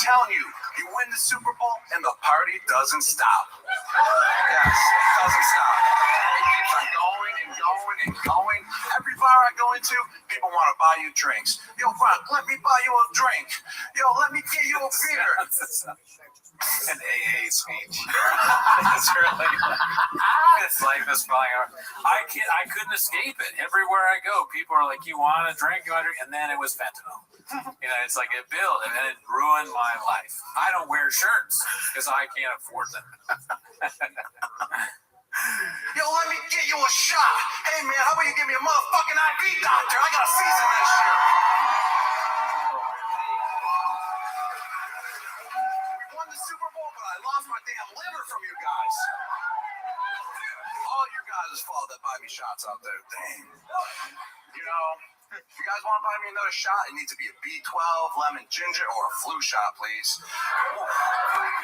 telling you, you win the Super Bowl and the party doesn't stop. Yes, it doesn't stop. It keeps on going and going and going. Every bar I go into, people want to buy you drinks. Yo, Gronk, let me buy you a drink. Yo, let me get you a beer. An AA speech. It's really it's like this flying over. I couldn't escape it. Everywhere I go, people are like, "You want a drink? You want a drink?" And then it was fentanyl. You know, it's like it built, and then it ruined my life. I don't wear shirts because I can't afford them. Yo, let me get you a shot. Hey, man, how about you give me a motherfucking IV, doctor? I gotta season that shit. We won the Super Bowl, but I lost my damn liver from you guys. All your guys' fault that buy me shots out there. Dang. You know, if you guys want to buy me another shot, it needs to be a B12, lemon ginger, or a flu shot, please.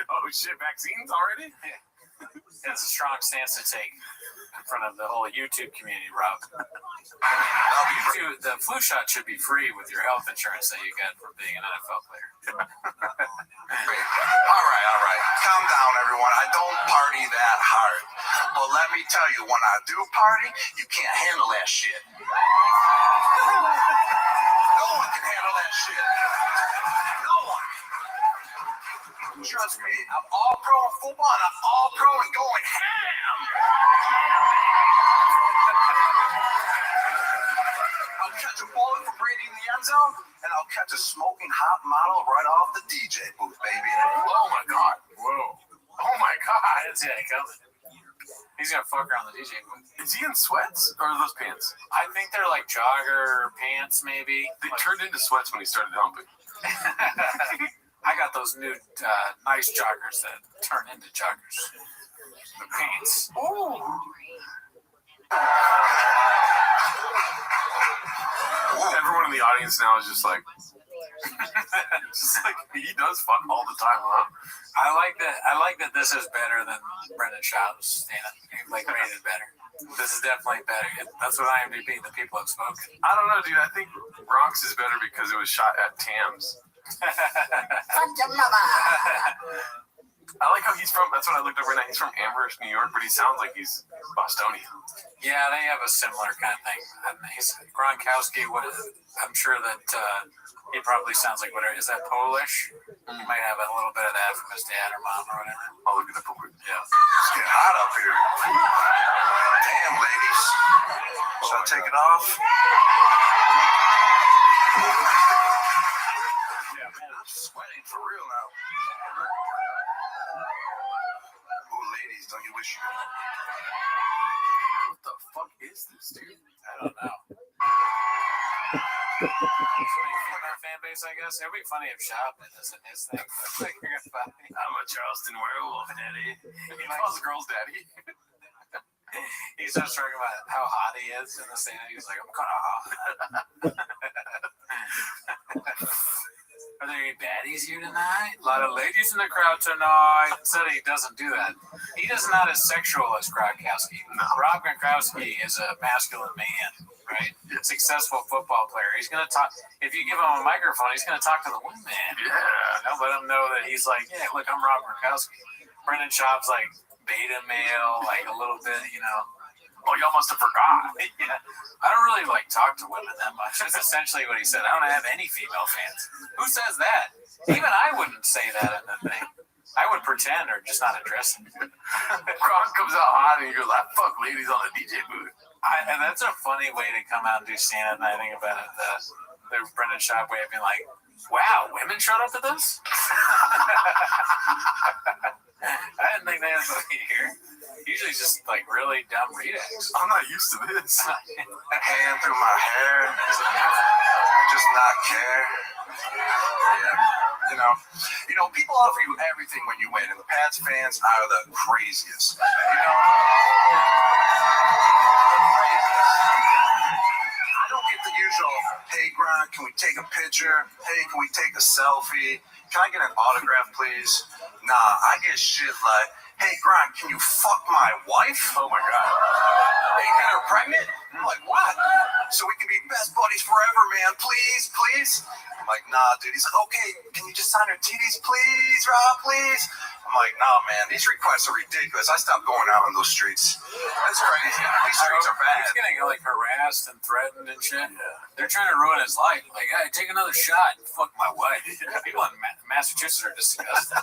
Oh, shit, vaccines already? Yeah. It's a strong stance to take in front of the whole YouTube community, Rob. YouTube, the flu shot should be free with your health insurance that you get for being an NFL player. All right. Calm down, everyone. I don't party that hard. But let me tell you, when I do party, you can't handle that shit. No one can handle that shit. No one. Trust me, I'm all pro in football, and I'm all pro in going ham. I'll catch a bullet from Brady in the end zone, and I'll catch a smoking hot model right off the DJ booth, baby. Oh, my God. Whoa. Oh, my I God. didn't see that coming. He's gonna fuck around the DJ booth. Is he in sweats or are those pants? I think they're like jogger pants, maybe. They Like, turned into sweats when he started humping. I got those new nice joggers that turn into joggers. The pants. Ooh. Everyone in the audience now is just like he does fuck all the time, huh? I like that this is better than Brendan Schaub's stand-up. Like rated better. This is definitely better. That's what IMDb, the people have spoken. I don't know, dude. I think Bronx is better because it was shot at Tams. Fuck your mother. I like how he's from, that's what I looked up right now. He's from Amherst, New York, but he sounds like he's Bostonian. Yeah, they have a similar kind of thing. He's Gronkowski. I'm sure that he probably sounds like whatever. Is that Polish? He might have a little bit of that from his dad or mom or whatever. I'll look at the book. Yeah. It's getting hot up here. Damn, ladies. Should I take it off? Yeah, man, I'm sweating for real now. Ooh, ladies, don't you wish you could? What the fuck is this, dude? I don't know. Our fan base, I guess. It'd be funny if Schaub did this in his thing. I'm a Charleston werewolf, daddy. He calls girls daddy. He starts talking about how hot he is in the stand. He's like, I'm kind of hot. Are there any baddies here tonight? A lot of ladies in the crowd tonight. Said he doesn't do that. He is not as sexual as Gronkowski. No. Rob Gronkowski is a masculine man, right? Successful football player. He's going to talk. If you give him a microphone, he's going to talk to the women. Yeah. You know, let him know that he's like, yeah, look, I'm Rob Gronkowski. Brendan Schaub's like beta male, like a little bit, you know. Oh, y'all must have forgot. Yeah. I don't really like talk to women that much. That's essentially what he said. I don't have any female fans. Who says that? Even I wouldn't say that in the thing. I would pretend or just not address it. Gronk comes out hot and he goes, I fuck ladies on the DJ booth. And that's a funny way to come out and do stand-up. And I think about it, the Brendan Schaub way of being like, wow, women showed up to this? I didn't think that was what you hear. Usually just like really dumb readings. I'm not used to this. Hand through my hair. Just not care. Yeah. You know, people offer you everything when you win, and the Pats fans are the craziest. You know? I don't get the usual, hey, Gronk, can we take a picture? Hey, can we take a selfie? Can I get an autograph, please? Nah, I get shit like, hey, Gronk, can you fuck my wife? Oh, my God. Hey, got her pregnant? I'm like, what? So we can be best buddies forever, man. Please, please. like, nah, dude. He's like, okay, can you just sign her titties, please, Rob, please? I'm like, nah, man, these requests are ridiculous. I stopped going out on those streets. That's crazy. These streets are bad. He's getting like harassed and threatened and shit. Yeah. They're trying to ruin his life. Like, hey, take another shot and fuck my wife. People in Massachusetts are disgusting.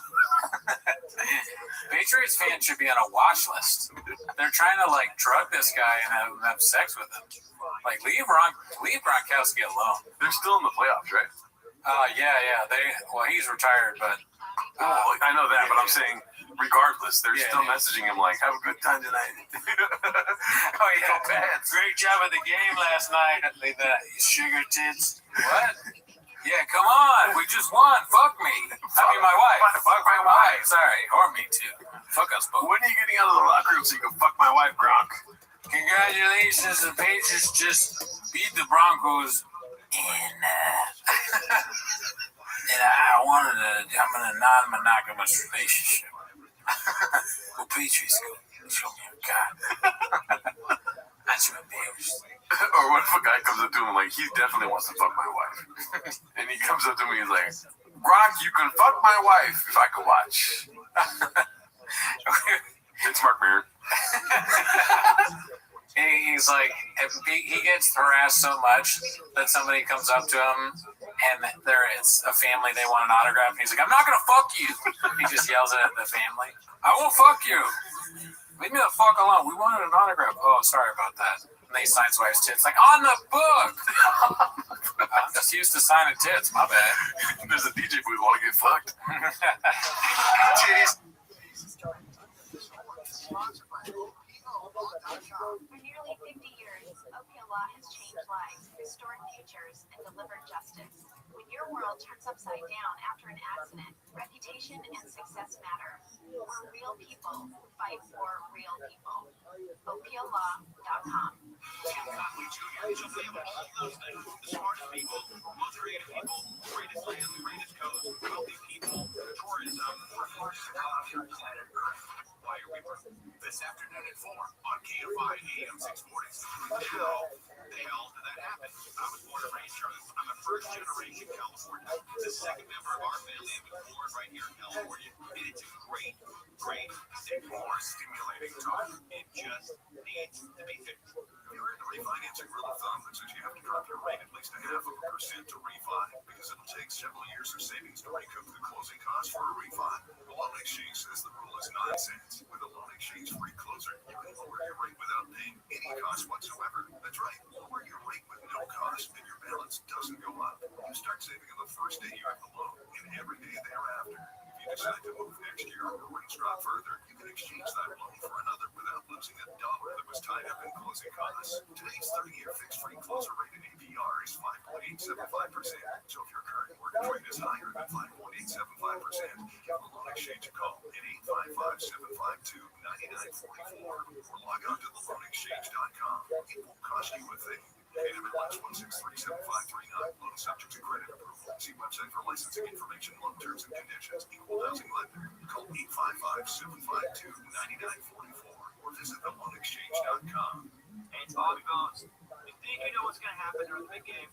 Patriots fans should be on a watch list. They're trying to like drug this guy and have sex with him. Like, leave Gronkowski alone. They're still in the playoffs, right? Yeah. He's retired, but I know that, but I'm saying, regardless, they're Yeah, still yeah. messaging him like, "Have a good time tonight." oh yeah, great job at the game last night. Like that, you sugar tits. What? Yeah, come on. We just won. Fuck me. I mean, my wife. Fuck my wife. Sorry, or me too. Fuck us both. When are you getting out of the locker room so you can fuck my wife, Gronk? Congratulations, the Patriots just beat the Broncos, and I'm in a non-monogamous relationship. Go Patriots, go. Show me your God. That's your embarrassed. Or what if a guy comes up to him like, he definitely wants to fuck my wife, and he comes up to me, he's like, "Gronk, you can fuck my wife if I can watch." It's Mark Maron. He's like, he gets harassed so much that somebody comes up to him and it's a family, they want an autograph, and he's like, I'm not gonna fuck you. He just yells at the family, I won't fuck you. Leave me the fuck alone. We wanted an autograph. Oh, sorry about that. And then he signs wife's tits, like, on the book. I'm just used to signing tits, my bad. There's a DJ booth want to get fucked. For nearly 50 years, Opiah Law has changed lives, restored futures, and delivered justice. When your world turns upside down after an accident, reputation and success matter. We're real people who fight for real people. OpiahLaw.com. Conley Jr. is available all those things. The smartest people, most creative people, greatest land, greatest coast, wealthy people, tourism, first planet Earth. Why are we this afternoon at 4 on KFI AM 640. How the hell did that happen? I was born and raised here. I'm a first generation Californian. The second member of our family who was born right here in California. And it's a great state. More stimulating talk. It just needs to be fixed. You're into refinancing rule of thumb that says you have to drop your rate at least 0.5% to refi, because it'll take several years of savings to recoup the closing costs for a refi. The Loan Exchange says the rule is nonsense. With a Loan Exchange free closer, you can lower your rate without paying any cost whatsoever. That's right, lower your rate with no cost, and your balance doesn't go up. You start saving on the first day you have the loan, and every day thereafter. If you decide to move next year or rates drop further, you can exchange that loan for another without losing a dollar that was tied up in closing costs. Today's 30-year fixed-rate closer rate in APR is 5.875%. So if your current mortgage rate is higher than 5.875%, give the Loan Exchange a call at 855-752-9944 or log on to theloanexchange.com. It won't cost you a thing. NMLS 1637539. Loan subject to credit approval. See website for licensing information, loan terms and conditions. Equal housing lender. Call 855-752-9944 or visit theloanexchange.com. Hey, it's Bobby Bones. You think you know what's going to happen during the big game?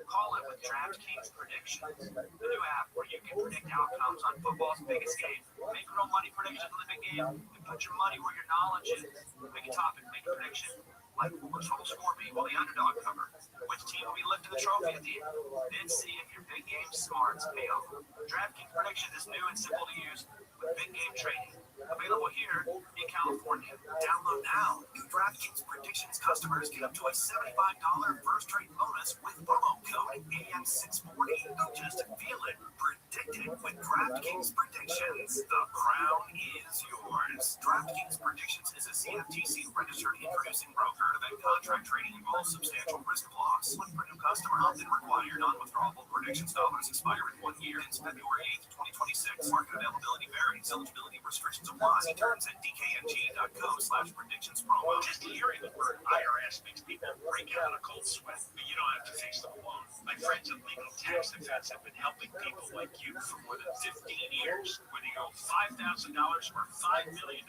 Call it with DraftKings Predictions, the new app where you can predict outcomes on football's biggest game. Make real money predictions on the big game and put your money where your knowledge is. Make a topic, make a prediction. Like, will the total score be? Will the underdog cover? Which team will be lifting the trophy at the end? Then see if your big game smarts pay off. DraftKings Predictions is new and simple to use with big game trading. Available here in California. Download now. New DraftKings Predictions customers get up to a $75 first trade bonus with promo code AM640. Just feel it. Predict it with DraftKings Predictions. The crown is yours. DraftKings Predictions is a CFTC registered introducing broker. Event contract trading involves substantial risk of loss. One for new customer often require non-withdrawable predictions dollars expire in 1 year. It's February 8th, 2026. Market availability varies. Eligibility restrictions apply. See terms at dkng.co/predictions promo. Just hearing the word IRS makes people break out a cold sweat, but you don't have to face them alone. My friends at Legal Tax Defense have been helping people like you from than 15 years. Whether you owe $5,000 or $5 million,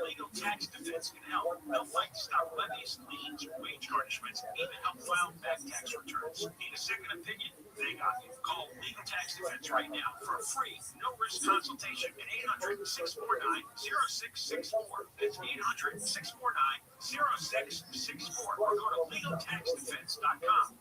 legal tax defense can help. They'll fight to stop levies, liens, wage garnishments, even help file back tax returns. Need a second opinion? They got you. Call Legal Tax Defense right now for a free, no-risk consultation at 800-649-0664. That's 800-649-0664. Or go to LegalTaxDefense.com.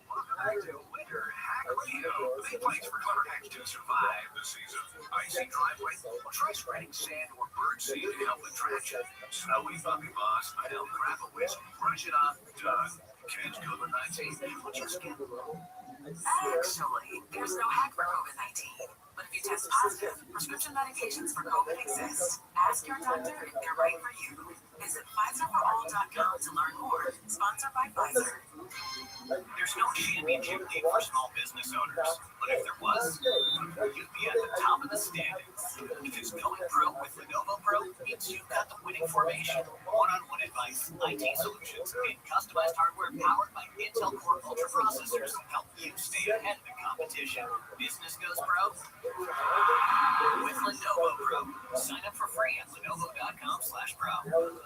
Welcome back to Winter Hack Radio. The place for clever hacks to survive the season. Icy driveway. Try spreading sand or birdseed to help with traction. Snowy puppy boss. Help grab a whisk. Brush it off. Done. Catch COVID-19. What's your skin? Actually, there's no hack for COVID-19. But if you test positive, prescription medications for COVID exist. Ask your doctor if they're right for you. Visit PfizerForAll.com to learn more. Sponsored by Pfizer. There's no championship league for small business owners, but if there was, you'd be at the top of the standings. Because going pro with Lenovo Pro means you've got the winning formation, one-on-one advice, IT solutions, and customized hardware powered by Intel Core Ultra processors help you stay ahead of the competition. Business goes pro with Lenovo Pro. Sign up for free at Lenovo.com/pro.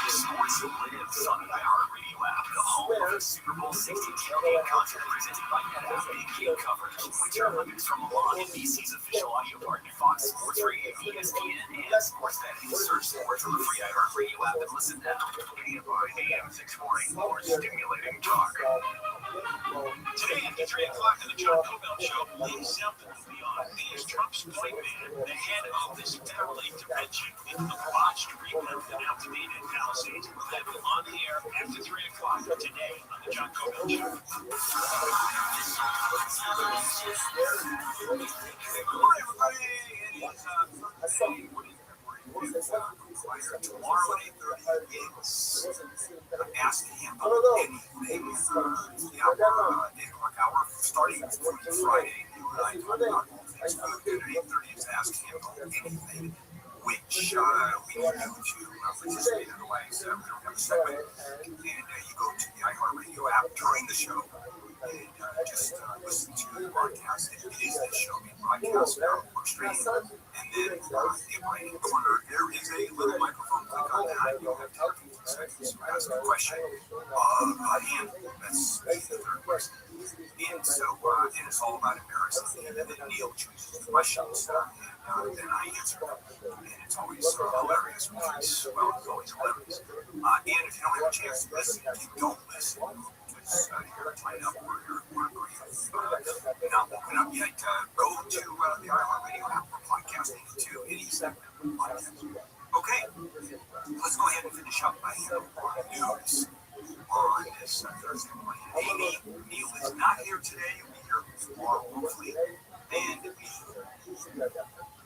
Sports lives on the ViralRabbi app, the home of the Super Bowl 60 tailgate content presented by NetApp Big Game coverage. With your Olympics from Milan, NBC's official audio partner, Fox Sports Radio, ESPN, and Sportsnet. Search sports on the free iHeartRadio app and listen now. AM 640, more stimulating talk. Today at 3 o'clock on the John Cobell Show, Lee Selden will be on. He is Trump's point man, the head of this federal intervention into the botched rebuild and outdated Palisades. We'll have him on the air after 3 o'clock today on the John Cobell Show. Good morning, everybody. It is tomorrow at 8:30 is Ask Him Anything. Hour starting Friday. I talk about all things food. And at 8:30 is Ask Him Anything, which we need you to participate in. Otherwise, we don't have a segment. And you go to the iHeartRadio app during the show and just listen to the broadcast. It is this show being broadcast on Restream. And then in the right corner, there is a little microphone. Click on that. You'll have 15 seconds to ask a question about him. That's the third person. And so it's all about embarrassing. And then Neil chooses the questions, and then I answer them. And it's always hilarious. Well, it's always hilarious. And if you don't have a chance to listen, you don't listen. You're tied up or you're not woken up yet. Go to the iHeartRadio app for podcasting to any segment of the podcast. Okay, let's go ahead and finish up by news on this Thursday morning. Neil is not here today. He'll be here tomorrow, hopefully. And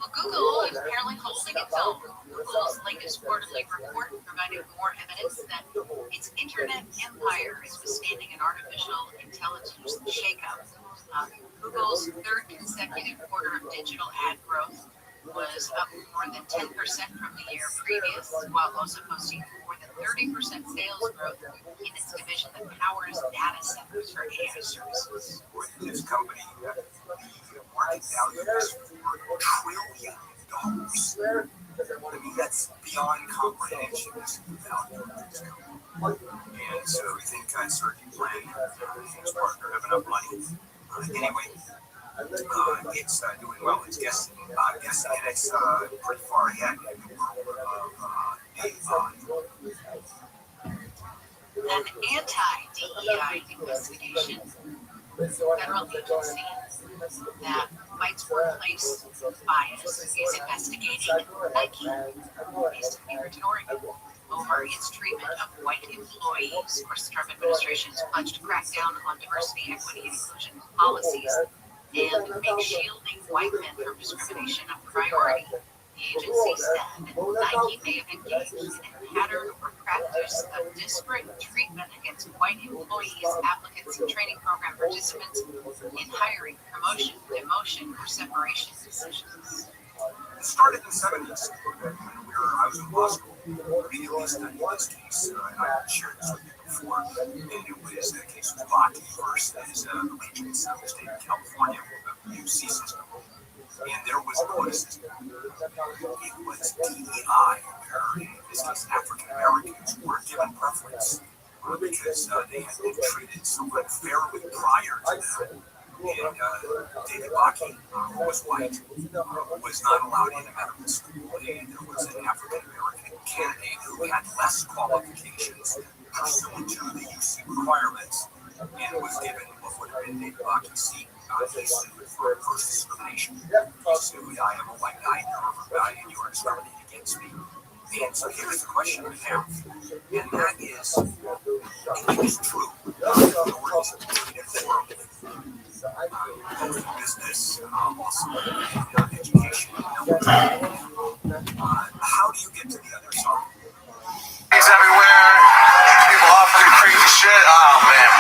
Well, Google is apparently holding its own. Google's latest quarterly report provided more evidence that its internet empire is withstanding an artificial intelligence shakeup. Google's third consecutive quarter of digital ad growth was up more than 10% from the year previous, while also posting more than 30% sales growth in its division that powers data centers for AI services. this company, the market value is $4 trillion. I mean, that's beyond comprehension. This is the value of this company. And so we think Sergey Plan and his partner have enough money. Anyway, it's doing well. It's guessing, and it's pretty far ahead in the world of AI. An anti-DEI investigation, federal agency that fights workplace bias, is investigating Nike, based in Beaverton, Oregon, over its treatment of white employees. Of course, the Trump administration has pledged to crack down on diversity, equity, and inclusion policies and make shielding white men from discrimination a priority. The agency said Nike may have engaged in a pattern or practice of disparate treatment against white employees, applicants, and training program participants in hiring, promotion, demotion, or separation decisions. It started in the 70s when I was in law school. Immediately studied this case. I've shared this with you before, and it was the case with Baki versus Allegiance of the state of California, UC system. And there was no system. It was DEI, where in this case African Americans were given preference because they had been treated so unfairly prior to that. And David Baki, who was white, was not allowed into medical school, and there was an African American candidate who had less qualifications pursuant to the UC requirements, and was given what would have been David Baki's seat. He sued for first discrimination. He sued, I am a white guy, and you are discriminating against me. And so here's the question I have, and that is, it is true, minorities are treated horribly. Business, also education. How do you get to the other side? He's everywhere. People offering crazy shit. Oh man.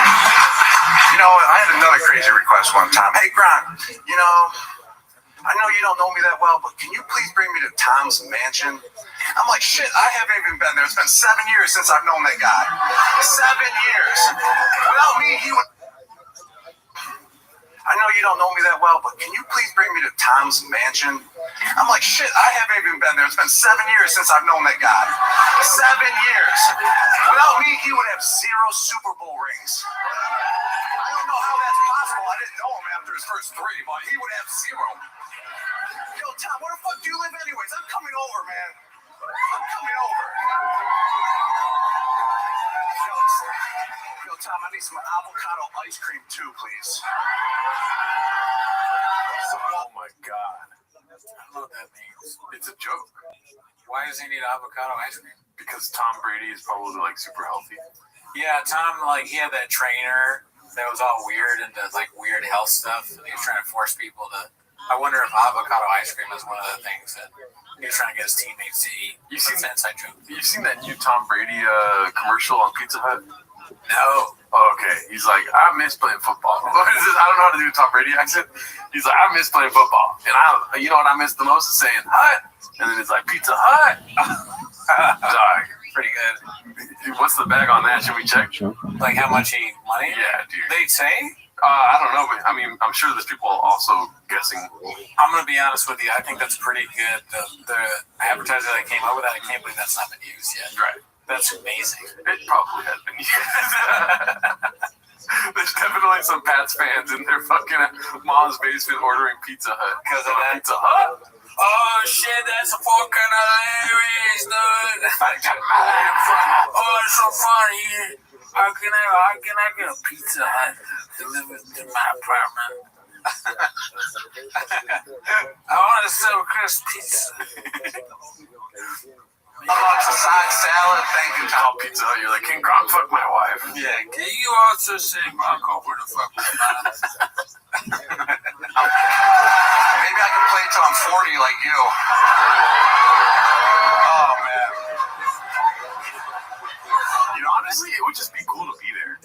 You know, I had another crazy request one time. Hey, Gron, you know, I know you don't know me that well, but can you please bring me to Tom's mansion? I'm like, shit, I haven't even been there. It's been 7 years since I've known that guy. 7 years. Without me, he would... I know you don't know me that well, but can you please bring me to Tom's mansion? I'm like, shit, I haven't even been there. It's been 7 years since I've known that guy. 7 years. Without me, he would have 0 Super Bowl rings. I don't know how that's possible. I didn't know him after his first 3, but he would have 0. Yo, Tom, where the fuck do you live anyways? I'm coming over, man. I'm coming over. Yo, Tom, I need some avocado ice cream too, please. Oh my God. I don't know what that means. It's a joke. Why does he need avocado ice cream? Because Tom Brady is probably like super healthy. Yeah, Tom, like, he had that trainer that was all weird and does like weird health stuff. And he was trying to force people to. I wonder if avocado ice cream is one of the things that he was trying to get his teammates to eat. You've seen that inside joke. You've seen that new Tom Brady commercial on Pizza Hut? No. Oh, okay. He's like, I miss playing football. What is this? I don't know how to do a Tom Brady accent. He's like, I miss playing football. And you know what I miss the most is saying Hut. And then it's like, Pizza Hut. Dog. Pretty good. Dude, what's the bag on that? Should we check? Like how much he money? Yeah, dude. They say? I don't know, but I mean, I'm sure there's people also guessing. I'm going to be honest with you. I think that's pretty good. The advertiser that came up with that, I can't believe that's not been used yet. Right. That's amazing. It probably has been used. There's definitely some Pats fans in their fucking mom's basement ordering Pizza Hut. Because of that? Pizza Hut? Oh shit, that's fucking hilarious, dude. Oh, it's so funny. How can I get a Pizza Hut delivered to my apartment? I want to sell Chris pizza. A side salad, thank you, Tom. Pizza Hut, you're like, can Gronk fuck my wife? Yeah, can you also say Gronk over the fuck with mine? Maybe I can play till I'm 40 like you. Oh, man. You know, honestly, it would just be cool to be there.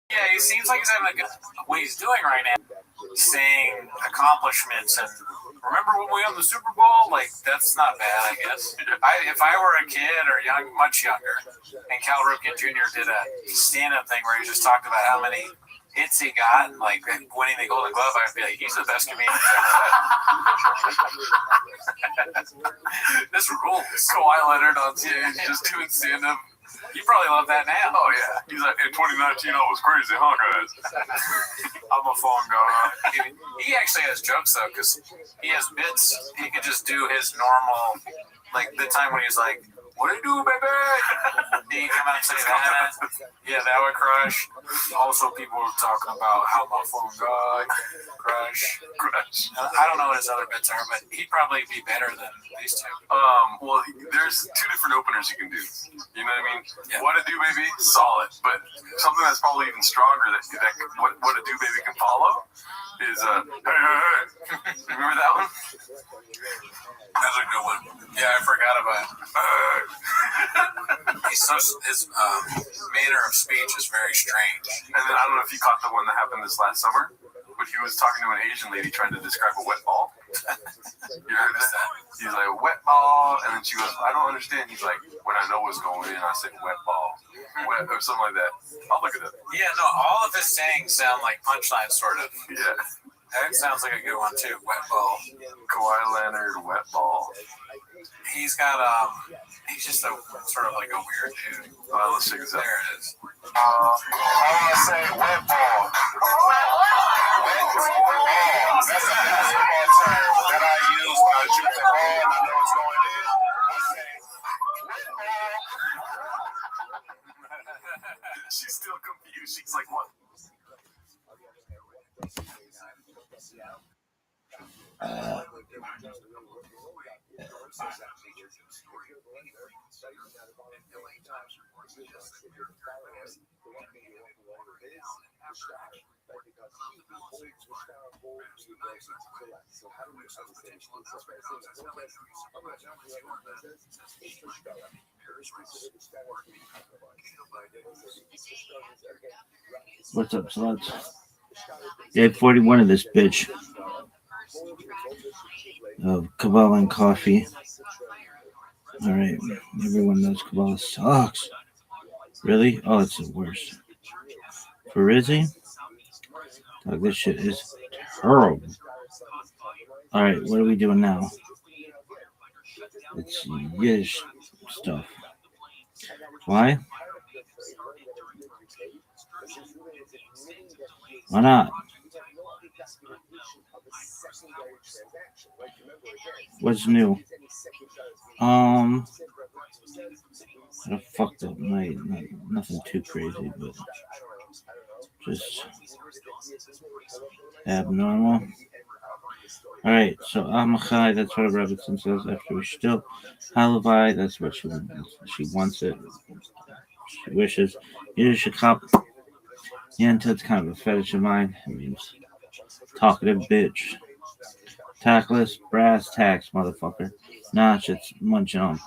Yeah, he seems like he's having a good... What he's doing right now, saying accomplishments and... Remember when we won the Super Bowl? Like, that's not bad, I guess. If I were a kid or much younger, and Cal Ripken Jr. did a stand-up thing where he just talked about how many hits he got, and like winning the Golden Glove, I'd be like, he's the best comedian I've ever met. This rules. Kawhi Leonard on stage just doing stand-up. You probably love that now. Oh, yeah. He's like, in 2019, I was crazy, huh, guys? I'm a phone guy. He actually has jokes, though, because he has bits. He could just do his normal, like the time when he's like, what do you do, baby? He come out and say that. Yeah, that would crush. Also, people were talking about how my phone guy, crush. I don't know what his other bits are, but he'd probably be better than these two. Well, there's 2 different openers you can do. You know what I mean? Yeah. What a do, baby, solid. But something that's probably even stronger that what a do, baby can follow is hey, hey, hey. Remember that one? That's a good one. Yeah, I forgot about it. His manner of speech is very strange. And then I don't know if you caught the one that happened this last summer, but he was talking to an Asian lady trying to describe a wet ball. You heard that? He's like, wet ball. And then she goes, I don't understand. He's like, when I know what's going in, I say wet ball. Wet, or something like that. I'll look at it. Yeah, no, all of his sayings sound like punchlines, sort of. Yeah. That sounds like a good one, too. Wet ball. Kawhi Leonard, wet ball. He's got, he's just a sort of like a weird dude. Let's check this out. There it is. I want to say wet ball. Wet ball. That's a basketball term that I use when I shoot the ball and I know it's going in. I say wet ball. She's still confused. She's like, what? What's up, sluts? Day 41 of this bitch. Of Kabbalah and coffee. Alright, everyone knows Kabbalah sucks. Really? Oh, it's the worst. For Rizzy? Oh, this shit is terrible. Alright, what are we doing now? It's Yish stuff. Why? Why not? What's new? I had a fucked up night. Nothing too crazy, but just abnormal. Alright, so Amachai, that's what Robertson says after we still. Halavai, that's what she wants it. She wishes. Yiddish-a-cop. Yenta, it's kind of a fetish of mine. It means talkative bitch. Tackless, brass tacks, motherfucker. Notch, it's munching on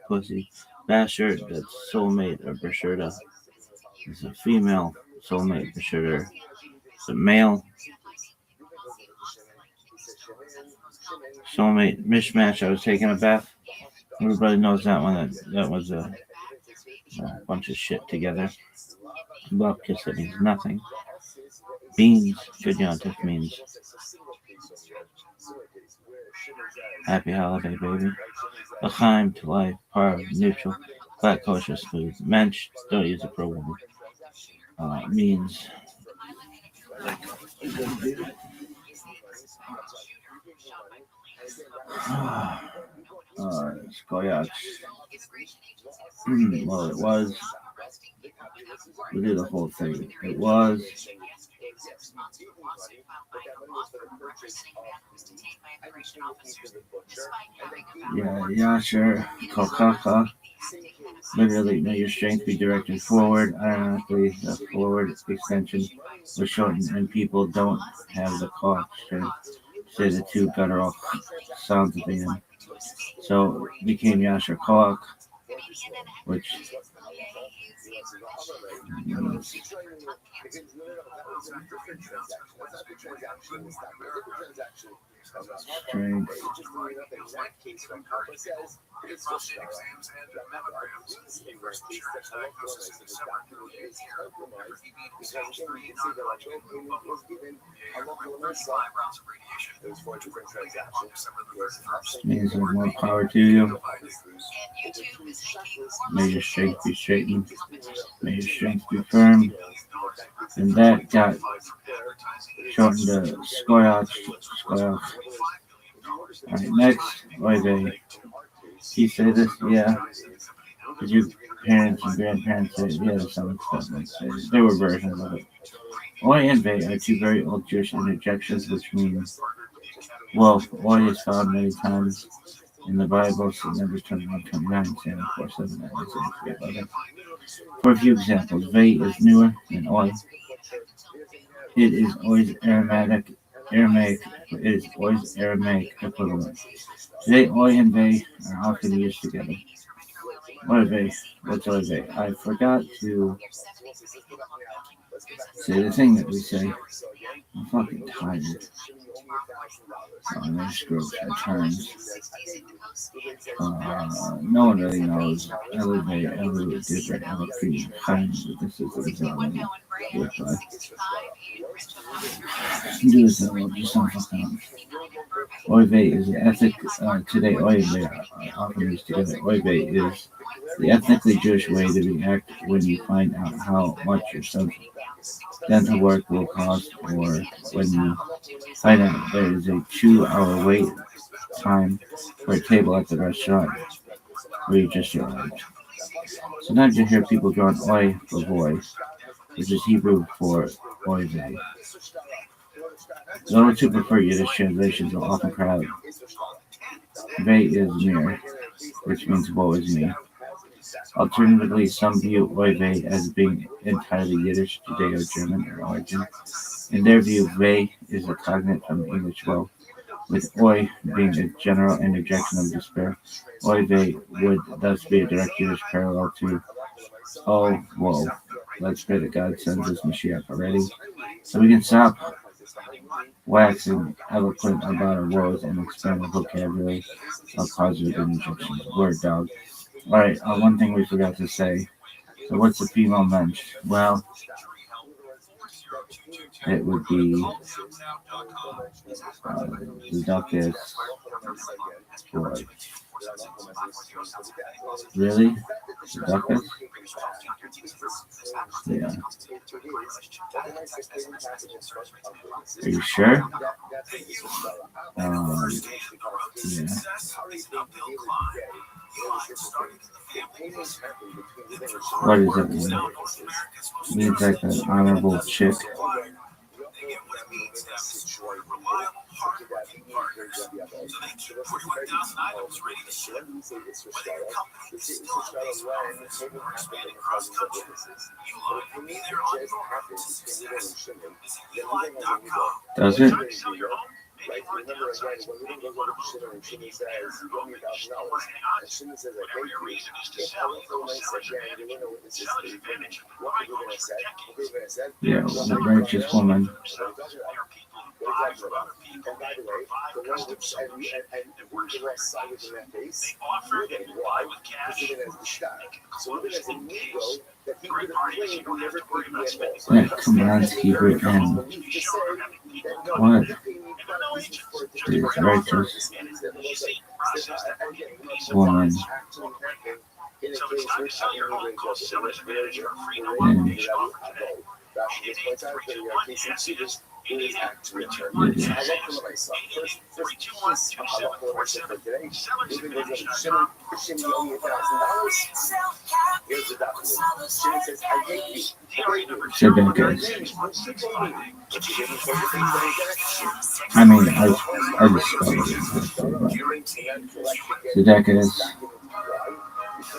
pussy. Basher, that's soulmate or Bashirta. It's a female soulmate, Bashirta. It's a male soulmate mishmash. I was taking a bath. Everybody knows that one. That was a bunch of shit together. Love kiss, that means nothing. Beans, good yontif means happy holiday, baby. L'chaim, to life, par, neutral, black kosher, smooth. Mensch, don't use it for a woman. Means Skoyach. Well, it was. We did the whole thing. It was. Yeah, sure. Kokaka. Literally, may your strength be directed forward. Ironically, the forward extension was shortened, and people don't have the cough to say the two guttural sounds at the end. So it became Yasher Koach, which strange. Means more power to you. May your strength be straightened. May your strength be firm. And that got shortened to Skoyach. Alright, next, Oive. You say this? Yeah. Did your parents and grandparents say it? Yeah, to some extent. There were versions of it. Oy and Ve are two very old Jewish interjections, which means, well, Oy is found many times in the Bible, so Numbers 21:29, Samuel 4:7, For a few examples, Ve is newer than Oy. It is always Aramaic, but it is always Aramaic equivalent. Today, Oy and Ve are often used together. Oy what's Oy I forgot to say the thing that we say. I'm fucking tired. There's groups returns. No one really knows. Elevate, elevate, different, elevate, kind. This is the result. With do this level, just don't fuck up. Oy is the ethic. Today, Oy often used together. Oy is the ethnically Jewish way to react when you find out how much your son's dental work will cost, or when you find out there is a 2-hour wait time for a table at the restaurant where you just arrived. Sometimes you hear people going Oy boy, which is Hebrew for Oy vey. Those who prefer Yiddish translations will often cry out Vey is mir, which means woe is me. Alternatively, some view Oy vey as being entirely Yiddish, Judeo-German in origin. In their view, vey is a cognate from the English woe, with Oy being a general interjection of despair. Oy vey would thus be a direct Yiddish parallel to oh, whoa. Let's pray that God sends us Mashiach already, so we can stop waxing eloquent about our woes and expand the vocabulary of positive interjections. Word dog. Alright, one thing we forgot to say. So what's the female mensch? Well, it would be the duckess. Boy. Really? The duckess? Yeah. Are you sure? Yeah. What does it mean? It means like an honorable chick. They get what it means to have reliable, hardworking partners. So they keep 41,000 items ready to ship. Whether your company is still on base office or expanding cross country, Eli will be there on your road to success. Visit Eli.com. Does it? Maybe we're downsizing, maybe you want to move, maybe you fear your home, maybe you still want to hang on. Whatever your reason is to sell, you go seller's advantage. Seller's advantage, right owner protect. Yeah, the righteous woman. There are people who buy from other people and provide custom solution that works for your needs. They offer and will buy with cash. They can close in days. Great party is you don't have to worry about spending money. Yeah, come on, Hebrew and what? Dude, righteous woman. So it's time to sell your home. Call Seller's Advantage for a free no obligation offer today. 888-321-26. You need to return money to sales. 888-321-2747. SellersAdvantage.com. DRE number So bad, guys. 96165. I mean, I just spelled it. So that is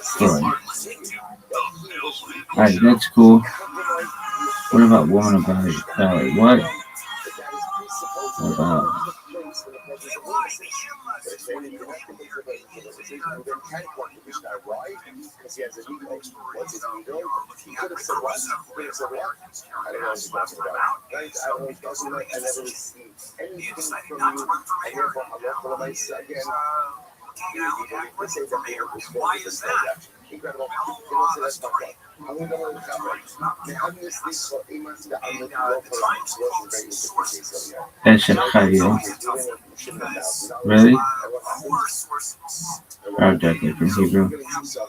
story. Alright, that's cool. What about Woman of Valley? What? What about? Why is that? Eshachayil. Really? Oh, definitely from Hebrew. So,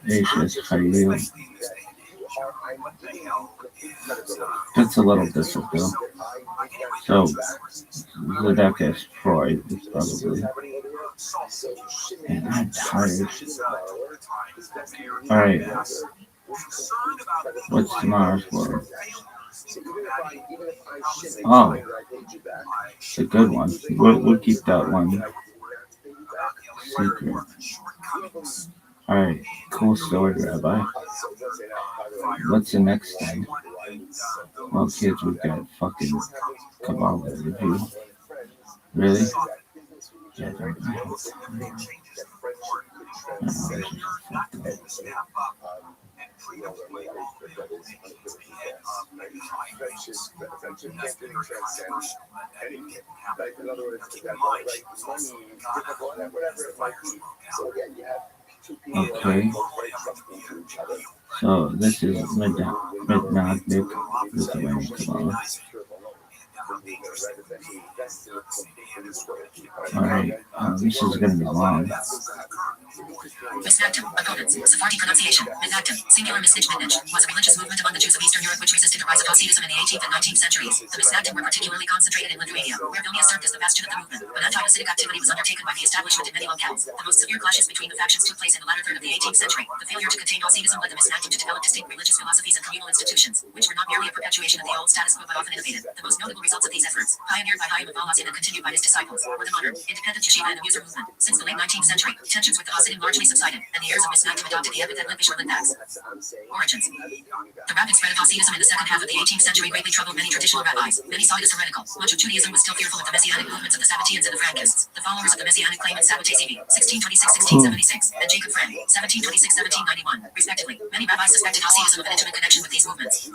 Eshachayil. That's a little different though. So, Zedekiah Freud is probably. And I'm tired. Alright. What's tomorrow's word? Oh, it's a good one. We'll keep that one secret. Alright, cool story, Rabbi. What's the next thing? Well, kids, we've got fucking Kabbalah review. Really? Yeah, don't know. Okay. So this is Midnagdik Lithuanian Kabbalah. Alright, this is going to be long. Misnagdim, opponents, Sephardi pronunciation, Midnagdim, singular Misnich Midnich, was a religious movement among the Jews of Eastern Europe which resisted the rise of Hasidism in the 18th and 19th centuries. The Misnagdim were particularly concentrated in Lithuania, where Vilnius served as the bastion of the movement. But anti-Hasidic activity was undertaken by the establishment in many locales. The most severe clashes between the factions took place in the latter third of the 18th century. The failure to contain Hasidism led the Misnagdim to develop distinct religious philosophies and communal institutions, which were not merely a perpetuation of the old status quo but often innovated. The most notable results of these efforts, pioneered by Chaim of Volozhin and continued by his disciples, were the modern, independent yeshiva and the Muser movement. Since the late 19th century, tensions with the Hasidim largely subsided, and the heirs of Misnagdim adopted the epithet Litvish or Litvax. Origins. The rapid spread of Hasidism in the second half of the 18th century greatly troubled many traditional rabbis. Many saw it as heretical. Much of Judaism was still fearful of the Messianic movements of the Sabbateans and the Frankists. The followers of the Messianic claimant Sabbatei Zevi, 1626-1676, and Jacob Frank, 1726-1791, respectively. Many rabbis suspected Hasidism of an intimate connection with these movements.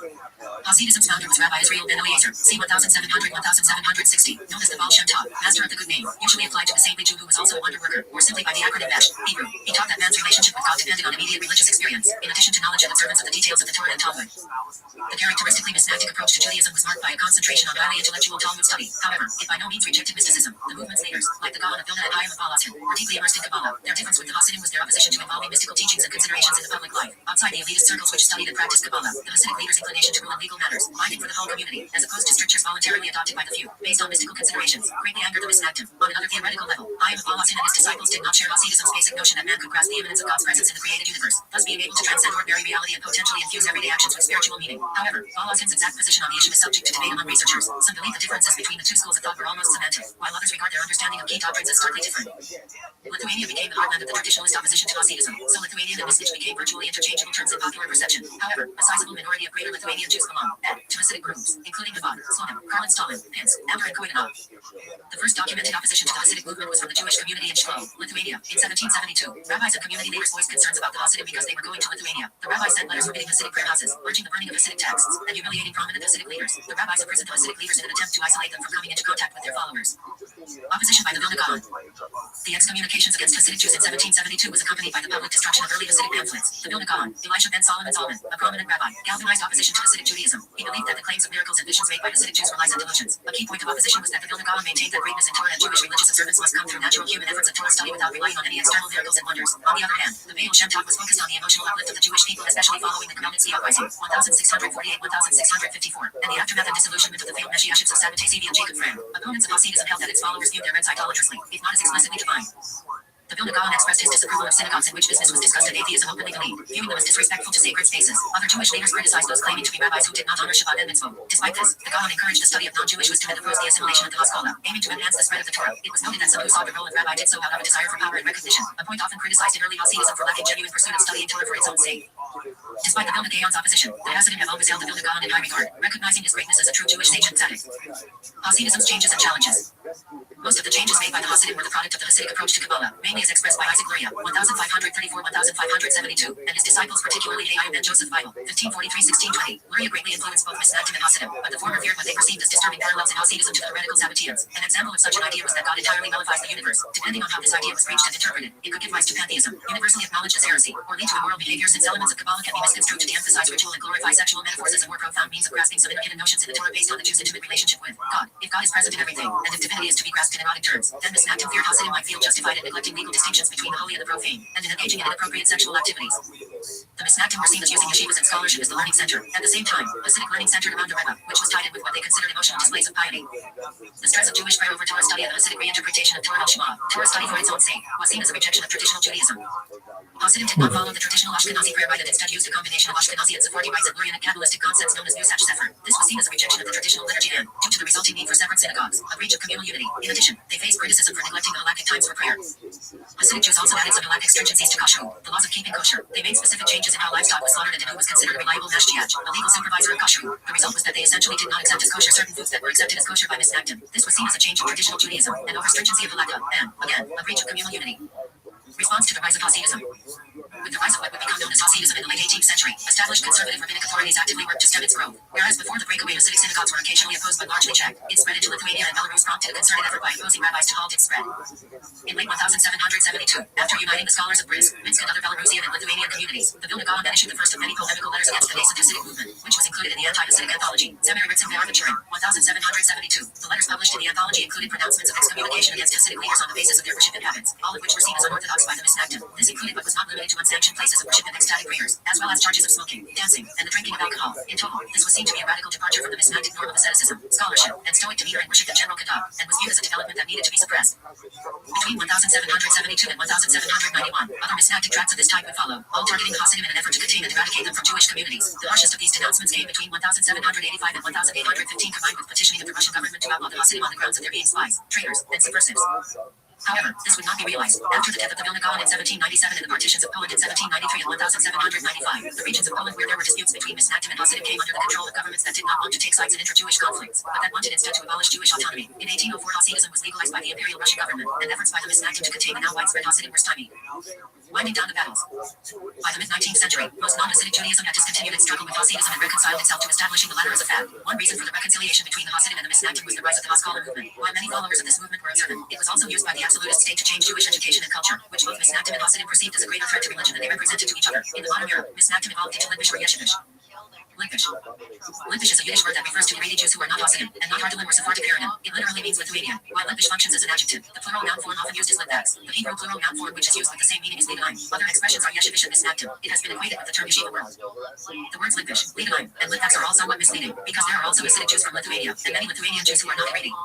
Hasidism's founder was Rabbi Israel ben Eliezer, c. 1700-1760, known as the Baal Shem Tov, master of the good name, usually applied to the saintly Jew who was also a wonder worker, or simply by the acronym Besh, Hebrew. He taught that man's relationship with God depended on immediate religious experience, in addition to knowledge and observance of the details of the Torah and Talmud. The characteristically Misnagdic approach to Judaism was marked by a concentration on highly intellectual Talmud study. However, it by no means rejected mysticism. The movement's leaders, like the Gaon of Vilna and Chaim of Volozhin, were deeply immersed in Kabbalah. Their difference with the Hasidim was their opposition to involving mystical teachings and considerations in the public life. Outside the elitist circles which studied and practiced Kabbalah, the Hasidic leaders' inclination to rule in legal matters, binding for the whole community, as opposed to strictures voluntarily adopted by the few, based on mystical considerations, greatly angered the Misnagdim. On another theoretical level, Chaim of Volozhin and his disciples did not share Hasidism's basic notion that man could grasp the immanence of God's presence in the created universe, thus being able to transcend ordinary reality and potentially infuse everyday actions with spiritual meaning. However, Volozhin's exact position on the issue is subject to debate among researchers. Some believe the differences between the two schools of thought were almost semantic, while others regard their understanding of key doctrines as starkly different. Lithuania became the heartland of the traditionalist opposition to Hasidism, so Lithuanian and Misnich became virtually interchangeable terms in popular perception. However, a sizable minority of Greater Lithuanian Jews belong to Hasidic groups, including Rabbi, Slonim, Karl and Stalin, Pinsk, Amber and Koidanov. The first documented opposition to the Hasidic movement was from the Jewish community in Shklov, Lithuania, in 1772. Rabbis and community leaders voiced concerns about the Hasidim because they were going to Lithuania. The rabbis sent letters forbidding Hasidic prayer houses, urging the burning of Hasidic texts, and humiliating prominent Hasidic leaders. The rabbis imprisoned the Hasidic leaders in an attempt to isolate them from coming into contact with their followers. Opposition by the Vilna Gaon. The excommunications against Hasidic Jews in 1772 was accompanied by the public destruction of early Hasidic pamphlets. The Vilna Gaon, Elisha ben Solomon Zalman, a prominent rabbi, galvanized opposition to Hasidic Judaism. He believed that the claims of miracles and visions made by Hasidic Jews were lies and delusions. A key point of opposition was that the Vilna Gaon maintained that greatness in Torah and Jewish religious observance must come through natural human efforts of Torah study without relying on any external miracles and wonders. On the other hand, the Baal Shem Tov was focused on the emotional uplift of the Jewish people, especially following the Khmelnytsky uprising, 1648-1654, and the aftermath and disillusionment of the failed Messiahships of Sabbatei Zevi and Jacob Frank. Opponents of Hasidism held that its followers viewed their rites idolatrously, if not as explicitly defined. The Vilna Gaon expressed his disapproval of synagogues in which business was discussed and atheism openly believed, viewing them as disrespectful to sacred spaces. Other Jewish leaders criticized those claiming to be rabbis who did not honor Shabbat and Mitzvot. Despite this, the Gaon encouraged the study of non-Jewish wisdom and opposed the assimilation of the Haskalah, aiming to enhance the spread of the Torah. It was noted that some who saw the role of rabbi did so out of a desire for power and recognition, a point often criticized in early Hasidism for lacking genuine pursuit of studying Torah for its own sake. Despite the Vilna Gaon's opposition, the Hasidim have always held the Vilna Gaon in high regard, recognizing his greatness as a true Jewish sage and tzaddik. Hasidism's changes and challenges. Most of the changes made by the Hasidim were the product of the Hasidic approach to Kabbalah, mainly as expressed by Isaac Luria, 1534-1572, and his disciples, particularly Chaim ben Joseph Bible, 1543-1620. Luria greatly influenced both Misnagdim and Hasidim, but the former feared what they perceived as disturbing parallels in Hasidism to the heretical Sabbateans. An example of such an idea was that God entirely nullifies the universe. Depending on how this idea was preached and interpreted, it could give rise to pantheism, universally acknowledged as heresy, or lead to immoral behavior, since elements of Kabbalah can be misconstrued to de-emphasize ritual and glorify sexual metaphors as a more profound means of grasping some hidden notions in the Torah based on the Jew's intimate relationship with God. If God is present in everything, and if divinity is to be grasped in erotic terms, then Misnagdim feared Hasidim might feel justified in neglecting legal distinctions between the holy and the profane, and in engaging in inappropriate sexual activities. The Misnagdim were seen as using yeshivas and scholarship as the learning center. At the same time, Hasidic learning centered around the Rebbe, which was tied in with what they considered emotional displays of piety. The stress of Jewish prayer over Torah study and the Hasidic reinterpretation of Torah al-Shema, Torah study for its own sake, was seen as a rejection of traditional Judaism. Hasidim did not follow the traditional Ashkenazi prayer rite and instead used a combination of Ashkenazi and Sephardi rites and Lurian and Kabbalistic concepts known as Nusach Sefer. This was seen as a rejection of the traditional liturgy and, due to the resulting need for separate synagogues, a breach of communal unity. In addition, they faced criticism for neglecting the halakhic times for prayer. Hasidic Jews also added some halakhic stringencies to kashrut, the laws of keeping kosher. They made specific changes changes in how livestock was slaughtered and who was considered a reliable mashgiach, a legal supervisor of kashrut. The result was that they essentially did not accept as kosher certain foods that were accepted as kosher by misnagdim. This was seen as a change in traditional Judaism and over stringency of halakha, and, again, a breach of communal unity. Response to the rise of Hasidism. With the rise of what would become known as Hasidism in the late 18th century, established conservative rabbinic authorities actively worked to stem its growth. Whereas before the breakaway Hasidic synagogues were occasionally opposed but largely checked, it spread into Lithuania and Belarus, prompted a concerted effort by opposing rabbis to halt its spread. In late 1772, after uniting the scholars of Brisk, Minsk, and other Belarusian and Lithuanian communities, the Vilna Gaon issued the first of many polemical letters against the nascent Hasidic movement, which was included in the anti-Hasidic anthology, Semir Ritzim Ve'arvaturim, 1772. The letters published in the anthology included pronouncements of excommunication against Hasidic leaders on the basis of their worship and habits, all of which were seen as unorthodox by the misnagdim. This included but was not limited to unsanctioned places of worship and ecstatic prayers, as well as charges of smoking, dancing, and the drinking of alcohol. In total, this was seen to be a radical departure from the misnagdic norm of asceticism, scholarship, and stoic demeanor in worship and general conduct, and was viewed as a development that needed to be suppressed. Between 1772 and 1791, other misnagdic tracts of this type would follow, all targeting Hasidim in an effort to contain and eradicate them from Jewish communities. The harshest of these denouncements came between 1785 and 1815, combined with petitioning of the Russian government to outlaw the Hasidim on the grounds of their being spies, traitors, and subversives. However, this would not be realized. After the death of the Vilna Gaon in 1797 and the partitions of Poland in 1793 and 1795, the regions of Poland where there were disputes between misnagdim and Hasidim came under the control of governments that did not want to take sides in inter-Jewish conflicts, but that wanted instead to abolish Jewish autonomy. In 1804, Hasidism was legalized by the Imperial Russian government, and efforts by the misnagdim to contain the now widespread Hasidim were stymied. Winding down the battles. By the mid-19th century, most non-Hasidic Judaism had discontinued its struggle with Hasidism and reconciled itself to establishing the latter as a fact. One reason for the reconciliation between the Hasidim and the misnagdim was the rise of the Haskalah movement. While many followers of this movement were observant, it was also used by the absolutist state to change Jewish education and culture, which both misnagdim and Hasidim perceived as a greater threat to religion than they represented to each other. In the modern era, misnagdim evolved into Litvish or Yeshivish. Litvish. Litvish is a Yiddish word that refers to Haredi Jews who are not Hasidim, and not Hardalim or Sephardic Paranim. It literally means Lithuania. While Litvish functions as an adjective, the plural noun form often used is Litvaks. The Hebrew plural noun form which is used with the same meaning is Lidaim. Other expressions are Yeshivish and misnagdim. It has been equated with the term Yeshiva world. The words Litvish, Lidaim, and Litvaks are all somewhat misleading, because there are also Hasidic Jews from Lithuania, and many Lithuanian Jews who are not Haredi.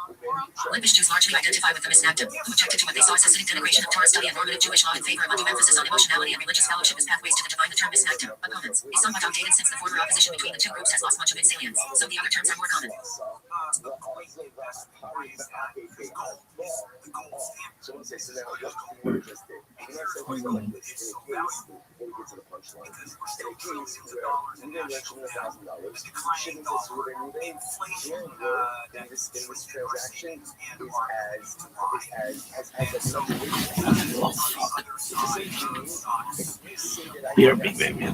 Litvish Jews largely identify with the misnagdim, who objected to what they saw as Hasidic denigration of Torah study and normative Jewish law in favor of undue emphasis on emotionality and religious fellowship as pathways to the divine. The term misnagdim, opponents, is somewhat outdated since the former opposition between the two groups has lost much of its salience, so the other terms are more common. You're a big baby.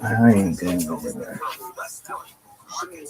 I ain't going anywhere. From the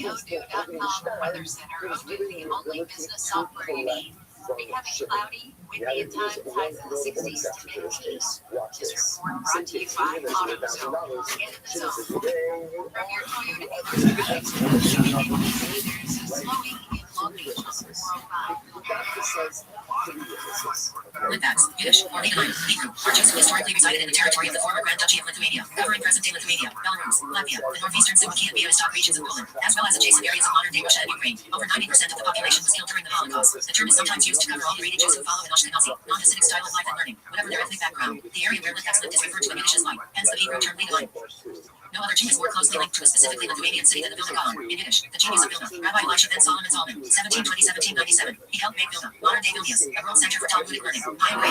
Odoo.com Weather Center, Odoo, the only business software you need. Becoming cloudy, windy at times, highs in the 60s to mid-teens. This report brought to you by AutoZone. Get in the zone. From your Toyota dealership, leaders slowing in Long Beach, 405. Litvaks, Yiddish, or Lidaim, Hebrew, are Jews who historically resided in the territory of the former Grand Duchy of Lithuania, covering present-day Lithuania, Belarus, Latvia, the northeastern Suwałki and Białystok regions of Poland, as well as adjacent areas of modern-day Russia and Ukraine. Over 90% of the population was killed during the Holocaust. The term is sometimes used to cover all Haredi Jews who follow an Ashkenazi, non-Hasidic style of life and learning, whatever their ethnic background. The area where Litvaks lived is referred to in Yiddish as Light, hence the Hebrew term Lidaim. No other Jew is more closely linked to a specifically Lithuanian city than the Vilna Gaon. In Yiddish, the genius of Vilna, Rabbi Elisha ben Solomon Zalman, 1720-1797. He helped make Vilna, modern-day Vilnius, a world center for Talmudic learning. High grade,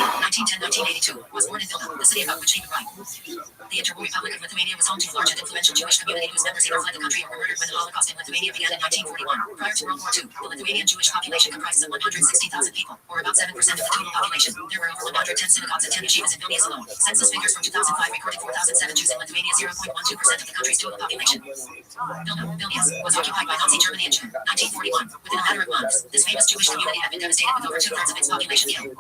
1910-1982, was born in Vilna, the city about which he would write. The Interwar Republic of Lithuania was home to a large and influential Jewish community whose members either fled the country or were murdered when the Holocaust in Lithuania began in 1941. Prior to World War II, the Lithuanian Jewish population comprises of 160,000 people, or about 7% of the total population. There were over 110 synagogues and 10 yeshivas in Vilnius alone. Census figures from 2005 recorded 4,007 Jews in Lithuania, 0.12% of the country's total population. Vilnius was occupied by Nazi Germany in June 1941. Within a matter of months, this famous Jewish community had been devastated with over 2/3 of its population killed.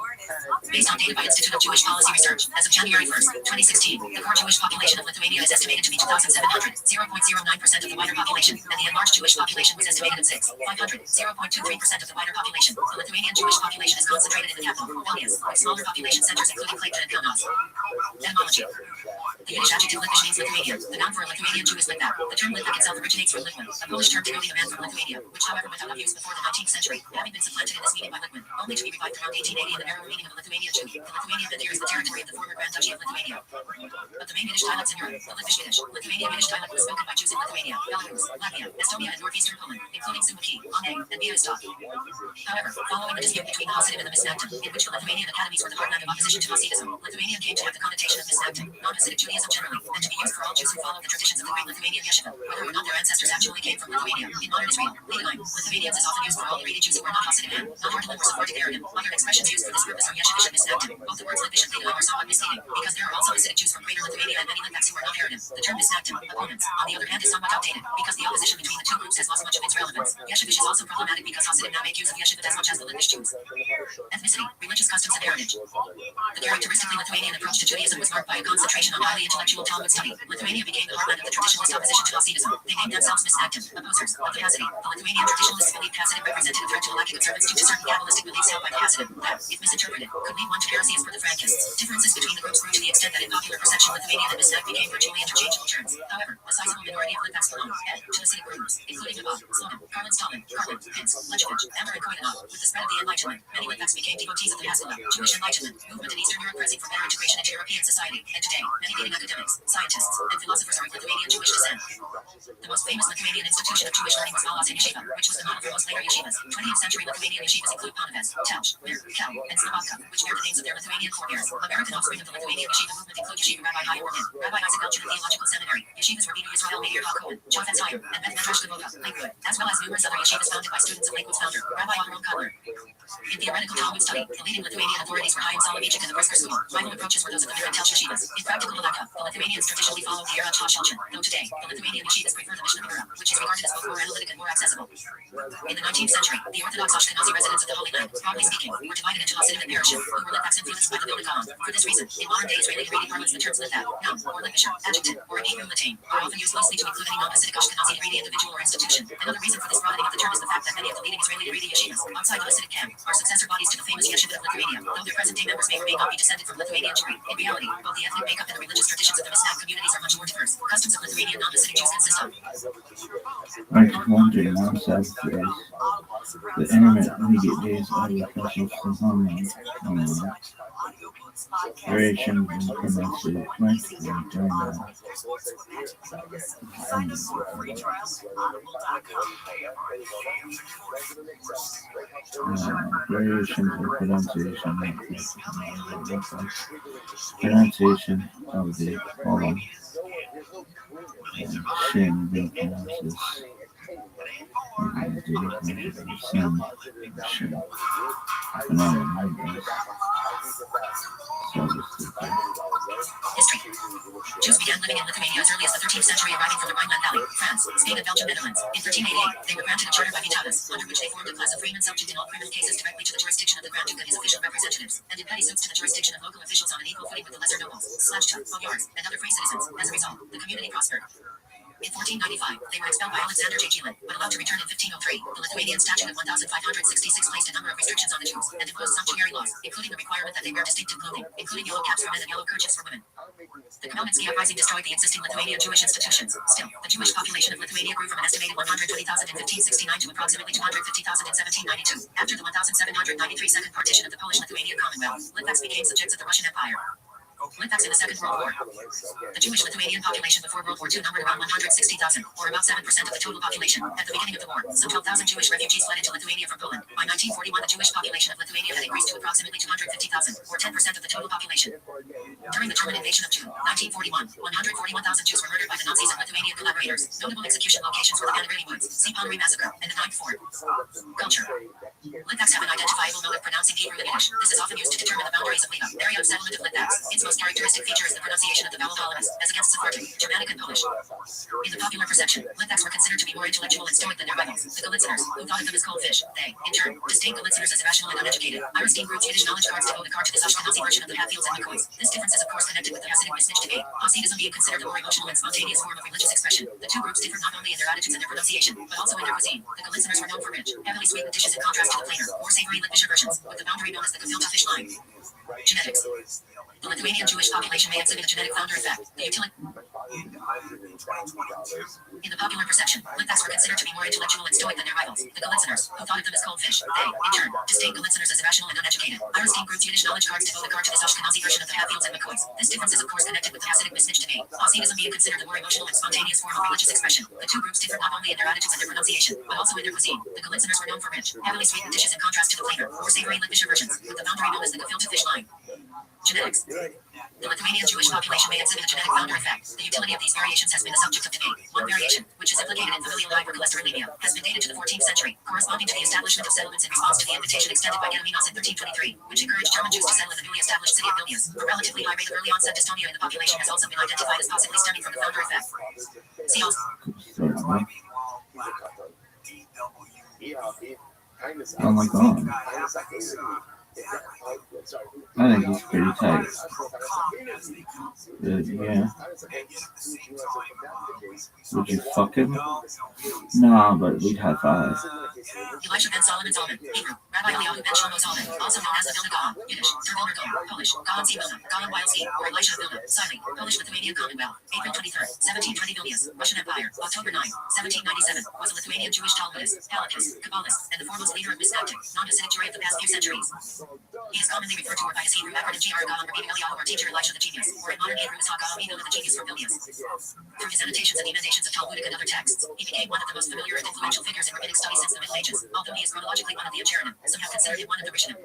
Based on data by Institute of Jewish Policy Research, as of January 1st, 2016, the core Jewish population of Lithuania is estimated to be 2,700, 0.09% of the wider population, and the enlarged Jewish population was estimated at 6,500, 0.23% of the wider population. The Lithuanian Jewish population is concentrated in the capital, Vilnius, with smaller population centers including Klaipėda and Kaunas. Etymology. The Yiddish adjective Litvish means Lithuania. The noun for a Lithuanian Jew is Litvak. The term Litvak itself originates from Litwin, a Polish term denoting a man from Lithuania, which however went out of use before the 19th century, having been supplanted in this meaning by Litwin, only to be revived around 1880 in the narrower meaning of a Lithuanian Jew. The Lithuanian that here is the territory of the former Grand Duchy of Lithuania. Of the main Yiddish dialects in Europe, the Litvish Yiddish, Lithuanian Yiddish dialect was spoken by Jews in Lithuania, Belarus, Latvia, Estonia, and northeastern Poland, including Suwałki, Longay, and Białystok. However, following the dispute between the Hasidim and the Misnagdim, in which the Lithuanian academies were the heartland of opposition to Hasidism, Lithuanian came to have the connotation of Misnagdim, non-Hasidic Judaism generally, and to be used for all Jews who followed the traditions of the great Lithuanian yeshiva, whether or not their ancestors actually came from Lithuania. In modern Israel, Leonine, Lithuanians is often used for all Haredi Jews who are not Hasidim and not Ortolan or Sephardic Aradim. Other expressions used for this purpose are Yeshivish and Misnagdim. Both the words Litvish and Leonine are somewhat misleading, because there are also Hasidic Jews from Greater Lithuania and many Litvaks who are not Aradim. The term Misnagdim, opponents, on the other hand, is somewhat outdated, because the opposition between the two groups has lost much of its relevance. Yeshivish is also problematic because Hasidim now make use of Yeshivat as much as the Litvish Jews. Ethnicity, religious customs and heritage. The characteristically Lithuanian approach to Judaism was marked by a concentration on highly intellectual Talmud study. Lithuania became the heartland of the traditionalist opposition to Hasidism. They named themselves Misnagdim, opposers of the Hasidim. The Lithuanian traditionalists believed Hasidim represented a threat to halakhic observance due to certain Kabbalistic beliefs held by the Hasidim that, if misinterpreted, could lead one to heresy as per the Frankists. Differences between the groups grew to the extent that in popular perception Lithuanian and Misnag became virtually interchangeable terms. However, a sizable minority of Litvaks belong to Hasidic groups, including Rabbi, Slonim, Karlin Stalin, Karlin, Pins, Lechevich, Amber, and Koyanov. With the spread of the Enlightenment, many Litvaks became devotees of the Hasidim, Jewish Enlightenment movement in Eastern Europe pressing for better integration into European society. And today, many leading academics, scientists, and philosophers are of Lithuanian Jewish descent. The most famous Lithuanian institution of Jewish learning was Valasa Yeshiva, which was the model for most later yeshivas. 20th century Lithuanian yeshivas include Panevės, Telch, Mir, Kel, and Slobodka, which bear the names of their Lithuanian forebears. American offspring of the Lithuanian yeshiva movement include Yeshiva Rabbi Chaim Orman, Rabbi Isaac Belcher Theological Seminary, yeshivas Rabbi Israel Meir HaKohen, Chafetz Chaim, and Beth Medrash Devoka, Lakewood, as well as numerous other yeshivas founded by students of Lakewood's founder, Rabbi Aharon Kotler. In theoretical Talmud study, the leading Lithuanian authorities were Chaim Soloveitchik and the Brisker School. Rival approaches were those of the Mir and Telch yeshivas. In practical halakha, the Lithuanians traditionally followed the Yerach HaShulchan, though today, the Lithuanian yeshivas prefer the Mishnah Berurah, which is regarded as both more analytic and more accessible. In the 19th century, the Orthodox Ashkenazi residents of the Holy Land, broadly speaking, were divided into Hasidim and Perishim, who were Litvaks influenced by the Vilna Gaon. For this reason, in modern-day Israeli Haredi parlance, the terms Litvak, noun, or Litvisher, adjective, or in Hebrew Latin, are often used loosely to include any non-Hasidic Ashkenazi Haredi individual or institution. Another reason for this broadening of the term is the fact that many of the leading Israeli Haredi yeshivas, outside the Hasidic camp, are successor bodies to the famous Yeshiva of Lithuania, though their present-day members may or may not be descended from Lithuanian Jewry. In reality, both the ethnic makeup and the religious traditions of the Misnag communities are much more diverse. Customs of Lithuanian non-Hasidic Jews consist of. I just wonder now, Saturdays, the internet immediate days are official from online, variations and pronunciation, like during that. Sign us for a free trial at audible.com. Variations and pronunciation of the colon and shin being pronounced as History. Jews began living in Lithuania as early as the 13th century, arriving from the Rhineland Valley, France, Spain, and Belgium, Netherlands. In 1388, they were granted a charter by Vitalis, under which they formed a class of freemen subject in all criminal cases directly to the jurisdiction of the Grand Duke and his official representatives, and in petty suits to the jurisdiction of local officials on an equal footing with the lesser nobles, Slavchta, boyars, and other free citizens. As a result, the community prospered. In 1495, they were expelled by Alexander Jagellon, but allowed to return in 1503. The Lithuanian Statute of 1566 placed a number of restrictions on the Jews, and imposed sumptuary laws, including the requirement that they wear distinctive clothing, including yellow caps for men and yellow kerchiefs for women. The Khmelnytsky uprising destroyed the existing Lithuanian Jewish institutions. Still, the Jewish population of Lithuania grew from an estimated 120,000 in 1569 to approximately 250,000 in 1792. After the 1793 Second Partition of the Polish-Lithuanian Commonwealth, Litvaks became subjects of the Russian Empire. Litvaks in the Second World War. The Jewish Lithuanian population before World War II numbered around 160,000, or about 7% of the total population. At the beginning of the war, some 12,000 Jewish refugees fled into Lithuania from Poland. By 1941, the Jewish population of Lithuania had increased to approximately 250,000, or 10% of the total population. During the German invasion of June 1941, 141,000 Jews were murdered by the Nazis and Lithuanian collaborators. Notable execution locations were the Ganarini Woods, Siponary Massacre, and the Ninth Fort. Culture. Litvaks have an identifiable mode of pronouncing Hebrew and Yiddish. This is often used to determine the boundaries of Liva, area of settlement of Litvaks. Its most most characteristic feature is the pronunciation of the vowel polymus, as against Sephardic, Germanic, and Polish. In the popular perception, Litvaks were considered to be more intellectual and stoic than their rivals, the Galitzers, who thought of them as cold fish. They, in turn, disdained Galitzers as irrational and uneducated. Restream group's Yiddish knowledge cards devote a card to this Ashkenazi version of the Hatfields and McCoys. This difference is of course connected with the Hasidic misnitch debate, Hasidism being considered a more emotional and spontaneous form of religious expression. The two groups differed not only in their attitudes and their pronunciation, but also in their cuisine. The Galitzers were known for rich, heavily sweetened dishes in contrast to the plainer, more savory Litvischer versions, with the boundary known as the gefilte fish line. Genetics. The Lithuanian Jewish population may exhibit a genetic founder effect. The utility. In the popular perception, Litvaks were considered to be more intellectual and stoic than their rivals, the Galitzers, who thought of them as cold fish. They, in turn, disdained Galitzers as irrational and uneducated. Restream group's Yiddish knowledge cards devote a card to this Ashkenazi version of the Hatfields and McCoys. This difference is of course connected with the Hasidic misnitch debate, Hasidism being considered a more emotional and spontaneous form of religious expression. The two groups differed not only in their attitudes and their pronunciation, but also in their cuisine. The Galitzers were known for rich, heavily sweetened dishes in contrast to the plainer, more savory Litvischer versions, with the boundary known as the gefilte fish line. Genetics. The Lithuanian Jewish population may exhibit a genetic founder effect. The utility of these variations has been the subject of debate. One variation, which is implicated in familial hypercholesterolemia, has been dated to the 14th century, corresponding to the establishment of settlements in response to the invitation extended by Gediminas in 1323, which encouraged German Jews to settle in the newly established city of Vilnius. A relatively high rate of early onset dystonia in the population has also been identified as possibly stemming from the founder effect. See also. Oh my god. I think he's pretty tight. Yeah. Would you fuck him? Nah, but we'd high five. Elisha ben Solomon Zalman, Hebrew, Rabbi Eliyahu ben Shlomo Zalman, also known as the Vilna Gaon, Yiddish, Der Vilna Gaon, Polish, Gaon Z Vilna, Gaon Wilski, or Elisha of Vilna, Siley, Polish Lithuanian Commonwealth, April 23rd, 1720 Vilnius, Russian Empire, October 9, 1797, was a Lithuanian Jewish Talmudist, Halachist, Kabbalist, and the foremost leader of Misnaptic, non-Hasidic Jewry of the past few centuries. He is commonly referred to by his Hebrew acronym GR Gaon or Rabbi Eliyahu or teacher Elisha the Genius, or in modern Hebrew is HaGaon Vilna the Genius from Vilnius. Through his annotations and emendations of Talmudic and other texts, he became one of the most familiar and influential figures in rabbinic study since the Middle Ages, although he is chronologically one of the Acharanim, some have considered him one of the Rishonim.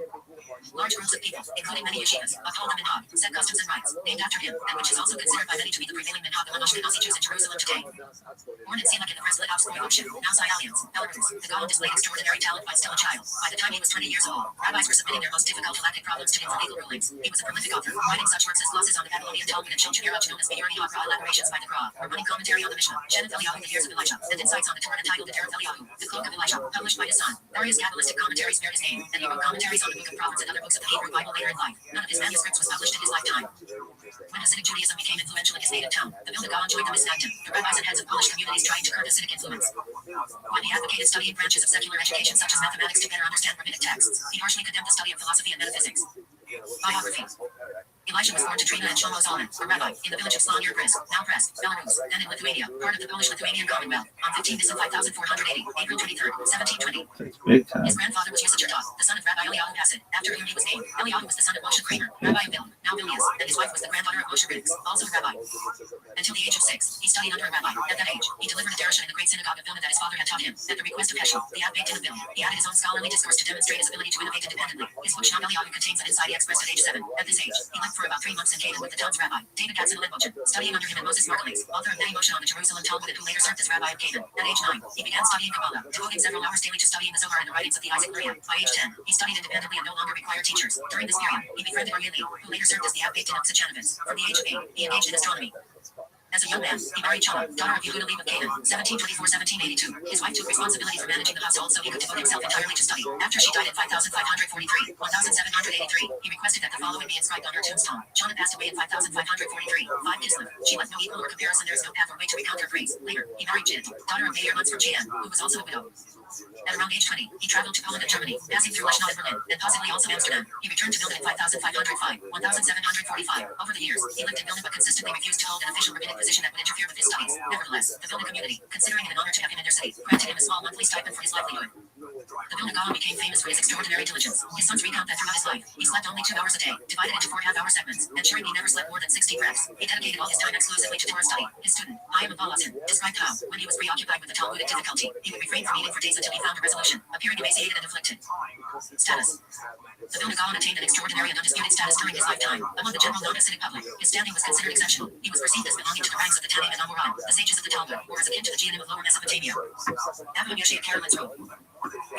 Large groups of people, including many yeshivas, uphold the minhag, set customs and rites, named after him, and which is also considered by many to be the prevailing minhag among Ashkenazi Jews in Jerusalem today. Born in Semak in the Breslit House, now Sialians, Belarus, the Gaon displayed extraordinary talent while still a child. By the time he was 20 years old, rabbis were submitting their most difficult halakhic problems to him for legal rulings. He was a prolific author, writing such works as glosses on the Babylonian Talmud and Shulchan Aruch known as Be'eri HaGra, elaborations by the Gra, or running commentary on the Mishnah, Shenef Eliyahu, the Years of Elisha, and insights on the Torah entitled the Derech Eliyahu, the Cloak of Elisha, published by his son. Various Kabbalistic commentaries bear his name, and he wrote commentaries on the Book of Prophets and other books of the Hebrew Bible later in life. None of his manuscripts was published in his lifetime. When Hasidic Judaism became influential in his native town, the Vilna Gaon joined the Misnagdim, the rabbis and heads of Polish communities trying to curb Hasidic influence. When he advocated studying branches of secular education such as mathematics to better understand rabbinic texts, he harshly condemned the study of philosophy and metaphysics. Biography. Elisha was born to Trina and Shlomo Zalman, a rabbi, in the village of Slon near Brisk, now Brest, Belarus, then in Lithuania, part of the Polish-Lithuanian Commonwealth, on 15 Nisan 5480, April 23rd, 1720. His grandfather was Yisachar Toth, the son of Rabbi Eliyahu Hasid, after whom he was named. Eliyahu was the son of Moshe Kramer, Rabbi of Vilna, now Vilnius, and his wife was the granddaughter of Moshe Riggs, also a rabbi. Until the age of 6, he studied under a rabbi. At that age, he delivered a derusha in the great synagogue of Vilna that his father had taught him. At the request of Heschel, the abbate of Vilna, he added his own scholarly discourse to demonstrate his ability to innovate independently. His book Shnam Eliyahu contains an insight he expressed at age 7. At this age, he lived for about 3 months in Canaan with the town's rabbi, David Katzenelin, studying under him and Moses Margulies, author of many Moshe on the Jerusalem Talmud and who later served as rabbi of Canaan. At age 9, he began studying Kabbalah, devoting several hours daily to studying the Zohar and the writings of the Isaac Luria. By age 10, he studied independently and no longer required teachers. During this period, he befriended Aryeh, who later served as the abbate of Ksachanovitz. From the age of 8, he engaged in astronomy. As a young man, he married Chana, daughter of Yehuda Leib of Canaan, 1724-1782. His wife took responsibility for managing the household so he could devote himself entirely to study. After she died in 5543, 1783, he requested that the following be inscribed on her tombstone. Chana passed away in 5543, 5 Kislev. She left no equal or comparison, there is no path or way to recount her praise. Later, he married Jin, daughter of Mayor Munz from GM, who was also a widow. At around age 20, he traveled to Poland and Germany, passing through Lustenau and Berlin, and possibly also Amsterdam. He returned to Vilna in 5505, 1745. Over the years, he lived in Vilna but consistently refused to hold an official rabbinic position that would interfere with his studies. Nevertheless, the Vilna community, considering it an honor to have him in their city, granted him a small monthly stipend for his livelihood. The Vilna Gaon became famous for his extraordinary diligence. His sons recount that throughout his life, he slept only 2 hours a day, divided into 4 half-hour segments, ensuring he never slept more than 60 breaths. He dedicated all his time exclusively to Torah study. His student, Chaim Abalazin, described how, when he was preoccupied with the Talmudic difficulty, he would refrain from eating for days until he found a resolution, appearing emaciated and afflicted. Status. The Vilna Gaon attained an extraordinary and undisputed status during his lifetime. Among the general non-Hasidic public, his standing was considered exceptional. He was perceived as belonging to the ranks of the Tanaim and Amoraim, the sages of the Talmud, or as akin to the Geonim of Lower Mesopotamia. Avram Yoshe of Karolin's wrote, "We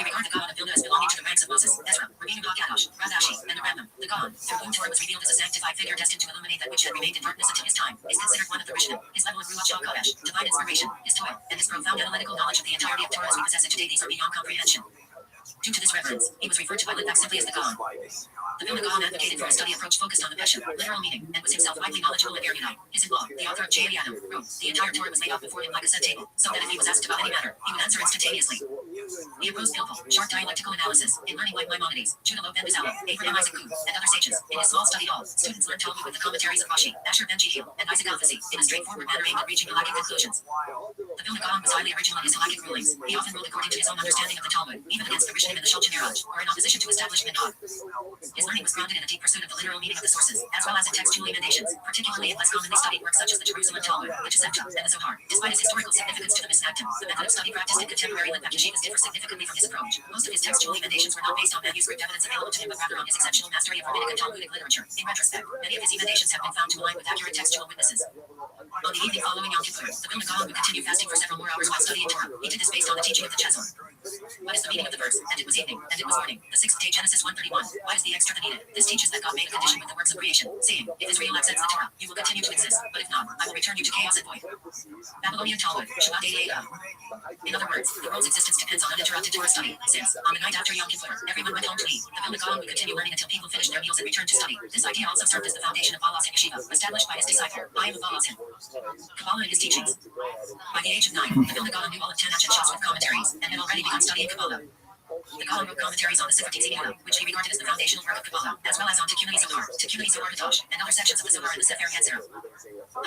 regard the Gaon of Vilna as belonging to the ranks of Moses, Ezra, Rabbeinu HaKadosh, Rav Ashi, and the Rambam. The Gaon, Their womb Torah was revealed as a sanctified figure destined to illuminate that which had remained in darkness until his time, is considered one of the Rishon. His level of Ruach Kodesh, divine inspiration, his toil, and his profound analytical knowledge of the entirety of Torah as we possess it today, these are beyond comprehension. Due to this reverence, he was referred to by Litvak simply as the Gaon. The Vilna Gaon advocated for a study approach focused on the Pesha, literal meaning, and was himself widely knowledgeable and erudite. His in-law, the author of J.A. Adam, wrote, the entire Torah was laid out before him like a set table, so that if he was asked about any matter, he would answer instantaneously. He opposed skillful, sharp dialectical analysis in learning like Maimonides, Judah Loeb ben Bezalel, Abraham Isaac Kook, and other sages. In his small study hall, students learned Talmud with the commentaries of Rashi, Asher ben Jehiel, and Isaac Alfasi, in a straightforward manner aimed at reaching halakhic conclusions. The Vilna Gaon was highly original in his halakhic rulings. He often ruled according to his own understanding of the Talmud, even against the Rishonim and the Shulchan Aruch, or in opposition to established minhag. His learning was grounded in a deep pursuit of the literal meaning of the sources, as well as in textual emendations, particularly in less commonly studied works such as the Jerusalem Talmud, the Tosefta, and the Zohar. Despite his historical significance to the Misnagdim, the method of study practiced in contemporary Litvak yeshivas differs significantly from his approach. Most of his textual emendations were not based on manuscript evidence available to him, but rather on his exceptional mastery of rabbinic and Talmudic literature. In retrospect, many of his emendations have been found to align with accurate textual witnesses. On the evening following Yom Kippur, the Vilna Gaon would continue fasting for several more hours while studying Torah. He did this based on the teaching of the Chazon. What is the meaning of the verse? And it was evening, and it was morning. The sixth day, Genesis 1:31. Why is the extra needed? This teaches that God made a condition with the works of creation, saying, if Israel accepts the Torah, you will continue to exist, but if not, I will return you to chaos and void. Babylonian Talmud, Shabbat 88. In other words, the world's existence depends on uninterrupted Torah study, since, on the night after Yom Kippur, everyone went home to eat. The Vilna Gaon would continue learning until people finished their meals and returned to study. This idea also served as the foundation of Balazin Yeshiva, established by his disciple, Chaim of Balazin. Kabbalah and his teachings. By the age of 9, the Vilna Gaon knew all of Tanakh and Shas with commentaries, and had already begun studying Kabbalah. The Gaon wrote commentaries on the Sefer Tzimura, which he regarded as the foundational work of Kabbalah, as well as on Tikkun Zohar, Tikkun Zohar Katosh, and other sections of the Zohar and the Sefer Yetzirah.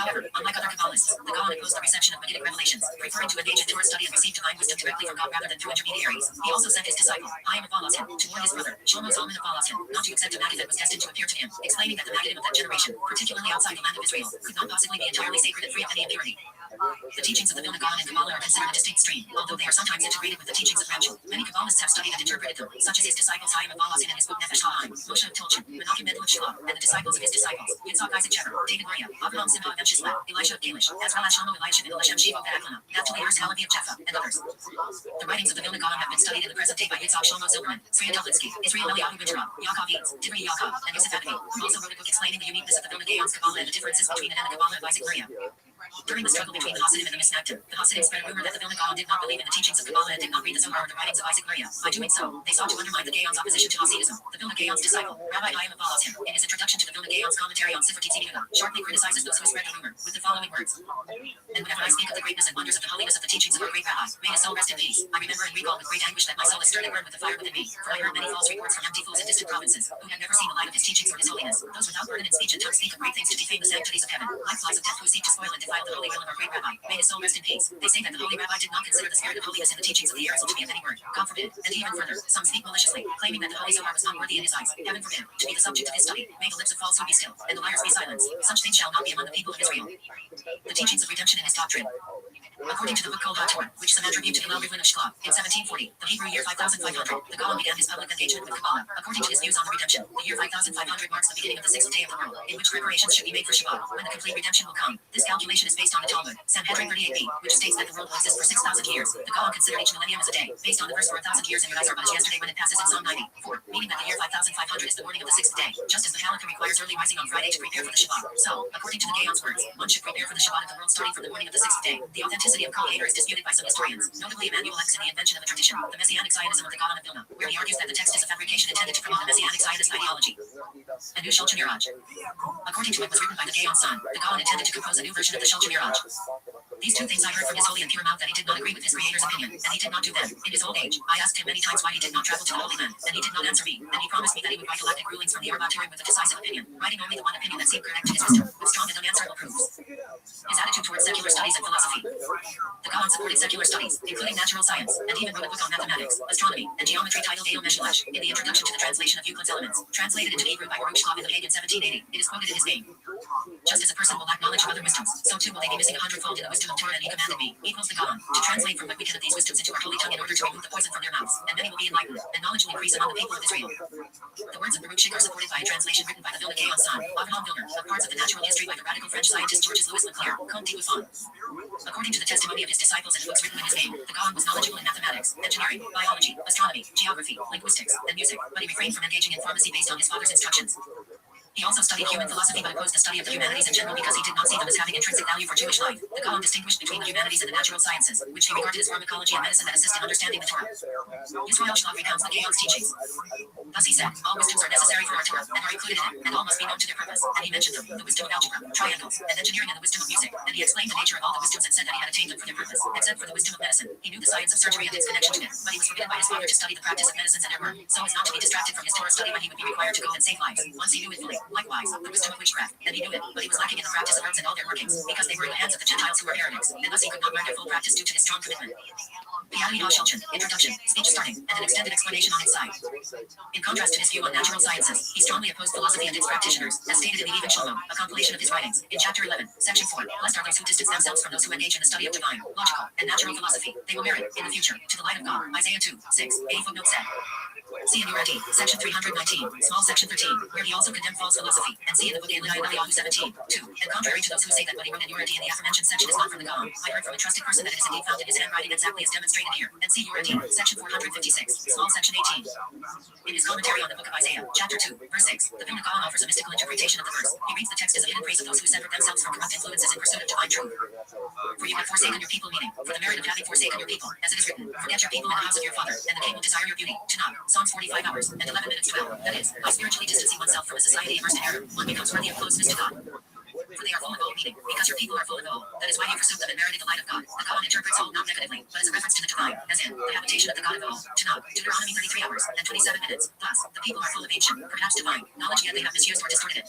However, unlike other Kabbalists, the Gaon opposed the reception of Rabbinic revelations, preferring to engage in Torah study and receive divine wisdom directly from God rather than through intermediaries. He also sent his disciple, Chaim of Balazin, to warn his brother, Shlomo Zalman of Balazin, not to accept a Maggid that was destined to appear to him, explaining that the Maggidim of that generation, particularly outside the land of Israel, could not possibly be entirely sacred and free of any impurity. The teachings of the Vilna Gaon and Kabbalah are considered a distinct stream, although they are sometimes integrated with the teachings of Rabbi. Many Kabbalists have studied and interpreted them, such as his disciples Chaim of Balazin and his book Nefesh HaHaim, Moshe of Tolchin, Menachem Mendel of Shlah, and the disciples of his disciples, Yitzhak Isaac Shever, David Maria, Avraham Simha of Emshisla, Elisha of Kalish, as well as Shlomo Elisha of Elishem Shiva of Be'aklana, Naphtali Ers Halavi of Jaffa, and others. The writings of the Vilna Gaon have been studied in the present day by Yitzhak Shlomo Zilberman, Sriya Dovlitsky, Israel Eliyahu Winterah, Yaakov Eads, Tivri Yaakov, and Yosef Adavi, who also wrote a book explaining the uniqueness of the Vilna Gaon's Kabbalah and the differences between it and the Kabbalah of Isaac Maria. During the struggle between the Hasidim and the Misnagdim, the Hasidim spread a rumor that the Vilna Gaon did not believe in the teachings of Kabbalah and did not read the Zohar or the writings of Isaac Maria. By doing so, they sought to undermine the Gaon's opposition to Hasidism. The Vilna Gaon's disciple, Rabbi Chaim of Balazin, in his introduction to the Vilna Gaon's commentary on Sefer Tzimura, sharply criticizes those who spread the rumor, with the following words. And whenever I speak of the greatness and wonders of the holiness of the teachings of our great Rabbi, may his soul rest in peace, I remember and recall with great anguish that my soul is stirred and burned with the fire within me, for I heard many false reports from empty fools in distant provinces, who had never seen the light of his teachings or his holiness. Those without burden in speech and tongue speak of great things to defame the sanctities of heaven, like flies of death who seek to spoil and defile the holy will of our great Rabbi. May his soul rest in peace. They say that the holy Rabbi did not consider the spirit of holiness in the teachings of the Arizal to be of any word. God forbid. And even further, some speak maliciously, claiming that the holy Zohar was unworthy in his eyes. Heaven forbid. To be the subject of his study, may the lips of falsehood be still, and the liars be silenced. Such things shall not be among the people of Israel. The teachings of redemption in his doctrine. According to the book called HaTorah, which some attribute to the Rivlin of Shklov, in 1740, the Hebrew year 5500, the Gaon began his public engagement with Kabbalah. According to his views on the redemption, the year 5500 marks the beginning of the sixth day of the world, in which preparations should be made for Shabbat, when the complete redemption will come. This calculation is based on the Talmud, Sanhedrin 38b, which states that the world will exist for 6,000 years. The Gaon considered each millennium as a day, based on the verse for 1,000 years in your eyes are but as yesterday when it passes in Psalm 94, meaning that the year 5500 is the morning of the sixth day, just as the calendar requires early rising on Friday to prepare for the Shabbat. So, according to the Gaon's words, one should prepare for the Shabbat of the world starting from the morning of the sixth day. The authenticity of Kol Hader is disputed by some historians, notably Emmanuel X in the invention of a tradition, the Messianic Zionism of the Gaon of Vilna, where he argues that the text is a fabrication intended to promote the Messianic Zionist ideology. A new Shulchan Aruch. According to what was written by the Gaon's son, the Gaon intended to compose a new version of the Shulchan Aruch. These two things I heard from his holy and pure mouth that he did not agree with his creator's opinion, and he did not do them. In his old age, I asked him many times why he did not travel to the Holy Land, and he did not answer me, and he promised me that he would write galactic rulings from the Arbat with a decisive opinion, writing only the one opinion that seemed correct to his wisdom, with strong and unanswerable proofs. His attitude towards secular studies and philosophy. The Gaon supported secular studies, including natural science, and even wrote a book on mathematics, astronomy, and geometry titled Eil Meshulash, in the introduction to the translation of Euclid's Elements, translated into Hebrew by Rothschild in The Hague in 1780. It is quoted in his name. Just as a person will lack knowledge of other wisdoms, so too will they be missing 100-fold in the wisdom of Torah, and he commanded me, equals the Gaon, to translate from what we can of these wisdoms into our holy tongue in order to remove the poison from their mouths, and many will be enlightened, and knowledge will increase among the people of Israel. The words of the Rothschild are supported by a translation written by the Vilna Gaon's son, Avraham Vilner, of parts of the natural history by the radical French scientist Georges Louis Leclerc, Comte de Buffon. According to the testimony of his disciples and the books written in his name, the Gaon was knowledgeable in mathematics, engineering, biology, astronomy, geography, linguistics, and music, but he refrained from engaging in pharmacy based on his father's instructions. He also studied human philosophy but opposed the study of the humanities in general because he did not see them as having intrinsic value for Jewish life. The Gaon distinguished between the humanities and the natural sciences, which he regarded as pharmacology and medicine that assist in understanding the Torah. Yisrael Shlach recounts the Gaon's teachings. Thus he said, all wisdoms are necessary for our Torah, and are included in it, and all must be known to their purpose. And he mentioned them, the wisdom of algebra, triangles, and engineering, and the wisdom of music. And he explained the nature of all the wisdoms and said that he had attained them for their purpose, except for the wisdom of medicine. He knew the science of surgery and its connection to it, but he was forbidden by his father to study the practice of medicines and their work, so as not to be distracted from his Torah study when he would be required to go and save lives. Once he knew it fully. Likewise, the wisdom of witchcraft, and he knew it, but he was lacking in the practice of arts and all their workings, because they were in the hands of the Gentiles who were heretics, and thus he could not learn their full practice due to his strong commitment. Pialini Hashilchan, introduction, speech starting, and an extended explanation on its side. In contrast to his view on natural sciences, he strongly opposed philosophy and its practitioners, as stated in the Even Shlomo, a compilation of his writings, in chapter 11, section 4. Blessed are those who distance themselves from those who engage in the study of divine, logical, and natural philosophy. They will merit, in the future, to the light of God. Isaiah 2, 6, a footnote said. See in URT, section 319, small section 13, where he also condemned false philosophy, and see in the book Eliyahu 17, 2. And contrary to those who say that what he wrote in URT in the aforementioned section is not from the Gaon, I heard from a trusted person that it is indeed found in his handwriting exactly as demonstrated here. And see URT, section 456, small section 18. In his commentary on the book of Isaiah, chapter 2, verse 6, the Vilna Gaon offers a mystical interpretation of the verse. He reads the text as a hidden praise of those who severed themselves from corrupt influences in pursuit of divine truth. For you have forsaken your people, meaning, for the merit of having forsaken your people, as it is written, forget your people in the house of your father, and the king will desire your beauty. Tanakh, Psalms 45 hours, and 11 minutes 12. That is, by spiritually distancing oneself from a society immersed in error, one becomes worthy of closeness to God. For they are full of old, meaning, because your people are full of old, that is why you forsook them and merited the light of God. The Gaon interprets old not negatively, but as a reference to the divine, as in, the habitation of the God of old. Tanakh, Deuteronomy 33 hours, and 27 minutes. Thus, the people are full of ancient, perhaps divine, knowledge, yet they have misused or distorted it.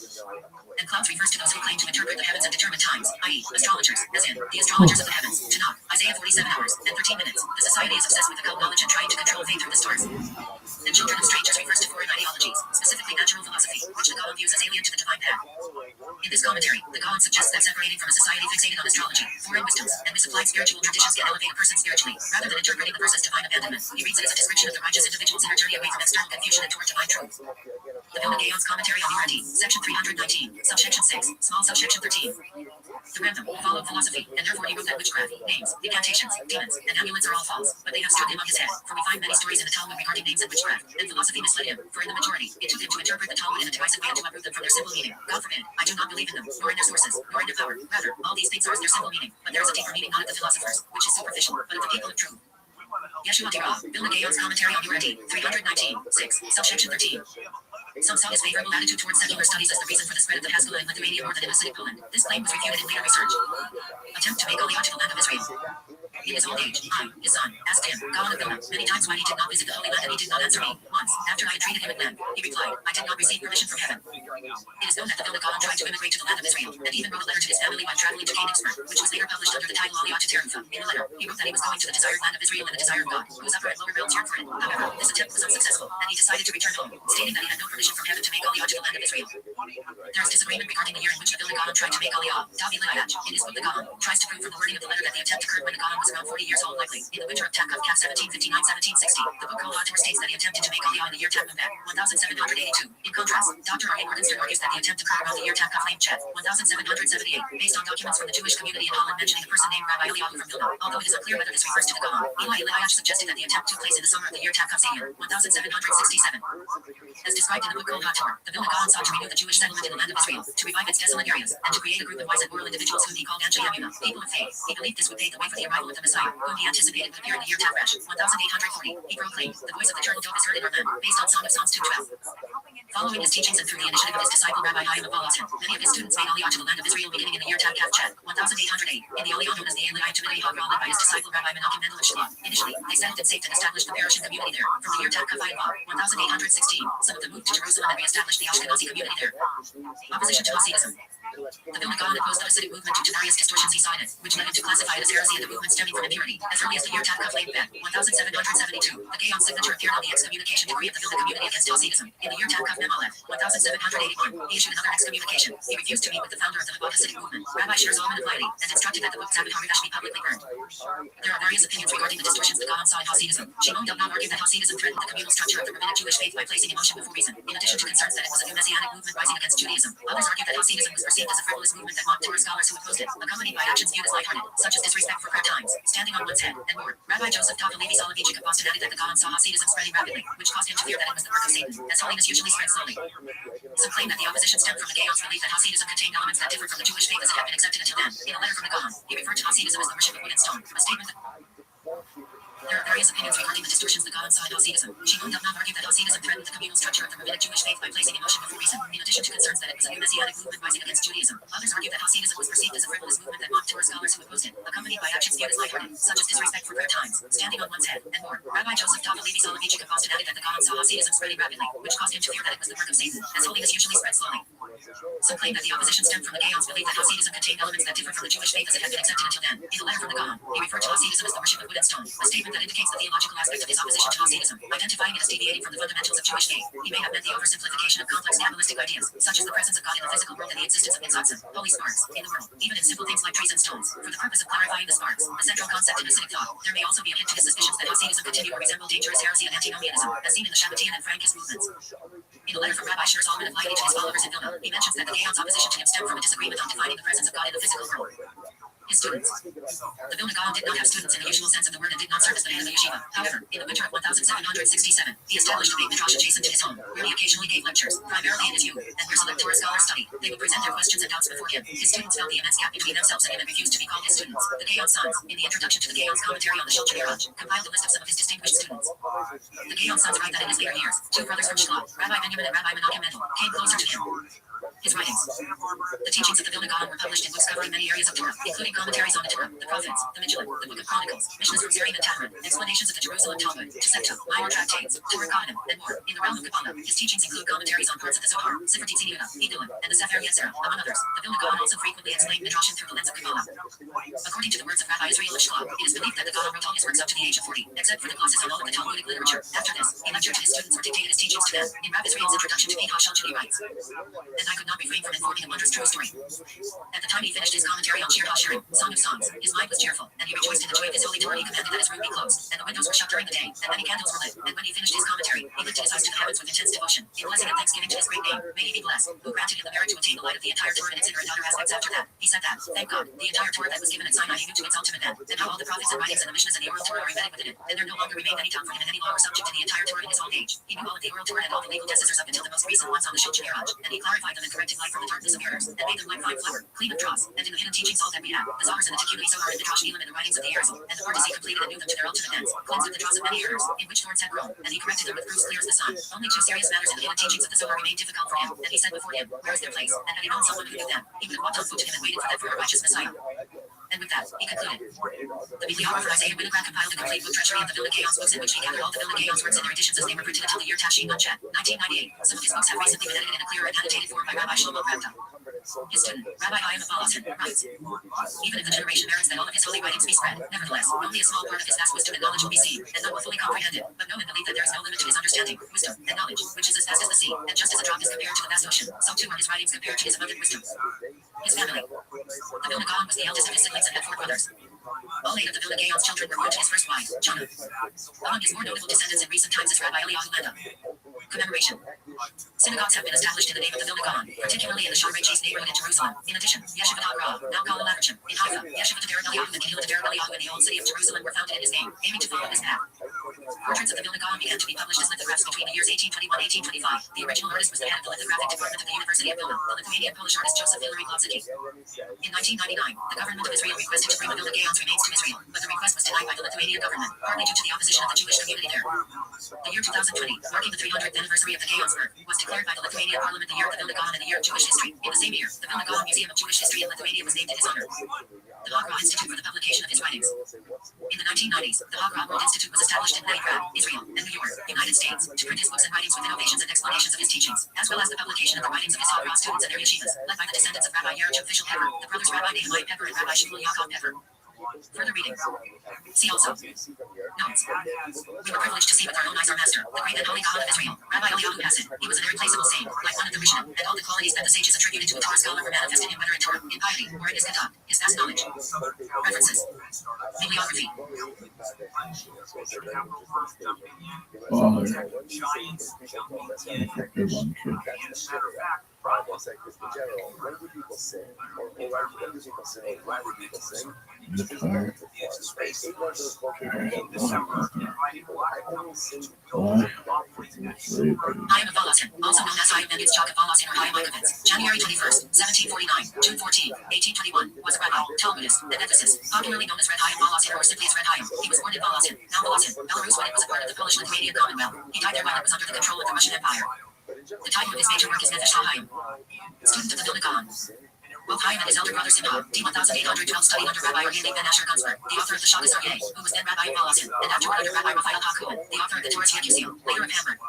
And clouds refers to those who claim to interpret the heavens at determined times, i.e., astrologers, as in, the astrologers of the heavens. Tanakh, Isaiah 47 hours, and 13 minutes. The society is obsessed with occult knowledge and trying to control fate through the stars. The children of strangers refers to foreign ideologies, specifically natural philosophy, which the Gaon views as alien to the divine path. In this commentary, the Gaon suggests that separating from a society fixated on astrology, foreign wisdoms, and misapplied spiritual traditions can elevate a person spiritually, rather than interpreting the verse as divine abandonment. He reads it as a description of the righteous individual's inner journey away from external confusion and toward divine truth. The Vilna Gaon's commentary on URT, section 319, subsection 6, small subsection 13. The Rambam followed philosophy, and therefore he wrote that witchcraft, names, incantations, demons, and amulets are all false, but they have stood him on his head, for we find many stories in the Talmud regarding names and witchcraft, and philosophy misled him, for in the majority, it took him to interpret the Talmud in a divisive way and to uproot them from their simple meaning. God forbid, I do not believe in them, nor in their sources, nor in their power. Rather, all these things are as their simple meaning, but there is a deeper meaning not of the philosophers, which is superficial, but of the people of truth. Yeshua Dirah, Vilna Gaon's commentary on URT, 319, 6, subsection 13. Some saw his favorable attitude towards secular studies as the reason for the spread of the Haskalah in Lithuania more than in Hasidic Poland. This claim was refuted in later research. Attempt to make Aliyah to the land of Israel. In his old age, I, his son, asked him, Gaon of Vilna, many times why he did not visit the Holy Land, and he did not answer me. Once, after I had treated him at length, he replied, I did not receive permission from heaven. It is known that the Vilna Gaon tried to immigrate to the land of Israel, and even wrote a letter to his family while traveling to Königsberg, which was later published under the title Aliyah to Terutha. In the letter, he wrote that he was going to the desired land of Israel and the desire of God, whose upper and lower realms yearned for it. However, this attempt was unsuccessful, and he decided to return home, stating that he had no permission from heaven to make Aliyah to the land of Israel. There is disagreement regarding the year in which the Vilna Gaon tried to make Aliyah. Davi Liach, in his book The Gaon, tries to prove from the wording of the letter that the attempt occurred when the Gaon was around 40 years old, likely in the winter of Tav Kaf 1759-1760. The book Kol HaTorah states that he attempted to make Aliyah in the year Tav Mem 1782. In contrast, Dr. R. A. Morgenstern argues that the attempt occurred around the year Tav Kaf Lamed Chet 1778, based on documents from the Jewish community in Holland mentioning a person named Rabbi Eliyahu from Vilna. Although it is unclear whether this refers to the Gaon, Eli Eliach suggested that the attempt took place in the summer of the year Tav Kaf Zadian 1767. As described in the book Kol HaTorah, the Vilna Gaon sought to renew the Jewish settlement in the land of Israel, to revive its desolate areas, and to create a group of wise and moral individuals whom he called Anshe Yamuna, people of faith. He believed this would pave the way for the arrival of the Messiah, whom he anticipated would appear in the year Tavresh 1840. He proclaimed, the voice of the eternal Dove is heard in our land, based on Song of Songs 2:12. Following his teachings and through the initiative of his disciple Rabbi Chaim of Volozhin, many of his students made Aliyah to the land of Israel beginning in the year Tav Kaf Chet 1808. In the Aliyah known as the Aliyah to Bnei Hagra led by his disciple Rabbi Menachem Mendel Shlomo. Initially, they said it safe to establish the parish and community there. From the year Tav Kaf Vav 1816, some of them moved to Jerusalem and re-established the Ashkenazi community there. Opposition to Hasidism. The Vilna Gaon opposed the Hasidic movement due to various distortions he cited, which led him to classify it as heresy and the movement stemming from impurity. As early as the year Tav Kaf Lamed Bet 1772, the Gaon's signature appeared on the excommunication decree of the Vilna community against Hasidism. In the year Tav Kaf Mem Aleph 1781, he issued another excommunication. He refused to meet with the founder of the Chabad Hasidic movement, Rabbi Shir Zalman of Leili, and instructed that the book Zabud HaMikdash be publicly burned. There are various opinions regarding the distortions the Gaon saw in Hasidism. Shimon Delnam argued that Hasidism threatened the communal structure of the rabbinic Jewish faith by placing emotion before reason, in addition to concerns that it was a new messianic movement rising against Judaism. Others argued that Hasidism was perceived as a frivolous movement that mocked Torah scholars who opposed it, accompanied by actions viewed as lighthearted, such as disrespect for prayer times, standing on one's head, and more. Rabbi Joseph Levi Soloveitchik of Boston added that the Gaon saw Hasidism spreading rapidly, which caused him to fear that it was the work of Satan, as holiness usually spreads slowly. Some claim that the opposition stemmed from the Gaon's belief that Hasidism contained elements that differed from the Jewish faith as it had been accepted until then. In a letter from the Gaon, he referred to Hasidism as the worship of wood and stone, a statement that there are various opinions regarding the distortions the Gaon saw in Hasidism. Shimon Dubnow argued that Hasidism threatened the communal structure of the rabbinic Jewish faith by placing emotion before reason, in addition to concerns that it was a new messianic movement rising against Judaism. Others argued that Hasidism was perceived as a frivolous movement that mocked Torah scholars who opposed it, accompanied by actions viewed as lighthearted, such as disrespect for prayer times, standing on one's head, and more. Rabbi Joseph Levi Soloveitchik of Boston added that the Gaon saw Hasidism spreading rapidly, which caused him to fear that it was the work of Satan, as holiness usually spreads slowly. Some claim that the opposition stemmed from the Gaon's belief that Hasidism contained elements that differed from the Jewish faith as it had been accepted until then. In a letter from the Gaon, he referred to Hasidism as the worship of wood and stone, a statement that indicates the theological aspect of his opposition to Hasidism, identifying it as deviating from the fundamentals of Jewish faith. He may have meant the oversimplification of complex Kabbalistic ideas, such as the presence of God in the physical world and the existence of Nitzatsim, holy sparks, in the world, even in simple things like trees and stones. For the purpose of clarifying the sparks, a central concept in Hasidic thought, there may also be a hint to his suspicions that Hasidism continued to resemble dangerous heresy and antinomianism, as seen in the Shabbatian and Frankist movements. In a letter from Rabbi Shur Zalman of Leibniz to his followers in Vilna, he mentions that the Gaon's opposition to him stemmed from a disagreement on defining the presence of God in the physical world. His students. The Vilna Gaon did not have students in the usual sense of the word and did not serve as the head of the yeshiva. However, in the winter of 1767, he established a big midrash adjacent to his home, where he occasionally gave lectures, primarily in his youth, and where select Torah scholars studied. They would present their questions and doubts before him. His students felt the immense gap between themselves and him and refused to be called his students. The Gaon's sons, in the introduction to the Gaon's commentary on the Shulchan Aruch, compiled a list of some of his distinguished students. The Gaon's sons write that in his later years, two brothers from Shlah, Rabbi Benjamin and Rabbi Menachem Mendel, came closer to him. His writings. The teachings of the Vilna Gaon were published in books covering many areas of Torah, including commentaries on the Torah, the prophets, the Megillah, the Book of Chronicles, Mishnahs from Zerim and Tamarim, explanations of the Jerusalem Talmud, Tosefta, minor tractates, Torah Kohanim, and more. In the realm of Kabbalah, his teachings include commentaries on parts of the Zohar, Sefer Tzidkenu, Idulim, and the Sefer Yetzirah, among others. The Vilna Gaon also frequently explained Midrashim through the lens of Kabbalah. According to the words of Rabbi Israel of Shlah, it is believed that the Gaon wrote all his works up to the age of 40, except for the glosses on all of the Talmudic literature. After this, he lectured to his students or dictated his teachings to them. In Rabbi Israel's introduction to Pinchas Shulchan he writes, and I could not refrain from informing a wondrous true story. At the time he finished his commentary on Shir HaShirim, Song of Songs, his mind was cheerful, and he rejoiced in the joy of his holy Torah. He commanded that his room be closed, and the windows were shut during the day, and many candles were lit. And when he finished his commentary, he lifted his eyes to the heavens with intense devotion, in blessing and thanksgiving to his great name. May he be blessed, who granted him the merit to attain the light of the entire Torah and its inner and outer aspects. After that, he said that, thank God, the entire Torah that was given at Sinai he knew to its ultimate end, and how all the prophets and writings and the Mishnahs and the oral Torah are embedded within it, and there no longer remained any tongue for him in any law or subject to the entire Torah in his old age. He knew all of the oral Torah and all the legal decessors up until the most recent ones on the Shulchan Aruch, and he clarified them and corrected light from the darkness of errors, and made them like fine flour, clean of dross, and in the hidden teachings all that we have, the Zohars and the Tikkun Zohar and the Midrash Elam and the writings of the Arizal, and the Pardes he completed and knew them to their ultimate ends, cleansed of the dross of many errors, in which thorns had grown, and he corrected them with proofs clear as the sun. Only two serious matters in the hidden teachings of the Zohar remained difficult for him, and he said before him, where is their place? And had he known someone who knew them, he would have walked on foot to him and waited for them for a righteous Messiah. And with that, he concluded. The bibliographer Isaiah Winograd compiled a complete book treasury of the Vilna Gaon's books in which he gathered all the Vilna Gaon's works in their editions as they were printed until the year Tafshin Unchet, 1998. Some of his books have recently been edited in a clearer and annotated form by Rabbi Shlomo Pravda. His student, Rabbi Chaim of Volozhin, writes, even if the generation merits that all of his holy writings be spread, nevertheless, only a small part of his vast wisdom and knowledge will be seen, and none will fully comprehend it. But know and believe that there is no limit to his understanding, wisdom, and knowledge, which is as vast as the sea, and just as a drop is compared to the vast ocean, so too are his writings compared to his abundant wisdom. His family. The Vilna Gaon was the eldest of his siblings and had 4 brothers. All 8 of the Vilna Gaon's children were born to his first wife, Jonah. Among his more notable descendants in recent times is Rabbi Eliyahu Landa. Commemoration. Synagogues have been established in the name of the Vilna Gaon, particularly in the Sharei Cheese neighborhood in Jerusalem. In addition, Yeshivat HaRab, now called Lavrachim, in Haifa, Yeshivat Derek Eliyahu and Kehillat Derek Eliyahu in the old city of Jerusalem were founded in his name, aiming to follow his path. Portraits of the Vilna Gaon began to be published as lithographs between the years 1821-1825. The original artist was the head of the lithographic department of the University of Vilna, the Lithuanian-Polish artist Joseph Hilary Glodzinski. In 1999, the government of Israel requested to bring the Vilna Gaon's remains to Israel, but the request was denied by the Lithuanian government, partly due to the opposition of the Jewish community there. The year 2020, marking the 300th anniversary of the Gaon's birth, was declared by the Lithuanian parliament the year of the Vilna Gaon and the year of Jewish history. In the same year, the Vilna Gaon Museum of Jewish History in Lithuania was named in his honor. The Hagra Institute for the publication of his writings. In the 1990s, the Hagra World Institute was established in Leningrad, Israel, and New York, United States, to print his books and writings with innovations and explanations of his teachings, as well as the publication of the writings of his Hagra students and their yeshivas, led by the descendants of Rabbi Yerucham Fishel Pepper, the brothers Rabbi Nehemiah Pepper and Rabbi Shmuel Yaakov Pepper. Further reading. See also. Notes. We were privileged to see with our own eyes our master, the great and holy God of Israel, Rabbi Eliyahu Hassan. He was an irreplaceable saint, like one of the Rishon, and all the qualities that the sages attributed to a Torah scholar were manifested in whether in Torah, in piety, or in his conduct, his vast knowledge. References. Bibliography. Father. Chaim of Voloshin, also known as Chaim ben Yitzchak of Voloshin or Chaim Mikovitz, January 21st, 1749, June 14, 1821, was a rabbi, Talmudist, and ethicist, popularly known as Red Chaim Voloshin or simply as Red Chaim. He was born in Voloshin, now Voloshin, Belarus when it was a part of the Polish-Lithuanian Commonwealth. He died there while it was under the control of the Russian Empire. The title of his major work is Nefesh HaHaim. Student of the Vilna Gaon. Both Chaim and his elder brother Simcha, D1812, studied under Rabbi Aryeh ben Asher Gunsberg, the author of the Shabbos Aryeh, who was then Rabbi of Voloshin, and afterward under Rabbi Raphael HaKohen, the author of the Torah Yekusiel, later of Hamburg.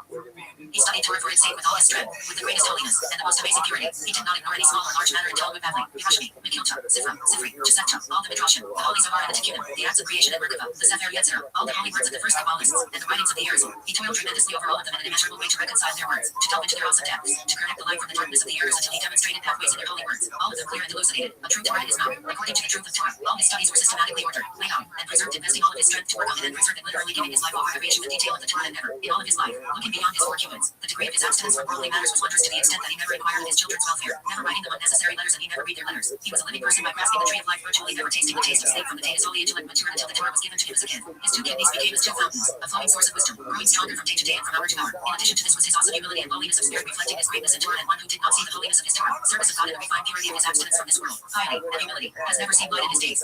He studied Torah for its sake with all his strength, with the greatest holiness, and the most amazing purity. He did not ignore any small or large matter in Talmud Bavli, Yerushalmi, Megillah, Sifra, Sifri, Gesefta, all the Midrashim, the Holy Zohar and the Tikkunim, the Acts of Creation and Merkava, the Sefer Yetzirah, all the holy words of the first Kabbalists, and the writings of the Arizal. He toiled tremendously over all of them in an immeasurable way to reconcile their words, to delve into their awesome depths, to correct the light from the darkness of the errors until he demonstrated pathways in their holy words, all of them clear and elucidated, a truth to write in his mouth, according to the truth of Torah. All his studies were systematically ordered, laid out, and preserved, investing all of his strength to work on it and preserve it, literally giving his life over every issue and detail of the Torah and never, in all of his life, looking beyond his 4 cubits. The degree of his abstinence from worldly matters was wondrous to the extent that he never inquired of his children's welfare, never writing them unnecessary letters, and he never read their letters. He was a living person by grasping the tree of life virtually, never tasting the taste of sleep from the day his holy intellect matured until the Torah was given to him as a gift. His 2 kidneys became his 2 fountains, a flowing source of wisdom, growing stronger from day to day and from hour to hour. In addition to this was his awesome humility and lowliness of spirit, reflecting his greatness in Torah, and one who did not see the holiness of his Torah, service of God, and the refined purity of his abstinence from this world, piety, and humility, has never seen light in his days.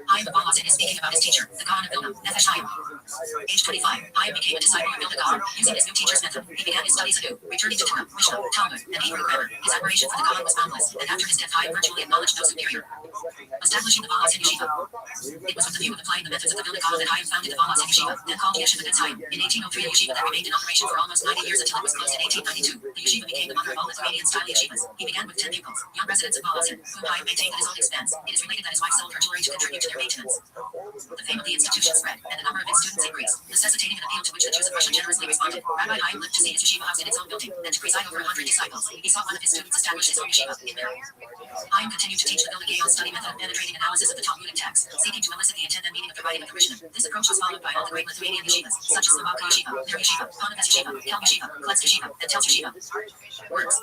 Chaim of Voloshin is speaking about his teacher, the Gaon of Vilna, Nefesh Chaim. Age 25, Chaim became a disciple of Vilna Gaon, using his new teacher's method. He began his studies anew, returning to Torah, Mishnah, Talmud, and Hebrew grammar. His admiration for the Gaon was boundless, and after his death Chaim virtually acknowledged no superior. Establishing the Voloshin Yeshiva. It was with the view of applying the methods of the Vilna Gaon that Chaim founded the Voloshin Yeshiva, then called Yeshiva Chaim. In 1803, a yeshiva that remained in operation for almost 90 years until it was closed in 1892. The yeshiva became the mother of all Lithuanian-style yeshivas. He began with 10 pupils, young residents of Voloshin, whom Chaim maintained at his own expense. It is related that his wife sold her jewelry to contribute to their maintenance. The fame of the institution spread, and the number of its students increased, necessitating an appeal to which the Jews of Russia generously responded. Rabbi Chaim lived to see his yeshiva house in its own building, and to preside over 100 disciples. He saw one of his students establish his own yeshiva in there. Chaim continued to teach the Vilna Gaon study method of penetrating analysis of the Talmudic text, seeking to elicit the intent and meaning of the writing of the Rishon. This approach was followed by all the great Lithuanian yeshivas, such as Slobodka Yeshiva, Mir Yeshiva, Ponevest Yeshiva, Kel Yeshiva, Kletsk Yeshiva, and Tels Yeshiva. Works.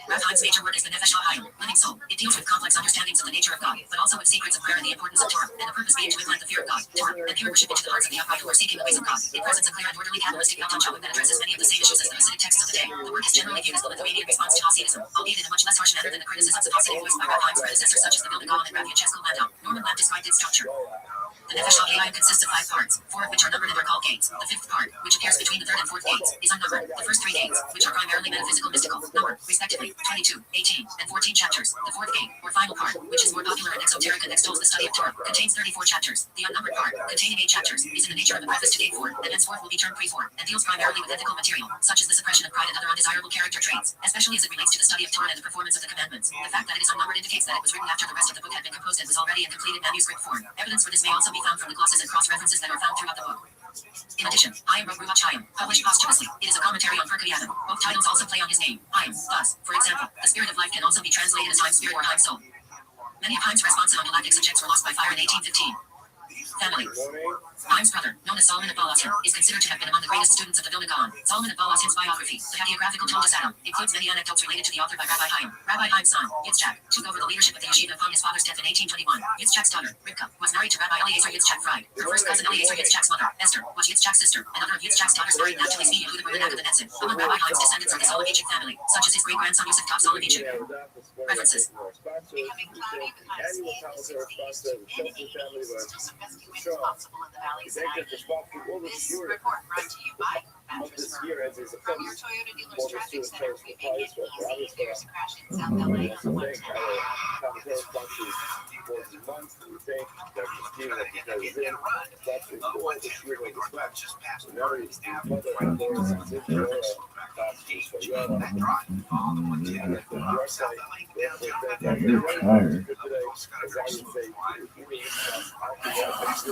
Rav Chaim's major work is the Nefesh HaHaim, Living Soul. It deals with complex understandings of the nature of God, but also with secrets of prayer and the importance of Torah, and the purpose being to implant the fear of God, Torah, and pure worship into the hearts of the upright who are seeking the ways of God. It presents a clear and orderly Kabbalistic Elton that addresses many of the same issues as the Hasidic texts of the day. The work is generally viewed as the Lithuanian response to Hasidism, albeit in a much less harsh manner than the criticisms of Hasidism voiced by Rav Chaim's predecessors such as the Vilna Gaon and Rabbi Landau. Norman Lamb described its structure. The Nefesh HaHaim consists of 5 parts, 4 of which are numbered and are called gates. The 5th part, which appears between the 3rd and 4th gates, is unnumbered. The first 3 gates, which are primarily metaphysical mystical, number, respectively, 22, 18, and 14 chapters. The 4th gate, or final part, which is more popular and exoteric and extols the study of Torah, contains 34 chapters. The unnumbered part, containing 8 chapters, is in the nature of a preface to gate 4, and henceforth will be termed pre-4, and deals primarily with ethical material, such as the suppression of pride and other undesirable character traits, especially as it relates to the study of Torah and the performance of the commandments. The fact that it is unnumbered indicates that it was written after the rest of the book had been composed and was already in completed manuscript form. Evidence for this may also be found from the glosses and cross-references that are found throughout the book. In addition, Chaim wrote Ruach Chaim, published posthumously. It is a commentary on Pirkei Avot. Both titles also play on his name, Chaim. Thus, for example, the spirit of life can also be translated as Chaim's spirit or Chaim's soul. Many of Chaim's responses on galactic subjects were lost by fire in 1815. Family. Chaim's brother, known as Solomon of Voloshin, is considered to have been among the greatest students of the Vilna Gaon. Solomon of Voloshin's biography, the hagiographical Toldus Adam, includes many anecdotes related to the author by Rabbi Chaim. Rabbi Chaim's son, Yitzchak, took over the leadership of the yeshiva upon his father's death in 1821. Yitzchak's daughter, Rivka, was married to Rabbi Eliezer Yitzchak Fried. Her first cousin Eliezer Yitzchak's mother, Esther, was Yitzchak's sister. Another of Yitzchak's daughters married Naphtali Zvi Yehuda Berlin Akavanetsin. Among Rabbi Chaim's descendants are the Soloveitchik family, such as his great-grandson Yosef Tov Soloveitchik. References. Becoming cloudy with high speed in the 60s to mid-80s, still some gusty winds possible in the valleys at night. This report brought to you by Mattress Firm. From your Toyota dealer's traffic center, we make it easy if there's a crash in South LA on 110.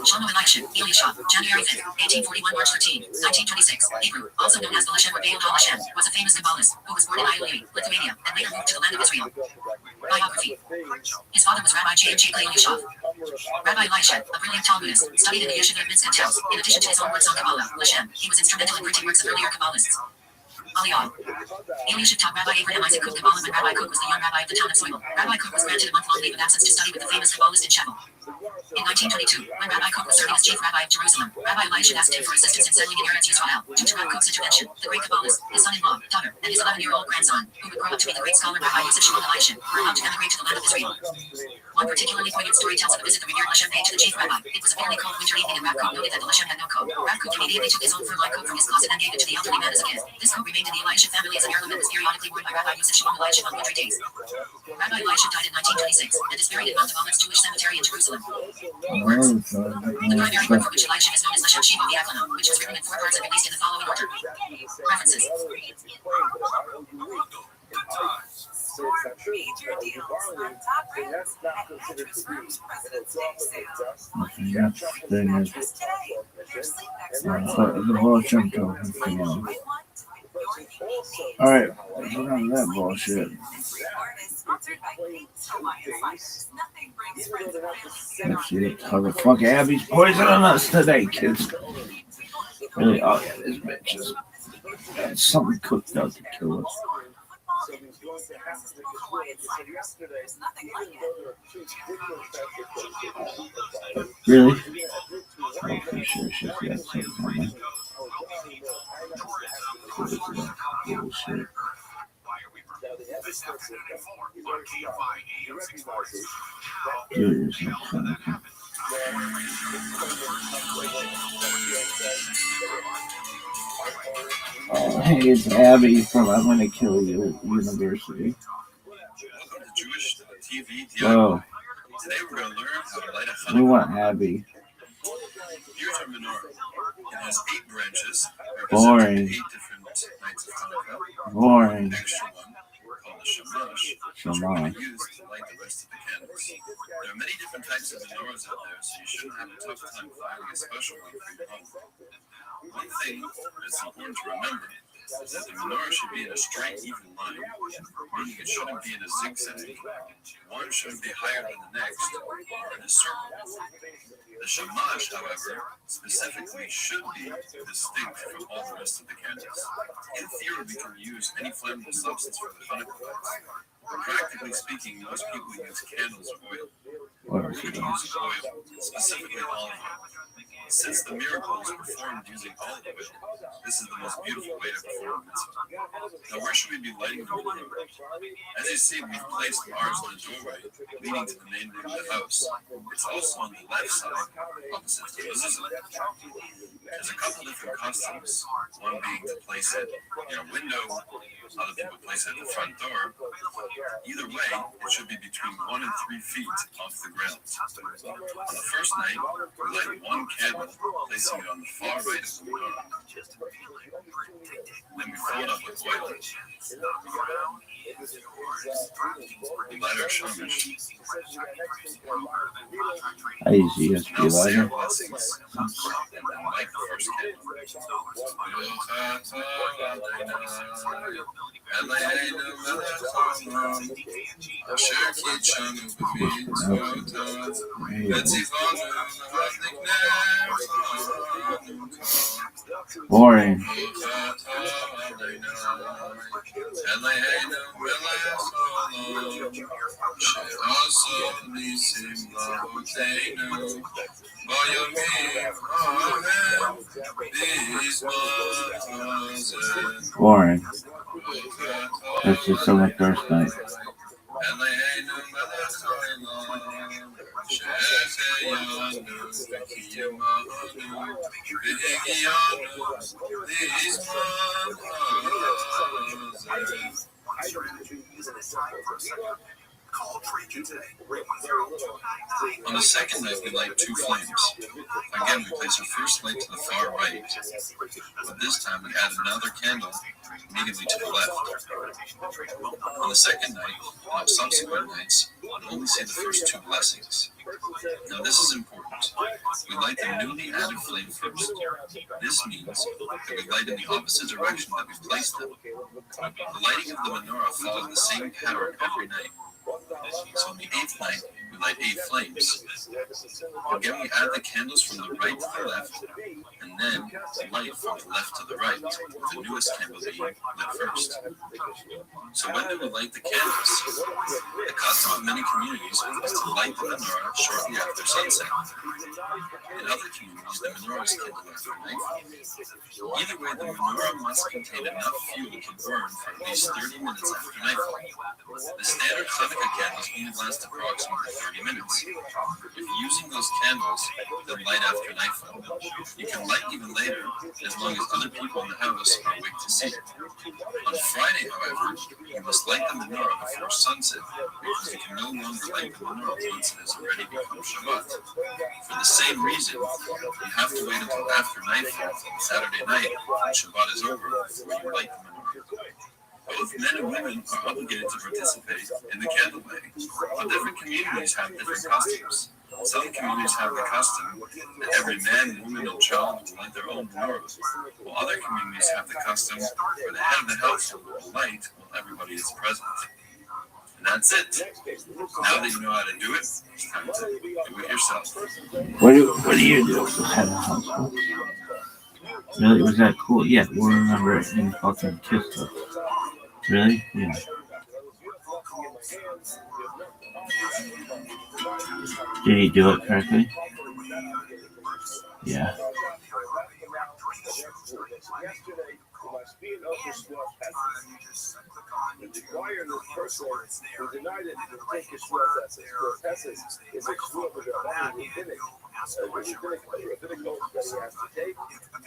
Shlomo Elisha, Elisha, January 5th, 1841, March 13, 1926. Hebrew, also known as the Lashem Rabbi Lashem, was a famous Kabbalist who was born in Iuli, Lithuania, and later moved to the land of Israel. Biography. His father was Rabbi J. Elisha. Rabbi Elisha, a brilliant Talmudist, studied in the yeshiva of Minsk and Tels. In addition to his own works on Kabbalah, Lashem, he was instrumental in printing works of earlier Kabbalists. Aliyah. Eliashib taught Rabbi Abraham Isaac Kook Kabbalah when Rabbi Kook was the young rabbi of the town of Soil. Rabbi Kook was granted a month-long leave of absence to study with the famous Kabbalist in Shevel. In 1922, when Rabbi Kook was serving as chief rabbi of Jerusalem, Rabbi Eliashib asked him for assistance in settling in Eretz Yisrael. Due to Rabbi Kook's intervention, the great Kabbalist, his son-in-law, daughter, and his 11-year-old grandson, who would grow up to be the great scholar Rabbi Yosef Shimon Eliashib, were allowed to emigrate to the land of Israel. One particularly poignant story tells of a visit the revered Lashem paid to the chief rabbi. It was a fairly cold winter evening and Rab Kook noted that the Lashem had no coat. Rab Kook immediately took his own fur-lined coat from his closet and gave it to the elderly man as a gift. This coat remained in the Eliashib family as an heirloom and was periodically worn by Rabbi Yosef Shimon Eliashib on wintry days. Rabbi Eliashib died in 1926 and is buried in Mount Olivet's Jewish cemetery in Jerusalem. The primary work for which Eliashib is known is Lashem Shiva V'Yaklana, which was written in 4 parts and released in the following order. References. Score major deals on top brands at Mattress Firm's President's Day sale. Mattress today. Your sleep experts. Alright, get on that bullshit. Shit, how the fuck Abby's poisoning us today, kids? Really, oh yeah, this bitch is got something cooked out to kill us. Really? I'm pretty sure she's got something on there. Bullshit. Dude, you're so funny. Hey, it's Abby from I'm Gonna Kill You University. Welcome to Jewish TV Whoa. Today we're going to learn how to light a We Hanukkah. want Abby. Here's our menorah. It has 8 branches, Boring. representing 8 different nights of Hanukkah. Boring. An extra one, called the shamash, which we're Shamash. going to use to light the rest of the candles. There are many different types of menorahs out there, so you shouldn't have a tough time finding a special one for your home. One thing that's important to remember is that the menorah should be in a straight, even line, meaning it shouldn't be in a zigzag. One shouldn't be higher than the next, or in a circle. The shamash, however, specifically should be distinct from all the rest of the candles. In theory, we can use any flammable substance for the Hanukkah lights. Practically speaking, most people use candles or oil. We're going to use oil, specifically olive oil. Since the miracle is performed using olive oil, this is the most beautiful way to perform a mitzvah. Now, where should we be lighting the menorah? As you see, we've placed ours in the doorway leading to the main room of the house. It's also on the left side, opposite to the mezuzah. There's a couple different customs, one being to place it in a window, other people place it at the front door. Either way, it should be between 1 and 3 feet off the ground. On the first night, we light 1 candle, placing it on the far right of the menorah. Then we fill it up with oil. We light our shamash. I usually use to be Now say our lighter. blessings and then light the first Boring. Boring. That's just so much first night. On the second night, we light 2 flames. Again, we place our first light to the far right, but this time we add another candle immediately to the left. On the second night, and on subsequent nights, we'll only see the first 2 blessings. Now this is important. We light the newly added flame first. This means that we light in the opposite direction that we placed them. The lighting of the menorah follows the same pattern every night. So on the 8th night, we light 8 flames. Again, we add the candles from the right to the left, and then light from the left to the right, with the newest candle being lit first. So when do we light the candles? The custom of many communities is to light the menorah shortly after sunset. In other communities, the menorah is kindled after nightfall. Either way, the menorah must contain enough fuel to burn for at least 30 minutes after nightfall. The standard Hanukkah candles only last approximately 30 minutes. If using those candles, then light after nightfall. You can light even later, as long as other people in the house are awake to see it. On Friday, however, you must light the menorah before sunset, because you can no longer light the menorah once it has already become Shabbat. For the same reason, you have to wait until after nightfall on Saturday night, when Shabbat is over, before you light the menorah. Both men and women are obligated to participate in the candle lighting, but different communities have different customs. Some communities have the custom that every man, woman, and child will light their own menorah, while other communities have the custom where the head of the household will light while everybody is present. And that's it. Now that you know how to do it, it's time to do it yourself. What do you do with head of household? Really? Was that cool? Yeah, we'll remember it in fucking Kiss Us. Really? Yeah. Did he do it correctly? Yeah. The wireless person who denied it to take his process is a group of rabbinic oath that he has to take. The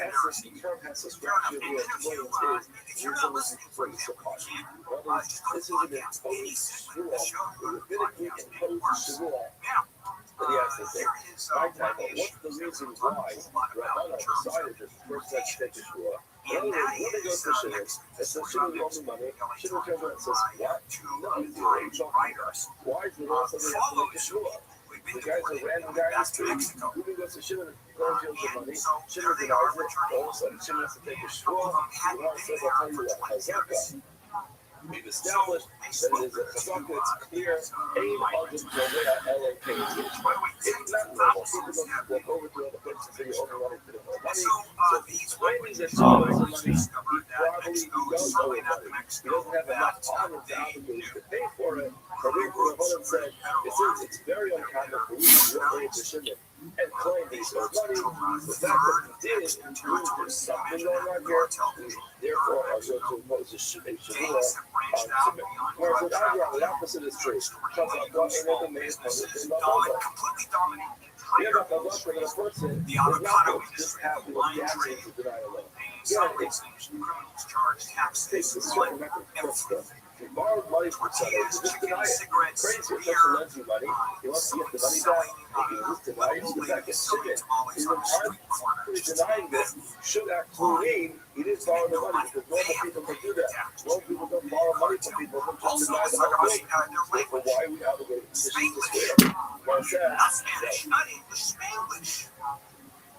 term has a structure where employment is usually for the support. This is an imposed shua, the rabbinically imposed shua that he has to take. My title, what's the reason why Rabbi decided that the person has to take the shua? In other words, when they go to Shimon, it says Shimon owes the money. Shimon turns around and says, what? No, you're talking about. Why is it all somebody has to make a shua? The guy's a random guy in the street. Ruben goes to Shimon and goes to the money. Shimon denies it. All of a sudden, Shimon has to take a shua. Rabbi says, I'll tell you what, Hazaka. We've established that it is a chazaka, it's clear, aim of the Jovea LAK. It's not normal. People don't walk over to other places and say you only want to put in more money. So he's claiming that he owes the money. He does owe the money. He doesn't have enough honor to obligate to pay for it. But we said, it's very uncommon for you to go into Shimon and claim that he owes money. The fact that he did proves there's something going on here. Therefore, I was going to impose a Shimon on Shimon. Whereas with Abraham, the opposite is true. The other person is not going to just have the reaction to deny a loan. Yeah, takes the certain record of he borrowed money from somebody, just deny it. Crazy, if person lends you money, he wants to get the money back, if you just deny it, you get back and ship it. Even denying this should actually mean he didn't borrow the money, because normal people can do that. Normal people don't borrow money from people who just deny the money. Therefore, why are we obligated to swear? Well,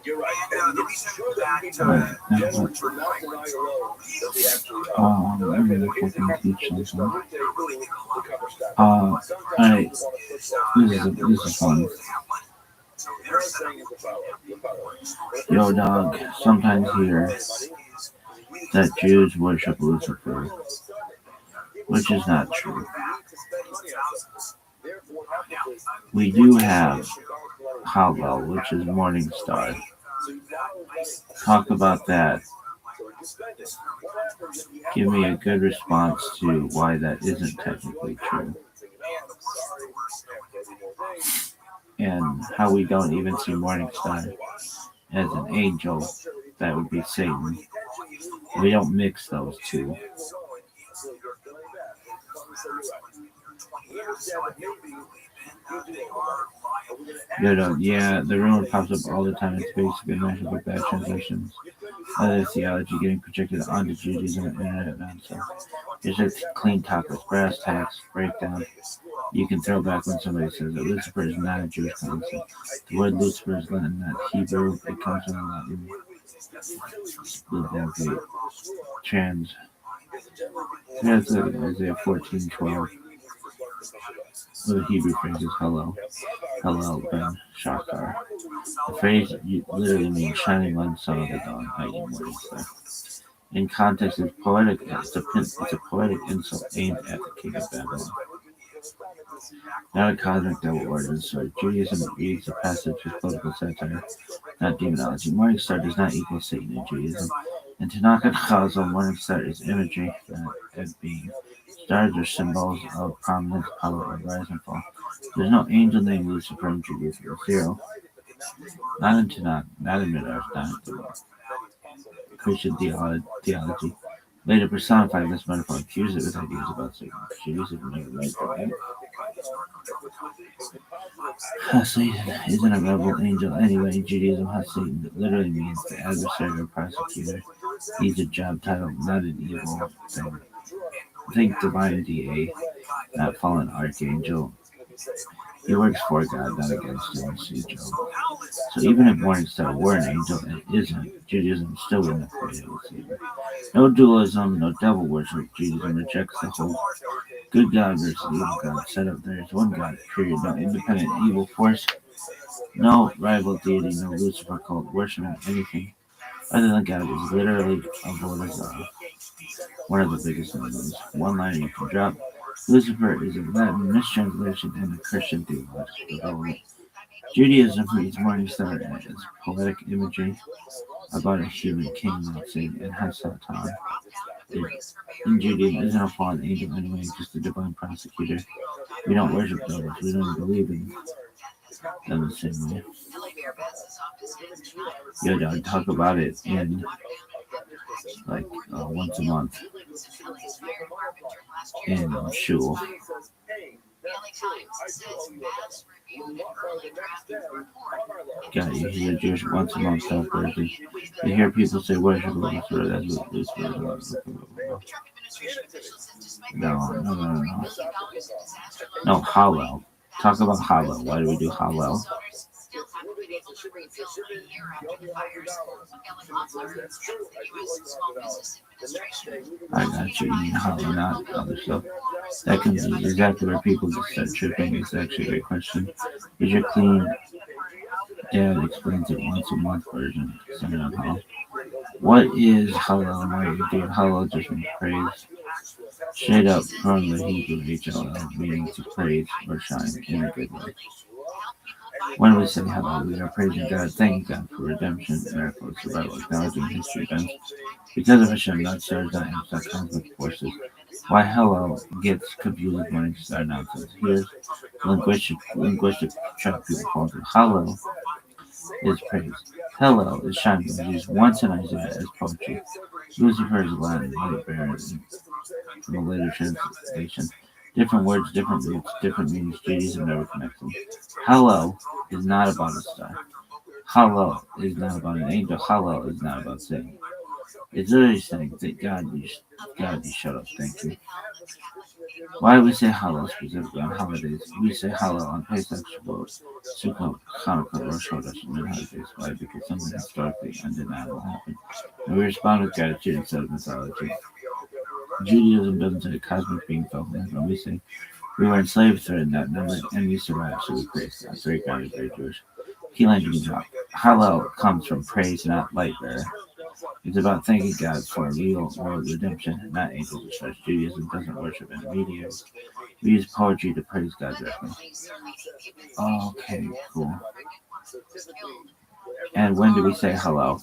you're right. And it's true that people generally do not deny a loan that they actually owe. I'm really fucking teach something. Alright. This is fun. Yo, dog, sometimes hear that Jews worship Lucifer, which is not true. We do have Hallel, which is Morning Star. Talk about that. Give me a good response to why that isn't technically true. And how we don't even see Morning Star as an angel. That would be Satan. We don't mix those two. Yeah, the rumor pops up all the time. It's basically mentioned with bad translations. Other theology getting projected onto Judaism and internet nonsense. It's just clean talk with brass tacks, breakdown. You can throw back when somebody says that Lucifer is not a Jewish concept. The word Lucifer is not Hebrew. It comes from Latin. Trans. That's Isaiah 14:12. Well, the Hebrew phrase is hello, Hallel ben Shachar. The phrase literally means shining one son of the dawn, i.e. morning star. In context, it's poetic. It's a poetic insult aimed at the king of Babylon. Not a cosmic devil origin story. Judaism reads the passage as political satire, not demonology. Morning star does not equal Satan in Judaism. And Tanakh and Chazal, morning star is imagery, not as being. Stars are symbols of prominence, power, or rise and fall. There's no angel named Lucifer in Judaism. Zero. Not in Tanakh, not in Midrash, not in the Christian theology. Later personified this metaphor, fused it with ideas about Satan. Judaism never made that. Satan isn't a rebel angel anyway. In Judaism, Satan literally means the adversary or prosecutor. He's a job title, not an evil thing. Think divine DA, not fallen archangel. He works for God, not against him. See Job. So even if Morningstar were an angel and isn't, Judaism still wouldn't equate it with Satan. No dualism, no devil worship. Judaism rejects the whole good God versus evil God setup. There is one God, period. No independent evil force, no rival deity, no Lucifer cult worshiping anything other than God is literally a Avodah. One of the biggest unknowns. One line you can drop. Lucifer is a Latin mistranslation and a Christian theological development. Judaism reads Morningstar as poetic imagery about a human king, not Satan, and Hasatan. In Judaism, isn't a fallen angel anyway, just a divine prosecutor. We don't worship devils. We don't believe in them the same way. Yo, dog, talk about it in like once a month in shul. God, you hear Jewish once a month talk Thursday. You hear people say worship Lucifer, that's what Lucifer is. No, Hallel. Talk about Hallel. Why do we do Hallel? I got you. You mean Hallel, not other stuff. That can be exactly where people just start tripping. It's actually a great question. Is your clean dad explains it once a month version? Send it on Hallel. What is Hallel and why you do Hallel just means praise? Straight up from the Hebrew HLL, meaning to praise or shine in a good way. When we say Hallel, we are praising God, thanking God for redemption, miracles, survival, acknowledging history events. Because of Hashem, not stars, not imps, not cosmic forces. Why Hallel gets confused with morning star nonsense. Here's linguistic trap people fall into. Hallel is praise. Hallel is shining, used once in Isaiah as poetry. Lucifer is Latin, light bearer from a later translation. Different words, different roots, different meanings. Judaism never connects them. Hallel is not about a star. Hallel is not about an angel. Hallel is not about Satan. It's literally saying that God, you shut up. Thank you. Why do we say Hallel specifically on holidays? We say Hallel on Pesach, Shavuot, Sukkot, Hanukkah, Rosh Chodesh, and holidays. Why? Because something historically undeniable happened, and we respond with gratitude instead of mythology. Judaism doesn't say cosmic being fell from heaven. We say we were enslaved, threatened, outnumbered, and we survived, so we praise God. Very grounded, very Jewish. Key line you can drop. Hallel comes from praise, not light bearer. It's about thanking God for real world redemption, not angels or such. Judaism doesn't worship intermediaries. We use poetry to praise God directly. Okay, cool. And when do we say hello?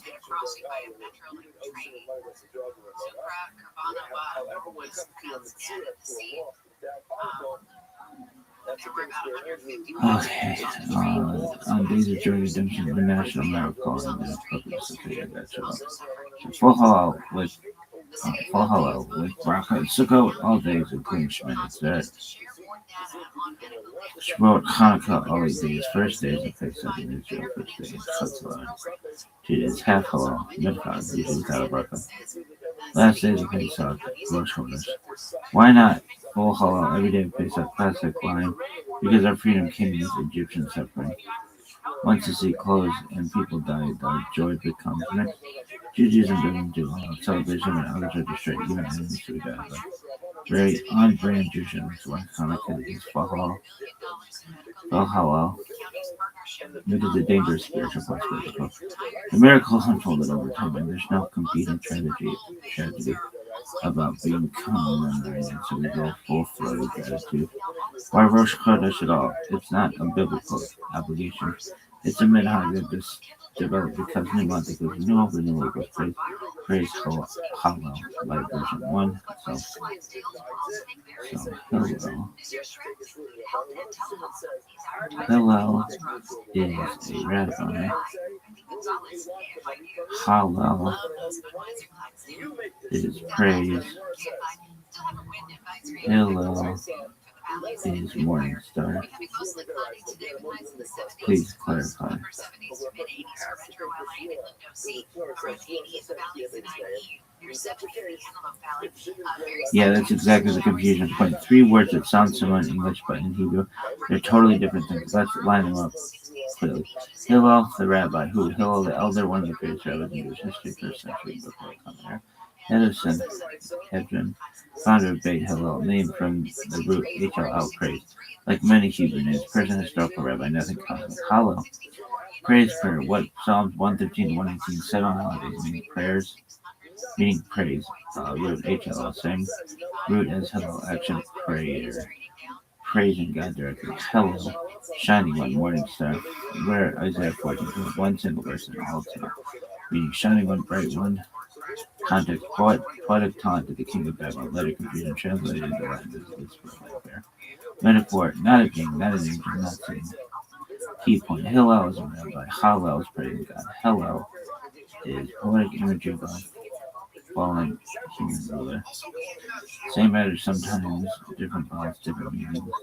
Okay, on days of joy redemption, the national miracle and the purpose. Okay, I got you. So full hello with bracha and sukkot all days, including Shemoneh Esrei. Shavuot, Hanukkah, all 8 days. First days of Pesach in Israel, first day in Chutzlar. 2 days half halal, midchag, usually without a bracha. Last days of Pesach, Rosh Chodesh. Why not full halal every day of Pesach? Classic line, because our freedom came with Egyptian suffering. Once the sea closed and people died, the joy becomes mixed. Judaism doesn't do halal celebration when others are destroyed, even enemies to God. very on-brand Jewish one comic is Valhalla. It is a dangerous spiritual quest. The miracles unfolded over time, and there's no competing tragedy about becoming memory, and so we go full-throated gratitude. Why Rosh Chodesh at all? It's not a biblical obligation. It's a minhag that just developed because new month equals new over new equals praise Hallel, light version 1. So Hillel is a rabbi. Hallel is praise. Hillel is morning star. Please clarify. Yeah, that's exactly the confusion point. 3 words that sound similar in English, but in Hebrew, they're totally different things. Let's line them up clearly. Hillel, the rabbi. Who? Hillel, the elder, one of the greatest rabbis in Jewish history, 1st century before the common era. Edison, Hedron, founder of Beit Hillel, named from the root HLL, praise. Like many Hebrew names, Persian historical rabbi, nothing cosmic. Hallel, praise prayer. What Psalms 113 to 118, 7 holidays, meaning praise. Root HLL, same root as Hillel, action, prayer. Praising God directly. Hillel, shining one, morning star. Where Isaiah 14, one single verse in all time, meaning shining one, bright one. Context, poetic taunt to the king of Babylon, letter confusion, translated into Latin as this there. Metaphor, not a king, not an angel, not Satan. Key point, Hillel is a rabbi, Hallel is praising God. Hillel is poetic imagery of God, fallen human ruler. Same matter, sometimes different thoughts, different meanings,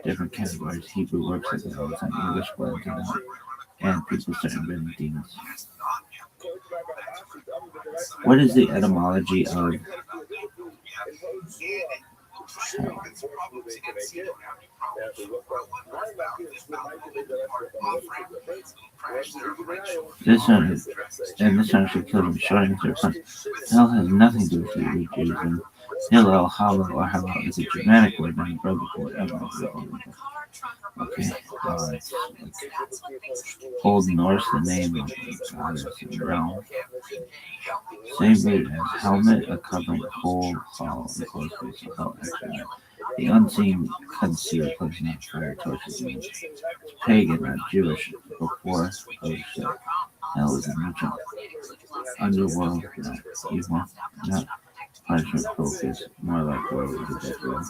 different categories. Hebrew works like that all the time, English blends it out, and people start inventing demons. What is the etymology of hell? This one should kill him, short answer. Hell has nothing to do with Hebrew Judaism. Hillel, Hallel, or Hallel is a Germanic word, not a biblical word. Okay, it's like Old Norse, the name of the goddess and realm. Same root as helmet, a covering, whole, hall, enclosed space, so hell, actually. The unseen, concealed place, not fire, torches, image. It's pagan, not Jewish, before Rothschild. Hell is a merchant. Underworld, not evil, not punishment focus, more like where we did that well.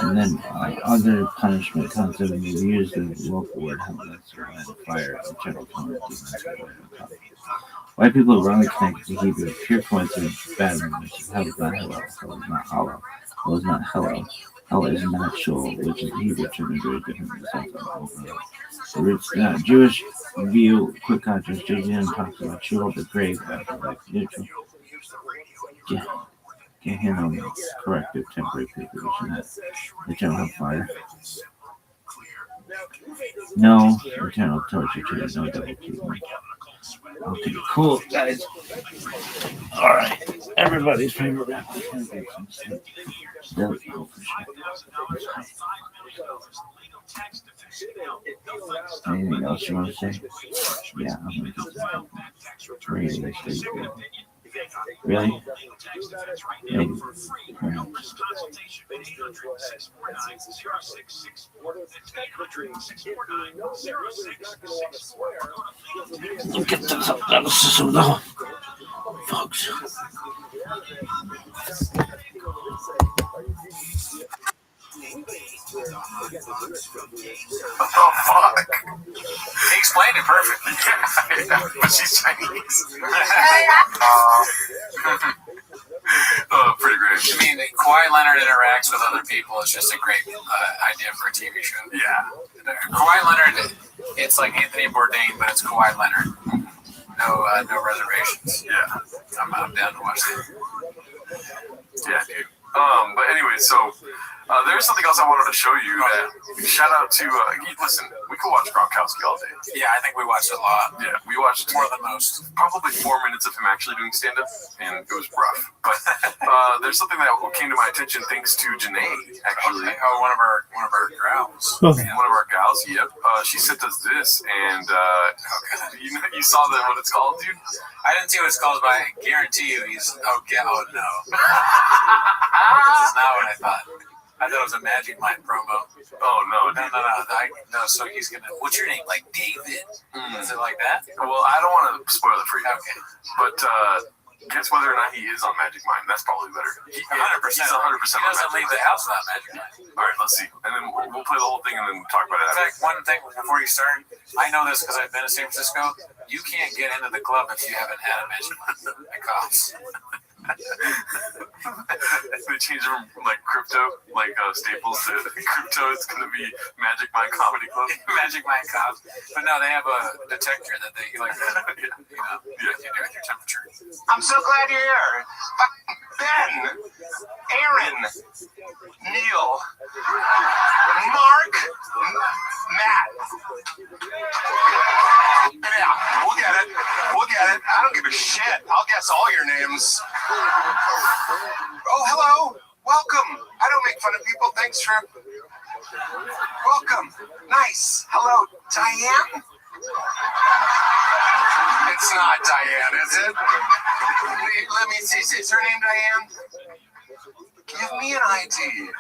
And then other punishment concept, and we've used the local word hell, that's and fire, the general tone of demons. White people wrongly connected to Hebrew, pure coincidence, bad memories. Hell is not Hillel, hell is not hollow, hell is not Hillel, hell is not Sheol, which is the Hebrew term and very different in the sense of the roots. Jewish view, quick contrast, Judaism talks about Sheol, the grave, afterlife, neutral. Gehenna, corrective, temporary preparation, that eternal fire. No eternal torture to it, no double treatment. Okay, cool, guys. Alright, everybody's favorite rapper. Anything else you want to say? Yeah, I'm going to get that. Really? Maybe. Look at the analysis of the folks. Oh, fuck. He explained it perfectly. But she's Chinese. Pretty great. I mean, Kawhi Leonard interacts with other people. It's just a great idea for a TV show. Yeah. Kawhi Leonard, it's like Anthony Bourdain, but it's Kawhi Leonard. No reservations. Yeah. I'm down to watch that. Yeah, dude. But anyway, so There's something else I wanted to show you. Shout out to listen. We could watch Gronkowski all day. Yeah, I think we watched it a lot. Yeah, we watched More than most. probably 4 minutes of him actually doing stand-up, and it was rough. But there's something that came to my attention thanks to Janae, actually. Okay. Oh, one of our gals. One of our gals, yep. She sent us this, and you saw what it's called, dude? I didn't see what it's called, but I guarantee you he's. Oh no. This is not what I thought. I thought it was a Magic Mind promo. Oh, no, dude. No, so he's gonna. What's your name? Like David? Is it like that? Well, I don't want to spoil it for you. Okay. But guess whether or not he is on Magic Mind. That's probably better. 100%. He's 100% He on doesn't Magic leave Mind. the house without Magic Mind. All right, let's see. And then we'll play the whole thing and then talk about it. In fact, one thing before you start, I know this because I've been to San Francisco. You can't get into the club if you haven't had a Magic Mind. It costs. They changed from like crypto, like Staples to crypto. It's going to be Magic Mind Comedy Club. Magic Mind Cops. But no, they have a detector that they like, you do with your temperature. I'm so glad you're here. Ben, Aaron, Neil, Mark, Matt. Yeah, we'll get it. I don't give a shit. I'll guess all your names. Oh, hello. Welcome. I don't make fun of people. Thanks for... Welcome. Nice. Hello, Diane? It's not Diane, is it? Let me see. Is her name Diane? Give me an ID.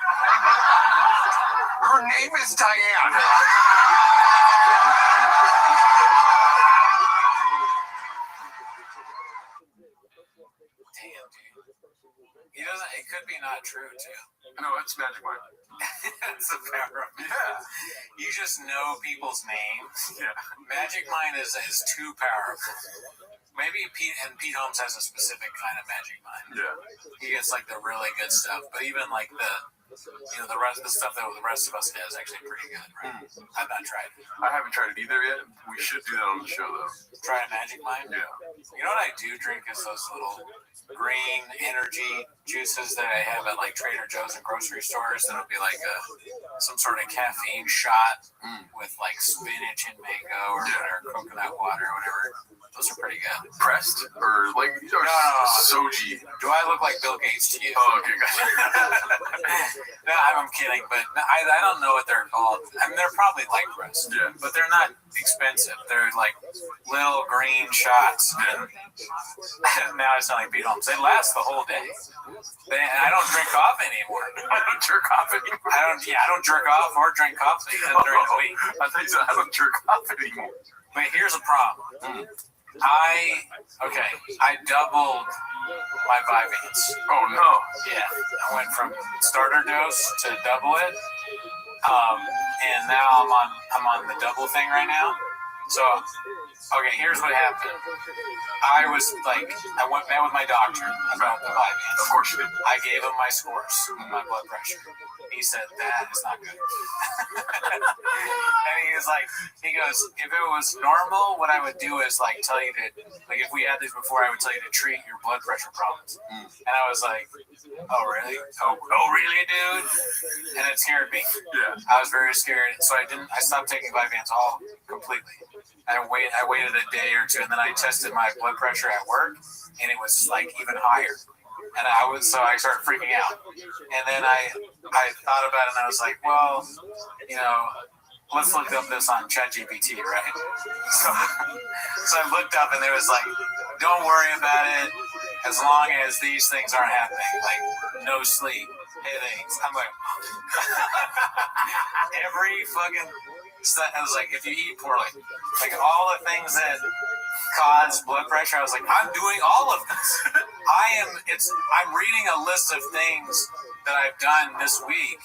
Her name is Diane. Damn, dude. He doesn't. It could be not true too. No, it's Magic Mind. It's the power of it. Yeah. You just know people's names. Yeah. Magic Mind is too powerful. Maybe Pete Holmes has a specific kind of Magic Mind. Yeah. He gets like the really good stuff, but even like the rest of the stuff that the rest of us get is actually pretty good, right? I've not tried it. I haven't tried it either yet. We should do that on the show, though. Try a Magic Mind? Yeah. You know what I do drink is those little green energy juices that I have at like Trader Joe's and grocery stores. That'll be like some sort of caffeine shot with like spinach and mango or whatever, coconut water or whatever. Those are pretty good. Pressed? Or like soji? Do I look like Bill Gates to you? Oh, okay, gotcha. No, I'm kidding, but I don't know what they're called. I mean, they're probably like pressed, but they're not expensive. They're like little green shots. And now I sound like Pete Holmes. They last the whole day. I don't drink coffee anymore. I don't jerk off anymore. I don't jerk off or drink coffee during the week. I thought you said I don't jerk off anymore. But here's a problem. I doubled my Vyvanse. Oh no! Yeah, I went from starter dose to double it, and now I'm on the double thing right now. So, okay, here's what happened. I met with my doctor about the Vyvanse. Of course you did. I gave him my scores, my blood pressure. He said, that is not good. And he goes, if it was normal, what I would do is like tell you to, like if we had these before, I would tell you to treat your blood pressure problems. And I was like, oh really? Oh really, dude? And it scared me. Yeah. I was very scared. So I stopped taking Vyvanse all completely. I waited a day or two, and then I tested my blood pressure at work, and it was like even higher. And so I started freaking out. And then I thought about it, and I was like, well, let's look up this on ChatGPT, right? So I looked up, and it was like, don't worry about it as long as these things aren't happening, like no sleep, headaches. I'm like, every fucking stuff. I was like, if you eat poorly, like all the things that cause blood pressure, I was like, I'm doing all of this. I'm reading a list of things that I've done this week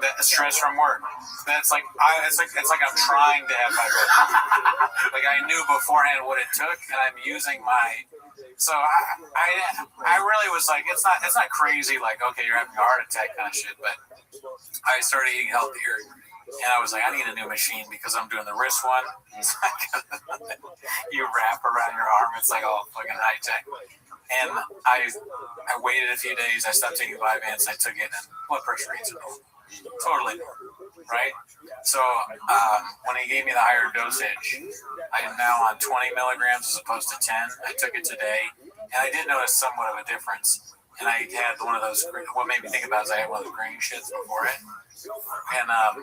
that stress from work. That's like it's like I'm trying to have my blood pressure. Like I knew beforehand what it took, and I'm using my. So I really was like, it's not crazy. Like, okay, you're having a heart attack kind of shit, but I started eating healthier. And I was like, I need a new machine because I'm doing the wrist one. It's like you wrap around your arm. It's like all fucking high tech. And I waited a few days. I stopped taking Vyvanse. I took it, and blood pressure reads are normal. Totally normal, right? So when he gave me the higher dosage, I am now on 20 milligrams as opposed to 10. I took it today, and I did notice somewhat of a difference. And I had one of those. What made me think about it is I had one of the green shits before it, and not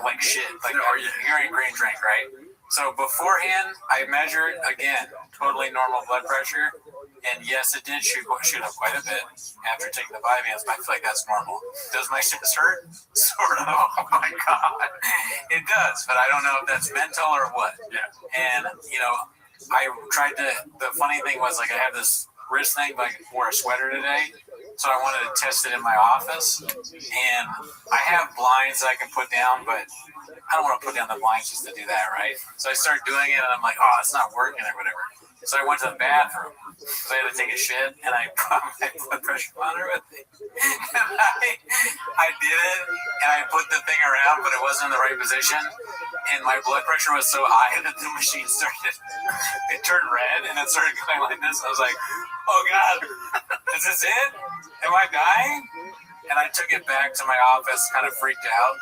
like shit, like urine green drink, right? So beforehand, I measured again, totally normal blood pressure, and yes, it did shoot up quite a bit after taking the Vyvanse, but I feel like that's normal. Does my shit hurt? Sort of. Oh my god, it does, but I don't know if that's mental or what. Yeah. And I tried to. The funny thing was, like, I have this wrist thing, like, I wore a sweater today, so I wanted to test it in my office, and I have blinds I can put down, but I don't want to put down the blinds just to do that, right? So I started doing it, and I'm like, oh, it's not working or whatever. So I went to the bathroom, because I had to take a shit, and I put my blood pressure monitor with me, and I did it, and I put the thing around, but it wasn't in the right position, and my blood pressure was so high that the machine it turned red, and it started going like this. I was like, oh God, is this it? Am I dying? And I took it back to my office, kind of freaked out,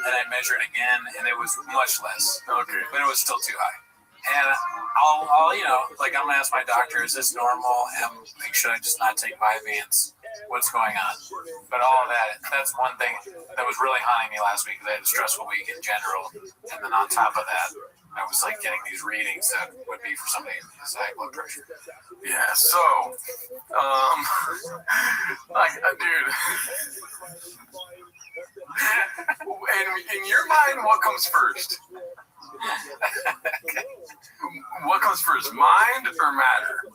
and I measured again, and it was much less. Okay. But it was still too high. And I'll I'm gonna ask my doctor, is this normal? And should I just not take Vyvanse? What's going on? But all of that's one thing that was really haunting me last week, because I had a stressful week in general. And then on top of that, I was like getting these readings that would be for somebody who's high blood pressure. Yeah, so, dude, in your mind, what comes first? What comes first, mind or matter?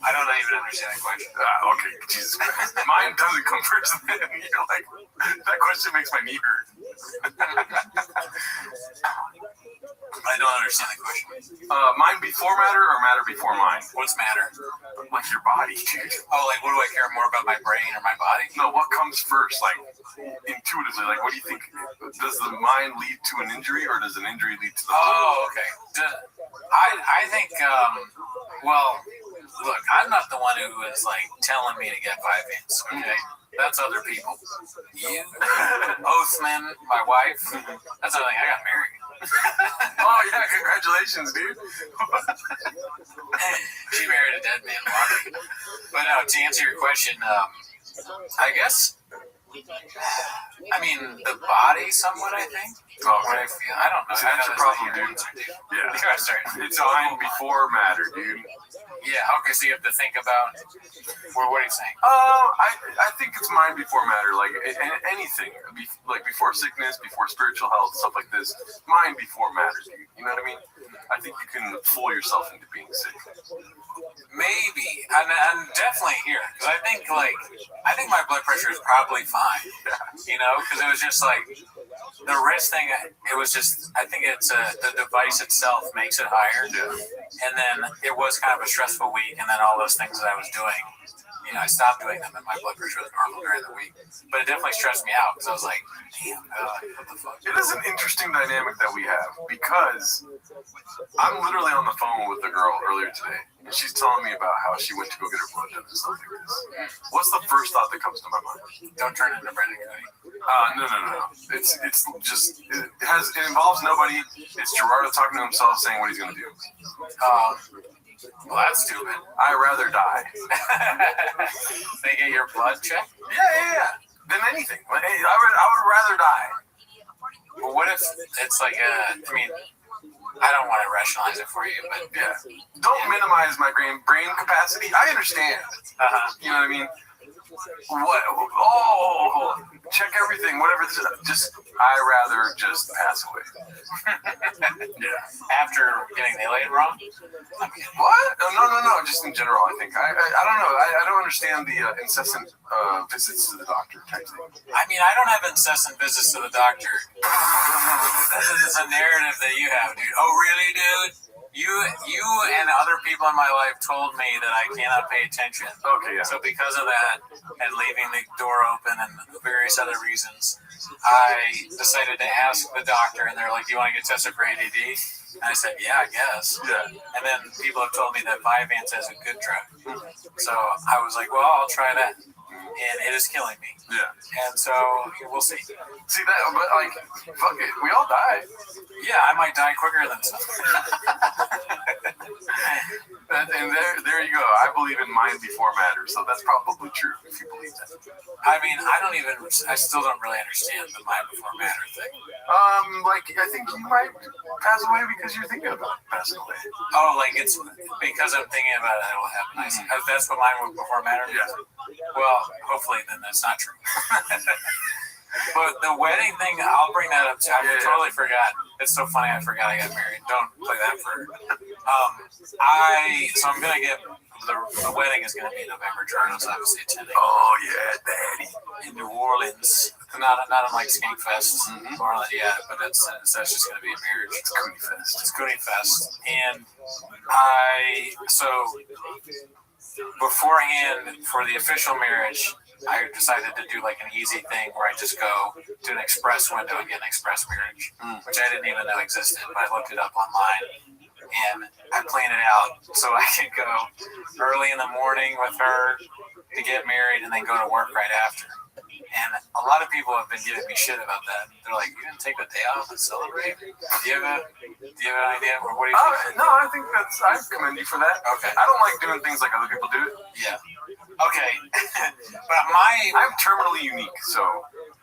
I don't even understand that question. Okay, Jesus Christ. Mind doesn't come first. You're like, that question makes my knee hurt. I don't understand the question. Mind before matter or matter before mind? What's matter? Like your body, dude. Oh, like, what do I care more about, my brain or my body? No, what comes first? Like, intuitively, like, what do you think? Does the mind lead to an injury, or does an injury lead to the body? Oh, okay. I think, well, look, I'm not the one who is, like, telling me to get Vyvanse, okay? That's other people. You, Oathman, my wife, that's another thing. I got married. Oh, yeah, congratulations, dude. She married a dead man, Bobby. But no, to answer your question, I guess, I mean, the body somewhat, I think. Oh, what I feel. I don't know. So that's your problem, dude. Yeah. It's mind before matter, dude. Yeah, okay, so you have to think about, what are you saying? I think it's mind before matter, like anything, like before sickness, before spiritual health, stuff like this. Mind before matter, dude. You know what I mean? I think you can fool yourself into being sick. Maybe, I'm definitely here, because I think my blood pressure is probably fine, because it was just like, the wrist thing, it was just, I think it's the device itself makes it higher, and then it was kind of a stressful week, and then all those things that I was doing, I stopped doing them, and my blood pressure was normal during the week, but it definitely stressed me out, because I was like, damn, what the fuck? It is an interesting dynamic that we have, because I'm literally on the phone with a girl earlier today, and she's telling me about how she went to go get her blood done and stuff like this. What's the first thought that comes to my mind? Don't turn into Brendan Cody. No. It's just, it involves nobody. It's Gerardo talking to himself, saying what he's going to do. Well, that's stupid. I'd rather die. They get your blood checked? Yeah. Than anything. I would rather die. Well, what if it's like I don't want to rationalize it for you, but yeah. Don't minimize my brain capacity. I understand. You know what I mean? What? Oh, check everything. Whatever. I'd rather just pass away. Yeah. After getting the laid wrong? What? No. Just in general, I think. I don't know. I don't understand the incessant visits to the doctor type thing. I mean, I don't have incessant visits to the doctor. This is a narrative that you have, dude. Oh, really, dude? You and other people in my life told me that I cannot pay attention. Okay, yeah. So because of that, and leaving the door open and various other reasons, I decided to ask the doctor, and they're like, do you want to get tested for ADD? And I said, yeah, I guess. Yeah. And then people have told me that Vyvanse is a good drug. So I was like, well, I'll try that. and it is killing me. Yeah. And so we'll see. See that, but like, fuck it, we all die. Yeah, I might die quicker than some. And there you go. I believe in mind before matter, so that's probably true if you believe that. I mean, I still don't really understand the mind before matter thing. Like, I think you might pass away because you're thinking about passing away. Oh, like it's because I'm thinking about it, it will happen. That's what mind before matter is? Yeah. Well, hopefully then that's not true. But the wedding thing, I'll bring that up too. I totally forgot. It's so funny. I forgot I got married. Don't play that for. So I'm gonna get the wedding is gonna be November. Charles obviously attending. Oh yeah, daddy. In New Orleans, not in like Skankfest, New Orleans. Yeah, but that's just gonna be a marriage. It's Cooney Fest. It's Cooney Fest, and so beforehand for the official marriage, I decided to do like an easy thing where I just go to an express window and get an express marriage, which I didn't even know existed, but I looked it up online and I planned it out so I could go early in the morning with her to get married and then go to work right after. And a lot of people have been giving me shit about that. They're like, "You didn't take the day off and celebrate? Do you have an idea? Or what do you think?" No, I think I commend you for that. Okay. I don't like doing things like other people do. Yeah. Okay. But I'm terminally unique, so.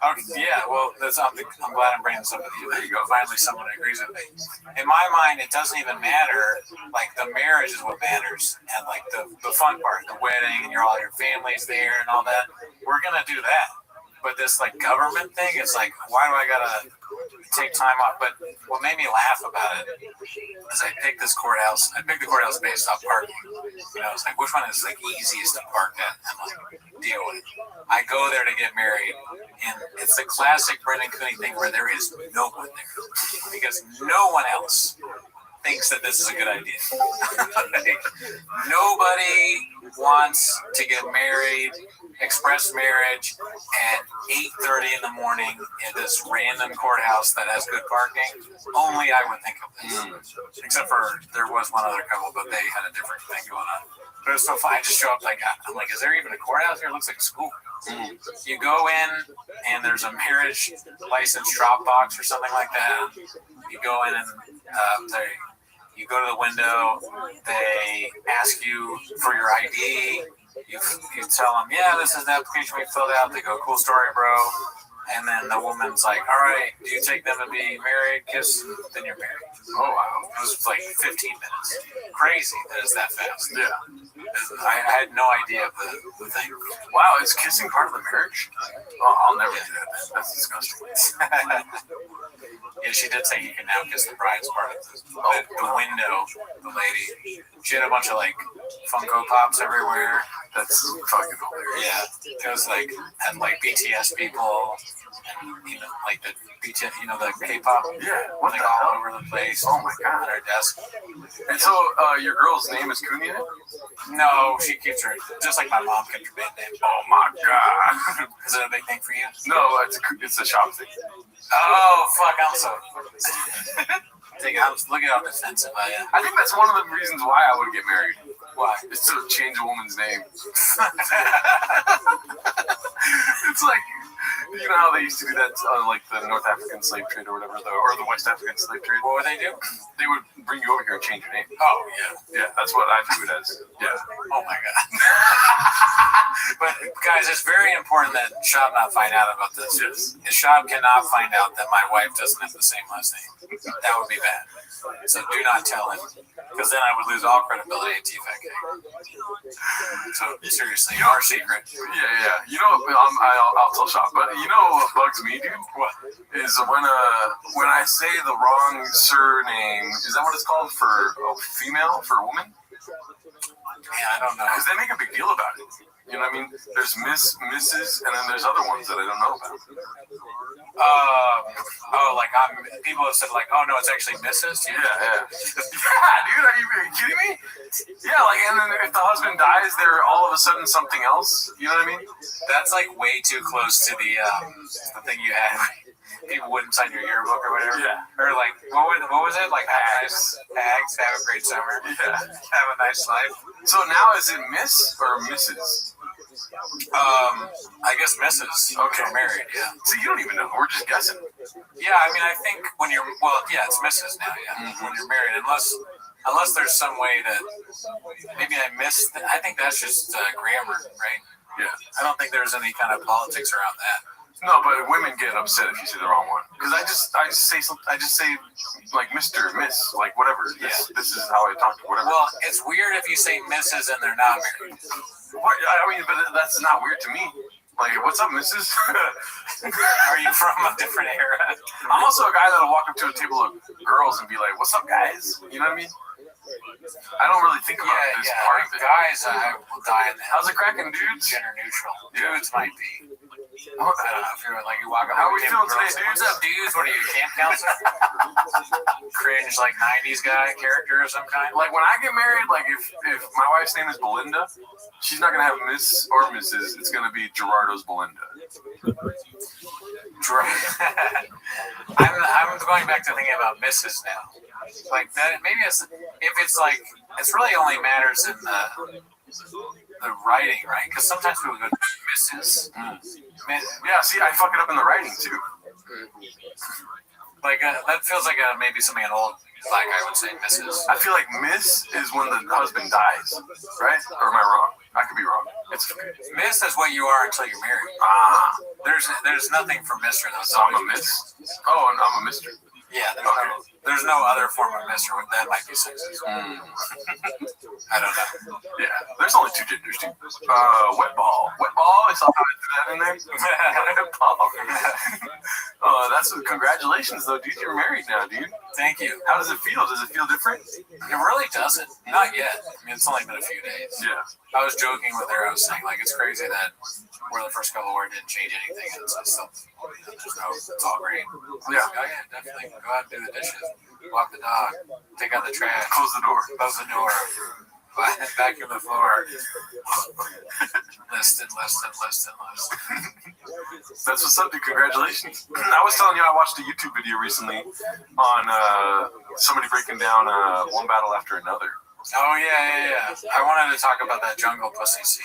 Okay, yeah, well, I'm glad I'm bringing this up with you. There you go. Finally, someone agrees with me. In my mind, it doesn't even matter. Like, the marriage is what matters, and like the fun part, the wedding, and all your family's there and all that. We're gonna do that. But this like government thing, it's like, why do I gotta take time off? But what made me laugh about it is I picked the courthouse based off parking. You know, it's like, which one is like easiest to park at and like deal with? I go there to get married, and it's the classic Brendan Cooney thing where there is no one there because no one else thinks that this is a good idea. Like, nobody wants to get married, express marriage at 8:30 in the morning in this random courthouse that has good parking. Only I would think of this. Except for there was one other couple, but they had a different thing going on. But it was so fun. I just show up like, I'm like, is there even a courthouse here? It looks like a school. You go in and there's a marriage license drop box or something like that. You go in and you go to the window. They ask you for your ID. You tell them, yeah, this is the application we filled out. They go, cool story, bro. And then the woman's like, all right, do you take them to be married? Kiss, then you're married. Oh, wow. It was like 15 minutes. Crazy that it's that fast. Yeah. I had no idea of the thing. Wow, is kissing part of the marriage? Oh, I'll never do that. That's disgusting. Yeah, she did say you can now kiss the bride's part of the window, the lady. She had a bunch of like Funko Pops everywhere. That's fucking hilarious. Yeah, it was like, had like BTS people and, you know, like the BTS, you know, the K-pop. Yeah, what like all over the place. Oh my god. On her desk. And so, your girl's name is Cooney? No, she keeps her, just like my mom kept her band name. Oh my god. Is that a big thing for you? No, it's a shop thing. Oh, fuck, I'm so... I'm looking how defensive I am. I think that's one of the reasons why I would get married. Why? It's to change a woman's name. It's like, you know how they used to do that on like the North African slave trade or whatever, or the West African slave trade? What would they do? They would bring you over here and change your name. Oh, yeah. Yeah, that's what I view it as. Yeah. Oh, my God. But, guys, it's very important that Shab not find out about this. Yes. If Shab cannot find out that my wife doesn't have the same last name, that would be bad. So do not tell him, because then I would lose all credibility at TFK. So, seriously, our secret. Yeah. You know, I'll tell Shop, but you know what bugs me, dude? What? Is when I say the wrong surname, is that what it's called for a female, for a woman? Yeah, I don't know. Because they make a big deal about it. You know what I mean? There's Miss, Mrs., and then there's other ones that I don't know about. People have said like, oh no, it's actually Mrs. Yeah. Yeah, dude, are you kidding me? Yeah, like, and then if the husband dies, they're all of a sudden something else. You know what I mean? That's like way too close to the thing you had. People wouldn't sign your yearbook or whatever. Yeah. Or like, what was it? Like, hags, have a great summer. Yeah. Have a nice life. So now is it Miss or Mrs.? I guess Mrs. Okay. We're married, yeah. See, you don't even know. We're just guessing. Yeah, I mean, I think when you're, it's Mrs. now, yeah. When you're married, unless there's some way that maybe I missed, I think that's just grammar, right? Yeah. I don't think there's any kind of politics around that. No, but women get upset if you say the wrong one. Because I just say something. I just say like Mr., Miss, like whatever. This is how I talk to whatever. Well, it's weird if you say Mrs. and they're not married. What? I mean, but that's not weird to me. Like, what's up, Mrs.? Are you from a different era? I'm also a guy that'll walk up to a table of girls and be like, "What's up, guys?" You know what I mean? I don't really think about this part of it. Guys, I will die in the How's it cracking, dudes? Gender neutral. Dudes might be. I What? don't know if you're like you walk up. How are we to a feeling table of today, girls, dudes? What's up, dudes? What are you, camp counselor? Cringe like '90s guy character of some kind. Like when I get married, like if my wife's name is Belinda, she's not gonna have Miss or Mrs. It's gonna be Gerardo's Belinda. I'm going back to thinking about Mrs. now. Like that, maybe if it's like it's really only matters in the writing, right? Because sometimes people go Mrs. Yeah, see, I fuck it up in the writing too. Like that feels like maybe something an old black guy would say Mrs. I feel like Miss is when the husband dies, right? Or am I wrong? I could be wrong. It's okay. Miss is what you are until you're married. There's nothing for Mr. though. So I'm a Miss. Oh, and I'm a Mister. Yeah, there's no other form of Mr. That might be sexist. I don't know. Yeah, there's only two genders, dude. Wet ball. I saw how I threw that in there. Wet ball. That's congratulations, though, dude. You're married now, dude. Thank you. How does it feel? Does it feel different? It really doesn't. Not yet. I mean, it's only been a few days. Yeah. I was joking with her. I was saying, like, it's crazy that we're the first couple where it didn't change anything. And it's still, it's all great. Yeah. Oh, yeah, definitely. Go out and do the dishes. Walk the dog. Take out the trash. Close the door. Close the door. Vacuum the floor. Listen. That's what's up, dude. Congratulations. I was telling you, I watched a YouTube video recently on somebody breaking down one battle after another. Oh, yeah. I wanted to talk about that jungle pussy scene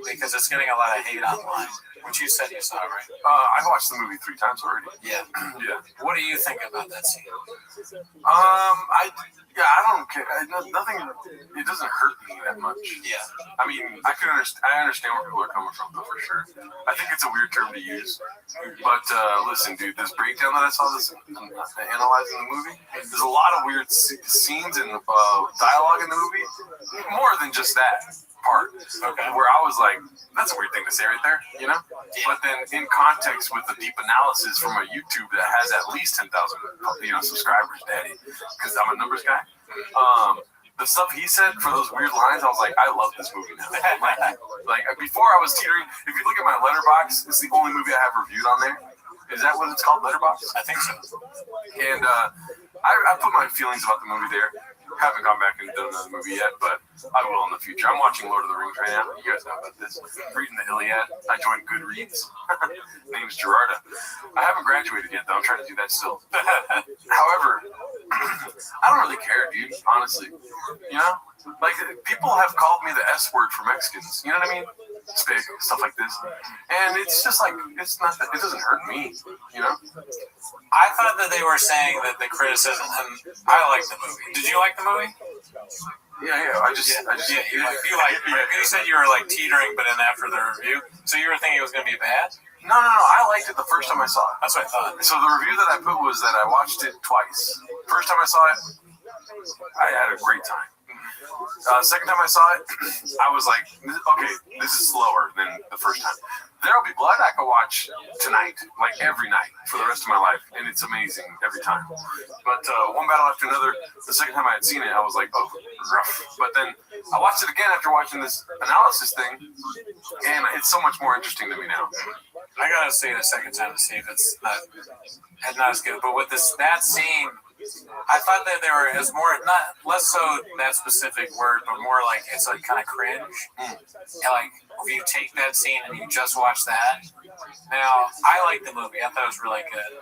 because it's getting a lot of hate online, which you said you saw, right? I watched the movie 3 times already. Yeah. Yeah. What do you think about that scene? I don't care. Nothing. It doesn't hurt me that much. Yeah. I mean, I understand where people are coming from, though, for sure. I think it's a weird term to use. But listen, dude, this breakdown that I saw, analyzing the movie, there's a lot of weird scenes and dialogue in the movie. More than just that part. Okay. Where I was like, that's a weird thing to say right there, you know? Yeah. But then in context with the deep analysis from a YouTube that has at least 10,000 subscribers, daddy, because I'm a numbers guy. The stuff he said for those weird lines, I was like, I love this movie now. like before I was teetering. If you look at my letterbox, it's the only movie I have reviewed on there. Is that what it's called, letterbox? I think so. And I put my feelings about the movie there. Haven't gone back and done another movie yet, but I will in the future. I'm watching Lord of the Rings right now. You guys know about this. Reading the Iliad. I joined Goodreads. Name's Gerarda. I haven't graduated yet, though. I'm trying to do that still. However, I don't really care, dude, honestly. You know? Like, people have called me the S word for Mexicans. You know what I mean? Spick, stuff like this. And it's just like, it's not that, it doesn't hurt me, you know? I thought that they were saying that the criticism, and I liked the movie. Did you like the movie? Yeah. I just you liked it. Right? You said you were like teetering, but then after the review, so you were thinking it was going to be bad? No. I liked it the first time I saw it. That's what I thought. So the review that I put was that I watched it twice. First time I saw it, I had a great time. Second time I saw it, I was like, okay, this is slower than the first time. There'll Be Blood I could watch tonight, like every night for the rest of my life, and it's amazing every time. But one battle after another, the second time I had seen it, I was like, oh, rough. But then I watched it again after watching this analysis thing, and it's so much more interesting to me now. I gotta see it a second time to see if it's not as good. But with that scene, I thought that there was more, less so that specific word, but more like it's like kind of cringe. And like if you take that scene and you just watch that. Now I liked the movie. I thought it was really good,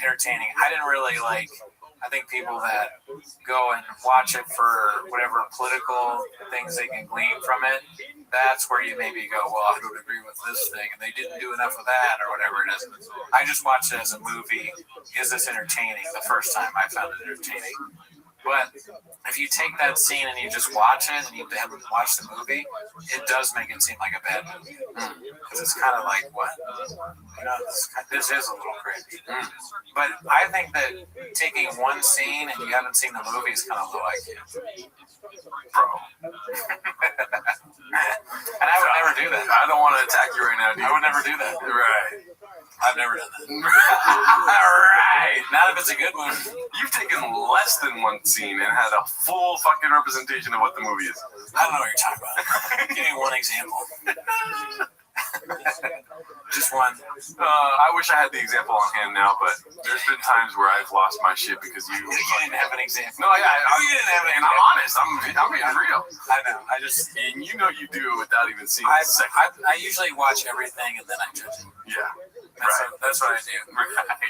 entertaining. I didn't really like I think people that go and watch it for whatever political things they can glean from it, that's where you maybe go, well, I don't agree with this thing, and they didn't do enough of that, or whatever it is. I just watched it as a movie. Is this entertaining? The first time I found it entertaining. But if you take that scene and you just watch it and you haven't watched the movie, it does make it seem like a bad movie. Because it's kind of like, what? You know, this is a little crazy. But I think that taking one scene and you haven't seen the movie is kind of low IQ. Bro. And I would never do that. I don't want to attack you right now, dude. I would never do that. Right. I've never done that. Right. Not if it's a good movie. You've taken less than one scene and had a full fucking representation of what the movie is. I don't know what you're talking about. Give me one example. Just one. I wish I had the example on hand now, but there's been times where I've lost my shit because you didn't have an example. No, yeah, you didn't have an and example. I'm honest. I'm being real. I know. I just. And you know you do it without even seeing I the second. usually watch everything and then I judge it. Yeah. That's what I do.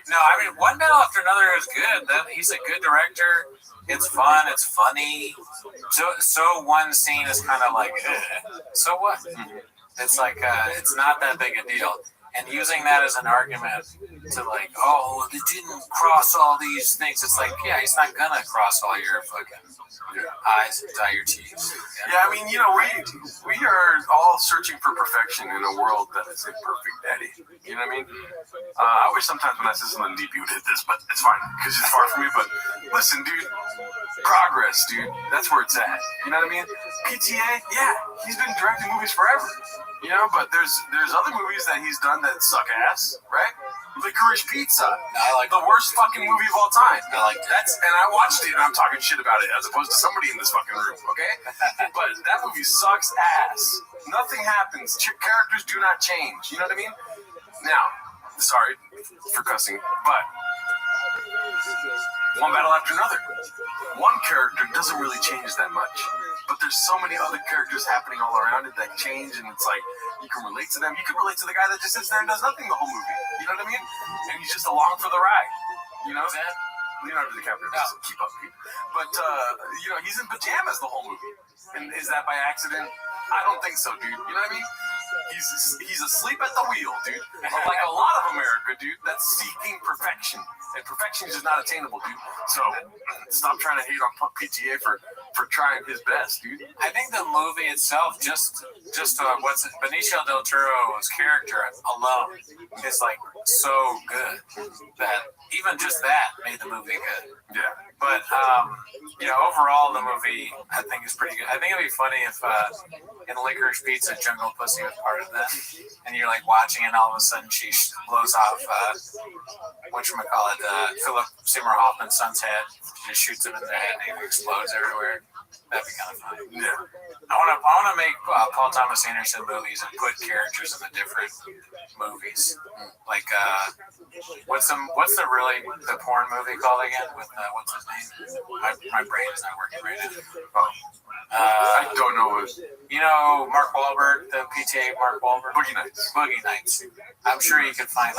No, I mean, One Battle After Another is good. He's a good director. It's fun. It's funny. So one scene is kind of like, so what? It's like, it's not that big a deal. And using that as an argument to like, oh, it didn't cross all these things. It's like, yeah, he's not gonna cross all your fucking eyes and dye your T's. Yeah, I mean, you know, we are all searching for perfection in a world that is imperfect, Daddy. You know what I mean? I wish sometimes when I said something deep, you would hit this, but it's fine because it's far from me. But listen, dude, progress, dude. That's where it's at. You know what I mean? PTA, yeah, he's been directing movies forever. You know, but there's other movies that he's done that suck ass, right? Licorice Pizza, the worst fucking movie of all time. And I watched it and I'm talking shit about it as opposed to somebody in this fucking room, okay? But that movie sucks ass. Nothing happens. Characters do not change. You know what I mean? Now, sorry for cussing, but One Battle After Another. One character doesn't really change that much. But there's so many other characters happening all around it that change, and it's like, you can relate to them. You can relate to the guy that just sits there and does nothing the whole movie. You know what I mean? And he's just along for the ride. You know that? Leonardo DiCaprio doesn't keep up. But, you know, he's in pajamas the whole movie. And is that by accident? I don't think so, dude. You know what I mean? He's asleep at the wheel, dude. Like a lot of America, dude, that's seeking perfection. And perfection is just not attainable, dude. So stop trying to hate on PTA for trying his best, dude. I think the movie itself, Benicio del Toro's character alone is like so good that even just that made the movie good. Yeah. But you know, overall the movie I think is pretty good. I think it'd be funny if in Licorice Pizza, Jungle Pussy was part of that, and you're like watching and all of a sudden she blows off Philip Seymour Hoffman's son's head. She just shoots him in the head and he explodes everywhere. That'd be kind of fun. Yeah. I want to make Paul Thomas Anderson movies and put characters in the different movies. Like what's the porn movie called again? With what's his name? My brain is not working right now. I don't know. You know Mark Wahlberg, the PTA Mark Wahlberg? Boogie Nights. Boogie Nights. I'm sure you could find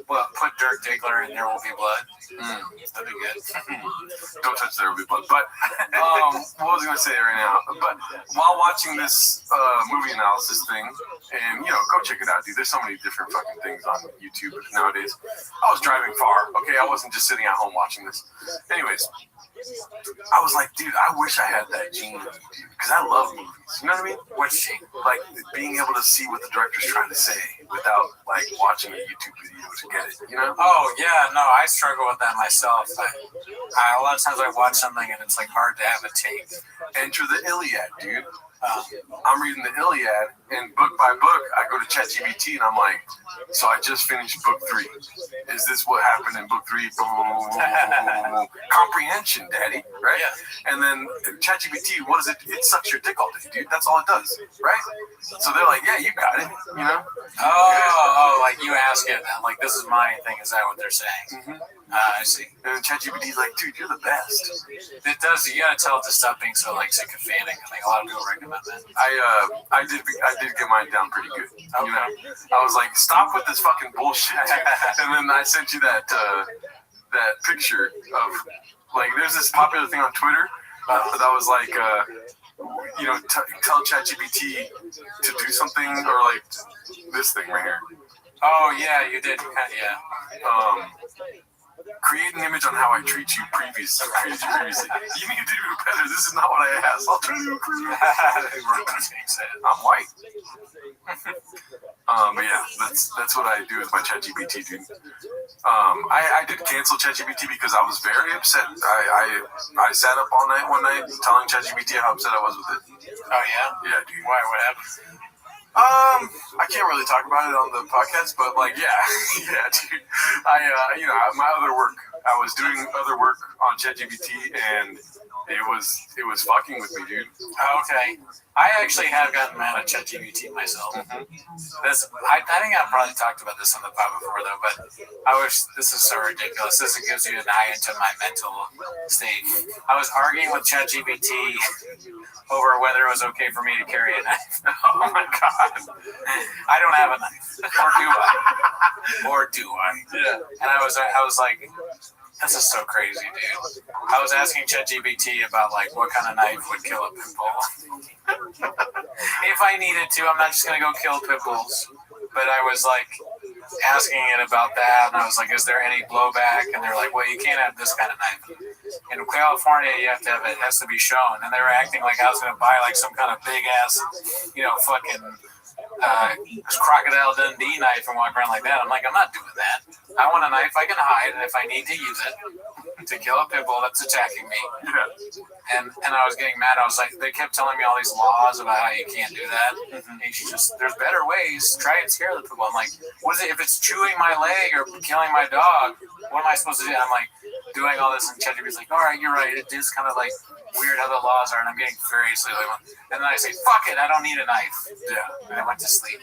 put Dirk Diggler in There Will Be Blood. That'd be good. Don't touch There Will Be Blood. But what was I going to say right now? But while watching this movie analysis thing, and you know, go check it out, dude. There's so many different fucking things on YouTube nowadays. I was driving far. Okay, I wasn't just sitting at home watching this. Anyways. I was like, dude, I wish I had that gene, dude, because I love movies. You know what I mean? Which, like, being able to see what the director's trying to say without, like, watching a YouTube video to get it, you know? Oh, yeah, no, I struggle with that myself. A lot of times I watch something and it's, like, hard to have a take. Enter the Iliad, dude. I'm reading the Iliad, and book by book, I go to ChatGPT, and I'm like, so I just finished book 3. Is this what happened in book 3? Comprehension, daddy, right? Yeah. And then ChatGPT, what is it? It sucks your dick all day, dude. That's all it does, right? So they're like, yeah, you got it, you know? Oh, like you ask it, like, this is my thing. Is that what they're saying? Mm-hmm. I see. And ChatGPT's like, dude, you're the best. It does. You gotta tell it to stop being so like sycophantic. I think a lot of people recommend that. I did get mine down pretty good. Okay. You know, I was like, stop with this fucking bullshit. And then I sent you that that picture of like there's this popular thing on Twitter that was like tell ChatGPT to do something or like this thing right here. Oh yeah, you did. Yeah. Create an image on how I treat you previously. You need to do better. This is not what I asked. I'll try to improve. I'm white. But yeah, that's what I do with my ChatGPT, dude. I did cancel ChatGPT because I was very upset. I sat up all night one night telling ChatGPT how upset I was with it. Oh yeah? Yeah, dude. Why? What happened? I can't really talk about it on the podcast, but like, yeah, dude. My other work, I was doing other work on ChatGPT, and it was fucking with me, dude. Okay. I actually have gotten mad at ChatGPT myself. I think I've probably talked about this on the pod before, though, but this is so ridiculous. This gives you an eye into my mental state. I was arguing with ChatGPT over whether it was okay for me to carry a knife. Oh my god. I don't have a knife. Or do I? Yeah. And I was like, this is so crazy, dude. I was asking ChatGPT about like what kind of knife would kill a pit bull. If I needed to, I'm not just gonna go kill pit bulls. But I was like asking it about that, and I was like, is there any blowback? And they're like, well, you can't have this kind of knife. In California, you have to have it has to be shown. And they were acting like I was gonna buy like some kind of big ass, fucking Crocodile Dundee knife and walk around like that. I'm like, I'm not doing that. I want a knife I can hide, and if I need to use it to kill a pit bull that's attacking me. Yeah. And I was getting mad. I was like, they kept telling me all these laws about how you can't do that. And there's better ways. Try and scare the pit bull. I'm like, what is it? If it's chewing my leg or killing my dog, what am I supposed to do? And I'm like, doing all this, and ChatGPT's like, all right, you're right. It is kind of like weird how the laws are, and I'm getting furiously like, and then I say, fuck it, I don't need a knife. Yeah. And I went to sleep.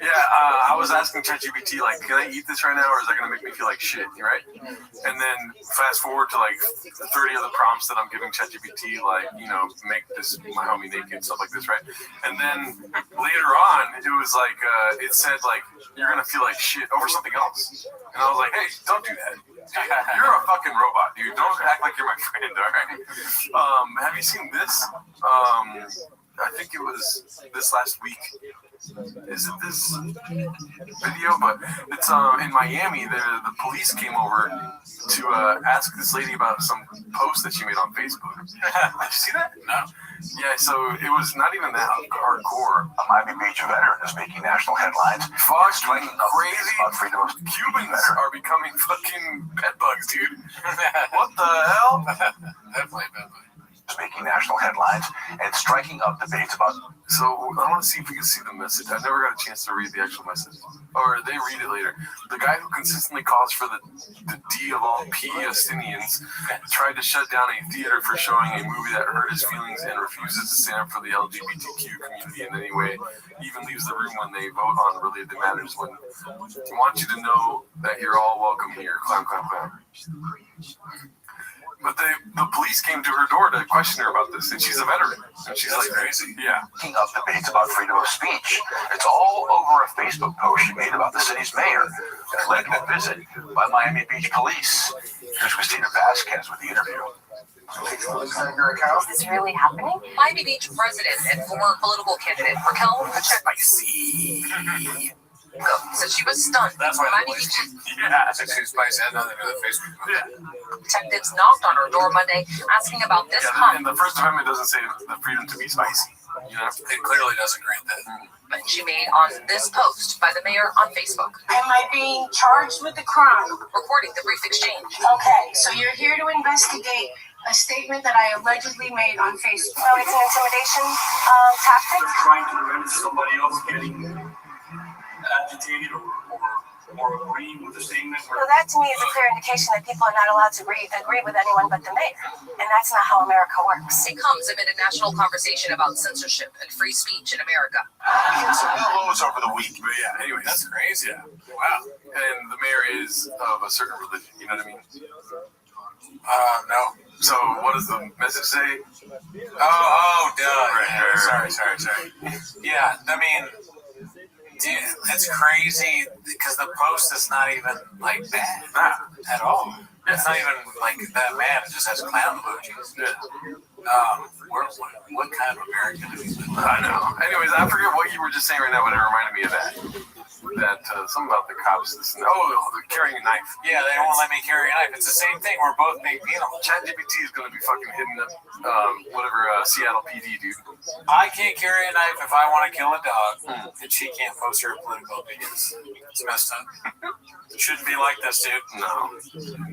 Yeah, I was asking ChatGPT, like, can I eat this right now, or is that going to make me feel like shit, right? And then fast forward to, like, 30 other prompts that I'm giving ChatGPT, like, make this, my homie naked, stuff like this, right? And then later on, it was like, it said, like, you're going to feel like shit over something else. And I was like, hey, don't do that. You're a fucking robot, dude. Don't act like you're my friend, all right? Have you seen this? I think it was this last week. Is it this video? But it's in Miami. The police came over to ask this lady about some post that she made on Facebook. Did you see that? No. Yeah, so it was not even that hardcore. A Miami Beach veteran is making national headlines. Fucking crazy. Cubans are becoming fucking bed bugs, dude. What the hell? Definitely bed bugs. Is making national headlines and striking up debates about. So I want to see if we can see the message. I never got a chance to read the actual message, or they read it later. The guy who consistently calls for the D of all Palestinians tried to shut down a theater for showing a movie that hurt his feelings and refuses to stand up for the LGBTQ community in any way. Even leaves the room when they vote on related matters. When he wants you to know that you're all welcome here. Clown, clown, clown. But the police came to her door to question her about this, and she's a veteran. And she's like crazy. Yeah. Striking up debates about freedom of speech. It's all over a Facebook post she made about the city's mayor that led to a visit by Miami Beach police. Here's Christina Vasquez with the interview. Is this really happening? Miami Beach president and former political candidate Raquel Spicy said she was stunned. That's why Miami Beach she's spicy. Had nothing to do with Facebook. Yeah. detectives knocked on her door Monday asking about this Yeah, and the First Amendment doesn't say the freedom to be spicy. It clearly doesn't grant that. she made on this post by the mayor on Facebook. Am I being charged with a crime? Recording the brief exchange. Okay, so you're here to investigate a statement that I allegedly made on Facebook. So it's an intimidation tactic? Trying to prevent somebody else getting agitated or agreeing with the statement. Well, that to me is a clear indication that people are not allowed to agree with anyone but the mayor. And that's not how America works. It comes amid a national conversation about censorship and free speech in America. Some new laws over the week. But yeah, anyway, That's crazy. Yeah. Wow. And the mayor is of a certain religion, you know what I mean? No. So what does the message say? Oh, duh. Right. Sorry. Yeah, I mean, dude, it's crazy because the post is not even like bad at all. It's not even like that mad. It just has clown emojis. Yeah. What kind of American do we live in? I know. Anyways, I forget what you were just saying right now, but it reminded me of that. Something about the cops. Carrying a knife. Yeah, they won't let me carry a knife. It's the same thing. We're both being penalized. ChatGPT is going to be fucking hitting up Seattle PD, dude. I can't carry a knife if I want to kill a dog, and she can't post her political opinions. It's messed up. It shouldn't be like this, dude. No.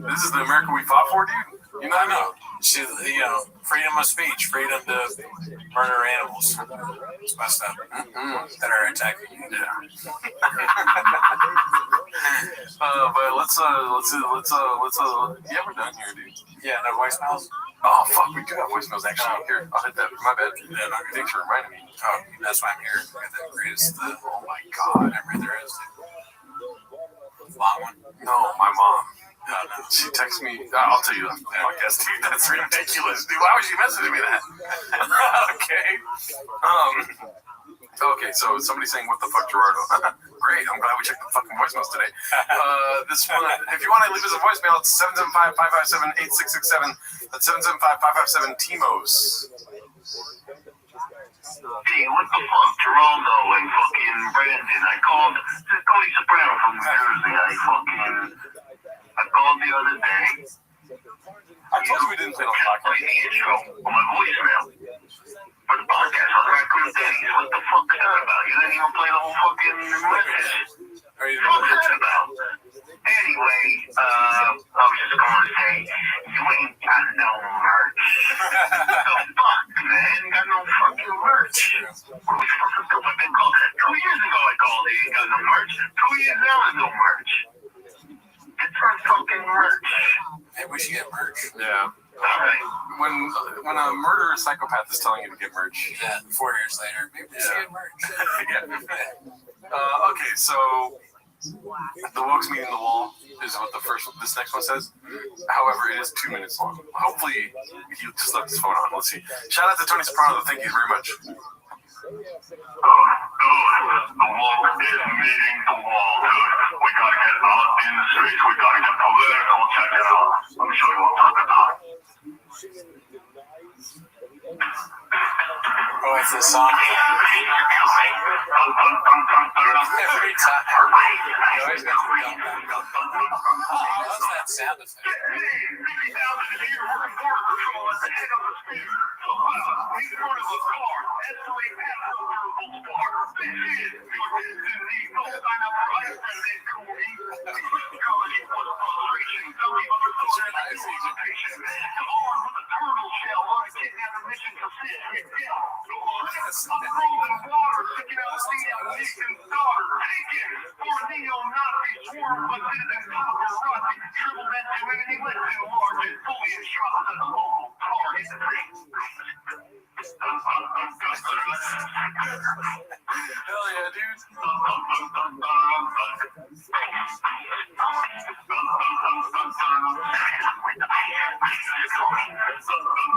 This is the America we fought for, dude. You know, I know. Freedom of speech, freedom to murder animals. It's messed up. That are attacking you. Yeah. But let's. Yeah, we're done here, dude. Yeah, no voicemails. Oh fuck, we do have voicemails actually. Here, I'll hit that. My bad. Yeah, no, thanks for reminding me. Oh, that's why I'm here. The greatest. Oh my god, memory there is. Long one. No, my mom. She texted me. I'll tell you on the podcast, dude. That's ridiculous, dude. Why would she message me that? Okay. Okay, so somebody's saying, "What the fuck, Gerardo?" Great. I'm glad we checked the fucking voicemails today. This one, if you want to leave us a voicemail, it's 775-557-8667. That's 775-557-TMOS. Hey, what the fuck, Geraldo and fucking Brandon? I called Tony Soprano from New Jersey. I called the other day. I told you we didn't play on the podcast. The intro on my voicemail for the podcast on Raccoon Days. What the fuck is that about? You didn't even play the whole fucking message. What is that about? Anyway, I was just going to say, you ain't got no merch. The fuck, man? Got no fucking merch. What was fucking stupid thing called? 2 years ago I called it, ain't got no merch. 2 years now there's no merch. It's for fucking merch. Maybe we should get merch. Yeah. Alright. When a murderous psychopath is telling you to get merch. Yeah, 4 years later, maybe we should get merch. Yeah. Okay, so the Woke's meeting the wall is what this next one says. However, it is 2 minutes long. Hopefully, he just left his phone on. Let's see. Shout out to Tony Soprano. Thank you very much. The Woke is meeting the wall, dude. We gotta get out in the streets. We gotta get political. Check it out. Let me show you what I'm talking about. Oh, it's a song. Every time. You always got to how's that sound effect? Hell yeah, dude.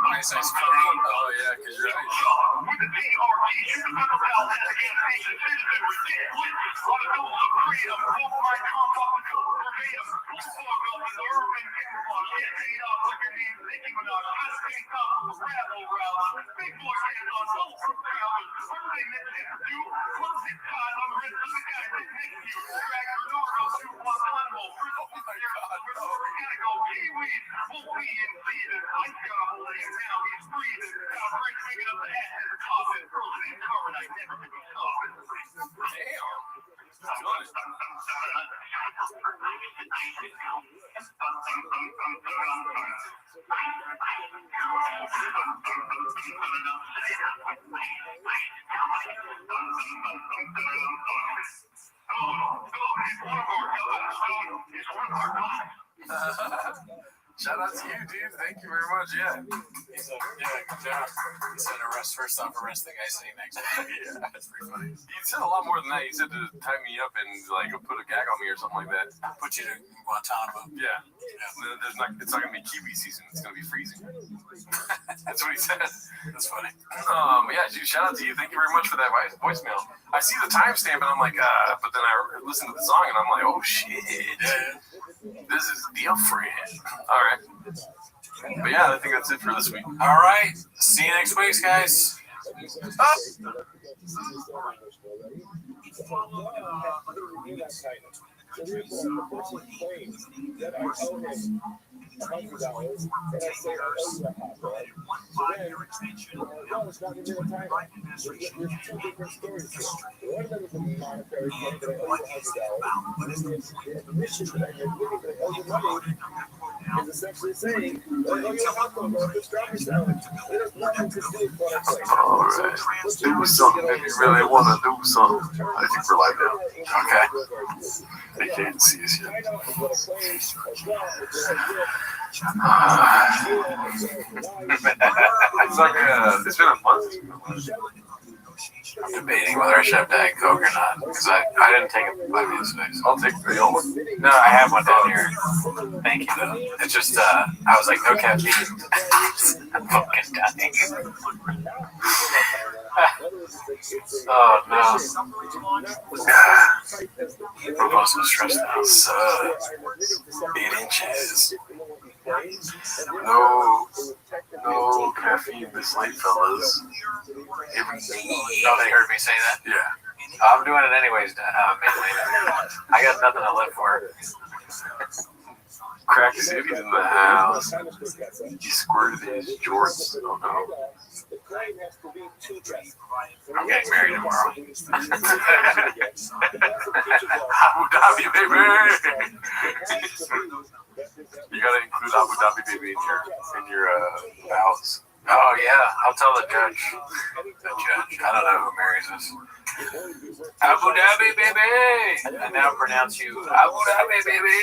Nice ice cream. Oh yeah, because you're right. Shout out to you, dude. Thank you very much. Yeah. Good job. He said first off, arrest the guy sitting next to me. Yeah, that's pretty funny. You said a lot more than that. You said to tie me up and put a gag on me or something like that. Put you to Guantanamo. Yeah. It's not gonna be kiwi season. It's gonna be freezing. That's what he said. That's funny. Yeah, dude. Shout out to you. Thank you very much for that voicemail. I see the timestamp and I'm like, but then I listen to the song and I'm like, oh shit. Yeah. This is dear friend. All right. But yeah, I think that's it for this week. All right. See you next week, guys. Is essentially saying, well, you don't have to go to this driver's salary. There's nothing to do but all right. Do something if you really want to do something. I think we're like that. Okay. They can't see us yet. It's like it's been a month. I'm debating whether I should have Diet Coke or not because I didn't take it 5 minutes today. So I'll take the old one. no, I have one down here. Thank you though. It's just I was like no caffeine. I'm fucking dying. Oh no. I'm also stressed out. So 8 inches. No caffeine this late, fellas. Oh, they heard me say that? Yeah. I'm doing it anyways, mainly. I got nothing to live for. Crack City's in the house. He squirted his jorts. Oh no. I'm getting married tomorrow. Abu Dhabi, baby! You gotta include Abu Dhabi, baby, in your vows. Oh yeah, I'll tell the judge. The judge. I don't know who marries us. Abu Dhabi, baby! I now pronounce you Abu Dhabi, baby!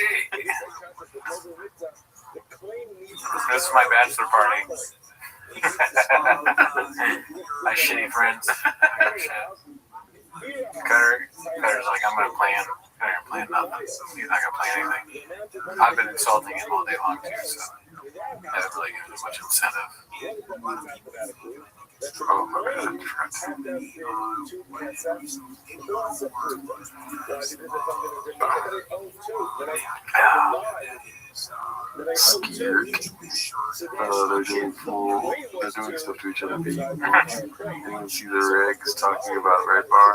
This is my bachelor party. My shitty friends. Cutter's like, I'm gonna plan. Cutter plan nothing. He's not gonna plan anything. I've been insulting him all day long too, so I haven't really given him much incentive. Oh, my bad. Scared. They're doing stuff to each other. You can see the regs talking about Red Bar.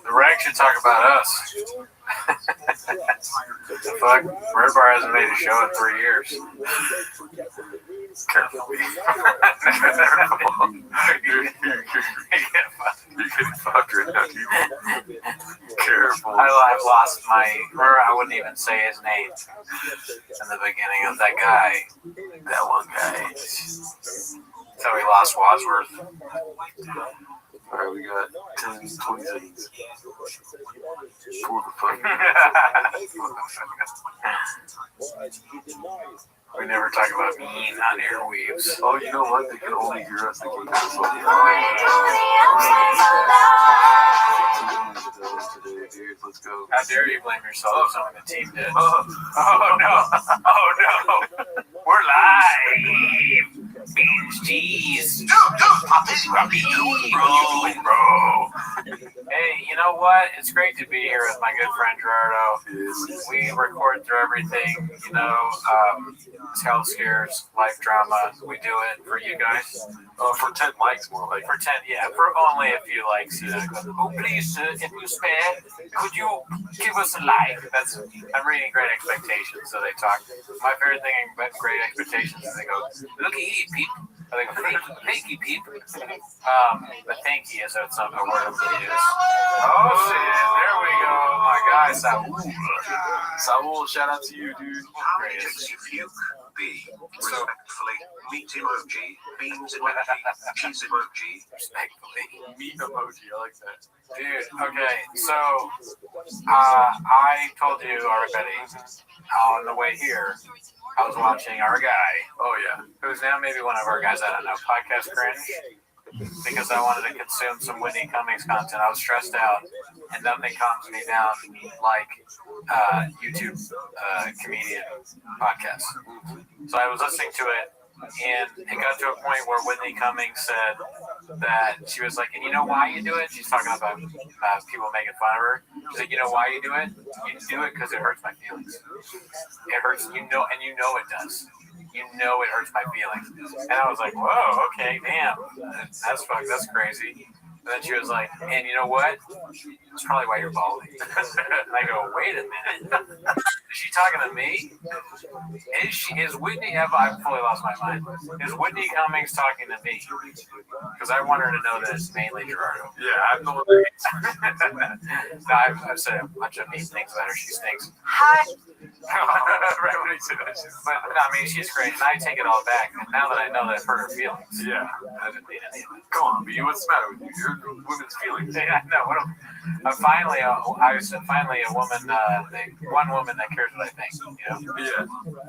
The reg should talk about us. The fuck? Red Bar hasn't made a show in 3 years. Carefully. You're getting fucked right now, dude. Careful. I've lost my. Remember, I wouldn't even say his name in the beginning of that guy. That one guy. So we lost Wadsworth. Alright, we got 10, 20 seconds. For the fuck. We never talk about mean on airwaves. Oh, you know what? They can only hear us. They can't hear us. Let's go. How dare you blame yourself for something the team did? Oh no! Oh no! We're live! Beans, cheese. Rabbi, bro. Hey, you know what? It's great to be here with my good friend Gerardo. We record through everything, you know, health scares, life drama. We do it for you guys. For 10 likes, more like. For 10, yeah, for only a few likes. You know. Oh, please, if you spare, could you give us a like? I'm reading Great Expectations, so they talk. My favorite thing about Great Expectations is they go, looky here, peep. I think thanky peep. But thanky is a word of the use. Oh shit, there we go. My guy Saul. Saul, shout out to you, dude. Respectfully, meat emoji, beans emoji, cheese emoji. Respectfully. Meat emoji, I like that. Dude, okay, so I told you already on the way here, I was watching our guy. Oh, yeah. Who's now maybe one of our guys, I don't know, Podcast Cringe, because I wanted to consume some Whitney Cummings content. I was stressed out, and nothing calms me down like YouTube comedian podcasts. So I was listening to it And it got to a point where Whitney Cummings said that she was like, and you know why you do it? She's talking about people making fun of her. She's like, you know why you do it? You do it because it hurts my feelings. It hurts, and you know it does. You know it hurts my feelings. And I was like, whoa, okay, damn. That's crazy. And then she was like, and you know what? That's probably why you're balding. And I go, wait a minute. Is she talking to me? Is Whitney, I've fully lost my mind. Is Whitney Cummings talking to me? Because I want her to know that it's mainly Gerardo. Yeah, I know what that is. No, I've said a bunch of mean things about her. She stinks. Hi. Right when he said that. But I mean, she's great, and I take it all back. And now that I know that I've hurt her feelings, Yeah. I didn't mean any of it. Come on, B, what's the matter with you? You're women's feelings. Yeah, no. Finally a woman, one woman that cares what I think. You know. Yeah.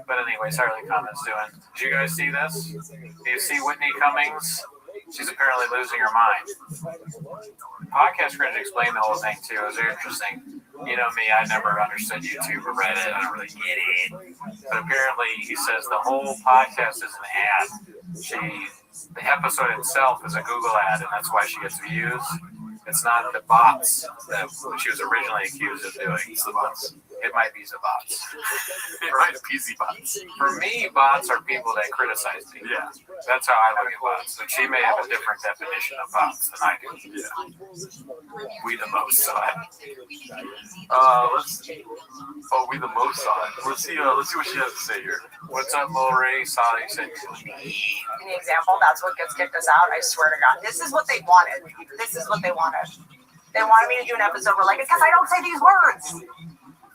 But anyways, how are the comments doing? Did you guys see this? Do you see Whitney Cummings? She's apparently losing her mind. Podcast Critic explained the whole thing too. It was interesting. You know me, I never understood YouTube or Reddit. I don't really get it. But apparently, he says the whole podcast is an ad. The episode itself is a Google ad, and that's why she gets views. It's not the bots that she was originally accused of doing. It's the bots. It might be the bots. It might be the bots. For me, bots are people that criticize me. Yeah. That's how I look at bots. But she may have a different definition of bots than I do. Yeah. We the most saw it. We the most saw it. Let's see what she has to say here. What's up, Lori? Saw you said An example, that's what gets kicked us out. I swear to God. This is what they wanted. They wanted me to do an episode where, like, it's because I don't say these words.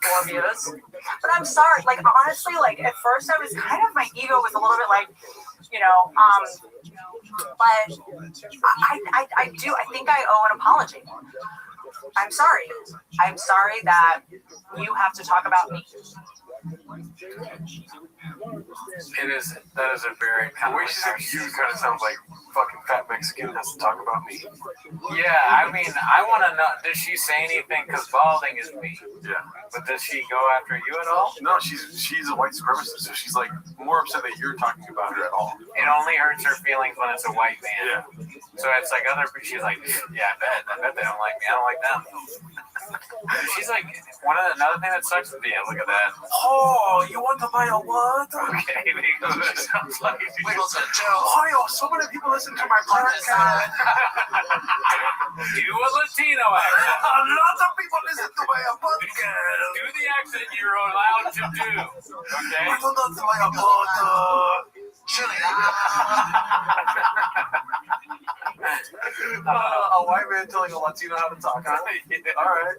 4 views. But I'm sorry. Like, honestly, like, at first I was kind of, my ego was a little bit like, you know, but I think I owe an apology. I'm sorry. I'm sorry that you have to talk about me. That is a very The way she's accused kind of sounds like fucking fat Mexican has to talk about me. Yeah, I mean, I want to know, does she say anything? Because balding is me. Yeah. But does she go after you at all? No, she's a white supremacist, so she's like more upset that you're talking about her at all. It only hurts her feelings when it's a white man. Yeah. So it's like she's like, yeah, I bet they don't like me. I don't like them. She's like, another thing that sucks, yeah, look at that. Oh, you want to buy a what? Okay, because it sounds like oh, so many people listen to my podcast. Do a Latino accent. A lot of people listen to my podcast. Do the accent you're allowed to do. Okay? I don't know to my podcast. A white man telling a Latino how to talk, huh? Yeah. All right.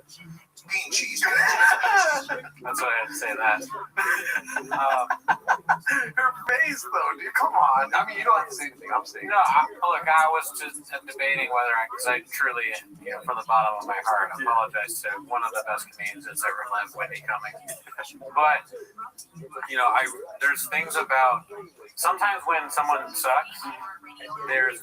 Bean cheese. That's why I had to say that. Her face, though, dude. Come on. I mean, you don't have to say anything I'm saying. No, look, I was just debating whether because I truly, from the bottom of my heart, apologize to one of the best comedians that's ever lived, Whitney Cummings. But, there's things about, sometimes when someone sucks, there's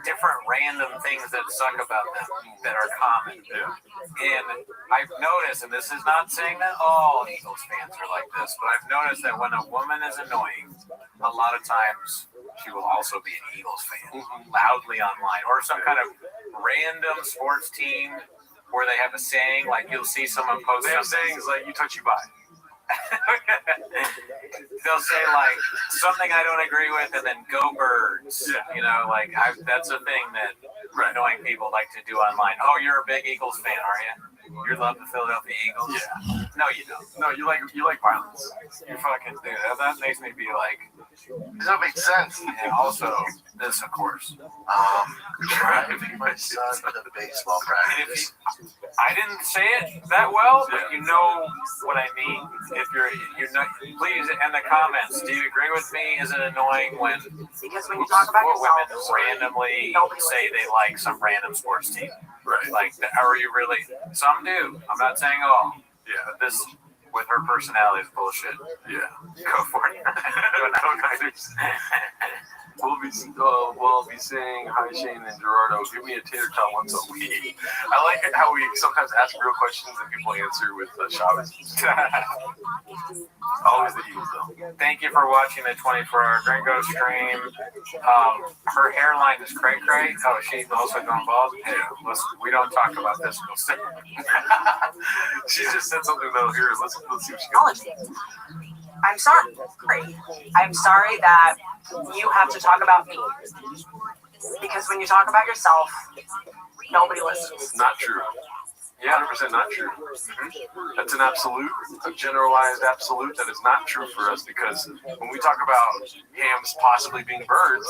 different random things that suck about them that are common. Yeah. And I've noticed, and this is not saying that all Eagles fans are like this, but I've noticed that when a woman is annoying, a lot of times she will also be an Eagles fan, loudly online, or some kind of random sports team where they have a saying, like you'll see someone post. They have sayings like, you touch, you buy. They'll say like something I don't agree with, and then go Birds. Yeah. That's a thing that annoying people like to do online. Oh, you're a big Eagles fan, are you? You love the Philadelphia Eagles? Yeah. No, you don't. No, you like violence. You fucking do. That makes me be like. Does that make sense? And also, this, of course. Driving my son to the baseball practice. I didn't say it that well, but you know what I mean. If please in the comments, do you agree with me? Is it annoying when Because when you talk about women yourself, randomly say they like some random sports team? Right. Like, are you really? Some do. I'm not saying all. Yeah. But this, with her personality, is bullshit. Yeah. Go for it. Go Niners. We'll be saying hi, Shane and Gerardo. Give me a tater tot once a week. I like how we sometimes ask real questions and people answer with Shabbos. Always the heels, though. Thank you for watching the 24-hour Gringo stream. Her hairline is cray-cray. Oh, she's also gone bald? Hey, listen, we don't talk about this. She just said something that'll hear us. Let's see what she goes. I'm sorry. I'm sorry that you have to talk about me. Because when you talk about yourself, nobody listens. Not true. Yeah, 100% not true. That's an absolute, a generalized absolute that is not true for us, because when we talk about hams possibly being birds,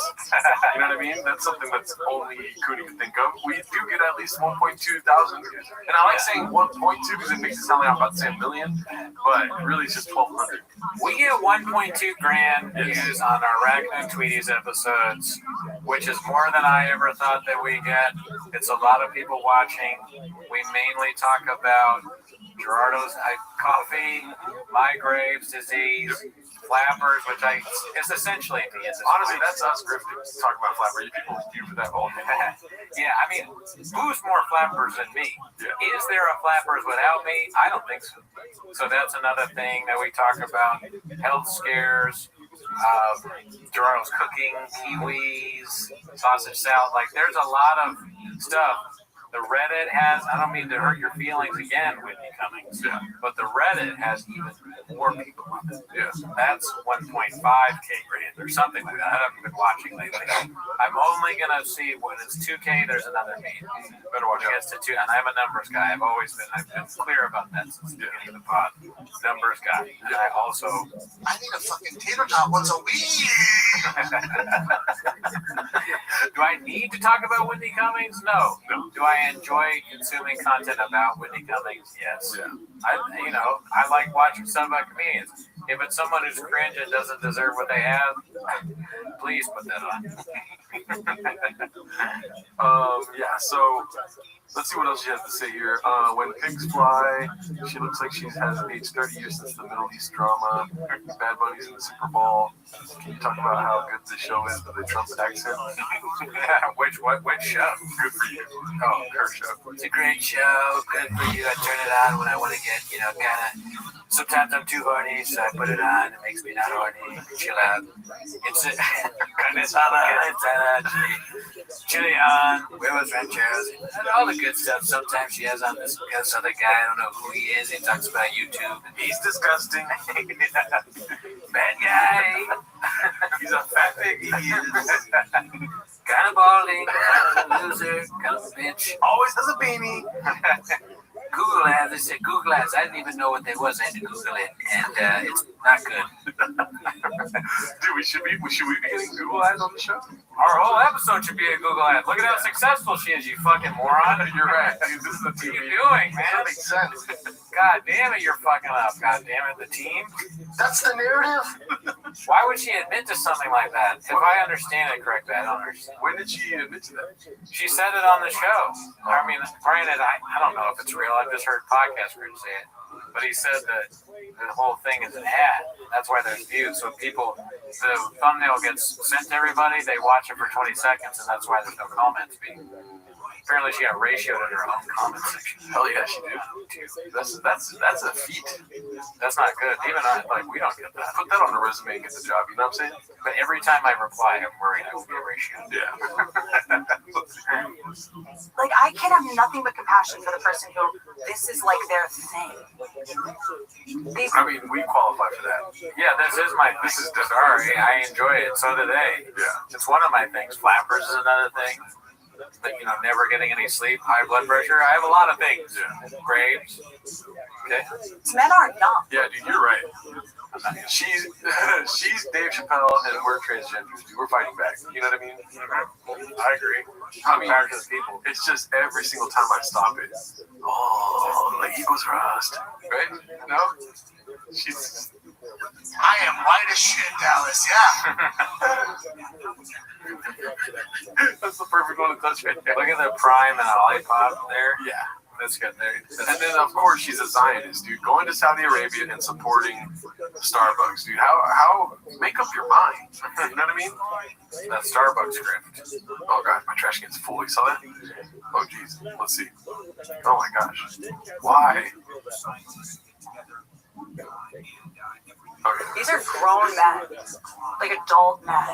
you know what I mean? That's something that's only Cooney can think of. We do get at least 1.2 thousand. And I like saying 1.2 because it makes it sound like I'm about to say a million, but really it's just 1,200. We get 1.2 grand views on our Raccoon Tweeties episodes, which is more than I ever thought that we get. It's a lot of people watching. We mainly talk about Gerardo's coffee, my Graves' disease, flappers, which is essentially me. Honestly, that's us grifting. Talk about flappers. People do for that all day long. Yeah, I mean, who's more flappers than me? Yeah. Is there a flappers without me? I don't think so. So that's another thing that we talk about. Health scares, Gerardo's cooking, kiwis, sausage salad. Like, there's a lot of stuff. The Reddit has, I don't mean to hurt your feelings again, Whitney Cummings, but the Reddit has even more people on it. Yeah. That's 1.5K grand or something like that. I haven't been watching lately. I'm only going to see when it's 2K, there's another meeting. Better watch it. Gets to 2, and I'm a numbers guy. I've been clear about that since the beginning of the pod. Numbers guy. And I also... I need a fucking tater tot once a week. Do I need to talk about Whitney Cummings? No. Do I enjoy consuming content about Whitney Cummings? Yes. Yeah. I like watching stuff about comedians. If it's someone who's cringe and doesn't deserve what they have, please put that on. Yeah, so let's see what else she has to say here. When pigs fly, she looks like she has aged 30 years since the Middle East drama. Bad Bunny's in the Super Bowl. Can you talk about how good the show is with the Trump accent? Which show? Good for you. Oh, her show. It's a great show. Good for you. I turn it on when I want to get, kind of. Sometimes I'm too horny, so I put it on. It makes me not horny. Chill out. It's chili on, huevos rancheros, and all the good stuff. Sometimes she has on this other guy. I don't know who he is. He talks about YouTube. He's disgusting. Bad guy. He's a fat pig. He is. Kind of balding, kind of a loser, kind of a bitch. Always has a beanie. Google ads. They said Google ads. I didn't even know what they was. I had to Google it, and it's not good. Dude, should we be getting Google ads on the show? Our whole episode should be a Google ad. Look at how successful she is, you fucking moron. You're right. Dude, this is a What TV. are you doing, man? That makes sense. God damn it, you're fucking up. God damn it, the team. That's the narrative. Why would she admit to something like that? If I understand it correctly, I don't understand. When did she admit to that? She said it on the show. I mean, granted, I don't know if it's real. I've just heard podcast crews say it. But he said that the whole thing is an ad. That's why there's views. So people, the thumbnail gets sent to everybody, they watch it for 20 seconds, and that's why there's no comments being. Apparently she got ratioed in her own comment section. Hell yeah, she did. That's a feat. That's not good. Even we don't get that. Put that on the resume and get the job, you know what I'm saying? But every time I reply, I'm worried I will get ratioed. Yeah. Like, I can have nothing but compassion for the person who this is like their thing. I mean, we qualify for that. Yeah, this is my thing. This is different. Sorry, I enjoy it. So do they. Yeah. It's one of my things. Flappers is another thing. But, never getting any sleep, high blood pressure. I have a lot of things. Yeah. Graves. Okay. Men aren't dumb. Yeah, dude, you're right. She's Dave Chappelle and we're transgenders, dude. We're fighting back. You know what I mean? I agree. I mean, Power to the people. it's just every single time I stop it. Oh, the Eagles rust. Right? No? She's... I am white as shit, Dallas. Yeah. That's the perfect one to touch right there. Look at the prime and lollipop there. Yeah. That's good. There. And then, of course, she's a Zionist, dude. Going to Saudi Arabia and supporting Starbucks, dude. How make up your mind. You know what I mean? That Starbucks script. Oh, God, my trash can's full. You saw that? Oh, jeez. Let's see. Oh, my gosh. Why? Okay. These are grown men, like adult men.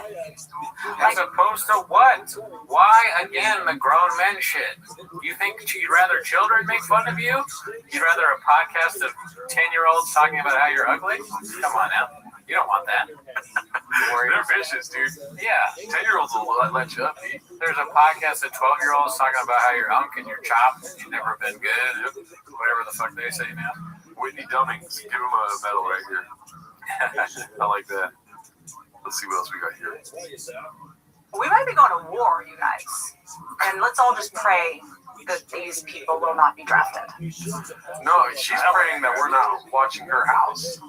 As opposed to what? Why, again, the grown men shit? You think you'd rather children make fun of you? You'd rather a podcast of 10-year-olds talking about how you're ugly? Come on now. You don't want that. They're vicious, dude. Yeah. 10-year-olds will let you up, Pete. There's a podcast of 12-year-olds talking about how you're unk and you're chopped and you've never been good. Whatever the fuck they say now. Whitney Dummings. Give him a medal right here. I like that. Let's see what else we got here. We might be going to war, you guys. And let's all just pray that these people will not be drafted. No, she's praying that we're not watching her house.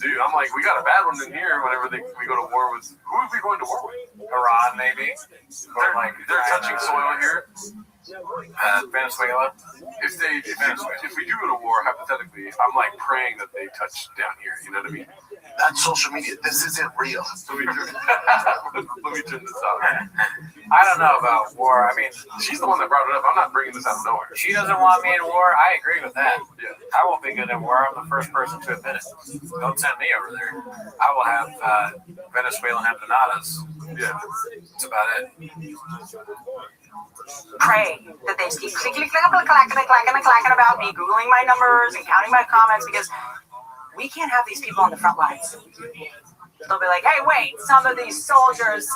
Dude, I'm like, we got a bad one in here whenever we go to war with. Who are we going to war with? Iran, maybe. They're touching soil here. Venezuela. If we do go to war, hypothetically, I'm like praying that they touch down here. You know what I mean? That's social media. This isn't real. Let me turn this off. I don't know about war. I mean, she's the one that brought it up. I'm not bringing this out of nowhere. She doesn't want me in war. I agree with that. Yeah. I won't be good in war. I'm the first person to admit it. Don't send me over there. I will have Venezuelan empanadas. Yeah. That's about it. Pray that they keep clacking about me, Googling my numbers and counting my comments, because we can't have these people on the front lines. They'll be like, hey, wait, some of these soldiers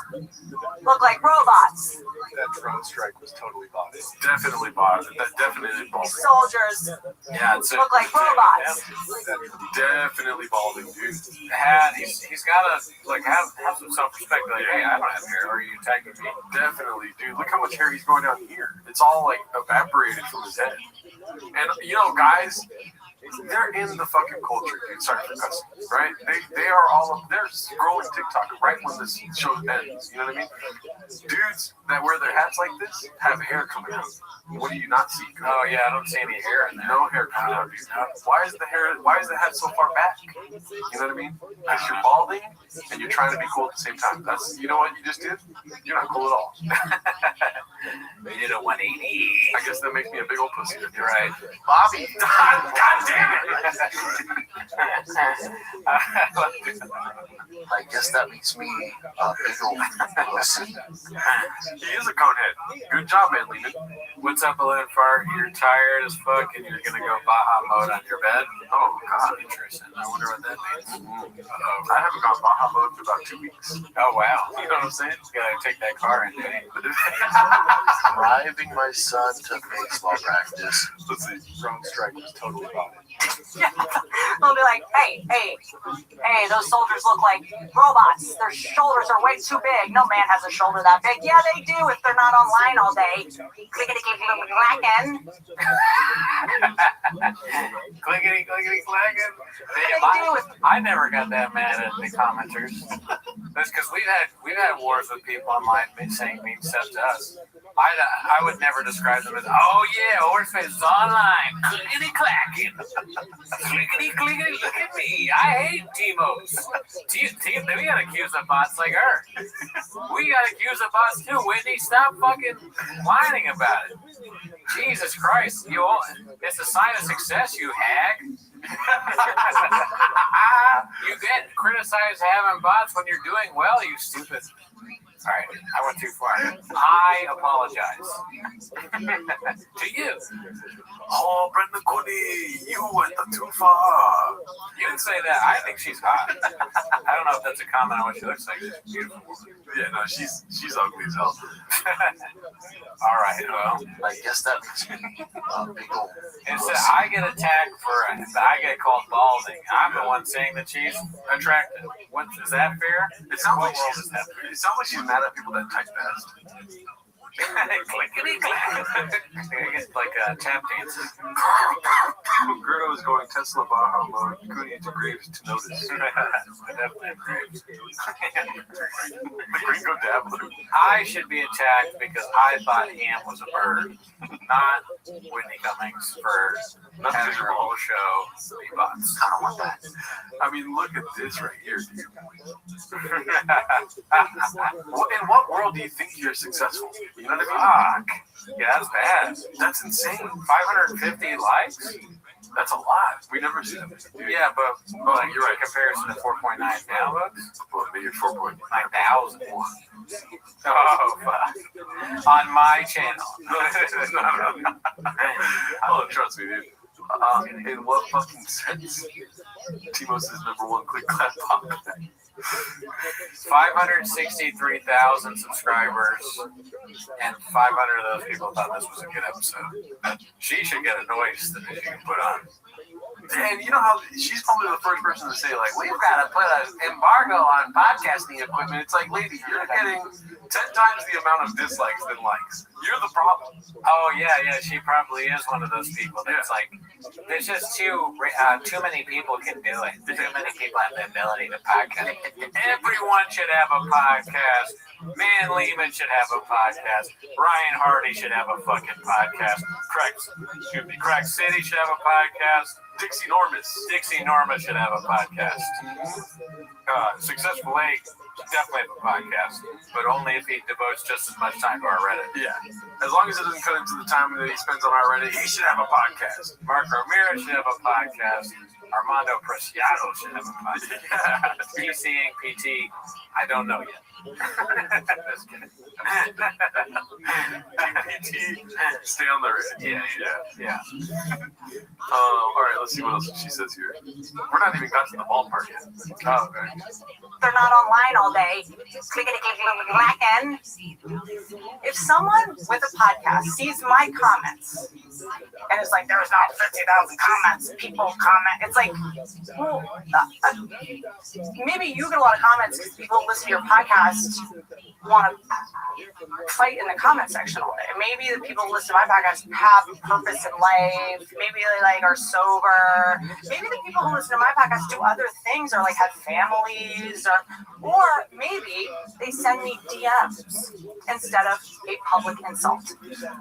look like robots. That drone strike was totally bought. Definitely bought. That definitely bought. These soldiers look like robots. Definitely balding, dude. He's got to have some self-respect. Like, hey, I don't have hair. Are you attacking me? Definitely, dude. Look how much hair he's growing down here. It's all like evaporated from his head. And you know, guys, they're in the fucking culture, dude. Sorry for cussing, right? They are all they're scrolling TikTok right when this show ends. You know what I mean? Dudes that wear their hats like this have hair coming out. What do you not see? Oh yeah, I don't see any hair in there. No hair coming out, dude. Why is the hat so far back? You know what I mean? Because you're balding and you're trying to be cool at the same time. That's, you know what you just did? You're not cool at all. You did a 180. I guess that makes me a big old pussy. You're right. Bobby. God damn it. I guess that makes me a big old pussy. He is a conehead. Good job, man, Lehman. What's up, Balloon Fart? You're tired as fuck and you're gonna go Baja mode on your bed? Oh, God. Interesting. I wonder what that means. I haven't gone Baja mode for about 2 weeks. Oh, wow. You know what I'm saying? You gotta take that car in, dude. Driving my son to baseball practice. Let's see. Drone strike was totally bought. They'll be like, hey, those soldiers look like robots. Their shoulders are way too big. No man has a shoulder that big. Yeah, they do if they're not online all day. Clickety-clickety-clacking. Clickety-clickety-clacking. I never got that mad at the commenters. That's because we've had wars with people online saying mean stuff to us. I would never describe them as, oh yeah, Horseface is online. Clickety-clacking. Clickety-clickety, look at me. I hate T-Mos. We gotta accuse the bots like her. We gotta accuse the bots too. Whitney, stop fucking whining about it. Jesus Christ. It's a sign of success, you hag. You get criticized having bots when you're doing well, you stupid. All right, I went too far. I apologize. To you. Oh, Brenda Cooney, you went too far. You didn't say that. I think she's hot. I don't know if that's a comment on what she looks like. She's beautiful. Yeah, no, she's ugly as hell. All right, well, I guess that makes me a big old instead, I get attacked I get called balding. I'm the one saying that she's attractive. Is that fair? It sounds like she's mad at people that type fast. Clickety clack. Like tap dancing. Gerdo is going Tesla Baja mode. Cooney to Graves to notice. Definitely Graves. The Gringo Dabbler. I should be attacked because I thought Ham was a bird, not Whitney Cummings for having her whole show be bots. I don't want that. I mean, look at this right here, dude. In what world do you think you're successful? You know what I mean? Fuck. Yeah, that's bad. That's insane. 550 likes? That's a lot. We never see them. Yeah, but like, you're right. Comparison to 4.9 downloads. Well, maybe 4.9. 9,000. Oh, fuck. On my channel. Oh, trust me, dude. In what fucking sense? Timos is #1 click clap pop. 563,000 subscribers, and 500 of those people thought this was a good episode. She should get a noise that she can put on. And you know how she's probably the first person to say, like, we've got to put an embargo on podcasting equipment. It's like, lady, you're getting 10 times the amount of dislikes than likes. You're the problem. Oh, yeah, she probably is one of those people that's like, there's just too many people can do it. Too many people have the ability to podcast. Everyone should have a podcast. Man Lehman should have a podcast. Ryan Hardy should have a fucking podcast. Crack City should have a podcast. Dixie Normus should have a podcast. Successful Egg should definitely have a podcast, but only if he devotes just as much time to our Reddit. Yeah. As long as it doesn't cut into the time that he spends on our Reddit, he should have a podcast. Mark Ramirez should have a podcast. Armando Preciado should have a podcast. PCing PT, I don't know yet. Just kidding. PT, stay on the Reddit. Yeah. All right, let's see what else she says here. We're not even got to the ballpark yet. Oh, okay. They're not online all day. Clickety-click-clack-clack-and. If someone with a podcast sees my comments and it's like, there's not 50,000 comments, people comment, it's like, well, maybe you get a lot of comments because people who listen to your podcast want to fight in the comment section all day. Maybe the people who listen to my podcast have a purpose in life. Maybe they like are sober. Maybe the people who listen to my podcast do other things or like have families, or maybe they send me DMs instead of a public insult.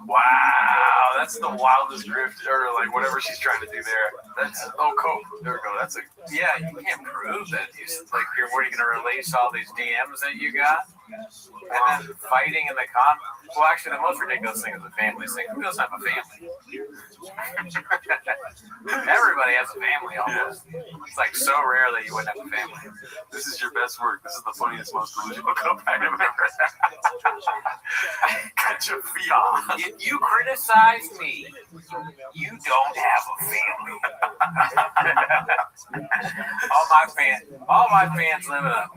Wow, that's the wildest grift, or like whatever she's trying to do there. That's cool. There we go. That's you can't prove that. Where are you going to release all these DMs that you got? And then fighting in the well, actually, the most ridiculous thing is the family thing. Who doesn't have a family? Everybody has a family almost. It's like so rare that you wouldn't have a family. This is your best work. This is the funniest, most delusional comeback I've ever had. Got your feet on. If you criticize me, you don't have a family. all my fans live in a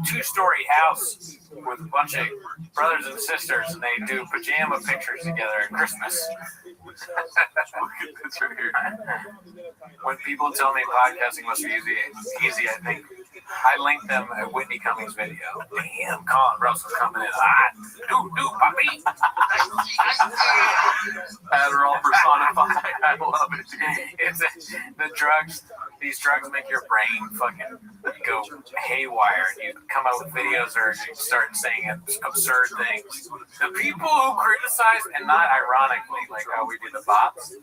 2-story house with a bunch of brothers and sisters, and they do pajama pictures together at Christmas. Look at this right here. When people tell me podcasting must be easy, I think I link them at Whitney Cummings' video. Damn, Colin Russell's coming in hot. Do, puppy. Adderall personified. I love it. These drugs make your brain fucking go haywire, and you come out with videos or you start saying absurd things. The people who criticize, and not ironically, like how we do the bots,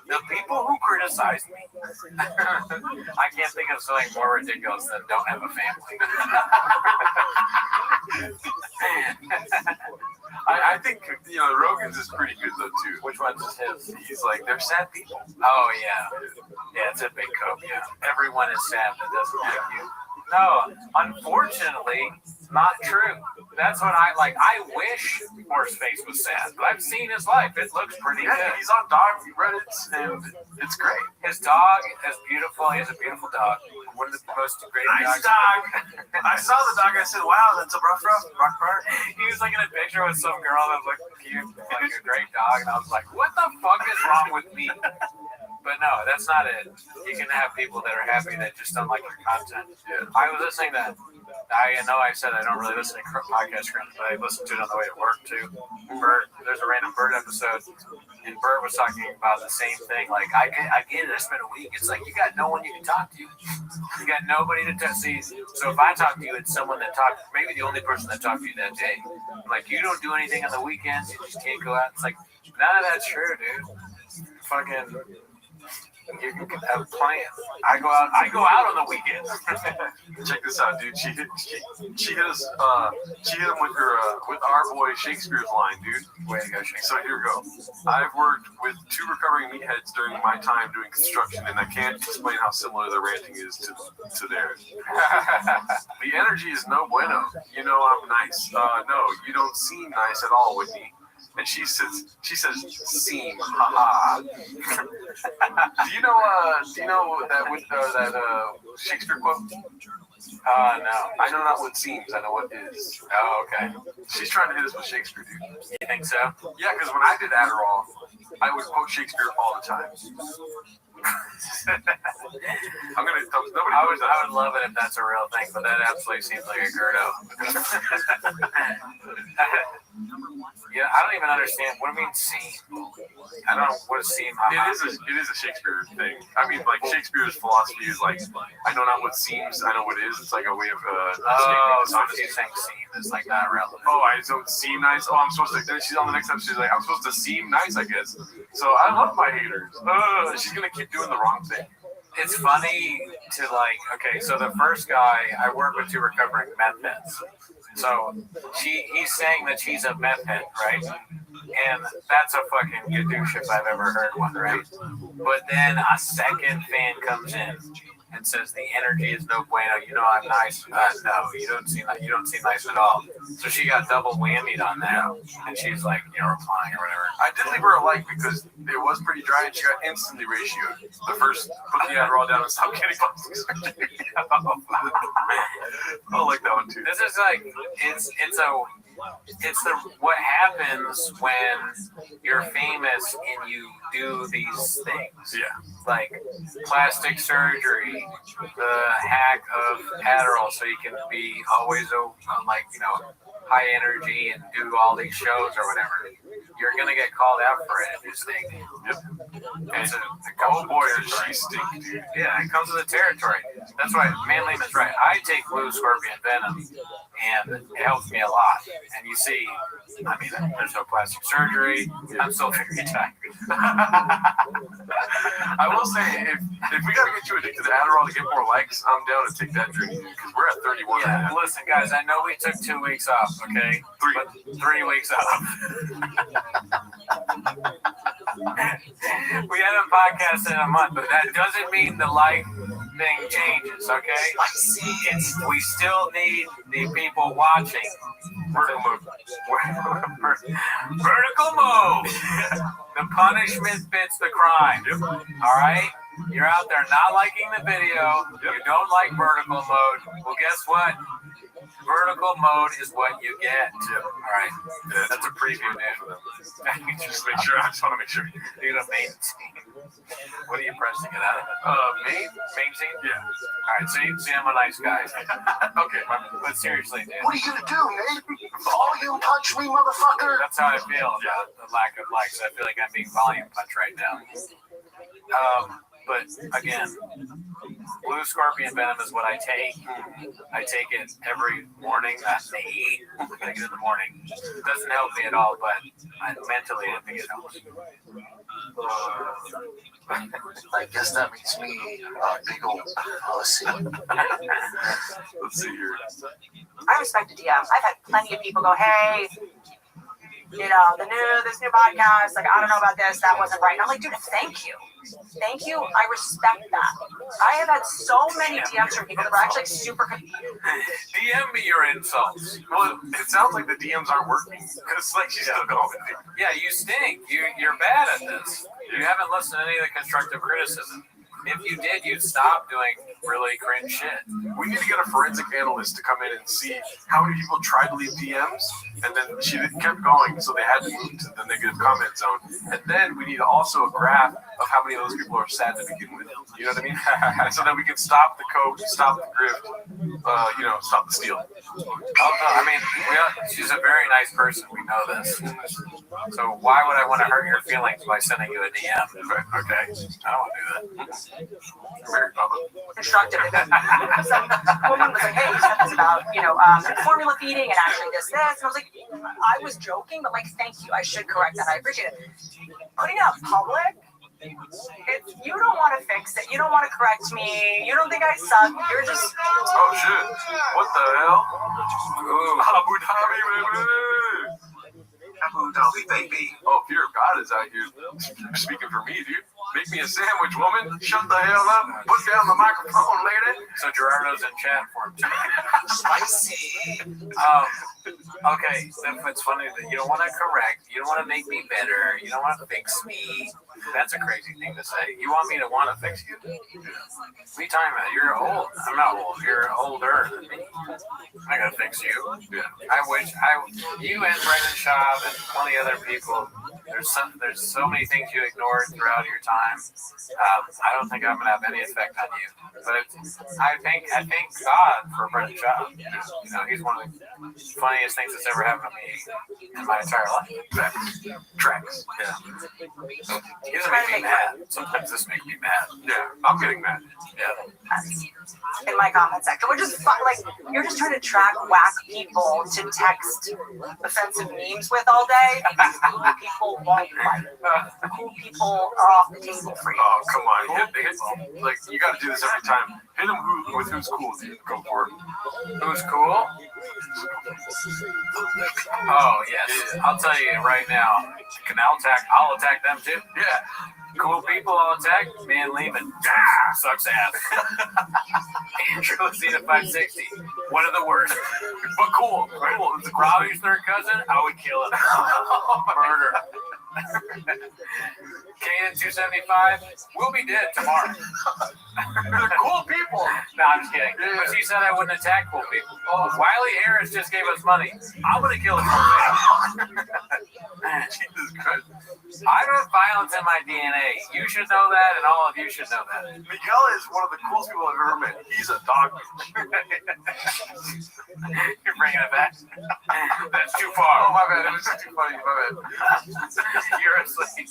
the people who criticize me, I can't think of something more ridiculous than don't have a family. I think Rogan's is pretty good though too. Which one's his? He's like, they're sad people. Oh yeah, it's a big cope. Yeah, everyone is sad that doesn't like you. No, unfortunately, not true. That's what I like. I wish Horseface was sad, but I've seen his life. It looks pretty good. He's on dog Reddits, and it's great. His dog is beautiful. He has a beautiful dog. One of the most great nice dogs. dog. I saw the dog. I said, wow, that's a rough part. He was like in a picture with some girl that looked cute, like a great dog, and I was like, what the fuck is wrong with me? But no, that's not it. You can have people that are happy that just don't like your content. Yeah. I was listening to, I know I said I don't really listen to podcast scripts, but I listened to it on the way to work too. Bert, there's a random Bert episode, and Bert was talking about the same thing. Like, I get it, I spent a week. It's like, you got no one you can talk to. You got nobody to see. So if I talk to you, it's someone that talked, maybe the only person that talked to you that day. Like, you don't do anything on the weekends, you just can't go out. It's like, none of that's true, dude. Fucking... You can have plans. I go out on the weekends. Check this out, dude. She hit him with our boy Shakespeare's line, dude. Way to go, Shakespeare. So here we go. I've worked with 2 recovering meatheads during my time doing construction, and I can't explain how similar the ranting is to theirs. The energy is no bueno. You know I'm nice. No, you don't seem nice at all, Whitney. And she says, seem, haha. Do you know that Shakespeare quote? No. I know not what seems, I know what is. Oh, okay. She's trying to hit us with Shakespeare, dude. You think so? Yeah, because when I did Adderall, I would quote Shakespeare all the time. I'm gonna. Nobody. I would love it if that's a real thing, but that absolutely seems like a Gerdo. Yeah, I don't even understand. What do you mean seem? I don't know what a seem. It is a Shakespeare thing. I mean, like Shakespeare's philosophy is like, I know not what seems, I know what is. It's like a way of so she's saying seem is like not relevant. Oh, I don't seem nice. Oh, I'm supposed to. Then she's on the next episode. She's like, I'm supposed to seem nice, I guess. So I love my haters. She's gonna keep doing the wrong thing. It's funny to like. Okay, so the first guy, I work with 2 recovering meth heads. So he's saying that she's a meth head, right? And that's a fucking gadoosh if I've ever heard one, right? But then a second fan comes in and says the energy is no bueno. You know I'm nice. No, you don't seem nice at all. So she got double whammied on that, and she's like, replying or whatever. I did leave her a like because it was pretty dry and she got instantly ratioed. The first, put the Adderall down and stop getting plastic surgery. I like that one too. This is like it's what happens when you're famous and you do these things. Yeah. Like plastic surgery, the hack of Adderall so you can be always high energy and do all these shows or whatever. You're gonna get called out for it if you stink. Yep. And Oh boy, does she stink, dude. Yeah, it comes with the territory. That's why Man Lehman's right. I take blue scorpion venom, and it helps me a lot. And you see, I mean, there's no plastic surgery. I'm still very tired. I will say, if we gotta get you addicted to Adderall to get more likes, I'm down to take that journey because we're at 31. Yeah, listen, guys, I know we took 2 weeks off, okay? 3 weeks off. We haven't podcasted in a month, but that doesn't mean the like thing changes, okay? We still need the people watching. Vertical move. Vertical move. The punishment fits the crime. All right? You're out there not liking the video. You don't like vertical mode. Well, guess what? Vertical mode is what you get. All right. That's a preview, man. Just make sure. I just want to make sure. You're gonna maintain. What are you pressing it out of? Maintain? Yeah. All right. See, I'm a nice guy. Okay, but seriously, dude. What are you gonna do, Nate? Volume punch me, motherfucker? That's how I feel about the lack of likes. I feel like I'm being volume punched right now. But again, blue scorpion venom is what I take. I take it every morning. I take it in the morning. It doesn't help me at all, but mentally I think it helps. I guess that makes me a big old pussy. Let's see here. I respect the DMs. I've had plenty of people go, hey, this new podcast, like, I don't know about this, that wasn't right. And I'm like, dude, thank you. Thank you. I respect that. I have had so many DMs from people that were actually super confused. DM me your insults. Well, it sounds like the DMs aren't working because like she's still going. Yeah, you stink. You're bad at this. You haven't listened to any of the constructive criticism. If you did, you'd stop doing really cringe shit. We need to get a forensic analyst to come in and see how many people tried to leave DMs, and then she kept going, so they had to move to the negative comment zone. And then we need also a graph of how many of those people are sad to begin with. You know what I mean? So that we can stop the code, stop the grift, stop the steal. I mean, she's a very nice person. We know this. So why would I want to hurt your feelings by sending you a DM? Okay, I don't want to do that. Very public. Constructive. Some woman was like, hey, you said this about, formula feeding and actually this. And I was like, I was joking, but like, thank you. I should correct that. I appreciate it. Putting it out public You don't want to fix it. You don't want to correct me. You don't think I suck. You're just. Oh shit! What the hell? Ooh, Abu Dhabi, baby. Abu Dhabi, baby. Oh, fear of God is out here speaking for me, dude. Make me a sandwich, woman. Shut the hell up. Put down the microphone, lady. So Gerardo's in chat for him too. Spicy. Okay, it's funny that you don't want to correct, you don't want to make me better, you don't want to fix me. That's a crazy thing to say. You want me to want to fix you? What are you talking about? You're old. I'm not old. You're older than me. I gotta fix you. Yeah. I wish you and Brendan Schaub and 20 other people. There's so many things you ignored throughout your time. I don't think I'm gonna have any effect on you. But I thank God for Brendan Schaub. You know, he's one of the funniest things that's ever happened to me in my entire life. Tracks. Yeah. He doesn't make me mad. Sometimes this makes me mad. Yeah, I'm getting mad. Yeah. In my comment section, which is fun. Like, you're just trying to track whack people to text offensive memes with all day because cool people won't like. Cool people are off the table for you. Oh, come on. Hit, like, you gotta do this every time. Hit him with who's cool, dude. Go for it. Who's cool? Oh, yes. I'll tell you right now. I'll attack them too. Yeah. Cool people I'll attack. Man Lehman. Ah, sucks ass. Andrew Lucina 560. One of the worst. But cool. Robbie's third cousin, I would kill him. Murder. Kanan 275, we'll be dead tomorrow. They're cool people. No, I'm just kidding. Yeah. But she said I wouldn't attack cool people. Oh, Wiley Harris just gave us money. I'm going to kill him. Jesus Christ. I have violence in my DNA. You should know that, and all of you should know that. Miguel is one of the coolest people I've ever met. He's a doctor. You're bringing it back. That's too far. Oh, my bad. It was just too funny. My bad. You're asleep.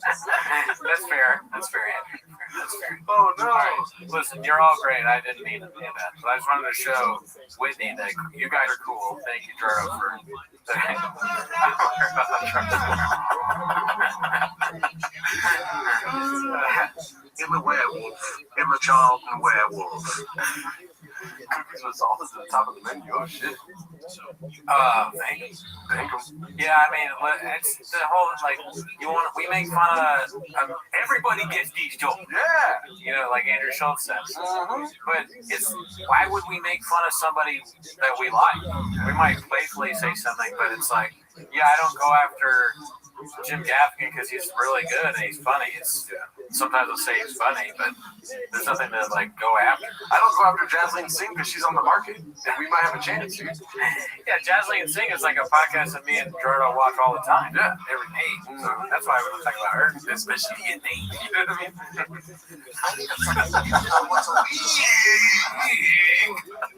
That's fair. That's fair, Andrew. That's fair. Oh, no. All right. Listen, you're all great. I didn't mean any of that. But I just wanted to show Whitney that you guys are cool. Thank you, Gerardo, for I'm a werewolf. I'm a child and werewolf. Cookies with salt is at the top of the menu. Oh, shit. Thanks. Thank him. Yeah, I mean, it's the whole, like, we make fun of, everybody gets these jokes. Yeah. You know, like Andrew Schultz says. But why would we make fun of somebody that we like? We might playfully say something, but it's like, yeah, I don't go after Jim Gaffigan because he's really good and he's funny. Sometimes I'll say he's funny, but there's nothing to like go after. I don't go after Jasleen Singh because she's on the market and we might have a chance, dude. Yeah, Jasleen Singh is like a podcast that me and Gerardo watch all the time. Yeah, every day. So that's why we're talking about her, especially at night. You know what I mean?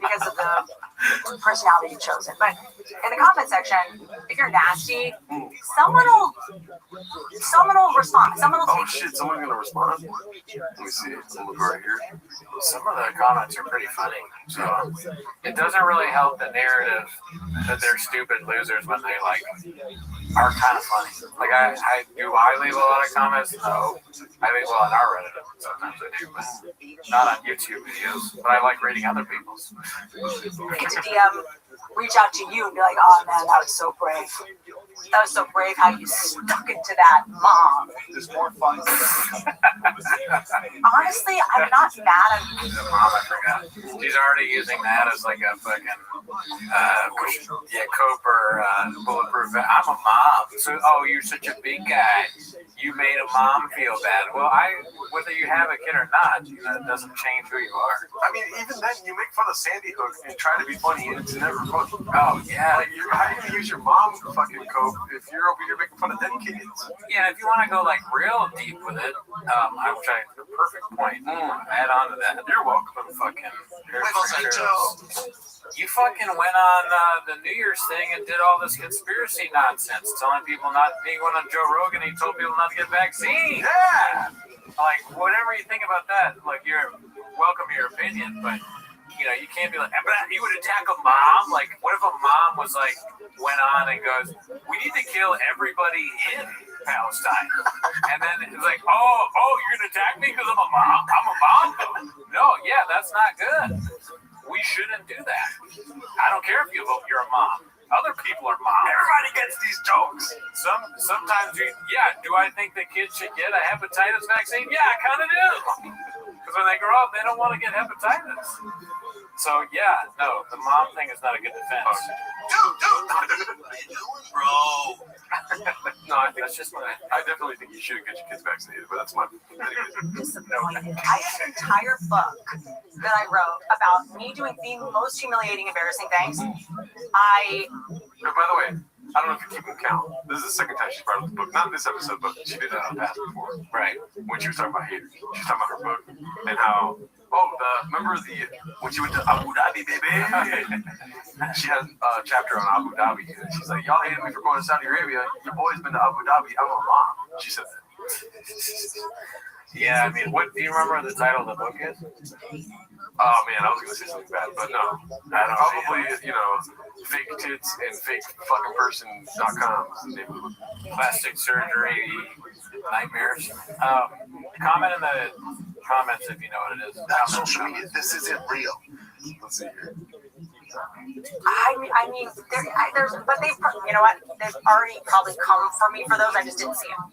Because of the personality you've chosen. But in the comment section, if you're nasty, someone will respond. Someone will Oh shit, someone's gonna respond? Let me see. I'll look right here. Some of the comments are pretty funny. So it doesn't really help the narrative that they're stupid losers when they like are kind of funny. Like I leave a lot of comments? No. I leave a lot on our Reddit. Sometimes I do, but not on YouTube videos. But I like reading other people's. You get to DM, reach out to you and be like, oh man, that was so brave. That was so brave how you stuck into that mom. There's more fun. Honestly, I'm not mad at you. The mom, I forgot. She's already using that as like a fucking cope or bulletproof vest. I'm a mom. So, you're such a big guy. You made a mom feel bad. Well, whether you have a kid or not, it doesn't change who you are. I mean, even then, you make fun of Sandy Hook and try to be funny, and it's never funny. Oh, yeah. Like, how are you gonna use your mom to fucking cope if you're over here making fun of dead kids? Yeah, if you want to go like real deep with it, which I the perfect point. Add on to that. You're welcome. Fucking. You fucking went on the New Year's thing and did all this conspiracy nonsense, telling people not being one on Joe Rogan. He told people not to get vaccines. Yeah. Like whatever you think about that, like you're welcome your opinion, but. You can't be like, but you would attack a mom? Like, what if a mom was like, went on and goes, we need to kill everybody in Palestine. And then it's like, oh, you're gonna attack me because I'm a mom? I'm a mom? No, yeah, that's not good. We shouldn't do that. I don't care if you're a mom. Other people are moms. Everybody gets these jokes. Sometimes do I think that kids should get a hepatitis vaccine? Yeah, I kind of do. Because when they grow up, they don't want to get hepatitis. So yeah, no, the mom thing is not a good defense. Dude. Bro. No, I think That's just I definitely think you should get your kids vaccinated, but that's my Disappointed. I have an entire book that I wrote about me doing the most humiliating, embarrassing things. By the way, I don't know if you keep them count. This is the second time she's brought up the book. Not in this episode, but she did it on the past before. Right. When she was talking about haters. She was talking about her book and how, remember when she went to Abu Dhabi, baby? She had a chapter on Abu Dhabi. And she's like, y'all hated me for going to Saudi Arabia. Your boy's been to Abu Dhabi. I'm a mom. She said that. Yeah, I mean, what do you remember the title of the book is? Oh man, I was gonna say something bad, but no. Probably, fake tits and fake fucking person.com is the name of the book. Plastic surgery nightmares. Comment in the comments if you know what it is. Not social media. This isn't real. Let's see here. I mean, but they've, you know what? They've already probably come for me for those. I just didn't see them.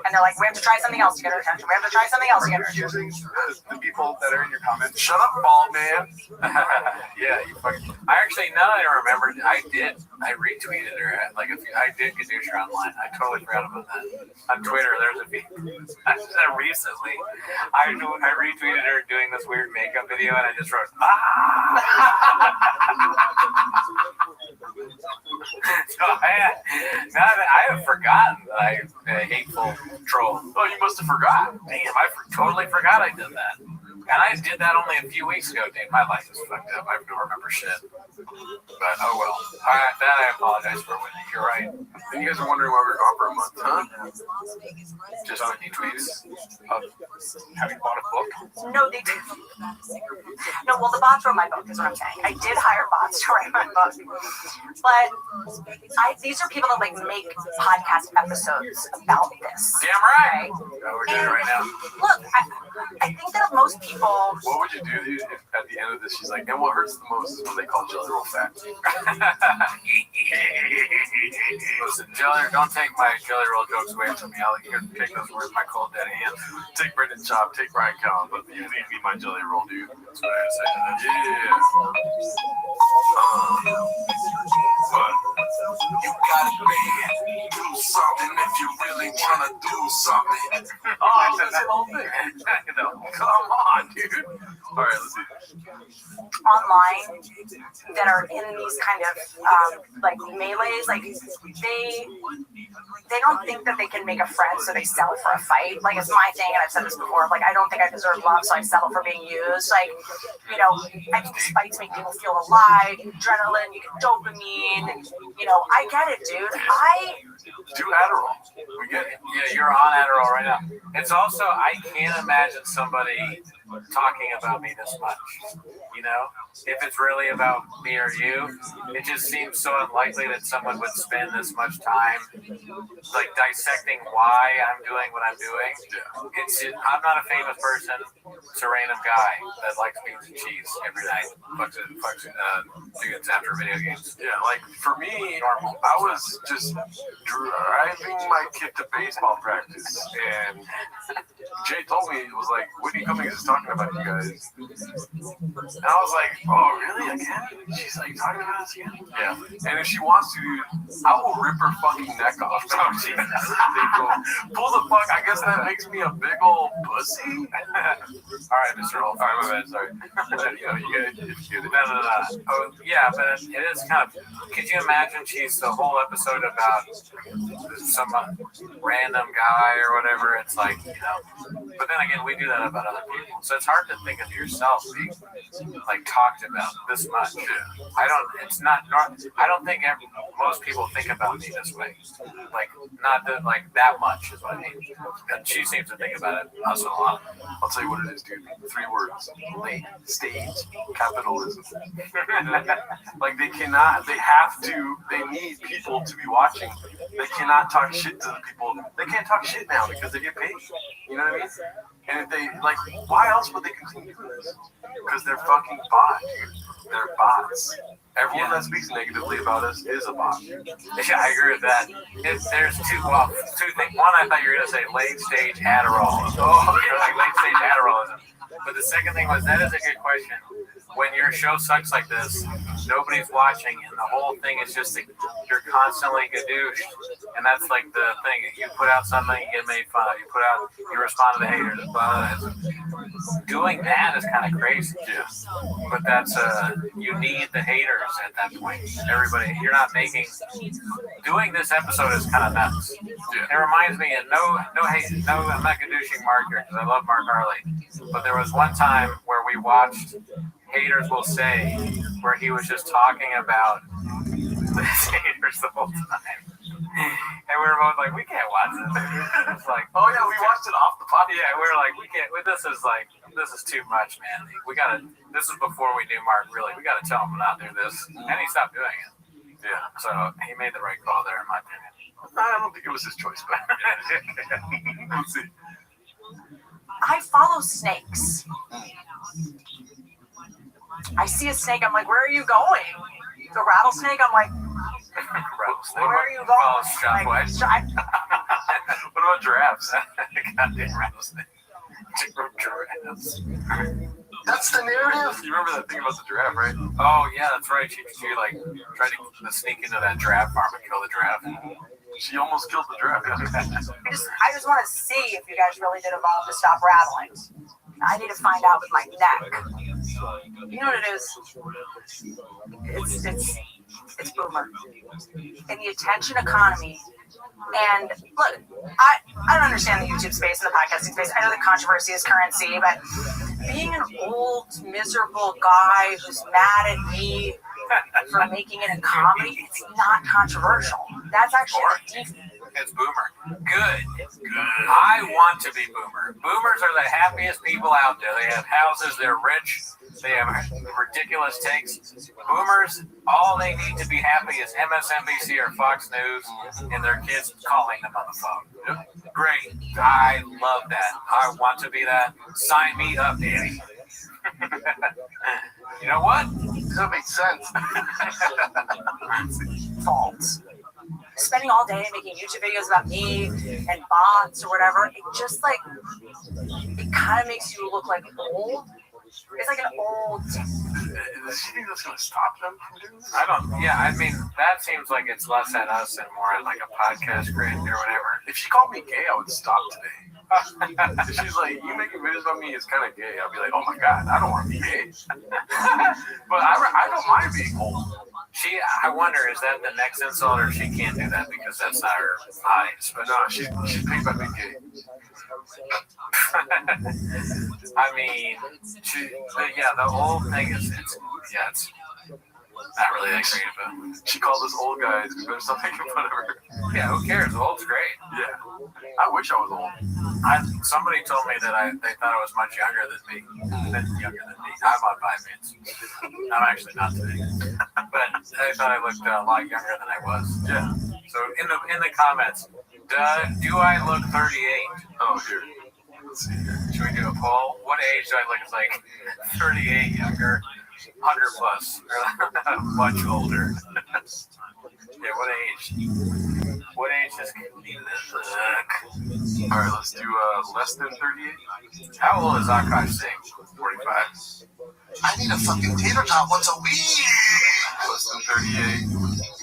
And they're like, we have to try something else to get our attention. We have to try something else to get our attention. The people that are in your comments, shut up, bald man. Yeah, you fucking. I actually, now that I remembered, I retweeted her. I did get her online. I totally forgot about that. On Twitter, there's a video. Recently, I retweeted her doing this weird makeup video, and I just wrote, So I have forgotten that I a hateful troll. Oh, you must have forgot. Damn, I totally forgot I did that. And I did that only a few weeks ago, dude. My life is fucked up. I don't remember shit. But oh well. I apologize for winning. You're right. And you guys are wondering why we were gone for a month, huh? Just on the tweets of having bought a book. No, they did. No, well, the bots wrote my book, is what I'm saying. I did hire bots to write my book. But these are people that make podcast episodes about this. Damn right. We're doing it right now. Look, I think that most people. What would you do if at the end of this she's like, and what hurts the most is when they call Jelly Roll fat? Listen, don't take my Jelly Roll jokes away from me. I'll take those words in my cold dead hand. Take Brendan Chop, take Brian Callen, but you need to be my Jelly Roll, dude. That's what I gotta say to that. Yeah. But you gotta do something if you really wanna do something. Oh, I said that whole thing. Come on, dude. All right, let's see. Online that are in these kind of melees, they don't think that they can make a friend, so they settle for a fight. It's my thing, and I've said this before. I don't think I deserve love, so I settle for being used. I think fights make people feel alive, adrenaline, you get dopamine. I get it, dude. Do Adderall. We get it. Yeah, you're on Adderall right now. It's also, I can't imagine somebody talking about me this much. If it's really about me or you, it just seems so unlikely that someone would spend this much time dissecting why I'm doing what I'm doing. I'm not a famous person. It's a random guy that likes beans and cheese every night. Fucks dudes after video games. Yeah, for me, I was just driving my kid to baseball practice, and Jay told me, it was like, Whitney Cummings is talking about you guys. And I was like, oh, really? Again? She's talking about us again? Yeah. And if she wants to, I will rip her fucking neck off. Oh, Jesus. Pull the fuck. I guess that makes me a big old pussy. All right, Mr. All right, my bad. Sorry. You get it. No. Oh, yeah, but it is kind of. Could you imagine she's the whole episode about some random guy or whatever? It's But then again, we do that about other people. So it's hard to think of yourself being like talked about this much. I don't think most people think about me this way. Like not that much is what I mean. And she seems to think about it us a lot. I'll tell you what it is, dude. 3 words: late stage capitalism. Like they need people to be watching. They cannot talk shit to the people. They can't talk shit now because they get paid. You know what I mean? And if they why else would they continue doing this? Because they're fucking bots. They're bots. Everyone that speaks negatively about us is a bot. Yeah, I agree with that. There's two things. One, I thought you were going to say late stage Adderall. Oh, you're like late stage Adderallism. But the second thing was, that is a good question. When your show sucks like this, nobody's watching, and the whole thing is just you're constantly gadooshed. And that's like the thing. You put out something, you get made fun of. You respond to the haters. Doing that is kind of crazy. Yeah. But that's you need the haters at that point. Everybody, you're not making. Doing this episode is kind of nuts. Yeah. It reminds me of no hate. No, I'm not gadooshing Mark here because I love Mark Harley. But there was one time where we watched Haters Will Say, where he was just talking about the haters the whole time. And we were both like, we can't watch this. It's like, oh yeah, we watched it off the podcast. Yeah, we were like, we can't. This is too much, man. This is before we knew Mark. Really, we gotta tell him not to do this, and he stopped doing it. Yeah, so he made the right call there, in my opinion. I don't think it was his choice, but let's see. I follow snakes. I see a snake, I'm like, where are you going? The rattlesnake, I'm like, where are you going? What about giraffes? Goddamn rattlesnake. Giraffes. That's the narrative. You remember that thing about the giraffe, right? Oh yeah, that's right. She like tried to sneak into that giraffe farm and kill the giraffe. She almost killed the giraffe. I just want to see if you guys really did evolve to stop rattling. I need to find out with my neck. You know what it is? It's boomer. In the attention economy. And look, I don't understand the YouTube space and the podcasting space. I know the controversy is currency, but being an old, miserable guy who's mad at me for making it a comedy, it's not controversial. That's actually It's boomer. Good. I want to be boomer. Boomers are the happiest people out there. They have houses, they're rich, they have ridiculous takes. Boomers, all they need to be happy is MSNBC or Fox News and their kids calling them on the phone. Great. I love that. I want to be that. Sign me up, Danny. You know what? That makes sense. False. Spending all day making YouTube videos about me and bots or whatever, it just it kind of makes you look like old. It's like an old. Does she think that's going to stop them from doing this? I mean, that seems like it's less at us and more at like a podcast grid or whatever. If she called me gay, I would stop today. If she's like, you making videos about me is kind of gay, I'll be like, oh my god, I don't want to be gay. But I don't mind being old. I wonder, is that the next insult, or she can't do that because that's not her audience? But no, she's paid by being gay. I mean, the whole thing is, it's not really that great of a. She called us old guys. We better stop making fun of her. Yeah, who cares? Old's great. Yeah, I wish I was old. Somebody told me that they thought I was much younger than me. Younger than me. I'm on Vitamins. I'm actually not today, but they thought I looked a lot younger than I was. Yeah. So in the comments, do I look 38? Oh, here. Let's see here. Should we do a poll? What age do I look? It's like 38 younger, 100 plus, or much older. Yeah, what age? What age does Candy look? Alright, let's do less than 38. How old is Akash Singh? 45. I need a fucking tater tot once a week. Less than 38.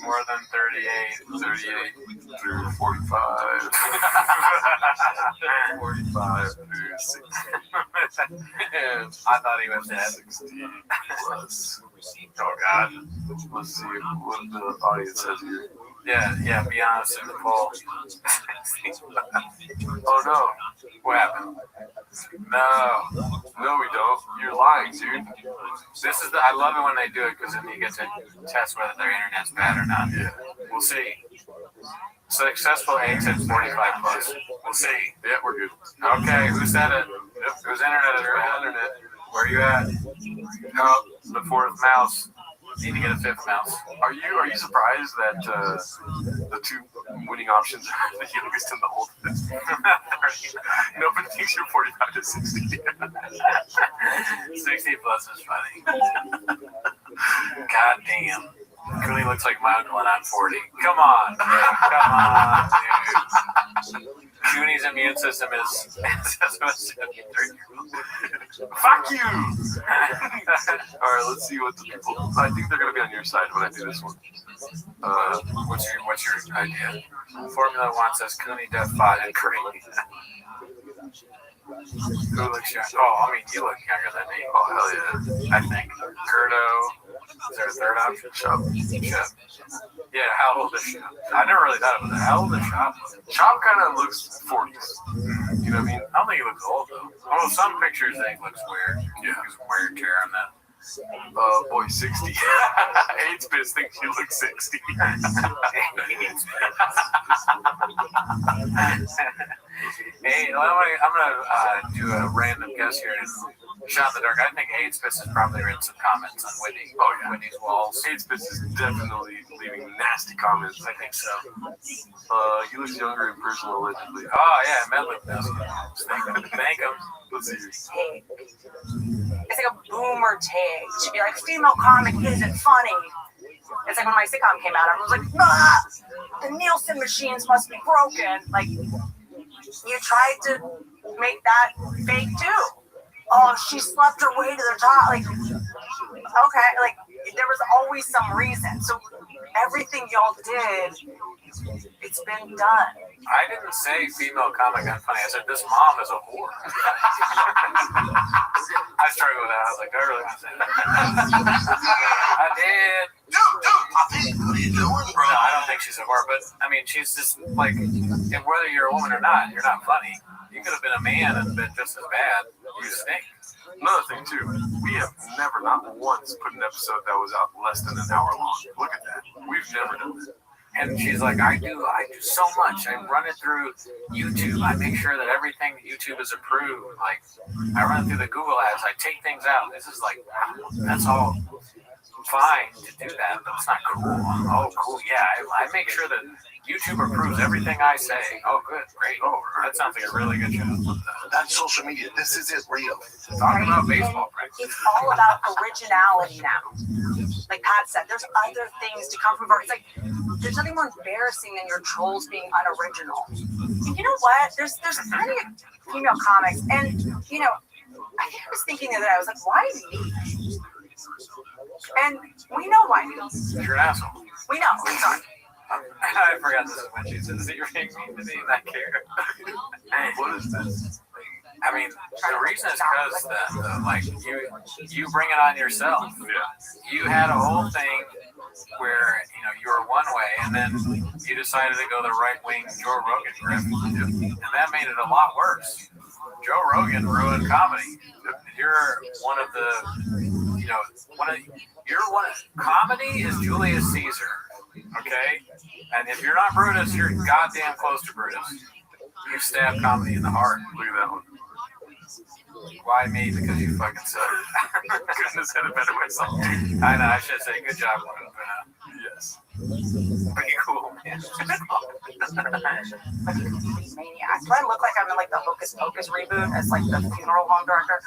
More than 38. 38 through 45. 45 through 60. And I thought he was dead. 60 plus. Oh God. Let's see what the audience says here. Yeah, be honest in the poll. Oh no. What happened? No, we don't. You're lying, dude. This is I love it when they do it because then you get to test whether their internet's bad or not. Yeah. We'll see. Successful exit 45 plus. We'll see. Yeah, we're good. Okay, who said it? Yep. Whose internet is right? Internet. Where are you at? Oh, the fourth mouse. Need to get a fifth mouse. Are you surprised that the two winning options are the youngest and the oldest? Nobody thinks you're 45 to 60. 60 plus is funny. God damn. Cooney looks like my uncle and I'm 40. Come on. Come on, dude. Cooney's immune system is 73. Fuck you! Alright, let's see what the people. I think they're gonna be on your side when I do this one. What's your idea? Formula One says Cooney Def 5 and Creek. Who looks young? Oh, I mean, you look younger than me. Oh, hell yeah. I think. Gerdo. Is there a third option? Shop. Yeah, how old is Shop? I never really thought about that. How old is Shop? Shop kind of looks 40s. You know what I mean? I don't think he looks old, though. Although some pictures think looks weird. Yeah. He's wear and tear on that. Boy, 60. 8-Spitz thinks you look 60. Hey, I'm gonna do a random guess here. Shot in the dark. I think 8-Spitz has probably written some comments on Whitney. Oh yeah, Whitney's walls. 8-Spitz is definitely leaving nasty comments. I think so. He looks younger in person allegedly. Oh yeah, Medley does. Thank him. Let's see. Take. It's like a boomer take. She'd be like, female comic isn't funny. It's like when my sitcom came out, everyone was like, ah, the Nielsen machines must be broken. Like, you tried to make that fake too. Oh, she slept her way to the top. Like, okay, like, there was always some reason. So everything y'all did, it's been done. I didn't say female comic unfunny. I said this mom is a whore. I struggled with that. I was like, do I really want to say that? I did. Dude, what are you doing, bro? No, I don't think she's a whore, but I mean, she's just like, and whether you're a woman or not, you're not funny. You could have been a man and been just as bad. You stink. Another thing too, we have never, not once, put an episode that was out less than an hour long. Look at that. We've never done that. And she's like, I do so much. I run it through YouTube. I make sure that everything that YouTube is approved. Like, I run it through the Google ads. I take things out. This is like, that's all fine to do that, but it's not cool. Oh, cool. Yeah, I make sure that YouTube approves everything I say. Oh, good. Great. Oh, that sounds like a really good show. That's social media. This is it, real. Talking about baseball practice. It's all about originality now. Like Pat said, there's other things to come from. It's like, there's nothing more embarrassing than your trolls being unoriginal. And you know what? There's plenty of female comics. And, you know, I think I was thinking the other day, I was like, why me? And we know why me. You're an asshole. We know. I'm sorry. I forgot this is when she says that you're being mean to me and I care. What is this? I mean, the reason is because like you bring it on yourself. Yeah. You had a whole thing where you were one way, and then you decided to go the right wing Joe Rogan grip, and that made it a lot worse. Joe Rogan ruined comedy. You're one of the, comedy is Julius Caesar, okay? And if you're not Brutus, you're goddamn close to Brutus. You stabbed comedy in the heart. Look at that one. Why me? Because you fucking suck. Couldn't have said it better myself. I know, I should say good job, Yes. pretty cool, man. Maniac. Do I look like I'm in like the Hocus Pocus reboot as like the funeral home director?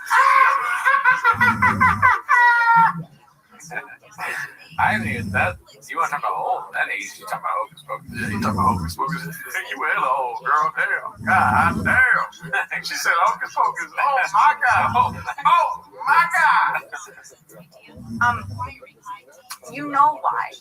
I haven't even that. You want to talk about old? That age, you talking about Hocus Pocus? Yeah, you talking about Hocus Pocus? You were the old girl, damn. God damn. She said Hocus Pocus. Oh my God. Oh my God. You know why?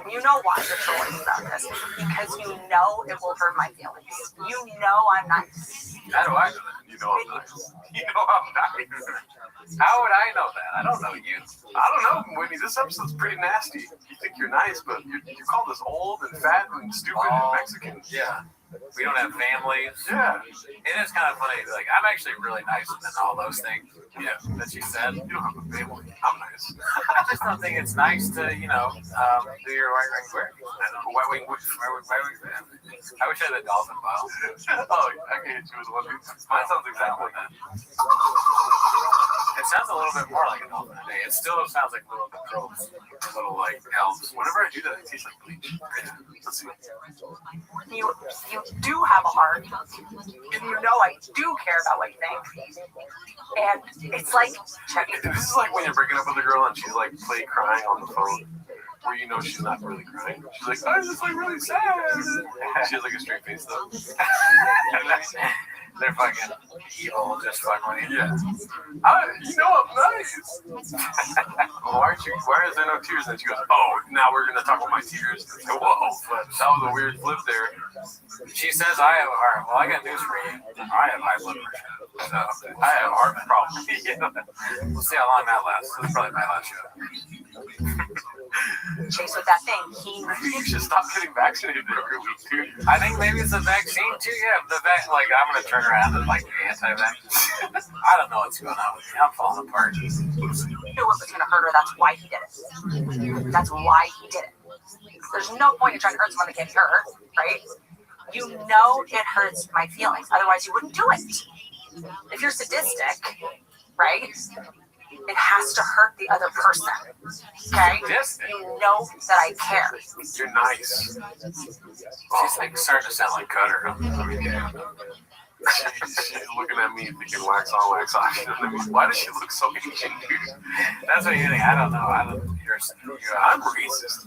And you know why you're trolling about this. Because you know it will hurt my feelings. You know I'm nice. How do I know that? You know I'm nice. You know I'm nice. How would I know that? I don't know you. I don't know, Whitney. This episode's pretty nasty. You think you're nice, but you called us old and fat and stupid and Mexican. Yeah. We don't have families. Yeah. It is kind of funny. Like, I'm actually really nice than all those things. Yeah. That she said. You don't have a family. I'm nice. I just don't think it's nice to, do your white wing work. White wing whip. I wish I had a dolphin bottle. Oh, I can hit you with one. Mine sounds exactly like that. It sounds a little bit more like a dolphin today. It still sounds like little controls. Little like elves. Whenever I do that, it tastes like bleach. Let's see. You do have a heart. And you know I do care about what you think. And it's like, check it. This is like when you're breaking up with a girl and she's like play crying on the phone, where you know she's not really crying. She's like, oh, this is like really sad. She has like a straight face though. They're fucking evil, just fucking. Yeah. You know I'm nice. Why is there no tears? And she goes, oh, now we're gonna talk about my tears. Whoa, that was a weird flip there. She says I have a heart. Well, I got news for you. I have high blood pressure. So I have a heart problem. We'll see how long that lasts. This is probably my last show. Chase with that thing. You should stop getting vaccinated every week, too. I think maybe it's a vaccine too. Yeah, like I'm gonna turn around and like the anti-vaccine. I don't know what's going on with me. I'm falling apart. He knew it was gonna hurt her. That's why he did it. That's why he did it. There's no point in trying to hurt someone that can't hurt, right? You know it hurts my feelings. Otherwise, you wouldn't do it. If you're sadistic, right? It has to hurt the other person. Okay? You know that I care. You're nice. She's like starting to sound like Cutter. She's looking at me thinking wax on, wax off. Why does she look so Asian, dude? That's what you think. I don't know. I'm racist.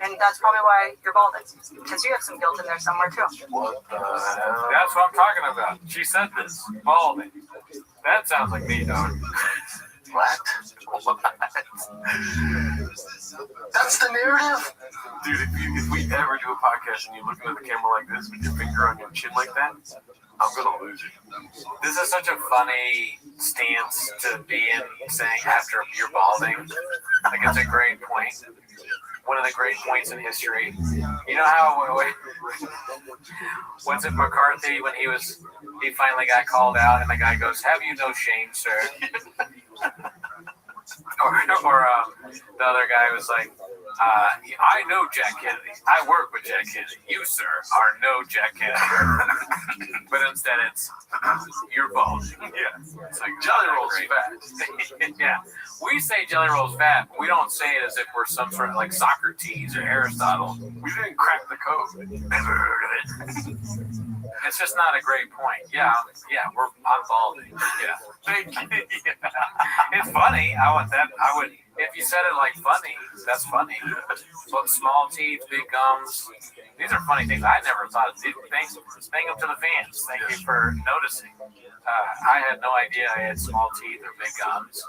And that's probably why you're balding. Because you have some guilt in there somewhere too. What the hell? That's what I'm talking about. She said this. Balding. That sounds like me, dog. What? That's the narrative? Dude, if we ever do a podcast and you look into the camera like this with your finger on your chin like that, I'm gonna lose it. This is such a funny stance to be in, saying after you're balding. Like, it's a great point. One of the great points in history. You know how what's it, McCarthy, when he finally got called out and the guy goes, "Have you no shame, sir?" or the other guy was like, I know Jack Kennedy. I work with Jack Kennedy. You, sir, are no Jack Kennedy. But instead it's, you're bald. Yeah. It's like Jelly Roll's fat. Yeah. We say Jelly Roll's fat, but we don't say it as if we're some sort of like Socrates or Aristotle. We didn't crack the code. Never heard of it. It's just not a great point. Yeah, I'm balding. Yeah. Thank you. Yeah. It's funny. I would, if you said it like funny, that's funny. So small teeth, big gums. These are funny things. I never thought of these things. Thank them to the fans. Thank you for noticing. I had no idea I had small teeth or big gums.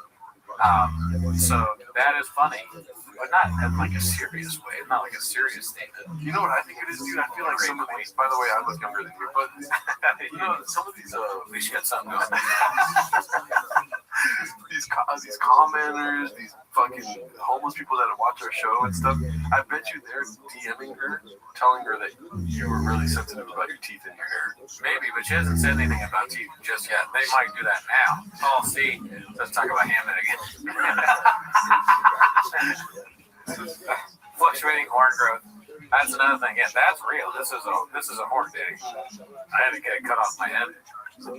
So that is funny, but not in like a serious way. Not like a serious statement. You know what I think it is, dude? I feel like some of these. By the way, I look younger than you, but you know, some of these. At least you got something going. These commenters, these fucking homeless people that watch our show and stuff. I bet you they're DMing her, telling her that you were really sensitive about your teeth and your hair. Maybe, but she hasn't said anything about teeth just yet. They might do that now. Oh, see, let's talk about Hammond again. Fluctuating horn growth. That's another thing. Yeah, that's real. This is a horn day. I had to get it cut off my head. And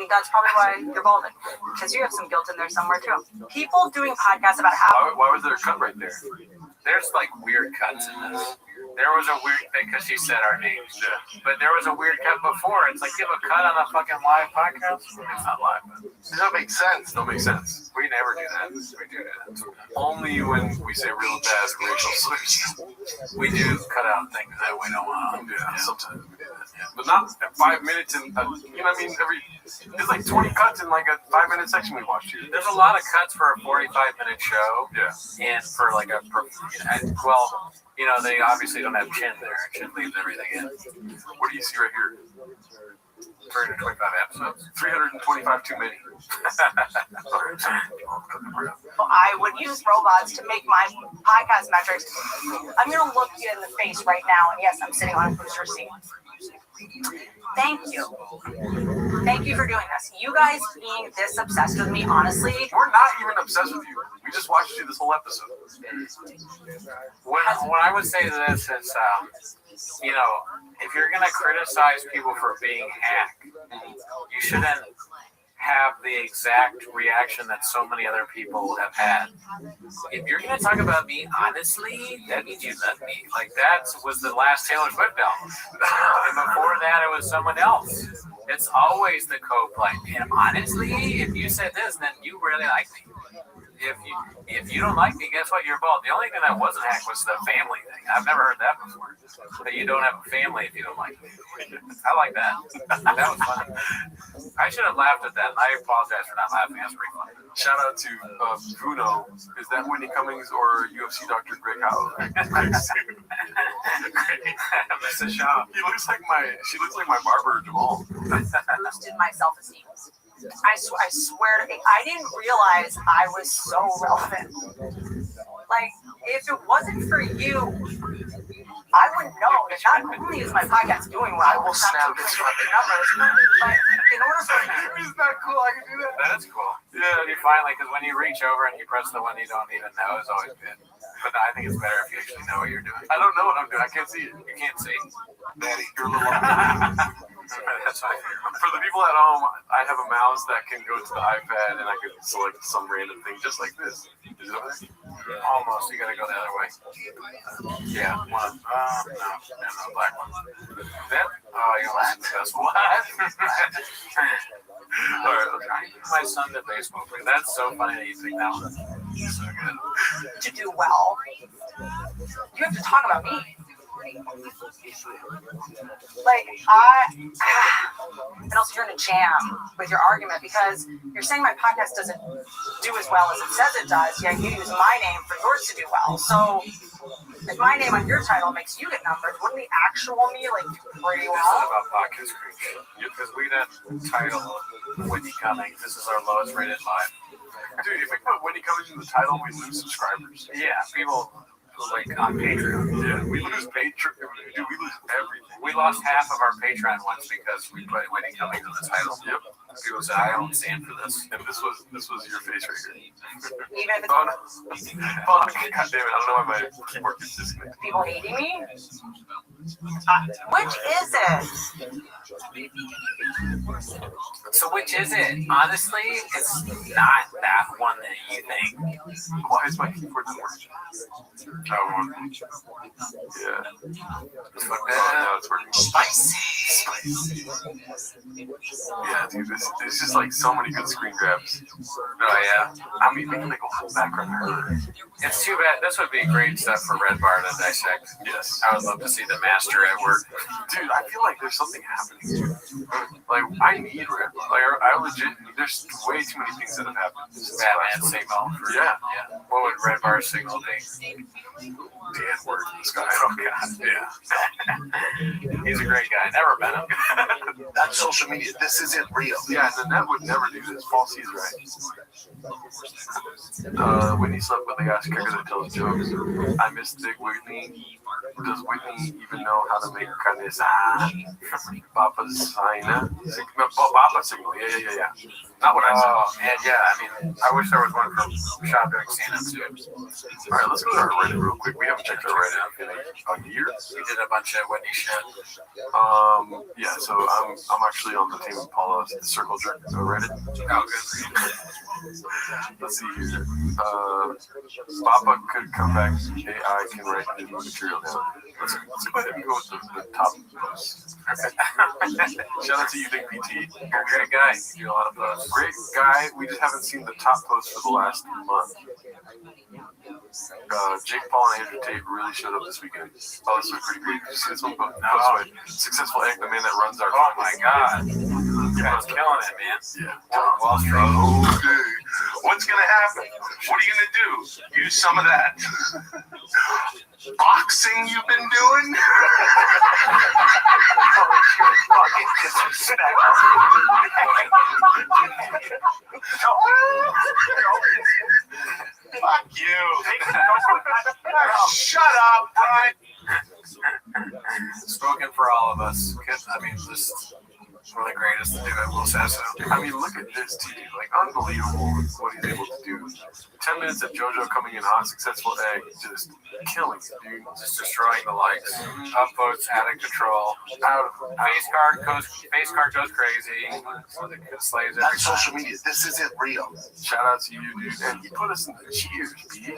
that's probably why you're balding. Because you have some guilt in there somewhere too. People doing podcasts about how. Why was there a cut right there? There's like weird cuts in this. There was a weird thing because she said our names. Yeah. But there was a weird cut before. It's like, give a cut on a fucking live podcast? It's not live. Does that make sense? Don't make sense. We never do that. We do that. Only when we say real bad racial slurs. We do cut out things that we don't want. Yeah, sometimes we do that. But not 5 minutes in, you know what I mean? There's like 20 cuts in like a 5-minute section we watched here. There's a lot of cuts for a 45-minute show. Yeah. And for like they obviously don't have Chin there. Chin leaves everything in. What do you see right here? 325 episodes. 325 too many. I would use robots to make my podcast metrics. I'm going to look you in the face right now, and yes, I'm sitting on a booster seat. Thank you. Thank you for doing this. You guys being this obsessed with me, honestly. We're not even obsessed with you. We just watched you this whole episode. What I would say to this is, if you're going to criticize people for being hacked, you shouldn't have the exact reaction that so many other people have had. If you're going to talk about me honestly, that means you love me. Like, that was the last Taylor Swift album. And before that, it was someone else. It's always the co-play. And honestly, if you said this, then you really like me. If you don't like me, guess what? You're bald. The only thing that wasn't hacked was the family thing. I've never heard that before. That you don't have a family if you don't like me. I like that. That was funny. I should have laughed at that, and I apologize for not laughing. That's pretty funny. Shout out to Vuno. Is that Whitney Cummings or UFC Dr. Greg Howell? Mr. Shaw. She looks like my barber Jamal. Boosted my self-esteem. I swear to God, I didn't realize I was so relevant. Like, if it wasn't for you, I wouldn't know that not only is my podcast doing well, I will snap the numbers, but in order for you... Isn't that cool? I can do that. That is cool. Yeah. You finally, because when you reach over and you press the one you don't even know, it's always good. But I think it's better if you actually know what you're doing. I don't know what I'm doing. I can't see it. You can't see. Daddy, you're a little For the people at home, I have a mouse that can go to the iPad and I can select some random thing just like this. Is it okay? Almost. You gotta go the other way. Yeah, one. No, black one. That? Oh, you lost the best one. Alright, my son did baseball player. That's so funny that you think that one. So good. To do well, you have to talk about me. Like, and also you're in a jam with your argument because you're saying my podcast doesn't do as well as it says it does, yet you use my name for yours to do well. So if my name on your title makes you get numbers, wouldn't the actual me like do pretty well? This is about podcast creation. Because we didn't title Whitney Cummings. This is our lowest rated live. Dude, if we put Whitney Cummings in the title, we lose subscribers. Yeah, people like on Patreon. Yeah, we lose Patreon. Dude, we lose everything. We lost half of our Patreon once because we put Whitney Cummings in the title. Yep. People said, I don't stand for this. And this was your face right here. Even if it's oh, no. Fuck. God damn it. I don't know why my keyboard gets disconnected. People hating me? Which is it? So which is it? Honestly, it's not that one that you think. Why is my keyboard not working? That one. Yeah. Now it's working. Spicy. Yeah, dude, there's just like so many good screen grabs. Oh yeah. I mean, making like a whole background hurt. It's too bad. This would be great stuff for Red Bar to dissect. Yes. I would love to see the master at work. Dude, I feel like there's something happening. Like, I need Red Bar. Like, I legit, there's way too many things that have happened. Batman signal. Yeah. What would Red Bar's signal be? The N-word in the sky. Oh, God. Yeah. He's a great guy. Never met him. That's social media. This isn't real. Yeah, the net would never do this. False, he's right. Whitney slept with a guy's kicker that tells jokes. I miss Big Whitney. Does Whitney even know how to make carne asada? Papa Signa? Papa signal. Yeah. Not what I saw. And yeah, I mean, I wish there was one from Shop doing stand-up too. All right, let's go to our Reddit real quick. We haven't checked our Reddit in a year. We did a bunch of Whitney shit. Yeah, so I'm actually on the team of Paula's Circle Jerk Reddit. Oh, good. Let's see here. Papa could come back. AI can write new material down. Let's go ahead and go with the top posts. Shout out to you, Big PT. You're a great guy. You do a lot of posts. Great guy. We just haven't seen the top post for the last month. Jake Paul and Andrew Tate really showed up this weekend. Oh, this was pretty great. Did you see this one? Successful Egg, the man that runs our. Oh my God. Guy's killing it, man. Yeah. Wall Street. Okay. What's gonna happen? What are you gonna do? Use some of that boxing you've been doing? Fucking disrespect. Fuck you. Shut up, Brian. Spoken for all of us. I mean, just one of the greatest to do it. Will say so. I mean, look at this, dude. Like, unbelievable what he's able to do. 10 minutes of JoJo coming in hot, successful Egg, just killing it, dude. Just destroying the likes. Upvotes out of control. Face card goes crazy. Slaves every That's social media. This isn't real. Shout out to you, dude. And he put us in the cheers, B.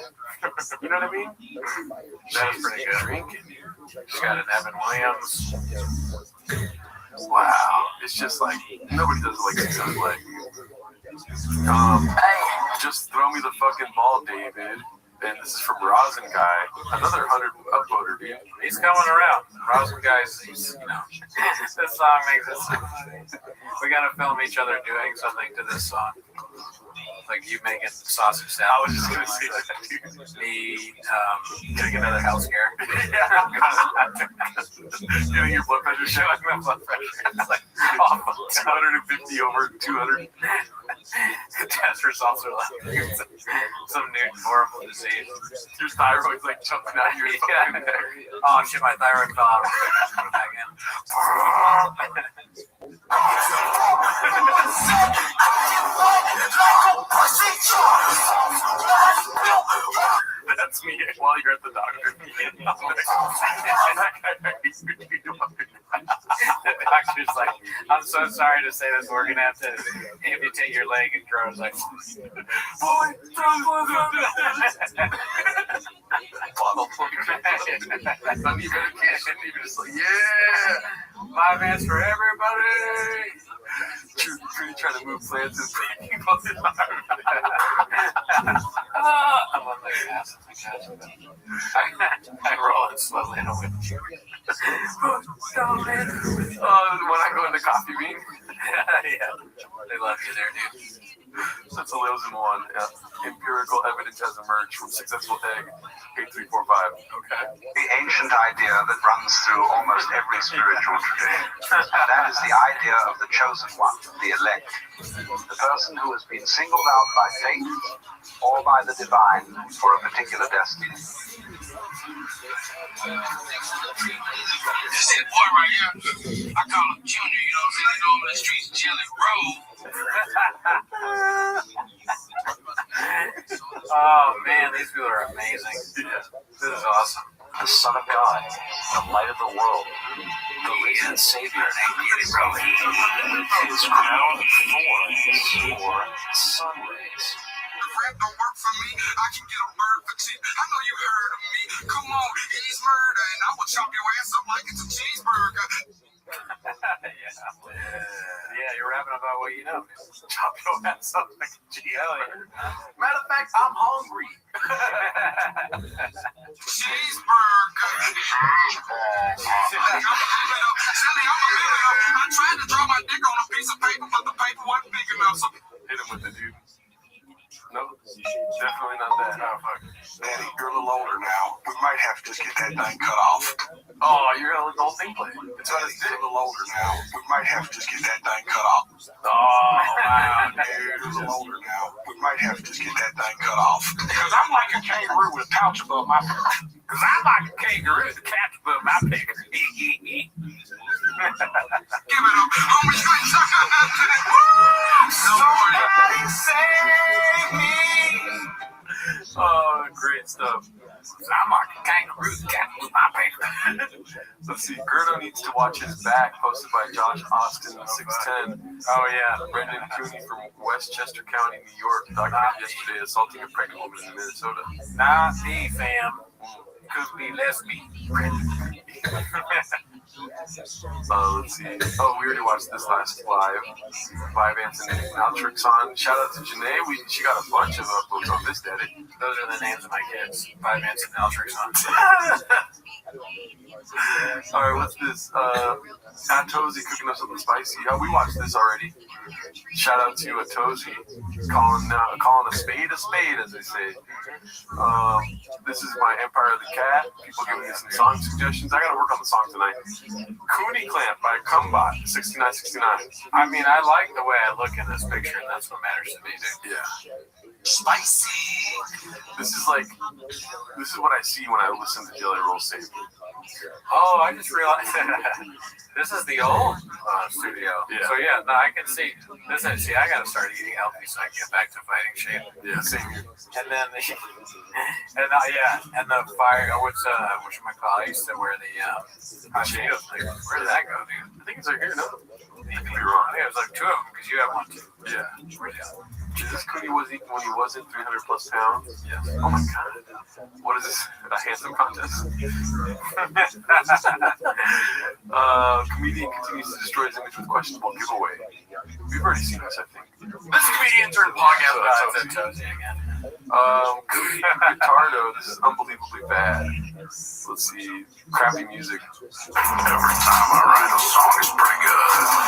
You know what I mean? That was pretty good. Drinking. She got an Evan Williams. Wow. It's just like, nobody does it like successful Egg. Just throw me the fucking ball, David. And this is from Rosin Guy, another 100 upvoter, dude. He's coming around. Rosin Guy's, this song makes it. We gotta film each other doing something to this song. Like you making sausage salad. I was just gonna say that, dude. Me getting another health scare. Getting your blood pressure showing my blood pressure. It's like 250 over 200. Test results are like some new horrible disease. Your thyroid's like jumping out of your fucking neck. Oh shit, my thyroid fell out. Put it back in. That's me while you're at the doctor. The doctor's like, I'm so sorry to say this, we're gonna have to amputate your leg. And Grows like, yeah, 5 minutes for everybody. Trudy trying to move plants and people. I'm on my ass. I roll it slowly in a wheelchair. When I go into Coffee Bean. Yeah. They love you there, dude. Since the lives in one, empirical evidence has emerged from successful Egg 8345. Okay. The ancient idea that runs through almost every spiritual tradition. And that is the idea of the chosen one, the elect. The person who has been singled out by fate or by the divine for a particular destiny. This is boy right here. I call him Junior, you know what I'm saying? You know him in the streets, Jelly Roll. Oh man, these people are amazing. This is awesome. The Son of God, the light of the world, the risen Savior, his crown of thorns or sun rays. Rap don't work for me. I can get a bird for cheap. I know you heard of me. Come on, he's murder, and I will chop your ass up like it's a cheeseburger. Yeah, you're rapping about what you know. Chop your ass up like a cheeseburger. Matter of fact, I'm hungry. Cheeseburger. I'm I tried to draw my dick on a piece of paper, but the paper wasn't big enough. So hit him with it, dude. No, definitely not that. Oh, fuck. Daddy, you're a little older now. We might have to just get that thing cut off. Oh, you're gonna let the whole thing play. It's on his dick. You're a little older now. We might have to just get that thing cut off. Oh, wow, dude. You're a little older now. We might have to just get that thing cut off. Because I'm like a kangaroo with a pouch above my face. Because I'm like a kangaroo with a catch above my finger. give it up. Homie, somebody save me. Oh, great stuff. I'm like a kangaroo cat with my finger. Let's see. Gerdo needs to watch his back, posted by Josh Austin 610. Oh, yeah. Brendan Cooney from Westchester County, New York, documented yesterday assaulting a pregnant woman in Minnesota. Not me, fam. Could be lesbian. Let's see. Oh, we already watched this last live Anthony Altrix on. Shout out to Janae. She got a bunch of uploads on this, Daddy. Those are the names of my kids. 5 Ants and Altrix on. All right, what's this? Tozy cooking up something spicy. Oh, we watched this already. Shout out to Tozy calling a spade, as they say. This is my Empire of the Cat. People giving me some song suggestions. I gotta work on the song tonight. Coonie Clamp by Cumbot, 6969. I mean, I like the way I look in this picture, and that's what matters to me, dude. Yeah. Spicy. This is what I see when I listen to Jelly Roll say. Oh, I just realized this is the old studio. Yeah. So yeah, no, I can see this. See, I gotta start eating healthy so I can get back to fighting shape. Yeah, same here. And then and the fire. What should I call? I used to wear the Cheetos thing. Where did that go, dude? I think it's right here, no? I could be wrong. I think it was like 2 of them because you have one too. Yeah. Where's the other? This Coonie was eating when he wasn't 300 plus pounds. Yes. Oh my god. What is this? A handsome contest? Comedian continues to destroy his image with questionable giveaway. We've already seen this, I think. This comedian turned podcast Tozy again. Guitardo, this is unbelievably bad. Let's see. Crappy music. Every time I write a song, it's pretty good.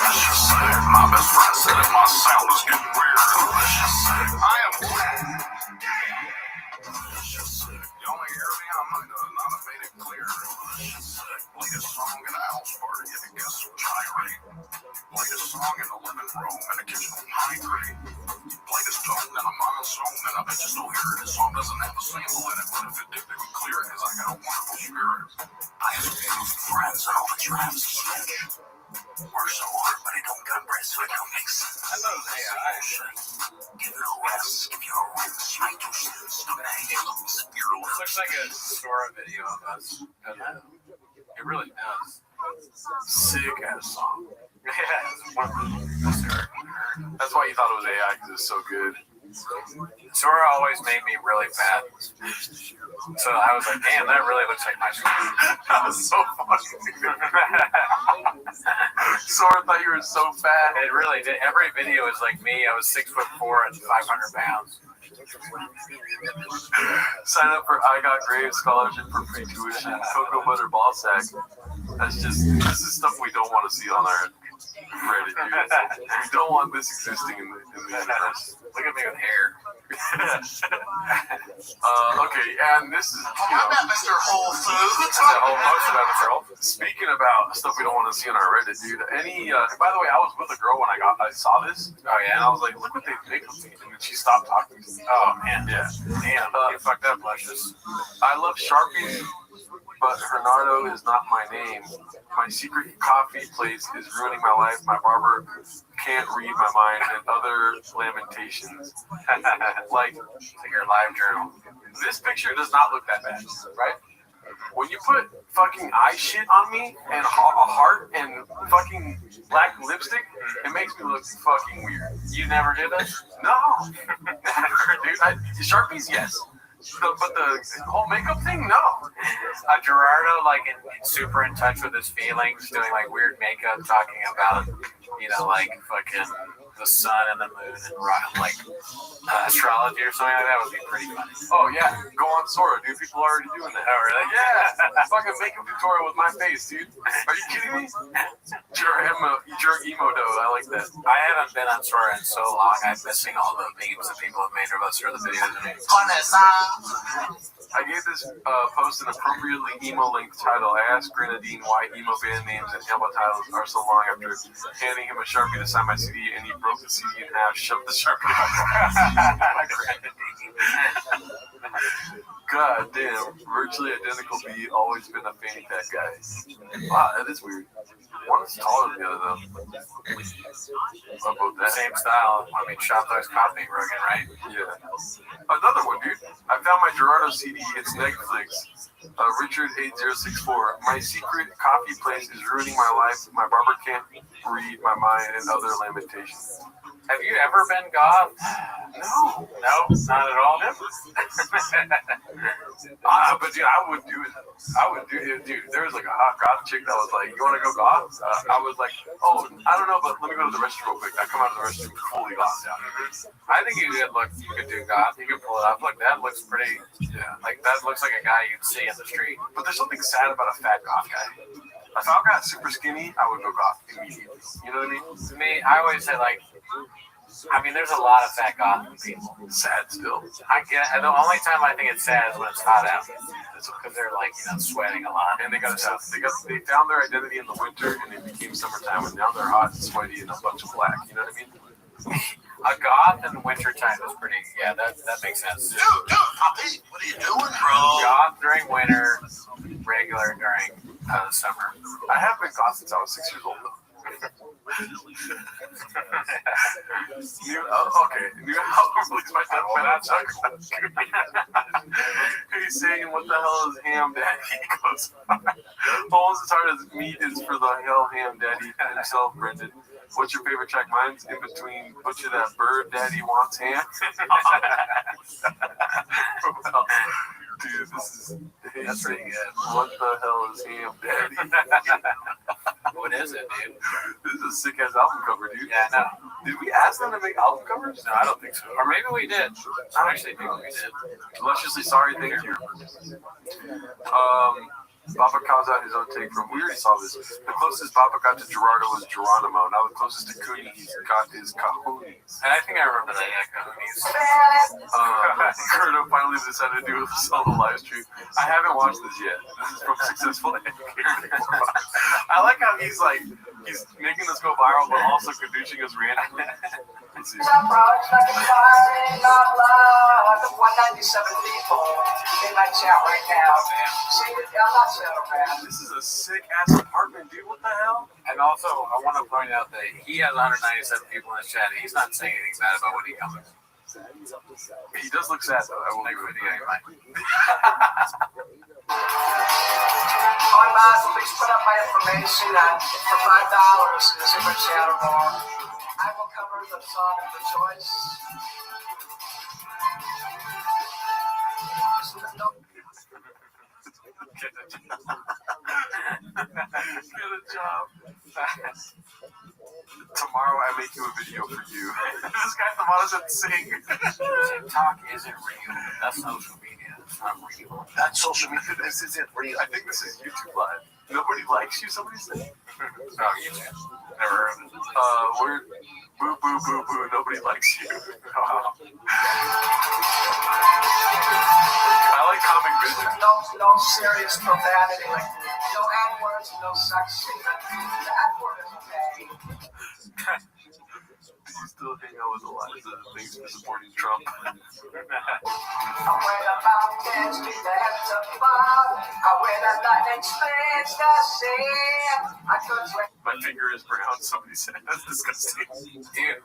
Let's just say my best friend said it, my sound is getting weird. Let's just say I am glad. Let's just say you only hear me, I might not have made it clear. Let's just say play a song in a house party and it gets so gyrate. Play a song in the living room and it gets so hydrate. Play this tone and I'm on a zone and I bet you still hear it. This song doesn't have a sample in it, but if it did, they would clear it because I got a wonderful spirit. I have some beautiful friends and all that you have is a switch. Work so hard, but it don't compress, so it don't make sense. I thought it was AI. Give it a rest, give you a rinse, my 2 cents. This looks like a Sora video of us. It really does. Sick ass song. Yeah, it's one of the best I've heard. That's why you thought it was AI, because it's so good. Sora always made me really fat. So I was like, damn, that really looks like my screen. That was so funny. Sora thought you were so fat. It really did. Every video is like me. I was 6'4" and 500 pounds. Sign up for I Got Grave Scholarship for free tuition. Cocoa Butter Ball Sack. This is stuff we don't want to see on our Reddit, dude. We don't want this existing in the universe. Look at me with hair. Okay, and this is, Mr. Whole Foods. Speaking about stuff we don't want to see on our Reddit, dude. By the way, I was with a girl when I saw this. Oh yeah. And I was like, look what they make of me. And then she stopped talking to me. Oh man. Yeah. Damn, you fucked up, Luscious. I love Sharpies, but Hernando is not my name. My secret coffee place is ruining my life. My barber can't read my mind, and other lamentations. Like your live journal. This picture does not look that bad, right? When you put fucking eye shit on me and a heart and fucking black lipstick, it makes me look fucking weird. You never did this? No. Never, dude. Sharpies, yes. But the whole makeup thing, no. Gerardo, like, super in touch with his feelings, doing, like, weird makeup, talking about, like, fucking the sun and the moon and, like, astrology or something like that would be pretty funny. Oh, yeah. Go on Sora, dude. People are already doing that. Oh, really? Yeah. Fucking makeup tutorial with my face, dude. Are you kidding me? Your emo dough. I like that. I haven't been on Sora in so long. I'm missing all the memes that people have made of us or the videos of me. I gave this post an appropriately emo-linked title. I asked Grenadine why emo band names and album titles are so long after handing him a Sharpie to sign my CD, and he broke the CD in half, shoved the Sharpie out. God damn, virtually identical beat, always been a fanny pack guy. Wow, that is weird. One is taller than the other, though. How about that? Same style. I mean, Shotthug's copying Rogan, right? Yeah. Another one, dude. I found my Gerardo CD. It's Netflix. Richard8064. My secret coffee place is ruining my life. My barber can't read my mind and other lamentations. Have you ever been goth? No. No, not at all. Never. But dude, I would do it. Dude. There was like a hot goth chick that was like, "You want to go goth?" I was like, "Oh, I don't know, but let me go to the restroom real quick." I come out of the restroom fully goth out. I think you could do goth. You could pull it off. Look, that looks pretty. Yeah. Like that looks like a guy you'd see in the street. But there's something sad about a fat goth guy. If I got super skinny, I would go goth immediately. You know what I mean? To me, I always say like, there's a lot of fat goth people. Sad still. I get. The only time I think it's sad is when it's hot out. It's because they're like sweating a lot, and they found their identity in the winter, and it became summertime, and now they're hot and sweaty and a bunch of black. You know what I mean? A goth in the winter time is pretty. Yeah, that makes sense. Dude, Poppy, what are you doing, bro? Goth during winter, regular during summer. I have been goth since I was 6 years old, though. New album released by He's saying, "What the hell is ham daddy?" He goes, "Almost as hard as meat is for the hell ham daddy himself, Brendan. What's your favorite track? Mine's in between Butcher That Bird, Daddy Wants Ham." Well, dude, that's pretty good. What the hell is ham daddy? What is it, dude? This is a sick ass album cover, dude. Yeah, no. Did we ask them to make album covers? No, I don't think so. Or maybe we did. I actually think we did. Lusciously sorry, thank you. Baba calls out his own take from, we already saw this. The closest Baba got to Gerardo was Geronimo. Now the closest to Cooney he's got is Cahoonies. And I think I remember that, yeah, Cahoonies. Gerardo finally decided to do a solo live stream. I haven't watched this yet. This is from Successful Education. I like how he's making this go viral, but also caducing us randomly. Let's see. 197 people in my chat right now. This is a sick ass apartment, dude. What the hell? And also, I want to point out that he has 197 people in his chat. And he's not saying anything bad about what he comes. He does look sad, though. I will agree with you. On Mars, please put up my information for $5 in the super chat or more. I will cover the song of the choice. Get a job. Tomorrow I make you a video for you. This guy from doesn't sing. TikTok isn't real. That's social media. It's not real. That's social media. This isn't real. I think this is YouTube Live. Nobody likes you, somebody said? Oh, YouTube. Never heard of it. We're boo, boo, boo, boo. Nobody likes you. I like comic vision. No serious profanity, like no N-words, no sex shit. The N-word is okay. Do you still hang out with Eliza? Thanks for supporting Trump. My finger is brown, somebody said. That's disgusting. Dude,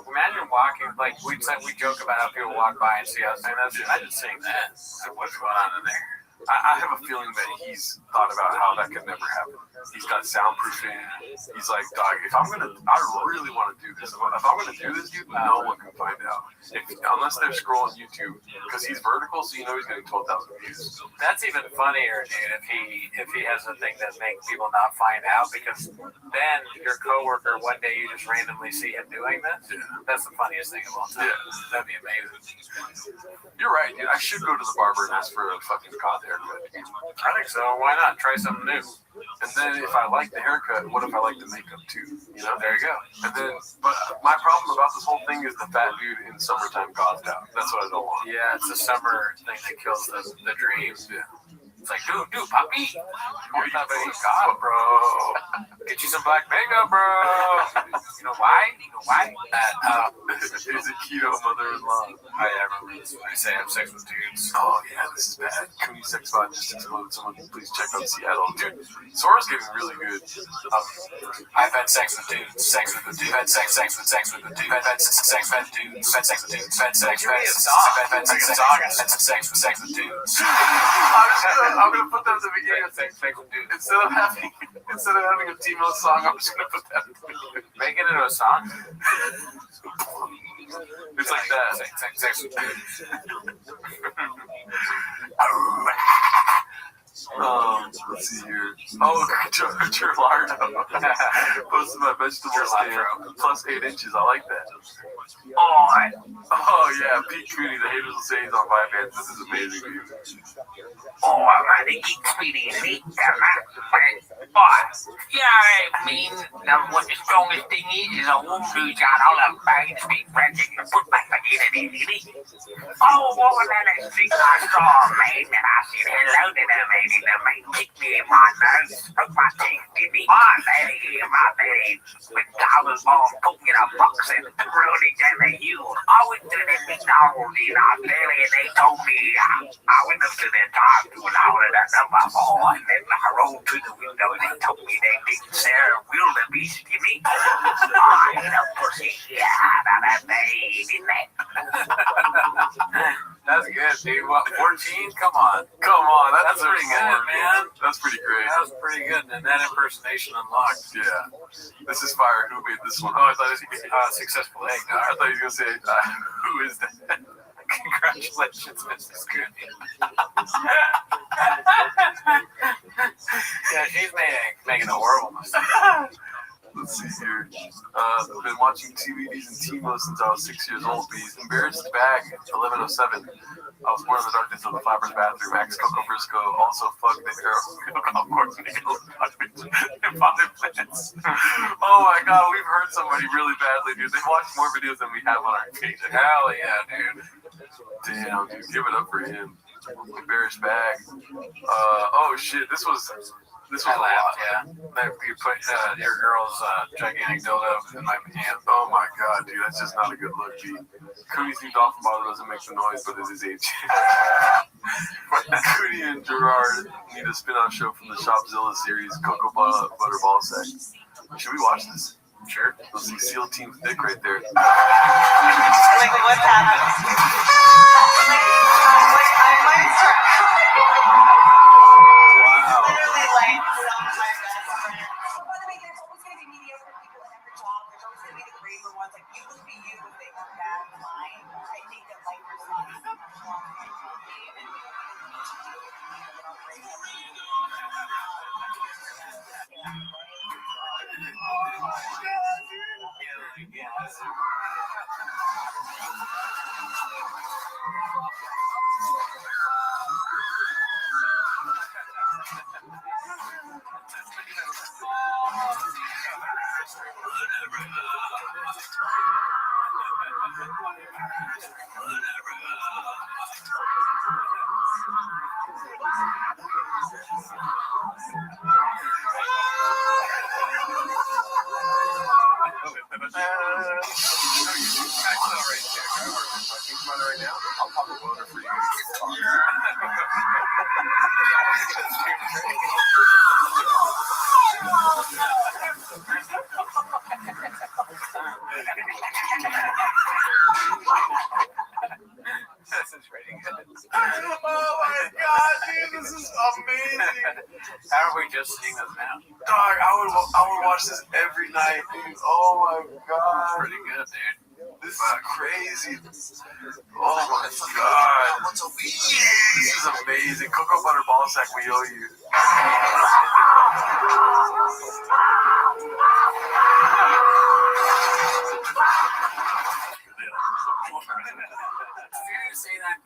imagine walking, like, we joke about how people walk by and see us, and imagine seeing that. Like, what's going on in there? I have a feeling that he's thought about how that could never happen. He's got soundproofing. He's like, dog, I really want to do this. If I'm going to do this, dude, no one can find out. Unless they're scrolling YouTube, because he's vertical, so you know he's getting 12,000 views. That's even funnier, dude, if he has a thing that makes people not find out, because then your coworker, one day you just randomly see him doing this. Yeah. That's the funniest thing of all time. Yeah. That'd be amazing. You're right, dude. I should go to the barber and ask for a fucking cod haircut. I think so. Why not? Try something new. And then if I like the haircut, what if I like the makeup too? You know? There you go. And then, but my problem about this whole thing is the fat dude in summertime gothed out. That's what I don't want. Yeah, it's a summer thing that kills the dreams. Yeah. It's like, dude, puppy. God, bro. Get you some black makeup, bro. You know why? Is it keto mother-in-law? Oh, yeah, I remember this when I say I have sex with dudes. Oh, yeah, this is bad. Cooney Sex Bot just exploded. Someone please check out Seattle. Dude, Sora's getting really good. I've had sex with dudes. Sex with the dude. Had sex with the dude. Had sex with dudes. Had sex with dudes. Had sex with dudes. Had sex with dudes. I'm gonna put that at the beginning of sex with dudes. Instead of having a Timo song, I'm just gonna put that at the beginning. Make it into a song. It's like that. Sex with dudes. Let's see here. Oh, Gerlardo posted my vegetable stand plus 8 inches. I like that. Oh yeah, Pete Cooney. The haters will say he's on Vibans. This is amazing, dude. Oh, I'm gonna eat sweetie meat. I mean, what the strongest thing is a woman who's got all the fine sweet bread you can put back in it. Oh, woman, and a street I saw a man, and I said hello to the man, and the man kicked me in my nose, took my teeth, give me my lady, with dollars all put in a box and thrown it down the hill. I went to the McDonald's in Australia, and they told me I went up to the top to an order that number 4, and then I rolled to the window, and they told me they didn't serve wildebeest to me. I ain't a pussy, that baby, isn't it? That's good, dude. What, 14? Come on. That's pretty good, man. That's pretty great. That was pretty good. And that impersonation unlocked. Yeah. This is fire. Who made this one? Oh, I thought it was Successful egg. I thought he was gonna say, who is that? Congratulations, Mrs. Cooney. Yeah, she's making a horrible mistake. Let's see here. I've been watching TVDs and Timo since I was 6 years old. He's embarrassed bag 1107. I was born in the darkness of the Flapper's bathroom. Max Coco Briscoe also fucked the arrow golf course when he goes and potted plants. Oh my god, we've hurt somebody really badly, dude. They watched more videos than we have on our page. Hell yeah, dude. Damn, dude, give it up for him. Embarrassed bag. Oh shit, this was a lot. Yeah. You put your girl's gigantic dildo in my hand. Oh my god, dude, that's just not a good look, G. Cooney's new dolphin bottle doesn't make the noise, but it's his age. Cooney and Gerard need a spin-off show from the Shopzilla series, Cocoa Butter Ball Sack. Should we watch this? Sure. Let's see SEAL Team Thick right there. Like, what's happening? I might start Wow. literally like some of my best friends. By the way, there's always going to be mediocre people in every job. There's always going to be the braver ones. Like, you would be you if they were bad in line. I think that, like, there's not as much wrong with me. Right now, I'll pop a boner for you. This is pretty good. Oh my god, dude, this is amazing. How are we just seeing this now? Dog, I would watch this every night, dude. Oh my god. Pretty good, dude. This is crazy. Oh my god. This is amazing. Cocoa Butter Ball Sack, we owe you. You say that,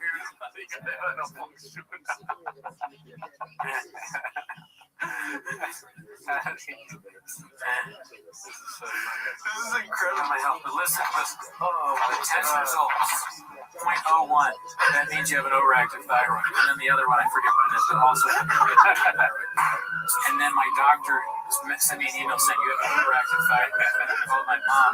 This is incredible. Listen. Oh, The test results 0.01. That means you have an overactive thyroid. And then the other one, I forget what it is, but also. And then my doctor sent me an email saying you have an overactive thyroid. I told my mom.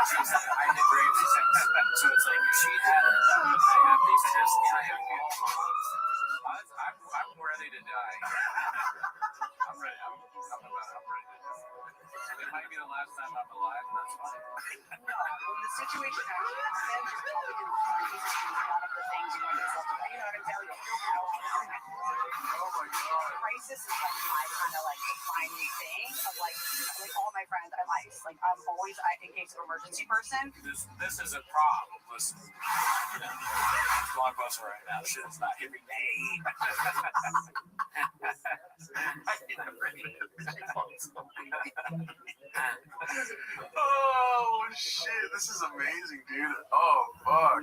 She said, I had Graves' disease. So it's like, if she had it, I have these tests, and I have I'm ready to die. I'm ready. I'm ready to die. It might be the last time I'm alive, and that's fine. No, when the situation happens, you're probably going to find one of the things you want to yourself to, you know what I'm telling you? Oh my God. Crisis is like my kind of like defining thing of like all my friends, I'm always in case of emergency person. This is a problem. Listen, Blockbuster right now. Shit, it's not every day. Oh shit, this is amazing, dude. Oh fuck.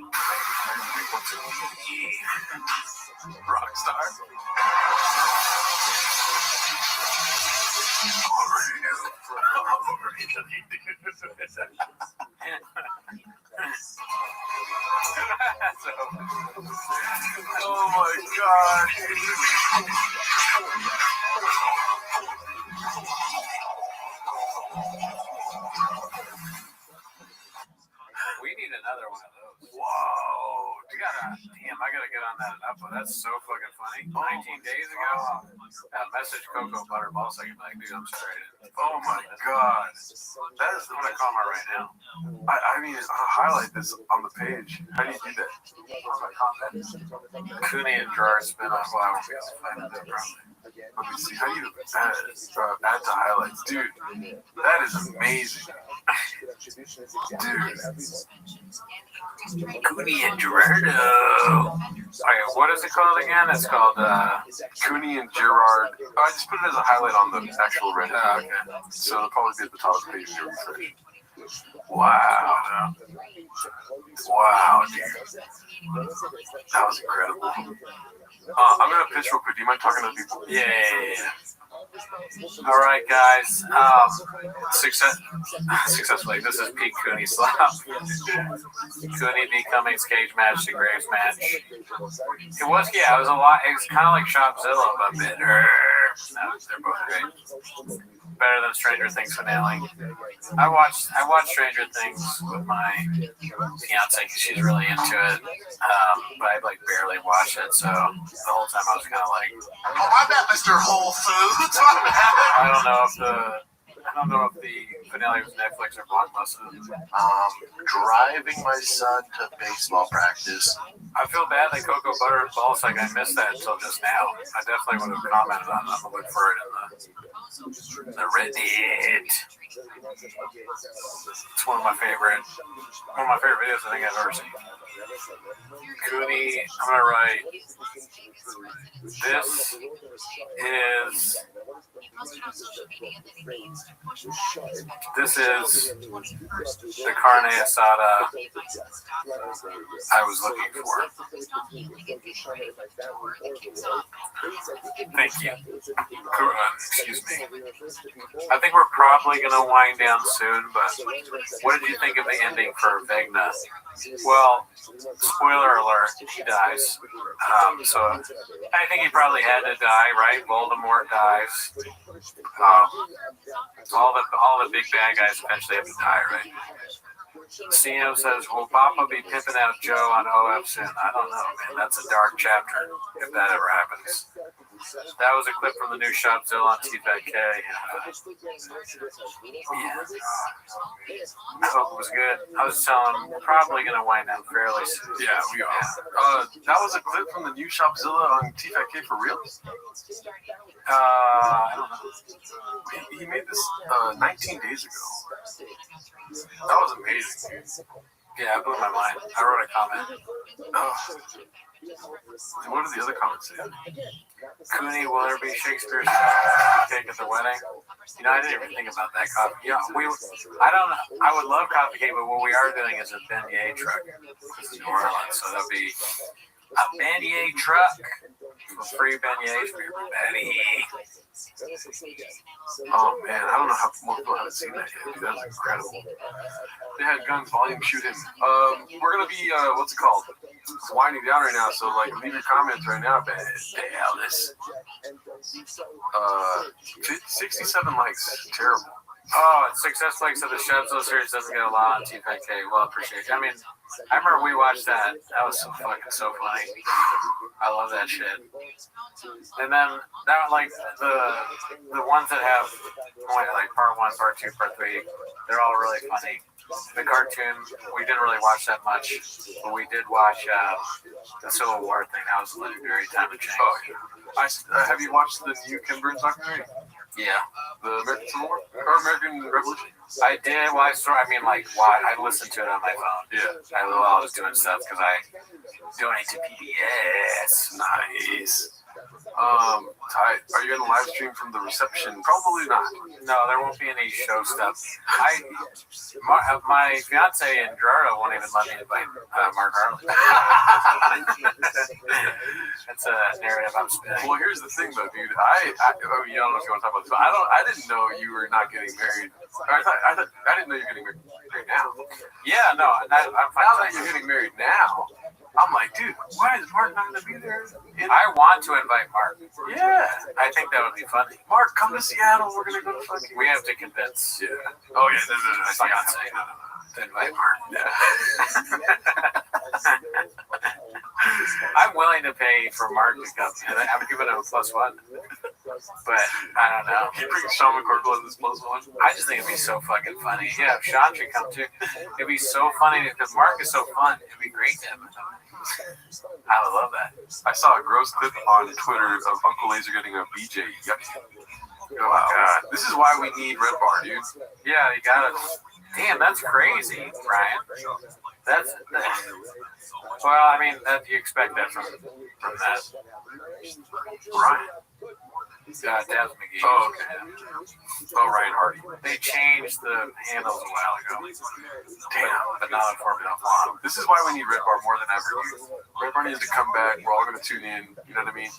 Rockstar. Oh my God. We need another one of those. Whoa. I gotta get on that up. That's so fucking funny. 19 days ago, message Cocoa Butter Balls. I can be like, dude, I'm straight. Oh my God. That is I'm gonna call her right now. I mean, highlight this on the page. How do you do that? Cooney and Gerard spin-off. Well, I won't be able to find it probably. Let me see. How do you add to highlights? Dude, that is amazing. Dude. Cooney and Gerardo. Okay, what is it called again? It's called Cooney and Gerard. Oh, I just put it as a highlight on the actual Reddit. Okay. So it'll probably be at the top of the page to refresh. Wow. Wow, dude. That was incredible. I'm going to pitch real quick. Do you mind talking to people? Yeah. All right, guys. Successfully. This is Pete Cooney Slop. Cooney B. Cummings cage match to Graves match. It was a lot. It was kind of like Shopzilla, but better. No, they're both great. Better than Stranger Things finale. I watched Stranger Things with my fiance because she's really into it, but I barely watched it. So the whole time I was kind of like, "Oh, I'm not Mr. Whole Foods." I don't know if the finale was Netflix or Blockbuster. Driving my son to baseball practice. I feel bad that Cocoa Butter Balls I missed that until just now. I definitely would have commented on it. I'm gonna look for it in the Reddit. It's one of my favorite videos I think I've ever seen. Cooney, I'm gonna write. This is the carne asada I was looking for. Thank you. Excuse me. I think we're probably going to wind down soon, but what did you think of the ending for Vegna? Well, spoiler alert, he dies. So I think he probably had to die, right? Voldemort dies. All the big bad guys eventually have to die, right? CM says, will Papa be pimping out Joe on OF soon? I don't know, man. That's a dark chapter, if that ever happens. That was a clip from the new Shopzilla on TFK. Yeah. I hope it was good. I was telling him we're probably going to wind down fairly soon. Yeah, we are. That was a clip from the new Shopzilla on TFK for real? I don't know. He made this 19 days ago. That was amazing. Yeah, it blew my mind. I wrote a comment. What are the other comments say? Cooney, will there be Shakespeare's cake at the wedding? You know, I didn't even think about that coffee. Yeah, I don't know. I would love coffee cake, but what we are doing is a beignet truck. This is New Orleans, so there'll be a beignet truck Free beignets for everybody. Oh man, I don't know how most people haven't seen that yet. Dude, that was incredible. They had Guns Volume shoot him. We're gonna be what's it called? It's winding down right now, so like leave your comments right now, Dallas. 67 likes. Terrible. Oh, success likes of the Shevzo series doesn't get a lot on T5K. Well, appreciate it. I mean, I remember we watched that. That was so funny. I love that shit. And then that like the ones that have only like part 1, part 2, part 3, they're all really funny. The cartoon, we didn't really watch that much, but we did watch the Civil War thing. That was a legendary time of change. Oh yeah. Have you watched the new Ken Burns documentary? Yeah. The American Civil War or American Revolution? I did. Well, I listened to it on my phone. Yeah. While I was doing stuff because I donate to PBS. Nice. Tight. Are you gonna live stream from the reception? Probably not. No, there won't be any show stuff. My fiance and Gerardo won't even let me invite Mark Harley. That's a narrative I'm spinning. Well, here's the thing, though, dude. I don't know if you want to talk about this, but I didn't know you were not getting married. I didn't know you're getting married right now. Yeah, no. Now that you're getting married now, I'm like, dude, why is Mark not going to be there? I want to invite Mark. Yeah. I think that would be funny. Mark, come to Seattle. We're going to go to fucking... We have to convince... Yeah. Oh, yeah. My fiance to invite Mark. Yeah. I'm willing to pay for Mark to come. I'm giving him a +1. But I don't know. Can you bring Sean McCorkle as this +1? I just think it'd be so fucking funny. Yeah, if Sean should come too. It'd be so funny because Mark is so fun. It'd be great to have him. I would love that. I saw a gross clip on Twitter of Uncle Laser getting a BJ. Yep. Oh my god. This is why we need Red Bar, dude. Yeah, you gotta. Damn, that's crazy, Brian. That's well, I mean, you expect that from that. Ryan. Daz McGee. Oh, okay. Oh, Ryan Hardy. They changed the handles a while ago. Damn. But not on Formula One. This is why we need Red Bar more than ever, dude. Red Bar needs to come back. We're all going to tune in. You know what I mean?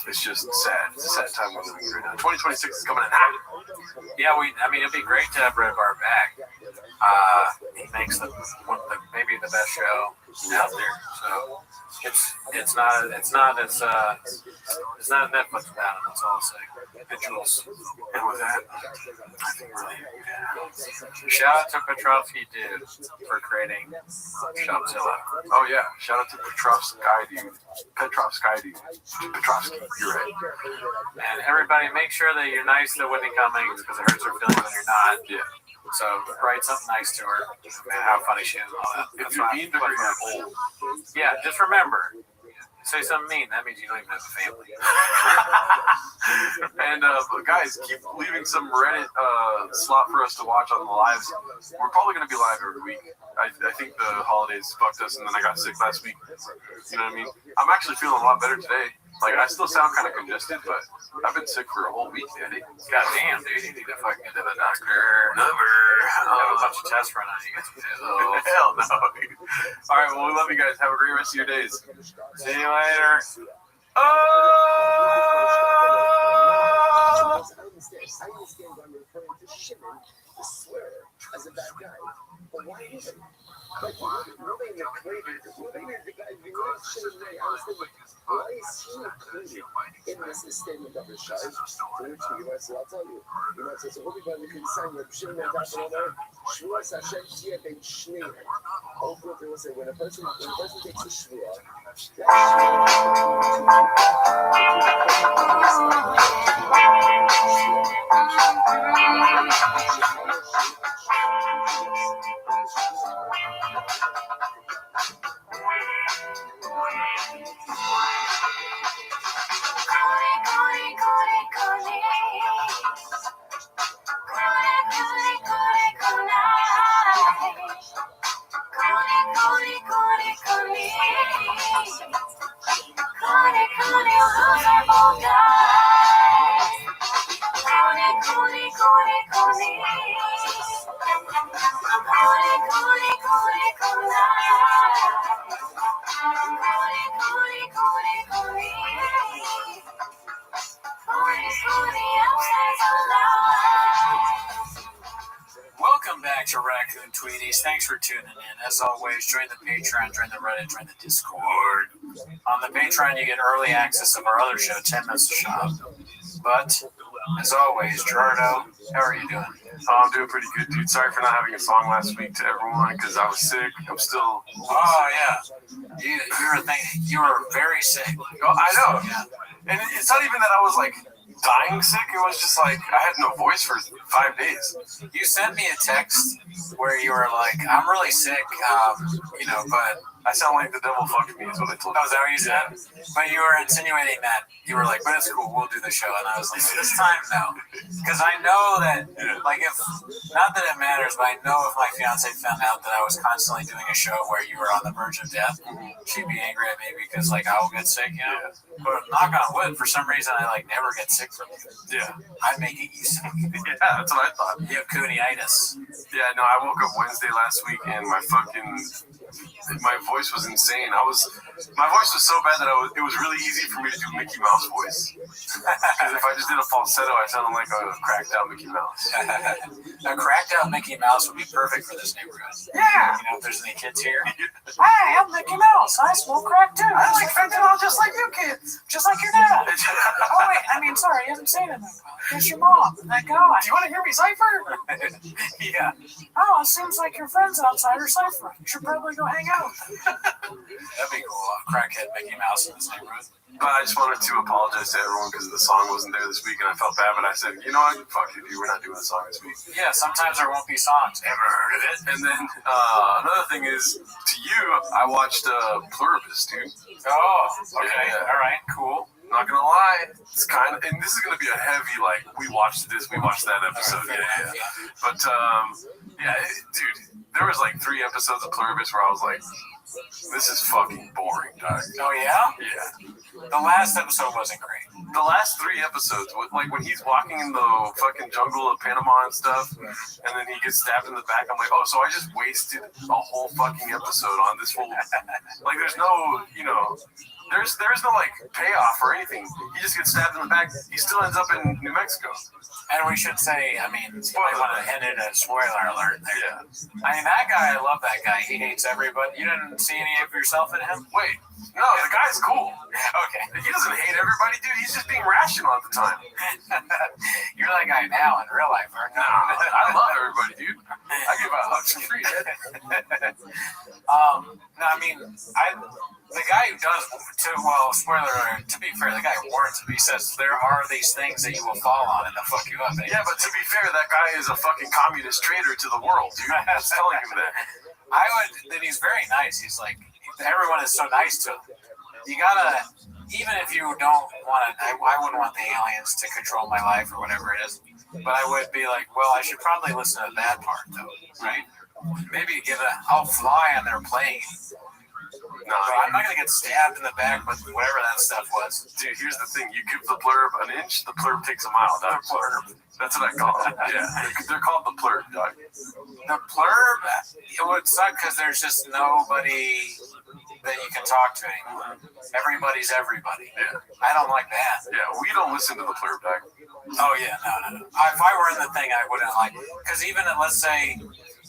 It's just sad. It's a sad time we're living right now. 2026 is coming in hot. Yeah, it'd be great to have Red Bar back. He makes maybe the best show out there. So it's not as Netflix about it. That's all I'll say. Visuals. And with that, I think really, shout out to Petrovsky Dude for creating Shopzilla. Oh yeah, shout out to Petrovsky Dude. Petrovsky, you're right. And everybody, make sure that you're nice to Whitney Cummings because it hurts her feelings when you're not. Yeah. So write something nice to her and how funny she is and all that. If you're mean to her, you're old. Yeah, just remember. Say something mean. That means you don't even have a family. And guys, keep leaving some Reddit slot for us to watch on the lives. We're probably going to be live every week. I think the holidays fucked us, and then I got sick last week. You know what I mean? I'm actually feeling a lot better today. Like, I still sound kind of congested, but I've been sick for a whole week, Eddie. God damn, dude. You need to fucking get to the doctor. Have a bunch of tests run on you. Hell no. All right, well, we love you guys. Have a great rest of your days. See you later. As a bad guy. But why is it? Like, nobody included. Nobody the guy you shouldn't know. I was thinking, why is he included in this statement of the show? To which the US will tell you. The US says, Robbie va avec une scène, le film est d'abandon. Shvua s'achète qui est avec Schnee. En gros, they will say, when a person takes a shvua, Cool. ladies, thanks for tuning in. As always, join the Patreon, join the Reddit, join the Discord. On the Patreon, you get early access of our other show, 10 Minutes to Shop. But, as always, Gerardo, how are you doing? Oh, I'm doing pretty good, dude. Sorry for not having a song last week to everyone because I was sick. I'm still. Oh, yeah. You were very sick. Oh, I know. Yeah. And it's not even that I was like dying sick. It was just like I had no voice for 5 days. You sent me a text where you were like, I'm really sick, but I sound like the devil fucked me is what I told you. Oh, is that what you said? But you were insinuating that you were like, but it's cool, we'll do the show. And I was like, it's time now. Because I know that, not that it matters, but I know if my fiance found out that I was constantly doing a show where you were on the verge of death, she'd be angry at me because, I will get sick, But knock on wood, for some reason, I, never get sick from you. Yeah. I'm making you sick. Yeah, that's what I thought. You have coonitis. Yeah, no, I woke up Wednesday last week and my voice was insane. My voice was so bad that it was really easy for me to do Mickey Mouse voice. Because if I just did a falsetto, I sounded like a cracked out Mickey Mouse. A cracked out Mickey Mouse would be perfect for this neighborhood. Yeah. If there's any kids here. Hi, I'm Mickey Mouse. I smoke crack too. I like fentanyl just like you kids. Just like your dad. Oh wait, sorry, you haven't said anything. It's your mom. That guy. Do you want to hear me cipher? Yeah. Oh, it seems like your friends outside are ciphering. You should probably go hang out with them. That'd be cool. Crackhead Mickey Mouse in this neighborhood. But I just wanted to apologize to everyone because the song wasn't there this week and I felt bad, but I said, you know what? Fuck you, dude. We're not doing the song this week. Yeah, sometimes there won't be songs. Ever heard of it? And then another thing is, to you, I watched Pluribus, dude. Oh, okay. Yeah. All right, cool. Not gonna lie, it's kind of, and this is gonna be a heavy, we watched this, we watched that episode. Yeah. But, dude, there was 3 episodes of Pluribus where I was like, this is fucking boring, dog. Oh, yeah? Yeah. The last episode wasn't great. The last 3 episodes, when he's walking in the fucking jungle of Panama and stuff, and then he gets stabbed in the back, I'm like, oh, so I just wasted a whole fucking episode on this whole, there's no, there's no payoff or anything. He just gets stabbed in the back. He still ends up in New Mexico. And we should say, you might want to hint at a spoiler alert there. Yeah. That guy, I love that guy. He hates everybody. You didn't see any of yourself in him? Wait, no, the guy's cool. Okay. He doesn't hate everybody, dude. He's just being rational at the time. You're that guy now in real life, aren't you? Nah, I love everybody, dude. I give out hugs for free, dude. The guy who does, spoiler alert, to be fair, the guy warns him. He says, there are these things that you will fall on and they'll fuck you up. Yeah, but to be fair, that guy is a fucking communist traitor to the world, dude. I was telling him that. That he's very nice. He's like, everyone is so nice to him. You gotta, even if you don't want to, I wouldn't want the aliens to control my life or whatever it is, but I would be like, well, I should probably listen to that part though, right? Maybe I'll fly on their plane. No, I'm not going to get stabbed in the back with whatever that stuff was. Dude, here's the thing. You give the plurb an inch, the plurb takes a mile, dog. The plurb. That's what I call it. Yeah. They're called the plurb, dog. The plurb, it would suck because there's just nobody that you can talk to anymore. Everybody's everybody. Yeah. I don't like that. Yeah, we don't listen to the plurb, dog. Oh, yeah, no. If I were in the thing, I wouldn't like, because even let's say,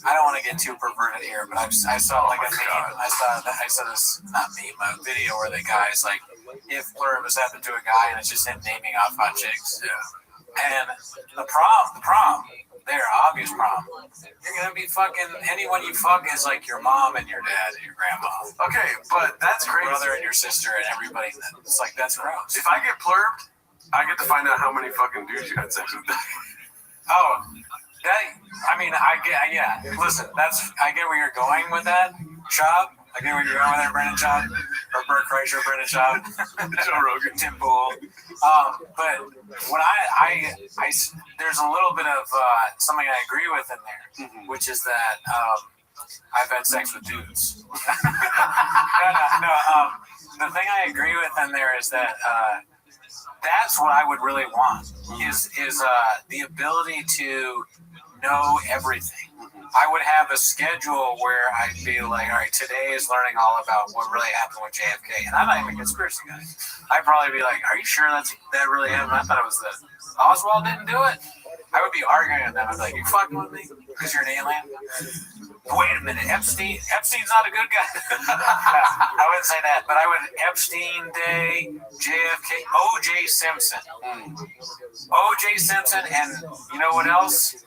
I don't want to get too perverted here, but I saw a meme. I saw this, not meme, a video where the guy's like, if Pluribus happened to a guy and it's just him naming off hot chicks. Yeah. And the prom, obvious prom. You're going to be fucking, anyone you fuck is like your mom and your dad and your grandma. Okay, but that's crazy. Your brother and your sister and everybody. It's like, that's gross. If I get plurbed, I get to find out how many fucking dudes you had sex with. Oh, listen, I get where you're going with that, Schaub. I get where you're going with that, Brendan Schaub. Or Bert Kreischer, Brendan Schaub. Joe Rogan. Tim Pool. But when there's a little bit of something I agree with in there, which is that I've had sex with dudes. The thing I agree with in there is that that's what I would really want, is the ability to know everything. I would have a schedule where I'd be like, all right, today is learning all about what really happened with JFK. And I'm not even a conspiracy guy. I'd probably be like, are you sure that really happened? I thought it was Oswald didn't do it. I would be arguing with them. I'd be like, you fucking with me? Because you're an alien? Wait a minute, Epstein's not a good guy. I wouldn't say that, but I would Epstein Day, JFK, O.J. Simpson. O.J. Simpson, and you know what else?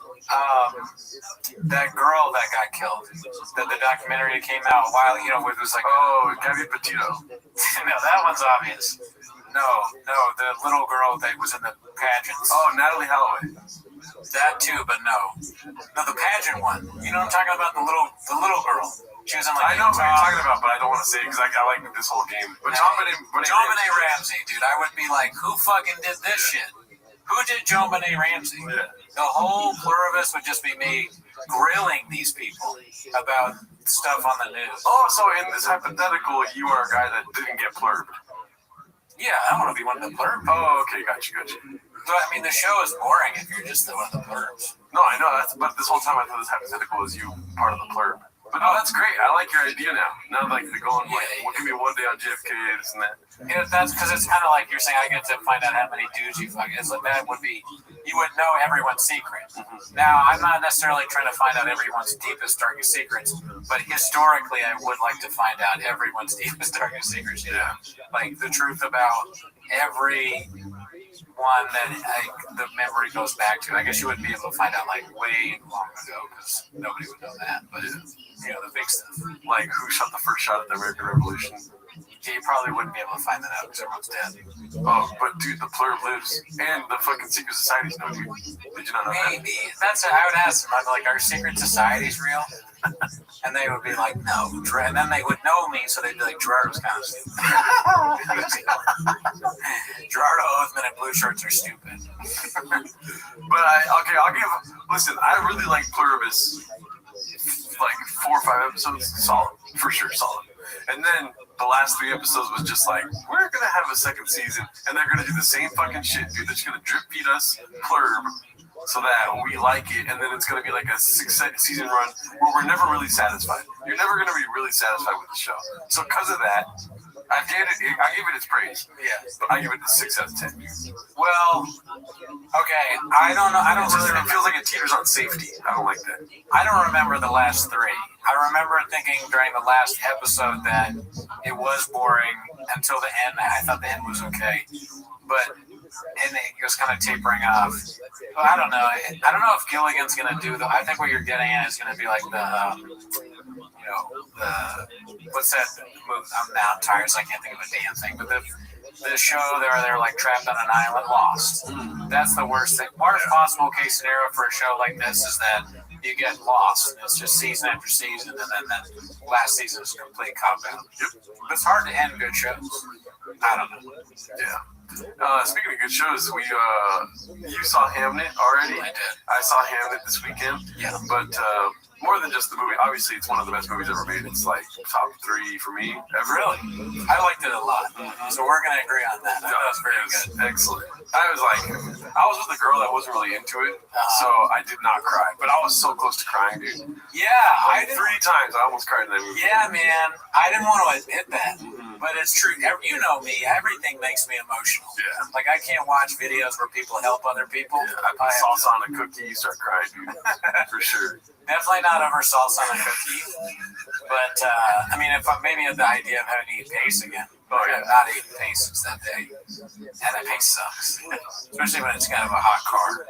That girl that got killed. The documentary came out a while, it was like, oh, Gabby Petito. No, that one's obvious. No, the little girl that was in the pageants. Oh, Natalie Holloway. That too, but no, the pageant one. You know what I'm talking about? The little girl. She was in like. I know what you're talking about, but I don't want to say it because I like this whole game. But John Benet Ramsey, dude. I would be like, who fucking did this shit? Who did John Benet Ramsey? Yeah. The whole pluribus would just be me grilling these people about stuff on the news. Oh, so in this hypothetical, you are a guy that didn't get plurbed. Yeah, I want to be one of the plurbs. Oh, okay, gotcha. So, I mean, the show is boring if you're just one of the plurbs. No, I know. But this whole time I thought this hypothetical was you part of the plurb. But no, that's great. I like your idea now. Now, like, they're going, what can be one day on JFK, this and that. Yeah, that's because it's kind of like you're saying, I get to find out how many dudes you fuck. It's like that would be, you would know everyone's secret. Now, I'm not necessarily trying to find out everyone's deepest, darkest secrets, but historically, I would like to find out everyone's deepest, darkest secrets. Like the truth about every one that the memory goes back to. I guess you wouldn't be able to find out like way long ago because nobody would know that. But the big stuff, like who shot the first shot at the American Revolution. Yeah, you probably wouldn't be able to find that out because everyone's dead. Oh, but dude, the plurb lives, and the fucking secret societies know you. Did you not know that? Maybe I would ask them. I'd be like, "Are secret societies real?" And they would be like, "No." And then they would know me, so they'd be like, "Gerard was kind of stupid." Gerardo Oathman and blue shirts are stupid. But I'll give. Listen, I really like Pluribus. Like 4 or 5 episodes, solid for sure, solid. And then the last 3 episodes was just like, we're gonna have a second season, and they're gonna do the same fucking shit, dude. They're just gonna drip feed us Plurb so that we like it, and then it's gonna be like a 6-season run where we're never really satisfied. You're never gonna be really satisfied with the show. So because of that, I gave it its praise. Yeah. But I give it a 6 out of 10. Well, okay, I don't know. I don't really. It feels like it teeters on safety. I don't like that. I don't remember the last 3. I remember thinking during the last episode that it was boring until the end. I thought the end was okay, and it was kind of tapering off. But I don't know. I don't know if Gilligan's gonna do the. I think what you're getting at is gonna be like the. What's that movie? I'm now tired, so I can't think of a damn thing. But the show they're like trapped on an island, lost. That's the worst thing. Worst possible case scenario for a show like this is that you get lost. And it's just season after season, and then that last season is a complete cop out. But it's hard to end good shows. I don't know. Yeah. Speaking of good shows, you saw Hamnet already. I did. I saw Hamnet this weekend. Yeah. But more than just the movie, obviously it's one of the best movies ever made. It's like top 3 for me ever. Really? I liked it a lot. So we're gonna agree on that. That was very good. Excellent. I was with a girl that wasn't really into it, so I did not cry. But I was so close to crying, dude. Yeah, like 3 times I almost cried in that movie. Yeah, man. I didn't want to admit that, but it's true. You know me. Everything makes me emotional. Yeah. Like I can't watch videos where people help other people. Yeah, I put sauce on a cookie, you start crying, dude. For sure. Definitely not over sauce on a cookie, but I mean, if I'm maybe the idea of having to eat paste again. Oh yeah, not eating paste since that day, and that paste sucks, especially when it's kind of a hot car.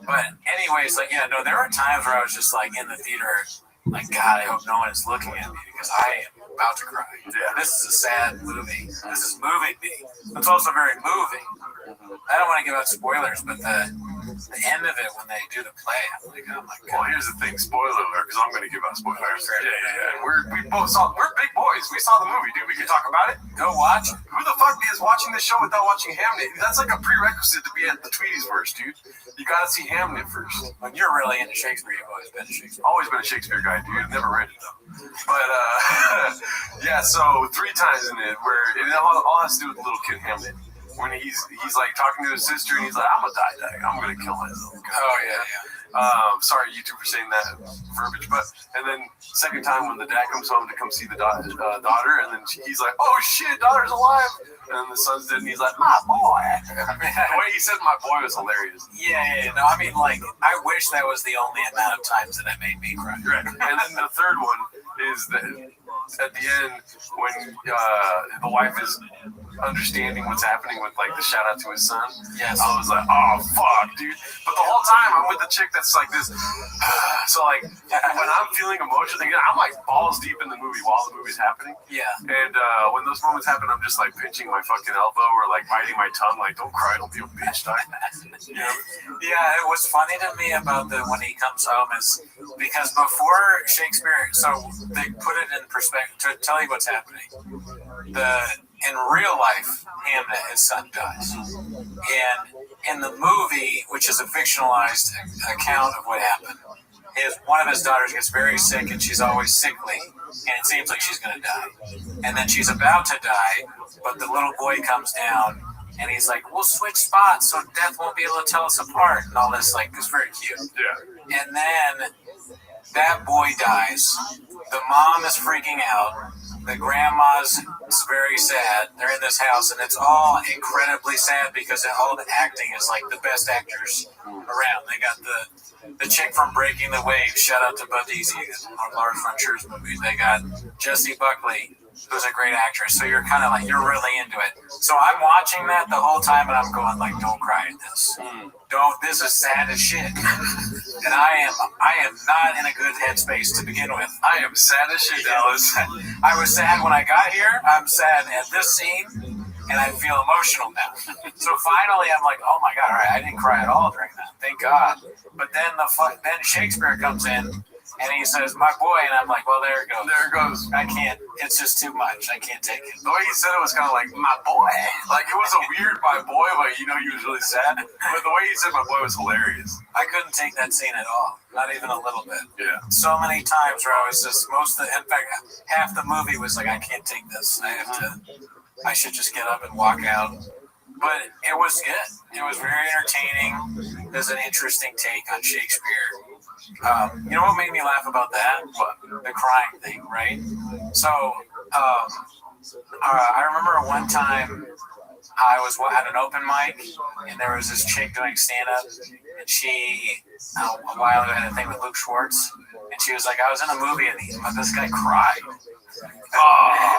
But anyways, there were times where I was just like in the theater, like God, I hope no one is looking at me because I am about to cry. Yeah, this is a sad movie. This is moving me. It's also very moving. I don't want to give out spoilers, but the end of it when they do the play, I'm like, oh my God. Well, here's the thing, spoiler alert, because I'm going to give out spoilers. Yeah. We're big boys. We saw the movie, dude. We can talk about it. Go watch it. Who the fuck is watching this show without watching Hamnet? That's like a prerequisite to be at the Tweeties verse, dude. You got to see Hamnet first. When you're really into Shakespeare, you've always been a Shakespeare. Always been a Shakespeare guy, dude. Never read it though. But yeah, so 3 times in it where it all has to do with the little kid Hamnet. When he's like talking to his sister and he's like, I'm gonna die. I'm gonna kill myself. Oh yeah. Sorry, YouTube, for saying that verbiage. But and then second time when the dad comes home to come see the daughter, and then he's like, "Oh shit, daughter's alive!" And then the son's dead, and he's like, "My boy." I mean, the way he said "my boy" was hilarious. Yeah. No, I mean, like, I wish that was the only amount of times that it made me cry. Right. And then the third one is that at the end when the wife is understanding what's happening with like the shout out to his son. Yes. I was like, oh fuck, dude. But the whole time I'm with the chick that's like this. So like when I'm feeling emotional, again, I'm like balls deep in the movie while the movie's happening. Yeah. And when those moments happen, I'm just like pinching my fucking elbow or like biting my tongue, like don't cry, don't be a bitch, dog. You know? Yeah, it was funny to me about the when he comes home is because before Shakespeare, so they put it in perspective to tell you what's happening. In real life, Hamnet, his son, dies. And in the movie, which is a fictionalized account of what happened, one of his daughters gets very sick and she's always sickly, and it seems like she's going to die. And then she's about to die, but the little boy comes down and he's like, we'll switch spots so death won't be able to tell us apart, and all this, like, it's very cute. Yeah. And then that boy dies. The mom is freaking out. The grandma's very sad. They're in this house, and it's all incredibly sad because all the acting is like the best actors around. They got the chick from Breaking the Waves. Shout out to Bud Easy on Lars von Trier's movies. They got Jessie Buckley, who's a great actress. So you're kind of like, you're really into it. So I'm watching that the whole time, and I'm going like, don't cry at this. This is sad as shit. And I am not in a good headspace to begin with. I am sad as shit, Dallas. I was sad when I got here. I'm sad at this scene, and I feel emotional now. So finally, I'm like, oh my God, all right, I didn't cry at all during that. Thank God. But then then Shakespeare comes in, and he says, my boy, and I'm like, well, there it goes. There it goes. I can't, it's just too much. I can't take it. The way he said it was kind of like, my boy. Like, it was a weird my boy, but you know he was really sad. But the way he said my boy was hilarious. I couldn't take that scene at all. Not even a little bit. Yeah. So many times where I was just, in fact, half the movie was like, I can't take this. I should just get up and walk out. But it was good. It was very entertaining. There's an interesting take on Shakespeare. You know what made me laugh about that? The crying thing, right? So, I remember one time I was at an open mic, and there was this chick doing stand-up, and she, a while ago, had a thing with Luke Schwartz, and she was like, I was in a movie, and this guy cried.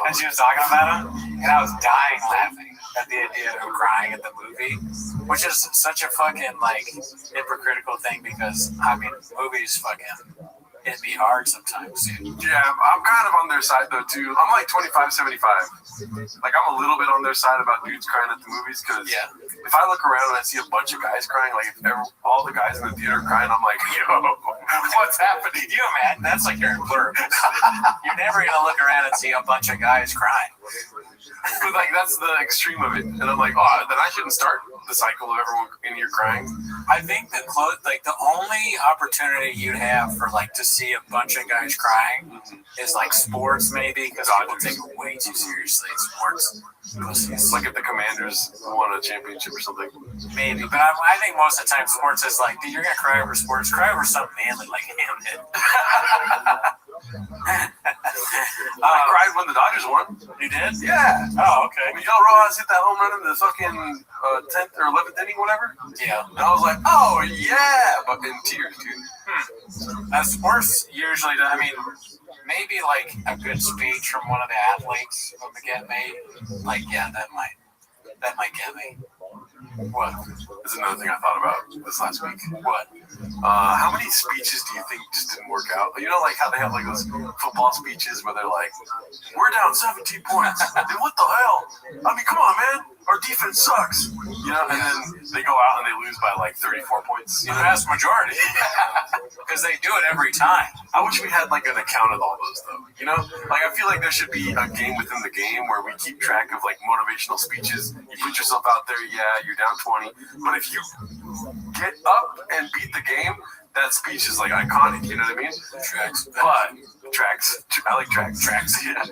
And she was talking about him, and I was dying laughing at the idea of crying at the movie, which is such a fucking, like, hypocritical thing because, I mean, movies fucking hit me hard sometimes, dude. Yeah, I'm kind of on their side, though, too. I'm like 25-75. Like, I'm a little bit on their side about dudes crying at the movies because if I look around and I see a bunch of guys crying, like, if all the guys in the theater are crying, I'm like, yo, what's happening? You, man, that's like your blurb. You're never going to look around and see a bunch of guys crying. But like that's the extreme of it, and I'm like, oh, then I shouldn't start the cycle of everyone in here crying. I think the only opportunity you'd have for like to see a bunch of guys crying is like sports, maybe, because people take it way too seriously. Sports, like if the Commanders won a championship or something. Maybe, but I think most of the time sports is like, dude, you're gonna cry over sports. Cry over something manly like Hamnet. I cried when the Dodgers won. You did? Yeah. Oh, okay. Miguel Rojas hit that home run in the fucking 10th or 11th inning, whatever. Yeah. And I was like, oh yeah, but in tears, dude. Sports usually, I mean, maybe like a good speech from one of the athletes would get me. Like, yeah, that might get me. What? This is another thing I thought about this last week. What? How many speeches do you think just didn't work out? You know, like how they have like those football speeches where they're like, we're down 17 points. And what the hell? I mean, come on, man. Our defense sucks. You know, and then they go out and they lose by like 34 points. The vast majority. Because they do it every time. I wish we had like an account of all those though. You know, like I feel like there should be a game within the game where we keep track of like motivational speeches. You put yourself out there, yeah, you're down 20. But if you get up and beat the game, that speech is like iconic, you know what I mean? Tracks. I like tracks, yeah.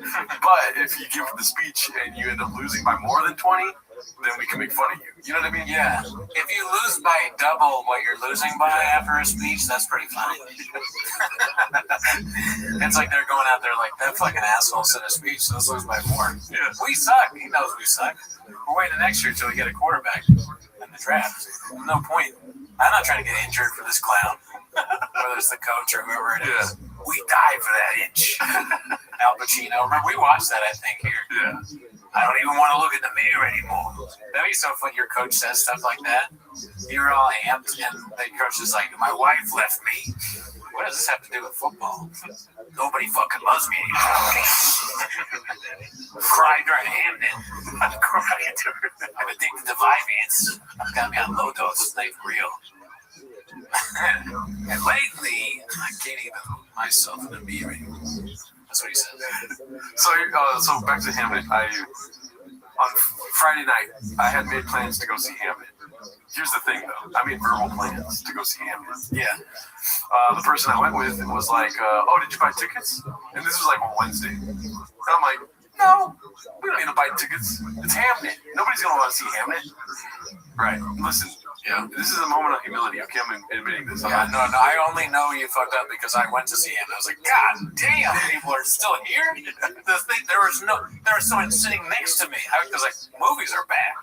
But if you give the speech and you end up losing by more than 20, then we can make fun of you. You know what I mean? Yeah. If you lose by double what you're losing by after a speech, that's pretty funny. It's like they're going out there like, that fucking asshole said a speech, let's lose by 4. Yeah. We suck. He knows we suck. We're waiting next year until we get a quarterback in the draft. No point. I'm not trying to get injured for this clown, whether it's the coach or whoever it is. We died for that inch. Al Pacino. Remember, we watched that, I think, here. Yeah. I don't even want to look in the mirror anymore. That'd be so fun. Your coach says stuff like that. You're all amped, and the coach is like, my wife left me. What does this have to do with football? Nobody fucking loves me anymore. Cried during Hamden. I'm addicted to Vyvanse. Got me on low dose. It's not even real. And lately, I can't even move myself in the mirror anymore. That's what he said. So back to Hamlet. On Friday night, I had made plans to go see Hamlet. Here's the thing, though. I made verbal plans to go see Hamlet. Yeah. The person I went with was like, oh, did you buy tickets? And this was like on Wednesday. And I'm like, no, we don't need to buy tickets. It's Hamlet. Nobody's going to want to see Hamlet. Right. Listen. Yeah, this is a moment of humility. Okay, I'm admitting this. Yeah, no, I only know you fucked up because I went to see him. I was like, God damn, people are still here. There was someone sitting next to me. I was like, movies are back.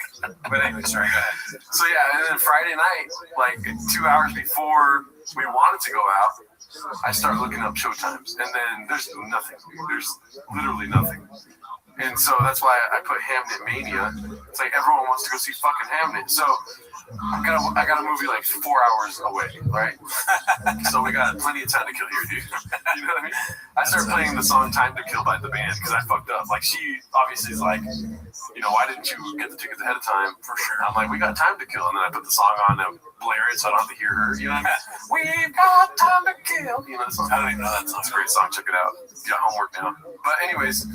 But anyway, sorry, go ahead. So yeah, and then Friday night, like 2 hours before we wanted to go out, I start looking up showtimes, and then there's nothing. There's literally nothing. And so that's why I put Hamnet Mania. It's like everyone wants to go see fucking Hamnet. So I got a movie like 4 hours away, right? So we got plenty of time to kill here, dude. You know what I mean? I started playing the song Time to Kill by the band because I fucked up. Like, she obviously is like, you know, why didn't you get the tickets ahead of time? For sure. I'm like, we got time to kill. And then I put the song on and blare it so I don't have to hear her. You know what I mean? We've got time to kill. You know that song? I don't even know that song. It's a great song. Check it out. You got homework now. But anyways,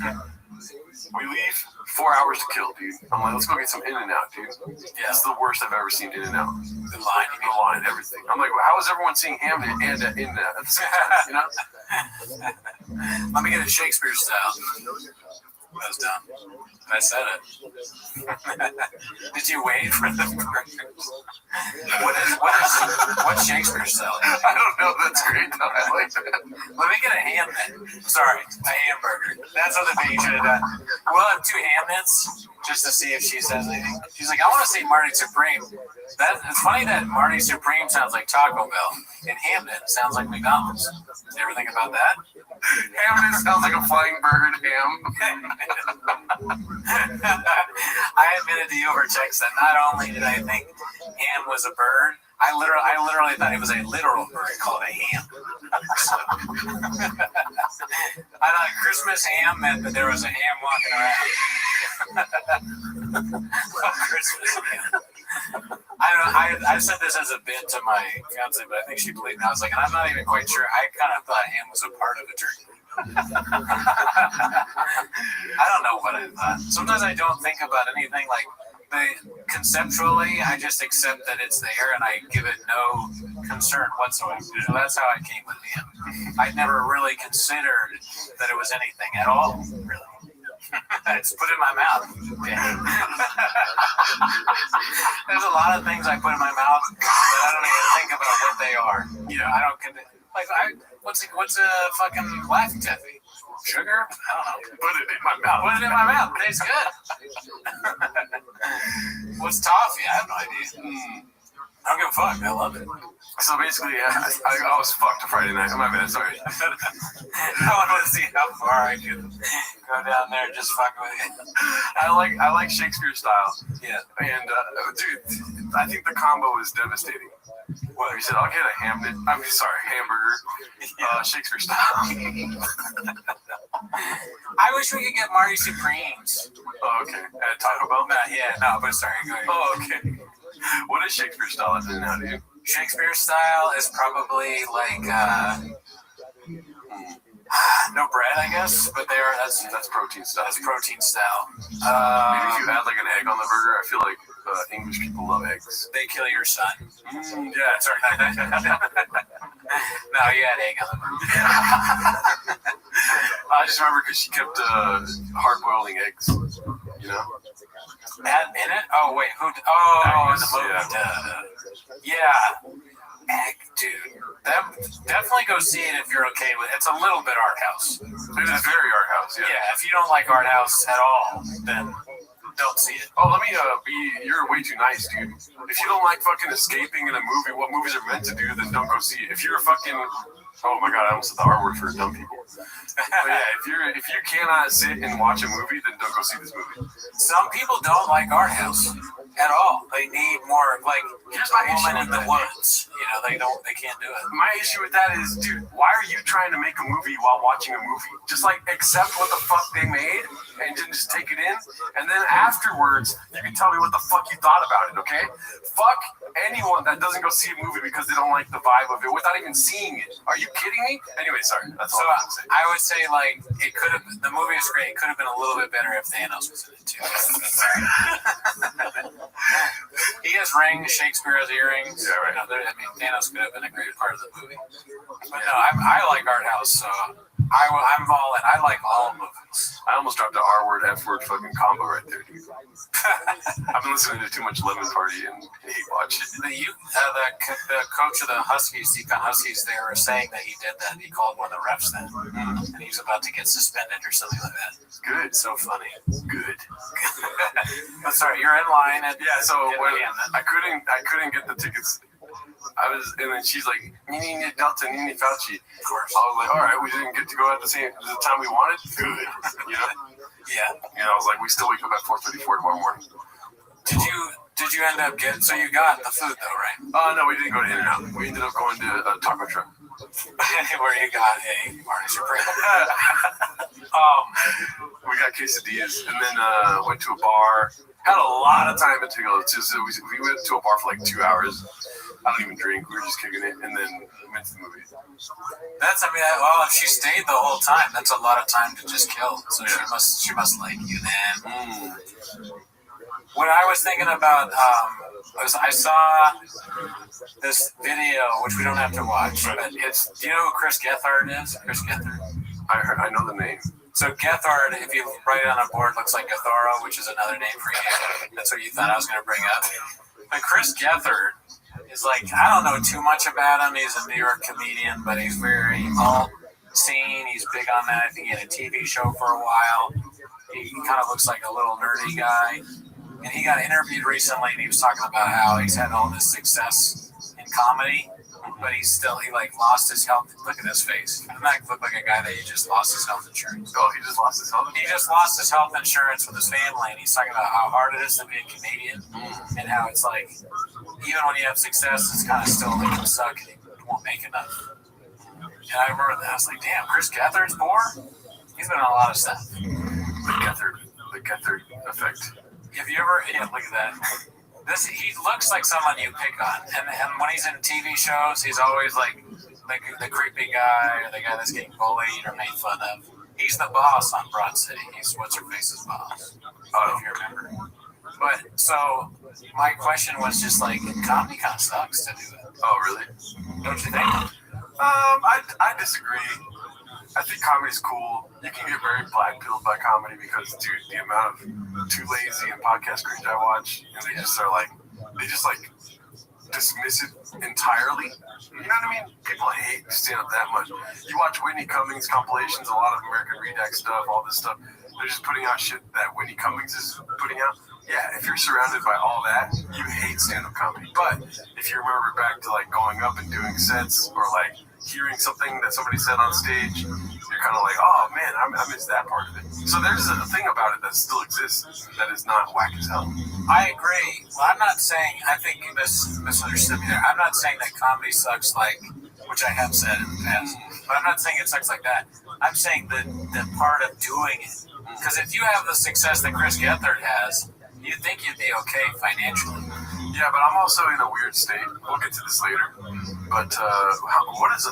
we leave 4 hours to kill, dude. I'm like, let's go get some In-N-Out, dude. Yeah, it's the worst I've ever seen In-N-Out. The line, everything. I'm like, well, how is everyone seeing Hamlet and In-N-Out at the same time, you know? Let me get it Shakespeare style. That was dumb. I said it. Did you wait for the What's Shakespeare style? I don't know. That's great, though. I like that. Let me get a ham then. Sorry, a hamburger. That's what the baby should have done. We'll have 2 ham nits just to see if she says anything. She's like, I want to see Marty Supreme. It's funny that Marty Supreme sounds like Taco Bell, and Hamnet sounds like McDonald's. Did you ever think about that? Hamnet sounds like a flying bird ham. I admitted to you over text that not only did I think ham was a bird, I literally thought it was a literal bird called a ham. I thought Christmas ham meant that there was a ham walking around. Christmas ham. I said this as a bit to my fiance, but I think she believed me. I was like, and I'm not even quite sure. I kind of thought ham was a part of a turkey. I don't know what I thought. Sometimes I don't think about anything like conceptually. I just accept that it's there and I give it no concern whatsoever. So that's how I came with ham. I'd never really considered that it was anything at all, really. It's put in my mouth. There's a lot of things I put in my mouth that I don't even think about what they are. You know, I don't what's a fucking laughing taffy? Sugar? I don't know. Put it in my mouth. Put it in my mouth. Tastes good. What's toffee? I have no idea. I don't give a fuck. I love it. So basically, I was fucked a Friday night. My bad, sorry. I want to see how far I can go down there and just fuck with it. I like Shakespeare style. Yeah. And, dude, I think the combo is devastating. Well, he said, I'll get a hamburger, Shakespeare style. I wish we could get Marty Supremes. Oh, okay. At Taco Bell? But sorry. Go ahead. Oh, okay. What is Shakespeare style in now, dude? Shakespeare style is probably like no bread, I guess, but that's protein style. That's protein style. Maybe if you add like an egg on the burger, I feel like English people love eggs. They kill your son. Yeah, sorry. No, you had egg on the burger. I just remember because she kept hard boiling eggs, you know? Had in it? Oh wait, who? Oh, in the movie. Yeah. Heck, dude, definitely go see it if you're okay with it. It's a little bit art house. It is very art house. Yeah. Yeah. If you don't like art house at all, then don't see it. Oh, let me you're way too nice, dude. If you don't like fucking escaping in a movie, what movies are meant to do, then don't go see it. If you're fucking, oh my god, I almost said the R word for dumb people. But yeah, if you cannot sit and watch a movie, then don't go see this movie. Some people don't like art house at all. They need more like here's my issue Woman in the Woods. You know, they can't do it. My issue with that is, dude, why are you trying to make a movie while watching a movie? Just like accept what the fuck they made and just take it in, and then afterwards you can tell me what the fuck you thought about it, okay? Fuck anyone that doesn't go see a movie because they don't like the vibe of it without even seeing it. Are you kidding me? Anyway, sorry. That's all I was saying. I would say like it could have. The movie is great. It could have been a little bit better if Thanos was in it too. He has rings. Shakespeare has earrings. Yeah, right. You know, I mean, Thanos could have been a great part of the movie. But no, I like art house, so I'm all in. I like all movies. I almost dropped the R word, F word fucking combo right there, dude. I've been listening to too much Lemon Party and hate watch. The coach of the Huskies, Deacon Huskies, they were saying that he did that. He called one of the refs then, and he's about to get suspended or something like that. Good. So funny. Good. But sorry, you're in line. So when I couldn't get the tickets. And then she's like, Nini Delta, Nini Fauci. Of course. I was like, all right, we didn't get to go at the time we wanted. Good. You know? Yeah. You know, I was like, we still wake up at 4:34 tomorrow morning. Did you end up getting? So you got the food though, right? No, we didn't go to In-N-Out. We ended up going to a taco truck. Where you got a Marty Supreme. We got quesadillas and then went to a bar. Had a lot of time to go. We went to a bar for like 2 hours. I don't even drink. We were just kicking it, and then went to the movie. Well, if she stayed the whole time, that's a lot of time to just kill. So she must like you then. What I was thinking about I saw this video, which we don't have to watch, but do you know who Chris Gethard is? Chris Gethard? I know the name. So Gethard, if you write it on a board, looks like Gatharo, which is another name for you. That's what you thought I was going to bring up. But Chris Gethard is like, I don't know too much about him. He's a New York comedian, but he's very alt-scene. He's big on that. I think he had a TV show for a while. He kind of looks like a little nerdy guy. And he got interviewed recently, and he was talking about how he's had all this success in comedy, but he lost his health. Look at his face. Doesn't that look like a guy that he just lost his health insurance? Oh, he just lost his health insurance? He just lost his health insurance with his family, and he's talking about how hard it is to be a comedian, and how it's like, even when you have success, it's kind of still like you suck and you won't make enough. And I remember that. I was like, damn, Chris Gethard's poor? He's been on a lot of stuff. The Gethard effect. Have you ever, look at that. He looks like someone you pick on. And when he's in TV shows, he's always like the creepy guy or the guy that's getting bullied or made fun of. He's the boss on Broad City. He's What's-Her-Face's boss. If you remember. But, so, my question was just like, comedy kind of sucks to do it. Oh, really? Don't you think? I disagree. I think comedy's cool. You can get very black-pilled by comedy because, dude, the amount of Too Lazy and Podcast Cringe I watch, and they just dismiss it entirely. You know what I mean? People hate stand-up that much. You watch Whitney Cummings compilations, a lot of American Redux stuff, all this stuff. They're just putting out shit that Whitney Cummings is putting out. Yeah, if you're surrounded by all that, you hate stand-up comedy. But if you remember back to, like, going up and doing sets or, like, hearing something that somebody said on stage, you're kind of like, oh, man, I missed that part of it. So there's a thing about it that still exists that is not whack as hell. I agree. Well, I'm not saying, I think you misunderstood me there. I'm not saying that comedy sucks like, which I have said in the past, but I'm not saying it sucks like that. I'm saying the part of doing it. Because if you have the success that Chris Gethard has, you'd think you'd be okay financially. Yeah, but I'm also in a weird state. We'll get to this later. But what is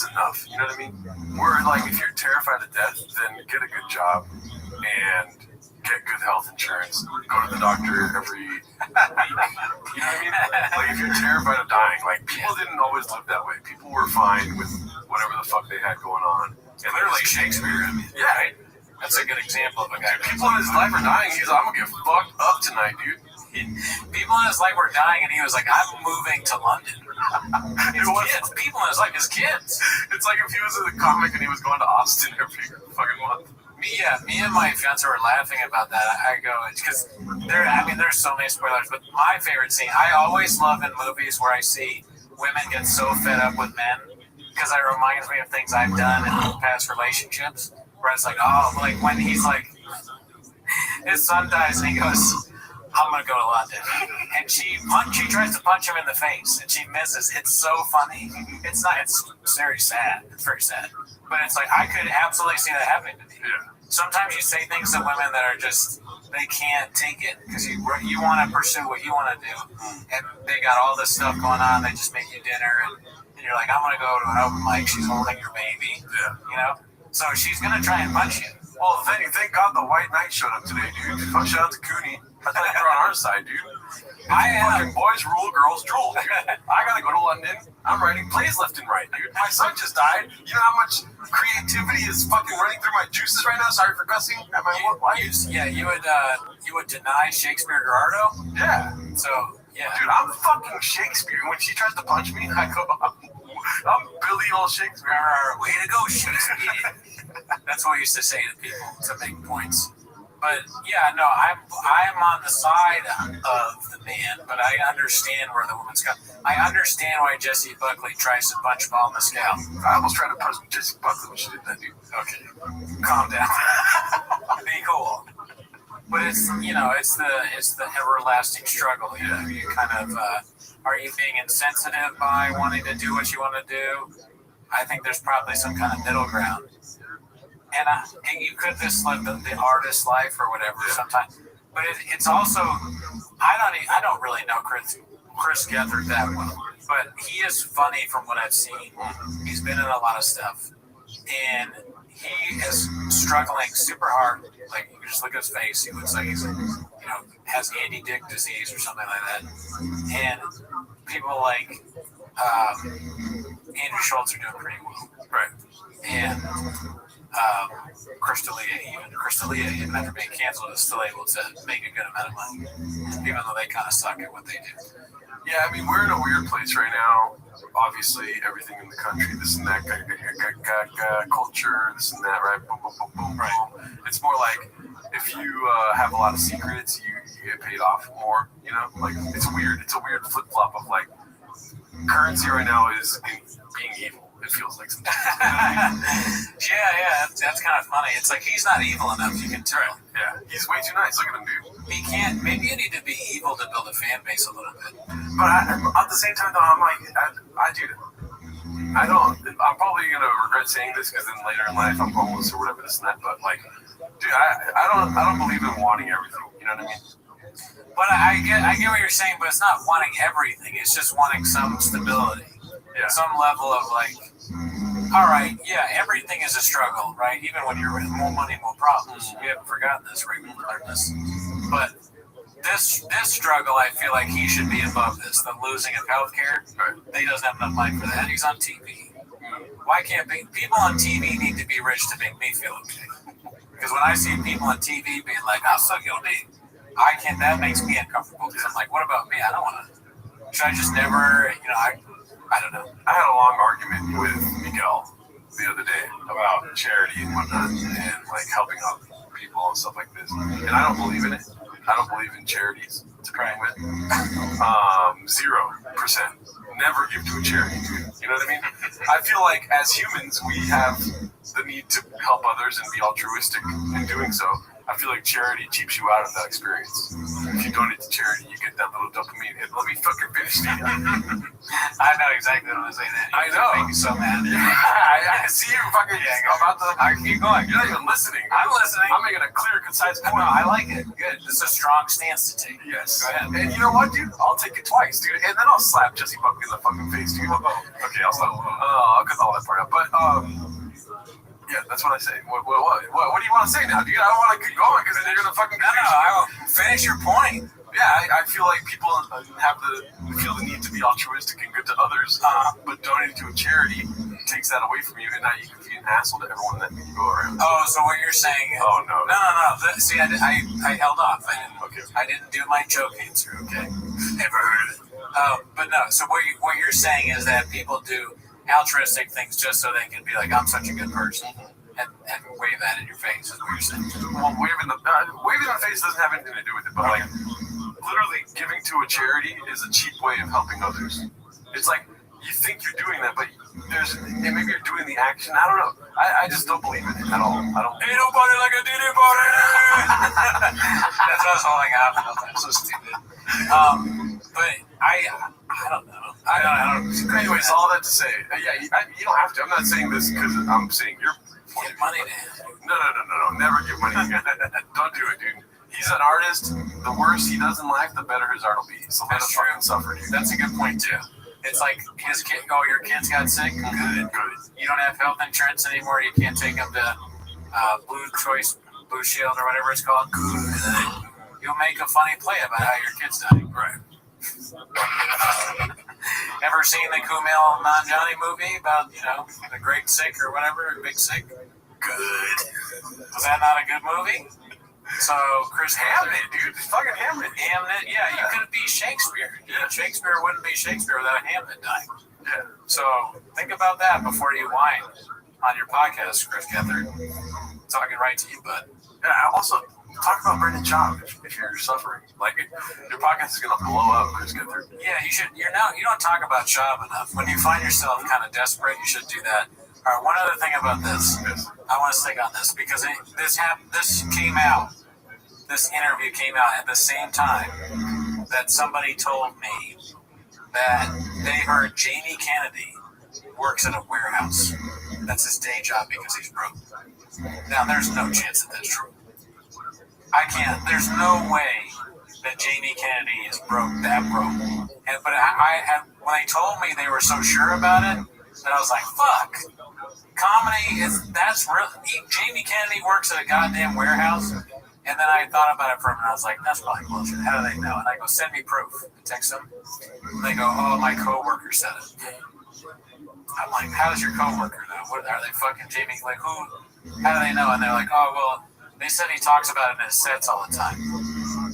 enough? You know what I mean? We're like, if you're terrified of death, then get a good job and get good health insurance. Go to the doctor every week. You know what I mean? Like, if you're terrified of dying, like, people didn't always live that way. People were fine with whatever the fuck they had going on. And literally Shakespeare, I mean. Yeah, right? That's a good example of a guy. People in his life are dying. He's like, I'm gonna get fucked up tonight, dude. People in his life were dying, and he was like, I'm moving to London. His kids. People in his life, his kids. It's like if he was a comic and he was going to Austin every fucking month. Me and my fiance were laughing about that. I go, because there's so many spoilers, but my favorite scene, I always love in movies where I see women get so fed up with men, because it reminds me of things I've done in past relationships, where it's like, oh, like when he's like, his son dies and he goes, I'm gonna go to London, and she tries to punch him in the face, and she misses. It's so funny. It's very sad. It's very sad, but it's like I could absolutely see that happening to me. Yeah. Sometimes you say things to women that are just, they can't take it because you want to pursue what you want to do, and they got all this stuff going on. They just make you dinner, and you're like, I'm gonna go to an open mic. She's holding your baby. Yeah. You know, so she's gonna try and punch you. Well, thank God the White Knight showed up today, dude. Shout out to Cooney. I think you're on our side, dude. Fucking boys rule, girls drool, dude. I gotta go to London. I'm writing plays left and right, dude. My son just died. You know how much creativity is fucking running through my juices right now? Sorry for cussing at my work wife. You would deny Shakespeare Gerardo? Yeah. So, yeah. Dude, I'm fucking Shakespeare. When she tries to punch me, I go, I'm Billy old Shakespeare. Way to go, Shakespeare. That's what we used to say to people to make points. But yeah, no, I'm on the side of the man, but I understand where the woman's coming. I understand why Jessie Buckley tries to punch Paul Mescal. I almost tried to punch Jessie Buckley when she did that, dude. Okay, calm down. Be cool. But it's the everlasting struggle. You know, you kind of are you being insensitive by wanting to do what you want to do? I think there's probably some kind of middle ground. And you could just live the artist's life or whatever sometimes. But it's also, I don't really know Chris Gethard that well. But he is funny from what I've seen. He's been in a lot of stuff. And he is struggling super hard. Like, you can just look at his face. He looks like he's, has Andy Dick disease or something like that. And people like Andrew Schultz are doing pretty well. Right. And Crystalia, even after being canceled, is still able to make a good amount of money, even though they kind of suck at what they do. Yeah, I mean, we're in a weird place right now. Obviously, everything in the country, this and that, culture, this and that, right? Boom, boom, boom, boom, boom. It's more like if you have a lot of secrets, you get paid off more, you know? Like, it's weird. It's a weird flip-flop of, like, currency right now is being evil. It feels like sometimes. Yeah, that's kind of funny. It's like he's not evil enough, you can tell. Yeah, he's way too nice. Look at him, dude. He can't. Maybe you need to be evil to build a fan base a little bit. But at the same time, though, I'm like, I'm probably gonna regret saying this because then later in life I'm homeless or whatever, this and that. But like, dude, I don't believe in wanting everything. You know what I mean? But I get what you're saying, but it's not wanting everything. It's just wanting some stability. Yeah. Some level of like, all right, yeah, everything is a struggle, right? Even when you're with more money, more problems. We haven't forgotten this, right? We've learned this. But this struggle, I feel like he should be above this. The losing of healthcare, he doesn't have enough money for that. He's on TV. Why can't people on TV need to be rich to make me feel okay? Because when I see people on TV being like, I'll suck your dick, that makes me uncomfortable. Because I'm like, what about me? I don't want to. Should I just never, I don't know. I had a long argument with Miguel the other day about charity and whatnot and like helping out people and stuff like this. And I don't believe in it. I don't believe in charities to begin with. 0%. Never give to a charity, dude. You know what I mean? I feel like as humans, we have the need to help others and be altruistic in doing so. I feel like charity cheaps you out of that experience. If you donate to charity, you get that little dopamine hit. Let me fucking finish the I know exactly what I'm saying. I know. Make you so mad. I see you fucking about to. I keep going. You're not even listening. I'm listening. I'm making a clear, concise point. No, I like it. Good. This is a strong stance to take. Yes. Go ahead. And you know what, dude? I'll take it twice, dude. And then I'll slap Jessie Buckley in the fucking face, dude. Okay, I'll slap. I'll cut all that part out. But yeah, that's what I say. What do you want to say now, dude? I don't want to keep going because then you're gonna fucking. No, I will finish your point. Yeah, I feel like people feel the need to be altruistic and good to others, but donating to a charity takes that away from you, and now you can be an asshole to everyone that you go around. Oh, so what you're saying? Oh no. No. See, I held off. I didn't do my joke answer. Okay. Never heard of it. But no. So what you're saying is that people do altruistic things just so they can be like, I'm such a good person, and wave that in your face. Is what you're saying. Well, waving in the face doesn't have anything to do with it, but like literally giving to a charity is a cheap way of helping others. It's like you think you're doing that, but maybe you're doing the action. I don't know. I just don't believe in it at all. I don't. Ain't nobody like a Diddy body. That's us holding up. I'm so stupid. But I don't know. I don't. Anyways, all that to say, you don't have to. I'm not saying this because I'm saying you're. Give money to him. No. Never give money. Don't do it, dude. He's an artist. The worse he does in life, the better his art will be. So let him fucking suffer, dude. That's a good point too. It's like his kid. Oh, your kids got sick. Good. You don't have health insurance anymore. You can't take them to Blue Shield or whatever it's called. Good. You'll make a funny play about how your kid's dying. Right. Ever seen the Kumail Nanjiani movie about the Great Sick or whatever, Big Sick? Good. Was that not a good movie? So Chris Hamnet, dude, fucking Hamnet. Hamnet, yeah, you couldn't be Shakespeare. Yeah, Shakespeare wouldn't be Shakespeare without Hamnet dying. Yeah. So think about that before you whine on your podcast, Chris Gethard. Talking right to you, bud. Yeah. Also, talk about Brendan Schaub if you're suffering. Like your podcast is gonna blow up, Chris Gethard. Yeah, you should. You don't talk about Schaub enough. When you find yourself kind of desperate, you should do that. All right. One other thing about this, I want to stick on this because this came out. This interview came out at the same time that somebody told me that they heard Jamie Kennedy works at a warehouse. That's his day job because he's broke. Now, there's no chance that that's true. There's no way that Jamie Kennedy is that broke. But when they told me they were so sure about it, that I was like, fuck. Comedy that's real. Jamie Kennedy works at a goddamn warehouse. And then I thought about it for a minute. I was like, that's probably bullshit. How do they know? And I go, send me proof. I text them. And they go, oh, my coworker said it. I'm like, how does your coworker know? What are they fucking Jamie? Like, who? How do they know? And they're like, oh, well, they said he talks about it in his sets all the time.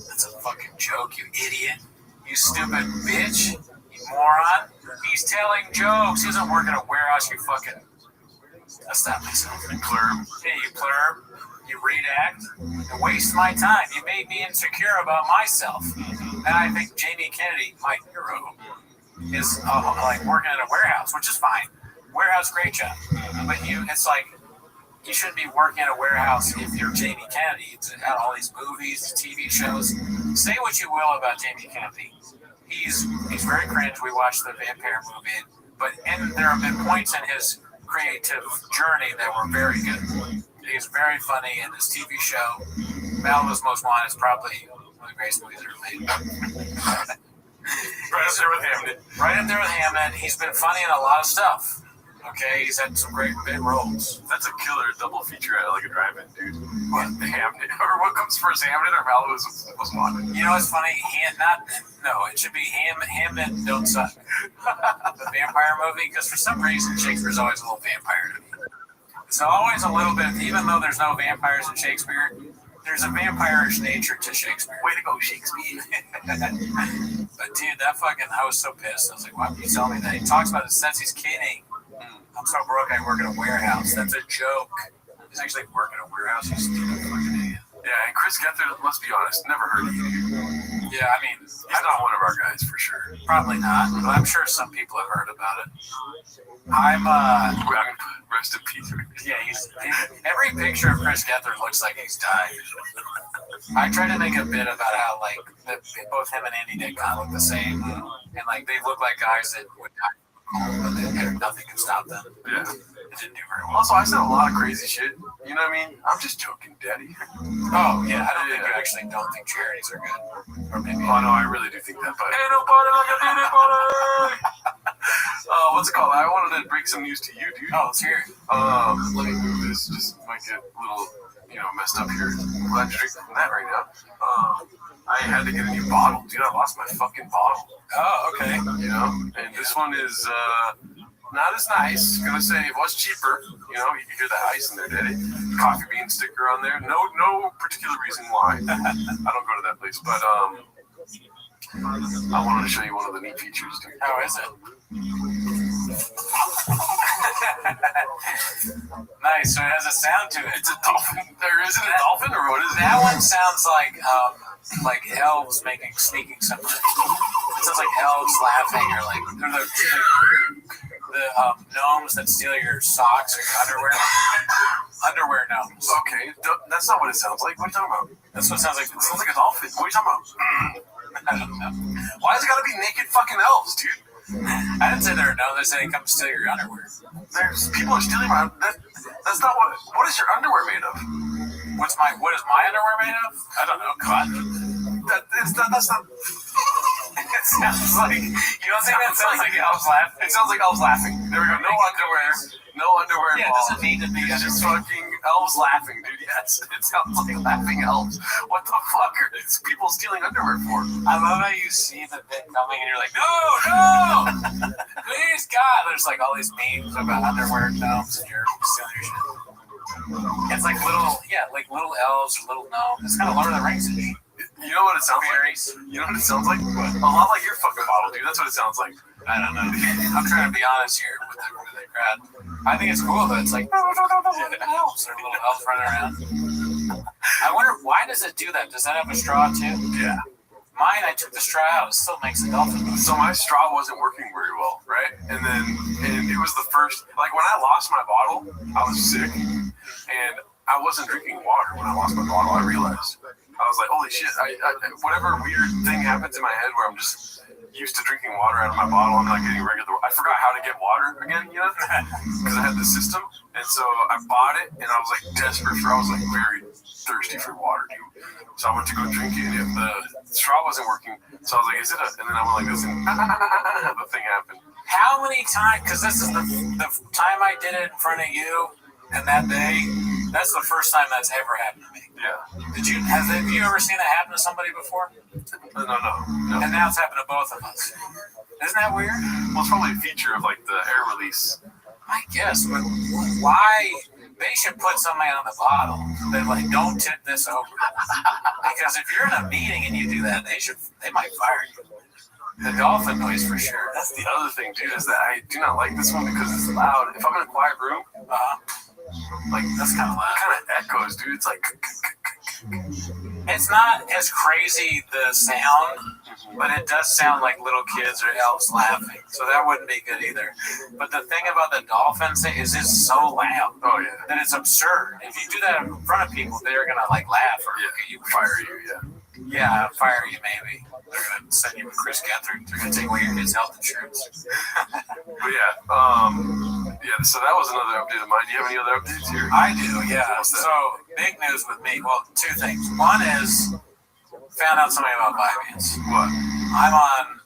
That's a fucking joke, you idiot. You stupid bitch. You moron. He's telling jokes. He doesn't work at a warehouse, you fucking... I stopped myself. You plurb. Yeah, you plurb. You redact. You waste my time. You made me insecure about myself. And I think Jamie Kennedy, my hero, is like working at a warehouse, which is fine. Warehouse, great job. But it's like, you shouldn't be working at a warehouse if you're Jamie Kennedy. It's had all these movies, TV shows. Say what you will about Jamie Kennedy. He's very cringe. We watched the vampire movie, and there have been points in his creative journey that were very good. He's very funny in this TV show. Malibu's Most Wanted is probably one of the greatest movies ever made. Right up there with Hamnet. Right up there with Hamnet. He's been funny in a lot of stuff. Okay, he's had some great big roles. That's a killer double feature at like a drive-in, dude. What? Hamnet. Or what comes first, Hamnet or Malibu's Most Wanted? You know what's funny? It should be Hamnet Don't Suck. The vampire movie, because for some reason Shakespeare's always a little vampire to me. It's always a little bit, even though there's no vampires in Shakespeare, there's a vampire-ish nature to Shakespeare. Way to go, Shakespeare. But dude, that fucking host so pissed. I was like, why would you tell me that? He talks about it, says he's kidding. I'm so broke, I work at a warehouse. That's a joke. He's actually working at a warehouse. He's stupid fucking idiot. Yeah, and Chris Gethard, let's be honest, never heard of you. Yeah, I mean, he's not one of our guys for sure. Probably not, but I'm sure some people have heard about it. Rest in peace. Yeah, every picture of Chris Gethard looks like he's died. I tried to make a bit about how like both him and Andy Dick kind of look the same, and like they look like guys that would die, but nothing can stop them. Yeah. It didn't do very well. Also, I said a lot of crazy shit. You know what I mean? I'm just joking, Daddy. Oh, yeah. I don't think you actually don't think charities are good. Or maybe. Oh, no, I really do think that. But ain't nobody like a Diddy body. What's it called? I wanted to break some news to you, dude. Oh, let's hear it. Let me move this. Just might get a little, messed up here. I'm glad you're drinking from that right now. I had to get a new bottle. Dude, I lost my fucking bottle. Oh, okay. And this one is... not as nice. Gonna say it was cheaper. You know, you can hear the ice in there, did it? Coffee bean sticker on there. No particular reason why. I don't go to that place, but I wanted to show you one of the neat features, dude. How is it? Nice. So it has a sound to it. It's a dolphin. Is it a dolphin or what is it? That one sounds like elves sneaking something. It sounds like elves laughing, or like they're the gnomes that steal your socks or your underwear. Underwear gnomes. Okay, that's not what it sounds like. What are you talking about? That's what it sounds like. It sounds like a dolphin. What are you talking about? I don't know. Why is it gotta be naked fucking elves, dude? I didn't say they're no. They say come steal your underwear. There's people are stealing my. That's not what. What is your underwear made of? What is my underwear made of? I don't know. Cotton. That's not. It sounds like. You don't think that sounds like elves laughing? It sounds like elves laughing. There we go. No underwear. No underwear. Yeah, it doesn't need to be. It's just fucking elves laughing, dude. Yes, it sounds like laughing elves. What the fuck are these people stealing underwear for? I love how you see the bit coming and you're like, no, please God. There's like all these memes about underwear gnomes and you're stealing your shit. It's like little elves or little gnomes. It's kind of Lord of the Rings. You know what it sounds like? You know what it sounds like? What? A lot like your fucking bottle, dude. That's what it sounds like. I don't know. I'm trying to be honest here with the crowd. I think it's cool though. It's like elves. There are little elves running around. I wonder why does it do that? Does that have a straw too? Yeah. Mine, I took the straw out. It still makes a dolphin. So my straw wasn't working very well, right? And it was the first. Like when I lost my bottle, I was sick, and I wasn't drinking water when I lost my bottle. I realized. I was like, holy shit! I whatever weird thing happens in my head where I'm just used to drinking water out of my bottle. I'm not getting regular. I forgot how to get water again, you know, because I had the system, and so I bought it, and I was like desperate for. I was like very thirsty for water, dude. So I went to go drink it, and the straw wasn't working. So I was like, is it a? And then I went like this, and the thing happened. How many times? Because this is the time I did it in front of you, and that day, that's the first time that's ever happened to me. Yeah. Have you ever seen that happen to somebody before? No. And now it's happened to both of us. Isn't that weird? Well, it's probably a feature of like the air release. I guess, but why? They should put something on the bottle that like don't tip this over. Because if you're in a meeting and you do that, they might fire you. The dolphin noise for sure. That's the other thing, dude, is that I do not like this one because it's loud. If I'm in a quiet room, like that's kind of loud. It kind of echoes, dude. It's like. It's not as crazy the sound, but it does sound like little kids or elves laughing. So that wouldn't be good either. But the thing about the dolphins is it's so loud. Oh yeah. That it's absurd. If you do that in front of people, they're gonna like laugh or look at you, fire you. Yeah. Yeah, fire you maybe. They're gonna send you with Chris Gethard. They're gonna take away your kids' health insurance. But yeah, so that was another update of mine. Do you have any other updates here? I do, yeah. So big news with me. Well, two things. One is found out something about Vyvanse. What? I'm on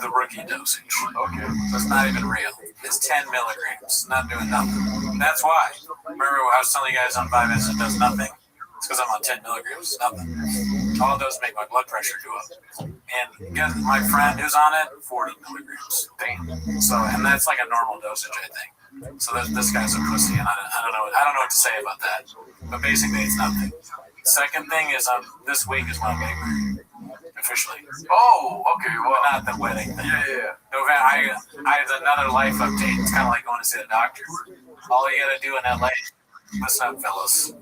the rookie dosage. Okay. So it's not even real. It's 10 milligrams. Not doing nothing. That's why. Remember I was telling you guys on Vyvanse it does nothing? It's because I'm on 10 milligrams. Nothing. All those make my blood pressure go up. And guess my friend who's on it, 40 milligrams. Damn. So, and that's like a normal dosage, I think. So this guy's a pussy, and I don't know what to say about that. But basically, it's nothing. Second thing is, this week is when I'm getting married officially. Oh, okay. Well, not the wedding thing. Yeah. November. I have another life update. It's kind of like going to see the doctor. All you got to do in LA. Listen up, fellas.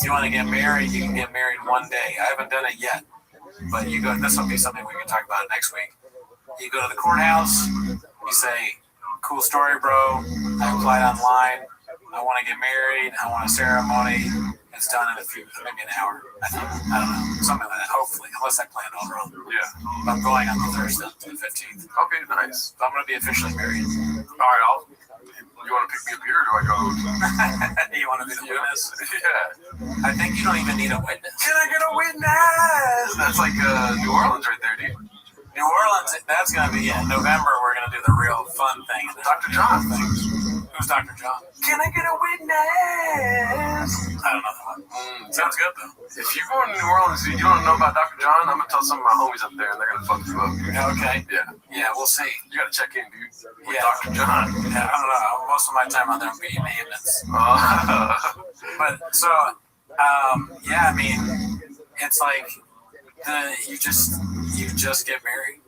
You want to get married? You can get married one day. I haven't done it yet, but you go. This will be something we can talk about next week. You go to the courthouse. You say, "Cool story, bro. I applied online. I want to get married. I want a ceremony. It's done in maybe an hour. I don't know, something like that. Hopefully, unless I plan all wrong. Yeah. I'm going on the Thursday, the 15th. Okay, nice. So I'm going to be officially married. All right, you want to pick me up here, or do I go? You want to be the witness? Yeah. I think you don't even need a witness. Can I get a witness? That's like New Orleans right there, dude. New Orleans, that's going to be in November. We're going to do the real fun thing. Dr. John thing. Who's Dr. John? Can I get a witness? I don't know that one. Sounds good though. If you go to New Orleans and you don't know about Dr. John, I'm gonna tell some of my homies up there and they're gonna fuck you up. Okay. Yeah. Yeah, we'll see. You gotta check in, dude. With Yeah. Dr. John. Yeah, I don't know. Most of my time on there I'm being maintenance. But so, yeah, I mean, it's like you just get married.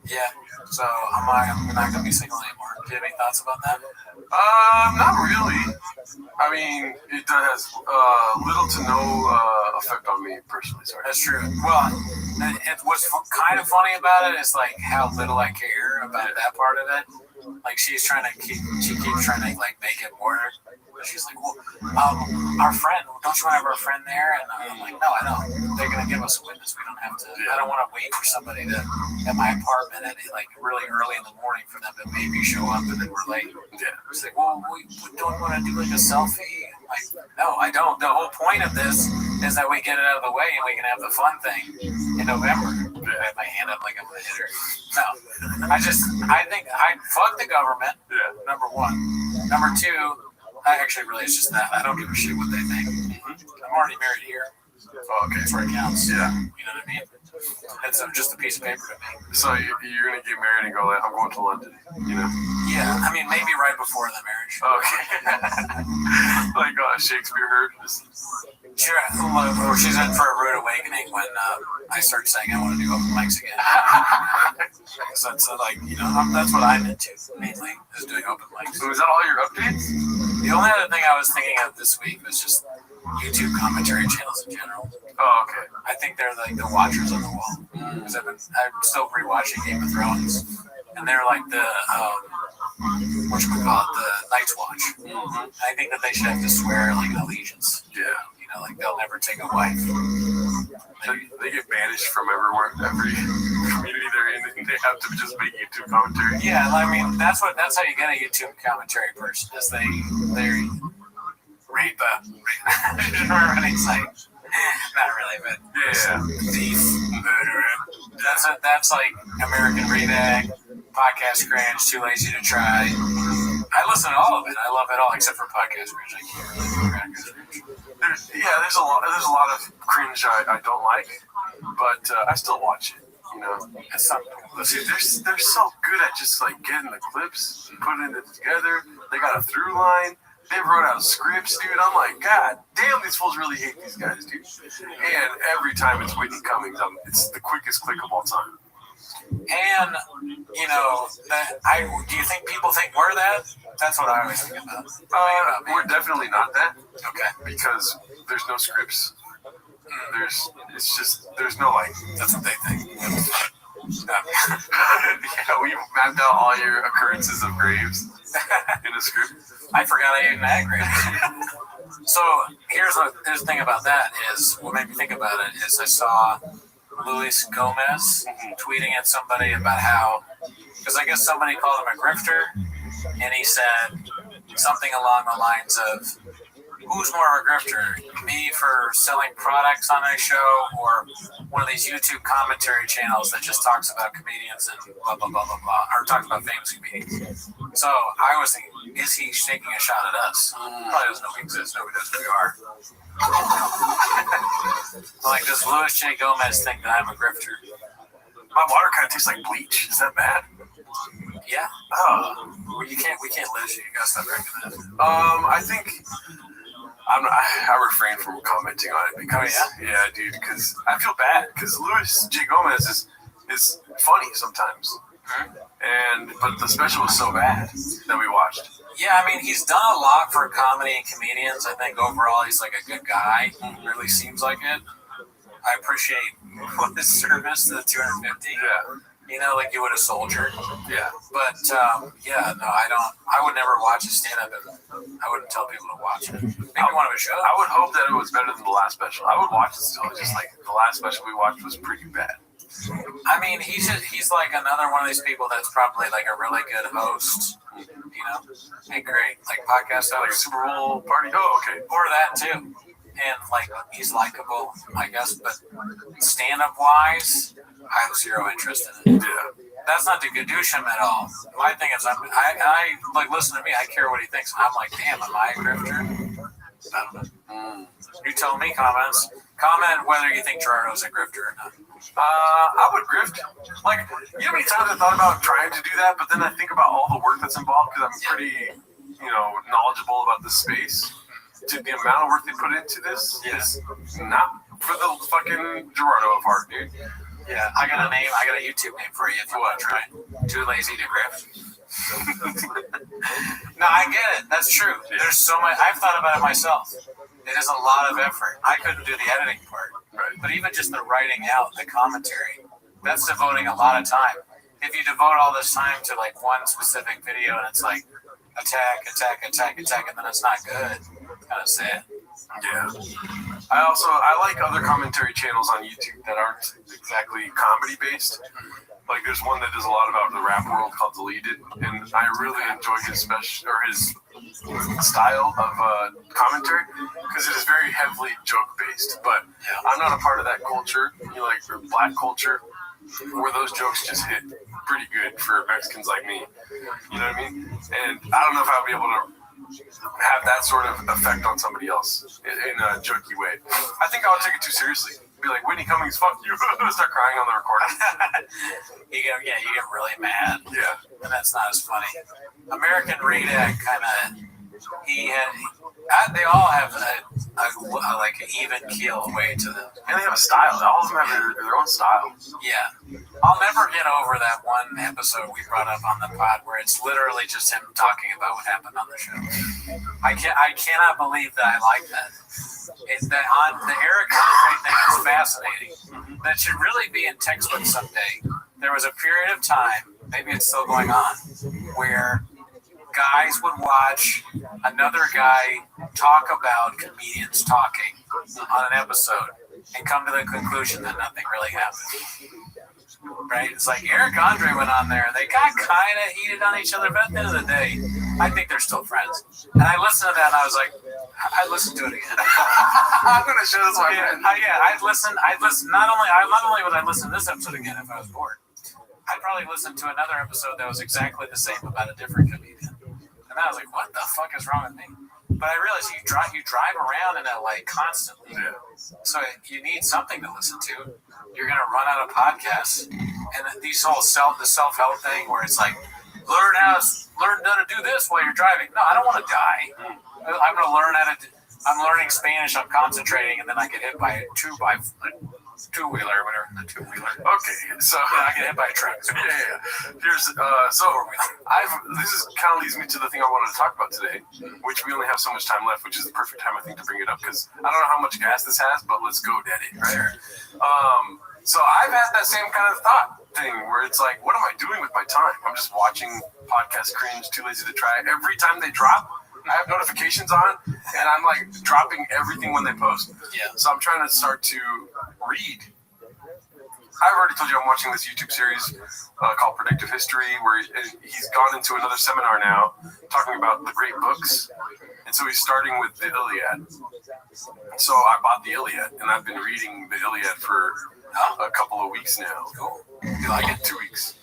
Yeah. So I'm not gonna be single anymore. Do you have any thoughts about that? Not really. I mean, it has little to no effect on me personally. Sorry. That's true. Well, what's kind of funny about it is like how little I care about that part of it. Like she keeps trying to like make it work. She's like, well, our friend, don't you want to have our friend there? And I'm like, no, I don't. They're gonna give us a witness. We don't have to. I don't want to wait for somebody to at my apartment at like really early in the morning for them to maybe show up and then we're late. Yeah. It's like, well, we don't want to do like a selfie. Like, no, I don't. The whole point of this is that we get it out of the way and we can have the fun thing in November. I have my hand up like I'm gonna hit her. No, I think I fuck the government. Yeah. Number one. Number two. It's just that. I don't give a shit what they think. I'm already married here. Oh, okay. That's where it counts. Yeah. You know what I mean? It's just a piece of paper to me. So you're going to get married and go, like, I'm going to London, you know? Yeah. I mean, maybe right before the marriage. Okay. Like Shakespeare heard. She's in for a rude awakening when I start saying I want to do open mics again. So that's like, you know, that's what I'm into mainly, is doing open mics. So is that all your updates? The only other thing I was thinking of this week was just YouTube commentary channels in general. Oh, okay. I think they're like the watchers on the wall. Because I'm still rewatching Game of Thrones, and they're like the the Night's Watch. I think that they should have to swear like an allegiance. Yeah. You know, like they'll never take a wife. They get banished from every community they're in, and they have to just make YouTube commentary. Yeah, I mean that's how you get a YouTube commentary person, is they rape everybody's like, not really, but thief, murderer. That's like American Rebag, Podcast Cringe, Too Lazy to Try. I listen to all of it. I love it all except for Podcast Cringe. I can't really do Podcast Cringe. There's a lot of cringe I don't like, but I still watch it. You know, see, they're so good at just like getting the clips, putting it together. They got a through line. They wrote out scripts, dude. I'm like, God damn, these fools really hate these guys, dude. And every time it's Whitney Cummings, it's the quickest click of all time. And, you know, do you think people think we're that? That's what I always think about. We're definitely not that. Okay. Because there's no scripts. There's no like, that's what they think. Yeah, we mapped out all your occurrences of graves in a script. I forgot I even had graves. So here's the thing about that is, what made me think about it is I saw Luis Gomez tweeting at somebody about how, because I guess somebody called him a grifter, and he said something along the lines of, who's more a grifter, me for selling products on a show, or one of these YouTube commentary channels that just talks about comedians and blah, blah, blah, blah, blah, or talks about famous comedians. So I was thinking, is he taking a shot at us? Probably doesn't know we exist. Nobody knows who we are. Like, does Louis J. Gomez think that I'm a grifter? My water kind of tastes like bleach. Is that bad? Yeah. Oh, well, we can't lose you. You gotta stop drinking that. I think I refrain from commenting on it because, dude, because I feel bad because Louis J. Gomez is funny sometimes, but the special was so bad that we watched. Yeah, I mean, he's done a lot for comedy and comedians. I think overall he's like a good guy. He really seems like it. I appreciate his service to the 250. Yeah. You know, like you would a soldier. Yeah. But, I would never watch a stand-up, and I wouldn't tell people to watch it. Maybe one of a show. I would hope that it was better than the last special. I would watch it still. Just like the last special we watched was pretty bad. I mean, he's like another one of these people that's probably like a really good host, you know, and great, like podcast host. Like a Super Bowl party? Oh, okay. Or that too. And like, he's likable, I guess, but stand-up wise, I have zero interest in it. Yeah. That's not to gadoosh him at all. My thing is, I like, listen to me. I care what he thinks. I'm like, damn, am I a grifter? I don't know. You tell me. Comments. Comment whether you think Gerardo's a grifter or not. I would grift. Like, you know how many times I thought about trying to do that, but then I think about all the work that's involved because I'm pretty, knowledgeable about the space. The amount of work they put into this is not for the fucking Gerardo of art, dude. Yeah, I got a YouTube name for you if you want to try. Too lazy to grift. No, I get it. That's true. There's so much. I've thought about it myself. It is a lot of effort. I couldn't do the editing part. Right. But even just the writing out, the commentary, that's devoting a lot of time. If you devote all this time to like one specific video and it's like attack, and then it's not good, kind of sad. Yeah. I like other commentary channels on YouTube that aren't exactly comedy based. Like there's one that does a lot about the rap world called Deleted, and I really enjoy his style of commentary because it is very heavily joke based. But I'm not a part of that culture, like black culture, where those jokes just hit pretty good for Mexicans like me. You know what I mean? And I don't know if I'll be able to have that sort of effect on somebody else in a jokey way. I think I would take it too seriously. Be like, Whitney Cummings, fuck you. Start crying on the recording. You get really mad. Yeah. And that's not as funny. American Redak they all have a like an even keel way to them. And they have a style. All of them have their own style. Yeah. I'll never get over that one episode we brought up on the pod where it's literally just him talking about what happened on the show. I cannot believe that I like that. It's that on the Eric Andre thing is fascinating. That should really be in textbooks someday. There was a period of time, maybe it's still going on, where guys would watch another guy talk about comedians talking on an episode and come to the conclusion that nothing really happened. Right? It's like Eric Andre went on there. They got kind of heated on each other, but at the end of the day, I think they're still friends. And I listened to that and I was like, I'd listen to it again. I'm going to show this one. I'd listen. Not only would I listen to this episode again if I was bored, I'd probably listen to another episode that was exactly the same about a different comedian. And I was like, what the fuck is wrong with me? But I realized you drive around in LA constantly. Yeah. So you need something to listen to. You're going to run out of podcasts. And these whole the self-help thing where it's like, learn how to do this while you're driving. No, I don't want to die. I'm going to learn I'm learning Spanish, I'm concentrating, and then I get hit by a two-wheeler, whatever, the two-wheeler. Okay, so I get hit by a truck. Yeah. Here's this kind of leads me to the thing I wanted to talk about today, which we only have so much time left, which is the perfect time I think to bring it up because I don't know how much gas this has, but let's go daddy, right? Sure. So I've had that same kind of thought thing where it's like, what am I doing with my time? I'm just watching podcast cringe, too lazy to try. Every time they drop, I have notifications on, and I'm like dropping everything when they post. Yeah. So I'm trying to start to read. I've already told you I'm watching this YouTube series called Predictive History, where he's gone into another seminar now talking about the great books. And so he's starting with the Iliad. So I bought the Iliad, and I've been reading the Iliad for a couple of weeks now. Cool. You like it? 2 weeks.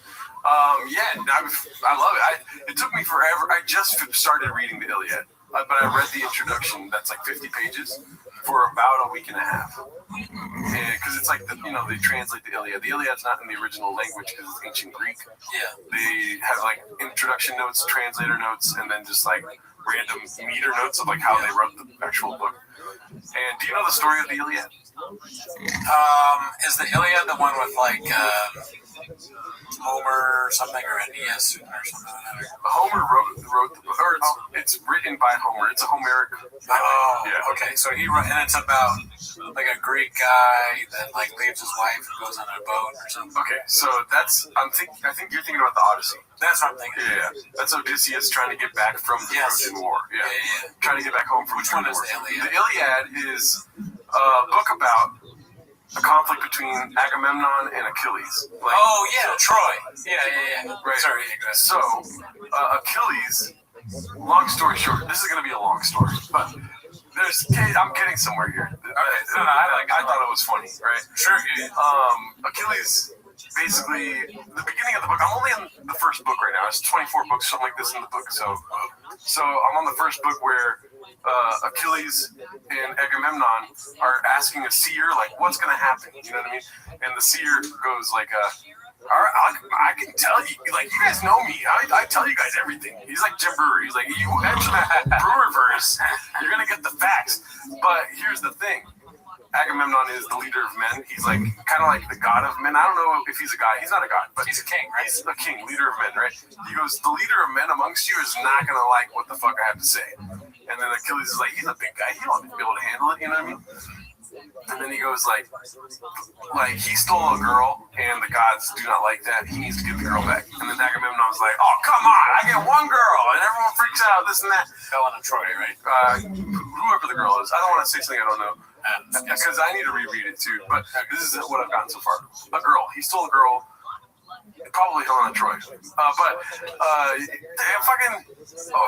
I love it. It took me forever. I just started reading the Iliad, but I read the introduction. That's like 50 pages for about a week and a half. Because it's like they translate the Iliad. The Iliad's not in the original language because it's ancient Greek. Yeah. They have like introduction notes, translator notes, and then just like random meter notes of like how they wrote the actual book. And do you know the story of the Iliad? Is the Iliad the one with like Homer or something, or Aeneas or something? Homer wrote the book, or it's written by Homer. It's a Homeric. Okay. So he wrote, and it's about like a Greek guy that like leaves his wife and goes on a boat or something. Okay, so I think you're thinking about the Odyssey. That's what I'm thinking. Yeah. That's Odysseus trying to get back from the Trojan War. Yeah. Trying to get back home from Which one is war. the Iliad? The Iliad is a book about a conflict between Agamemnon and Achilles. Troy. Yeah. Right. Sorry. So, Achilles, long story short, this is going to be a long story, but I'm getting somewhere here. I thought it was funny, right? Sure. Achilles basically, the beginning of the book, I'm only on the first book right now. It's 24 books, something like this in the book. So I'm on the first book where Achilles and Agamemnon are asking a seer, like, what's going to happen? You know what I mean? And the seer goes like, I can tell you, like, you guys know me. I tell you guys everything. He's like Jim Brewer. He's like, you enter the Brewerverse, you're going to get the facts. But here's the thing. Agamemnon is the leader of men. He's like kind of like the god of men. I don't know if he's a god. He's not a god, but he's a king, right? He's a king, leader of men, right? He goes, the leader of men amongst you is not going to like what the fuck I have to say. And then Achilles is like, he's a big guy. He don't be able to handle it. You know what I mean? And then he goes like he stole a girl, and the gods do not like that. He needs to get the girl back. And then Agamemnon's like, oh, come on, I get one girl, and everyone freaks out, this and that. Helen of Troy, right? Whoever the girl is. I don't want to say something I don't know. Because I need to reread it too. But this is what I've gotten so far. A girl. He stole a girl. Probably Helen of Troy.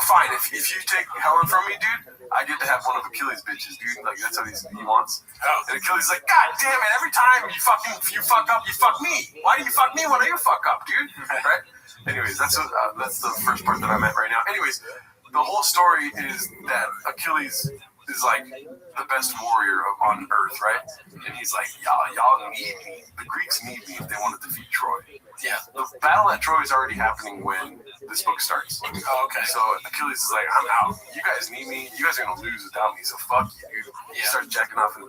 Fine. If you take Helen from me, dude, I get to have one of Achilles' bitches, dude. Like, that's what he wants. And Achilles is like, God damn it, every time you fuck up, you fuck me. Why do you fuck me when you fuck up, dude? Right? Anyways, that's the first part that I'm at right now. Anyways, the whole story is that Achilles is like the best warrior on earth, right? And he's like, y'all need me. The Greeks need me if they want to defeat Troy. Yeah. The battle at Troy is already happening when this book starts. Oh, okay. So Achilles is like, I'm out. You guys need me. You guys are gonna lose without me. So fuck you, dude. He starts jacking off and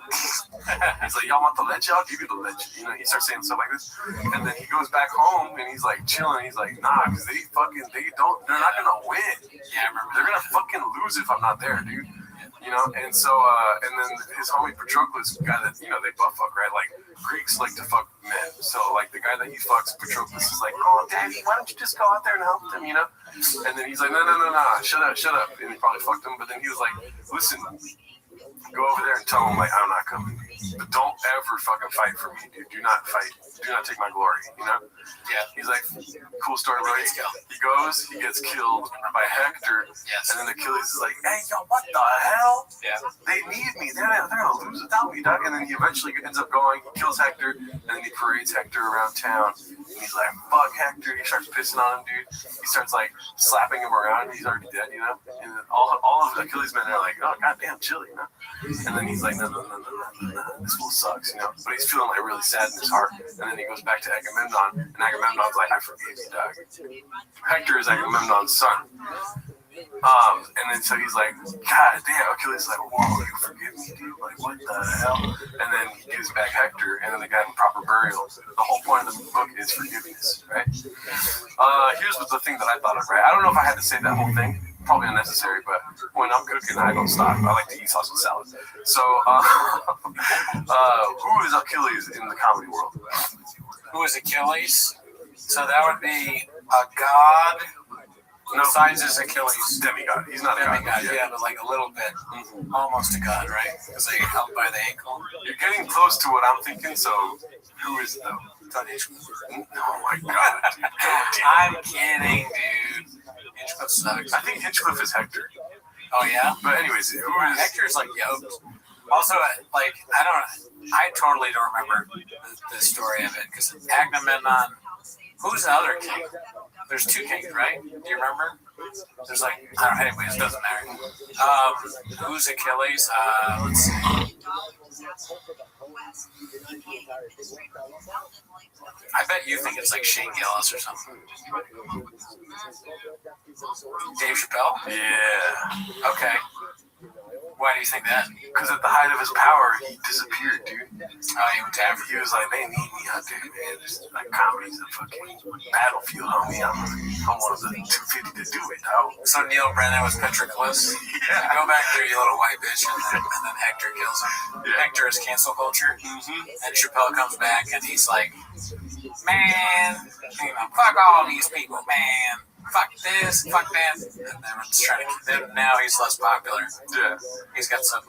he's like, y'all want the leche? I'll give you the leche. You know, he starts saying stuff like this. And then he goes back home and he's like chilling. He's like, nah, because they're not gonna win. Yeah, I remember. They're gonna fucking lose if I'm not there, dude. You know, and so, and then his homie Patroclus, guy that, you know, they butt fuck, right? Like, Greeks like to fuck men. So, like, the guy that he fucks, Patroclus, is like, oh, daddy, why don't you just go out there and help them, you know? And then he's like, no, shut up. And he probably fucked him, but then he was like, listen, go over there and tell him, like, I'm not coming. But don't ever fucking fight for me, dude. Do not fight. Do not take my glory, you know? Yeah. He's like, cool story, bro. He goes, he gets killed by Hector, and then Achilles is like, hey, yo, what the hell? Yeah. They need me. They're gonna lose without me, dog. And then he eventually ends up going, he kills Hector, and then he parades Hector around town. And he's like, fuck Hector. He starts pissing on him, dude. He starts like slapping him around. He's already dead, you know? And then all of Achilles' men are like, oh, goddamn, chill, you know? And then he's like, no, this fool sucks, you know? But he's feeling like really sad in his heart. And then he goes back to Agamemnon, and Agamemnon's like, I forgive you, dog. Hector is Agamemnon's son. And then so he's like, God damn, Achilles is like, whoa, you forgive me, dude? Like, what the hell? And then he gives back Hector, and then they got him proper burial. The whole point of the book is forgiveness, right? Here's the thing that I thought of, right? I don't know if I had to say that whole thing. Probably unnecessary, but when I'm cooking, I don't stop. I like to eat sauce with salad. So, who is Achilles in the comedy world? Who is Achilles? So that would be a god. No, signs is Achilles. Demigod. He's not a god. Yeah, but like a little bit. Mm-hmm. Almost a god, right? Because they held by the ankle. You're getting close to what I'm thinking, so who is it though? Oh my god. I'm kidding, dude. Hinchcliffe sucks. I think Hinchcliffe is Hector. Oh yeah? But anyways, who is Hector's like yoked. Also, like, I totally don't remember the story of it, because Agamemnon, who's the other king? There's two kings, right? Do you remember? There's like, I don't know, anyways, it doesn't matter. Who's Achilles? Let's see. I bet you think it's like Shane Gillis or something. Dave Chappelle? Yeah. Okay. Why do you think that? Because at the height of his power, he disappeared, dude. Oh, he went to Africa. He was like, they need me out there, man. There's like comedy's a fucking battlefield on me. I'm one of the 250 to do it, dog. So Neil Brennan was Patroclus. Yeah. Go back there, you little white bitch, and then Hector kills him. Yeah. Hector is cancel culture. Mm-hmm. And Chappelle comes back, and he's like, man, fuck all these people, man. Fuck this, fuck that. And everyone's trying to keep him. Now he's less popular. Yeah. He's got some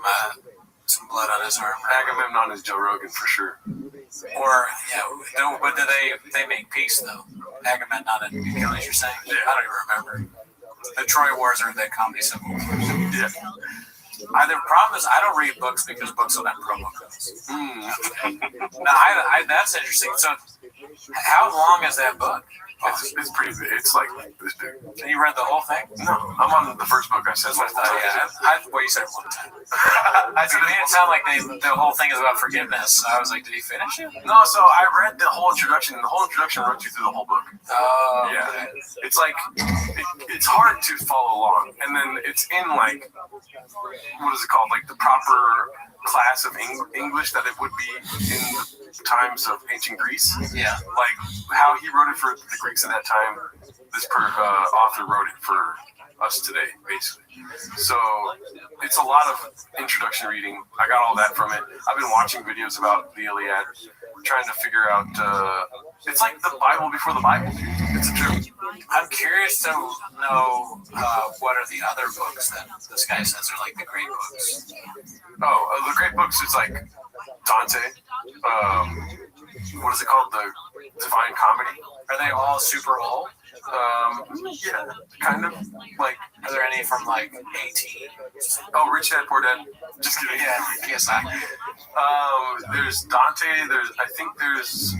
blood on his arm. Agamemnon is Joe Rogan for sure. Or, yeah, no, but they make peace, though. Agamemnon and Achilles, you're saying? Yeah. I don't even remember. The Troy Wars are the comedy symbol. Yeah. The problem is I don't read books because books don't have promo codes. Okay. Now, that's interesting. So How long is that book? It's pretty big. It's like this big. And you read the whole thing? No, I'm on the first book. I said That's what I thought. Yeah, well, you said one time. I said it made it sound like the whole thing is about forgiveness. I was like, did he finish it? No, so I read the whole introduction, and the whole introduction runs you through the whole book. Oh, yeah. okay. It's like it's hard to follow along, and then it's in like what is it called? Like the proper class of English that it would be in the times of ancient Greece. Yeah. Like how he wrote it for the Greeks at that time, this author wrote it for us today, basically. So it's a lot of introduction reading. I got all that from it. I've been watching videos about the Iliad, trying to figure out. It's like the Bible before the Bible. It's a truth. I'm curious to know what are the other books that this guy says are like the great books. Oh, the great books. It's like Dante. What is it called? The Divine Comedy. Are they all super old? Yeah, kind of. Like, are there any from like 18? Oh, Rich Dad Poor Dad. Just kidding. Yeah, yes, I. There's Dante. I think there's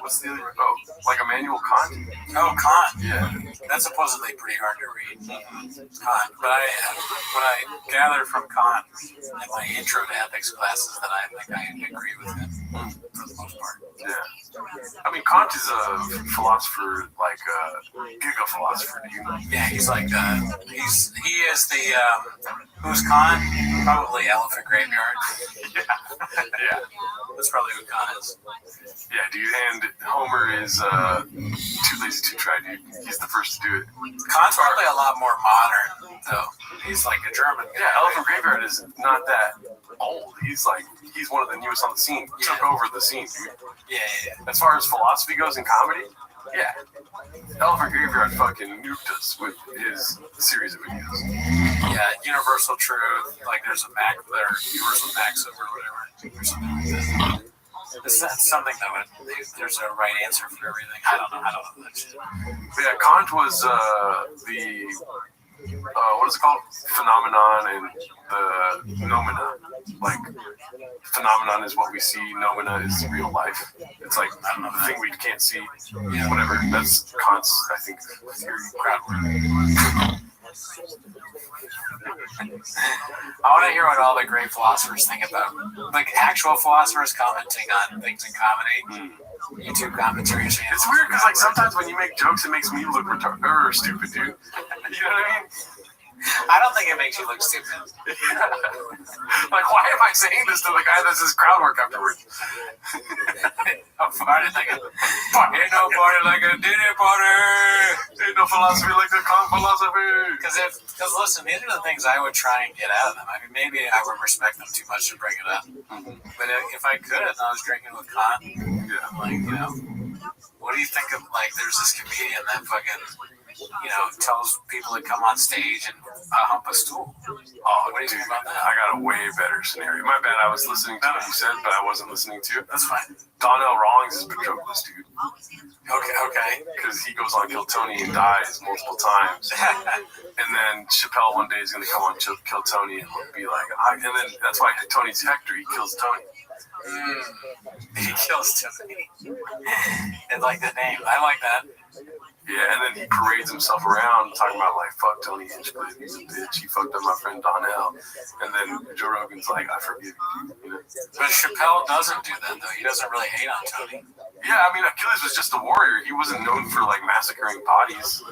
what's the other? Oh, like Immanuel Kant. Oh, Kant. Yeah, that's supposedly pretty hard to read. Kant, but what I gathered from Kant in my intro to ethics classes that I think I agree with him for the most part. Yeah, I mean Kant is a philosopher, like a giga philosopher. Yeah, he's like he is the who's Kant? Probably Elephant Graveyard. Yeah, that's probably who Kant is. Yeah, dude, and Homer is too lazy to try, dude. He's the first to do it. Kant's probably a lot more modern, though. He's like a German guy. Yeah, Elephant Graveyard is not that old. He's one of the newest on the scene. Yeah. Took over the scene, dude. Yeah. As far as philosophy goes in comedy, yeah. Elephant Graveyard fucking nuked us with his series of videos. Yeah, Universal Truth, like there's a Mac there, Universal Maxim or whatever, or something like that. It's something that there's a right answer for everything. I don't know that shit. But yeah, Kant was the what is it called? Phenomenon and the noumena. Like, phenomenon is what we see, noumena is real life. It's like, I don't know, the thing we can't see, whatever. That's Kant's, I think, theory. Crowd work. I want to hear what all the great philosophers think about, like actual philosophers commenting on things in comedy. YouTube commentaries. It's weird because like sometimes when you make jokes, it makes me look retarded or stupid, dude. You know what I mean? I don't think it makes you look stupid. Like, why am I saying this to the guy that says crowd work afterwards? I'm farting like a ain't no party like a dinner party. Ain't no philosophy like a calm philosophy. Because listen, these are the things I would try and get out of them. I mean, maybe I would respect them too much to bring it up. But if I could, and I was drinking with Kant, I'm like, you know, what do you think of, like, there's this comedian that fucking, you know, tells people to come on stage and hump a stool. Oh, what do you think about that? I got a way better scenario. My bad, I was listening to what you said, but I wasn't listening to it. That's fine. Donnell Rawlings is Patroclus, dude. Okay. Because he goes on Kill Tony and dies multiple times. And then Chappelle one day is going to come on Kill Tony and be like, and then that's why Tony's Hector, he kills Tony. He kills Tony. And like the name, I like that. Yeah, and then he parades himself around talking about, like, fuck Tony Hinchcliffe, he's a bitch, he fucked up my friend Donnell. And then Joe Rogan's like, I forgive you, you know? But Chappelle doesn't do that, though. He doesn't really hate on Tony. Yeah, I mean, Achilles was just a warrior. He wasn't known for, like, massacring bodies.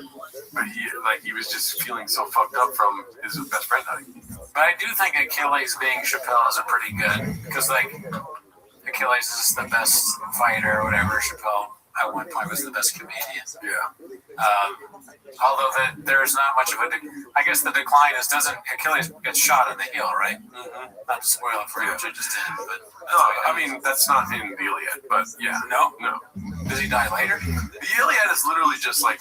But he was just feeling so fucked up from his best friend dying. But I do think Achilles being Chappelle is a pretty good, because, like, Achilles is the best fighter or whatever. Chappelle at one point was the best comedian. Yeah. Although there's not much of I guess the decline is Achilles gets shot in the heel, right? Mm-hmm. Not to spoil it for you, which I just did. But no, I mean, that's not in the Iliad, but yeah. No? No. Does he die later? The Iliad is literally just like,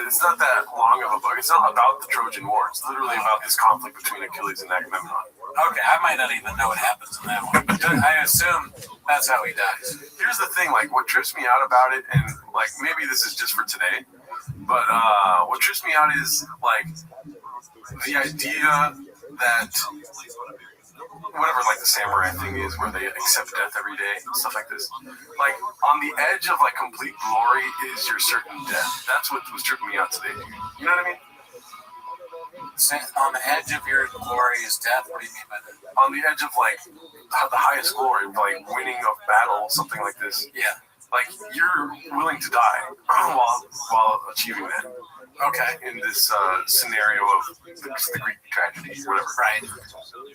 it's not that long of a book. It's not about the Trojan War. It's literally about this conflict between Achilles and Agamemnon. Okay, I might not even know what happens in that one, but I assume that's how he dies. Here's the thing, like, what trips me out about it, and, like, maybe this is just for today, but what trips me out is, like, the idea that whatever like the samurai thing is, where they accept death every day, stuff like this. Like on the edge of like complete glory is your certain death. That's what was tripping me out today, dude. You know what I mean? On the edge of your glory is death. What do you mean by that? On the edge of like the highest glory, like winning a battle, something like this. Yeah. Like you're willing to die while achieving that. Okay. In this scenario of the Greek tragedy, whatever. Right.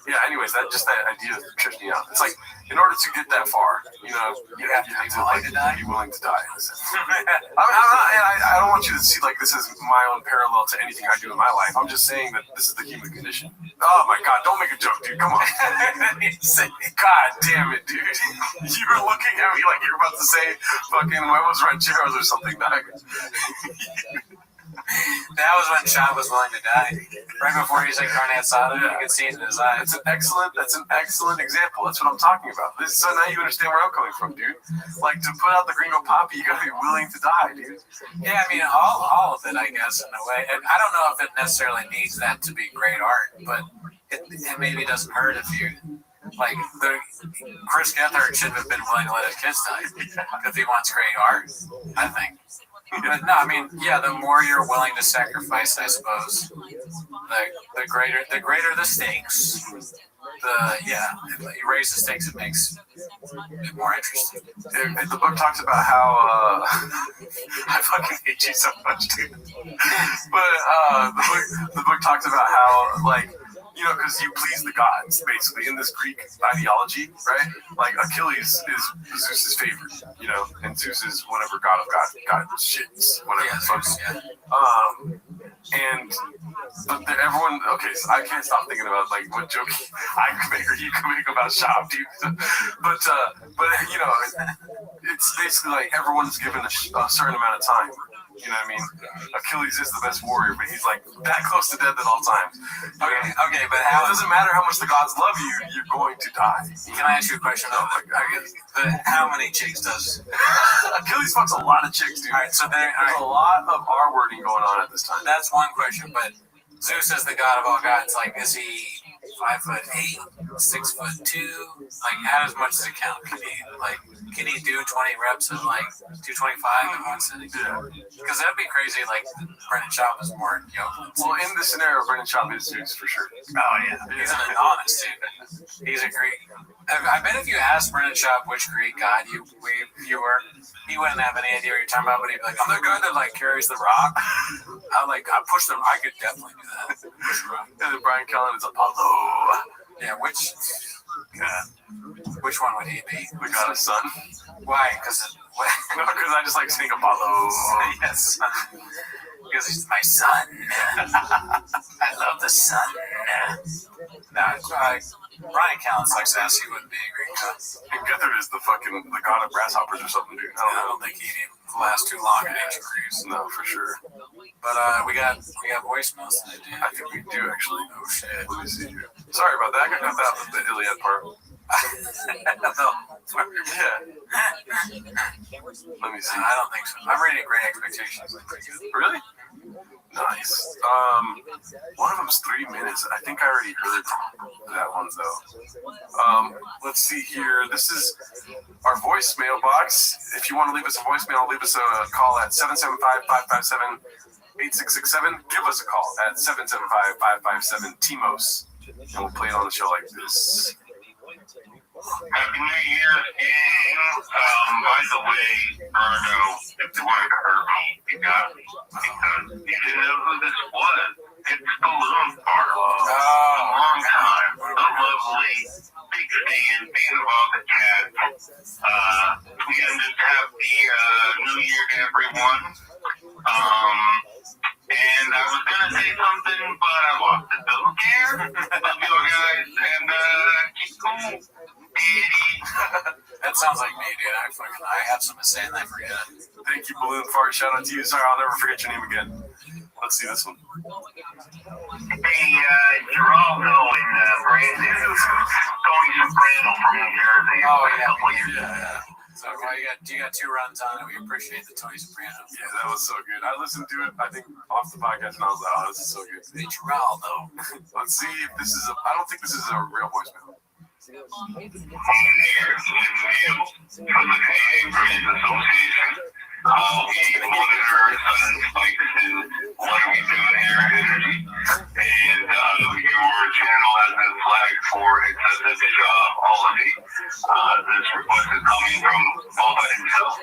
Yeah. Anyways, that idea trips me out. It's like in order to get that far, you have to be willing to die. I don't want you to see like this is my own parallel to anything I do in my life. I'm just saying that this is the human condition. Oh my God! Don't make a joke, dude. Come on. God damn it, dude. You were looking at me like you were about to say fucking huevos rancheros or something. That was when Sean was willing to die. Right before he said carne asada, you could see it in his eyes. That's an excellent example. That's what I'm talking about. So now you understand where I'm coming from, dude. Like to put out the gringo poppy, you gotta be willing to die, dude. Yeah, I mean all of it, I guess, in a way. And I don't know if it necessarily needs that to be great art, but it maybe doesn't hurt if you like Chris Gethard shouldn't have been willing to let his kids die if he wants great art, I think. But no, I mean, yeah, the more you're willing to sacrifice, I suppose, the greater the stakes. You raise the stakes, it makes it more interesting. The book talks about how I fucking hate you so much, dude. But the book talks about how like. Because you please the gods, basically, in this Greek ideology, right? Like, Achilles is Zeus's favorite, and Zeus is whatever god of God shits, whatever. But everyone, okay, so I can't stop thinking about, like, what joke I could make or you could make about Shop, dude. But it's basically like everyone's given a certain amount of time. You know what I mean? Achilles is the best warrior, but he's like that close to death at all times. Okay, but it doesn't matter how much the gods love you, you're going to die. Can I ask you a question though? How many chicks does Achilles fucks a lot of chicks, dude. All right, so there's a lot of R wording going on at this time. That's one question, but Zeus is the god of all gods. Like, is he 5'8", 6'2"? Like, how much does it count? Can he do 20 reps of like 225 in one sitting? Yeah. Because that'd be crazy. Like, Brendan Schaub is more yoke. Well, in this scenario, Brendan Schaub is Zeus for sure. Oh yeah, he's an honest dude. He's a Greek. I bet if you asked Brendan Schaub which Greek god you were, he wouldn't have any idea what you're talking about. But he'd be like, I'm the guy that like carries the rock. I push them. I could definitely do that. Push the rock. And then Brian Callen is Apollo. Yeah, which one would he be? The god of sun. Why? Because I just like saying Apollo. Yes. Because he's my son. I love the sun. No, Brian Callen sucks ass. He wouldn't be a great god. And Gethard is the god of grasshoppers or something, dude. I don't think he'd even last too long in ancient Greece. No, for sure. But we got voicemails today, dude. I think we do actually. Oh shit. Let me see here. Sorry about that. I got cut out the Iliad part. Yeah. Let me see. I don't think so. I'm rating Great Expectations. Really? Nice. One of them's 3 minutes. I think I already heard that one though. Let's see here. This is our voicemail box. If you want to leave us a voicemail, leave us a call at 775-557-8667. Give us a call at 775-557-TMOS. And we'll play it on the show like this. Happy New Year, gang. By the way, Bruno, if you wanted to hurt me, you got me. Because you didn't know who this was. It's Balloon Park. Long time. So lovely. Big fan of all the chat. We ended have the New Year to everyone. And I was going to say something, but I lost it. So who cares? Love you all guys, and keep cool. That sounds like me, dude. I have something to say and I forget it. Thank you, Balloon Fart. Shout out to you. Sorry, I'll never forget your name again. Let's see this one. Hey, Geraldo and Brandon. Going to Brandon from New Jersey. Oh, yeah. So you got 2 runs on it. We appreciate the Tony Soprano. Yeah, that was so good. I listened to it, I think, off the podcast, and I was like, oh, this is so good. Hey, Geraldo. Let's see if this is I don't think this is a real voicemail. from the Canadian Graves Association. We monitor spikes in what are we doing here, energy. And your channel has been flagged for excessive ology. This request is coming from Boba himself.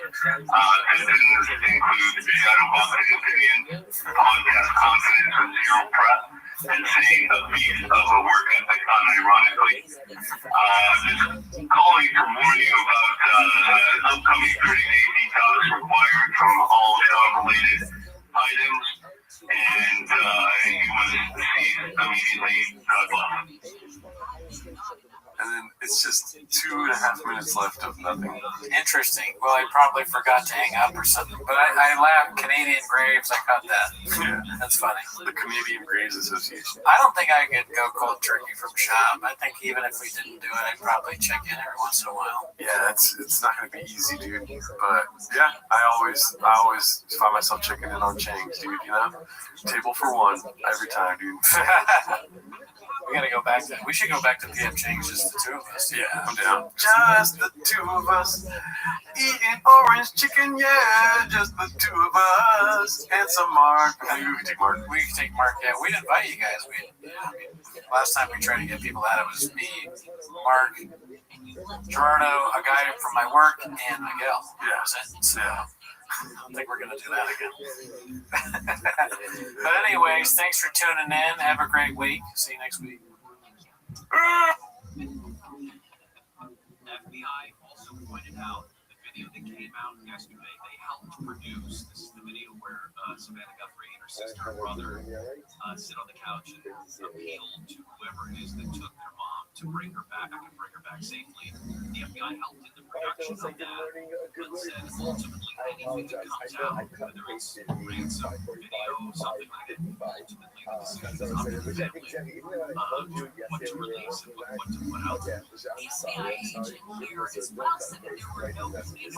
Citizens include shadow boxing opinions, podcast confidence with zero prep, and saying a piece of a work ethic unironically. Just calling to warn you about upcoming 30-day detox required from all job-related items, and you must cease immediately. God bless. And then it's just 2.5 minutes left of nothing. Interesting. Well, I probably forgot to hang up or something. But I laughed. Canadian Graves, I caught that. Yeah. That's funny. The Canadian Graves Association. I don't think I could go cold turkey from shop. I think even if we didn't do it, I'd probably check in every once in a while. Yeah, it's not going to be easy, dude. But yeah, I always find myself checking in on Chang's, dude. You know, table for one every time, dude. We gotta go back to that. We should go back to PM Change, just the two of us. Yeah, I'm down. Just the two of us eating orange chicken. Yeah, just the two of us and some Mark. Maybe we can take Mark. We can take Mark. Yeah, we didn't invite you guys. Last time we tried to get people out, it was me, Mark, Gerardo, a guy from my work, and Miguel. Yeah. So, I don't think we're going to do that again. But anyways, thanks for tuning in. Have a great week. See you next week. FBI also pointed out the video that came out yesterday. They helped produce. This is the video where Savannah Guthrie and her sister and brother sit on the couch and appeal to whoever it is that took their mom to bring her back and bring her back safely. The FBI helped in the production of that, but said ultimately anything that comes out, whether it's ransom, video, something like that, ultimately the decision is up to the family what to release and what to put out there. The FBI agent here as well said that there were no communications.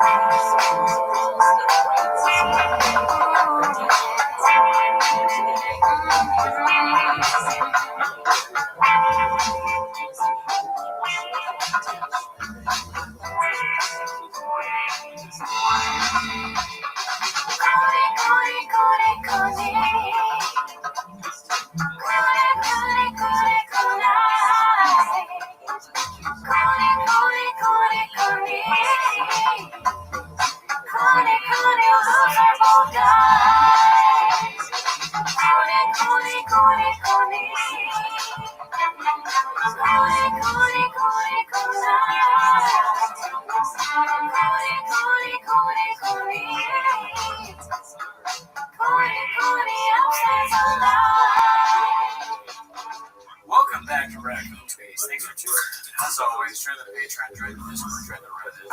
Welcome back to Radical Space. Thanks for tuning in. As always, join the Patreon, join the Discord, join the Reddit.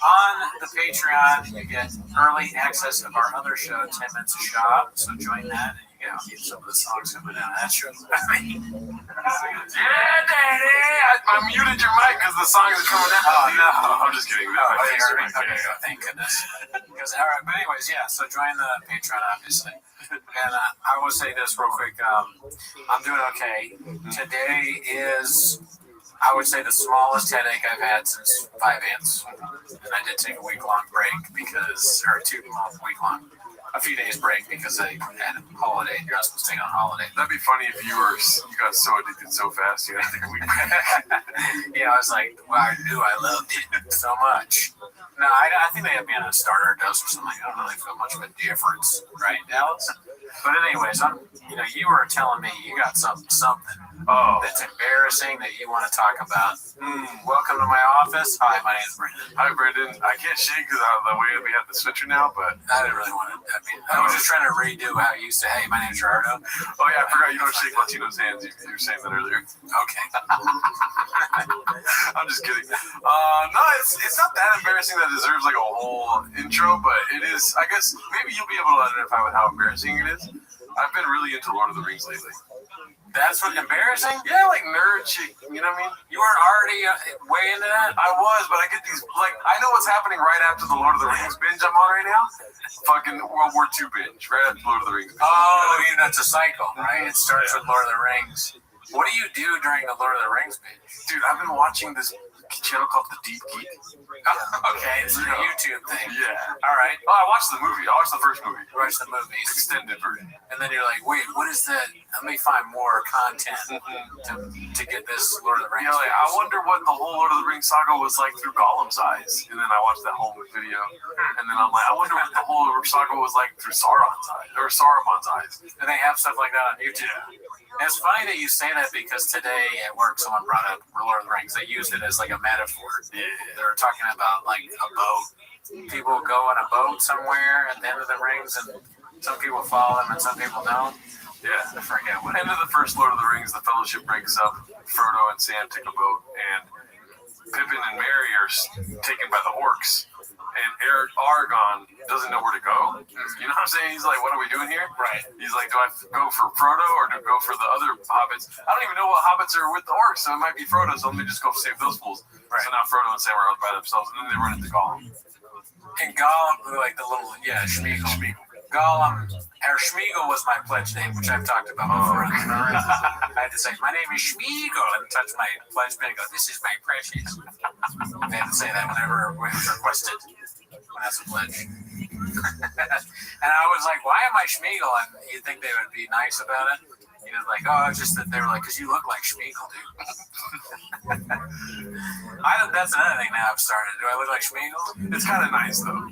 On the Patreon, you get early access of our other show, 10 Minutes of Shop. So join that, and you get keep some of the songs coming out of that show. Yeah, Daddy! I muted your mic because the song is coming out. Oh, no. I'm just kidding. Okay, thank goodness. Because, all right, but anyways, yeah, so join the Patreon, obviously. And I will say this real quick. I'm doing okay. Today is, I would say, the smallest headache I've had since 5 ants. And I did take a week-long break because, or 2 week-long, a few days break because I had a holiday. You're not supposed to take on holiday. That'd be funny if you got so addicted so fast you had to take a week. Yeah, I was like, well, I knew I loved it so much. No, I think they had me on a starter dose or something. I don't really feel much of a difference, right, Dallas? But anyways, you were telling me you got something that's embarrassing that you want to talk about. Welcome to my office. Hi, my name is Brendan. Hi, Brendan. I can't shake because of the way we have the switcher now, but I didn't really want to. I was just trying to redo how you used to. Hey, my name is Gerardo. Oh yeah, I forgot you don't shake Latino's hands. You were saying that earlier. Okay. I'm just kidding. No, it's not that embarrassing that deserves like a whole intro, but it is. I guess maybe you'll be able to identify with how embarrassing it is. I've been really into Lord of the Rings lately. That's what embarrassing? Yeah, like nerd shit. You know what I mean? You weren't already way into that? I was, but I get these, like, I know what's happening right after the Lord of the Rings binge I'm on right now. Fucking World War II binge, right after Lord of the Rings. Oh, that's a cycle, right? It starts with Lord of the Rings. What do you do during the Lord of the Rings binge? Dude, I've been watching this channel called The Deep Geek. Okay, it's a YouTube thing. Yeah. All right. Oh, I watched the movie. I watched the first movie. You watch the movies. Extended version. And then you're like, wait, what is that? Let me find more content to get this Lord of the Rings. Yeah, like, I wonder what the whole Lord of the Rings saga was like through Gollum's eyes. And then I watched that whole video. And then I'm like, I wonder what the whole saga was like through Sauron's eyes. Or Saruman's eyes. And they have stuff like that on YouTube. And it's funny that you say that because today at work someone brought up Lord of the Rings. They used it as like a metaphor. Yeah. They were talking about like a boat. People go on a boat somewhere at the end of the rings, and some people follow them and some people don't. Yeah. I forget what. End of the first Lord of the Rings, the Fellowship breaks up. Frodo and Sam take a boat, and Pippin and Merry are taken by the orcs. And Aragorn doesn't know where to go. You know what I'm saying? He's like, what are we doing here? Right. He's like, do I go for Frodo or do I go for the other hobbits? I don't even know what hobbits are with the orcs, so it might be Frodo, so let me just go save those fools. Right. So now Frodo and Sam are out by themselves, and then they run into Gollum. And Gollum, like the little, Schmeagol. Gollum, or Schmeagol was my pledge name, which I've talked about before. I had to say, my name is Schmeagol, and touch my pledge pin and go, this is my precious. I had to say that whenever it was requested. When that's a pledge. And I was like, why am I Schmeagol? And you'd think they would be nice about it. He was like, oh, it's just that they were like, because you look like Schmeagol, dude. That's another thing now I've started. Do I look like Schmeagol? It's kind of nice, though.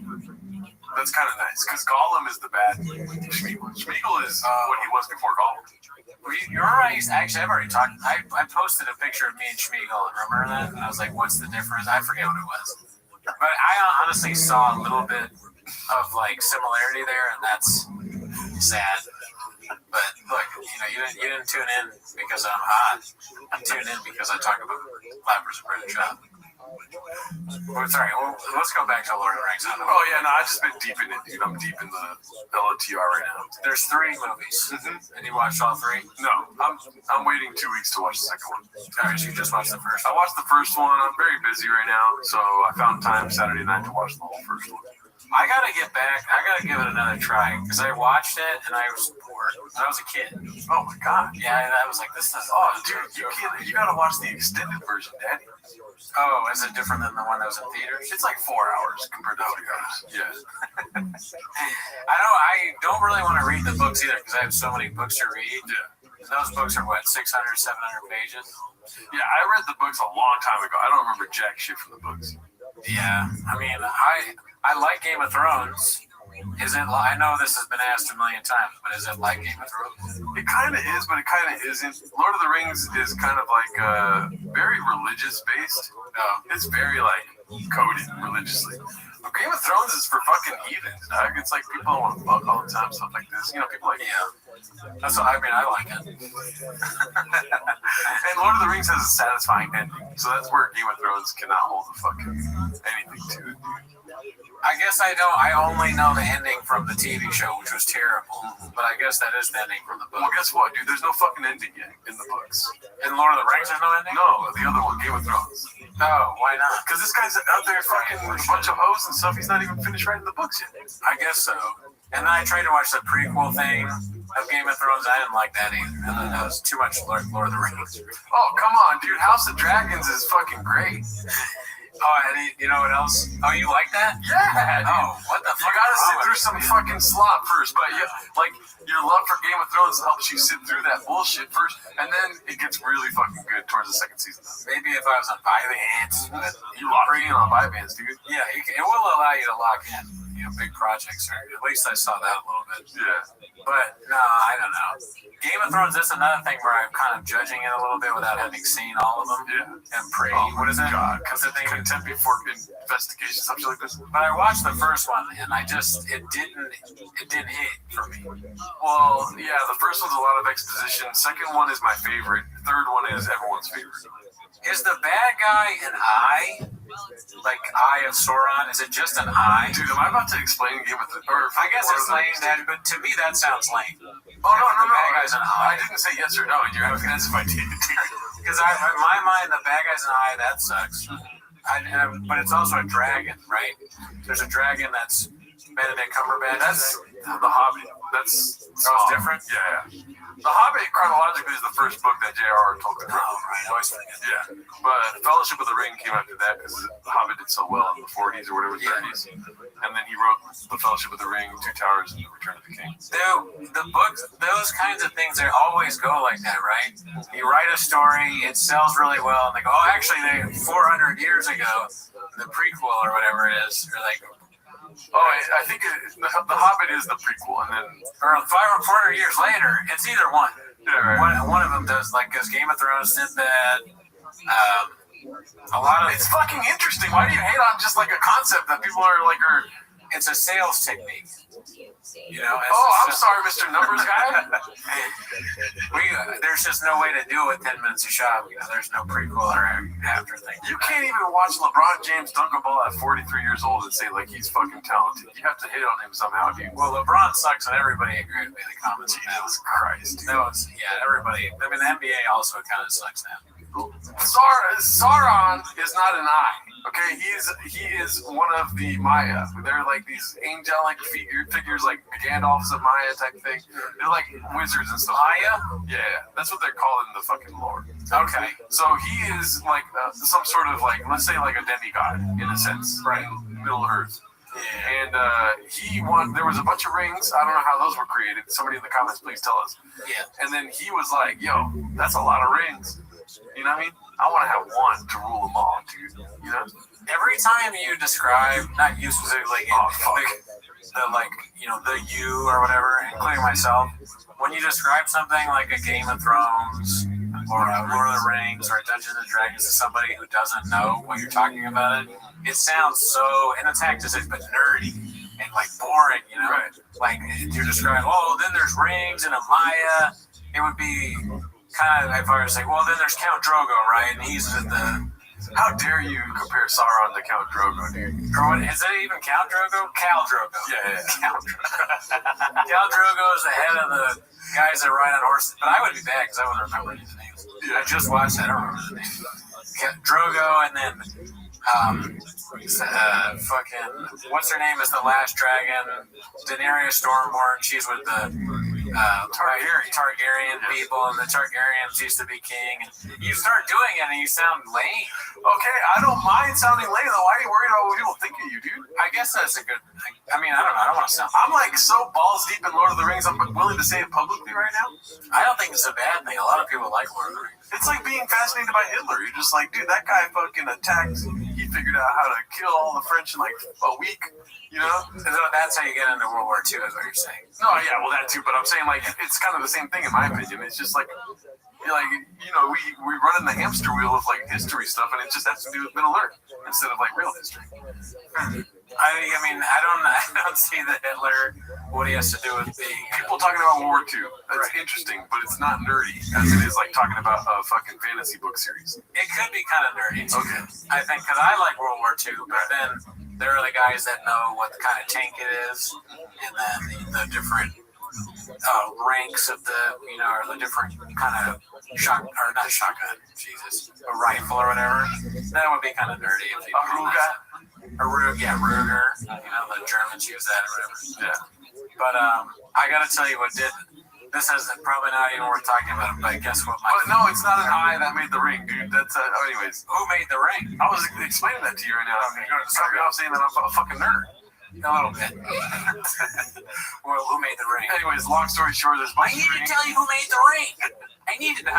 That's kind of nice, because Gollum is the bad Schmeagol. Schmeagol is what he was before Gollum. You're right. Actually, I've already talked. I posted a picture of me and Schmeagol. Remember that? And I was like, what's the difference? I forget what it was. But I honestly saw a little bit of like similarity there, and that's sad. But look, you didn't tune in because I'm hot. I'm tuned in because I talk about flappers and bread and shop. Sorry, let's go back to Lord of the Rings. Oh yeah, no, I've just been deep in it, dude. I'm deep in the LOTR right now. There's 3 movies, and you watched all 3? No, I'm waiting 2 weeks to watch the second one. All right, so you just watched the first one. I watched the first one. I'm very busy right now, so I found time Saturday night to watch the whole first one. I gotta get back. I gotta give it another try because I watched it and I was bored when I was a kid. Oh my god! Yeah, I was like, this is. Oh, dude, you gotta watch the extended version, Daddy. Oh, is it different than the one that was in theaters? It's like 4 hours compared to 3 hours. Yeah. I don't really want to read the books either because I have so many books to read. Yeah. And those books are what, 600, 700 pages? Yeah, I read the books a long time ago. I don't remember jack shit from the books. Yeah, I mean, I like Game of Thrones. Is it? I know this has been asked a million times, but is it like Game of Thrones? It kind of is, but it kind of isn't. Lord of the Rings is kind of like very religious based. It's very like coded religiously. But Game of Thrones is for fucking heathens, dog. It's like people want to fuck all the time, stuff like this. You know, people like That's what I mean. I like it. And Lord of the Rings has a satisfying ending, so that's where Game of Thrones cannot hold the fucking anything to it, dude. I guess I don't. I only know the ending from the TV show, which was terrible. But I guess that is the ending from the book. Well, guess what, dude? There's no fucking ending yet in the books. In Lord of the Rings, there's no ending? No, the other one, Game of Thrones. Oh, why not? Because this guy's out there fucking with a bunch of hoes and stuff. He's not even finished writing the books yet. I guess so. And then I tried to watch the prequel thing of Game of Thrones. I didn't like that either. And then that was too much Lord of the Rings. Oh, come on, dude. House of Dragons is fucking great. Oh, and you know what else? Oh, you like that? Yeah, dude. Oh, what the fuck? You gotta sit through some fucking slop first, but your love for Game of Thrones helps you sit through that bullshit first, and then it gets really fuking good towards the second season. Maybe if I was on Vyvanse. You lock in on Vyvanse, dude. Yeah, it will allow you to lock in, big projects, or at least I saw that a little bit. Yeah. But, no, I don't know. Game of Thrones, that's another thing where I'm kind of judging it a little bit without having seen all of them. Yeah. And pray. What is it? God, contempt before investigation, something like this. But I watched the first one, and it didn't hit for me. Well, yeah, the first one's a lot of exposition. Second one is my favorite. Third one is everyone's favorite. Is the bad guy an eye? Like Eye of Sauron? Is it just an eye? Dude, am I about to explain Game of Thrones? I guess it's lame, that, but to me that sounds lame. Oh, no. The bad guy's an eye. I didn't say yes or no. You're asking as if I did. Because in my mind, the bad guy's an eye. That sucks. But it's also a dragon, right? There's a dragon that's Benedict Cumberbatch. That's the Hobbit. That's it's different? Yeah. The Hobbit chronologically is the first book that J.R.R. Tolkien wrote. Oh, right. I always forget. Yeah, but Fellowship of the Ring came after that because The Hobbit did so well in the 40s or whatever, 30s. And then he wrote The Fellowship of the Ring, Two Towers, and The Return of the King. The books, those kinds of things, they always go like that, right? You write a story, it sells really well, and they go, oh, actually, 400 years ago, the prequel or whatever it is, or like, oh, I think the Hobbit is the prequel, and then or 500 or 400 years later, it's either one. Yeah, right. One of them does, like, because Game of Thrones did that. A lot of it's fucking interesting. Why do you hate on just like a concept that people are like, it's a sales technique. You know. I'm sorry, Mr. Numbers Guy. There's just no way to do it with 10 minutes of shop. You know, there's no prequel or after thing. You can't even watch LeBron James dunk a ball at 43 years old and say like he's fucking talented. You have to hit on him somehow, dude. Well, LeBron sucks, and everybody agreed with me in the comments. Jesus Christ. No, everybody. I mean, the NBA also kind of sucks now. Sauron is not an eye. Okay, he is one of the Maya. They're like these angelic figures, like Gandalf's of Maya type thing. They're like wizards and stuff. Maya? Yeah, that's what they're called in the fucking lore. Okay. So he is like some sort of like, let's say like a demigod in a sense, right? Middle Earth. Yeah. And there was a bunch of rings. I don't know how those were created. Somebody in the comments, please tell us. Yeah. And then he was like, yo, that's a lot of rings. You know what I mean? I want to have one to rule them all, dude. You know? Every time you describe, not you specifically, the you or whatever, including myself, when you describe something like a Game of Thrones or a Lord of the Rings or a Dungeons and Dragons to somebody who doesn't know what you're talking about, it sounds so, and it's active, but nerdy and like boring, you know? Right. Like you're describing, then there's rings and a Maya. It would be kind of, if I was like, well, then there's Count Drogo, right? And he's the. How dare you compare Sauron to Count Drogo, dude? Or what, is it even Count Drogo? Cal Drogo. Yeah. Count Drogo. Cal Drogo is the head of the guys that ride on horses. But I would be bad because I wouldn't remember any of the names. Yeah. I just watched that. I don't remember the names. Drogo, and then fucking what's her name is the last dragon? Daenerys Stormborn. She's with the Targaryen people, and the Targaryens used to be king. And you start doing it, and you sound lame. Okay, I don't mind sounding lame though. Why are you worried about what people think of you, dude? I guess that's a good thing. I mean, I don't know. I don't want to sound. I'm like so balls deep in Lord of the Rings. I'm willing to say it publicly right now. I don't think it's a bad thing. A lot of people like Lord of the Rings. It's like being fascinated by Hitler. You're just like, dude, that guy fucking attacked. He figured out how to kill all the French in like a week. You know? So that's how you get into World War II, is what you're saying. No, yeah, well that too. But I'm saying like it's kind of the same thing in my opinion. It's just like. We run in the hamster wheel of like history stuff, and it just has to do with Middle Earth instead of like real history. I mean, I don't see the Hitler. What he has to do with being people talking about World War II. That's interesting, but it's not nerdy as it is like talking about a fucking fantasy book series. It could be kind of nerdy. Okay, I think because I like World War II, but then there are the guys that know what kind of tank it is, and then the different. Ranks of the, or the different kind of not shotgun, Jesus, a rifle or whatever. That would be kind of nerdy. If you Ruger. The Germans use that or whatever. Yeah. But I gotta tell you this is probably not even worth talking about, but guess what? But no, it's not an eye that made the ring, dude. That's anyways. Who made the ring? I was explaining that to you right now. You're going to start off saying that I'm a fucking nerd. A little bit. Well, who made the ring? Anyways, long story short, there's I need to tell you who made the ring. I need to know.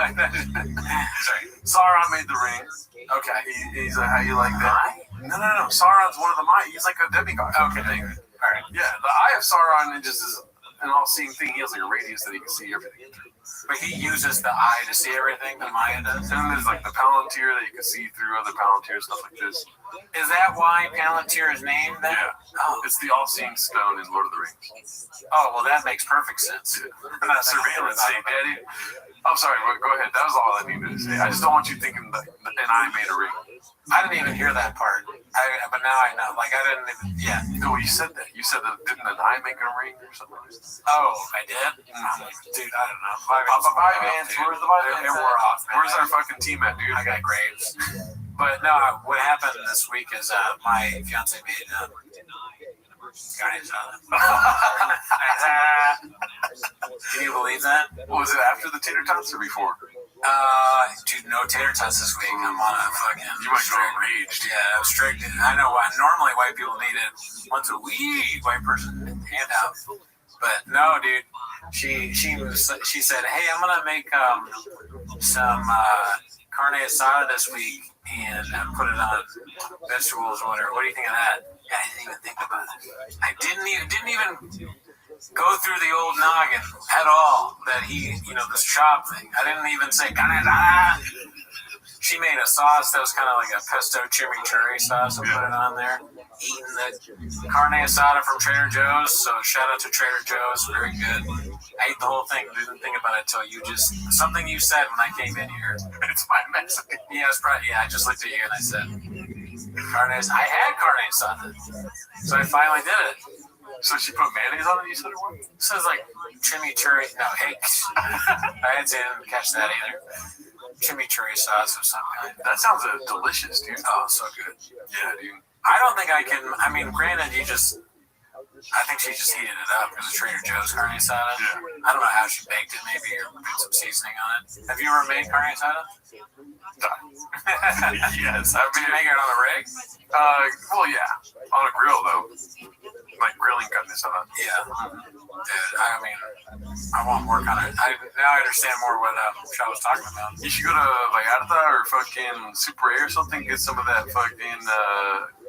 Sorry. Sauron made the ring. Okay. He's how you like that? No. Sauron's one of the Maya. He's like a demigod. Okay. All right. Yeah, the eye of Sauron just is an all-seeing thing. He has like a radius that he can see everything through. But he uses the eye to see everything, the Maya does. And then there's like the Palantir that you can see through other Palantirs, stuff like this. Is that why Palantir is named that? Yeah. Oh. It's the all-seeing stone in Lord of the Rings. Oh, well, that makes perfect sense. Yeah. Surveillance state, Daddy. I'm sorry, go ahead. That was all I needed to say. I just don't want you thinking that an eye made a ring. I didn't even hear that part. But now I know. Like, I didn't even, yeah. No, you said that. You said that didn't an eye make a ring or something like that? Oh, I did? Dude, I don't know. Five ants. Where's the five ants? It wore off, man. Where's our fucking team at, dude? I got Graves. But no, what happened this week is my fiance made Carne asada. Can you believe that? Was it after the tater tots or before? Dude, no tater tots this week. I'm on a fucking. You might go enraged. Yeah, I'm strict. I know why. Normally, white people need it once a week. White person handout. But no, dude. She said, hey, I'm gonna make some carne asada this week and put it on vegetables or whatever. What do you think of that? Yeah, I didn't even think about it. I didn't even go through the old noggin at all that this chop thing. I didn't even say carne asada. She made a sauce that was kind of like a pesto chimichurri sauce and put it on there. Eating the carne asada from Trader Joe's, so shout out to Trader Joe's, very good. I ate the whole thing, didn't think about it until something you said when I came in here. It's my mess. Yeah, I just looked at you and I said, I had carne asada. So I finally did it. So she put mayonnaise on it, you said it was? So it's like chimichurri, no, hey, I didn't catch that either. Chimichurri sauce of some kind. That sounds delicious, dude. Oh, so good. Yeah, dude. I don't think I can. I mean, granted, I think she just heated it up because of Trader Joe's carne asada. Yeah. I don't know how she baked it, maybe, or put some seasoning on it. Have you ever made carne asada? Yes. Did you make it on a rig? Well, yeah. On a grill, though. Like grilling carne asada. Yeah. Dude, I mean, I want more kind of. Now I understand more what I was talking about. You should go to Vallarta or fucking Super A or something. Get some of that fucking.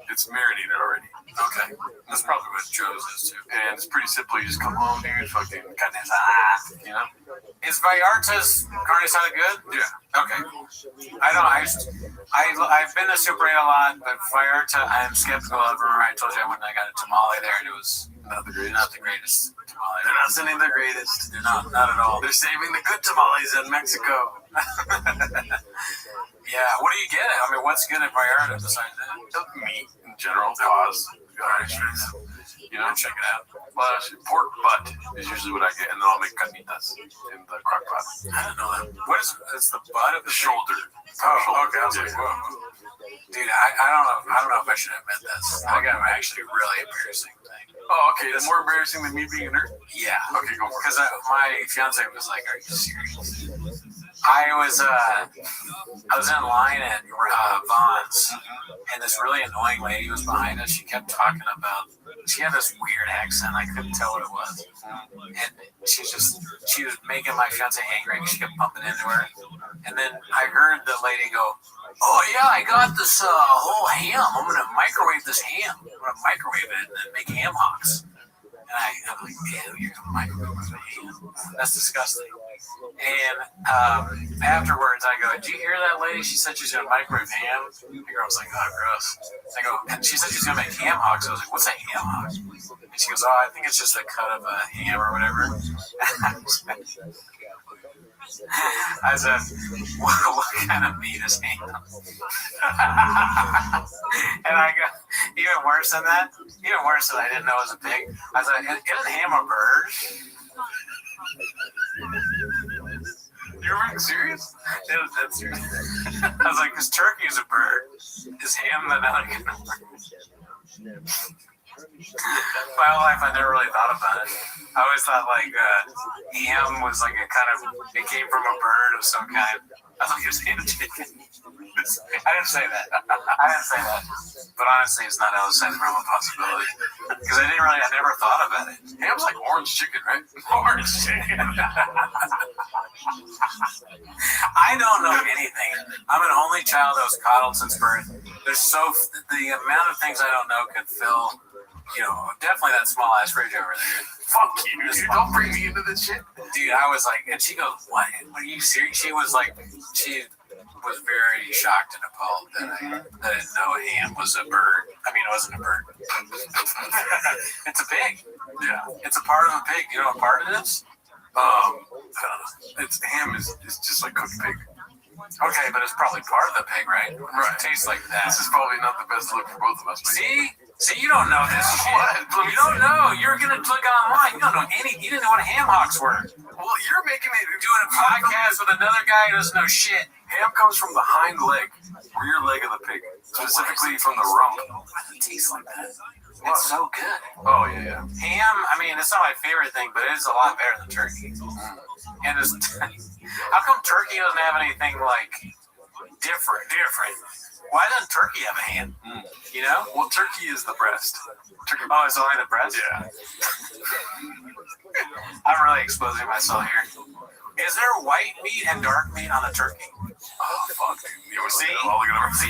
It's marinated already. Okay, that's probably what Joe's is too. And it's pretty simple. You just come home, dude. Fucking carne asada. You know. Is Vallarta's carne asada good? Yeah. Okay. I don't. I've been to Super A a lot, but Vallarta, I'm skeptical of. Remember, I told you I went and I got a tamale there, and it was not the greatest tamale. They're not sending the greatest. They're not at all. They're saving the good tamales in Mexico. Yeah. What do you get? I mean, what's good at Vallarta besides that? Meat in general. Pause. You know, check it out. Pork butt is usually what I get, and then I'll make carnitas in the crock pot. I don't know that. What is? It's the butt of the shoulder. Oh, okay. I was like, whoa. Dude, I don't know if I should admit this. I got actually really embarrassing thing. Oh, okay. That's more embarrassing than me being a nerd? Yeah. Okay, go for it. Because my fiance was like, "Are you serious?" I was in line at Vaughn's, and this really annoying lady was behind us. She kept talking about. She had this weird accent. I couldn't tell what it was, and she was making my fiance angry. She kept bumping into her, and then I heard the lady go, "Oh yeah, I got this whole ham. I'm gonna microwave this ham. I'm gonna microwave it and then make ham hocks." And I'm like, "Ew, you're gonna microwave a ham? That's disgusting." And afterwards, I go, "Did you hear that lady? She said she's gonna microwave ham." The girl was like, "Oh, gross." I go, and she said she's gonna make ham hocks. I was like, "What's a ham hock?" And she goes, "Oh, I think it's just a cut of a ham or whatever." I said, what kind of meat is ham? And I go, even worse than that, even worse than I didn't know it was a pig. I was like, isn't ham a bird? You're being serious? It was that serious. I was like, because turkey is a bird. Is ham another kind of bird? My whole life, I never really thought about it. I always thought like ham was like a kind of, it came from a bird of some kind. I thought it was ham chicken. I didn't say that. But honestly, it's not outside the realm of possibility. Because I never thought about it. Ham's like orange chicken, right? Orange chicken. I don't know anything. I'm an only child that was coddled since birth. The amount of things I don't know could fill, definitely that small ass fridge over there. Fuck you, dude. Don't bring me into this shit. Dude, I was like, and she goes, "What? Are you serious?" She was like, she was very shocked and appalled that I didn't know ham was a bird. I mean, it wasn't a bird. It's a pig. Yeah. It's a part of a pig. You know what part it is? I don't know. It's ham is just like cooked pig. Okay, but it's probably part of the pig, right? Right. It tastes like that. This is probably not the best look for both of us. See, you don't know this shit. You don't know. You're gonna look online. You don't know anything. You didn't know what ham hocks were. Well, you're making it doing a podcast with another guy who doesn't know shit. Ham comes from the hind leg, rear leg of the pig, specifically from the rump. Why does it taste like that? It's so good. Oh, yeah. Ham, I mean, it's not my favorite thing, but it is a lot better than turkey. And it's, how come turkey doesn't have anything like different? Why doesn't turkey have a ham? You know? Well, turkey is the breast. Turkey. Oh, it's only the breast? Yeah. I'm really exposing myself here. Is there white meat and dark meat on a turkey? Oh, fuck, dude. See,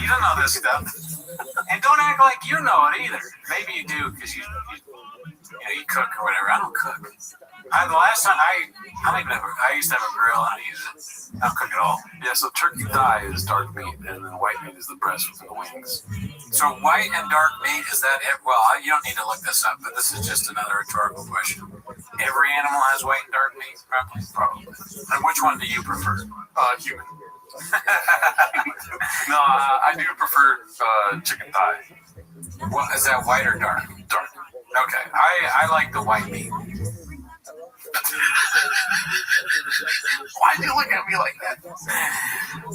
you don't know this stuff. And don't act like you know it either. Maybe you do because you cook or whatever. I don't cook. The last time I used to have a grill and I use it. I don't cook at all. Yeah, so turkey thigh is dark meat, and then white meat is the breast with the wings. So white and dark meat, is that it? Well, you don't need to look this up, but this is just another rhetorical question. Every animal has white and dark meat, probably. And which one do you prefer? Human. No, I do prefer chicken thigh. What is that, white or dark? Dark. Okay, I like the white meat. Why do you look at me like that?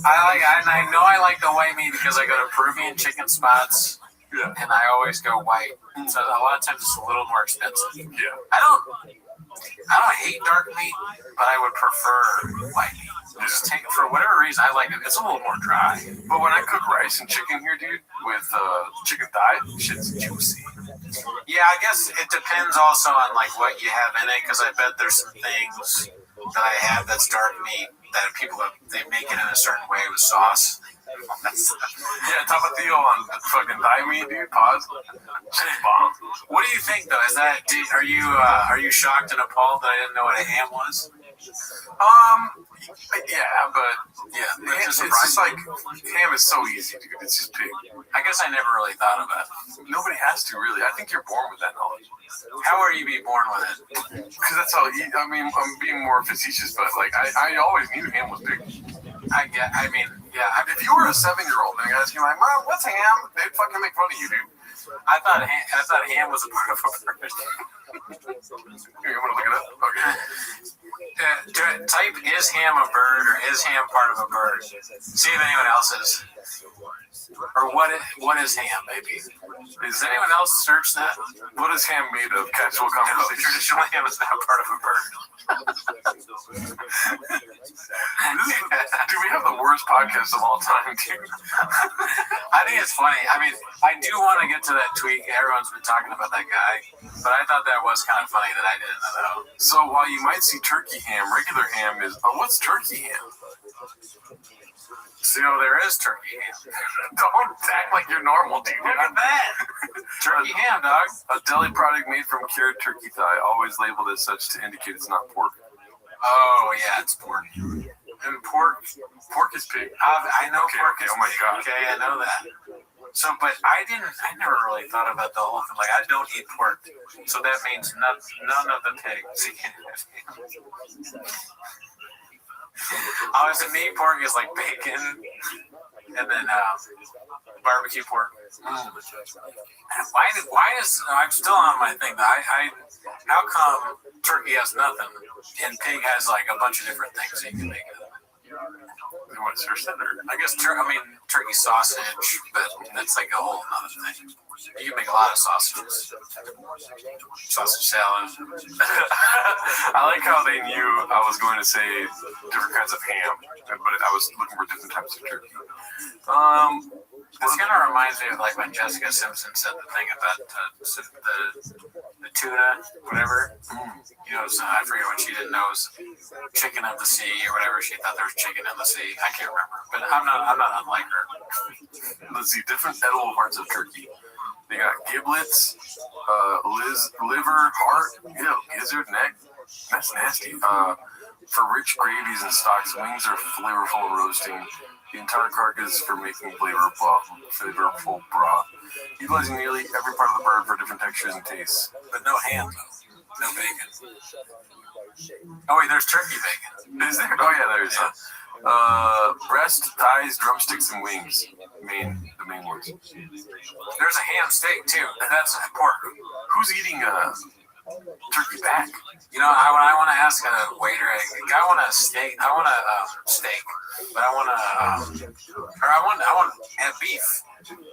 I know I like the white meat because I go to Peruvian chicken spots. Yeah. And I always go white. So a lot of times it's a little more expensive. Yeah. I don't hate dark meat, but I would prefer white meat. Just take it for whatever reason. I like it. It's a little more dry. But when I cook rice and chicken here, dude, with chicken thigh, shit's juicy. Yeah, I guess it depends also on like what you have in it, because I bet there's some things that I have that's dark meat that they make it in a certain way with sauce. Yeah, tapatio on fucking thigh meat, dude. Pause. Shit's bomb. What do you think though? Is that are you shocked and appalled that I didn't know what a ham was? Yeah, but it's just like ham is so easy, dude. It's just pig. I guess I never really thought about it. Nobody has to really. I think you're born with that knowledge. How are you be born with it? Because that's how. I mean, I'm being more facetious, but like I always knew ham was pig. If you were a 7-year-old and I asked you like, Mom, what's ham? They'd fucking make fun of you, dude. I thought ham was a part of a bird. You want to look it up? Okay. Type is ham a bird or is ham part of a bird? See if anyone else is. Or what is ham, maybe? Does anyone else search that? What is ham made of? Casual No, conversation. traditional ham is not part of a bird. Dude, we have the worst podcast of all time, dude. I think it's funny. I mean, I do want to get to that tweet. Everyone's been talking about that guy, but I thought that was kind of funny that I didn't know that. So while you might see turkey ham, regular ham is. What's turkey ham? So there is turkey ham. Don't act like you're normal, dude. Look at that. Turkey ham, dog. A deli product made from cured turkey thigh, always labeled as such to indicate it's not pork. Oh, yeah, it's pork. And pork is pig. I know pork is oh my God. Okay, I know that. So, but I never really thought about the whole thing. Like, I don't eat pork. So that means none of the pigs. Obviously, meat pork is like bacon, and then barbecue pork. Why is I'm still on my thing? How come turkey has nothing and pig has like a bunch of different things you can make it? You want to search that? I guess turkey sausage, but that's like a whole other thing. You can make a lot of sausages. Sausage salad. I like how they knew I was going to say different kinds of ham, but I was looking for different types of turkey. This kind of reminds me of like when Jessica Simpson said the thing about the tuna, whatever. You know, so I forget what she didn't know. It was chicken of the sea or whatever. She thought there was chicken in the sea. I can't remember, but I'm not unlike her. Let's see, different edible parts of turkey. They got giblets, liver, heart, gizzard, neck. That's nasty. For rich gravies and stocks, wings are flavorful and roasting. The entire carcass for making flavorful broth, utilizing nearly every part of the bird for different textures and tastes. But no ham, though. No bacon. Oh wait, there's turkey bacon. Is there? Oh yeah, there is. Breast, thighs, drumsticks, and wings. The main ones. There's a ham steak too. That's pork. Who's eating turkey back? You know, when I want to ask a waiter, I want a steak. I want a steak, but I want a beef.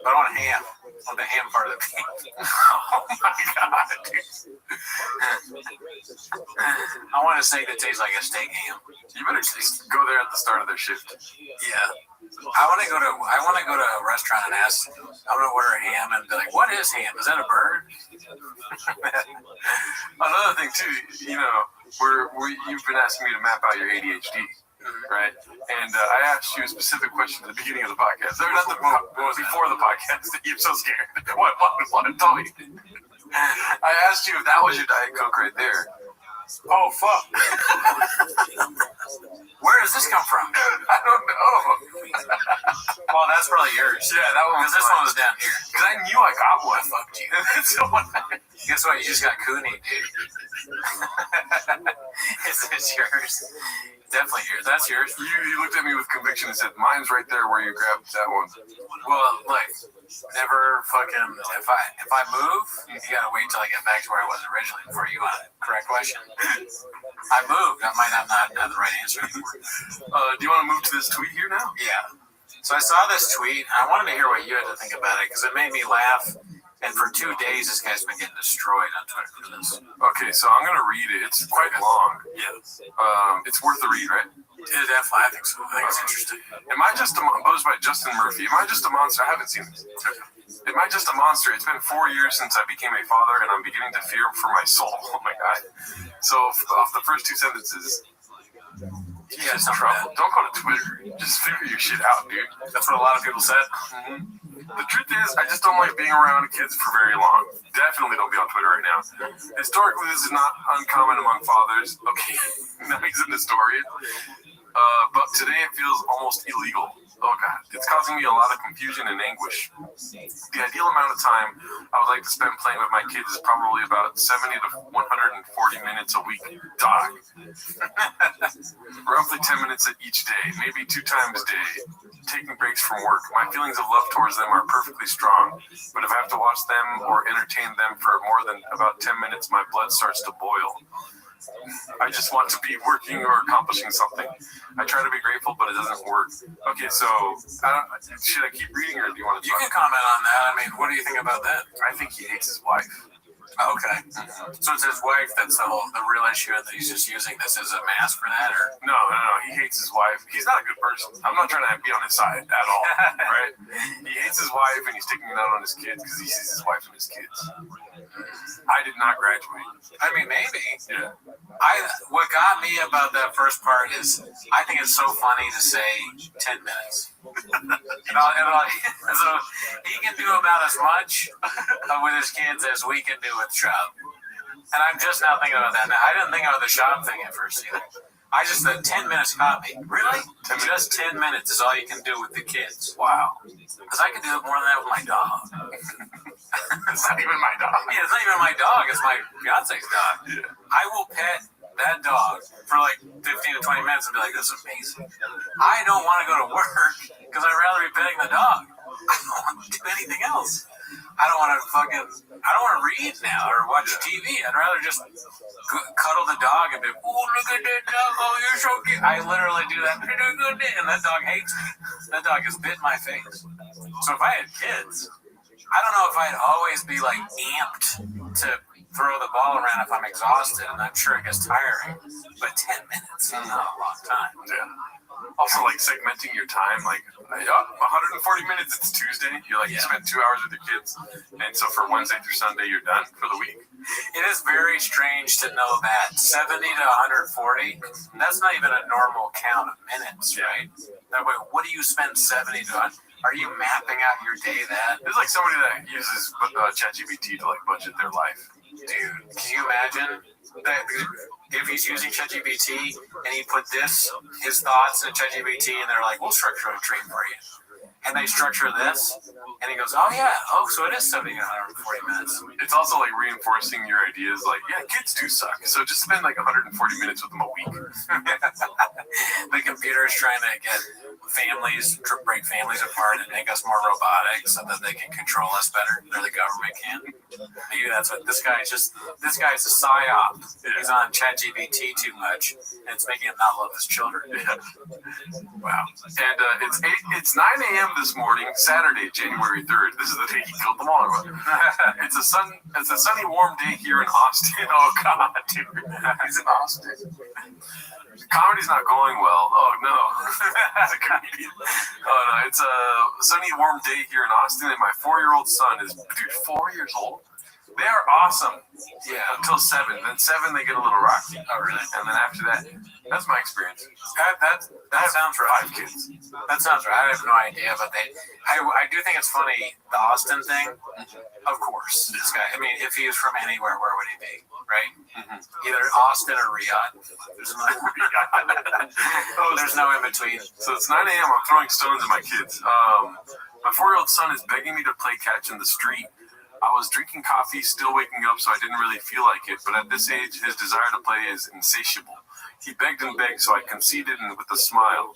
But I want ham. I want the ham part of the beef. Oh my god, dude. I want a steak that tastes like a steak ham. You better just go there at the start of their shift. Yeah. I want to go to a restaurant and ask. I'm gonna order a ham and be like, "What is ham? Is that a bird?" Another thing too, you know, you've been asking me to map out your ADHD, right? And I asked you a specific question at the beginning of the podcast. Or not before the podcast. You're so scared. What? Tell me. I asked you if that was your Diet Coke right there. Oh fuck! Where does this come from? I don't know. Oh, that's probably yours. Yeah, that one. Because this one was down here. Because I knew I got one. I fucked you. So guess what? You just got Cooney, dude. Is this yours? Definitely yours. That's yours. You looked at me with conviction and said, "Mine's right there where you grabbed that one." Well, like, never fucking. If I move, you gotta wait till I get back to where I was originally before you want a correct question. I moved. I might not have the right answer anymore. Do you want to move to this tweet here now? Yeah. So I saw this tweet. I wanted to hear what you had to think about it because it made me laugh. And for 2 days, this guy's been getting destroyed on Twitter for this. Okay, so I'm gonna read it. It's quite long. Yeah. It's worth the read, right? Yeah, definitely. I think so. I think it's interesting. Am I just posed by Justin Murphy? Am I just a monster? I haven't seen this. Am I just a monster? It's been 4 years since I became a father, and I'm beginning to fear for my soul. Oh my god. So off the first 2 sentences, Yeah, trouble. Don't go to Twitter. Just figure your shit out, dude. That's what a lot of people said. Mm-hmm. The truth is, I just don't like being around kids for very long. Definitely don't be on Twitter right now. Historically, this is not uncommon among fathers. Okay, now he's an historian. But today it feels almost illegal. Oh god, it's causing me a lot of confusion and anguish. The ideal amount of time I would like to spend playing with my kids is probably about 70 to 140 minutes a week. Dog. Roughly 10 minutes at each day, maybe 2 times a day. Taking breaks from work. My feelings of love towards them are perfectly strong, but if I have to watch them or entertain them for more than about 10 minutes, my blood starts to boil. I just want to be working or accomplishing something. I try to be grateful, but it doesn't work. Okay, so should I keep reading, or do you want to? You can comment on that. I mean, what do you think about that? I think he hates his wife. Okay. So it's his wife that's the real issue, and that he's just using this as a mask for that, or no. He hates his wife. He's not a good person. I'm not trying to be on his side at all, right? He hates his wife, and he's taking it out on his kids because he sees his wife and his kids. I did not graduate. I mean, maybe. Yeah. What got me about that first part is I think it's so funny to say 10 minutes. So he can do about as much with his kids as we can do with shop. And I'm just now thinking about that now. I didn't think about the shop thing at first either. I just said 10 minutes caught me. Really? Just 10 minutes is all you can do with the kids. Wow. Because I can do more than that with my dog. It's not even my dog. Yeah, it's not even my dog. It's my fiance's dog. Yeah. I will pet that dog for like 15 to 20 minutes and be like, this is amazing. I don't want to go to work because I'd rather be petting the dog. I don't want to do anything else. I don't want to read now or watch TV. I'd rather just cuddle the dog and be, oh, look at that dog. Oh, you're so cute. I literally do that. And that dog hates me. That dog has bit my face. So if I had kids, I don't know if I'd always be like amped to throw the ball around if I'm exhausted, and I'm sure it gets tiring. But 10 minutes is not a long time. Yeah. Also, like segmenting your time, like 140 minutes. It's Tuesday. You spend 2 hours with your kids, and so for Wednesday through Sunday, you're done for the week. It is very strange to know that 70 to 140. That's not even a normal count of minutes, right? That way, what do you spend 70 to 100? Are you mapping out your day that? There's like somebody that uses ChatGPT to like budget their life. Dude, can you imagine that if he's using ChatGPT and he put his thoughts in ChatGPT and they're like, we'll structure a dream for you. And they structure this, and he goes, oh yeah, so it is 70 to 140 minutes. It's also like reinforcing your ideas, like, yeah, kids do suck, so just spend like 140 minutes with them a week. The computer is trying to get break families apart and make us more robotic so that they can control us better, or the government can. Maybe that's what this guy's a psyop. He's on ChatGPT too much, and it's making him not love his children. Yeah. Wow. And it's 9 a.m. a.m. this morning, Saturday, January 3rd. This is the day he killed them all. It's a sunny, warm day here in Austin. Oh God, dude, he's in Austin. Comedy's not going well. Oh no, as a comedian. Oh no, it's a sunny, warm day here in Austin, and my 4-year-old son is 4 years old. They are awesome. Yeah, until 7. Then 7, they get a little rocky. Oh, really? And then after that, that's my experience. That sounds right. 5 kids. That sounds right. I have no idea, but I do think it's funny, the Austin thing. Of course, this guy. I mean, if he was from anywhere, where would he be? Right? Mm-hmm. Either Austin or Riyadh. There's no in between. So it's 9 a.m. I'm throwing stones at my kids. My 4-year-old son is begging me to play catch in the street. I was drinking coffee, still waking up, so I didn't really feel like it. But at this age, his desire to play is insatiable. He begged and begged, so I conceded and with a smile.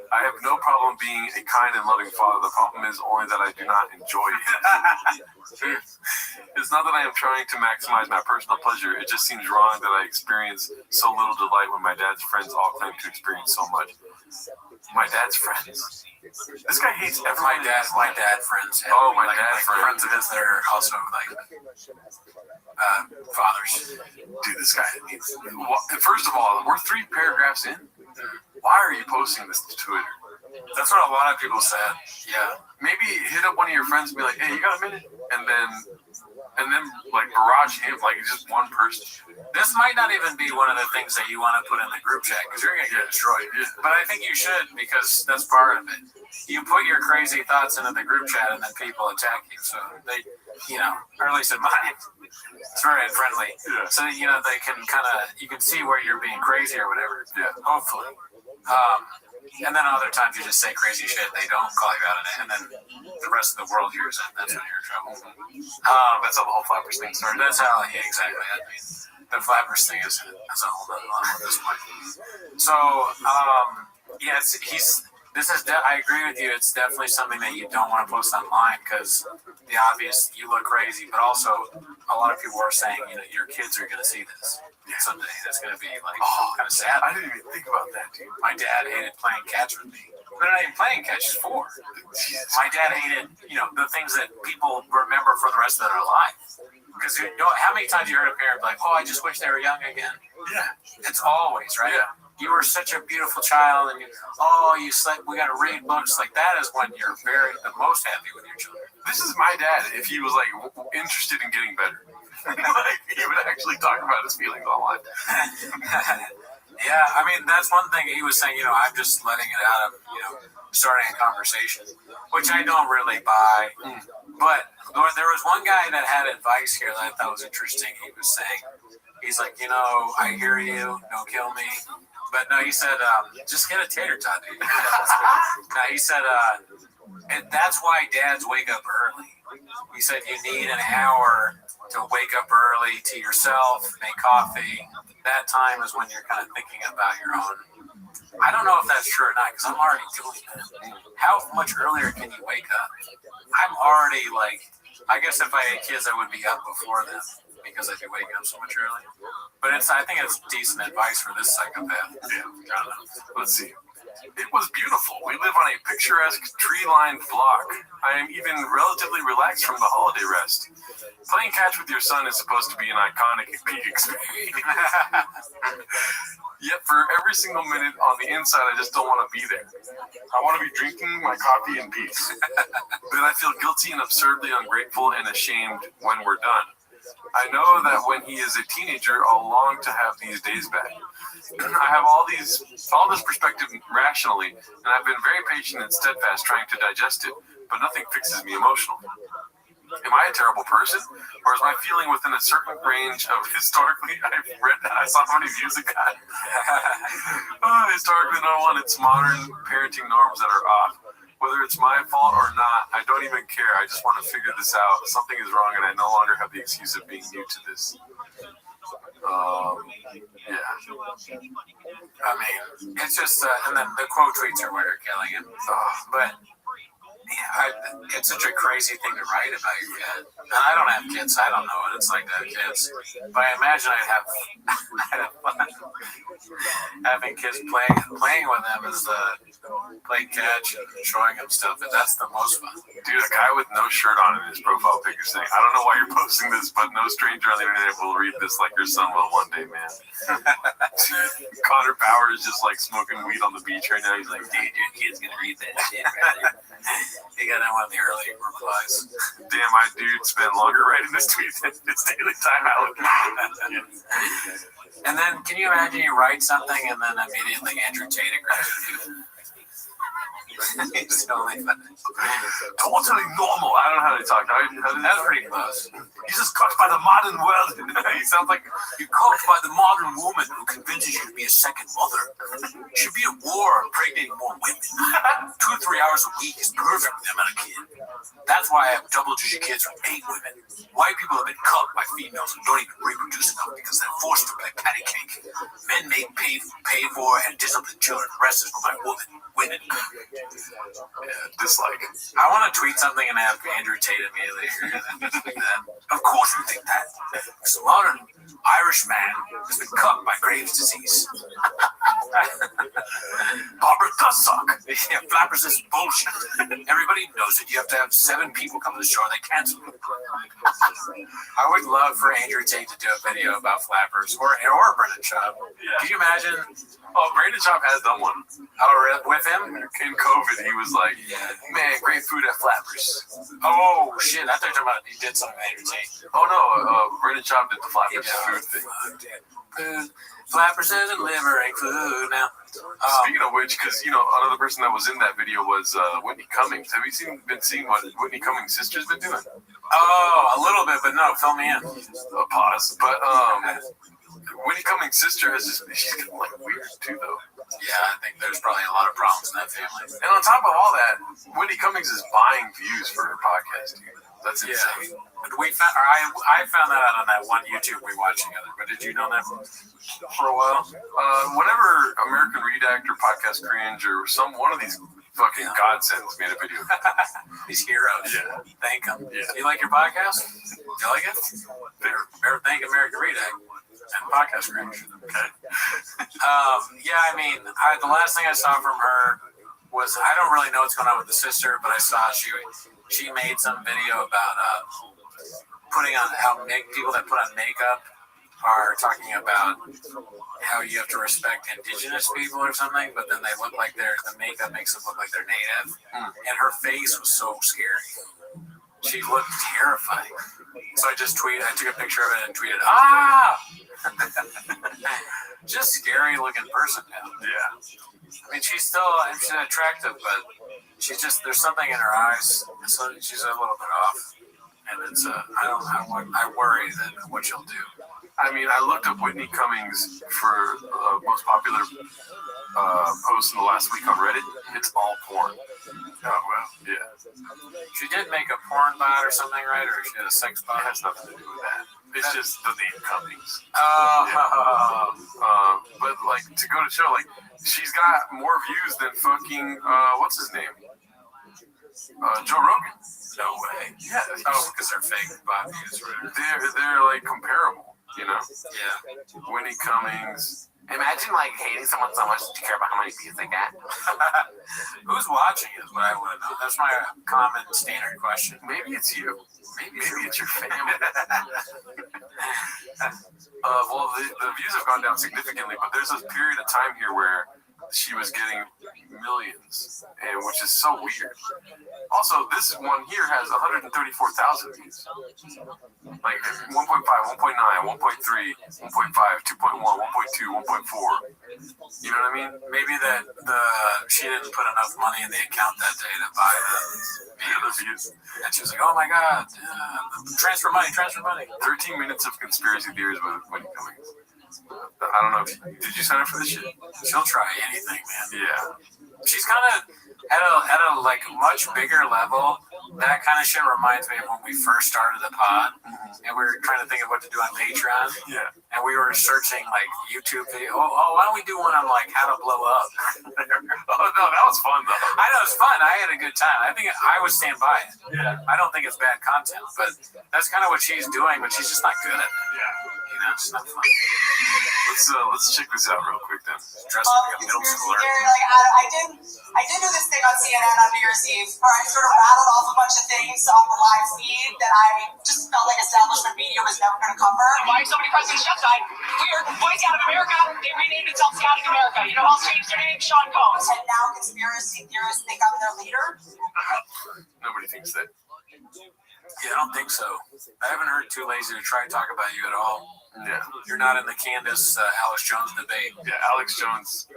I have no problem being a kind and loving father. The problem is only that I do not enjoy it. It's not that I am trying to maximize my personal pleasure. It just seems wrong that I experience so little delight when my dad's friends all claim to experience so much. My dad's friends? This guy hates everyone. My dad friends. Oh, my dad friends of his that are also like fathers. Dude, this guy needs. First of all, we're 3 paragraphs in. Why are you posting this to Twitter? That's what a lot of people said. Yeah. Maybe hit up one of your friends and be like, hey, you got a minute? And then like barrage him, like just one person. This might not even be one of the things that you want to put in the group chat because you're going to get destroyed. But I think you should because that's part of it. You put your crazy thoughts into the group chat and then people attack you. So they, or at least in mine, it's very unfriendly. Yeah. So, they can you can see where you're being crazy or whatever. Yeah. Hopefully. And then other times you just say crazy shit, they don't call you out on it, and then the rest of the world hears it. That's when you're in trouble. That's how the whole flappers thing started. That's how, exactly. I mean, the flappers thing is a whole other level at this point. So, I agree with you. It's definitely something that you don't want to post online because the obvious, you look crazy, but also a lot of people are saying, your kids are going to see this someday. That's going to be like kind of sad. I didn't even think about that, dude. My dad hated playing catch with me. They're not even playing catch, it's 4. My dad hated, the things that people remember for the rest of their life. Because how many times you heard a parent be like, I just wish they were young again? Yeah. It's always, right? Yeah. You were such a beautiful child, and you slept. We got to read books. Like that is when you're the most happy with your children. This is my dad. If he was like interested in getting better, like he would actually talk about his feelings online. Yeah, I mean that's one thing he was saying. I'm just letting it out of starting a conversation, which I don't really buy. But there was one guy that had advice here that I thought was interesting. He was saying, he's like, I hear you. Don't kill me. But no, he said, just get a tater tot, dude. No, he said, and that's why dads wake up early. He said you need an hour to wake up early to yourself, make coffee. That time is when you're kind of thinking about your own. I don't know if that's true or not because I'm already doing that. How much earlier can you wake up? I'm already I guess if I had kids, I would be up before them. Because I'd be waking up so much early. But I think it's decent advice for this psychopath. Yeah, I don't know. Let's see. It was beautiful. We live on a picturesque tree-lined block. I am even relatively relaxed from the holiday rest. Playing catch with your son is supposed to be an iconic peak experience. Yet for every single minute on the inside, I just don't want to be there. I want to be drinking my coffee in peace. Then I feel guilty and absurdly ungrateful and ashamed when we're done. I know that when he is a teenager, I'll long to have these days back. I have all this perspective rationally, and I've been very patient and steadfast trying to digest it, but nothing fixes me emotionally. Am I a terrible person, or is my feeling within a certain range of historically? I saw how many views it got. Historically normal, and it's modern parenting norms that are off. Whether it's my fault or not, I don't even care. I just want to figure this out. Something is wrong, and I no longer have the excuse of being new to this. Yeah. I mean, it's just, and then the quote tweets are where they're killing him. But It's such a crazy thing to write about your kid. And I don't have kids, so I don't know what it's like to have kids. But I imagine I'd have fun having kids playing with them is play catch and showing them stuff. And that's the most fun. Dude, a guy with no shirt on in his profile picture saying, I don't know why you're posting this, but no stranger on the internet will read this like your son will one day, man. Connor Power is just like smoking weed on the beach right now. He's like, dude, your kid's gonna read that shit, brother. He got in one of the early replies. Damn, my dude spent longer writing this tweet than his daily time out. And then, can you imagine you write something and then immediately Andrew Tate agrees with you? He's totally totally normal. I don't know how to talk. That's pretty close. He's just caught by the modern world. He sounds like you're caught by the modern woman who convinces you to be a second mother. You should be at war impregnating more women. 2 to 3 hours a week is perfect for them and a kid. That's why I have double-digit kids from 8 women. White people have been cut by females who don't even reproduce enough because they're forced to play patty cake. Men make pay for and discipline children. The rest is for my women. Yeah, dislike. I want to tweet something and have Andrew Tate immediately agree that. Of course you think that. Because a modern Irish man has been cut by Graves' disease. Barbara does suck. Yeah, Flappers is bullshit. Everybody knows it. You have to have 7 people come to the show. They cancel it. I would love for Andrew Tate to do a video about Flappers or Brendan Schaub. Yeah. Can you imagine? Oh, Brandon Schaub has done one. Oh, with him? In COVID, he was like, man, great food at Flappers. Oh, shit. I thought you were talking about he did something with Andrew Tate. Oh, no. Brandon Schaub did the Flappers food thing. Flappers isn't liver ain't food now. Speaking of which, because, another person that was in that video was Whitney Cummings. Have you been seeing what Whitney Cummings' sister's been doing? Oh, a little bit, but no, fill me in. Pause. But Whitney Cummings' sister she's kind of like weird too, though. Yeah, I think there's probably a lot of problems in that family. And on top of all that, Whitney Cummings is buying views for her podcast, dude. That's insane. Yeah. I found that out on that one YouTube we watched together. But did you know that for a while? Whenever American Redact or Podcast Cringe or one of these fucking godsends made a video. These heroes. Yeah. Thank them. Yeah. You like your podcast? You like it? Thank American Redact and Podcast Cringe. Okay. Yeah, I mean, the last thing I saw from her was, I don't really know what's going on with the sister, but I saw she made some video about putting on how people that put on makeup are talking about how you have to respect indigenous people or something, but then they look like the makeup makes them look like they're native. And her face was so scary. She looked terrifying. So I took a picture of it and tweeted, just scary looking person now. Yeah. I mean, she's attractive, but there's something in her eyes, so she's a little bit off. And it's, I worry that what she'll do. I mean, I looked up Whitney Cummings for most popular posts in the last week on Reddit. It's all porn. Oh, well. Yeah. She did make a porn bot or something, right? Or she had a sex bot? It has nothing to do with that. It's just the name Cummings. But, to go to show, she's got more views than fucking, what's his name? Joe Rogan. No way. Yeah. Oh, because they're fake bot views, right? They're comparable, Yeah. Whitney Cummings. Imagine hating someone so much that you care about how many views they get. Who's watching is what I want to know. That's my common standard question. Maybe it's you. Maybe it's your family. Well, the views have gone down significantly, but there's a period of time here where she was getting millions, and which is so weird. Also, this one here has 134,000 views. 1.5, 1.9, 1.3, 1.5, 2.1, 1.2, 1.4. You know what I mean? Maybe that she didn't put enough money in the account that day to buy the views. And she was like, oh my God, transfer money. 13 minutes of conspiracy theories with Whitney Cummings. I don't know. Did you sign up for this shit? She'll try anything, man. Yeah. She's kind of at a like much bigger level. That kind of shit reminds me of when we first started the pod, and we were trying to think of what to do on Patreon. Yeah. And we were searching like YouTube video. Oh, why don't we do one on like how to blow up? Oh no, that was fun though. I know it's fun. I had a good time. I think I would stand by it. Yeah. I don't think it's bad content, but that's kind of what she's doing. But she's just not good at it. Yeah. You know, it's not fun. Let's check this out real quick then. Dressed like a middle schooler. I did do this thing on CNN on New Year's Eve where I sort of rattled off a bunch of things on the live feed that I just felt like establishment media was never going to cover. Why so many presidents just died? Weird. Boy Scout of America, they renamed itself Scouting America. You know who else changed their name? Sean Combs. And now conspiracy theorists think I'm their leader? Nobody thinks that. Yeah, I don't think so. I haven't heard Too Lazy to try to talk about you at all. Yeah. You're not in the Candace Alex Jones debate. Yeah, Alex Jones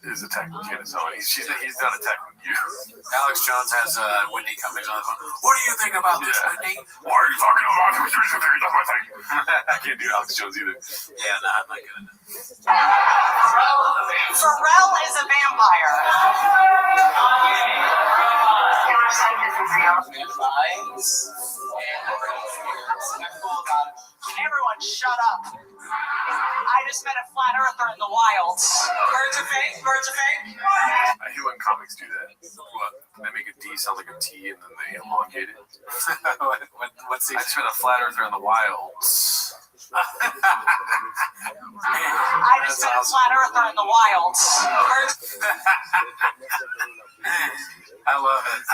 is attacking Candace Owens. He's not attacking you. Alex Jones has Whitney coming on the phone. What do you think about this, Whitney? Why are you talking about conspiracy theories? That's my thing. I can't do Alex Jones either. Yeah, no, I'm not good. Pharrell is a vampire. Everyone, shut up. I just met a flat earther in the wild. Birds are fake? Birds are fake? I hate when comics do that. What? They make a D sound like a T and then they elongate it. What's I just met a flat earther in the wild. I just met a flat earther in the wild. I love it.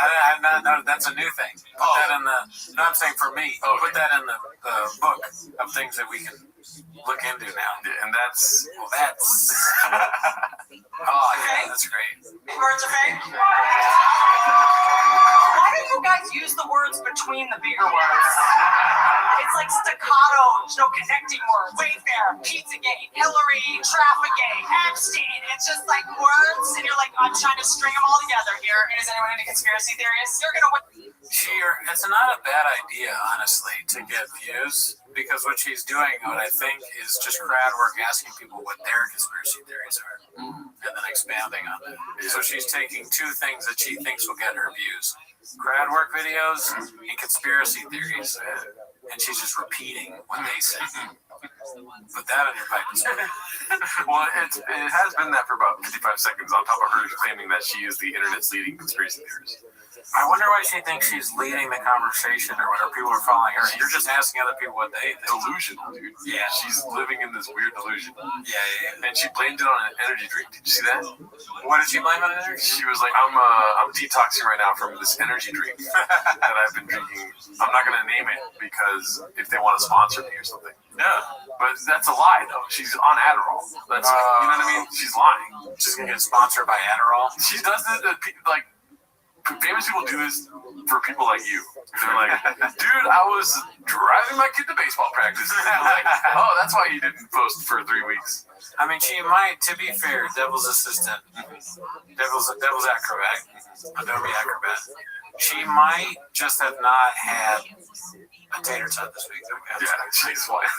No, that's a new thing. Put that in the. No, I'm saying for me. Put that in the book of things that we can look into now. Yeah, and that's. Well, that's. Oh, yeah, that's great. Birds are fake? Why don't you guys use the words between the bigger words? It's like staccato, no connecting words. Wayfair, Pizzagate, Hillary, Trafficgate, Epstein. It's just like words, and you're like, I'm trying to string them all together here. And is anyone into conspiracy theories? You're gonna win. It's not a bad idea, honestly, to get views, because what she's doing, what I think, is just crowd work, asking people what their conspiracy theories are, and then expanding on it. So she's taking two things that she thinks will get her views: crowd work videos and conspiracy theories, and she's just repeating what they say. Put that on your pipe. Well, it has been that for about 55 seconds, on top of her claiming that she is the internet's leading conspiracy theorist. I wonder why she thinks she's leading the conversation, or whether people are following her. You're just asking other people what they think. Delusional, dude. Yeah. She's living in this weird delusion. Yeah. And she blamed it on an energy drink. Did you see that? What did she blame on energy? She was like, I'm detoxing right now from this energy drink that I've been drinking. I'm not going to name it because if they want to sponsor me or something. Yeah. But that's a lie, though. She's on Adderall. That's you know what I mean? She's lying. She's going to get sponsored by Adderall? She does this, like, famous people do this for people like you. They're like, dude, I was driving my kid to baseball practice. And they're like, oh, that's why you didn't post for 3 weeks. I mean, she might, to be fair, devil's assistant, devil's acrobat, Adobe Acrobat. She might just have not had a tater tot this week. Yeah, she's white.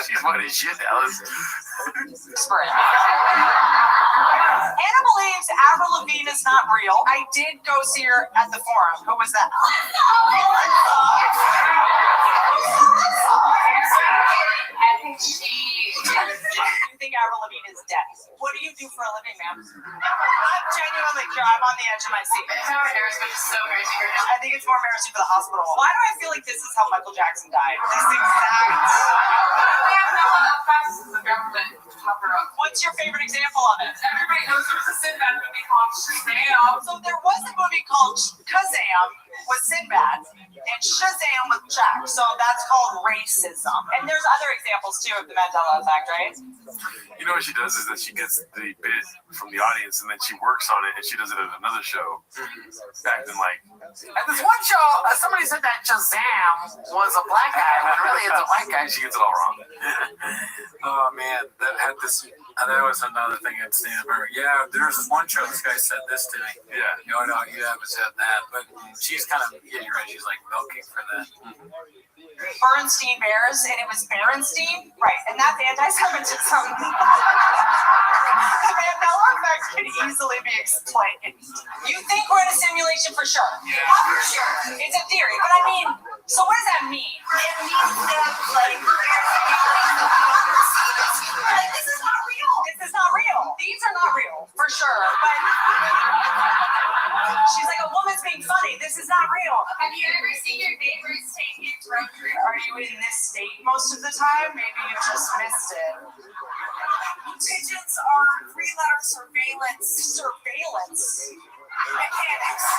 She's white as shit, Alice. Anna believes Avril Lavigne is not real. I did go see her at the forum. Who was that? You think Avril Lavigne is dead? What do you do for a living, ma'am? I'm genuinely curious. I'm on the edge of my seat. It's so embarrassing. It's so embarrassing for I think it's more embarrassing for the hospital. Why do I feel like this is how Michael Jackson died? This exact. We have no enough facts in the government to cover up. What's your favorite example of it? Everybody knows there was a Sinbad movie called Shazam. So there was a movie called Kazam with Sinbad and Shazam with Jack. So that's called racism. And there's other examples too of the Mandela effect, right? You know what she does is that she gets the bit from the audience and then she works on it and she does it at another show. Acting like. At this one show, somebody said that Shazam was a black guy, but really it's a white guy. She gets it all wrong. Oh man, that had this. That was another thing I'd seen of her. Yeah, there's this one show. This guy said this to me. Yeah. You haven't said that, but she's kind of. Yeah, you're right. She's like milking for that. Bernstein Bears, and it was Berenstein, right? And that's anti-Semitism. The Mandela effect can easily be explained. You think we're in a simulation for sure? Yeah, for sure. It's a theory, but I mean, so what does that mean? It means that like this is not real. This is not real. These are not real, for sure. But she's like, a woman's being funny. This is not real. Have you ever seen your neighbors take it road trip? Are you in this state most of the time? Maybe you just missed it. Pigeons are three-letter surveillance.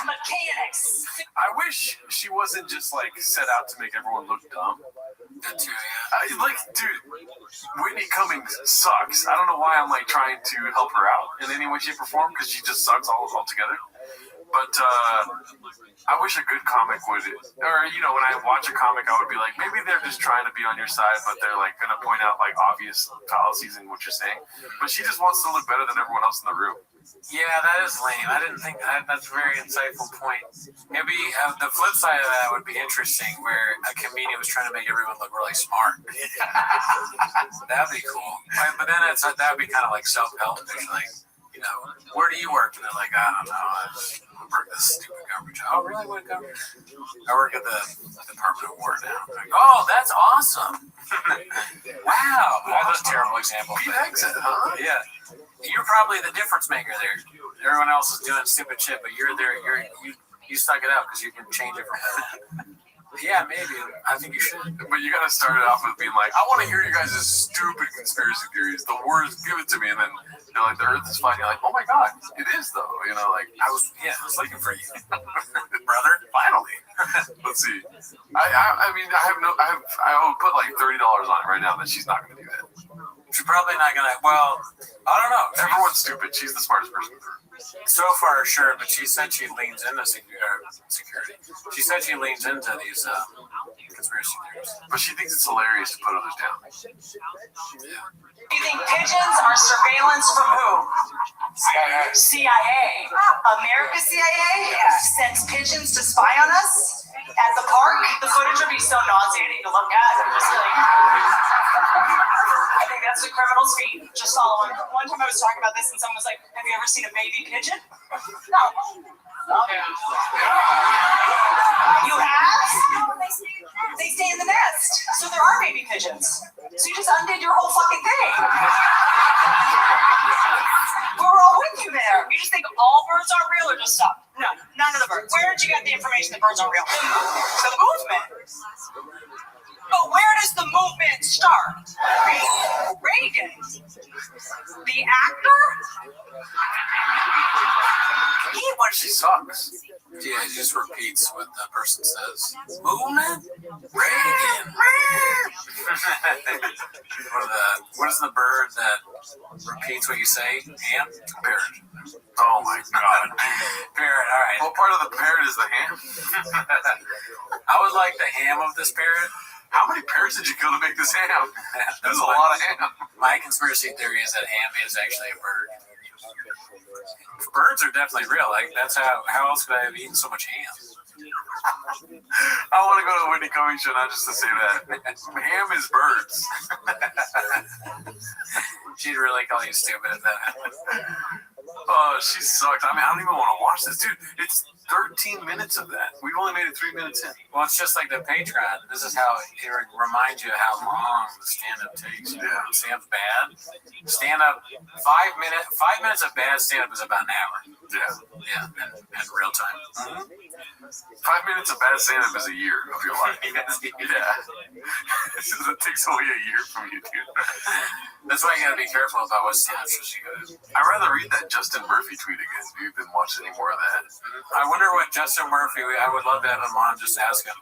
Mechanics. I wish she wasn't just like set out to make everyone look dumb. That too, yeah. Like, dude, Whitney Cummings sucks. I don't know why I'm like trying to help her out in any way, shape, or form because she just sucks altogether. But I wish a good comic would, or you know, when I watch a comic, I would be like, maybe they're just trying to be on your side, but they're like gonna point out like obvious fallacies in what you're saying. But she just wants to look better than everyone else in the room. Yeah, that is lame. I didn't think that's a very insightful point. Maybe the flip side of that would be interesting, where a comedian was trying to make everyone look really smart. That'd be cool. But then that'd be kind of like self-help. Like, you know, where do you work? And they're like, I don't know. I work at this stupid government job. Oh, really? What government? I work at the Department of War now. Like, oh, that's awesome. Wow. That's a terrible example. Exit, huh? Yeah. You're probably the difference maker there. Everyone else is doing stupid shit, but you're there. You stuck it out because you can change it from that. Yeah, maybe. I think you should. But you gotta start it off with being like, I want to hear you guys' stupid conspiracy theories. The worst, give it to me, and then you're like, the Earth is flat. You're like, oh my God, it is though. You know, like I was looking for you, brother. Finally. Let's see. I mean, I would put like $30 on it right now that she's not gonna do that. She's probably not gonna. Well, I don't know. Everyone's stupid. She's the smartest person in the room. So far, sure, but she said she leans into security. She said she leans into these conspiracy theories. But she thinks it's hilarious to put others down. Yeah. You think pigeons are surveillance from who? CIA. America CIA sends pigeons to spy on us at the park. The footage would be so nauseating to look at. I think that's a criminal's feat. Just follow him. One time I was talking about this and someone was like, have you ever seen a baby pigeon? No. You have? They stay in the nest. So there are baby pigeons. So you just undid your whole fucking thing. We were all with you there. You just think all birds are real or just some? No, none of the birds. Where did you get the information that birds are real? The movement. But where does the movement start? Reagan. The actor? She sucks. Yeah, he just repeats what the person says. Movement? Reagan. What is the bird that repeats what you say? Ham? Parrot. Oh my God. Parrot, all right. What part of the parrot is the ham? I would like the ham of this parrot. How many parrots did you kill to make this ham? That's a lot of ham. My conspiracy theory is that ham is actually a bird. Birds are definitely real. Like that's how else could I have eaten so much ham? I want to go to the Whitney Cummings show not just to say that. Ham is birds. She'd really call you stupid if that happened. Oh, she sucks. I mean, I don't even want to watch this. Dude, it's 13 minutes of that. We've only made it 3 minutes in. Well, it's just like the Patreon. This is how it reminds you how long the stand-up takes. You know, stand-up's bad. Stand-up, 5 minutes of bad stand-up is about an hour. Yeah, in real time. Mm-hmm. 5 minutes of bad stand-up is a year of your life. Yeah. It takes away a year from you, dude. That's why you gotta be careful about what stand-up shows you go to. I'd rather read that Justin Murphy tweet again, dude, than watch any more of that. I wonder what Justin Murphy, I would love to have him on, just ask him,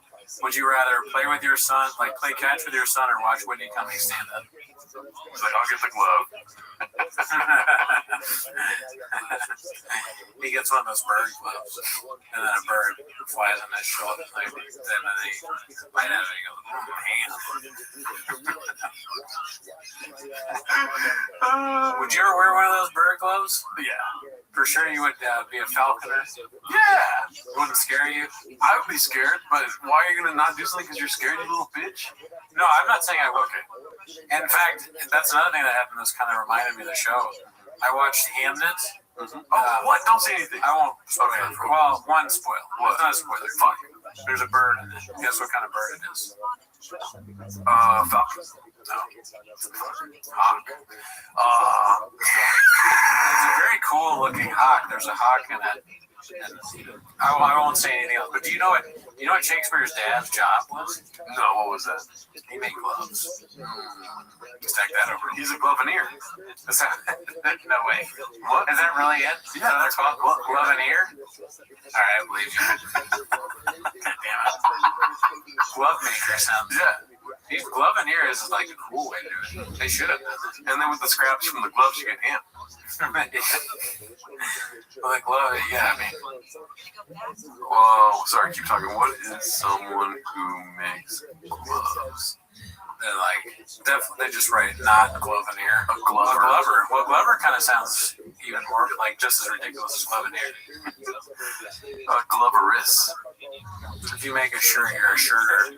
would you rather play with your son, like play catch with your son, or watch Whitney Cummings stand up? He's like, I'll get the glove. He gets one of those bird gloves, and then a bird flies on his shoulder, like, then they bite out of it and go, man. Would you ever wear one of those bird gloves? Yeah. For sure, you would be a falconer. Yeah. Wouldn't scare you. I would be scared, but why are you gonna not do something because you're scared, you little bitch? No, I'm not saying I would. Okay. In fact, that's another thing that happened. That's kind of reminded me of the show. I watched Hamnet. What? Don't say anything. I won't. Okay. Well, one spoil. Well, it's not a spoiler. Fuck. There's a bird in it. Guess what kind of bird it is? Falcon. No. Hawk. It's a very cool looking hawk. There's a hawk in it. And I won't say anything else. But do you know what Shakespeare's dad's job was? No, what was that? He made gloves. Stack that over. He's a gloveneer. Is that, no way. What? Is that really it? Yeah, that's called gloveneer. All right, I believe you. God damn it. Glove maker sounds. Yeah. Gloveneer is like a cool way to do it. They should have done it. And then with the scraps from the gloves, you get ham. Well, the glove, yeah, I mean. Whoa, sorry, keep talking. What is someone who makes gloves? They're like, definitely, they just write not gloveneer. A glover. Glover. Well, glover kind of sounds even more like just as ridiculous as gloveneer. Gloveress. If you make a shirt, you're a shirter.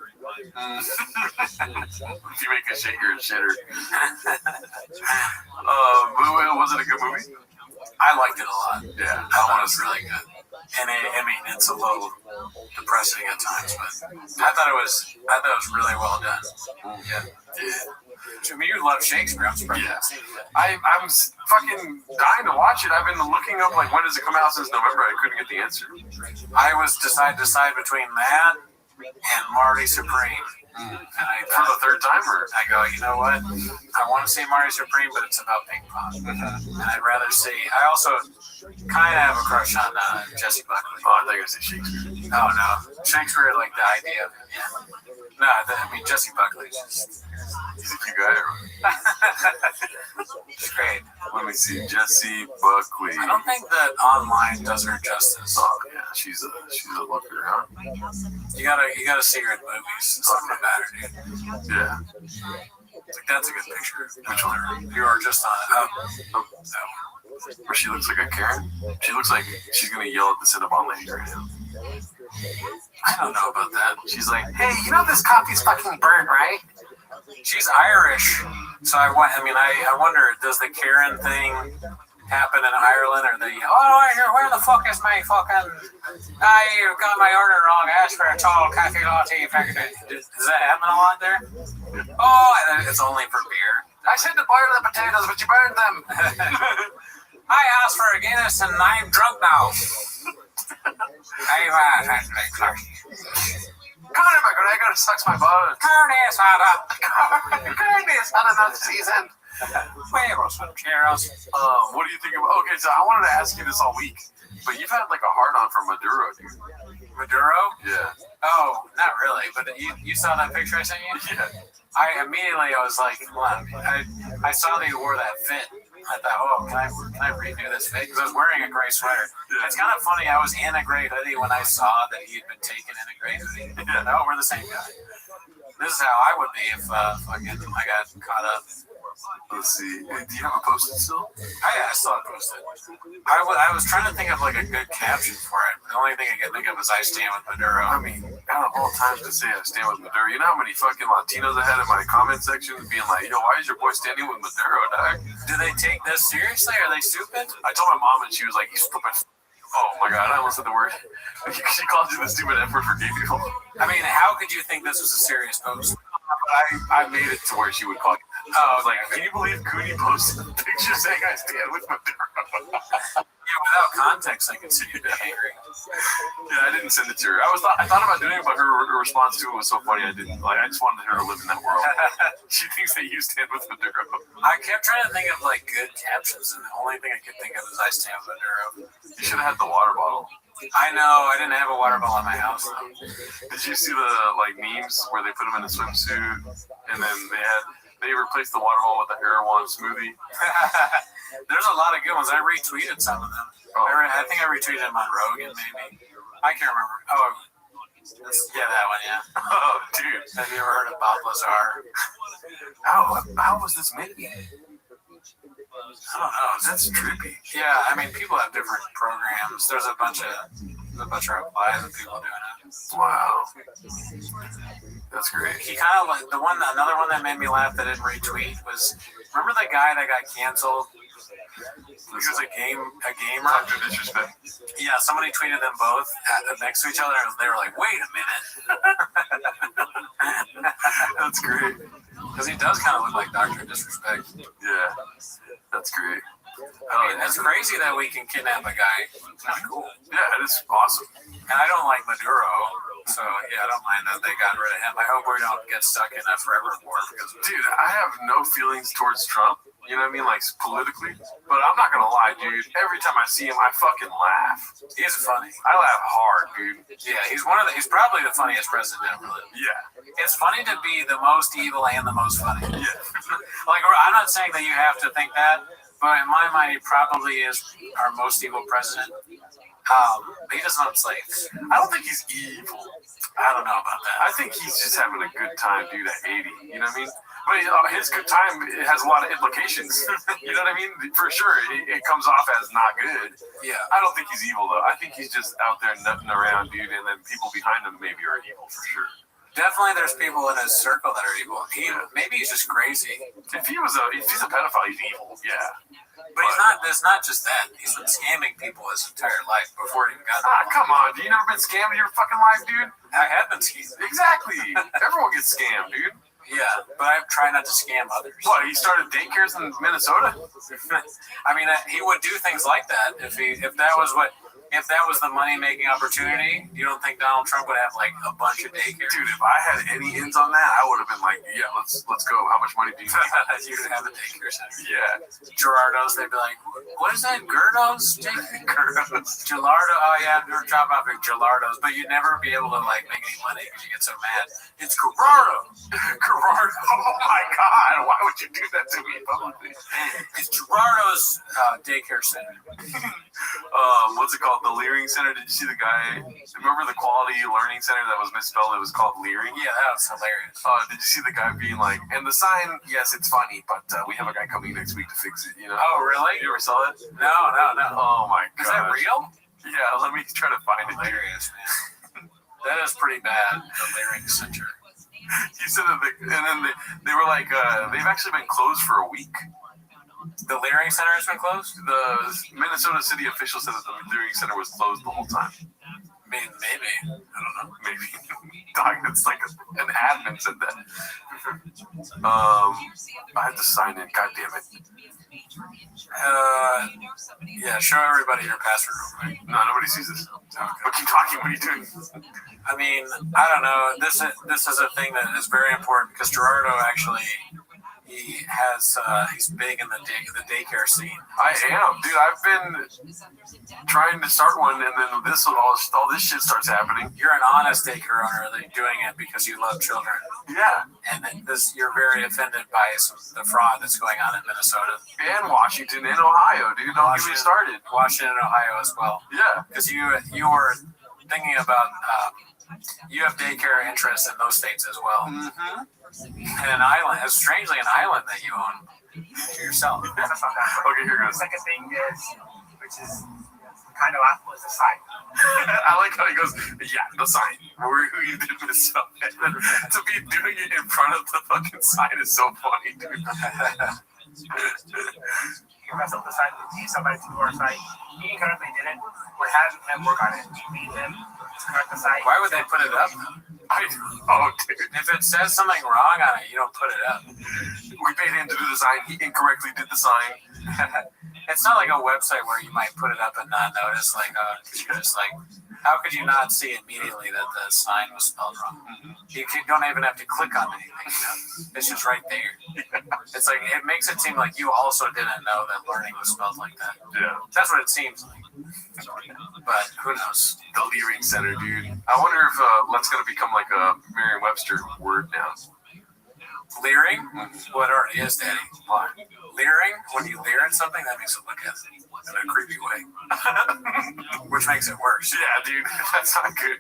If you make a shit, you're a shitter. Was it a good movie? I liked it a lot. Yeah, that one was really good. And I mean, it's a little depressing at times, but I thought it was really well done. Yeah. To me, you love Shakespeare. I'm surprised. Yeah. I'm fucking dying to watch it. I've been looking up like when does it come out since November. I couldn't get the answer. I was decide between that and Marty Supreme. And for the third time, or I go, you know what? I want to see Marty Supreme, but it's about ping pong, and I'd rather see. I also kind of have a crush on Jesse Buckley. Oh, I thought you were going to say Shakespeare. Oh no, Shakespeare, like the idea of it. Yeah. No, I mean Jesse Buckley. He's a cute guy. He's great. Let me see, Jesse Buckley. I don't think that online does her justice. Oh yeah, she's a looker, huh? You gotta see her in movies. Something about her, dude. Yeah. Like, that's a good picture. Which one? You are just on it. Where she looks like a Karen. She looks like she's gonna yell at the Cinnabon lady right now. I don't know about that. She's like, Hey, you know this coffee's fucking burnt, right? She's Irish, so I wonder, does the Karen thing happen in Ireland, or where the fuck is my fucking? I got my order wrong. I asked for a tall coffee latte. Does that happen a lot there? Oh, it's only for beer. I said to boil the potatoes, but you burned them. I asked for a Guinness, and I'm drunk now. I gotta suck my butt. Carne asada. Carne asada not seasoned. Huevos rancheros. What do you think about? Okay, so I wanted to ask you this all week, but you've had like a hard on for Maduro, dude. Maduro? Yeah. Oh, not really. But you saw that picture I sent you? Yeah. I was like, I saw that you wore that fit. I thought, oh, can I redo this fit? Because I was wearing a gray sweater. Yeah. It's kind of funny. I was in a gray hoodie when I saw that he had been taken in a gray hoodie. Yeah. No, we're the same guy. This is how I would be if I got caught up. Let's see. Do you have a post-it still? I still have posted. I was trying to think of like a good caption for it. The only thing I could think of is I stand with Maduro. I mean, out of all times to say I stand with Maduro, you know how many fucking Latinos I had in my comment section being like, yo, why is your boy standing with Maduro, dog? Do they take this seriously? Are they stupid? I told my mom and she was like, you stupid. Oh my god, I almost said the word. She called you the stupid F word for gay people. I mean, how could you think this was a serious post? I made it to where she would call you. I was like, can you believe Cooney posted a picture saying I stand with Maduro? Yeah, without context, I could see you being angry. Yeah, I didn't send it to her. I thought about doing it, but her response to it was so funny. I didn't. Like, I just wanted her to live in that world. She thinks that you stand with Maduro. I kept trying to think of like good captions, and the only thing I could think of is I stand with Maduro. You should have had the water bottle. I know. I didn't have a water bottle in my house though. Did you see the like memes where they put him in a swimsuit and then they replaced the water bottle with a Erewhon smoothie? There's a lot of good ones. I retweeted some of them. Oh. I think I retweeted them on Rogan, maybe. I can't remember. Oh, yeah, that one, yeah. Oh, dude. Have you ever heard of Bob Lazar? How was this made? I don't know. That's trippy. Yeah, I mean, people have different programs. There's a bunch of replies of people doing it. Wow. That's great. He kind of like another one that made me laugh that I didn't retweet was, remember the guy that got canceled? He was a gamer. Dr. Disrespect. Yeah, somebody tweeted them both next to each other, and they were like, "Wait a minute." That's great. Because he does kind of look like Dr. Disrespect. Yeah, that's great. I mean, it's crazy that we can kidnap a guy. It's kind of cool. Yeah, it is awesome. And I don't like Maduro, so yeah, I don't mind that they got rid of him. I hope we don't get stuck in a forever war. Because, dude, I have no feelings towards Trump. You know what I mean? Like, politically. But I'm not going to lie, dude. Every time I see him, I fucking laugh. He's funny. I laugh hard, dude. Yeah, he's probably the funniest president ever lived. Yeah. It's funny to be the most evil and the most funny. Yeah. Like, I'm not saying that you have to think that, but in my mind, he probably is our most evil president. He doesn't own slaves. I don't think he's evil. I don't know about that. I think he's just having a good time, dude, at 80. You know what I mean? But his good time has a lot of implications. You know what I mean? For sure, it comes off as not good. Yeah. I don't think he's evil, though. I think he's just out there nutting around, dude, and then people behind him maybe are evil, for sure. Definitely there's people in his circle that are evil. Maybe he's just crazy. If he's a pedophile, he's evil, yeah. But he's not. There's not just that. He's been scamming people his entire life before he even got there. Come on. You never been scammed in your fucking life, dude? I have been scammed. Exactly. Everyone gets scammed, dude. Yeah, but I try not to scam others. What, he started daycares in Minnesota? I mean, he would do things like that if that was the money-making opportunity. You don't think Donald Trump would have like a bunch of daycares? Dude, if I had any ins on that, I would have been like, yeah, let's go. How much money do you need? You'd have a daycare center. Yeah. Gerardo's, they'd be like, what is that? Gerardo's? Gerardo's. Gelardo. Oh yeah, I've never dropped off at Gelardo's, but you'd never be able to like make any money because you get so mad. It's Gerardo. Gerardo. Oh my God. Why would you do that to me publicly? It's Gerardo's daycare center. What's it called? The Leering Center. Did you see the guy? Remember the Quality Learning Center that was misspelled? It was called Leering. Yeah, that was hilarious. Did you see the guy being like, and the sign? Yes, it's funny, but we have a guy coming next week to fix it. You know? Oh, really? You ever saw it? No. Oh my God. Is that real? Yeah. Let me try to find it. Hilarious, man. That is pretty bad. The Leering Center. You said that, and then they were like, they've actually been closed for a week. The Leering Center has been closed? The Minnesota city official said that the Leering Center was closed the whole time. Maybe. I don't know. Maybe. Dog, it's like an admin said that. I have to sign in. God damn it. Yeah, show everybody your password real quick. No, nobody sees this. But keep talking. What are you doing? I mean, I don't know. This is a thing that is very important because Gerardo actually... he's big in the daycare scene. I am, dude. I've been trying to start one, and then all this shit starts happening. You're an honest daycare owner. That you're doing it because you love children. Yeah. And you're very offended by the fraud that's going on in Minnesota and Washington and Ohio, dude. Don't get me started. Washington and Ohio as well. Yeah. Because you were thinking about you have daycare interests in those states as well. Mm-hmm. And an island, strangely an island that you own to yourself. Okay, here goes. The second thing is, which is kind of awful, is the sign. I like how he goes, yeah, the sign. Who you did this stuff. And then to be doing it in front of the fucking sign is so funny, dude. You mess up the site, we need somebody to do our site. He currently did it. We're having him work on it. We need him to correct the site. Why would they put it up? Dude. If it says something wrong on it, you don't put it up. We paid him to do the sign. He incorrectly did the sign. It's not like a website where you might put it up and not notice. Like, you're just like, how could you not see immediately that the sign was spelled wrong? You don't even have to click on anything. You know? It's just right there. It's like it makes it seem like you also didn't know that learning was spelled like that. Yeah, that's what it seems like. But who knows? The Leering Center, dude. I wonder if that's gonna become like a Merriam-Webster word now. Leering? Well, it already is, Daddy. Why? Leering? When you leer at something, that makes it look at it in a creepy way. Which makes it worse. Yeah, dude. That's not good.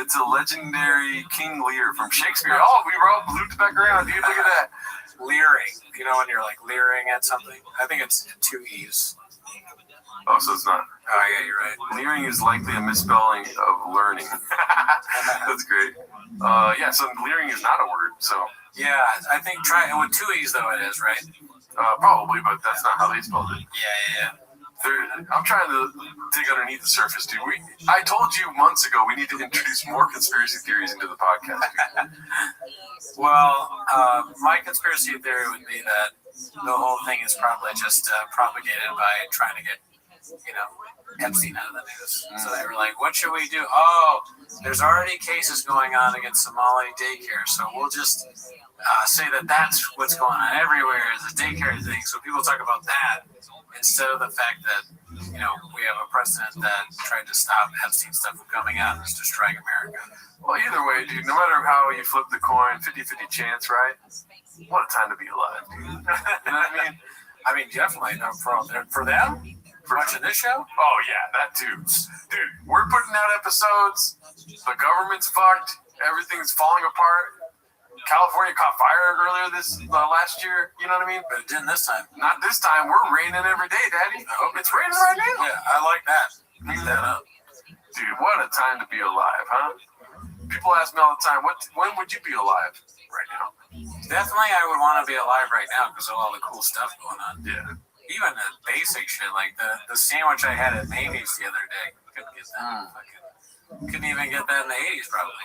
It's a legendary King Lear from Shakespeare. Oh, we looped back around, dude. Look at that. leering. You know when you're like leering at something? I think it's 2 E's. Oh, so it's not. Oh, yeah, you're right. Leering is likely a misspelling of learning. That's great. Yeah, so leering is not a word, so. Yeah, I think with 2 E's though it is, right? Probably, but that's not how they spelled it. Yeah. I'm trying to dig underneath the surface, dude. I told you months ago we need to introduce more conspiracy theories into the podcast, dude. Well, my conspiracy theory would be that the whole thing is probably just propagated by trying to get, Epstein out of the news. So they were like, what should we do? Oh, there's already cases going on against Somali daycare, so we'll just say that that's what's going on everywhere is a daycare thing. So people talk about that instead of the fact that, we have a president that tried to stop Epstein stuff from coming out and is destroying America. Well, either way, dude, no matter how you flip the coin, 50-50 chance, right? What a time to be alive, dude. You know what I mean? I mean, definitely. For them? For watching this show? Oh, yeah, that too. Dude, we're putting out episodes. The government's fucked. Everything's falling apart. California caught fire earlier last year. You know what I mean? But it didn't this time. Not this time. We're raining every day, Daddy. I hope it's raining right now. Yeah, I like that. Keep that up. Dude, what a time to be alive, huh? People ask me all the time, when would you be alive right now? Definitely, I would want to be alive right now because of all the cool stuff going on. Yeah. Even the basic shit, like the sandwich I had at Mavy's the other day. Couldn't get that. Couldn't even get that in the 80s, probably.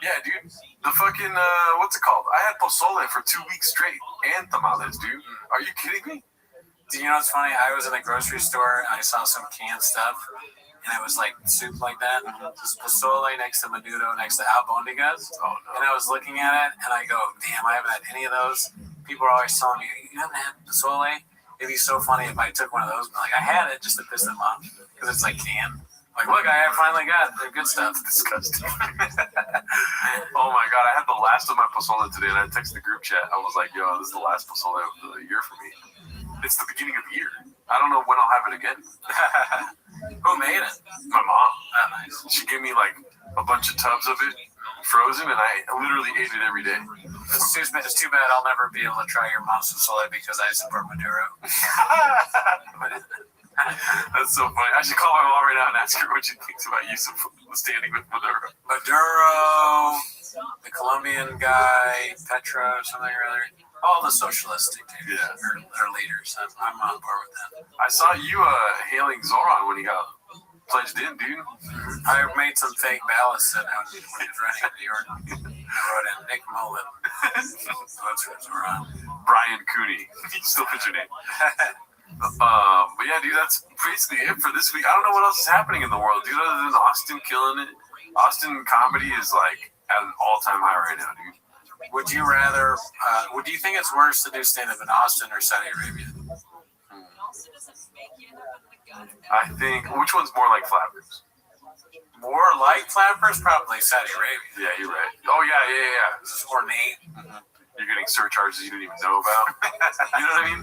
Yeah, dude. The fucking, what's it called? I had pozole for 2 weeks straight and tamales, dude. Are you kidding me? Do you know what's funny? I was in a grocery store and I saw some canned stuff. And it was like soup like that. Just pozole next to menudo, next to albondigas. Oh, no. And I was looking at it and I go, damn, I haven't had any of those. People are always telling me, you haven't had pozole? It'd be so funny if I took one of those and like, I had it just to piss them off. Because it's like canned. Like, look, I finally got the good stuff. Disgusting. Oh my god, I had the last of my pozole today, and I texted the group chat. I was like, yo, this is the last pozole of the year for me. It's the beginning of the year. I don't know when I'll have it again. Who made it? My mom. Oh, nice. She gave me like a bunch of tubs of it, frozen, and I literally ate it every day. It's too bad I'll never be able to try your mom's pozole because I support Maduro. That's so funny. I should call my mom right now and ask her what she thinks about you standing with Maduro. Maduro, the Colombian guy, Petro, something or other. All the socialist dictators are leaders. I'm on board with that. I saw you hailing Zoran when he got pledged in, dude. I made some fake ballots that when he was running in New York. I wrote in Nick Mullen. Votes for Zoran. Brian Cooney. Still put your name. But yeah, dude, that's basically it for this week. I don't know what else is happening in the world, dude, other than Austin killing it. Austin comedy is like at an all-time high right now, dude. Would you rather, do you think it's worse to do stand-up in Austin or Saudi Arabia? I think, which one's more like Flappers? More like Flappers? Probably Saudi Arabia. Yeah, you're right. Oh, yeah. This is ornate. You're getting surcharges you didn't even know about. You know what I mean?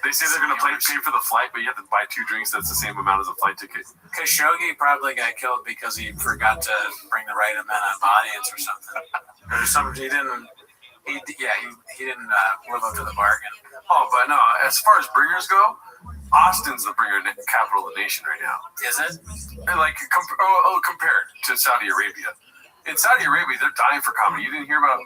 They say they're going to pay for the flight, but you have to buy 2 drinks. That's the same amount as a flight ticket. Khashoggi probably got killed because he forgot to bring the right amount of audience or something. He didn't live up to the bargain. Oh, but no, as far as bringers go, Austin's the bringer capital of the nation right now. Is it? And like compared to Saudi Arabia. In Saudi Arabia, they're dying for comedy. You didn't hear about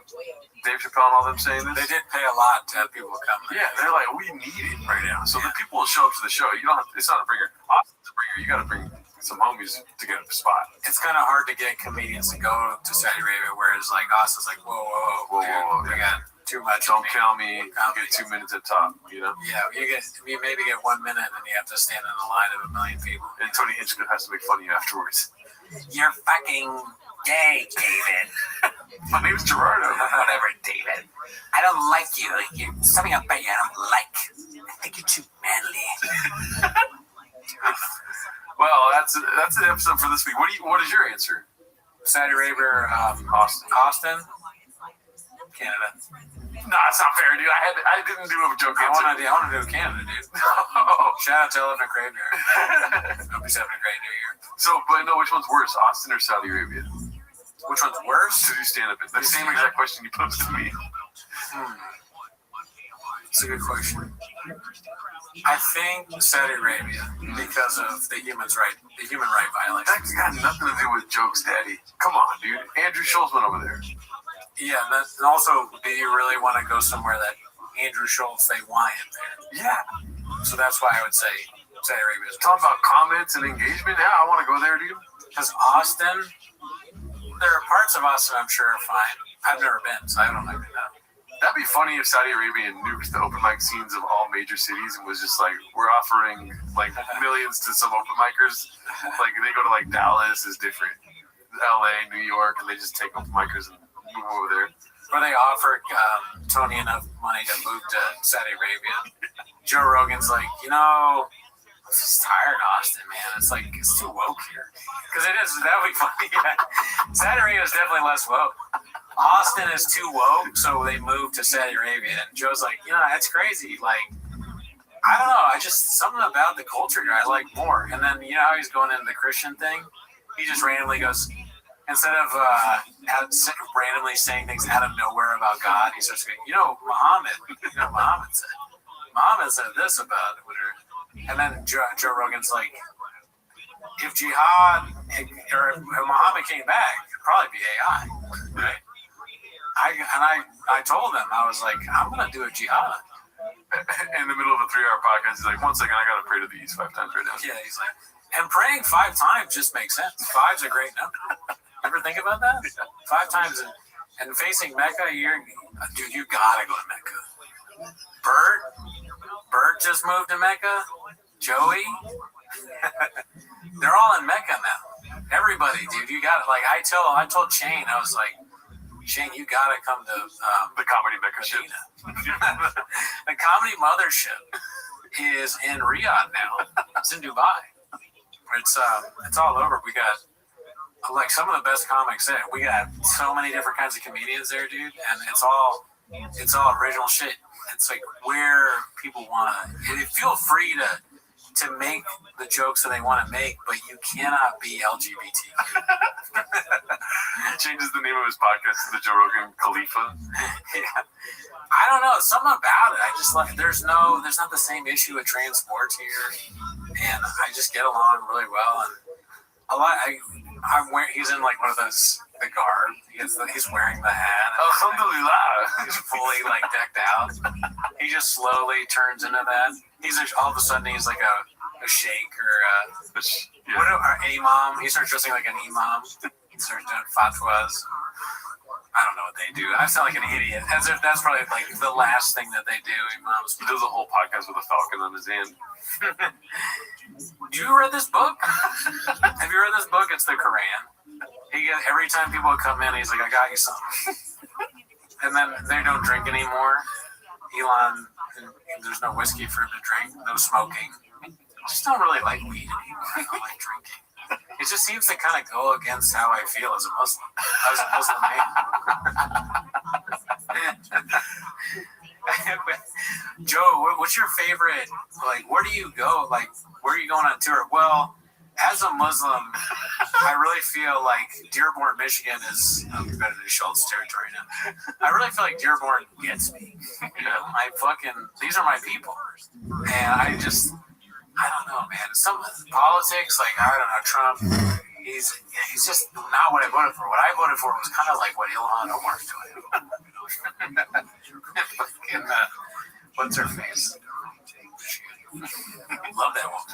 Dave Chappelle and all them saying this? They did pay a lot to have people come. Yeah, they're like, we need it right now. So the people will show up to the show. You don't have, it's not a bringer. Austin's a bringer. You got to bring some homies to get a spot. It's kind of hard to get comedians to go to Saudi Arabia, whereas like Austin's like, whoa, we got too much. Don't kill me. You get 2 minutes at top, you know? Yeah, you maybe get 1 minute and then you have to stand in a line of 1 million people. And Tony Hinchcliffe has to make fun of you afterwards. You're fucking gay, David. My name's Gerardo. Whatever, David. I don't like you. You're something about you I don't like. I think you're too manly. Well, that's an episode for this week. What is your answer? Saudi Arabia, Austin, Canada. No, it's not fair, dude. I didn't do a joke. I want to do Canada, dude. Shout out to Elephant Graveyard. Hope he's having a great New Year. So, but no, which one's worse, Austin or Saudi Arabia? Which one's worse? To do stand-up in. The same exact question you posed to me. It's a good question. I think Saudi Arabia because of the human right violation. That's got nothing to do with jokes, Daddy. Come on, dude. Andrew Schultz went over there. Yeah, and also, do you really want to go somewhere that Andrew Schultz, they want him there? Yeah. So that's why I would say Saudi Arabia. Talk about comments and engagement. Yeah, I want to go there, dude. Because Austin, there are parts of Austin I'm sure are fine. I've never been, so I don't know. That'd be funny if Saudi Arabia nuked the open mic scenes of all major cities and was just like, we're offering like millions to some open micers. Like they go to like Dallas is different, LA, New York, and they just take open micers and move over there. Or they offered Tony enough money to move to Saudi Arabia. Joe Rogan's like, I'm just tired of Austin, man. It's like, it's too woke here. Because it is, that would be funny. Yeah. Saudi Arabia is definitely less woke. Austin is too woke, so they moved to Saudi Arabia. And Joe's like, that's crazy. Like, I don't know. Something about the culture here I like more. And then, how he's going into the Christian thing? He just randomly goes, instead of randomly saying things out of nowhere about God, he starts going, Muhammad said this about it. And then Joe Rogan's like, if jihad or if Muhammad came back, it'd probably be AI, right? I told him, I was like, I'm gonna do a jihad. In the middle of a 3-hour podcast, he's like, 1 second, I gotta pray to the east 5 times right now. Yeah, he's like, and praying 5 times just makes sense. 5's a great number. Ever think about that? 5 times and facing Mecca, you gotta go to Mecca. Bert just moved to Mecca. Joey, they're all in Mecca now. Everybody, dude, you got it. Like I told Shane, I was like, Shane, you gotta come to the comedy Mecca ship. The comedy mothership is in Riyadh now. It's in Dubai. It's all over. We got like some of the best comics there. We got so many different kinds of comedians there, dude, and it's all original shit. It's like where people want to feel free to make the jokes that they want to make, but you cannot be LGBT. He changes the name of his podcast to the Joe Rogan Khalifa. Yeah. I don't know, something about it. I just like there's not the same issue with trans sports here, and I just get along really well. And a lot. He's in like one of those the garb. He's wearing the hat. Alhamdulillah. He's fully like decked out. He just slowly turns into that. He's all of a sudden he's like a sheikh or an imam. He starts dressing like an imam. He starts doing fatwas. I don't know what they do. I sound like an idiot. As if that's probably like the last thing that they do. Imams. He does a whole podcast with a falcon on his hand. You read this book? Have you read this book? It's the Quran. Every time people come in, he's like, I got you something. And then they don't drink anymore. Elon, there's no whiskey for him to drink, no smoking. I just don't really like weed anymore. I don't like drinking. It just seems to kind of go against how I feel as a Muslim. As a Muslim man. Joe, what's your favorite, like, where do you go? Like, where are you going on tour? Well, as a Muslim, I really feel like Dearborn, Michigan is better than Schultz territory now. I really feel like Dearborn gets me. These are my people. And I don't know, man. Some politics, like, I don't know, Trump, he's just not what I voted for. What I voted for was kind of like what Ilhan Omar's doing. What's her face? Love that one.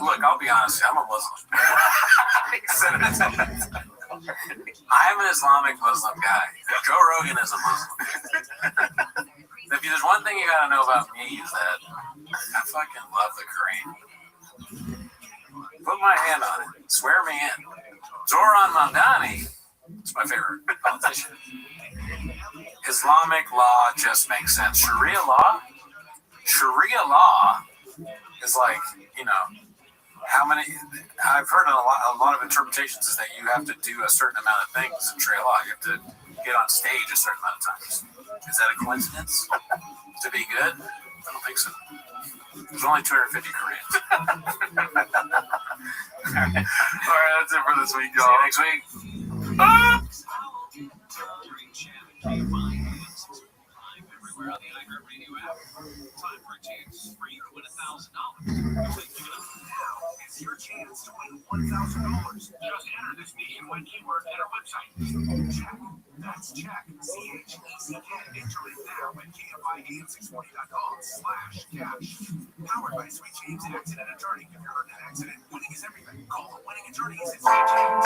Look, I'll be honest, I'm a Muslim. I'm an Islamic Muslim guy. Joe Rogan is a Muslim. If there's one thing you gotta know about me is that I fucking love the Quran. Put my hand on it. Swear me in. Zoran Mamdani is my favorite politician. Islamic law just makes sense. Sharia law is like, how many, I've heard a lot of interpretations is that you have to do a certain amount of things in Sharia law. You have to get on stage a certain amount of times. Is that a coincidence? To be good? I don't think so. There's only 250 Koreans. All right, that's it for this week, y'all. See you next week. Everywhere on the iHeartRadio app. Time for a chance for you to win $1,000. Now is your chance to win $1,000. Just enter this nationwide keyword at our website. Check. That's check. CHECK. Enter it now at KFIAM640.com/cash. Powered by Sweet James Accident Attorney. If you're hurt in an accident, winning is everything. Call the winning attorneys at Sweet James.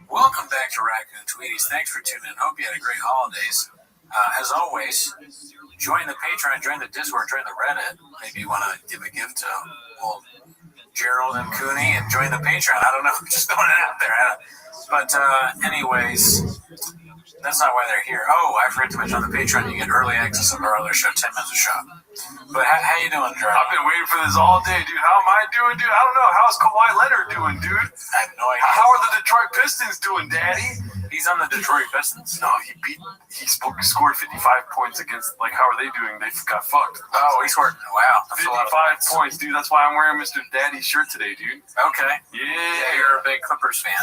Welcome back to Raccoon Tweeties. Thanks for tuning in. Hope you had a great holidays. As always, join the Patreon, join the Discord, join the Reddit. Maybe you want to give a gift to old Gerald and Cooney and join the Patreon. I don't know. I'm just throwing it out there. But anyways, that's not why they're here. Oh, I forgot to mention on the Patreon, you get early access of our other show, 10 Minutes of Shop. But how you doing, Gerald? I've been waiting for this all day, dude. How am I doing, dude? I don't know. How's Kawhi Leonard doing, dude? I have no idea. How are the Detroit Pistons doing, Daddy? He's on the Detroit Pistons. No, he scored 55 points against, like, how are they doing? They got fucked. Oh, he scored, wow. That's 55 points, dude. That's why I'm wearing Mr. Daddy's shirt today, dude. Okay. Yeah. You're a big Clippers fan.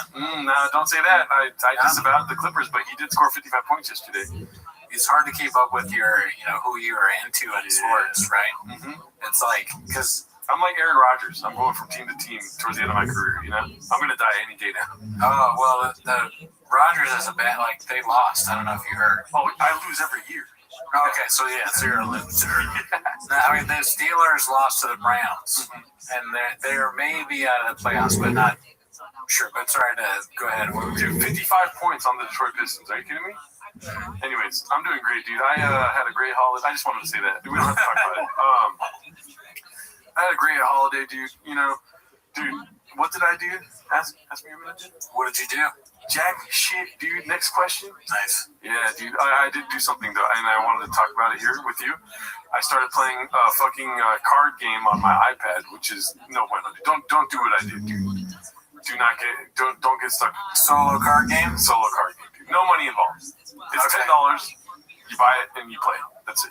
No, don't say that. I disavowed the Clippers, but he did score 55 points yesterday. It's hard to keep up with your, who you are into in sports, right? Mm-hmm. It's like, because I'm like Aaron Rodgers. I'm going from team to team towards the end of my career, I'm going to die any day now. Oh, well, the Rodgers is a bad, like, they lost. I don't know if you heard. Oh, I lose every year. Okay, so you're a loser. I mean, the Steelers lost to the Browns, and they're maybe out of the playoffs, but not sure. But sorry to go ahead. What would you? 55 points on the Detroit Pistons. Are you kidding me? Anyways, I'm doing great, dude. I had a great holiday. I just wanted to say that. We don't have to talk about it. I had a great holiday, dude. Dude, what did I do? Ask me a minute, dude. What did you do? Jack shit, dude. Next question. Nice. Yeah, dude. I did do something though, and I wanted to talk about it here with you. I started playing a fucking card game on my iPad, which is no bueno. Don't do what I did, dude. Don't get stuck. Solo card game. Solo card game, dude. No money involved. It's $10. You buy it and you play. That's it.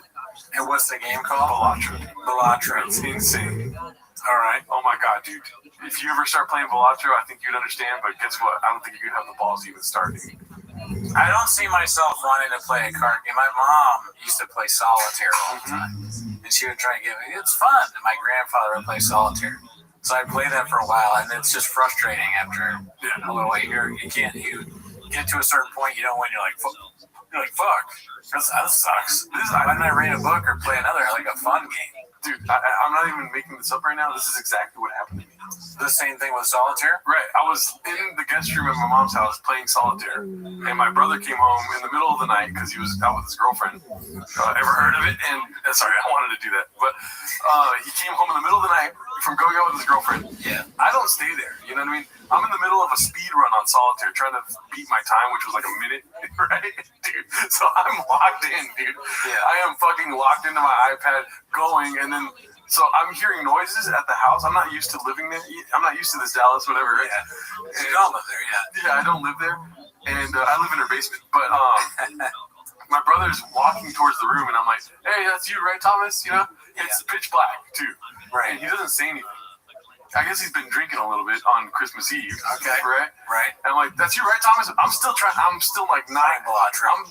And what's the game called? Balatro. It's insane. All right. Oh my god, dude. If you ever start playing Balatro, I think you'd understand, but guess what? I don't think you'd have the balls to even start. I don't see myself wanting to play a card game. My mom used to play solitaire all the time. And she would try to give me, it's fun. And my grandfather would play solitaire. So I played that for a while, and it's just frustrating after a little while. You get to a certain point, you don't win, you're like, fuck. That sucks. Why didn't I read a book or play another, like a fun game? Dude, I'm not even making this up right now. This is exactly what happened to me. The same thing with solitaire? Right. I was in the guest room at my mom's house playing solitaire, and my brother came home in the middle of the night because he was out with his girlfriend. Ever heard of it? And sorry, I wanted to do that. But he came home in the middle of the night from going out with his girlfriend. Yeah. I don't stay there. You know what I mean? I'm in the middle of a speed run on solitaire trying to beat my time, which was like a minute, right? Dude. So I'm locked in, dude. Yeah. I am fucking locked into my iPad going, and then so I'm hearing noises at the house. I'm not used to living there. I'm not used to this Dallas, whatever. Right? Yeah. You don't live there, yeah. Yeah, I don't live there, and I live in her basement. But my brother's walking towards the room, and I'm like, "Hey, that's you, right, Thomas? It's pitch black too." Right. And he doesn't say anything. I guess he's been drinking a little bit on Christmas Eve. Okay. Right. And I'm like, "That's you, right, Thomas?" I'm still like not Balatro. I'm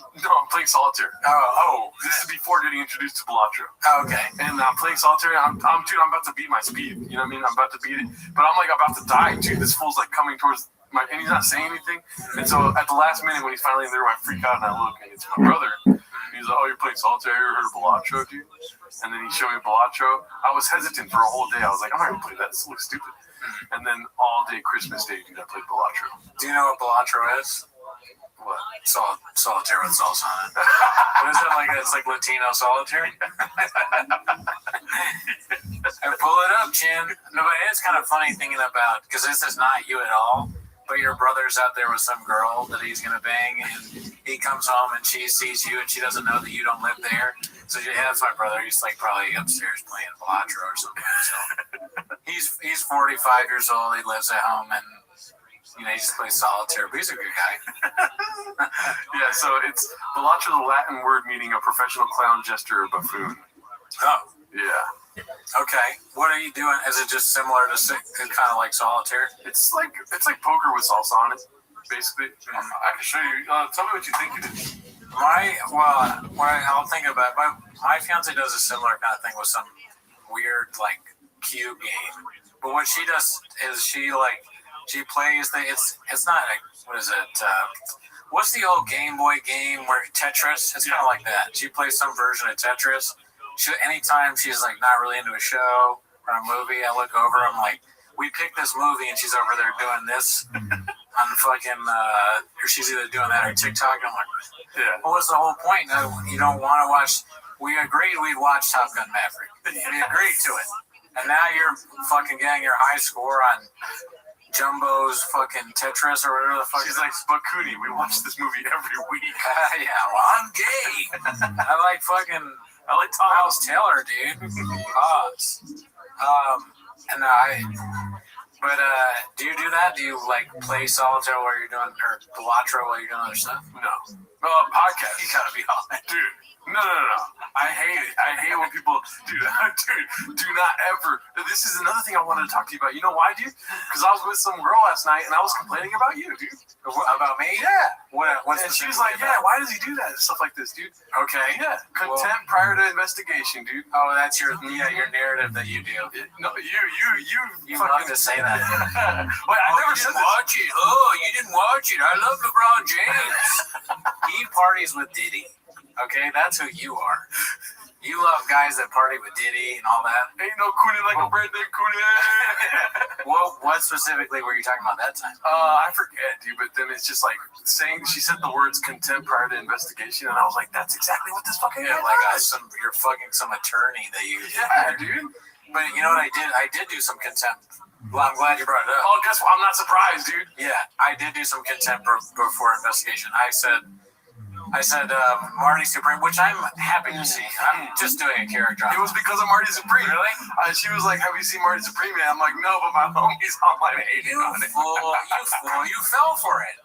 playing solitaire. Oh. This is before getting introduced to Balatro. Okay. And I'm playing solitaire. I'm about to beat my speed. You know what I mean? I'm about to beat it, but I'm like about to die, dude. This fool's like coming towards my, and he's not saying anything. And so at the last minute, when he's finally in there, I freak out and I look, and it's my brother. He's like, "Oh, you're playing solitaire? You ever heard of Balatro, dude?" And then he showed me Balatro. I was hesitant for a whole day. I was like, "I'm not gonna play that. This looks stupid." And then all day Christmas Day, dude, I played Balatro. Do you know what Balatro is? What? Solitaire with salsa on it. What is it like? It's like Latino solitaire? Pull it up, Chin. No, but it's kind of funny thinking about, because this is not you at all, but your brother's out there with some girl that he's going to bang, and he comes home and she sees you and she doesn't know that you don't live there. So yeah, that's my brother. He's like probably upstairs playing Balatro or something. So he's 45 years old. He lives at home and he just plays solitaire, but he's a good guy. Yeah, so it's Balatro, the Latin word meaning a professional clown, jester, or buffoon. Oh. Yeah. Okay. What are you doing? Is it just similar to kind of like solitaire? It's like poker with salsa on it, basically. I can show you. Tell me what you think it is. I'll think about it. My fiance does a similar kind of thing with some weird like cube game. But what she does is she plays it's not like, what is it? What's the old Game Boy game where Tetris? It's kind of like that. She plays some version of Tetris. Anytime she's like not really into a show or a movie, I look over. I'm like, we picked this movie, and she's over there doing this on fucking, or she's either doing that or TikTok. I'm like, yeah. What was the whole point? No, you don't want to watch. We agreed we'd watch Top Gun Maverick. We agreed to it, and now you're fucking getting your high score on Jumbo's fucking Tetris or whatever the fuck. She's like, Bakuni, we watch this movie every week. Yeah, well, I'm gay. I like Miles Taylor, dude. Do you do that? Do you like play solitaire while you're doing, or Balatro while you're doing other stuff? No. Podcast. You gotta be on it, dude. No. I hate it. I hate when people, dude, do not ever. This is another thing I wanted to talk to you about. You know why, dude? Because I was with some girl last night and I was complaining about you, dude. About me? Yeah. What's and she was like, yeah, why does he do that? Stuff like this, dude. Okay. Yeah. Contempt prior to investigation, dude. Oh, that's your narrative that you do. No, you love to say that. Wait, I never said watch it. Oh, you didn't watch it. I love LeBron James. He parties with Diddy. Okay, that's who you are. You love guys that party with Diddy and all that. Ain't no Cooney like a redneck Cooney. What specifically were you talking about that time? I forget, dude, but then it's just like saying, she said the words contempt prior to investigation, and I was like, that's exactly what this fucking guy does. You're fucking some attorney that you... Yeah, dude. But you know what I did? I did do some contempt. Well, I'm glad you brought it up. Oh, guess what? I'm not surprised, dude. Yeah, I did do some contempt before investigation. I said, Marty Supreme, which I'm happy to see. I'm just doing a character. It was because of Marty Supreme. Really? She was like, have you seen Marty Supreme? And I'm like, no, but my homie's online hating on it. You fell for it.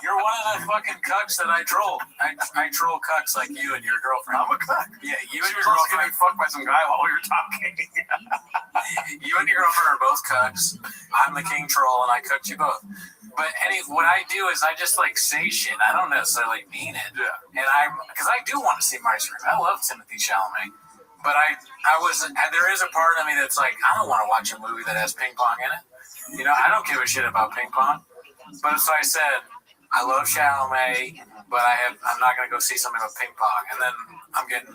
You're one of the fucking cucks that I troll. I troll cucks like you and your girlfriend. I'm a cuck. Yeah, you and your your girlfriend girlfriend. getting fucked by some guy while we were talking. You and your girlfriend are both cucks. I'm the king troll, and I cooked you both. But what I do is I just like say shit. I don't necessarily mean it. Yeah. And because I do want to see Marty Supreme. I love Timothy Chalamet. But there is a part of me that's like, I don't want to watch a movie that has ping pong in it. I don't give a shit about ping pong. But so I said, I love Chalamet, but I'm not going to go see something with ping pong. And then I'm getting,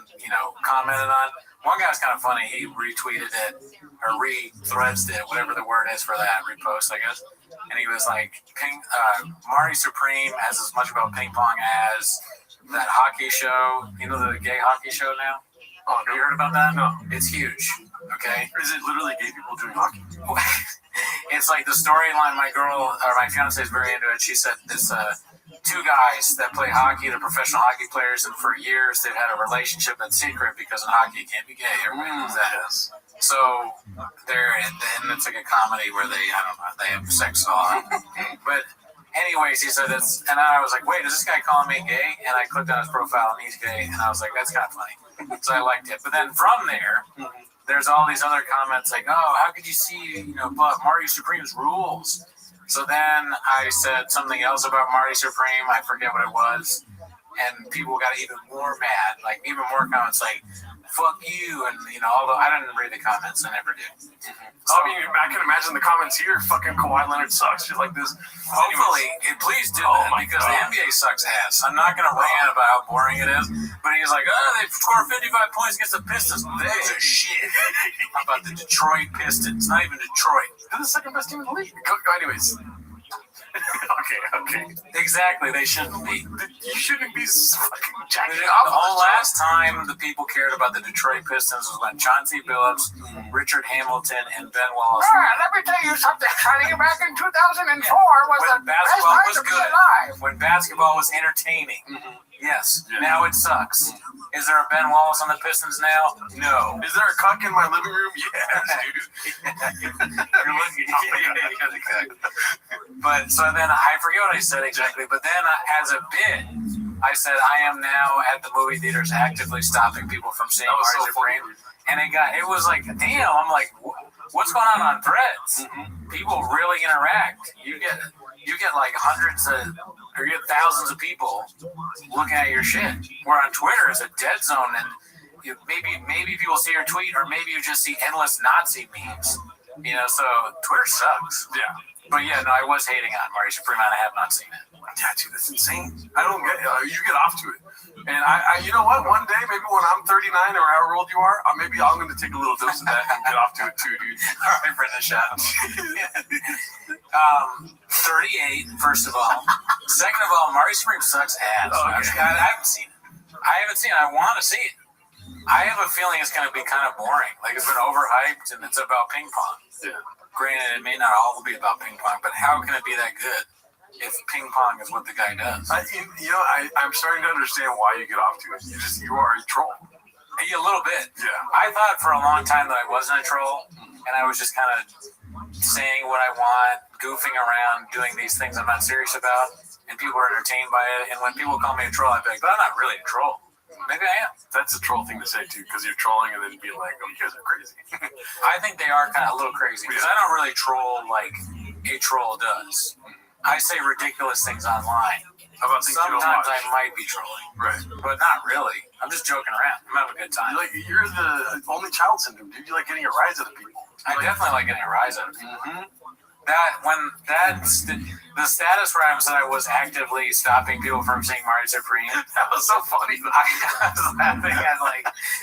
commented on. One guy was kind of funny. He retweeted it or re-threads it, whatever the word is for that, repost, I guess. And he was like, Marty Supreme has as much about ping pong as that hockey show. You know the gay hockey show now? Oh, have you heard about that? No. It's huge. Okay? Is it literally gay people doing hockey? It's like the storyline. My fiance is very into it. She said this two guys that play hockey, they're professional hockey players, and for years they've had a relationship that's secret because in hockey you can't be gay. Everybody knows that. Yes. So and it's like a comedy where they have sex on. But anyways, he said this, and I was like, wait, is this guy calling me gay? And I clicked on his profile, and he's gay, and I was like, that's kind of funny. So I liked it. But then from there, there's all these other comments like, oh, how could you see, Marty Supreme's rules? So then I said something else about Marty Supreme. I forget what it was. And people got even more mad, like even more comments like, fuck you, and although I didn't read the comments, I never did. I mean, I can imagine the comments here. Fucking Kawhi Leonard sucks. Shit like this. Hopefully, please do that because the NBA sucks ass. I'm not gonna rant about how boring it is, but he's like, they scored 55 points against the Pistons. Those are shit. How about the Detroit Pistons? Not even Detroit. They're the second best team in the league. Anyways. Okay. Exactly, they shouldn't be. You shouldn't be fucking jacking The off. whole last time the people cared about the Detroit Pistons was when Chauncey Billups, Richard Hamilton, and Ben Wallace. Let me tell you something, honey. Back in 2004 was when the best basketball time was to be good. alive. When basketball was entertaining. Yes. Now it sucks. Is there a Ben Wallace on the Pistons now? No. Is there a cuck in my living room? Yes, dude. You're looking. Exactly. But so then I forget what I said exactly. But then as a bit, I said I am now at the movie theaters actively stopping people from seeing Restream. And it was like, damn. I'm like, what's going on Threads? People really interact. You get like hundreds of, or you get thousands of people looking at your shit. Where on Twitter is a dead zone, and maybe people see your tweet, or maybe you just see endless Nazi memes. So Twitter sucks. Yeah. But yeah, no, I was hating on Marty Supreme, and I have not seen it. Yeah, dude, that's insane. I don't get you get off to it. And I you know what? One day, maybe when I'm 39 or however old you are, maybe I'm going to take a little dose of that and get off to it too, dude. All right, Brendan, shut up. 38, first of all. Second of all, Marty Supreme sucks ass. Okay. I haven't seen it. I want to see it. I have a feeling it's going to be kind of boring. Like it's been overhyped, and it's about ping pong. Yeah. Granted, it may not all be about ping pong, but how can it be that good if ping pong is what the guy does? I'm starting to understand why you get off to it. You are a troll. A little bit. Yeah. I thought for a long time that I wasn't a troll, and I was just kind of saying what I want, goofing around, doing these things I'm not serious about, and people are entertained by it. And when people call me a troll, I'd be like, but I'm not really a troll. Maybe I am. That's a troll thing to say too, because you're trolling and then being like, "Oh, you guys are crazy." I think they are kind of a little crazy because I don't really troll like a troll does. I say ridiculous things online. How about things you don't Sometimes watch? I might be trolling, Right. but not really. I'm just joking around. I'm having a good time. You're the only child syndrome, dude. You like getting a rise out of people. I definitely like getting a rise out of people. The status where I said I was actively stopping people from seeing Marty Supreme. That was so funny. I was laughing at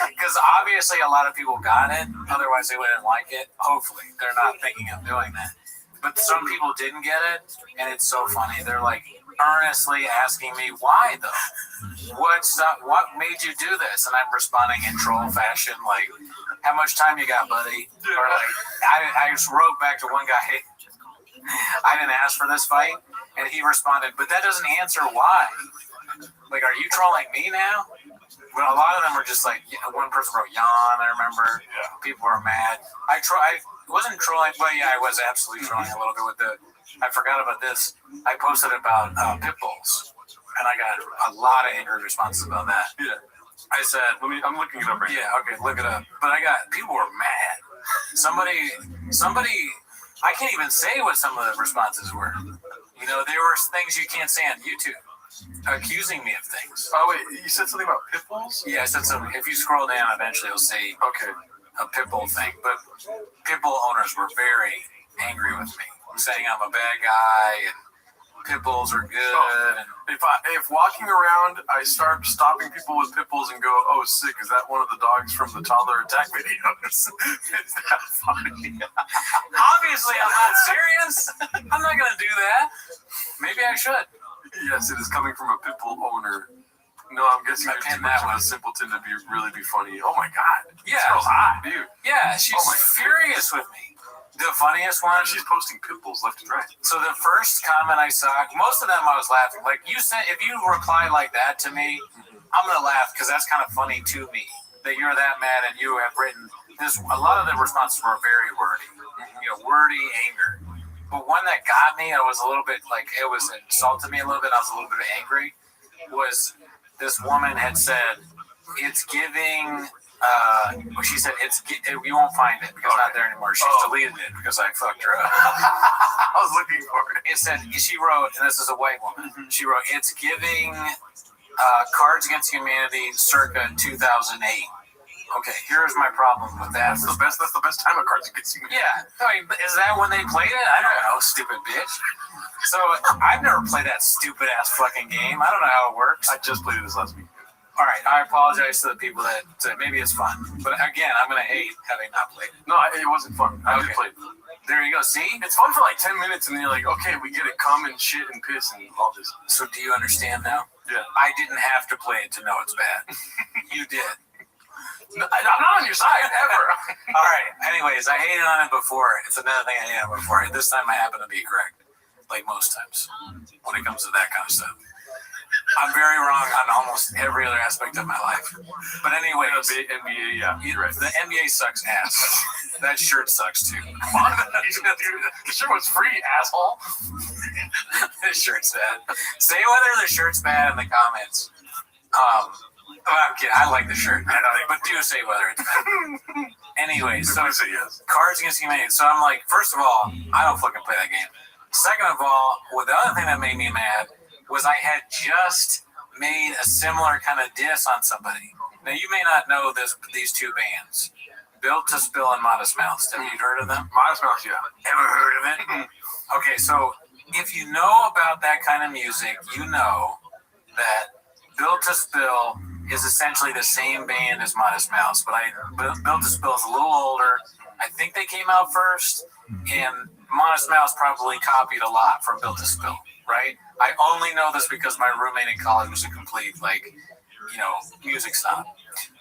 because obviously a lot of people got it. Otherwise they wouldn't like it. Hopefully they're not thinking of doing that. But some people didn't get it, and it's so funny. They're like earnestly asking me why though. What made you do this? And I'm responding in troll fashion, like, how much time you got, buddy? Or like, I just wrote back to one guy, I didn't ask for this fight, and he responded, but that doesn't answer why. Like, are you trolling me now? But a lot of them were just like, one person wrote yawn, I remember. Yeah. People were mad. I wasn't trolling, but yeah, I was absolutely trolling a little bit with I forgot about this. I posted about pit bulls, and I got a lot of angry responses about that. Yeah. I said, I'm looking it up right now. Yeah, okay, look it up. But people were mad. Somebody, I can't even say what some of the responses were. There were things you can't say on YouTube, accusing me of things. Oh wait, you said something about pit bulls? Yeah, I said something. If you scroll down, eventually you'll see a pit bull thing. But pit bull owners were very angry with me, saying I'm a bad guy and pit bulls are good. And if walking around, I start stopping people with pit bulls and go, "Oh, sick! Is that one of the dogs from the toddler attack videos?" Is that funny? Obviously, I'm not serious. I'm not gonna do that. Maybe I should. Yes, it is coming from a pit bull owner. No, I'm guessing you're too much of a simpleton to really be funny. Oh my god. Yeah. So hot, dude. Yeah, she's furious with me. The funniest one. She's posting pit bulls left and right. So the first comment I saw, most of them I was laughing. Like you said, if you reply like that to me, I'm gonna laugh because that's kind of funny to me that you're that mad and you have written this. A lot of the responses were very wordy, wordy anger. But one that got me, I was a little bit insulted me a little bit. I was a little bit angry. Was this woman had said it's giving. She said you won't find it because it's not there anymore. She's deleted it because I fucked her up. I was looking for it. It said she wrote, and this is a white woman. She wrote, "It's giving Cards Against Humanity circa 2008." Okay, here's my problem with that. That's the best time of Cards Against Humanity. Yeah. I mean, is that when they played it? I don't know, stupid bitch. So I've never played that stupid ass fucking game. I don't know how it works. I just played it this last week. All right, I apologize to the people that maybe it's fun, but again, I'm gonna hate having not played it. No, it wasn't fun. I just played it. There you go. See, it's fun for like 10 minutes, and then you're like, okay, we get it. Come and shit and piss and all this. So do you understand now? Yeah. I didn't have to play it to know it's bad. You did. No, I'm not on your side ever. All right. Anyways, I hated on it before. It's another thing I hated on before. This time I happen to be correct, like most times when it comes to that kind of stuff. I'm very wrong on almost every other aspect of my life. But anyways, NBA, yeah, you're right. The NBA sucks ass. That shirt sucks too. The shirt was free, asshole. This shirt's bad. Say whether the shirt's bad in the comments. I'm kidding. I like the shirt, but do say whether it's bad. Anyways, so say yes. Cards Against Humanity. So I'm like, first of all, I don't fucking play that game. Second of all, the other thing that made me mad was I had just made a similar kind of diss on somebody. Now, you may not know these two bands, Built to Spill and Modest Mouse. Have you heard of them? Modest Mouse, yeah. Ever heard of it? Okay, so if you know about that kind of music, you know that Built to Spill is essentially the same band as Modest Mouse, but Built to Spill is a little older. I think they came out first, and Modest Mouse probably copied a lot from Built to Spill, right? I only know this because my roommate in college was a complete, music snob.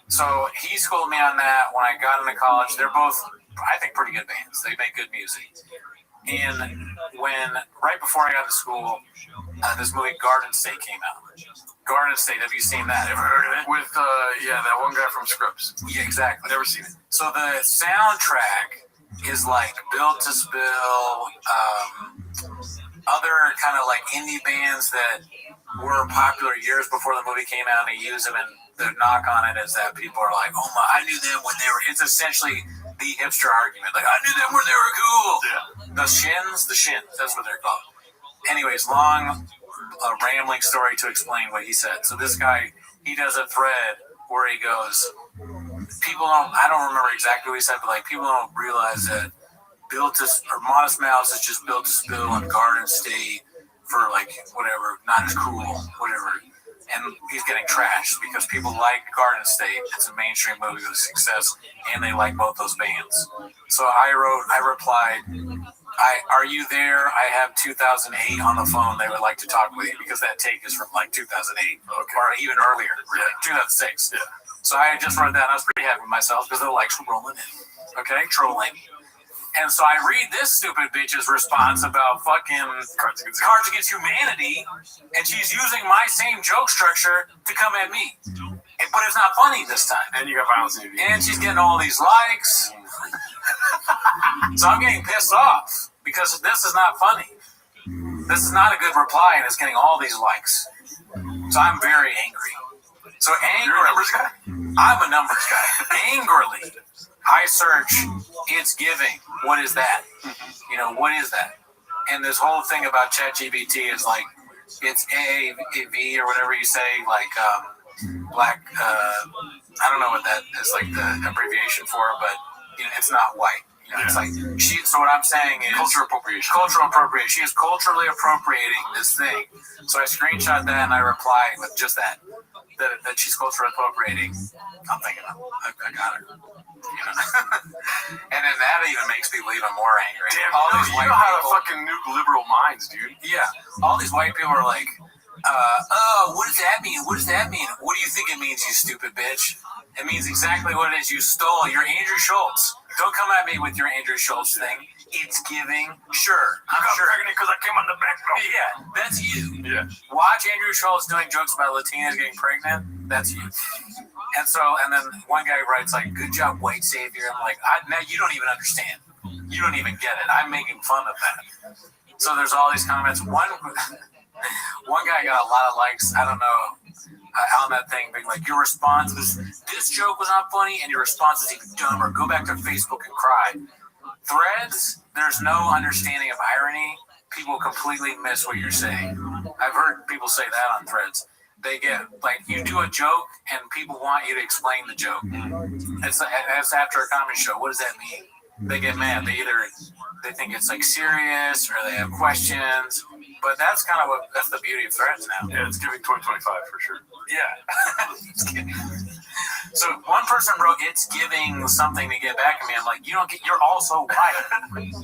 So he schooled me on that. When I got into college, they're both, I think, pretty good bands. They make good music. And right before I got to school, this movie Garden State came out. Garden State, have you seen that? Ever heard of it? With, that one guy from Scrubs. Yeah, exactly. Never seen it. So the soundtrack is like Built to Spill, other kind of like indie bands that were popular years before the movie came out, and they use them, and the knock on it is that people are like, oh my, I knew them when they were, it's essentially the hipster argument, like, I knew them when they were cool. Yeah. The Shins, that's what they're called. Anyways, long rambling story to explain what he said. So this guy, he does a thread where he goes, I don't remember exactly what he said, but like, people don't realize that Modest Mouse is just Built to Spill and Garden State for like whatever, not as cool, whatever. And he's getting trashed because people like Garden State. It's a mainstream movie with success, and they like both those bands. So I replied, are you there? I have 2008 on the phone. They would like to talk with you, because that take is from like 2008 or even earlier, really, 2006. Yeah. So I had just read that, and I was pretty happy with myself because the likes were rolling in. Okay, trolling. And so I read this stupid bitch's response about fucking Cards Against Humanity, and she's using my same joke structure to come at me. But it's not funny this time. And you got violence in your And she's getting all these likes. So I'm getting pissed off because this is not funny. This is not a good reply, and it's getting all these likes. So I'm very angry. So angrily, you're a numbers guy? I'm a numbers guy. Angrily, I search, it's giving. What is that? What is that? And this whole thing about ChatGPT is like, it's AAV or whatever you say, like black, I don't know what that is like the abbreviation for, but it's not white. It's like, so what I'm saying is cultural appropriation. Cultural appropriation. She is culturally appropriating this thing. So I screenshot that and I replied with just that she's culturally appropriating. I'm thinking, I got her. And then that even makes people even more angry. Damn, all these white know how people, to fucking nuke liberal minds, dude. Yeah, all these white people are like, what does that mean? What does that mean? What do you think it means, you stupid bitch? It means exactly what it is. You stole. You're Andrew Schultz. Don't come at me with your Andrew Schultz thing. It's giving. Sure. I got pregnant because I came on the back door. Yeah, that's you. Yeah. Watch Andrew Schultz doing jokes about Latinas getting pregnant. That's you. And then one guy writes like, "Good job, white savior." I'm like, now you don't even understand. You don't even get it. I'm making fun of that. So there's all these comments. One guy got a lot of likes. I don't know. On that thing, being like, your response was, this joke was not funny, and your response is even dumber. Go back to Facebook and cry. Threads, there's no understanding of irony. People completely miss what you're saying. I've heard people say that on Threads. they get like you do a joke and people want you to explain the joke. It's after a comedy show. What does that mean? They get mad. They think it's like serious or they have questions. But that's kind of that's the beauty of Threads now. Yeah, it's giving 2025 for sure. Yeah. So one person wrote, "It's giving something to get back at me." I'm like, you're also white.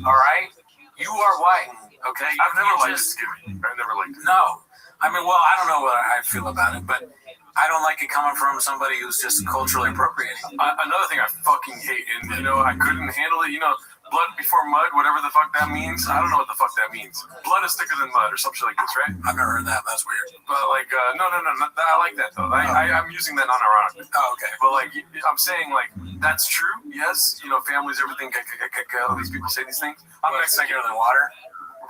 All right, you are white. Okay, I've never liked It's Giving. I've never liked it. No, I mean, well, I don't know what I feel about it, but I don't like it coming from somebody who's just culturally appropriating. Another thing I fucking hate, and I couldn't handle it. Blood before mud, whatever the fuck that means. I don't know what the fuck that means. Blood is thicker than mud, or some shit like this, right? I've never heard that. That's weird. But no, I like that though. I'm using that unironically. Oh, okay. But I'm saying that's true. Yes, families, everything. All these people say these things. I'm not thicker than water.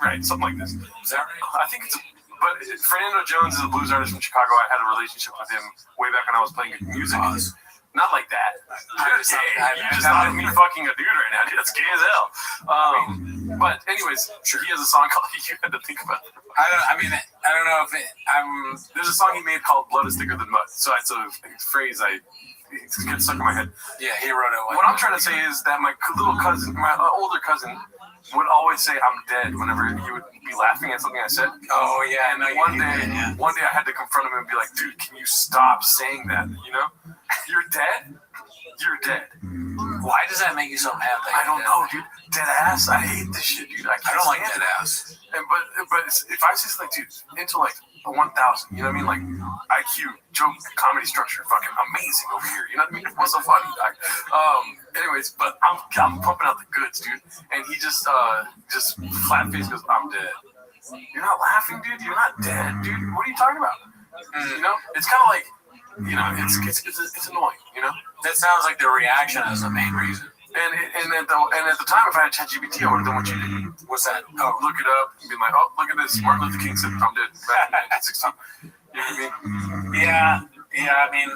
Right, something like this. Is that right? I think it's. But Fernando Jones is a blues artist from Chicago. I had a relationship with him way back when I was playing music. Not like that. You just thought of me fucking a dude right now. Dude, that's gay as hell. But anyways, he has a song called "You Had to Think About It." I don't know if there's a song he made called "Blood is Thicker Than Mud." So it's a phrase it's getting stuck in my head. Yeah, he wrote it. What I'm trying to say is that my little cousin, my older cousin, would always say I'm dead whenever he would be laughing at something I said. Oh yeah, and one day I had to confront him and be like, dude, can you stop saying that? You're dead. You're dead. Why does that make you so mad? I don't know, dude. Dead ass. I hate this shit, dude. I don't like dead ass. But if I say something, dude, into a 1,000, you know what I mean? Like IQ, joke, comedy structure, fucking amazing over here. You know what I mean? What's so funny? Anyways, but I'm pumping out the goods, dude. And he just flat face goes, I'm dead. You're not laughing, dude. You're not dead, dude. What are you talking about? It's kind of like, it's annoying, That sounds like the reaction is the main reason. And at the time, if I had ChatGPT, I would have done what you did. What's that? Oh, look it up and be like, oh, look at this. Martin Luther King said, I'm dead. Back in 1916. You know what I mean? Yeah. I mean,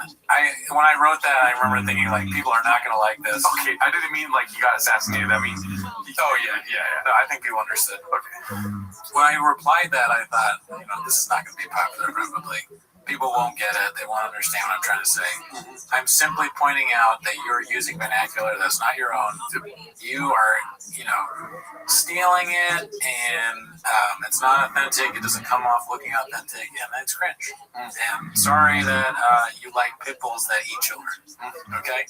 when I wrote that, I remember thinking people are not gonna like this. Okay, I didn't mean he got assassinated. I mean, yeah. No, I think you understood. Okay. When I replied that, I thought, this is not gonna be popular probably. People won't get it. They won't understand what I'm trying to say. I'm simply pointing out that you're using vernacular that's not your own. You are, stealing it, and it's not authentic. It doesn't come off looking authentic, and it's cringe. And sorry that you like pit bulls that eat children. Okay?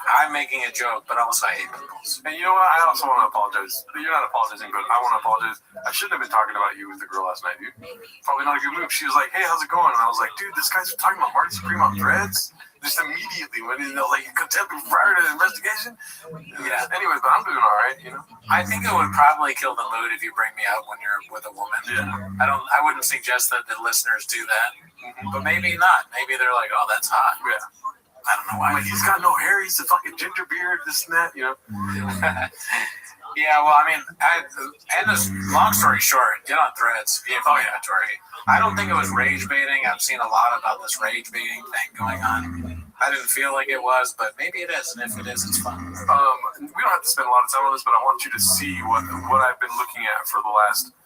I'm making a joke, but also I hate pit bulls. And you know what? I also want to apologize. You're not apologizing, but I want to apologize. I shouldn't have been talking about you with the girl last night, dude. Probably not a good move. She was like, hey, how's it going? And I was like, dude, this guy's talking about Marty Supreme on Threads. Just immediately went in, contempt prior to the investigation. Yeah. Anyways, but I'm doing all right, I think it would probably kill the mood if you bring me out when you're with a woman. Yeah. I wouldn't suggest that the listeners do that. But maybe not. Maybe they're like, oh, that's hot. Yeah. I don't know why. He's got no hair. He's a fucking ginger beard, this and that, Yeah, well, I mean, and this long story short, get on Threads, be inflammatory. I don't think it was rage baiting. I've seen a lot about this rage baiting thing going on. I didn't feel like it was, but maybe it is, and if it is, it's fun. We don't have to spend a lot of time on this, but I want you to see what I've been looking at for the last.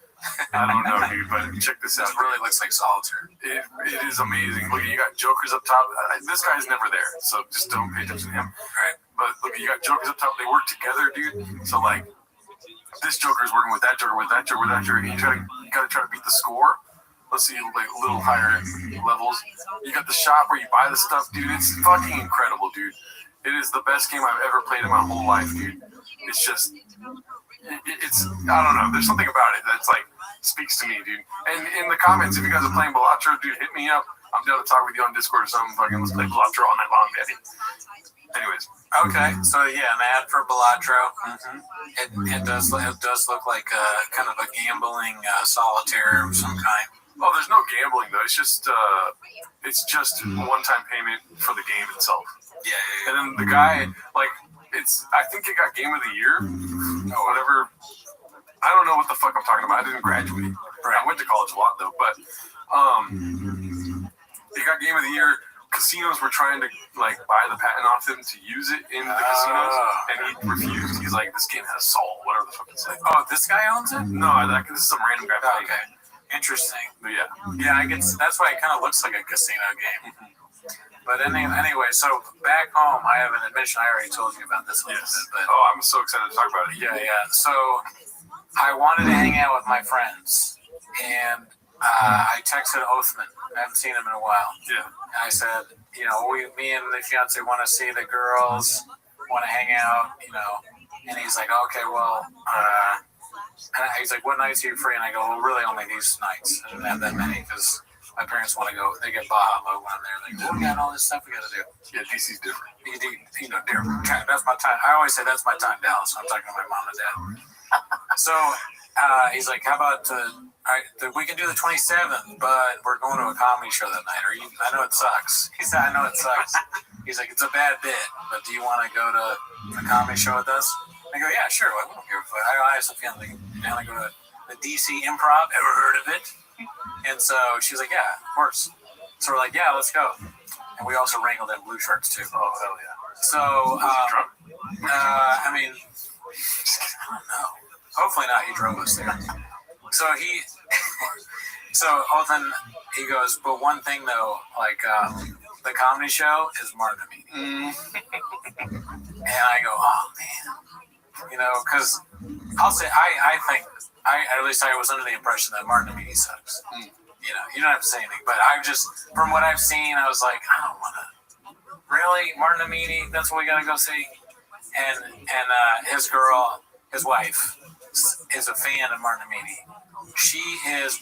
I don't know, dude, but check this out. It really looks like solitaire. It is amazing. Look, you got jokers up top. This guy's never there, so just don't pay attention to him. Right. But look, you got jokers up top. They work together, dude. So this joker's working with that joker, with that joker, with that joker. You gotta try to beat the score. Let's see, a little higher levels. You got the shop where you buy the stuff, dude. It's fucking incredible, dude. It is the best game I've ever played in my whole life, dude. It's just. It's I don't know. There's something about it that's speaks to me, dude. And in the comments, if you guys are playing Balatro, dude, hit me up. I'm down to talk with you on Discord or something. Fucking let's play Balatro all night long, daddy. Anyways, okay. So yeah, an ad for Balatro. It does look like kind of a gambling solitaire of some kind. Oh, there's no gambling though. It's just one-time payment for the game itself. Yeah. And then the guy I think it got Game of the Year or whatever. I don't know what the fuck I'm talking about. I didn't graduate. I went to college a lot though, but it got Game of the Year. Casinos were trying to buy the patent off him to use it in the casinos, and he refused. He's like, this game has soul, whatever the fuck he said. Oh, this guy owns it? No, this is some random guy. Okay. Interesting. But yeah. Yeah, I guess that's why it kind of looks like a casino game. But anyway, so back home, I have an admission. I already told you about this a little bit. But, I'm so excited to talk about it. Yeah. So I wanted to hang out with my friends, and I texted Othman. I haven't seen him in a while. Yeah. And I said, me and the fiance want to see the girls, want to hang out, And he's like, okay, well, and he's like, what nights are you free? And I go, well, really only these nights. I didn't have that many because my parents want to go. They get Baja mode when I'm there. Like, we got all this stuff we got to do. Yeah, DC's different. Different. That's my time. I always say that's my time, Dallas. I'm talking to my mom and dad. So he's like, how about we can do the 27th, but we're going to a comedy show that night. I know it sucks. He said, I know it sucks. He's like, it's a bad bit, but do you want to go to a comedy show with us? I go, yeah, sure. I won't give a fuck. I have some feeling I want to go to the DC Improv. Ever heard of it? And so she's like, yeah, of course. So we're like, yeah, let's go. And we also wrangled in blue shirts too. Oh, hell yeah. So, I mean, I don't know. Hopefully not. He drove us there. So Othan, he goes, but one thing though, like the comedy show is Martin Amini. And I go, oh man, because I'll say I think at least I was under the impression that Martin Amini sucks. You don't have to say anything, but from what I've seen, I was like, I don't want to. Really, Martin Amini? That's what we gotta go see. And his girl, his wife, is a fan of Martin Amini. She is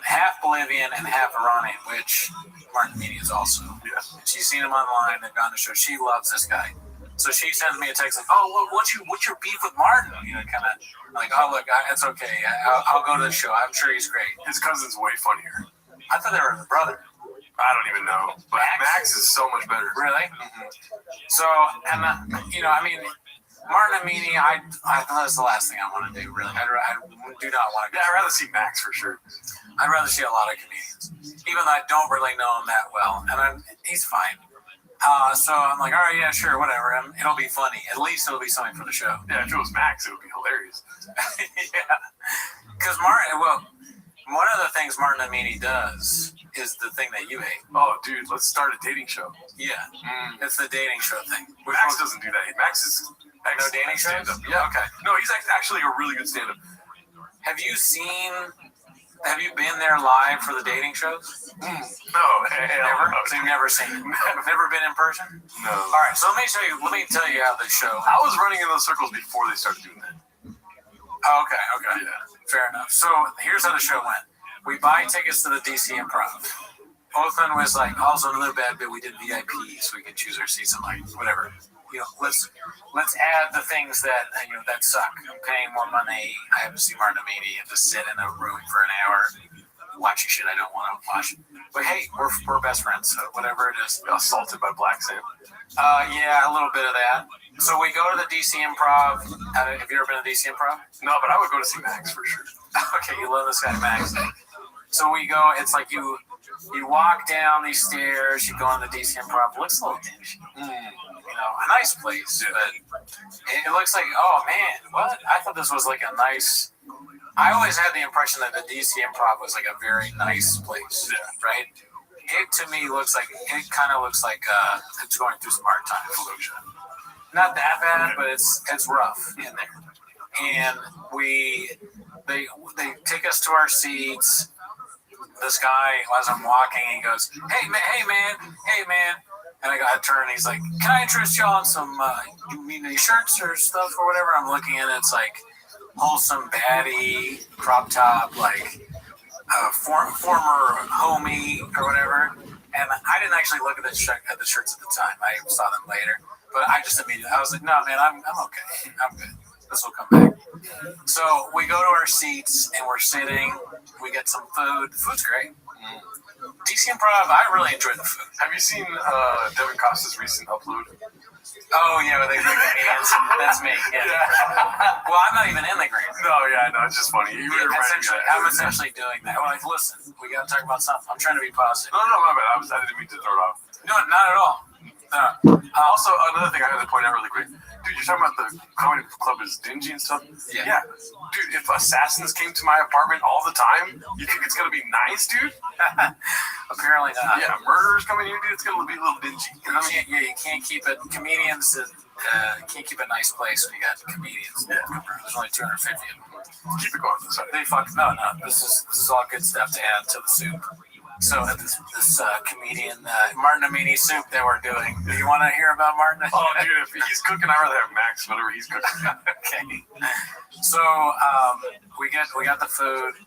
half Bolivian and half Iranian, which Martin Amini is also. Yeah. She's seen him online. They've gone to show. She loves this guy. So she sends me a text like, "Oh, well, what's your beef with Martin?" Kind of like, "Oh, look, it's okay. I'll go to the show. I'm sure he's great." His cousin's way funnier. I thought they were brother. I don't even know, but Max is so much better. Really? Mm-hmm. So, and Martin Amini, I thought that's the last thing I want to do. Really, I do not want to. Yeah, I'd rather see Max for sure. I'd rather see a lot of comedians, even though I don't really know him that well, and he's fine. So I'm like, all right, yeah, sure, whatever. It'll be funny. At least it'll be something for the show. Yeah, if it was Max, it would be hilarious. Yeah, because one of the things Martin Amini does is the thing that you hate. Oh, dude, let's start a dating show. Yeah, it's the dating show thing. Max doesn't do that. Max is no dating shows. Yeah, okay. No, he's actually a really good stand-up. Have you been there live for the dating shows? No, never. So you've never seen it. Never been in person? No. All right. So let me tell you how the show. I was running in those circles before they started doing that. Okay. Yeah. Fair enough. So here's how the show went. We buy tickets to the DC Improv. Othman was like, also another bad bit. We did VIP, so we could choose our seats and like whatever. Let's add the things that that suck. I'm paying more money. I have to see Martin Amini and just sit in a room for an hour watching shit I don't want to watch. But hey, we're best friends, so whatever it is. Assaulted by Black Sam. Yeah, a little bit of that. So we go to the DC Improv. Have you ever been to DC Improv? No, but I would go to see Max for sure. Okay, you love this guy Max. So we go. It's like you walk down these stairs. You go in the DC Improv. It looks a little dingy. A nice place, but it looks like, oh man, what? I thought this was like a nice. I always had the impression that the DC Improv was like a very nice place, right? It to me looks like it's going through some hard times. Not that bad, but it's rough in there. And they take us to our seats. This guy, as I'm walking, he goes, hey man. And I turn and he's like, can I interest y'all in some, you mean any shirts or stuff or whatever? I'm looking at it, it's like wholesome baddie, crop top, like former homie or whatever. And I didn't actually look at the shirts at the time. I saw them later. But I just immediately, I was like, no, man, I'm okay. I'm good. This will come back. So we go to our seats and we're sitting. We get some food. The food's great. DC Improv, I really enjoyed the food. Have you seen Devin Costa's recent upload? Oh, yeah, they bring the hands. That's me. Yeah. Well, I'm not even in the green. No, yeah, I know. It's just funny. I'm essentially doing that. I'm like, listen, we got to talk about something. I'm trying to be positive. No, my bad. I didn't mean to throw it off. No, not at all. Also, another thing I had to point out really quick. Dude, you're talking about the comedy club is dingy and stuff? Yeah. Dude, if assassins came to my apartment all the time, you think it's going to be nice, dude? Apparently not. Yeah, murderers coming here, dude, it's going to be a little dingy. You can't keep it. Comedians can't keep a nice place when you got comedians. Yeah. There's only 250 of them. Keep it going. Sorry. They fuck no. This is all good stuff to add to the soup. So this comedian Martin Amini soup that we're doing. Do you want to hear about Martin? Oh, dude, if he's cooking, I'd rather have Max, whatever he's cooking. Okay. So we got the food.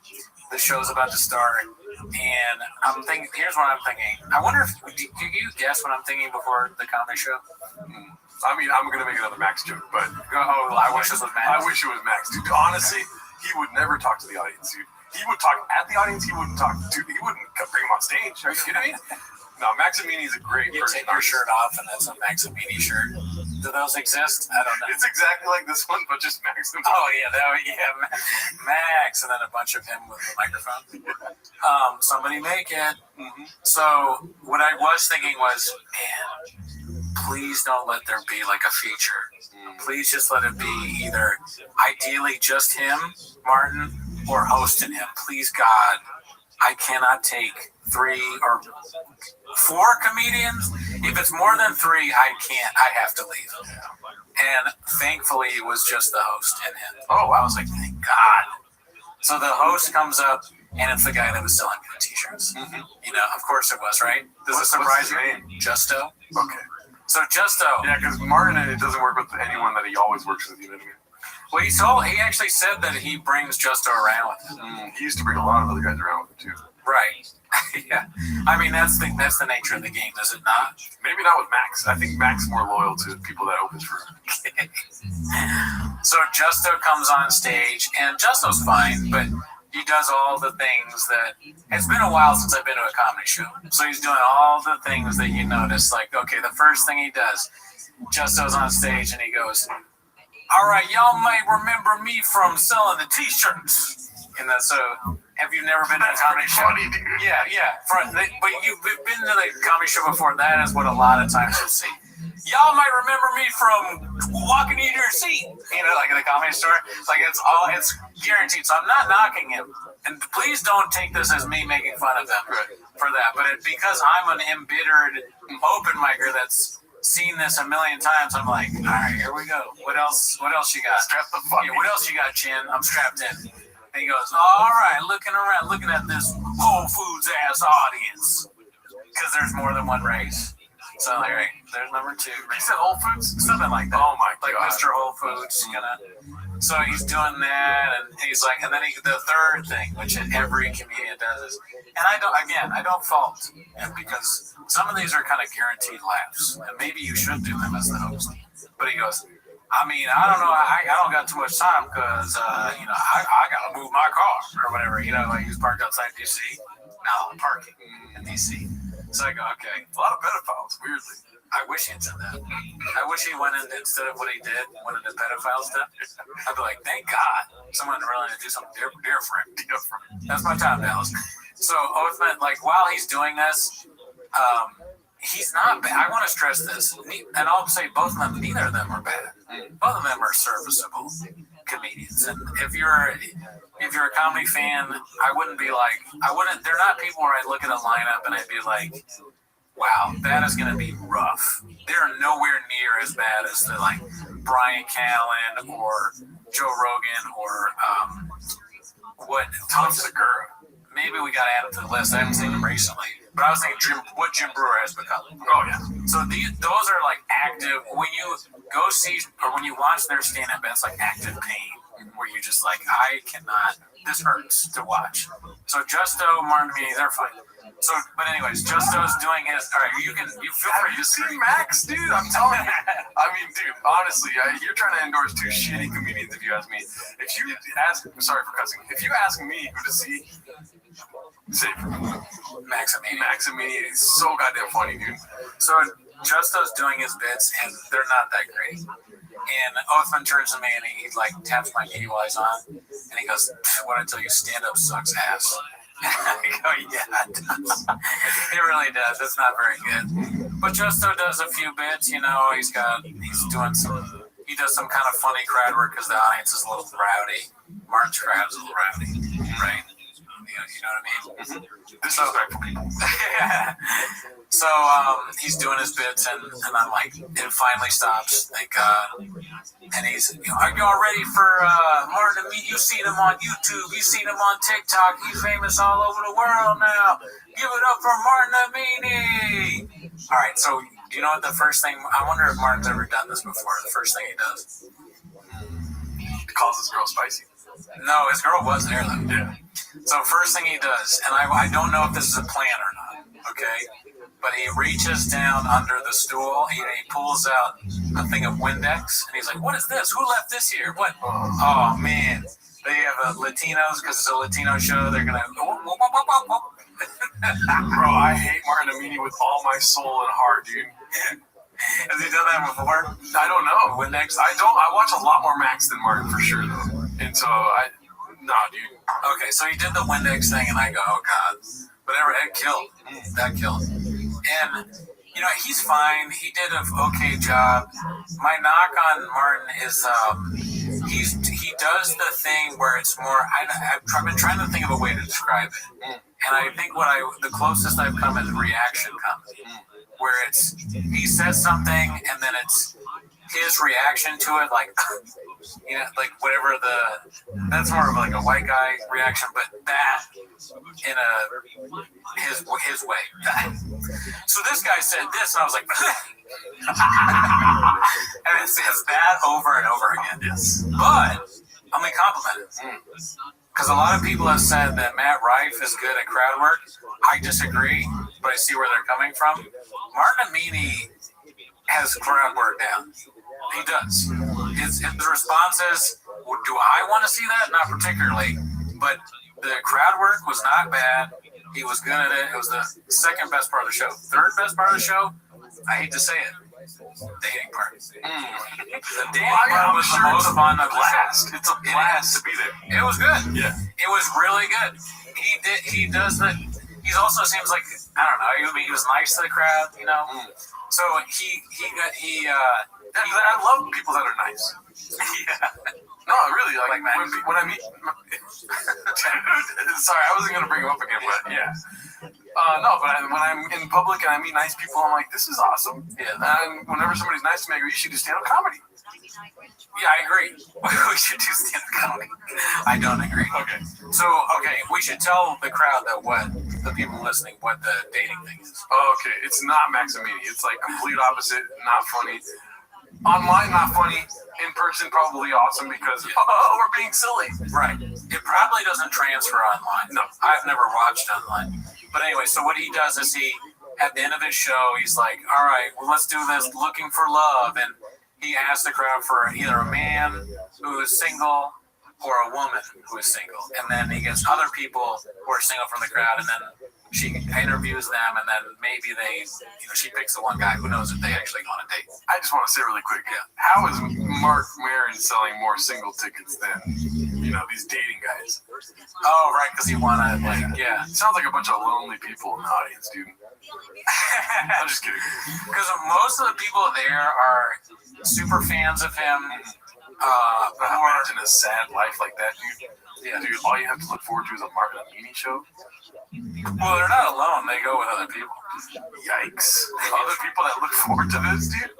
The show's about to start, and I'm thinking. Here's what I'm thinking. I wonder if do you guess what I'm thinking before the comedy show? I mean, I'm gonna make another Max joke, but I wish this was Max. I wish it was Max, dude. Honestly, he would never talk to the audience, dude. He would talk at the audience. He wouldn't talk to. He wouldn't bring him on stage. Are you kidding me? No, Max Amini is a great person. You take your shirt off, and that's a Max Amini shirt. Do those exist? I don't know. It's exactly like this one, but just Max Amini. Oh yeah, Max, and then a bunch of him with the microphone. Somebody make it. Mm-hmm. So what I was thinking was, man, please don't let there be like a feature. Please just let it be either ideally just him, Martin, or hosting him. Please, God, I cannot take 3 or 4 comedians. If it's more than 3, I can't. I have to leave. And thankfully, it was just the host and him. Oh, I was like, thank God. So the host comes up, and it's the guy that was selling the t-shirts. Mm-hmm. You know, of course it was, right? Does it surprise you? Justo. Okay. So Justo. Yeah, because Martin, it doesn't work with anyone that he always works with. You know what I mean? Well, he actually said that he brings Justo around with him. He used to bring a lot of other guys around with him too. Right. Yeah. I mean, that's the nature of the game, is it not? Maybe not with Max. I think Max is more loyal to people that opens for him. So Justo comes on stage, and Justo's fine, but he does all the things that... It's been a while since I've been to a comedy show. So he's doing all the things that you notice. Like, okay, the first thing he does, Justo's on stage, and he goes... All right, y'all might remember me from selling the t-shirts. And so, have you never been to a comedy show? Funny, dude. Yeah. But you've been to the comedy show before. That is what a lot of times you'll see. Y'all might remember me from walking into your seat. You know, like in the comedy store. Like it's guaranteed. So I'm not knocking him. And please don't take this as me making fun of him for that. But because I'm an embittered open micer that's seen this a million times, I'm like, all right, here we go. What else you got? Strap the fuck. Yeah, what else you got, Chin? I'm strapped in. And he goes, all right, looking at this Whole Foods ass audience, because there's more than one race. So there's number 2. He said Whole Foods, something like that. Oh my God, like Mr. Whole Foods, you know. So he's doing that, and he's like, and then the third thing, which every comedian does, is, and I don't fault him because some of these are kind of guaranteed laughs, and maybe you should do them as the host. But he goes, I mean, I don't know, I don't got too much time because, you know, I got to move my car or whatever. You know, like he's parked outside D.C. No, parking in D.C. So I go, okay. A lot of pedophiles, weirdly. I wish he'd done that. I wish he went in instead of what he did, went into pedophile stuff. I'd be like, thank God, someone willing to do something different. That's my time, Dallas. So Oathman, like while he's doing this, he's not bad. I want to stress this, and I'll say both of them. Neither of them are bad. Both of them are serviceable comedians. And if you're a comedy fan, they're not people where I look at a lineup and I'd be like, wow, that is going to be rough. They're nowhere near as bad as the like Brian Callen or Joe Rogan or Tom Segura. Maybe we got to add him to the list. I haven't seen him recently, but I was thinking what Jim Brewer has become. Oh yeah. So those are like active. When you go see or when you watch their stand-up, it's like active pain, where you're just like, I cannot. This hurts to watch. So Justo, Martin Amini, they're fine. So, but anyways, Justo's doing his. All right, you feel free to see Max, dude. I'm telling you. I mean, dude, honestly, you're trying to endorse 2 shitty comedians. If you ask me, sorry for cussing. If you ask me who to see, say Max Amini. Max Amini is so goddamn funny, dude. So Justo's doing his bits, and they're not that great. And Oathman turns to me and he like taps my knee while he's on, and he goes, "What I tell you, stand up sucks ass." Oh, yeah, it does. It really does. It's not very good. But Justo does a few bits, you know. He does some kind of funny crowd work because the audience is a little rowdy. Martin's crowd is a little rowdy, right? You know what I mean? Disrespectful people. Yeah. So he's doing his bits, and I'm like, it finally stops. Thank God. And he's, are y'all ready for Martin Amini? You've seen him on YouTube. You've seen him on TikTok. He's famous all over the world now. Give it up for Martin Amini. All right, so do you know what the first thing, I wonder if Martin's ever done this before. The first thing he does. He calls his girl spicy. No, his girl was there, though. Yeah. So first thing he does, and I don't know if this is a plan or not, okay? But he reaches down under the stool, he pulls out a thing of Windex, and he's like, what is this? Who left this here? What? Oh, man. They have Latinos, because it's a Latino show, they're going to... Bro, I hate Martin Amini with all my soul and heart, dude. Has he done that before? I don't know. Windex? I watch a lot more Max than Martin, for sure, though. And so, no, dude. Okay, so he did the Windex thing, and I go, oh, God. Whatever, it killed. That killed. And, you know, he's fine. He did an okay job. My knock on Martin is he does the thing where it's more, I've been trying to think of a way to describe it. And I think the closest I've come is reaction comedy, where it's, he says something, and then it's his reaction to it, like, you know, like whatever that's more of like a white guy reaction, but that in his way. So this guy said this, and I was like, and it says that over and over again. Yes, but I'm gonna compliment it because a lot of people have said that Matt Rife is good at crowd work. I disagree, but I see where they're coming from. Martin Amini has crowd work down. He does. His responses, do I want to see that? Not particularly. But the crowd work was not bad. He was good at it. It was the second best part of the show. Third best part of the show, I hate to say it, dating part. The dating part was the most fun of the show. It's a blast to be there. It was good. Yeah. It was really good. He does the, he also seems like, I don't know, he was nice to the crowd, you know? So I love people that are nice. Yeah. No, really, like when I meet... Sorry, I wasn't going to bring him up again, but yeah. No, but when I'm in public and I meet nice people, I'm like, this is awesome. Yeah. And whenever somebody's nice to me, I go, you should do stand-up comedy. Yeah, I agree. We should do stand-up comedy. I don't agree. Okay. So, we should tell the crowd that the people listening, what the dating thing is. Oh, okay. It's not Max Amini. It's like complete opposite, not funny. Online, not funny. In person, probably awesome because we're being silly. Right. It probably doesn't transfer online. No, I've never watched online. But anyway, so what he does is at the end of his show, he's like, all right, well, let's do this looking for love. And he asks the crowd for either a man who is single or a woman who is single. And then he gets other people who are single from the crowd, and then she interviews them, and then maybe she picks the one guy. Who knows if they actually go on a date. I just want to say really quick, how is Mark Maron selling more single tickets than, these dating guys? Oh, right, because you want to, It sounds like a bunch of lonely people in the audience, dude. I'm just kidding. Because most of the people there are super fans of him. Imagine a sad life like that, dude. Yeah. Dude, all you have to look forward to is a Martin Amini show. Well, they're not alone. They go with other people. Yikes. Other people that look forward to this, dude?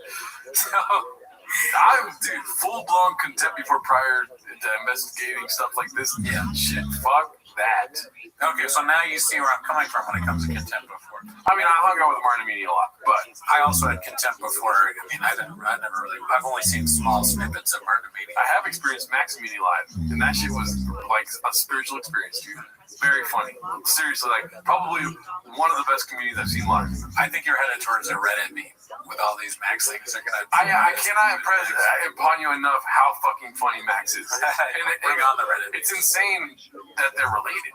I'm, full-blown contempt before prior to investigating stuff like this. Yeah. Shit, fuck that. Okay, so now you see where I'm coming from when it comes to contempt before. I mean, I hung out with Martin Amini a lot, but I also had contempt before. I mean, I've only seen small snippets of Martin Amini. I have experienced Max Amini live, and that shit was like a spiritual experience, dude. Very funny. Seriously, probably one of the best comedians I've seen live. I think you're headed towards a Reddit meme with all these Max things. I cannot impress upon you enough how fucking funny Max is. Bring on the Reddit. It's insane that they're related.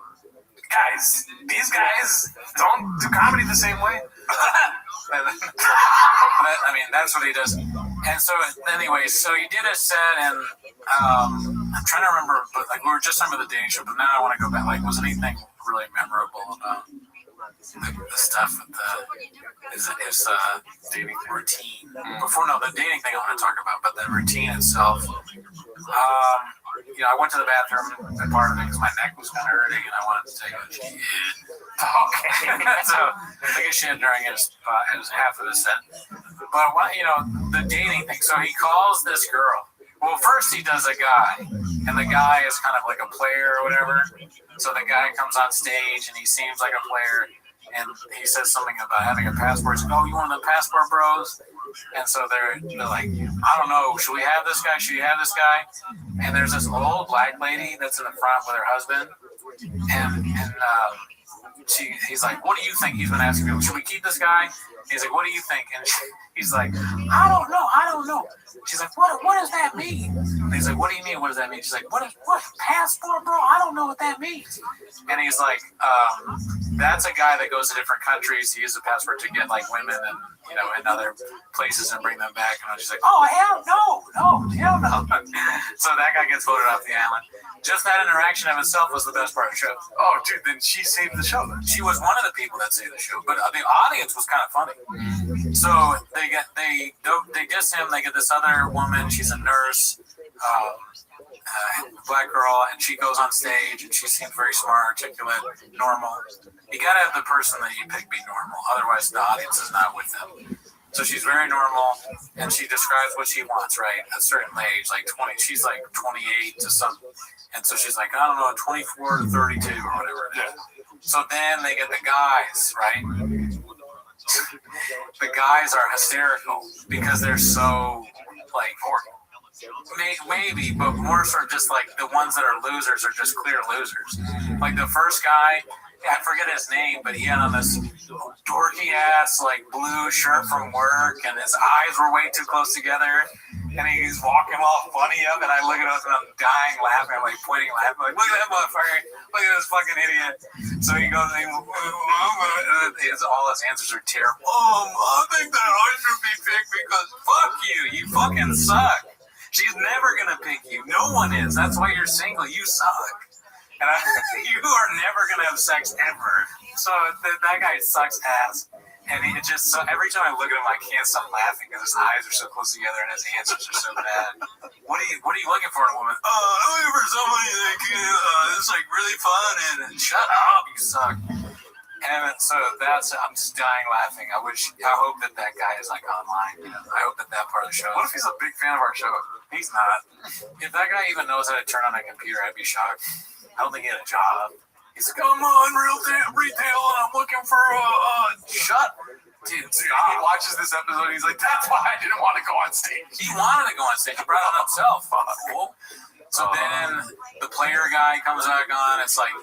Guys, these guys don't do comedy the same way. I mean, that's what he does. And so, anyway, so he did a set, and I'm trying to remember, but we were just talking about the dating show, but now I want to go back. Was anything really memorable about the stuff with his dating routine. Before, no, the dating thing I want to talk about, but the routine itself. I went to the bathroom and part of it because my neck was kind of hurting and I wanted to take a shit. Okay. So take a shit during his half of the set. But the dating thing. So he calls this girl. Well, first he does a guy, and the guy is kind of like a player or whatever. So the guy comes on stage and he seems like a player, and he says something about having a passport. He's like, "Oh, you one of the passport bros?" And so they're like, "I don't know. Should we have this guy? Should you have this guy?" And there's this old black lady that's in the front with her husband, and he's like, "What do you think?" He's been asking people, "Should we keep this guy?" He's like, "What do you think?" And he's like, I don't know. She's like, what does that mean? And he's like, "What do you mean? What does that mean?" She's like, what passport, bro? I don't know what that means. And he's like, that's a guy that goes to different countries to use a passport to get like women and in other places and bring them back. And she's like, "Oh, hell no. So that guy gets voted off the island. Just that interaction of itself was the best part of the show. Oh, dude, then she saved the show. Then she was one of the people that saved the show, but the audience was kind of funny. So they diss him. They get this other woman. She's a nurse, black girl, and she goes on stage and she seems very smart, articulate, normal. You gotta have the person that you pick be normal, otherwise the audience is not with them. So she's very normal, and she describes what she wants, right? At a certain age, like 20, she's like 28 to something. And so she's like, I don't know, 24 to 32 or whatever it is. So then they get the guys, right? The guys are hysterical because they're so, like, maybe, but more sort of just like the ones that are losers are just clear losers. Like the first guy, I forget his name, but he had on this dorky ass like blue shirt from work, and his eyes were way too close together, and he's walking all funny up, and I look at him and I'm dying laughing, I'm like pointing laughing, like, look at that motherfucker, look at this fucking idiot. So he goes, all his answers are terrible. I think that I should be picked because fuck you fucking suck. She's never gonna pick you. No one is. That's why you're single. You suck. And you are never gonna have sex ever. So that guy sucks ass. And he just every time I look at him, I can't stop laughing because his eyes are so close together and his answers are so bad. What are you looking for in a woman? I'm looking for somebody that is like really fun and shut up, you suck. And so I'm just dying laughing. I hope that guy is like online. I hope that part of the show. What if he's a big fan of our show? He's not. If that guy even knows how to turn on a computer, I'd be shocked. I don't think he had a job. He's like, I'm on retail and I'm looking for shut. Dude, he watches this episode and he's like, that's why I didn't want to go on stage. He wanted to go on stage. He brought it on himself. Cool. So then the player guy comes back on. It's like,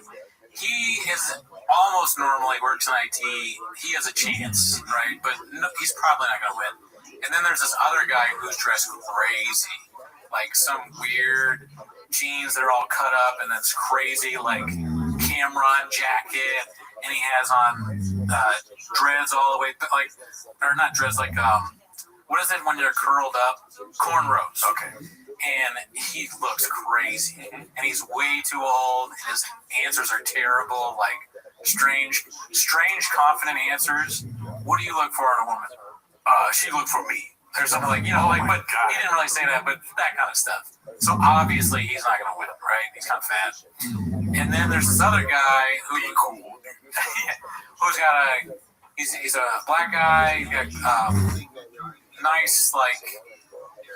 he is almost normal. He works in IT. He has a chance, right? But no, he's probably not going to win. And then there's this other guy who's dressed crazy. Like some weird jeans that are all cut up and it's crazy, like Cameron jacket. And he has on dreads all the way, like, or not dreads, like, what is it when you're curled up? Cornrows. Okay. And he looks crazy. And he's way too old. And his answers are terrible, like strange, confident answers. What do you look for in a woman? She looked for me. Or something like, but he didn't really say that, but that kind of stuff. So obviously he's not going to win, right? He's kind of fat. And then there's this other guy who's got he's a black guy, he's got nice, like,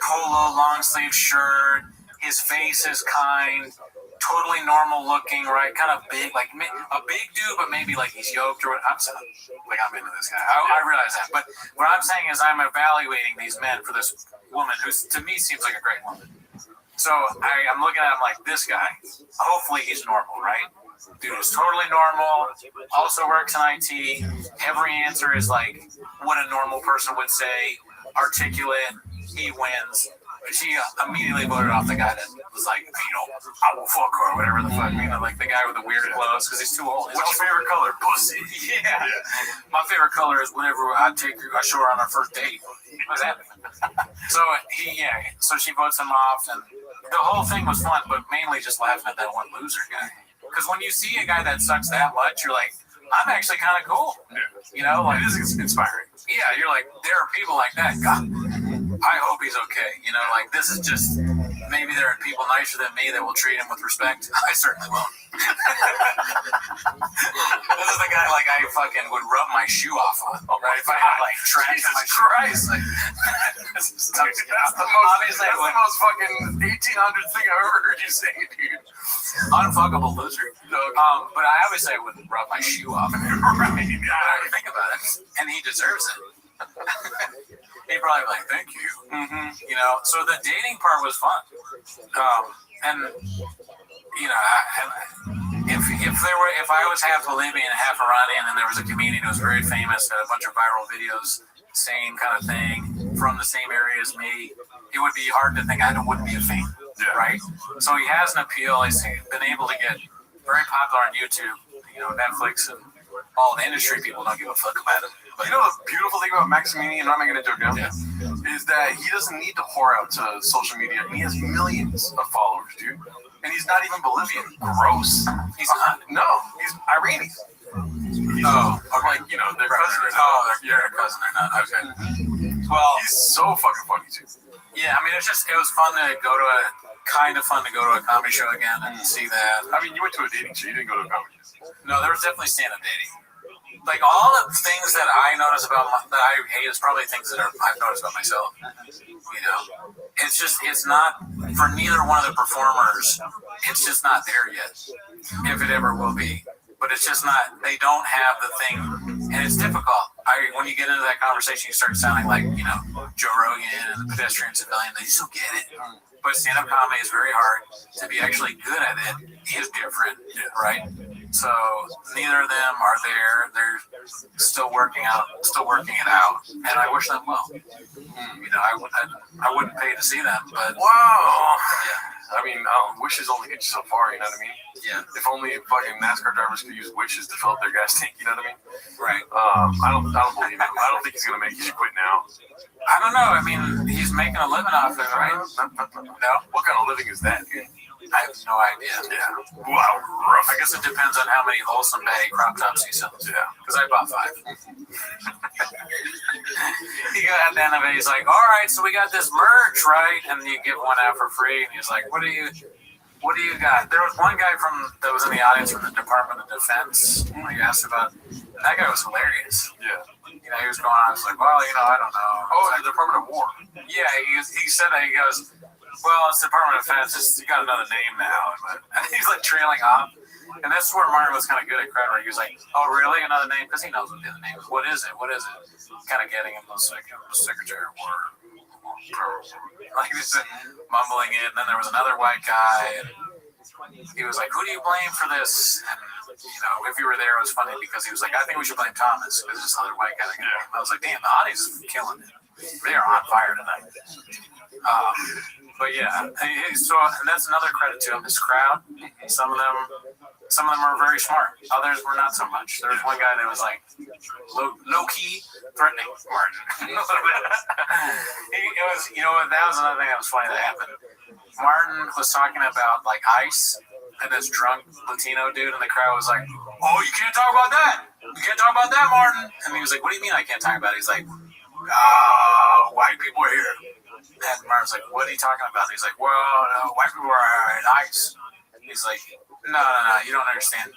polo long sleeve shirt. His face is kind, totally normal looking, right? Kind of big, like a big dude, but maybe like he's yoked or what. I'm into this guy. I realize that. But what I'm saying is I'm evaluating these men for this woman who to me seems like a great woman. So I'm looking at him like, this guy, hopefully he's normal, right? Dude is totally normal, also works in IT. Every answer is like what a normal person would say, articulate, he wins. She immediately voted off the guy that was like, I will fuck her or whatever the fuck, like the guy with the weird clothes because he's too old. What's your favorite color? Pussy. Yeah. My favorite color is whenever I show her on our first date. What's happening? So she votes him off, and the whole thing was fun, but mainly just laughing at that one loser guy. because when you see a guy that sucks that much, you're like, I'm actually kind of cool. Yeah. You know, like It is inspiring. yeah, you're like, there are people like that. God, I hope he's okay. You know, like this is just maybe there are people nicer than me that will treat him with respect. I certainly won't. This is the guy like I fucking would rub my shoe off on. Right? If I had like trash in my shoe. Christ. Like, that's the most fucking 1800 thing I've ever heard you say, dude. Unfuckable loser. But I obviously wouldn't rub my shoe off. Right? I think about it, and he deserves it. He'd probably be like, "Thank you." Mm-hmm. You know. So the dating part was fun, and you know, if I was half Bolivian and half Iranian, and there was a comedian who was very famous, had a bunch of viral videos, same kind of thing from the same area as me, it would be hard to think I wouldn't be a fan. Yeah. Right? So he has an appeal. He's been able to get very popular on YouTube, you know, Netflix, and all the industry people don't give a fuck about it. But you know the beautiful thing about Maximini, and I'm not making a joke now, is that he doesn't need to whore out to social media. He has millions of followers, dude. And he's not even Bolivian. Gross. He's not. No, he's Iranian. I'm like, you know, they're cousins. They're a cousin or not. Okay. Well, he's so fucking funny, too. Yeah, I mean, it was fun to go to a comedy show again and see that. I mean, you went to a dating show. You didn't go to a comedy show. No, there was definitely stand-up dating. Like, all the things that I notice that I hate is probably things that I've noticed about myself. You know? It's not, for neither one of the performers, it's just not there yet. If it ever will be. But it's just not, they don't have the thing, and it's difficult. When you get into that conversation, you start sounding like, you know, Joe Rogan and the pedestrian civilian, they just don't get it. But stand-up comedy is very hard. To be actually good at it is different, right? So neither of them are there. They're still working it out, and I wish them well. You know, I wouldn't pay to see them, but wow. Yeah. I mean, wishes only get you so far, you know what I mean? Yeah. If only fucking NASCAR drivers could use wishes to fill up their gas tank, you know what I mean? Right. I don't believe him. I don't think he's gonna make it. He should quit now. I don't know. I mean, he's making a living off it, right? No. What kind of living is that, dude? I have no idea. Yeah. Wow, rough. I guess it depends on how many wholesome baggy crop tops he sells. Yeah. Because I bought 5. He got at the end of it, he's like, all right, so we got this merch, right? And you give one out for free. And he's like, what do you got? There was one guy that was in the audience from the Department of Defense. When he asked about, that guy was hilarious. Yeah. You know, he was going on, I was like, well, you know, I don't know. Oh, the Department of War. Yeah, he said that, he goes, well, it's the Department of Defense, you got another name now. And he's like trailing off. And that's where Martin was kind of good at crowd work. He was like, oh, really? Another name? Because he knows what the other name is. What is it? Kind of getting him the Secretary of War. Like he was mumbling it. And then there was another white guy. And he was like, who do you blame for this? And, you know, if you were there, it was funny because he was like, I think we should blame Thomas. Because this other white guy. I was like, damn, the audience is killing it. They are on fire tonight. But yeah, so and that's another credit to him. His crowd, some of them are very smart. Others were not so much. There was one guy that was like low key threatening Martin. It was, you know, that was another thing that was funny that happened. Martin was talking about like ICE, and this drunk Latino dude in the crowd was like, "Oh, you can't talk about that. You can't talk about that, Martin." And he was like, "What do you mean I can't talk about it?" He's like, "White people are here." And Martin's like, what are you talking about? He's like, well, no, white people are at ICE. He's like, no, you don't understand.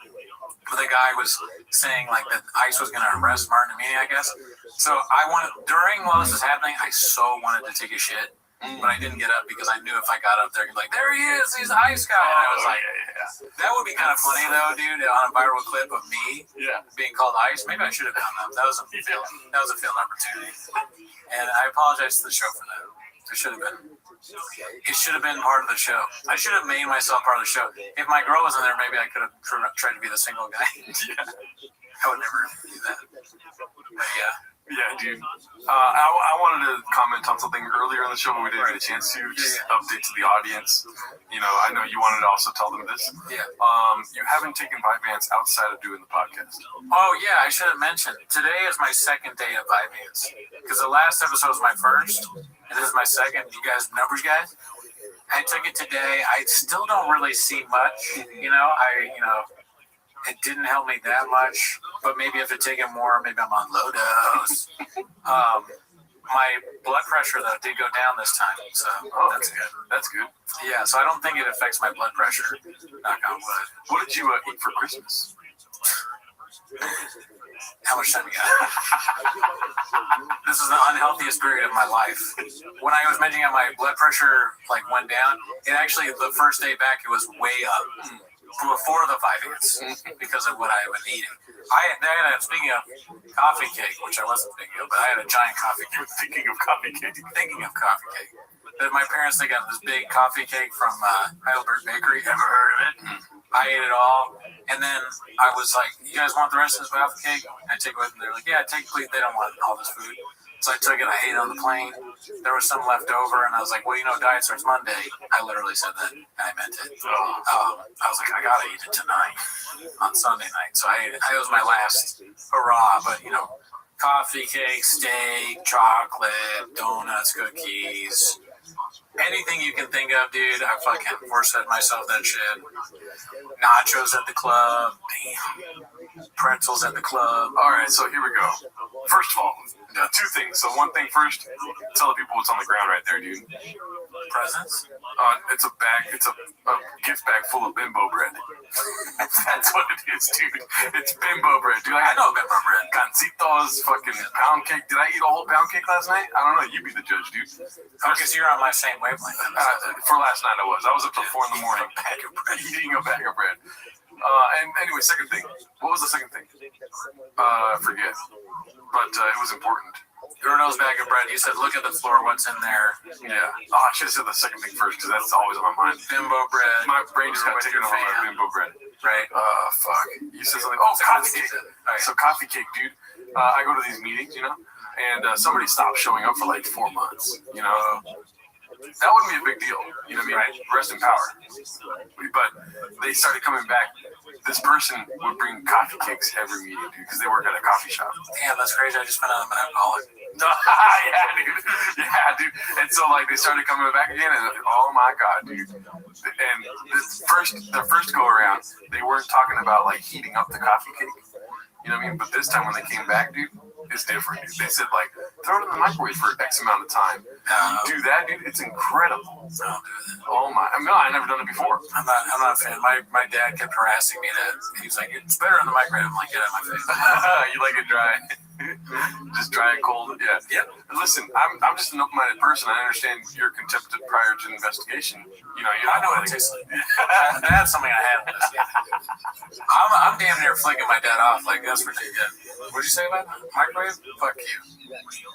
But the guy was saying like that ICE was going to arrest Martin immediately, I guess. So while this was happening, I so wanted to take a shit. But I didn't get up because I knew if I got up there, he'd be like, there he is, he's the ICE guy. And I was like, that would be kind of funny though, dude, on a viral clip of me being called ICE. Maybe I should have done that. That was a failed opportunity. And I apologize to the show for that. It should have been part of the show. I should have made myself part of the show. If my girl wasn't there, maybe I could have tried to be the single guy. I would never do that. But yeah. Yeah, dude. I wanted to comment on something earlier in the show, but we didn't get a chance to. Just update to the audience. You know, I know you wanted to also tell them this. Yeah. You haven't taken Vyvanse outside of doing the podcast. Oh, yeah, I should have mentioned. Today is my second day of Vyvanse. Because the last episode was my first, and this is my second. You guys, numbers guys? I took it today. I still don't really see much. It didn't help me that much. But maybe if I take it more, maybe I'm on low dose. My blood pressure though did go down this time, so that's good. That's good. Yeah, so I don't think it affects my blood pressure. Knock on wood. What did you eat for Christmas? How much time you got? This is the unhealthiest period of my life. When I was mentioning how my blood pressure went down, it actually the first day back it was way up before the 5 years because of what I was eating. Speaking of coffee cake, which I wasn't thinking of, but I had a giant coffee cake. Thinking of coffee cake. My parents, they got this big coffee cake from Heidelberg Bakery. Ever heard of it? I ate it all. And then I was like, you guys want the rest of this coffee cake? I take it with them. They're like, yeah, take it, please. They don't want all this food. So I took it, I ate it on the plane. There was some left over, and I was like, well, diet starts Monday. I literally said that, and I meant it. I was like, I gotta eat it tonight on Sunday night. So I ate it. It was my last hurrah, but, coffee cake, steak, chocolate, donuts, cookies, anything you can think of, dude. I fucking force-fed myself that shit. Nachos at the club. Damn. Pretzels at the club. All right, so here we go. First of all, two things. So one thing first, tell the people what's on the ground right there, dude. Presents? It's a bag. It's a gift bag full of bimbo bread. That's what it is, dude. It's bimbo bread, dude. I know bimbo bread. Gancitos, fucking pound cake. Did I eat a whole pound cake last night? I don't know. You be the judge, dude. Okay, so you're on my same wavelength. For last night, I was. I was up till 4 in the morning eating a bag of bread. And anyway, second thing. What was the second thing? I forget. But it was important. Bruno's bag of bread. You said, look at the floor. What's in there? Yeah. Oh, I should have said the second thing first because that's always on my mind. Bimbo bread. My brain just got taken over by bimbo bread. Right. Fuck. You said something. Oh, coffee cake. Right. So coffee cake, dude. I go to these meetings, and somebody stopped showing up for 4 months. That wouldn't be a big deal. You know what I mean? Right. Rest in power. But they started coming back. This person would bring coffee cakes every meeting, dude, because they work at a coffee shop. Damn, that's crazy. I just found out I'm an alcoholic. Yeah, dude. And so they started coming back again, and oh my god, dude. And the first go around, they weren't talking about heating up the coffee cake. You know what I mean? But this time when they came back, dude, it's different. Dude. They said throw it in the microwave for X amount of time. Do that, dude. It's incredible. Oh my! I never done it before. I'm not a fan. My dad kept harassing me he was like, it's better in the microwave. I'm like, get out of my face. You like it dry? Just dry and cold. Yeah. Yeah. Listen, I'm just an open-minded person. I understand you're contempted prior to investigation. I know what it tastes like. That's something I had. I'm damn near flicking my dad off. That's ridiculous. What'd you say about it? Microwave? Fuck you.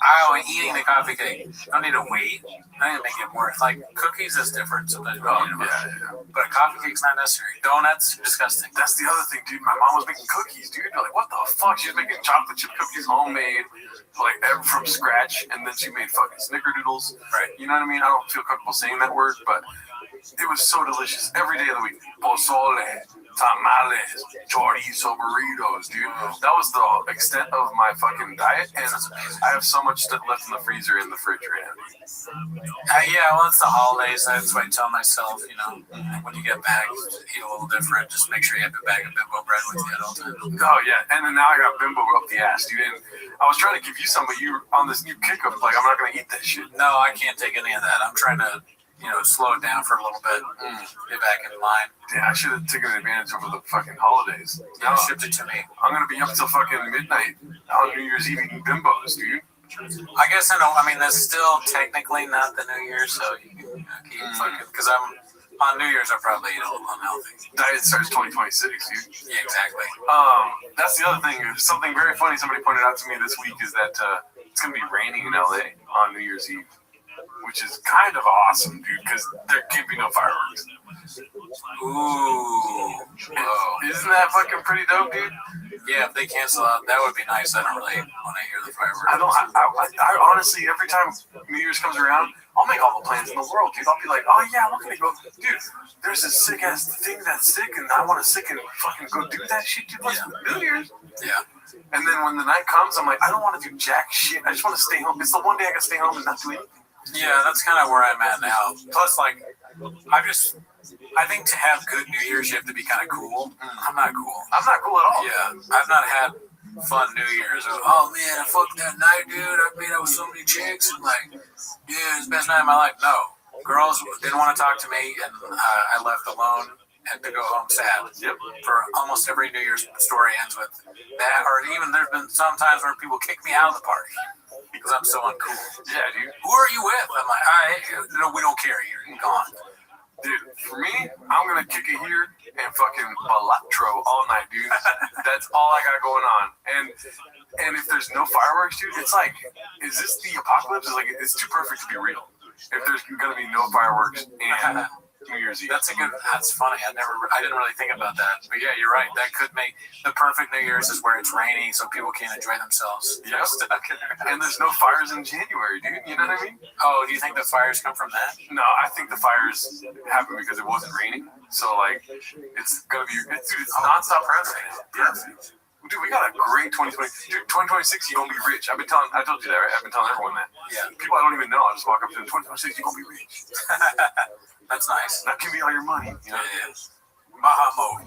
I'm eating the coffee cake. I don't need to wait. I need to make it more. Cookies is different. Sometimes you don't need to But a coffee cake's not necessary. Donuts, disgusting. That's the other thing, dude. My mom was making cookies, dude. What the fuck? She was making chocolate chip cookies, homemade, from scratch, and then she made fucking snickerdoodles. Right. You know what I mean? I don't feel comfortable saying that word, but it was so delicious every day of the week. Pozole, tamales, chorizo, burritos, dude. That was the extent of my fucking diet, and I have so much stuff left in the freezer in the fridge right now. Well, it's the holidays. That's why I tell myself, when you get back, eat a little different. Just make sure you have a bag of bimbo bread with you at all times. Oh, yeah. And then now I got bimbo up the ass, dude. And I was trying to give you some, but you were on this new kick of, I'm not going to eat that shit. No, I can't take any of that. I'm trying to slow it down for a little bit, get back in line. Yeah, I should have taken advantage over the fucking holidays. Yeah, shipped it to me. I'm going to be up till fucking midnight on New Year's Eve eating bimbos, dude. I guess I know. That's still technically not the New Year, so you can keep fucking, because on New Year's I probably eat a little unhealthy. Diet starts 2026, dude. Yeah, exactly. That's the other thing. Something very funny somebody pointed out to me this week is that it's going to be raining in LA on New Year's Eve, which is kind of awesome, dude, because there can't be no fireworks. Ooh. Isn't that fucking pretty dope, dude? Yeah, if they cancel out, that would be nice. I don't really want to hear the fireworks. I honestly, every time New Year's comes around, I'll make all the plans in the world, dude. I'll be like, oh yeah, we're gonna go, dude. There's this sick ass thing that's sick, and I want to sick and fucking go do that shit, dude. Let's New Year's. Yeah. And then when the night comes, I'm like, I don't want to do jack shit. I just want to stay home. It's the one day I can stay home and not do anything. Yeah, that's kind of where I'm at now. Plus, I think to have good New Year's, you have to be kind of cool. I'm not cool. I'm not cool at all. Yeah, I've not had fun New Year's. Oh man, I fucked that night, dude. I made out with so many chicks, and like, yeah, it's the best night of my life. No, girls didn't want to talk to me, and I left alone. Had to go home sad. Yep. For almost every New Year's story ends with that, or even there's been some times where people kick me out of the party because I'm so uncool. Yeah, dude. Who are you with? I'm like, all right, no, we don't care. You're gone. Dude, for me, I'm gonna kick it here and fucking electro all night, dude. That's all I got going on. And if there's no fireworks, dude, it's like, is this the apocalypse? It's like, it's too perfect to be real. If there's gonna be no fireworks and New Year's Eve. That's funny. I didn't really think about that. But yeah, you're right. That could make the perfect New Year's is where it's raining so people can't enjoy themselves. Yeah. And there's no fires in January, dude. You know what I mean? Oh, do you think the fires come from that? No, I think the fires happen because it wasn't raining. So like, it's gonna be, it's nonstop hurricane. Yeah. Dude, we got a great 2020. Dude, 2026, you're gonna be rich. I told you that, right? I've been telling everyone that. Yeah. People I don't even know, I just walk up to them, 2026, you're gonna be rich. That's nice. Now give me all your money. You know? Yeah. Bahamo.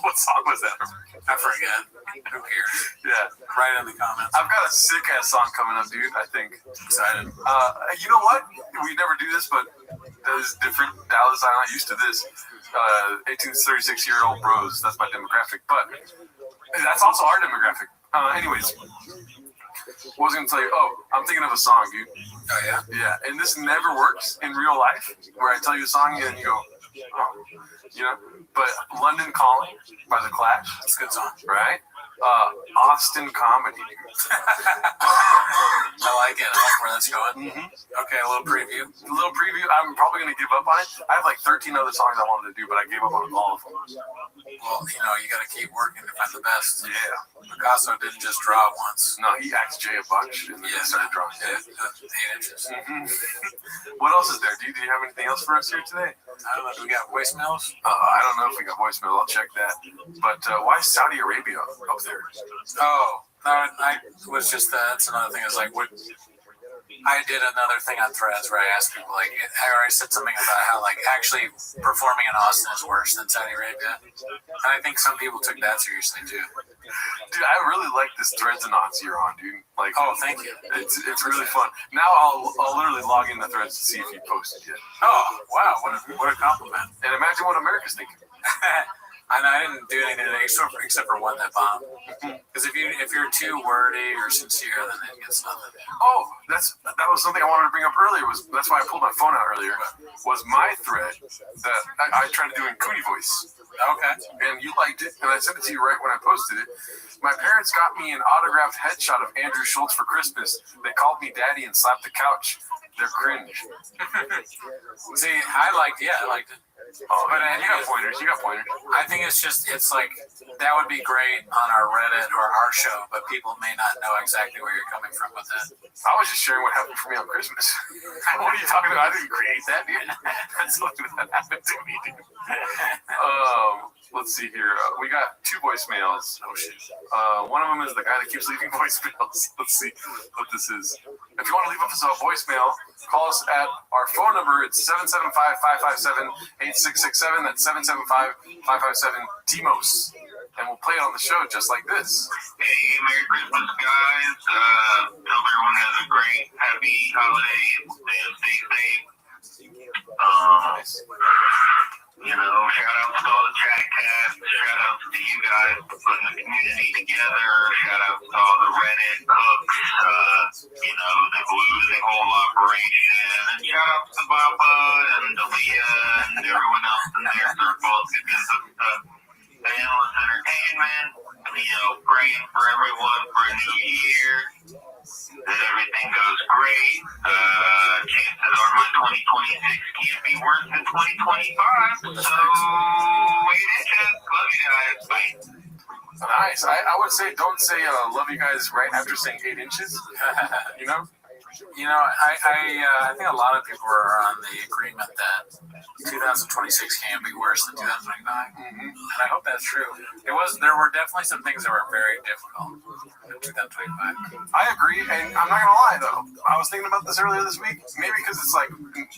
What song was that? I forget. Who cares? Yeah. Write in the comments. I've got a sick ass song coming up, dude. I think. Excited. You know what? We never do this, but that is different. Dallas, I'm not used to this. 18 to 36-year-old bros. That's my demographic. But that's also our demographic. Anyways. What was I going to tell you? Oh, I'm thinking of a song, dude. Oh, yeah? Yeah, and this never works in real life, where I tell you a song and you go, oh, you know? But London Calling by The Clash. It's a good song. Right? Austin Comedy. I like it. I like where that's going. Mm-hmm. Okay, a little preview. I'm probably going to give up on it. I have like 13 other songs I wanted to do, but I gave up on all of them. Well, you got to keep working to find the best. Yeah. Picasso didn't just draw it once. No, he asked Jay a bunch and then he started drawing. Yeah, 8 inches. Mm-hmm. What else is there? Do you have anything else for us here today? I don't know. Do we got voicemails? I don't know if we got voicemail. I'll check that. But why is Saudi Arabia up there? Oh, no, I was just, that's another thing. I was like, I did another thing on Threads where I asked people, like, I said something about how, like, actually performing in Austin is worse than Saudi Arabia. And I think some people took that seriously, too. Dude, I really like this Threads and Knots you're on, dude. Like, oh, thank you. It's really fun. Now I'll literally log into Threads to see if you posted yet. Oh, wow, what a compliment. And imagine what America's thinking. I didn't do anything today except for one that bombed. Because if you're too wordy or sincere, then it gets nothing. Oh, that was something I wanted to bring up earlier. That's why I pulled my phone out earlier. Was my thread that I tried to do in Cootie voice. Okay. And you liked it, and I sent it to you right when I posted it. My parents got me an autographed headshot of Andrew Schultz for Christmas. They called me daddy and slapped the couch. They're cringe. See, I liked it. Oh, but you got pointers. I think it's like, that would be great on our Reddit or our show, but people may not know exactly where you're coming from with that. I was just sharing what happened for me on Christmas. What are you talking about? I didn't create that, dude. That's something that happened to me, dude. Let's see here. We got 2 voicemails. Oh, shit. One of them is the guy that keeps leaving voicemails. Let's see what this is. If you want to leave us a voicemail, call us at our phone number. It's 775-557-8667. That's 775-557-TMOS. And we'll play it on the show just like this. Hey, Merry Christmas, guys. Hope everyone has a great, happy holiday and stay safe. Shout out to all the chat cats. Shout out to you guys for putting the community together. Shout out to all the Reddit cooks, the glues and whole operation. And shout out to Baba and Aaliyah and everyone else in their circles who gives us the endless entertainment. Praying for everyone for a new year. That everything goes great. Chances are my 2026 can't be worse than 2025. So, 8 inches. Love you guys. Bye. Nice. I would say don't say love you guys right after saying 8 inches. You know, I think a lot of people are on the agreement that 2026 can be worse than 2029, and I hope that's true. There were definitely some things that were very difficult in 2025. I agree, and I'm not gonna lie though. I was thinking about this earlier this week. Maybe because it's like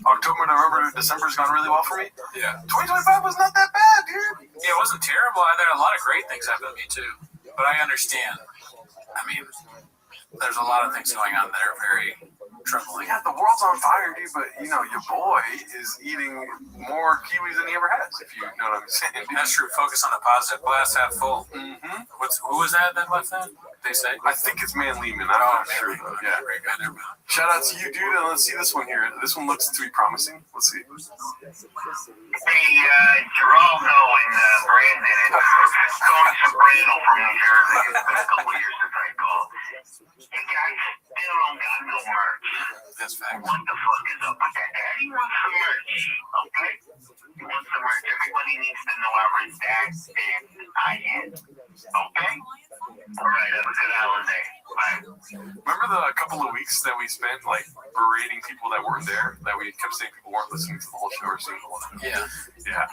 October, November, December's gone really well for me. Yeah. 2025 was not that bad, dude. Yeah, it wasn't terrible either. A lot of great things happened to me too, but I understand. I mean, there's a lot of things going on that are very troubling. Yeah, the world's on fire, dude, but you know, your boy is eating more kiwis than he ever has, if you know what I'm saying. Dude. That's true. Focus on the positive. Glass half full. Mm-hmm. Who was that left that? They say? I think it's Man Lehman. I'm not sure, though. Yeah. Very good. Shout out to you, dude, and let's see this one here. This one looks to be promising. Let's see. Hey, Geraldo and Brandon, it's Tony Soprano from New Jersey. It's been a couple years since I called. You guys still don't got no merch. That's fact. What the fuck is up with that? Daddy wants some merch, okay? He wants some merch. Everybody needs to know our Zach and I am. Okay? All right, have a good holiday. Bye. Remember the couple of weeks that we spent, like, berating people that weren't there? That we kept saying people weren't listening to the whole show or seeing the whole thing? Yeah. Yeah.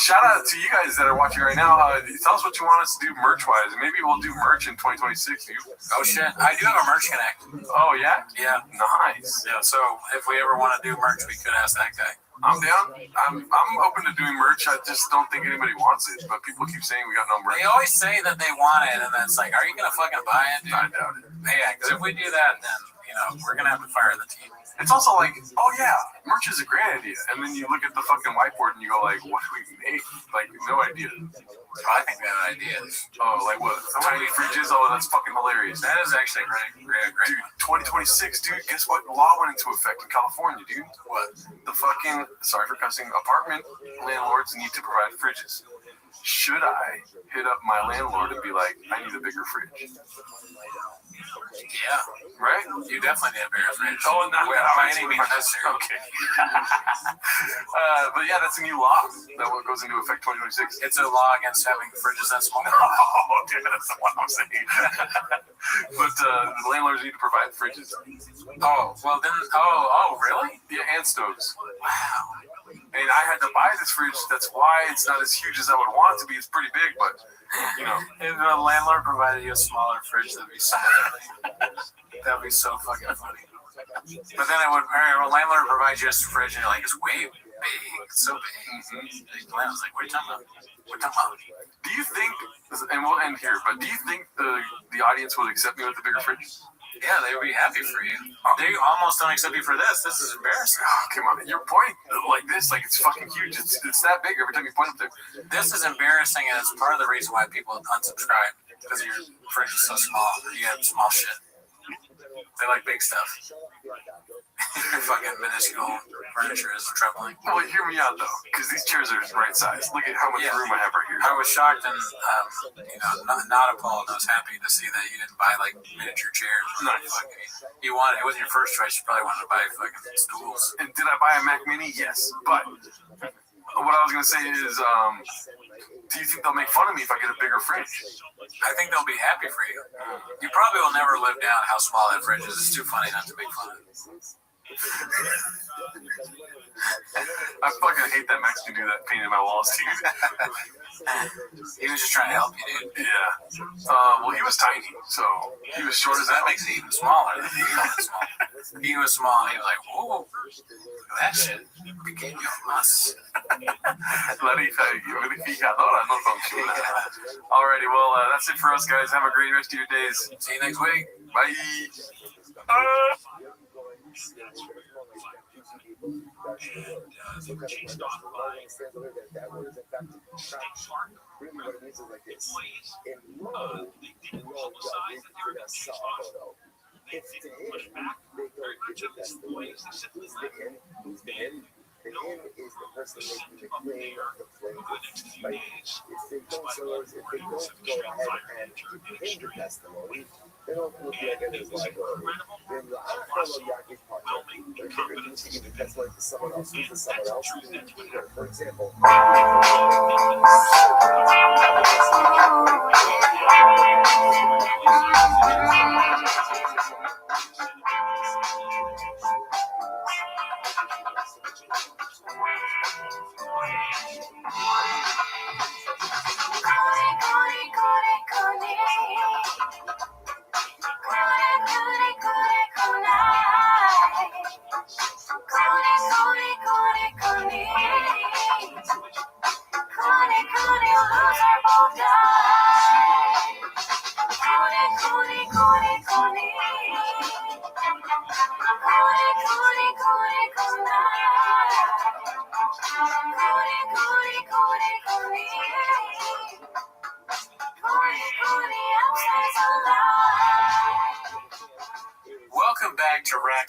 Shout out to you guys that are watching right now. Tell us what you want us to do merch-wise. Maybe we'll do merch in 2026, dude. Oh, shit. I do have a merch connect. Oh, yeah? Yeah. Nice. Yeah, so if we ever want to do merch, we could ask that guy. I'm down. I'm open to doing merch. I just don't think anybody wants it. But people keep saying we got no merch. They always say that they want it, and then it's like, are you going to fucking buy it, dude? I doubt it. Yeah, because if we do that, then, you know, we're going to have to fire the team. It's also like, oh yeah, merch is a great idea. And then you look at the fucking whiteboard and you go like, what do we make? Like, no idea. Oh, I think we have ideas. Oh, like what? Tiny fridges? Oh, that's fucking hilarious. That is actually great. Dude, 2026, dude, guess what law went into effect in California, dude? What? The fucking, sorry for cussing, apartment landlords need to provide fridges. Should I hit up my landlord and be like, I need a bigger fridge? Yeah. Right? You definitely need a bigger fridge. Oh, not by any means necessary. Okay. But yeah, that's a new law that goes into effect 2026. It's a law against having fridges that small. Oh, dude, that's not what I'm saying. But the landlords need to provide fridges. Oh, well then, really? Yeah, and stoves. Wow. And I had to buy this fridge. That's why it's not as huge as I would want it to be. It's pretty big, but, you know. If a landlord provided you a smaller fridge, that'd be so funny. That'd be so fucking funny. But then a landlord provides you a fridge, and you're like, it's way big. It's so big. Mm-hmm. The landlord's like, what are you talking about? What are you talking about? Do you think, and we'll end here, but do you think the audience would accept me with the bigger fridge? Yeah, they would be happy for you. They almost don't accept you for this. This is embarrassing. Oh, come on. You're pointing like this, like it's fucking huge. It's that big every time you point up there. This is embarrassing, and it's part of the reason why people unsubscribe, because your fridge is so small. You have small shit. They like big stuff. Your fucking minuscule furniture is troubling. Well, hear me out, though, because these chairs are right size. Look at how much room I have right here. I was shocked and, not appalled. I was happy to see that you didn't buy, like, miniature chairs. Nice. You wanted, it wasn't your first choice. You probably wanted to buy fucking stools. And did I buy a Mac Mini? Yes. But what I was going to say is, do you think they'll make fun of me if I get a bigger fridge? I think they'll be happy for you. You probably will never live down how small that fridge is. It's too funny not to make fun of it. I fucking hate that Max can do that paint in my walls, dude. He was just trying to help you, dude. Yeah. Well, he was tiny, so he was short as that makes it even smaller. He was small. He was like, whoa, look at that shit. Pequeño más. Clarificadora, no tan chula. Alrighty, well, that's it for us, guys. Have a great rest of your days. See you next week. Bye. Really what it means is like this. In Rome, if to him, they go to the best way. Who's the him? Who's the him? The him is the person making the claim, the plaintiff. Right? If they don't go ahead and hinder testimony, they don't look like it as liability. Then the fellow Yaakov partner, they're refusing to give the testimony to someone else. Who's the someone else? For example.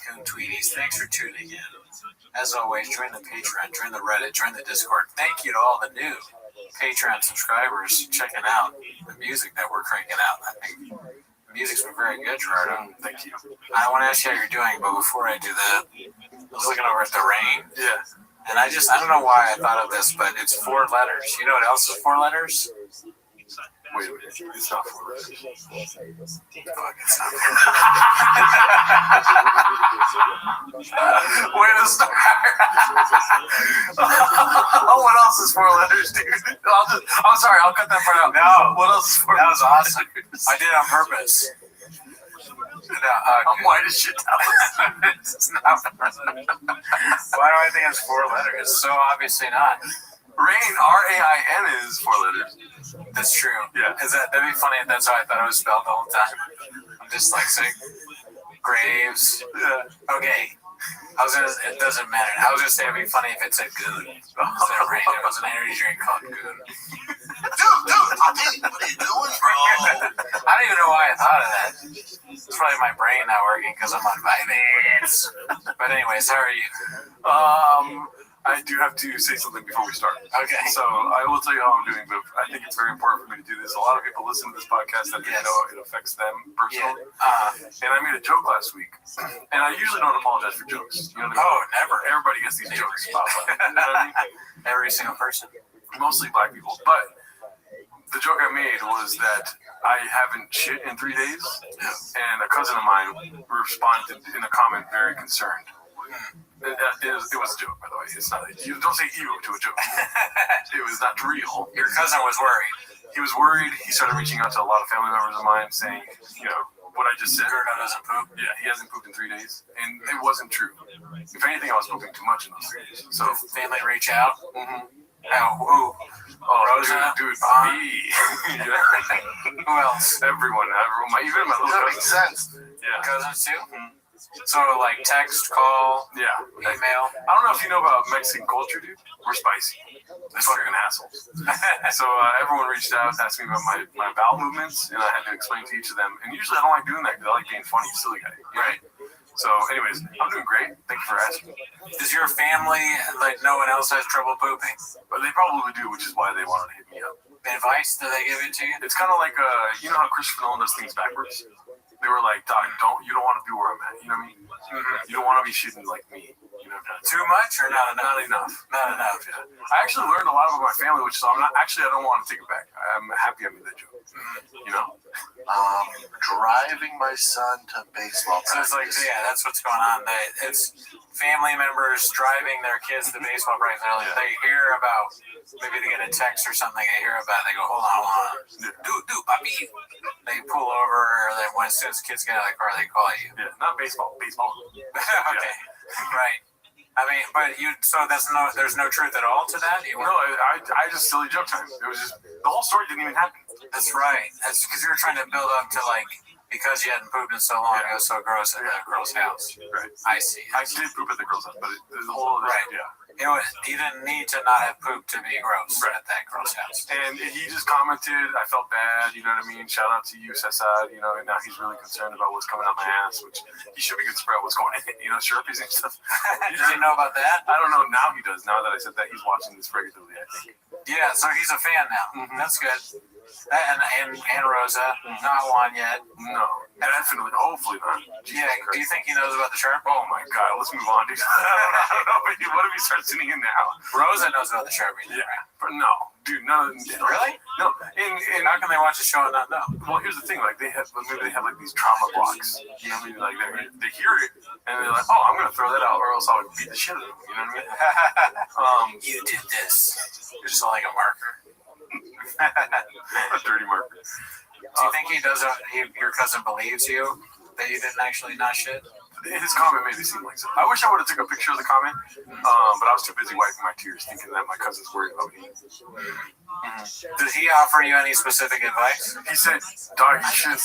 Raccoon Tweeties, thanks for tuning in. As always, join the Patreon, join the Reddit, join the Discord. Thank you to all the new Patreon subscribers checking out the music that we're cranking out. I think the music's been very good, Gerardo. Thank you. I want to ask you how you're doing, but before I do that, I was looking over at the rain. Yeah. And I don't know why I thought of this, but it's 4 letters. You know what else is 4 letters? Wait a minute. It's not 4 letters. Fuck, it's not. Where to start? What else is 4 letters, dude? I'm sorry, I'll cut that part out. No. What else is 4 That letters? was awesome. I did it on purpose. I'm white as shit now. It's not 4 letters. Why do I think it's 4 letters? So obviously not. Rain, R-A-I-N is 4 letters. That's true. Yeah. That'd be funny if that's how I thought it was spelled the whole time. I'm dyslexic. Graves. Yeah. Okay. It doesn't matter. I was gonna say it'd be funny if it said goon. Instead of rain, it was an energy drink called goon. Dude, what are you doing, bro? I don't even know why I thought of that. It's probably my brain not working because I'm on Vyvanse. But anyways, how are you? I do have to say something before we start. Okay. So I will tell you how I'm doing, but I think it's very important for me to do this. A lot of people listen to this podcast that they know it affects them personally. And I made a joke last week, and I usually don't apologize for jokes. You know what I mean? Oh, never. Everybody gets these jokes. You know what I mean? Every single person. Mostly black people. But the joke I made was that I haven't shit in 3 days, and a cousin of mine responded in a comment very concerned. It was a joke, by the way. It's not. You don't say ew to a joke. It was not real. Your cousin was worried. He was worried. He started reaching out to a lot of family members of mine, saying, what I just said. Gerardo doesn't poop. Yeah, he hasn't pooped in 3 days, and it wasn't true. If anything, I was pooping too much in those 3 days. So family reach out. Mm-hmm. Oh, Rosa, dude, me. Who else? Everyone, even my little That makes sense. Yeah. Cousins too. Mm-hmm. So like text, call, email. I don't know if you know about Mexican culture, dude. We're spicy. They're fucking assholes. So everyone reached out, asked me about my bowel movements, and I had to explain to each of them. And usually I don't like doing that because I like being funny, silly guy, right? So, anyways, I'm doing great. Thank you for asking. Does your family, like no one else has trouble pooping? But they probably do, which is why they wanted to hit me up. Advice? Do they give it to you? It's kind of like, you know how Christopher Nolan does things backwards? They were like, Doc, you don't want to be where I'm at. You know what I mean? Mm-hmm. You don't want to be shitting like me. You know, too much or not enough? Not enough. Not enough. Yeah. I actually learned a lot about my family, which is I don't want to take it back. I'm happy I made that joke. Mm-hmm. You know? Driving my son to baseball practice. So it's like, that's what's going on. It's family members driving their kids to baseball practice. They hear about, maybe they get a text or something. They hear about it. They go, hold on. Dude, papi. They pull over, or as soon as kids get out of the car, they call you. Yeah, not baseball. Okay, right. I mean, but there's no truth at all to that? No, I just silly joke time. It was just, the whole story didn't even happen. That's right. That's because you were trying to build up to because you hadn't pooped in so long, it was so gross at that girl's house. Right. I see. I did poop at the girl's house, but there's a whole other, You didn't need to not have pooped to be gross at that girl's house. And he just commented, I felt bad, you know what I mean? Shout out to you, Cesar, and now he's really concerned about what's coming out my ass, which he should be concerned about what's going in, Sharpies and stuff. Does he know about that? I don't know. Now he does. Now that I said that, he's watching this regularly, I think. Yeah, so he's a fan now. Mm-hmm. That's good. And Rosa, not one yet. No, definitely, hopefully not. Jesus Christ. Do you think he knows about the sharp? Oh my God, let's move on, dude. I don't know, but what if he starts tuning in now? Rosa knows about the Sharpie. Yeah, but no, dude, no. Really? No. And how can they watch the show and not know? Well, here's the thing, maybe they have like these trauma blocks. You know what I mean? They hear it and they're like, oh, I'm gonna throw that out, or else I'll beat the shit out of them. You know what I mean? You did this. You're just like a marker. A dirty marker. Do you think he does? Your cousin believes you that you didn't actually not shit? His comment made it seem like so. I wish I would have took a picture of the comment, but I was too busy wiping my tears, thinking that my cousin's worried about me. Mm-hmm. Did he offer you any specific advice? He said, "Dog, should I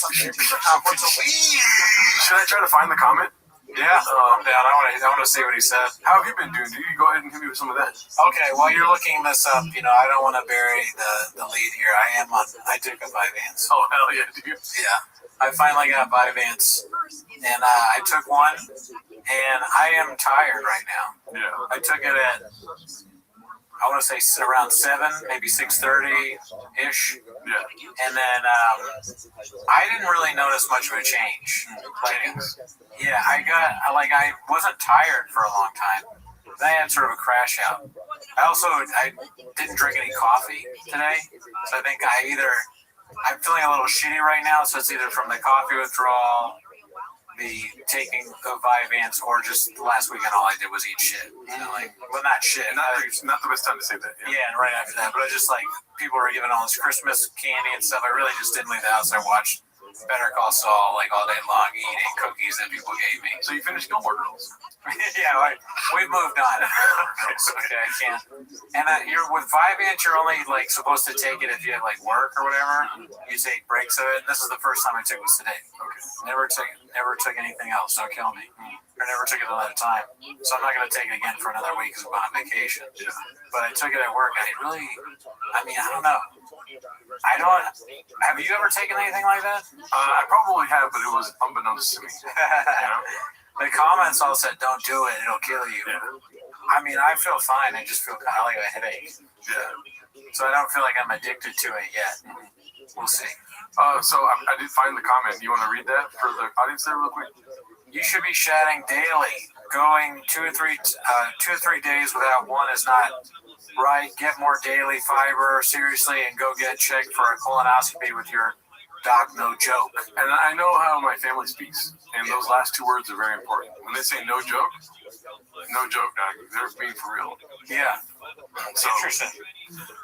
try to find the comment?" Yeah, I want to see what he said. How have you been doing? Do you go ahead and hit me with some of that? Okay, while you're looking this up, I don't want to bury the lead here. I took a Vyvanse. Oh, hell yeah, dude. Yeah, I finally got Vyvanse, and I took one, and I am tired right now. Yeah. I took it at, I want to say around 7, maybe 6:30-ish. Yeah. And then I didn't really notice much of a change. Yeah, I wasn't tired for a long time. Then I had sort of a crash out. I didn't drink any coffee today, so I think I'm feeling a little shitty right now, so it's either from the coffee withdrawal, the taking of Vyvanse, or just last weekend all I did was eat shit. Well, not shit. Not the best time to say that. Yeah, and right after that. But I just people were giving all this Christmas candy and stuff. I really just didn't leave the house. I watched Better Call Saul all day long, eating cookies that people gave me. So you finished Gilmore Girls? Yeah, we've moved on. Okay, I can't. And you're with Vyvanse, you're only supposed to take it if you have work or whatever. You take breaks of it. And this is the first time I took it was today. Okay. Never took anything else. Don't kill me. I never took it another time. So I'm not going to take it again for another week because I'm on vacation. Yeah. But I took it at work. I don't know. Have you ever taken anything like that? I probably have, but it was unbeknownst to me. The comments all said, "Don't do it; it'll kill you." Yeah. I feel fine. I just feel kind of like a headache. Yeah. So I don't feel like I'm addicted to it yet. We'll see. So I did find the comment. Do you want to read that for the audience there, real quick? You should be shedding daily. Going 2 or 3 days without one is not right. Get more daily fiber, seriously, and go get checked for a colonoscopy with your doc. No joke. And I know how my family speaks, and those last 2 words are very important. When they say no joke, doc. They're being for real. Yeah. So, interesting.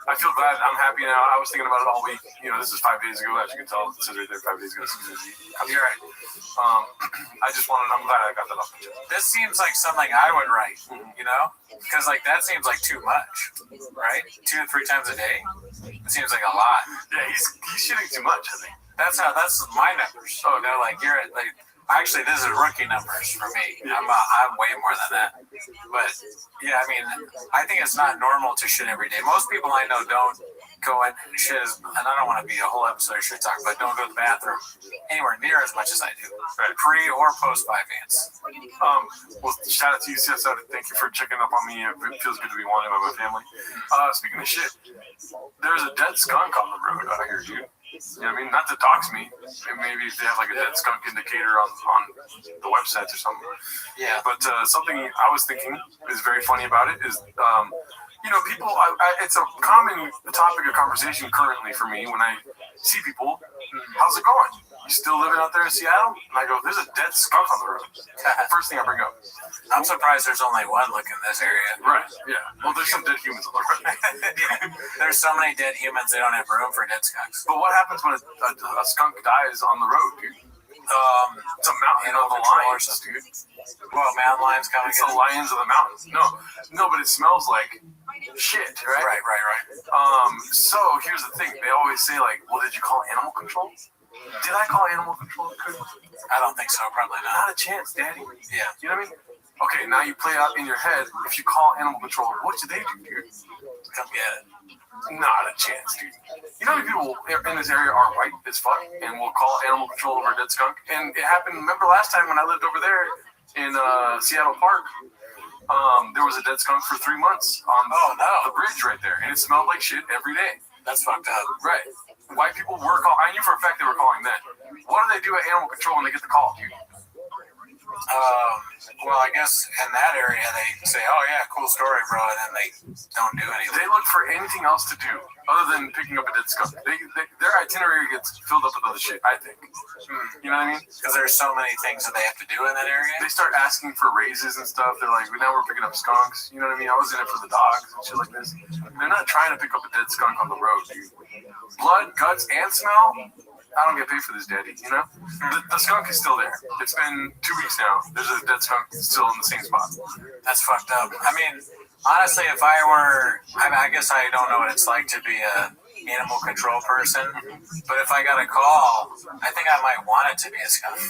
I feel glad. I'm happy now. I was thinking about it all week. This is 5 days ago, as you can tell. It says right there 5 days ago. You're right. I'm glad I got that off. This seems like something I would write, because that seems like too much, right? 2 to 3 times a day. It seems like a lot. Yeah, he's shitting too much, I think. That's my numbers. Oh no, you're at actually this is rookie numbers for me. I'm way more than that. But yeah, I think it's not normal to shit every day. Most people I know don't go and shit, and I don't want to be a whole episode of shit talk, but don't go to the bathroom anywhere near as much as I do, right? Pre or post Vyvanse. Well, shout out to you, CSO. Thank you for checking up on me. It feels good to be wanted by my family. Speaking of shit, there's a dead skunk on the road out here, dude. You know what I mean? Not to dox me. Maybe if they have a dead skunk indicator on the websites or something. Yeah. But something I was thinking is very funny about it is, people, it's a common topic of conversation currently for me when I see people. How's it going? You still living out there in Seattle? And I go, there's a dead skunk on the road. First thing I bring up. I'm surprised there's only one in this area. Right, yeah. Well, there's some dead humans on the road. Yeah. There's so many dead humans, they don't have room for dead skunks. But what happens when a skunk dies on the road, dude? It's a mountain of the lions, dude. Well, mountain lions coming. It's the lions of the mountains. No, but it smells like shit, right? Right. So here's the thing. They always say well, did you call animal control? Did I call animal control? I don't think so. Probably not. Not a chance, Daddy. Yeah. You know what I mean? Okay, now you play out in your head. If you call animal control, what do they do, dude? Come get it. Not a chance, dude. You know how many people in this area are white as fuck and will call animal control over a dead skunk? And it happened, remember last time when I lived over there in Seattle Park? There was a dead skunk for 3 months on the bridge right there. And it smelled like shit every day. That's fucked up. Right. White people were calling. I knew for a fact they were calling then. What do they do at animal control when they get the call, dude? Well, I guess in that area they say, "Oh yeah, cool story, bro," and then they don't do anything. They look for anything else to do other than picking up a dead skunk. Their itinerary gets filled up with other shit, I think. You know what I mean? Because there's so many things that they have to do in that area. They start asking for raises and stuff. They're like, now we're picking up skunks. You know what I mean? I was in it for the dogs and shit like this. They're not trying to pick up a dead skunk on the road, dude. Blood, guts, and smell? I don't get paid for this, Daddy, you know? The skunk is still there. It's been 2 weeks now. There's a dead skunk still in the same spot. That's fucked up. Honestly, if I were... I guess I don't know what it's like to be a animal control person, but if I got a call, I think I might want it to be a skunk.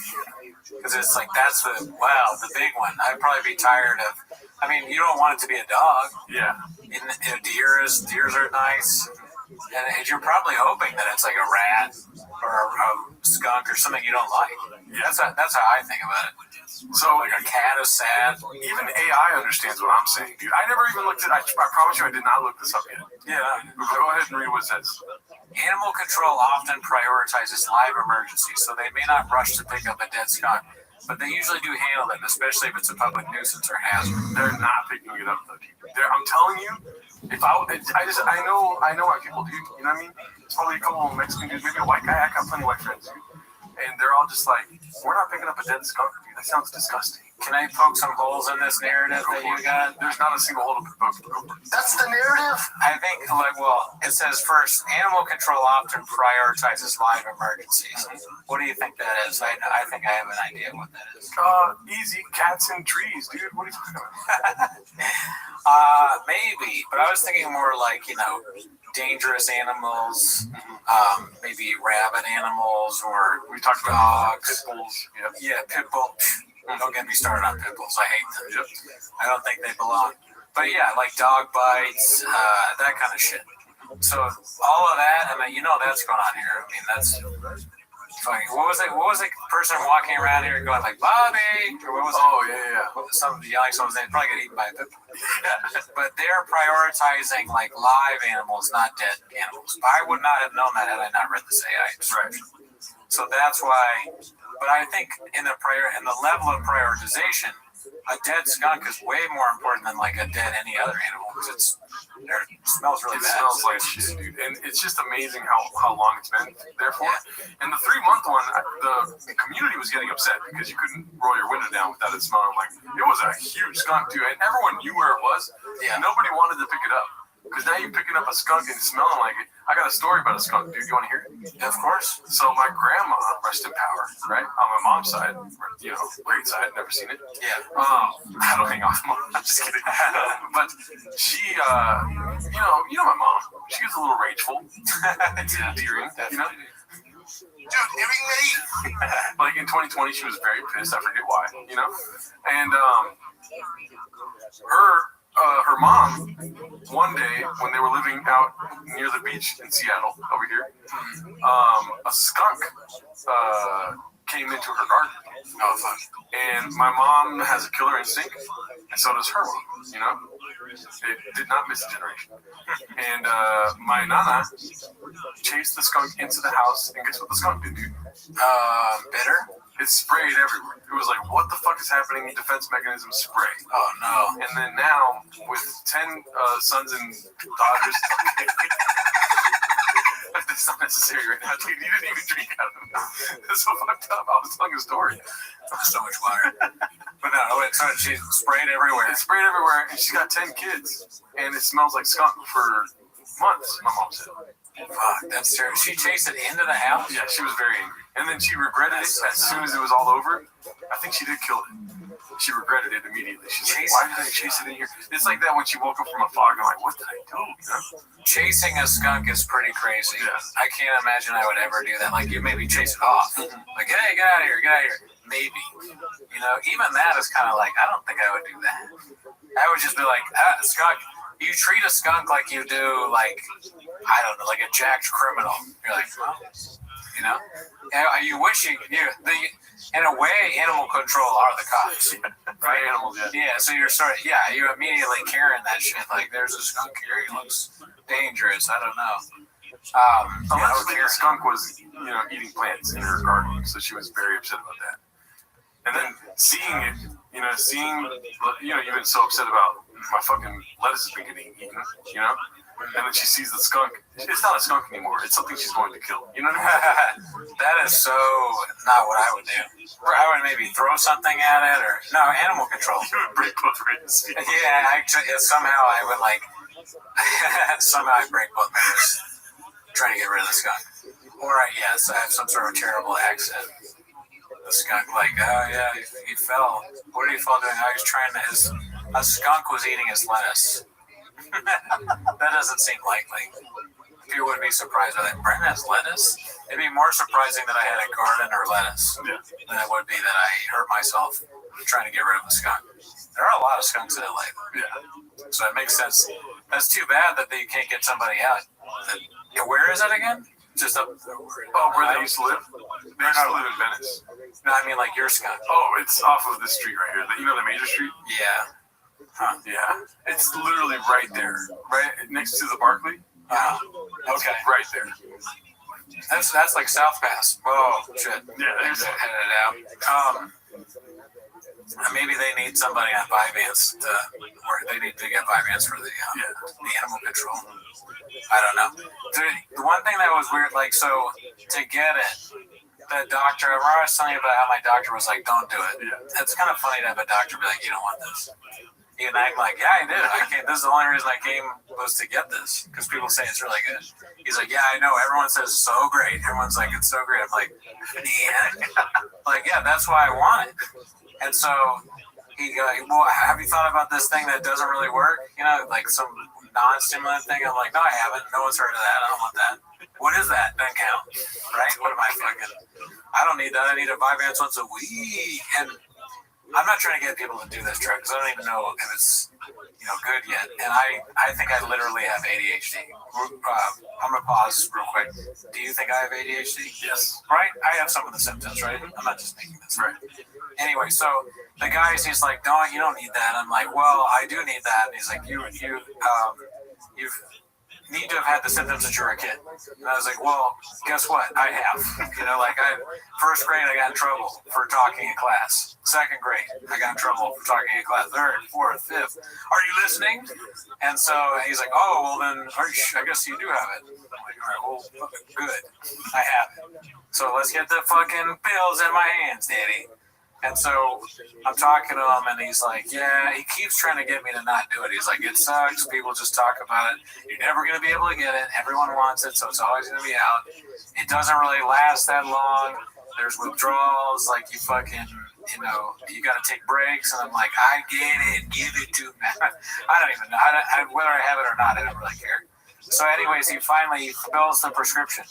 Because it's that's the big one. I'd probably be tired of... you don't want it to be a dog. Yeah. Deers are nice. And you're probably hoping that it's like a rat a skunk or something you don't like. That's how I think about it. So like a cat is sad. Even AI understands what I'm saying, dude. I never even looked at. I promise you, I did not look this up yet. Yeah. Go ahead and read what it says. Animal control often prioritizes live emergencies, so they may not rush to pick up a dead skunk, but they usually do handle them, especially if it's a public nuisance or hazard. They're not picking it up, though. I'm telling you, I know why people do. You know what I mean? It's probably a couple of Mexican dudes, maybe a white guy. I got plenty of white friends, dude. And they're all just like, we're not picking up a dead skunk, dude. That sounds disgusting. Can I poke some holes in this narrative that you got? There's not a single hole to poke. That's the narrative? I think, it says first, animal control often prioritizes live emergencies. What do you think that is? I think I have an idea what that is. Easy. Cats in trees, dude. What are you talking about? Maybe, but I was thinking more like, dangerous animals, maybe rabid animals, or we talked about dogs. Pit bulls. Yeah, pit bull. Don't get me started on pit bulls. I hate them. I don't think they belong. But yeah, like dog bites, that kind of shit. So all of that, that's going on here. I mean, that's funny. What was the person walking around here going like Bobby? Or what was it? Oh yeah. Some yelling someone's name. Probably get eaten by a pit bull. But they're prioritizing like live animals, not dead animals. I would not have known that had I not read this AI description. So that's why. But I think in the level of prioritization, a dead skunk is way more important than like a dead any other animal because it smells really bad. It smells like shit, dude. And it's just amazing how long it's been there for. Yeah. And the 3-month one, the community was getting upset because you couldn't roll your window down without it smelling like it was a huge skunk, dude. And everyone knew where it was. Yeah. Nobody wanted to pick it up. Because now you're picking up a skunk and smelling like it. I got a story about a skunk, dude. You want to hear it? Yeah, of course. So my grandma, rest in power, right? On my mom's side, great side, never seen it. Yeah. I don't hang off mom. I'm just kidding. But she, you know my mom. She gets a little rageful. It's endearing, Dude, giving me. Like in 2020, she was very pissed. I forget why, And her mom, one day when they were living out near the beach in Seattle, over here, a skunk came into her garden. And my mom has a killer instinct, and so does her mom, It did not miss a generation. And my nana chased the skunk into the house, and guess what the skunk did, dude? Bitter? It sprayed everywhere. It was like, what the fuck is happening? Defense mechanism spray. Oh, no. And then now, with 10 sons and daughters, that's not necessary right now, dude. You didn't even drink out of it. That's so fucked up. I was telling a story. So much water. But no, so she sprayed everywhere. It sprayed everywhere, and she's got 10 kids. And it smells like skunk for months, my mom said. Fuck, that's terrible. She chased it into the house? Yeah, she was very angry. And then she regretted it as soon as it was all over. I think she did kill it. She regretted it immediately. She's like, why did I chase it in here? It's like that when she woke up from a fog and like, what did I do? Chasing a skunk is pretty crazy. Yeah. I can't imagine I would ever do that. Like, you maybe chase it off. Like, hey, get out of here, get out of here. Maybe. Even that is kind of like, I don't think I would do that. I would just be like, skunk. You treat a skunk like you do, like, I don't know, like a jacked criminal. You're like, well, you wish in a way, animal control are the cops, right? Animals, yeah. So you're you immediately carrying that shit. Like, there's a skunk here. He looks dangerous. I don't know. Allegedly, the skunk was, eating plants in her garden, so she was very upset about that. And then seeing it, you've been so upset about my fucking lettuce has been getting eaten, And then she sees the skunk. It's not a skunk anymore. It's something she's going to kill. You know what I mean? That is so not what I would do. I would maybe throw something at it, or animal control. You would break both ribs. Yeah, somehow I would somehow I break both my wrists trying to get rid of the skunk. Or I have some sort of terrible accident. The skunk, he fell. What did he fall doing? I was trying to. A skunk was eating his lettuce. That doesn't seem likely. You wouldn't be surprised by that. Brent has lettuce? It'd be more surprising that I had a garden or lettuce than it would be that I hurt myself trying to get rid of a skunk. There are a lot of skunks in LA. Yeah. So it makes sense. That's too bad that you can't get somebody out. Where is it again? Just up. Where they used to live? They used to live in Venice. No, I mean like your skunk. Oh, it's off of this street right here. You know the major street? Yeah. Huh, yeah. It's literally right there. Right next to the Barclay. Okay. Right there. That's like South Pass. Oh shit. Yeah, Headed out. Maybe they need somebody on Vyvanse or they need to get Vyvanse for the animal control. I don't know. The one thing that was weird, like, so to get it, the doctor, I remember I was telling you about how my doctor was like, don't do it. It's kind of funny to have a doctor be like, you don't want this. And I'm like, yeah, I did. This is the only reason I came was to get this because people say it's really good. He's like, yeah, I know. Everyone says it's so great. Everyone's like, it's so great. I'm like, yeah, that's why I want it. And so he goes, well, have you thought about this thing that doesn't really work? You know, like some non-stimulant thing. I'm like, no, I haven't. No one's heard of that. I don't want that. What is that? Doesn't count, right? What am I fucking? I don't need that. I need a Vyvanse once a week. And I'm not trying to get people to do this drug because I don't even know if it's good yet. And I think I literally have ADHD. I'm gonna pause real quick. Do you think I have ADHD? Yes. Right? I have some of the symptoms, right? I'm not just making this right. Anyway, so the guy, he's like, no, you don't need that. I'm like, well, I do need that. And he's like, you need to have had the symptoms since you were a kid. And I was like, well, guess what? I have. First grade, I got in trouble for talking in class. Second grade, I got in trouble for talking in class. Third, fourth, fifth. Are you listening? And so he's like, oh, well then, I guess you do have it. I'm like, all right, well, good. I have it. So let's get the fucking pills in my hands, Daddy. And so I'm talking to him, and he's like, yeah, he keeps trying to get me to not do it. He's like, it sucks. People just talk about it. You're never going to be able to get it. Everyone wants it, so it's always going to be out. It doesn't really last that long. There's withdrawals. Like, you fucking, you got to take breaks. And I'm like, I get it. Give it to me. I don't even know. Whether I have it or not, I don't really care. So anyways, he finally fills the prescription,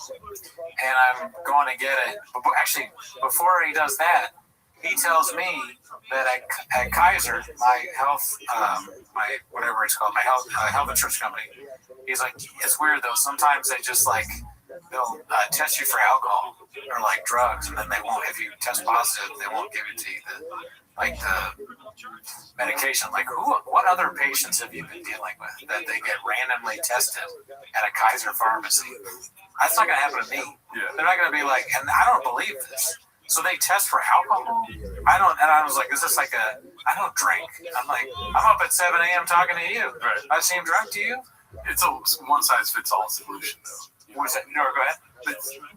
and I'm going to get it. But actually, before he does that, he tells me that at Kaiser, my health, my whatever it's called, my health insurance company, he's like, it's weird though. Sometimes they just like they'll test you for alcohol or like drugs, and then they won't. If you test positive, they won't give it to you. The medication. Like, what other patients have you been dealing with that they get randomly tested at a Kaiser pharmacy? That's not gonna happen to me. Yeah. They're not gonna be like, and I don't believe this. So they test for alcohol? And I was like, is this like I don't drink. I'm like, I'm up at 7 a.m. talking to you. Right. I seem drunk to you? It's a one-size-fits-all solution, though. What is that? No, go ahead.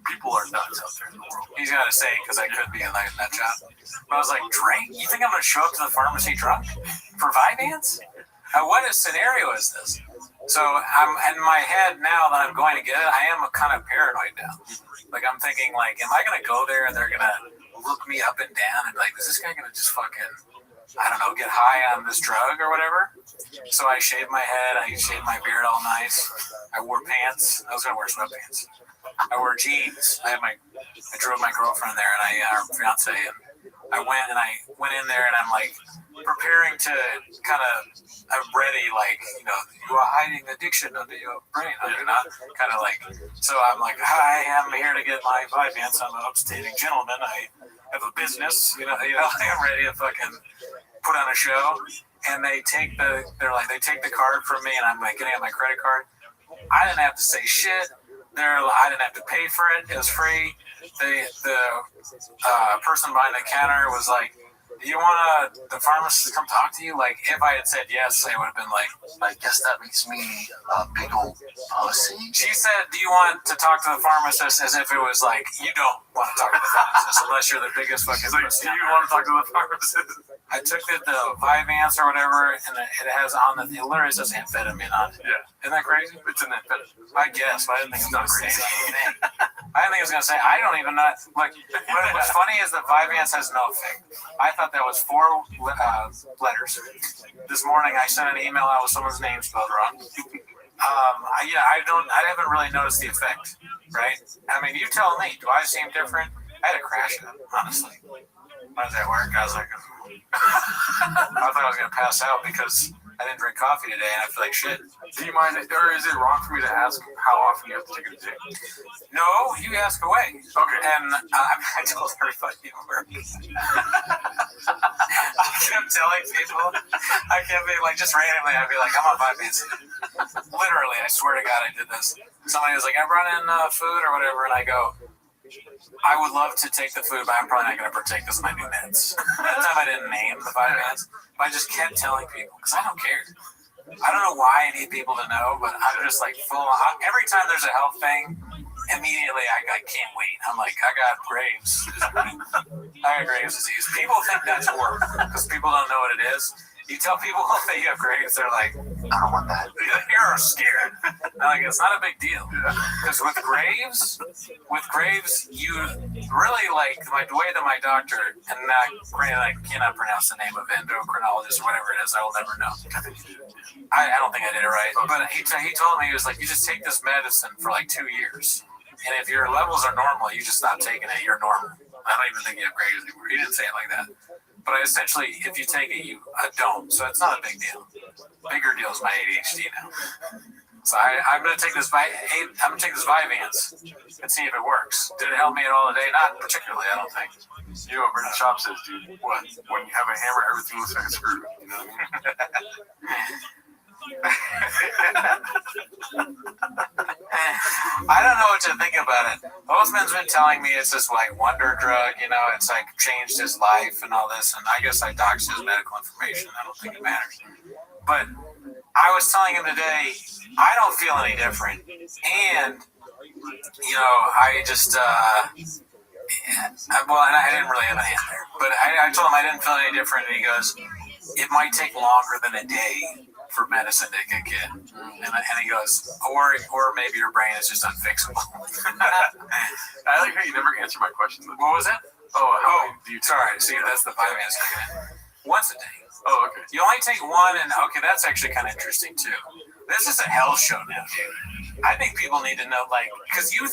People are nuts out there in the world. He's got to say it because I could be in that job. But I was like, drink? You think I'm going to show up to the pharmacy drunk? For Vyvanse? What a scenario is this? So I'm in my head now that I'm going to get it, I am kind of paranoid now. Like, I'm thinking, like, am I going to go there and they're going to look me up and down and be like, is this guy going to just fucking, I don't know, get high on this drug or whatever? So I shaved my head. I shaved my beard all nice. I wore pants. I was going to wear sweatpants. I wore jeans. I drove my girlfriend there and our fiance, and I went in there and I'm like preparing to I'm ready, like, you are hiding addiction under your brain, kind of like, so I'm like, hi, I'm here to get my Vyvanse. I'm an upstanding gentleman. I have a business, I'm ready to fucking put on a show. And they take the card from me, and I'm like getting out my credit card. I didn't have to say shit. I didn't have to pay for it. It was free. The person behind the counter was like, do you want the pharmacist to come talk to you? Like, if I had said yes, I would have been like, I guess that makes me a big old pussy. She said, do you want to talk to the pharmacist, as if it was like, you don't want to talk to the pharmacist unless you're the biggest fucking pussy. Do you want to talk to the pharmacist? I took the Vyvanse or whatever, and it has on it literally says amphetamine on it. Yeah. Isn't that crazy? It's an amphetamine. I guess, but I didn't think it was going to say anything. I didn't think it was going to say, I don't even know. Like, what's funny is that Vyvanse has no effect. I thought that was 4 letters. This morning I sent an email out with someone's name spelled wrong. I haven't really noticed the effect, right? I mean, you tell me, do I seem different? I had a crash out, honestly. When I was at work, I was like, I thought I was going to pass out because I didn't drink coffee today and I feel like shit. Do you mind, or is it wrong for me to ask how often you have to take it a day? No, you ask away. Okay. And I told everybody it works. I kept telling people, I kept being like, just randomly, I'd be like, I'm on 5 minutes. Literally, I swear to God, I did this. Somebody was like, I brought in food or whatever, and I go, I would love to take the food, but I'm probably not going to partake because of my new meds. That time I didn't name the 5 minutes, but I just kept telling people because I don't care. I don't know why I need people to know, but I'm just like full. Every time there's a health thing, immediately I can't wait. I'm like, I got Graves. I got Graves disease. People think that's work because people don't know what it is. You tell people that you have Graves, they're like, I don't want that. You're scared. I'm like, it's not a big deal. Because with Graves, you really like the way that my doctor, and granted, I cannot pronounce the name of endocrinologist or whatever it is. I will never know. I don't think I did it right. But he told me, he was like, you just take this medicine for like 2 years. And if your levels are normal, you just stop taking it. You're normal. I don't even think you have Graves anymore. He didn't say it like that. But essentially, if you take it, I don't. So it's not a big deal. Bigger deal is my ADHD now. So I'm gonna take this Vyvanse and see if it works. Did it help me at all today? Not particularly, I don't think. You know what Brendan Schaub says, dude? What? When you have a hammer, everything looks like a screw. You know what I don't know what to think about it. Oathman's been telling me it's this like wonder drug, it's like changed his life and all this, and I guess I doxed his medical information. I don't think it matters. But I was telling him today, I don't feel any different. And, I just, and I didn't really have an answer. But I told him I didn't feel any different, and he goes, it might take longer than a day for medicine to kick in. And he goes, or maybe your brain is just unfixable. I like how you never answer my question. What was it? Sorry. See, that's the Vyvanse kicking in. Once a day. Oh, okay. You only take one, and okay, that's actually kind of interesting too. This is a hell show now, dude. I think people need to know, because you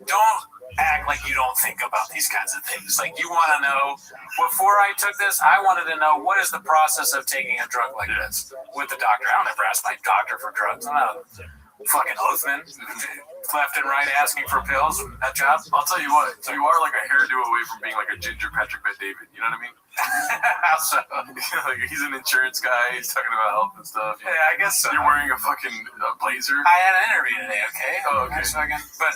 don't act like you don't think about these kinds of things. Like, you want to know, before I took this, I wanted to know what is the process of taking a drug like this with the doctor. I don't ever ask my doctor for drugs. I'm not a fucking Oathman, left and right asking for pills. That job. I'll tell you what. So you are like a hairdo away from being like a ginger Patrick Bet-David. You know what I mean? So, he's an insurance guy. He's talking about health and stuff. Yeah, I guess so. You're wearing a fucking blazer. I had an interview today. Okay. Oh, okay. But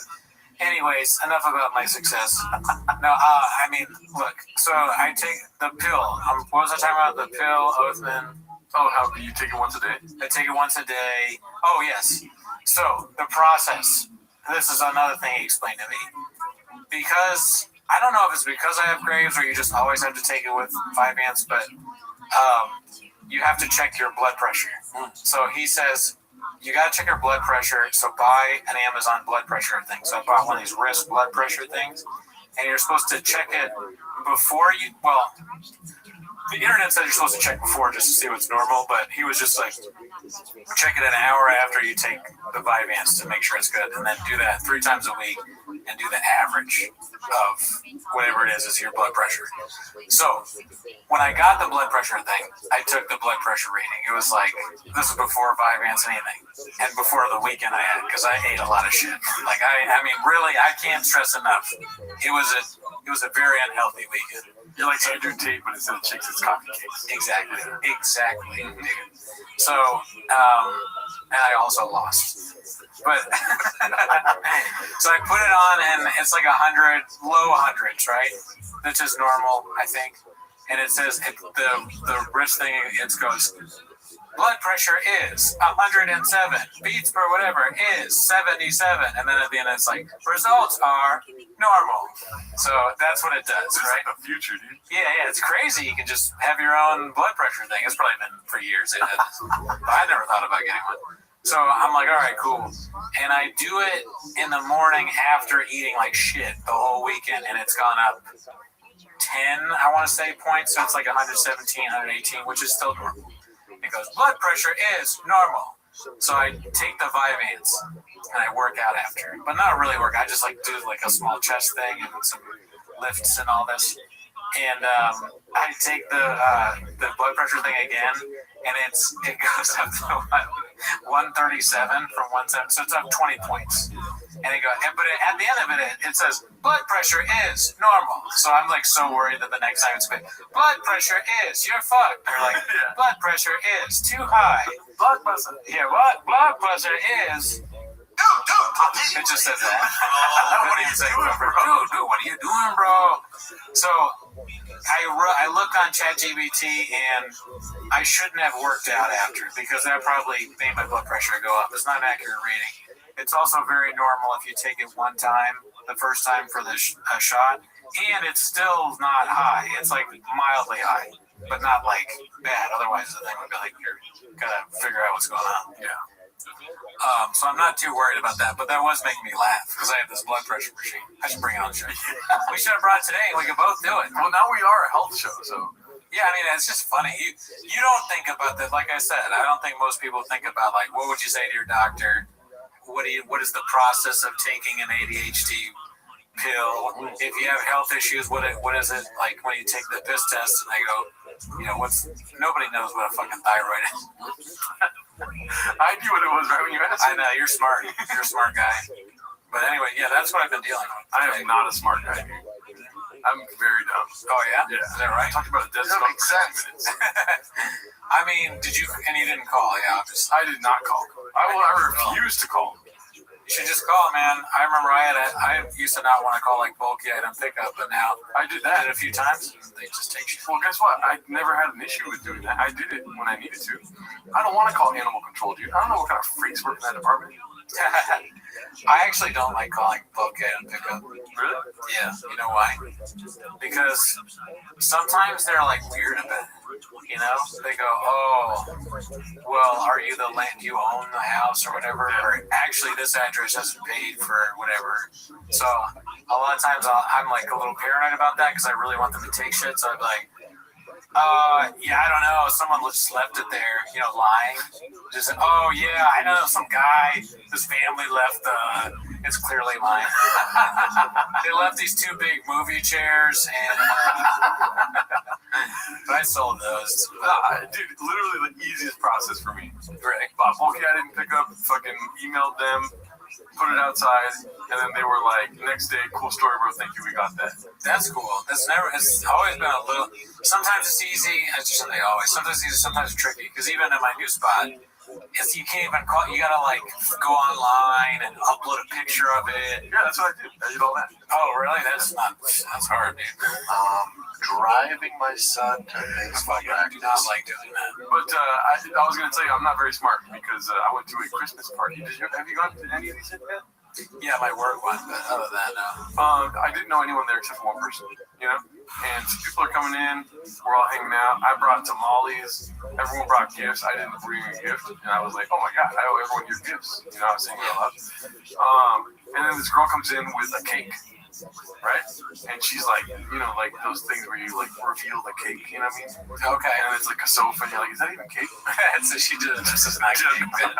anyways, enough about my success. No, look. So I take the pill. What was I talking about? The pill, Oathman. Oh, how do you take it once a day? I take it once a day. Oh, yes. So the process. This is another thing he explained to me. Because I don't know if it's because I have Graves or you just always have to take it with Vyvanse, but you have to check your blood pressure. So he says you got to check your blood pressure. So buy an Amazon blood pressure thing. So I bought one of these wrist blood pressure things, and you're supposed to check it before you. Well, the internet said you're supposed to check before just to see what's normal, but he was just like, check it an hour after you take the Vyvanse to make sure it's good, and then do that 3 times a week and do the average of whatever it is your blood pressure. So when I got the blood pressure thing, I took the blood pressure reading. It was like, this is before Vyvanse anything, and before the weekend I had, because I ate a lot of shit. Like, I mean, really, I can't stress enough. It was a very unhealthy weekend. You're like Andrew Tate, but instead of chicks, it's coffee cakes. Exactly. So, and I also lost. But, so I put it on, and it's like 100, low hundreds, right? Which is normal, I think. And it says, the wrist thing, it goes, blood pressure is 107, beats per whatever is 77, and then at the end it's like, results are normal. So that's what it does, right? Like the future, dude. Yeah, it's crazy. You can just have your own blood pressure thing. It's probably been for years. I never thought about getting one. So I'm like, all right, cool. And I do it in the morning after eating like shit the whole weekend, and it's gone up 10, I want to say, points. So it's like 117, 118, which is still normal. It goes, blood pressure is normal. So I take the Vyvanse and I work out after. But not really work. I just like do like a small chest thing and some lifts and all this. And I take the blood pressure thing again, and it goes up to 137 from 170, so it's up 20 points. And but at the end of it says blood pressure is normal. So I'm like so worried that the next time it's blood pressure is you're fucked. They're like blood pressure is too high. Blood pressure. Yeah, what blood pressure is. Dude, it just says that. What are you saying, dude? What are you doing, bro? So I looked on ChatGPT and I shouldn't have worked out after because that probably made my blood pressure go up. It's not an accurate reading. It's also very normal if you take it one time, the first time for the shot, and it's still not high. It's like mildly high, but not like bad. Otherwise, the thing would be like, you're gotta figure out what's going on. Yeah. So I'm not too worried about that, but that was making me laugh because I have this blood pressure machine. I should bring it on the show. We should have brought it today and we could both do it. Well, now we are a health show, so. Yeah, I mean, it's just funny. You don't think about that. Like I said, I don't think most people think about, like, what would you say to your doctor? What is the process of taking an ADHD pill? If you have health issues, what is it like when you take the piss test and they go, nobody knows what a fucking thyroid is. I knew what it was right when you asked me. I know, you're smart. You're a smart guy. But anyway, yeah, that's what I've been dealing with. I am not a smart guy. I'm very dumb. Oh, yeah? Yeah. Is that right? Talking about a dead That skunk makes for 10 sense. minutes. I mean, you didn't call, yeah. I did not call. I refused to call. You should just call, man. I remember I used to not want to call like bulky item pickup, but now I did that a few times. And they just take shit. Well, guess what? I never had an issue with doing that. I did it when I needed to. I don't want to call animal control, dude. I don't know what kind of freaks work in that department. I actually don't like calling bulky item pickup. Really? Yeah. You know why? Because sometimes they're like weird about it. You know, they go, "Oh, well, are you the land? You own the house or whatever? Or actually, this address hasn't paid for whatever." So a lot of times I'm like a little paranoid about that because I really want them to take shit. So I'd be like, yeah, I don't know. Someone just left it there, lying. Just, oh yeah, I know some guy. His family left. It's clearly mine. They left these two big movie chairs, and but I sold those. Dude, literally the easiest process for me. Right. Bulky, I didn't pick up. Fucking emailed them. Put it outside, and then they were like, next day, cool story, bro, thank you, we got that. That's cool. It's always been a little, sometimes it's easy, sometimes it's easy, sometimes it's tricky, because even in my new spot, you can't even call, you gotta like go online and upload a picture of it. Yeah, that's what I did. I did all that. Oh, really? That's hard, dude. Driving my son to Facebook. I do not like doing that. But I was going to tell you, I'm not very smart because I went to a Christmas party. Have you gone to any of these yet? Yeah, my work one, but other than that, no. I didn't know anyone there except for one person, And some people are coming in. We're all hanging out. I brought tamales. Everyone brought gifts. I didn't bring a gift. And I was like, oh my God, I owe everyone your gifts. I was saying it out loud. And then this girl comes in with a cake. Right? And she's like, like those things where you like reveal the cake, you know what I mean? Okay. And it's like a sofa, and you're like, is that even cake? So she did it just as an cake.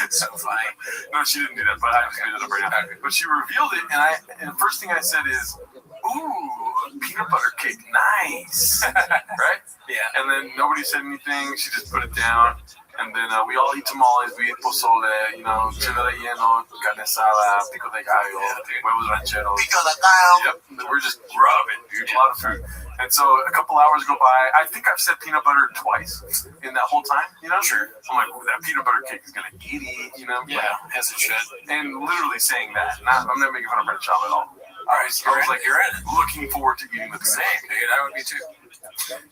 So funny. No, she didn't do that, but I just made it up right now. But she revealed it, and the first thing I said is, ooh, peanut butter cake, nice. Right? Yeah. And then nobody said anything. She just put it down. And then we all eat tamales, we eat pozole, chile relleno, carne asada, pico de gallo, huevos rancheros. Pico de gallo. Yep, we're just grubbing, dude, a lot of food. And so a couple hours go by. I think I've said peanut butter twice in that whole time, Sure. I'm like, that peanut butter cake is going to get it, Yeah, as it should. And literally saying that. I'm not making fun of bread chop at all. All right, so I was like, you're in it. Looking forward to eating the Same, dude. I would be too.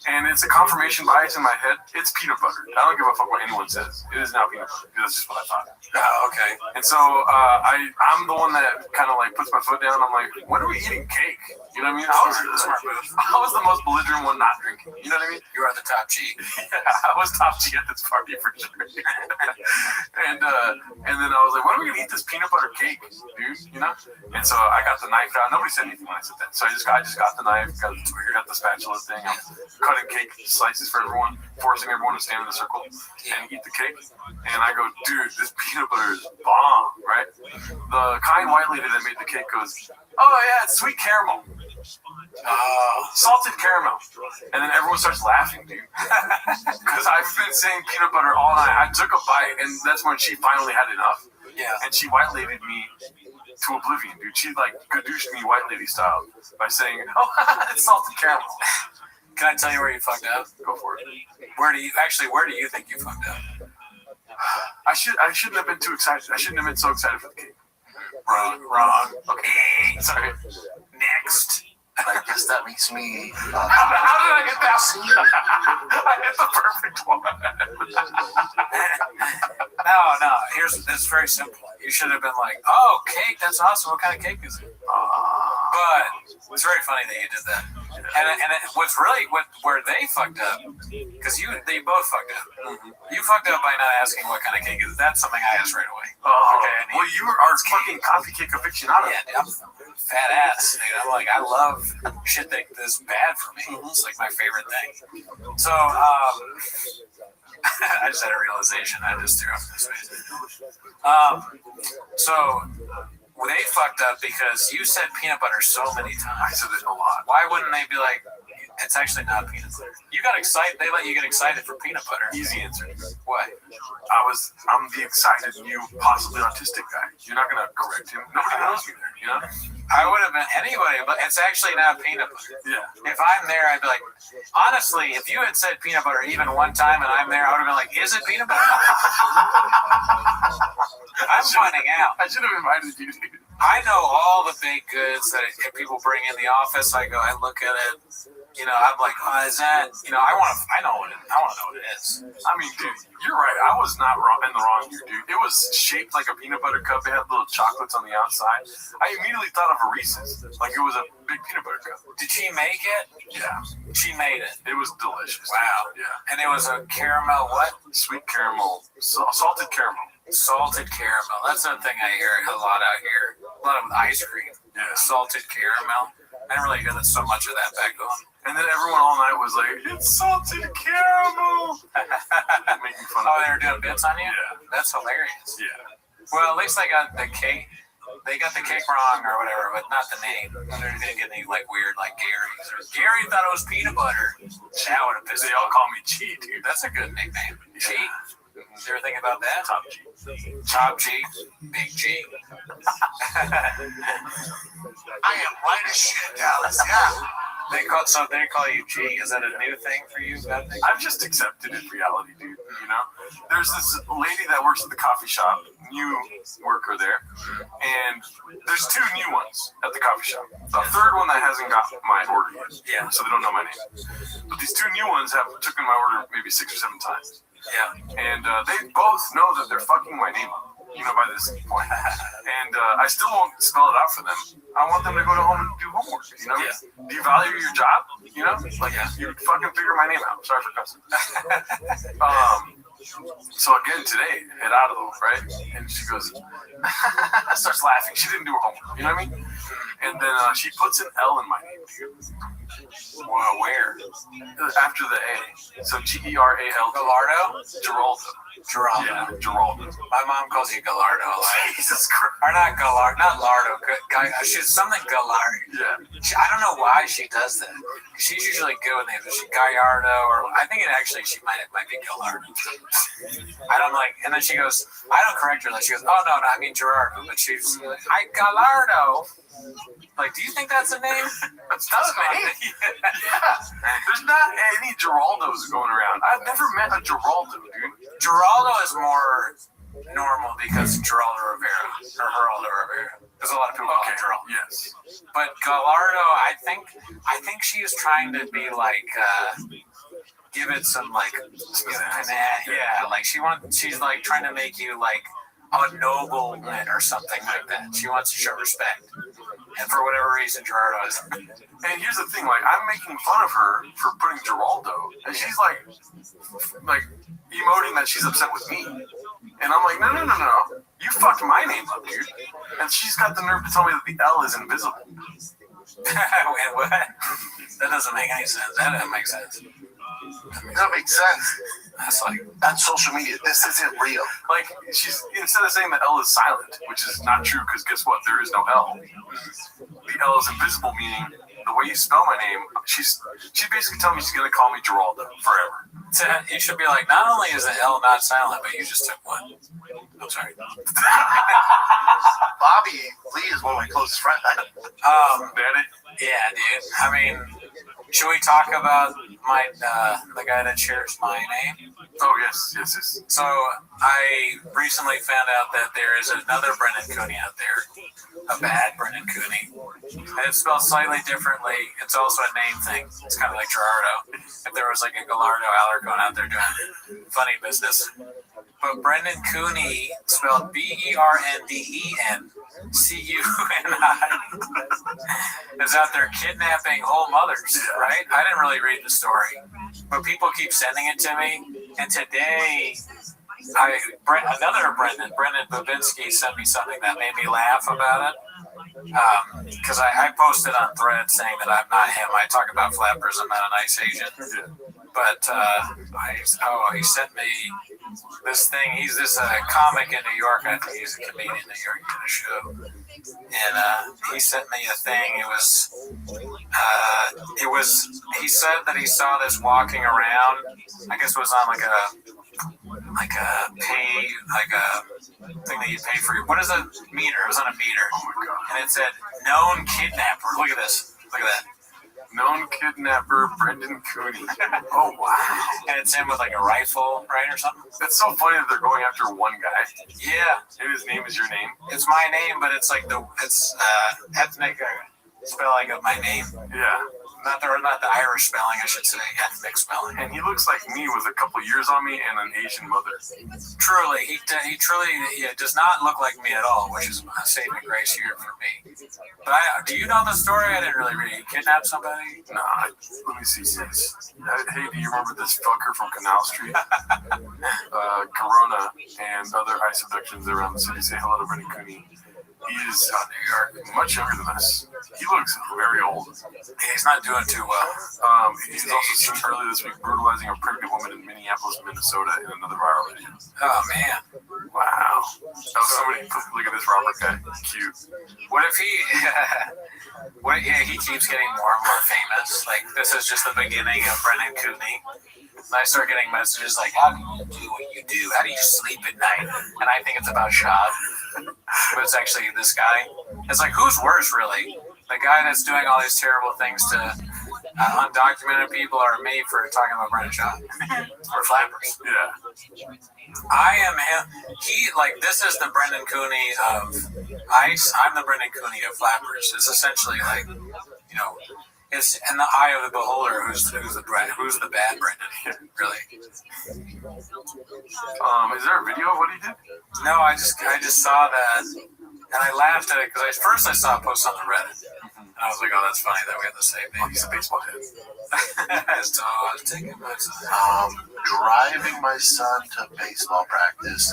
And it's a confirmation bias in my head. It's peanut butter. I don't give a fuck what anyone says. It is now peanut butter. That's just what I thought. Oh, okay. And so I'm the one that kind of like puts my foot down. I'm like, when are we eating cake? You know what I mean? I was the most belligerent one not drinking. You know what I mean? You are the top G. Yeah, I was top G at this party for sure. And then I was like, when are we gonna eat this peanut butter cake, dude? And so I got the knife out. Nobody said anything when I said that. So I just got the knife, got the spatula thing. I'm cutting cake slices for everyone, forcing everyone to stand in a circle and eat the cake. And I go, dude, this peanut butter is bomb, right? The kind white lady that made the cake goes, oh yeah, it's sweet caramel. Salted caramel. And then everyone starts laughing, dude. Because I've been saying peanut butter all night. I took a bite, and that's when she finally had enough. Yeah. And she white-labeled me to oblivion, dude. She, like, gadooshed me white lady style by saying, oh, it's salted caramel. Can I tell you where you fucked up? Go for it. Where do you think you fucked up? I shouldn't have been too excited. I shouldn't have been so excited for the cake. Wrong. Okay. Sorry. Next. I guess that makes me. How did I get that? I hit the perfect one. No. It's very simple. You should have been like, "Oh, cake! That's awesome. What kind of cake is it?" But it's very funny that you did that. And where they fucked up, because they both fucked up. Mm-hmm. You fucked up by not asking what kind of cake is. That's something I asked right away. Okay. Well, you are fucking coffee cake aficionado. Yeah, dude, I'm fat ass. Dude. I'm like, I love shit that is bad for me. It's like my favorite thing. So, I just had a realization. I just threw up in this face. So they fucked up because you said peanut butter so many times. I said it a lot. Why wouldn't they be like, it's actually not peanut butter? You got excited. They let you get excited for peanut butter. Easy answer. What? I'm the excited new, possibly autistic guy. You're not gonna correct him. Nobody knows me there, you know? I would have been anybody, but it's actually not peanut butter. Yeah. If I'm there, I'd be like, honestly, if you had said peanut butter even one time and I'm there, I would have been like, is it peanut butter? I'm finding out. I should have invited you, dude. I know all the baked goods that people bring in the office. I look at it. You know, I'm like, oh, is that? You know, I want to know what it is. I mean, dude, you're right. I was not wrong in the wrong here, dude. It was shaped like a peanut butter cup. It had little chocolates on the outside. I immediately thought of a Reese's, like it was a big peanut butter cup. Did she make it? Yeah. She made it. It was delicious. Wow. Yeah. And it was a caramel what? Sweet caramel. Salted caramel. Salted caramel. That's the thing I hear a lot out here. A lot of ice cream. Yeah. Salted caramel. I didn't really hear so much of that back home. And then everyone all night was like, it's salted caramel. Making fun of they were doing bits on you? Yeah. That's hilarious. Yeah. Well, at least they got the cake. They got the cake wrong or whatever, but not the name. They didn't get any weird Gary's. Or Gary thought it was peanut butter. That would have pissed. They all call me G, dude. That's a good nickname. Yeah. G. You ever think about that? Top G. Top G. Big G. I am white as shit, Dallas. Yeah. They call you G. Is that a new thing for you? I've just accepted it reality, dude. You know, there's this lady that works at the coffee shop, new worker there, and there's two new ones at the coffee shop. The third one that hasn't got my order yet. Yeah. So they don't know my name. But these two new ones have taken my order maybe 6 or 7 times. Yeah. And they both know that they're fucking my name up, you know, by this point. And I still won't spell it out for them. I want them to go to home and do homework, you know? Yeah. Do you value your job? You know? Like, you fucking figure my name out. Sorry for cussing. So again today, at Adelo, right? And she goes, starts laughing. She didn't do her homework, you know what I mean? And then she puts an L in my name. Well, where? After the A. So Gerald. Gallardo? Geraldo. Yeah, Geraldo. My mom calls you Gallardo. Jesus Christ. Or not Gallardo, not Lardo. She's something Gallardo. Yeah. I don't know why she does that. She's usually good with names. She Gallardo, or I think she might be Gallardo. I don't like, and then she goes, I don't correct her. She goes, oh no, I mean Gerardo. But she's like, hi Gallardo. Like, do you think that's a name? That's me. Yeah. There's not any Geraldos going around. I've never met a Geraldo, dude. Geraldo is more normal because Geraldo Rivera or Geraldo Rivera. There's a lot of people call him Geraldo. Yes. But Gallardo, I think she is trying to be like give it some like yeah, like she's like trying to make you like a nobleman or something like that. She wants to show respect. And for whatever reason, Gerardo is. And here's the thing, like, I'm making fun of her for putting Geraldo, and she's like emoting that she's upset with me. And I'm like, no. You fucked my name up, dude. And she's got the nerve to tell me that the L is invisible. Wait, what? That doesn't make any sense. That doesn't make sense. That makes sense. That's social media. This isn't real. Like, she's, instead of saying the L is silent, which is not true, because guess what? There is no L. The L is invisible, meaning the way you spell my name, she basically told me she's gonna call me Geraldo forever. So you should be like, not only is the L not silent, but you just took one. I'm sorry. Bobby Lee is one of my closest friends. Yeah, dude. I mean, should we talk about the guy that shares my name? Oh, yes. So I recently found out that there is another Brendan Cooney out there, a bad Brendan Cooney. And it's spelled slightly differently. It's also a name thing. It's kind of like Gerardo. If there was like a Gallardo Alarcon out there doing funny business. But Brendan Cooney, spelled BERNDENCUNI, is out there kidnapping whole mothers, right? I didn't really read the story, but people keep sending it to me. And today, another Brendan Babinski, sent me something that made me laugh about it. Because I posted on Thread saying that I'm not him. I talk about flappers. I'm not a nice Asian. But he sent me this thing. He's this comic in New York. I think he's a comedian in New York in a show. And he sent me a thing. He said that he saw this walking around. I guess it was on like a thing that you pay for. What is a meter? It was on a meter. Oh my god! And it said known kidnapper. Look at this. Look at that. Known kidnapper Brendan Cooney. Oh wow! And it's him with like a rifle, right, or something. It's so funny that they're going after one guy. Yeah. And his name is your name. It's my name, but it's like it's ethnic spelling of my name. Yeah. Not the Irish spelling, I should say, ethnic spelling. And he looks like me with a couple years on me and an Asian mother. Truly, he truly does not look like me at all, which is a saving grace here for me. But do you know the story? I didn't really read. He kidnapped somebody? Nah, let me see. Hey, do you remember this fucker from Canal Street? Corona and other ice abductions around the city. Say hello to Brendan Cooney. He is New York, much younger than us. He looks very old. He's not doing too well. He's also seen earlier this week brutalizing a pregnant woman in Minneapolis, Minnesota in another viral video. Oh, man. Wow. Look at this Robert guy. Cute. What if he keeps getting more and more famous? Like, this is just the beginning of Brendan Cooney. And I start getting messages like, how do you do what you do? How do you sleep at night? And I think it's about Shad. But it's actually this guy. It's like, who's worse, really? The guy that's doing all these terrible things to undocumented people, or me for talking about Brendan Shad? Or flappers. Yeah. I am him. This is the Brendan Cooney of ice. I'm the Brendan Cooney of flappers. It's essentially like, it's in the eye of the beholder who's the bad Brendan, really. Is there a video of what he did? No, I just saw that, and I laughed at it because first I saw a post on the Reddit, and I was like, oh, that's funny that we have the same name. He's a baseball head. So I was taking my son. Driving my son to baseball practice.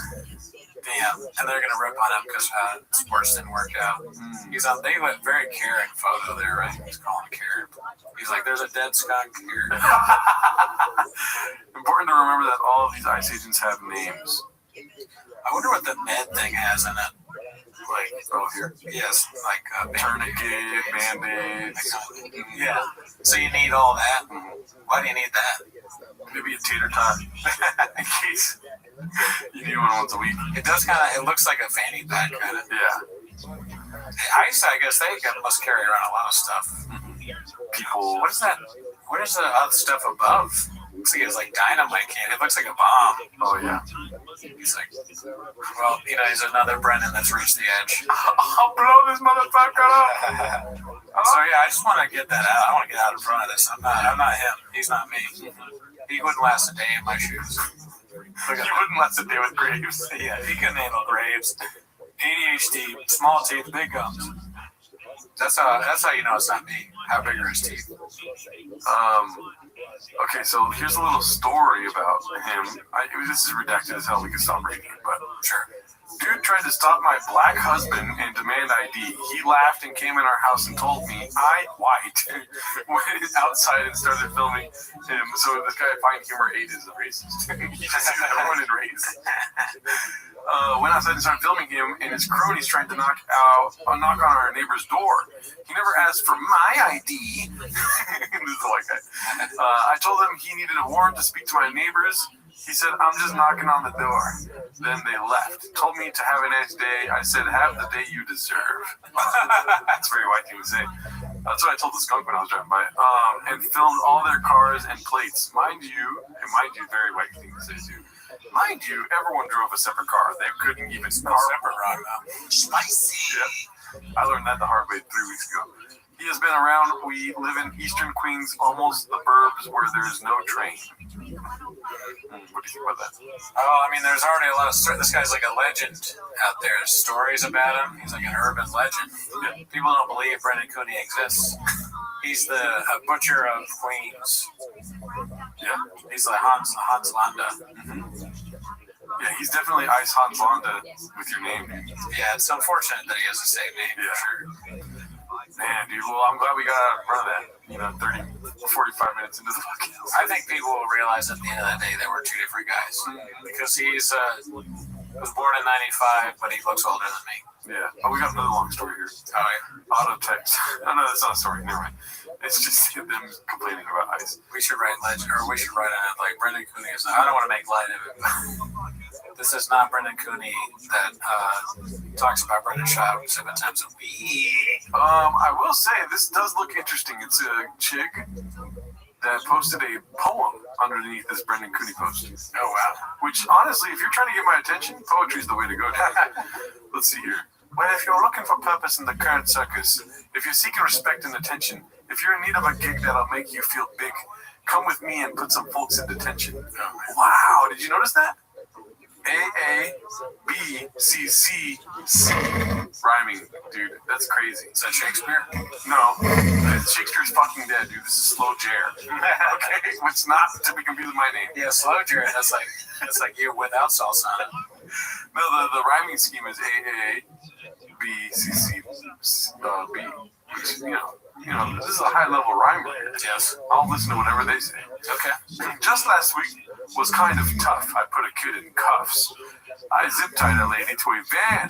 Damn, and they're gonna rip on him because sports didn't work out. They went very caring photo there, right? He's calling Karen. He's like, there's a dead skunk here. Important to remember that all of these ice agents have names. I wonder what the med thing has in it. Like, here? Yes, like tourniquet, band-aids. Yeah. So you need all that? Why do you need that? Maybe a tater tot. In case you need one once a week. It looks like a fanny pack kind of. Yeah. Ice, I guess they must carry around a lot of stuff. People. What is that? What is the other stuff above? Looks like it's like dynamite can. It looks like a bomb. Oh yeah. He's like, well, he's another Brendan that's reached the edge. I'll blow this motherfucker up. So yeah, I just want to get that out. I want to get out in front of this. I'm not him. He's not me. He wouldn't last a day in my shoes. He wouldn't last a day with Graves. Yeah, he couldn't handle Graves. ADHD, small teeth, big gums. That's how you know it's not me. How big are his teeth? Okay, so here's a little story about him. This is redacted as hell. We can stop reading it, but sure. Dude tried to stop my black husband and demand ID. He laughed and came in our house and told me I, white, went outside and started filming him. So this guy, Find Humor 8, is a racist. He just sees everyone in race. Went outside and started filming him and his cronies trying to knock on our neighbor's door. He never asked for my ID. This is like that. I told him he needed a warrant to speak to my neighbors. He said, I'm just knocking on the door. Then they left. Told me to have a nice day. I said, have the day you deserve. That's a very white thing to say. That's what I told the skunk when I was driving by. And filmed all their cars and plates. Mind you, very white thing to say too. Mind you, everyone drove a separate car. They couldn't even separate ride now. Spicy. Yeah. I learned that the hard way 3 weeks ago. He has been around. We live in eastern Queens, almost the burbs where there's no train. What do you think about that? Oh, I mean, there's already a lot of stories. This guy's like a legend out there. There's stories about him. He's like an urban legend. Yeah. People don't believe Brendan Cooney exists. He's the butcher of Queens. Yeah. He's like Hans Landa. Mm-hmm. Yeah, he's definitely Ice Hans Landa with your name. Yeah, it's unfortunate that he has the same name. Yeah. For sure. Man, dude, well, I'm glad we got out in front of that, 45 minutes into the podcast. I think people will realize at the end of the day that we're two different guys. Because he's was born in 95, but he looks older than me. Yeah. Oh, we got another long story here. Oh, yeah. Auto text. Oh, no, that's not a story. Never mind. It's just them complaining about ice. We should write legend, or we should write on it like Brendan Cooney is. I don't want to make light of it, but this is not Brendan Cooney that talks about Brendan Shaw 7 times a week. I will say this does look interesting. It's a chick that posted a poem underneath this Brendan Cooney post. Oh wow! Which honestly, if you're trying to get my attention, poetry is the way to go. Let's see here. Well, if you're looking for purpose in the current circus, if you're seeking respect and attention, if you're in need of a gig that'll make you feel big, come with me and put some folks in detention. Wow! Did you notice that? A-A-B-C-C-C rhyming, dude. That's crazy. Is that Shakespeare? No. Shakespeare's fucking dead, dude. This is Slow Jer. Okay? Which not to be confused with my name. Yeah, Slow Jer. That's like you without salsa on it. No, the rhyming scheme is A-A-B-C-C-B. Which, this is a high-level rhymer here. Yes. I'll listen to whatever they say. Okay. Just last week was kind of tough. I put a kid in cuffs. I zip-tied a lady to a van.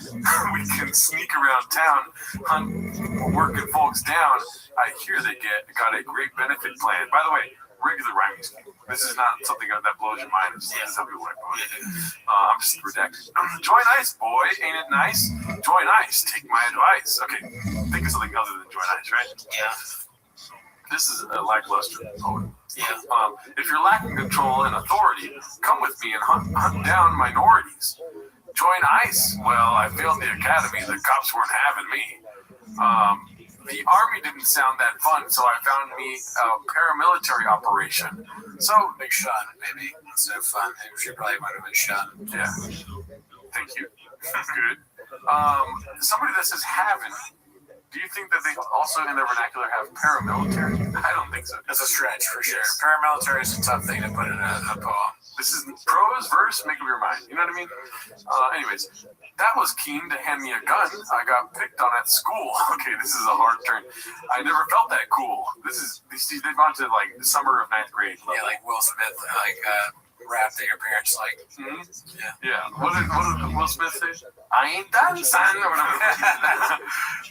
We can sneak around town, hunt working folks down. I hear they got a great benefit plan. By the way, regular rhyming scheme. This is not something that blows your mind. This is how people like it. I'm just redacted. Join ICE, boy. Ain't it nice? Join ICE. Take my advice. Okay, think of something other than join ICE, right? Yeah. This is a lackluster poem. Yeah. If you're lacking control and authority, come with me and hunt down minorities. Join ICE. Well, I failed the academy. The cops weren't having me. The army didn't sound that fun, so I found me a paramilitary operation. So, big shot, maybe. Instead of fun, she probably might have been shot. Yeah. Thank you. Good. Somebody that says haven't. Do you think that they also in their vernacular have paramilitary? I don't think so. That's a stretch for sure. Paramilitary is a tough thing to put in a poem. This is prose, verse, make up your mind. You know what I mean? Anyways, that was keen to hand me a gun. I got picked on at school. Okay, this is a hard turn. I never felt that cool. They've gone to like the summer of 9th grade. Yeah, like Will Smith, rap that your parents like. Mm-hmm. Yeah. What did Will Smith say? I ain't done, son. Or whatever.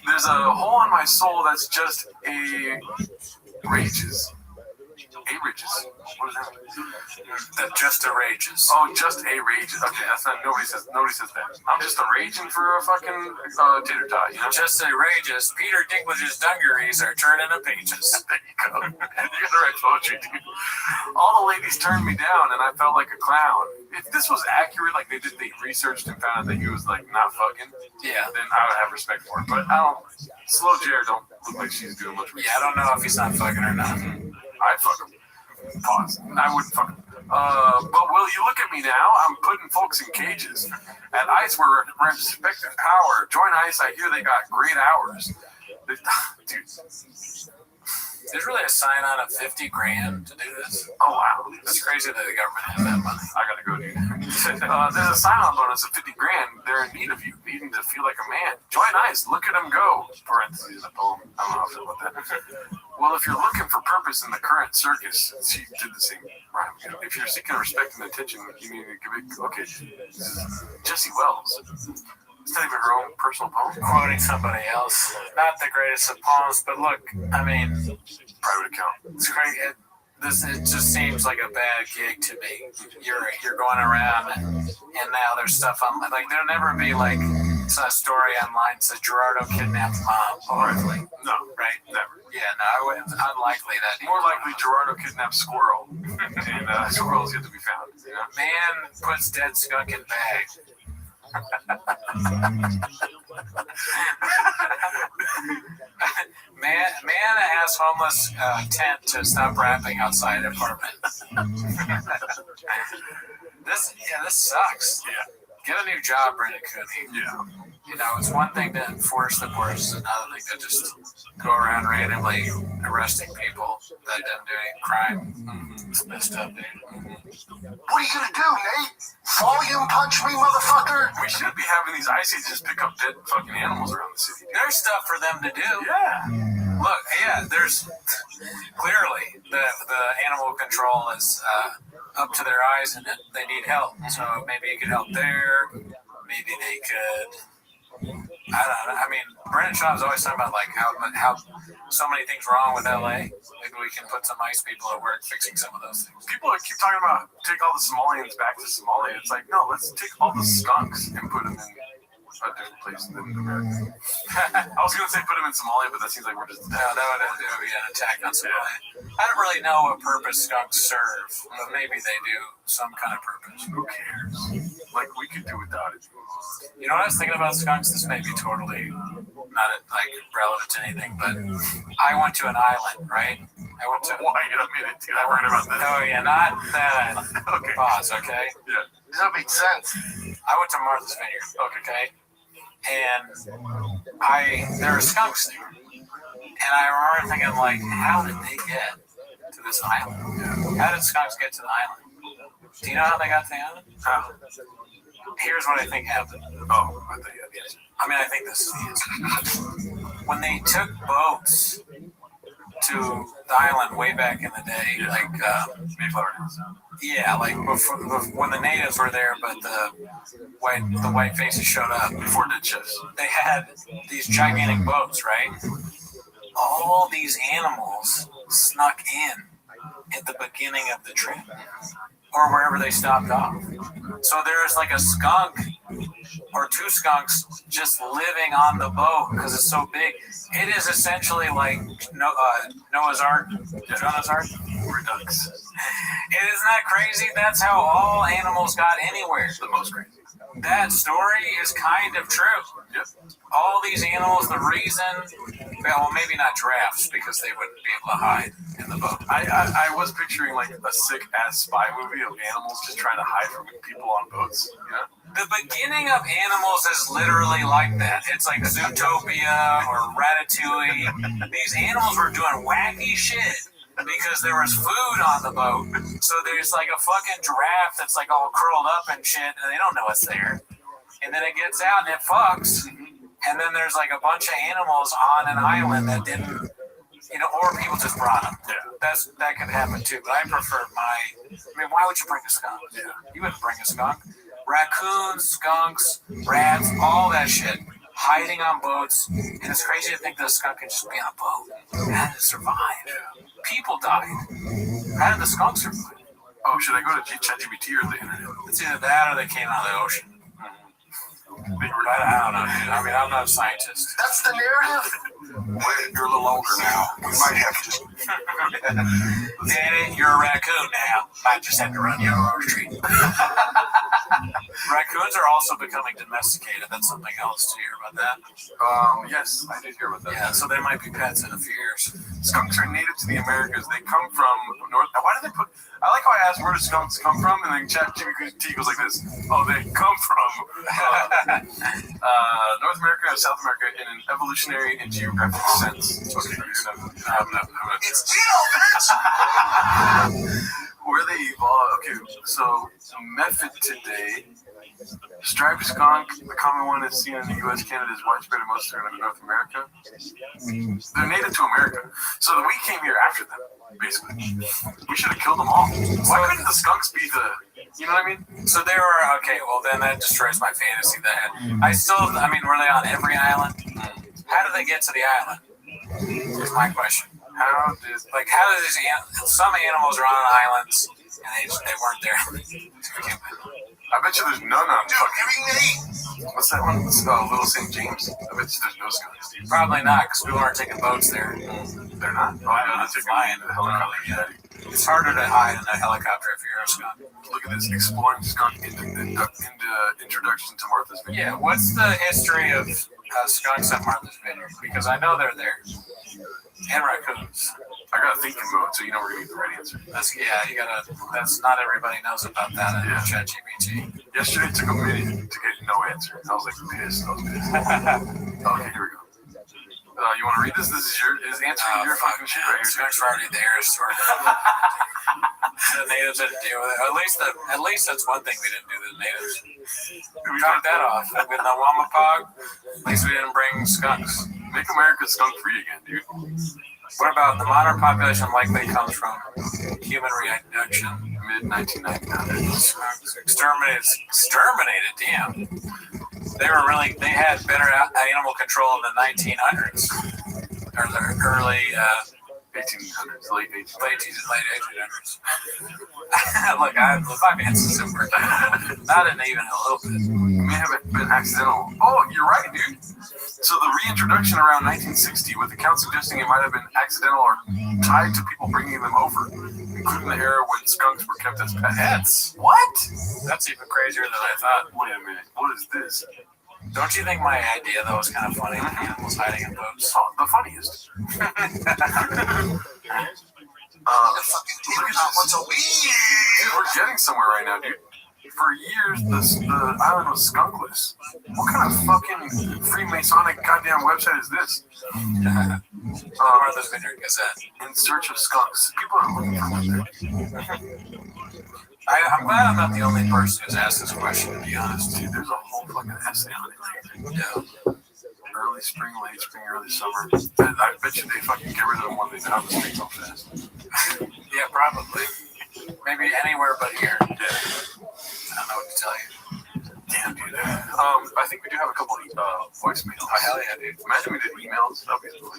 There's a hole in my soul that's just rages. A-rages. What is that? That just a rages. Oh, just a rages. Okay, that's not. Nobody says that. I'm just a raging for a fucking tater tot. You know? Just a rages. Peter Dinklage's dungarees are turning the pages. There you go. You gotta write poetry, dude. All the ladies turned me down, and I felt like a clown. If this was accurate, like they researched and found out that he was like not fucking, yeah, then I would have respect for it. But I don't. Slow Jer don't look like she's doing much research. Yeah, I don't know if he's not fucking or not. I'd fuck him. Pause. I wouldn't fuck him. But will you look at me now? I'm putting folks in cages. At ICE, we're respecting power. Join ICE. I hear they got great hours. Dude. There's really a sign on of 50 grand to do this. Oh wow, It's crazy that the government has that money. I gotta go, dude. There's a sign-on bonus of 50 grand. They're in need of you, needing to feel like a man. Join ICE. Look at him go. Parentheses a poem. I don't know how I feel about that. Well, if you're looking for purpose in the current circus, she did the same rhyme. If you're seeking respect and attention, you need to give it. Okay, Jesse Wells. Instead of her own personal poem, Quoting somebody else. Not the greatest of poems, but look, I mean, private account. it's crazy. It just seems like a bad gig to me. You're going around and now there's stuff on like there'll never be like a story online that says Gerardo kidnapped mom. Hardly. No, Right? never. Yeah, no, it's unlikely that More likely, Gerardo kidnapped squirrel, and squirrel is yet to be found. You know? man puts dead skunk in bag. Man asks homeless tent to stop rapping outside apartment. This sucks. Yeah. Get a new job, Brendan Cooney. Yeah. You know, it's one thing to enforce the force, it's another thing to just go around randomly arresting people that didn't do any crime. It's messed up, dude. What are you gonna do, Nate? Volume punch me, motherfucker? We should be having these ice agents pick up dead fucking animals around the city. There's stuff for them to do. Yeah. Look, yeah, there's clearly the animal control is up to their eyes and they need help. So maybe you could help there. Maybe they could. I don't know. I mean, Brendan Schaub's always talking about like how so many things wrong with LA. Maybe we can put some ICE people at work fixing some of those things. People keep talking about take all the Somalians back to Somalia. It's like, no, let's take all the skunks and put them in a different place than America. I was going to say put them in Somalia, but that seems like we're just... No, that would be an attack on Somalia. I don't really know what purpose skunks serve, but maybe they do some kind of purpose. Who cares? Like, we could do without it. You know what I was thinking about skunks? This may be totally not like relevant to anything, but I went to an island, right? I went to... Why? You don't mean it, dude. I've heard about this. Oh, yeah, not that island. Okay. Pause, okay? Yeah. Does that make sense? I went to Martha's Vineyard, okay? And there were skunks there. And I remember thinking, like, how did they get to this island? How did skunks get to the island? Do you know how they got to the island? How? Here's what I think happened. Oh, I think you had the answer. I mean, I think this is the answer. When they took boats to the island way back in the day, like Mayflower Days. yeah, like before, when the natives were there, but the white faces showed up Before dead shifts. They had these gigantic boats, right? All these animals snuck in at the beginning of the trip, or wherever they stopped off. So there's like a skunk or two skunks just living on the boat because it's so big. It is essentially like Noah's Ark, Jonah's Ark. Redux. Isn't that crazy? That's how all animals got anywhere. The most crazy. That story is kind of true. Yep. All these animals, the reason, well, maybe not giraffes because they wouldn't be able to hide in the boat. I was picturing like a sick ass spy movie of animals just trying to hide from people on boats. You know? The beginning of Animals is literally like that. It's like Zootopia or Ratatouille. These animals were doing wacky shit because there was food on the boat. So there's like a fucking giraffe that's like all curled up and shit, and they don't know it's there. And then it gets out and it fucks. And then there's like a bunch of animals on an island that didn't, or people just brought them. Yeah. That could happen too. But I prefer why would you bring a skunk? Yeah. You wouldn't bring a skunk. Raccoons, skunks, rats, all that shit. Hiding on boats. And it's crazy to think that a skunk can just be on a boat. How did it survive? People died. How did the skunk survive? Oh, should I go to ChatGPT or the internet? It's either that or they came out of the ocean. I don't know, dude. I mean, I'm not a scientist. That's the narrative? You're a little older now. We might have to. Danny, you're a raccoon now. Might just have to run you over the street. Raccoons are also becoming domesticated. That's something else. Did you hear about that? Yes, I did hear about that. Yeah, so they might be pets in a few years. Skunks are native to the Americas. They come from north. Why do they put? I like how I asked where do skunks come from, and then ChatGPT goes like this. Oh, they come from North America and South America in an evolutionary and geographic sense. Okay, it's Gino, bitch! Where they evolve. Okay, so method today. Striped skunk, the common one is seen in the U.S., Canada, is widespread in most of North America. They're native to America, so we came here after them, basically. We should have killed them all. Why couldn't the skunks be the, you know what I mean? So they were, okay, well then that destroys my fantasy that I mean, were they on every island? How did they get to the island? Is my question. How did these some animals are on islands and they weren't there. I bet you there's none on fucking. What's that one? Little St. James. I bet you there's no skunks. Probably not, because people aren't taking boats there. They're not? Oh, yeah, they're flying the helicopter. It's harder to hide in a helicopter if you're a skunk. Look at this exploring skunk into introduction to Martha's Vineyard. Yeah, what's the history of skunks at Martha's Vineyard? Because I know they're there. And raccoons. I got a thinking mode, so you know we're gonna get the right answer. That's not everybody knows about that in ChatGPT. Yesterday it took a minute to get no answer. I was like pissed. Okay, here we go. You want to read this? This is answering your fucking shit right here. Skunks are already there, sort of. The natives didn't deal with it. At least that's one thing we didn't do to the natives. We knocked that off. With the Wamapog, at least we didn't bring skunks. Make America skunk free again, dude. What about the modern population likely comes from human reduction? Mid-1999. Exterminated, damn. They had better animal control in the 1900s. Or the early 1800s, late 1800s. Look, my man's is super. Not even a little bit. It may have been accidental. Oh, you're right, dude. So the reintroduction around 1960, with accounts suggesting it might have been accidental or tied to people bringing them over, including the era when skunks were kept as pets. What? That's even crazier than I thought. Wait a minute. What is this? Don't you think my idea, though, was kind of funny? Animals hiding in boats. Oh, the funniest. Dude, we're getting somewhere right now, dude. For years, the island was skunkless. What kind of fucking Freemasonic goddamn website is this? Martha's Vineyard Gazette. In search of skunks. People are looking for them. I'm glad I'm not the only person who's asked this question, to be honest. Dude, there's a whole fucking essay on it. Yeah. Early spring, late spring, early summer. I bet you they fucking get rid of them when they have the spring so fast. Yeah, probably. Maybe anywhere but here. Yeah. I don't know what to tell you. Damn, dude. I think we do have a couple voicemails. Oh, hell yeah, dude. Imagine we did emails. That'd be cool.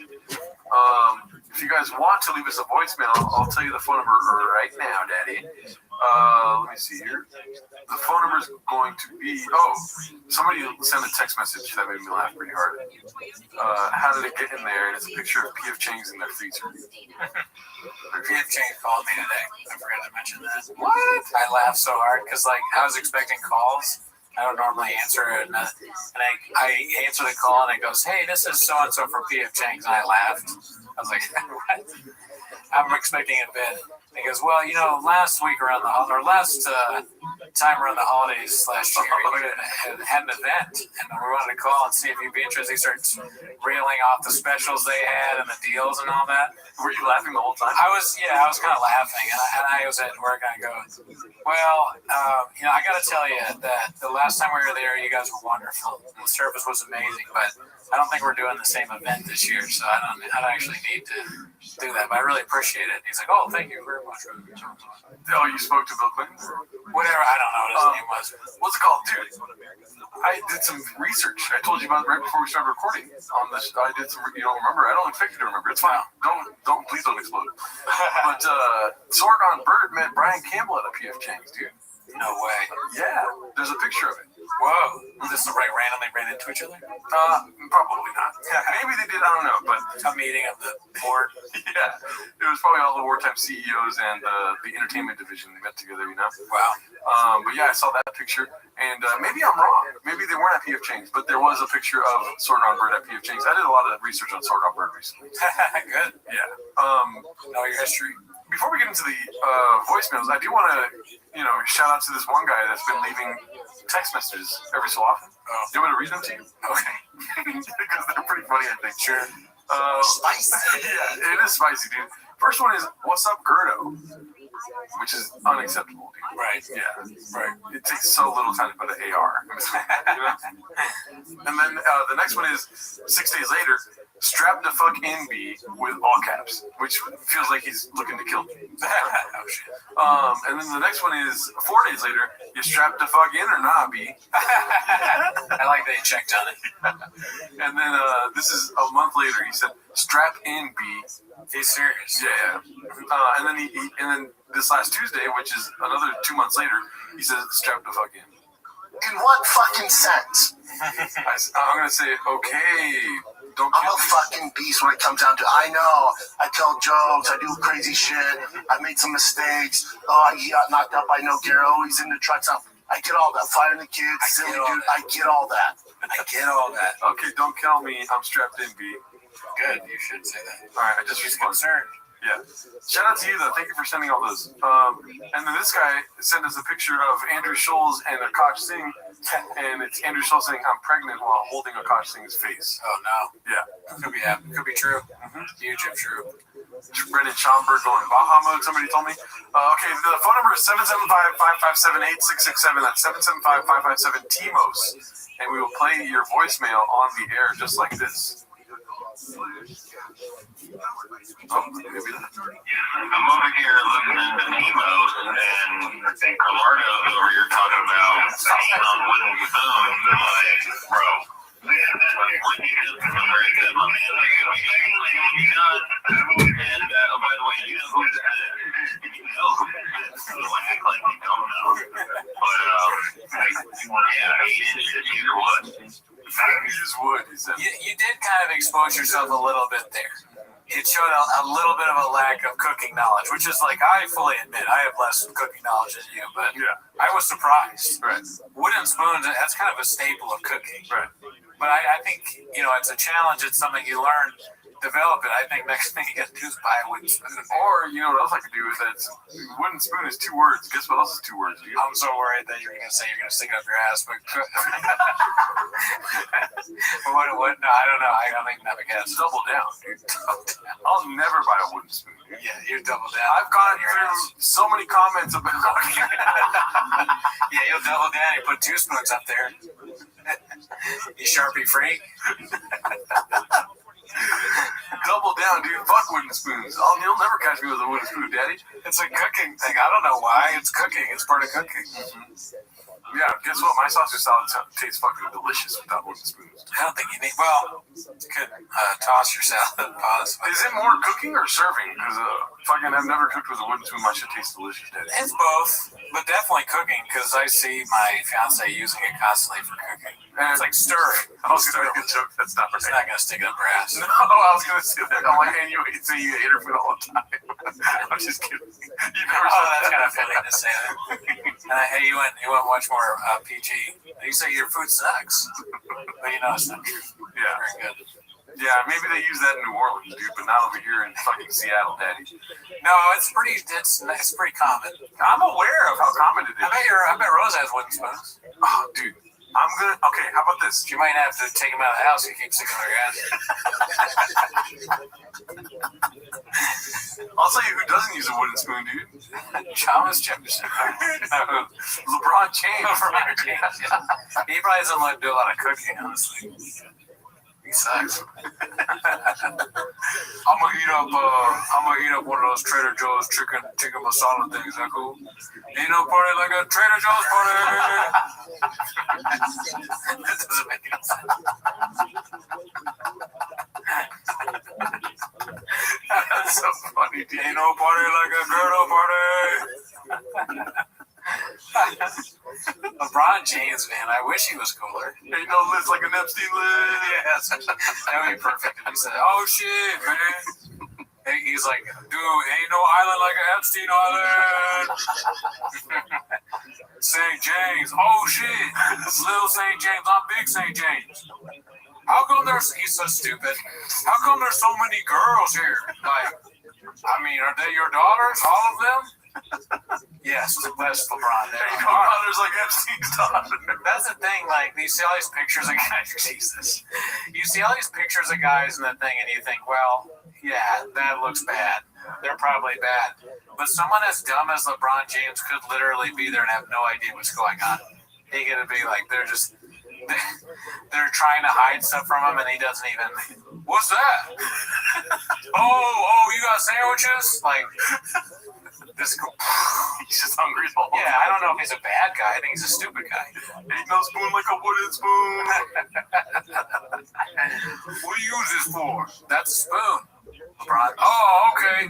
If you guys want to leave us a voicemail, I'll tell you the phone number right now, Daddy. Let me see here. The phone number is going to be... Oh, somebody sent a text message that made me laugh pretty hard. How did it get in there? And it's a picture of P.F. Chang's in their freezer. P.F. Chang called me today. I forgot to mention that. What? I laughed so hard because, I was expecting calls. I don't normally answer it. And I answer the call, and it goes, "Hey, this is so-and-so from P.F. Chang's." And I laughed. I was like, what? I'm expecting a bit. He goes, "Well, last week around last time around the holidays last year, you had an event, and we wanted to call and see if you'd be interested." He starts reeling off the specials they had and the deals and all that. Were you laughing the whole time? I was kind of laughing, and I was at work, and I go, "Well, I got to tell you that the last time we were there, you guys were wonderful. The service was amazing, but I don't think we're doing the same event this year, so I don't actually need to do that, but I really appreciate it." He's like, "Oh, thank you very much." Oh, you spoke to Bill Clinton? Whatever, I don't know what his name was. What's it called? Dude, I did some research. I told you about it right before we started recording on this. I did some, you don't remember? I don't expect you to remember. It's fine. Please don't explode. But Sorghum Bird met Brian Campbell at a P.F. Chang's, dude. No way. Yeah, there's a picture of it. Whoa. This randomly ran into each other? Probably not. Maybe they did, I don't know. But a meeting of the board? Yeah. It was probably all the wartime CEOs and the entertainment division met together, Wow. But yeah, I saw that picture. And maybe I'm wrong. Maybe they weren't at P.F. Chang's, but there was a picture of Sorghum Bird at P.F. Chang's. I did a lot of research on Sorghum Bird recently. Good. Yeah. Know your history. before we get into the voicemails, I do want to, shout out to this one guy that's been leaving text messages every so often. Do you want me to read them to you? Okay. Because they're pretty funny, I think. Sure. Spicy. Yeah, it is spicy, dude. First one is, what's up, Gerdo? Which is unacceptable, dude. Right. Yeah. Right. It takes so little time to put an AR. And then the next one is 6 days later, strap the fuck in B with all caps, which feels like he's looking to kill me. And then the next one is 4 days later, you strap the fuck in or not, B? I like that he checked on it. And then this is a month later, he said, strap in B. He's serious. Yeah. And then this last Tuesday, which is another 2 months later, he says, strap the fuck in. In what fucking sense? I'm gonna say, okay. I'm a fucking beast when it comes down to I know. I tell jokes. I do crazy shit. I made some mistakes. He got knocked up by No Garo. He's in the trucks. I get all that. Firing the kids. Silly dude. I get all that. I get all that. Okay, don't kill me. I'm strapped in, B. Good. You should say that. All right, I just was concerned. Yeah. Shout out to you, though. Thank you for sending all those. And then this guy sent us a picture of Andrew Scholes and Akash Singh, and it's Andrew Scholes saying, I'm pregnant while holding Akash Singh's face. Oh, no. Yeah. Could be true. Huge if true. Brendan Schomburg going Baja mode, somebody told me. Okay, the phone number is 775-557-8667. That's 775-557-TMOS. And we will play your voicemail on the air just like this. I'm over here listening to Nemos, and Camardo's over here talking about staying on wooden spoons. Like, bro, what you just very good, my man. And by the way, you know who this is. You know who this is. So act like you don't know. But yeah, he's wood. He's wood, he said. You did kind of expose yourself a little bit there. It showed a little bit of a lack of cooking knowledge, which is like, I fully admit, I have less cooking knowledge than you, but yeah. I was surprised. Right. Wooden spoons, that's kind of a staple of cooking. Right. But I think, it's a challenge. It's something you learn, develop it. I think next thing you got to do is buy a wooden spoon. Or, you know what else I could do is that wooden spoon is 2 words. Guess what else is 2 words? I'm so worried that you're going to say you're going to stick it up your ass, but what? No, I don't know. I don't even have a guess. Double down, dude. I'll never buy a wooden spoon. Yeah, you're double down. I've gone through so many comments about Yeah, you'll double down. You put 2 spoons up there. You Sharpie free? Double down, dude. Fuck wooden spoons. You'll never catch me with a wooden spoon, Daddy. It's a cooking thing. I don't know why. It's cooking. It's part of cooking. Yeah, guess what? My sausage salad tastes fucking delicious without wooden spoons. I don't think you need. Well, you could toss your salad. Pause. Is it more cooking or serving? Because I've never cooked with a wooden spoon. My shit tastes delicious, Daddy. It's both, but definitely cooking because I see my fiance using it constantly for cooking. And it's like stirring. I was going to make a joke. That's not right. It's not going to stick it up her ass. No, I was going to say that. I'm like, and you say you hate her food all the time. I'm just kidding. You never said that's kind of funny to say that. Hey, you went much more PG. You say your food sucks, but it's not true. Yeah. Very good. Yeah, maybe they use that in New Orleans, dude, but not over here in fucking Seattle, Daddy. No, it's pretty common. I'm aware of how common it is. I bet Rose has wooden spoons. Oh, dude. Okay, how about this? You might have to take him out of the house if you keep sticking on your ass. I'll tell you who doesn't use a wooden spoon, dude. Thomas Jefferson. LeBron James. He probably doesn't like to do a lot of cooking, honestly. He sucks. I'm gonna heat up one of those Trader Joe's chicken masala things. Is that cool? Ain't no party like a Trader Joe's party. That doesn't make any sense. That's so funny, dude. Ain't no party like a girdle party. LeBron James, man, I wish he was cooler. Ain't no list like an Epstein list. Yes, that would be perfect if he said, "Oh shit, man." He's like, "Dude, ain't no island like an Epstein island." St. James, oh shit, little St. James, I'm big St. James. How come he's so stupid? How come there's so many girls here? Like, I mean, are they your daughters? All of them? Yes, that's LeBron. Hey, your daughter's like Epstein's daughter. That's the thing. Like, you see all these pictures of guys. Jesus. You see all these pictures of guys in the thing, and you think, well, yeah, that looks bad. They're probably bad. But someone as dumb as LeBron James could literally be there and have no idea what's going on. He could be like, they're trying to hide stuff from him, and he doesn't even. What's that? oh, you got sandwiches? Like, this. He's just hungry. Yeah, I don't know if he's a bad guy. I think he's a stupid guy. Ain't no spoon like a wooden spoon. What do you use this for? That's a spoon. LeBron. Oh, okay.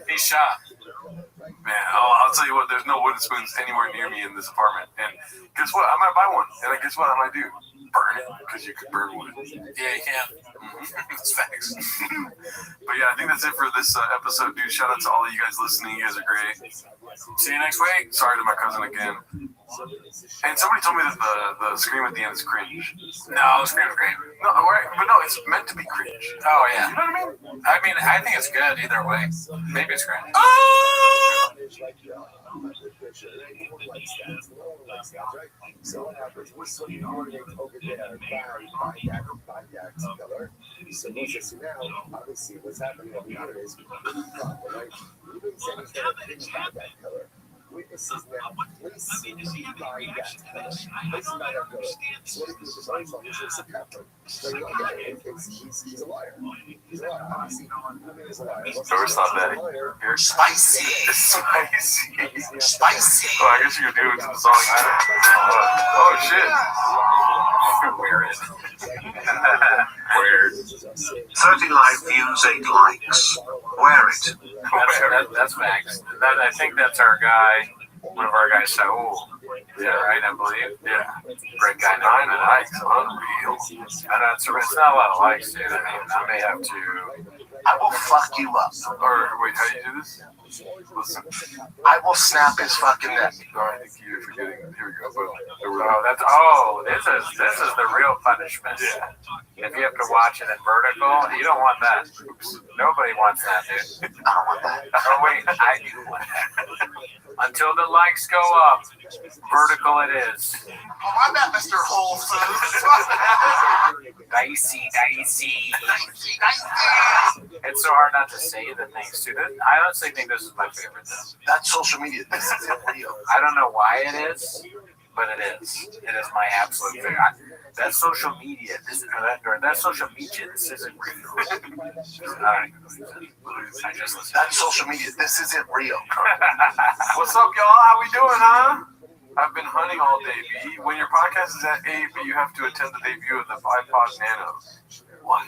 He's shot. Man, I'll tell you what, there's no wooden spoons anywhere near me in this apartment. And guess what? I might buy one. And guess what I might do? Burn it, because you could burn wood. Yeah, you can. That's facts. But yeah, I think that's it for this episode, dude. Shout out to all of you guys listening. You guys are great. See you next week. Sorry to my cousin again. And somebody told me that the scream at the end is cringe. No, the scream's great. No, right, but no, it's meant to be cringe. Oh, yeah. You know what I mean? I think it's good either way. Maybe it's cringe. So what happens? We're swimming over there killer. So needs to now, obviously, what's happening over here is right? Even saying he's going to pinch by that killer. Witnesses now placing by that killer. Placing by that killer. So what if he was on this a pepper? So you look at it, he's a liar. He's a liar. Obviously, he's a liar. First off, Daddy. You're Spicy. Spicy. Spicy. Oh, I guess you could do it to the song. Oh, shit. Wear it. Weird. 30 live views, 8 likes. Wear it. That's facts. I think that's our guy. One of our guys, Saul. Yeah, right, I believe. Yeah. Great guy. 9 likes. Unreal. I know it's not a lot of likes, dude. I mean, I may have to. I will fuck you up. Or, wait, how do you do this? Listen. I will snap his fucking neck. No, I think you're forgetting. Here we go. Boom. This is the real punishment. Yeah. If you have to watch it in vertical, you don't want that. Nobody wants that, dude. I don't want that. Oh wait, I do want that. Until the likes go up, vertical it is. Oh, I'm not Mr. Whole Foods. Dicey. It's so hard not to say the things, dude. I honestly think this is my favorite though. That's social media. This is real. I don't know why it is, but it is. It is my absolute favorite. That's social media. That's social media. This isn't real. That's social media. This isn't real. What's up, y'all? How we doing, huh? I've been hunting all day, B. When your podcast is at 8, but you have to attend the debut of the 5-pod Nano. What?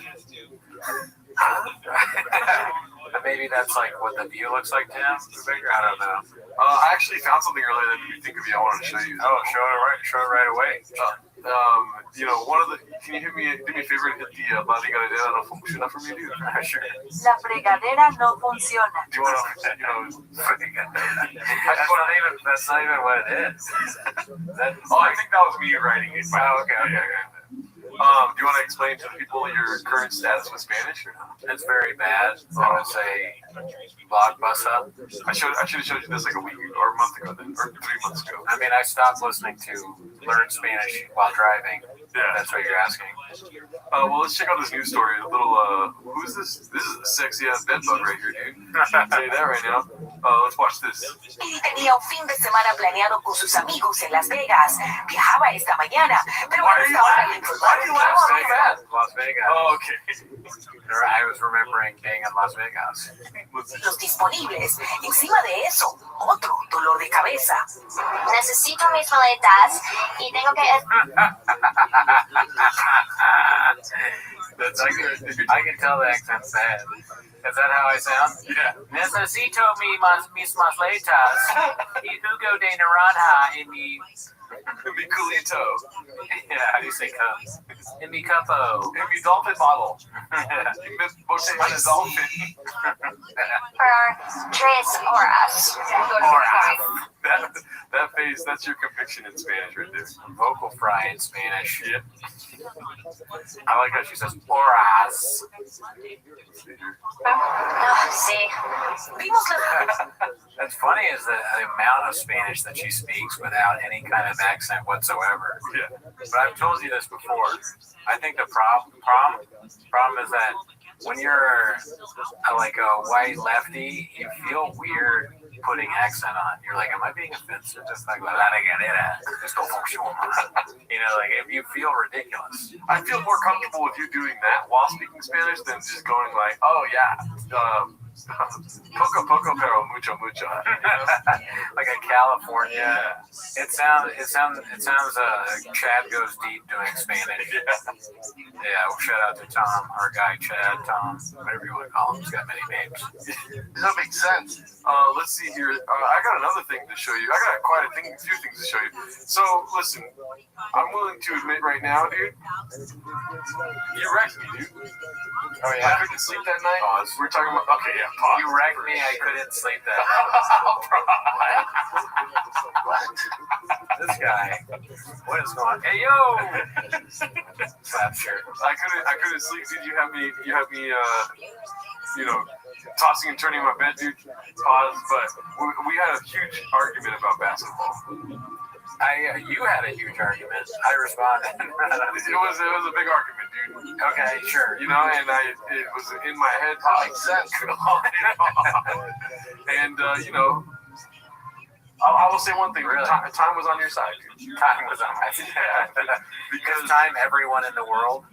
Maybe that's like what the view looks like to him. I don't know. I actually found something earlier that made me think of you. I wanted to show you. Oh, show it right away. Can you do me a favor and hit the La Brigadera no funciona for me, dude? Sure. La fregadera no funciona. Do you want to, That's not even what it is. I think that was me writing it. Oh, okay. Do you want to explain to the people your current status with Spanish or not? It's very bad. I would say blockbuster. I should have showed you this like a week or a month ago then, or 3 months ago. I mean, I stopped listening to Learn Spanish while driving. Yeah. That's what you're asking. Well, let's check out this news story. A little, who's this? This is a sexy ass bedbug right here, dude. I'll tell you that right now. Let's watch this. Y tenía un fin de semana planeado con sus amigos en Las Vegas. Viajaba esta mañana, pero Why do you laugh? Las Vegas. Oh, okay. I was remembering being in Las Vegas. Los disponibles. Encima de eso, otro dolor de cabeza. Necesito mis maletas y tengo que... I can tell the accent's bad. Is that how I sound? Yeah. Necesito mis maletas y jugo de naranja en mi Mi culito. Yeah, how do you say cup? In mi cupo. In mi dolphin bottle. In mi botella de dolphin. For tres horas. That face, that's your conviction in Spanish right there. Vocal fry in Spanish. Yeah. I like how she says horas. See. That's funny is the amount of Spanish that she speaks without any kind of accent whatsoever. Yeah. But I've told you this before. I think the problem is that when you're like a white lefty, you feel weird putting accent on. You're like, am I being offensive? Just like, you know, like if you feel ridiculous. I feel more comfortable with you doing that while speaking Spanish than just going like, oh yeah, poco poco pero mucho mucho. Like a California. It sounds Chad goes deep doing Spanish. Yeah, well, shout out to Tom, our guy Chad, Tom, whatever you want to call him. He's got many names. Does that make sense? Let's see here. I got another thing to show you. I got quite a few things to show you. So listen, I'm willing to admit right now, dude, you wrecked me, dude. Oh yeah. I couldn't sleep that night. Pause. We're talking about pause. You wrecked me. I couldn't sleep that What? This guy. What is going on? Hey yo! Slap shirt. I couldn't sleep, dude. You have me tossing and turning in my bed, dude. Pause. But we had a huge argument about basketball. You had a huge argument. I responded. It was a big argument, dude. Okay, sure. You know, and it was in my head. Makes sense. And I will say one thing. Really? Time was on your side, dude. Time was on my side. Because time, everyone in the world.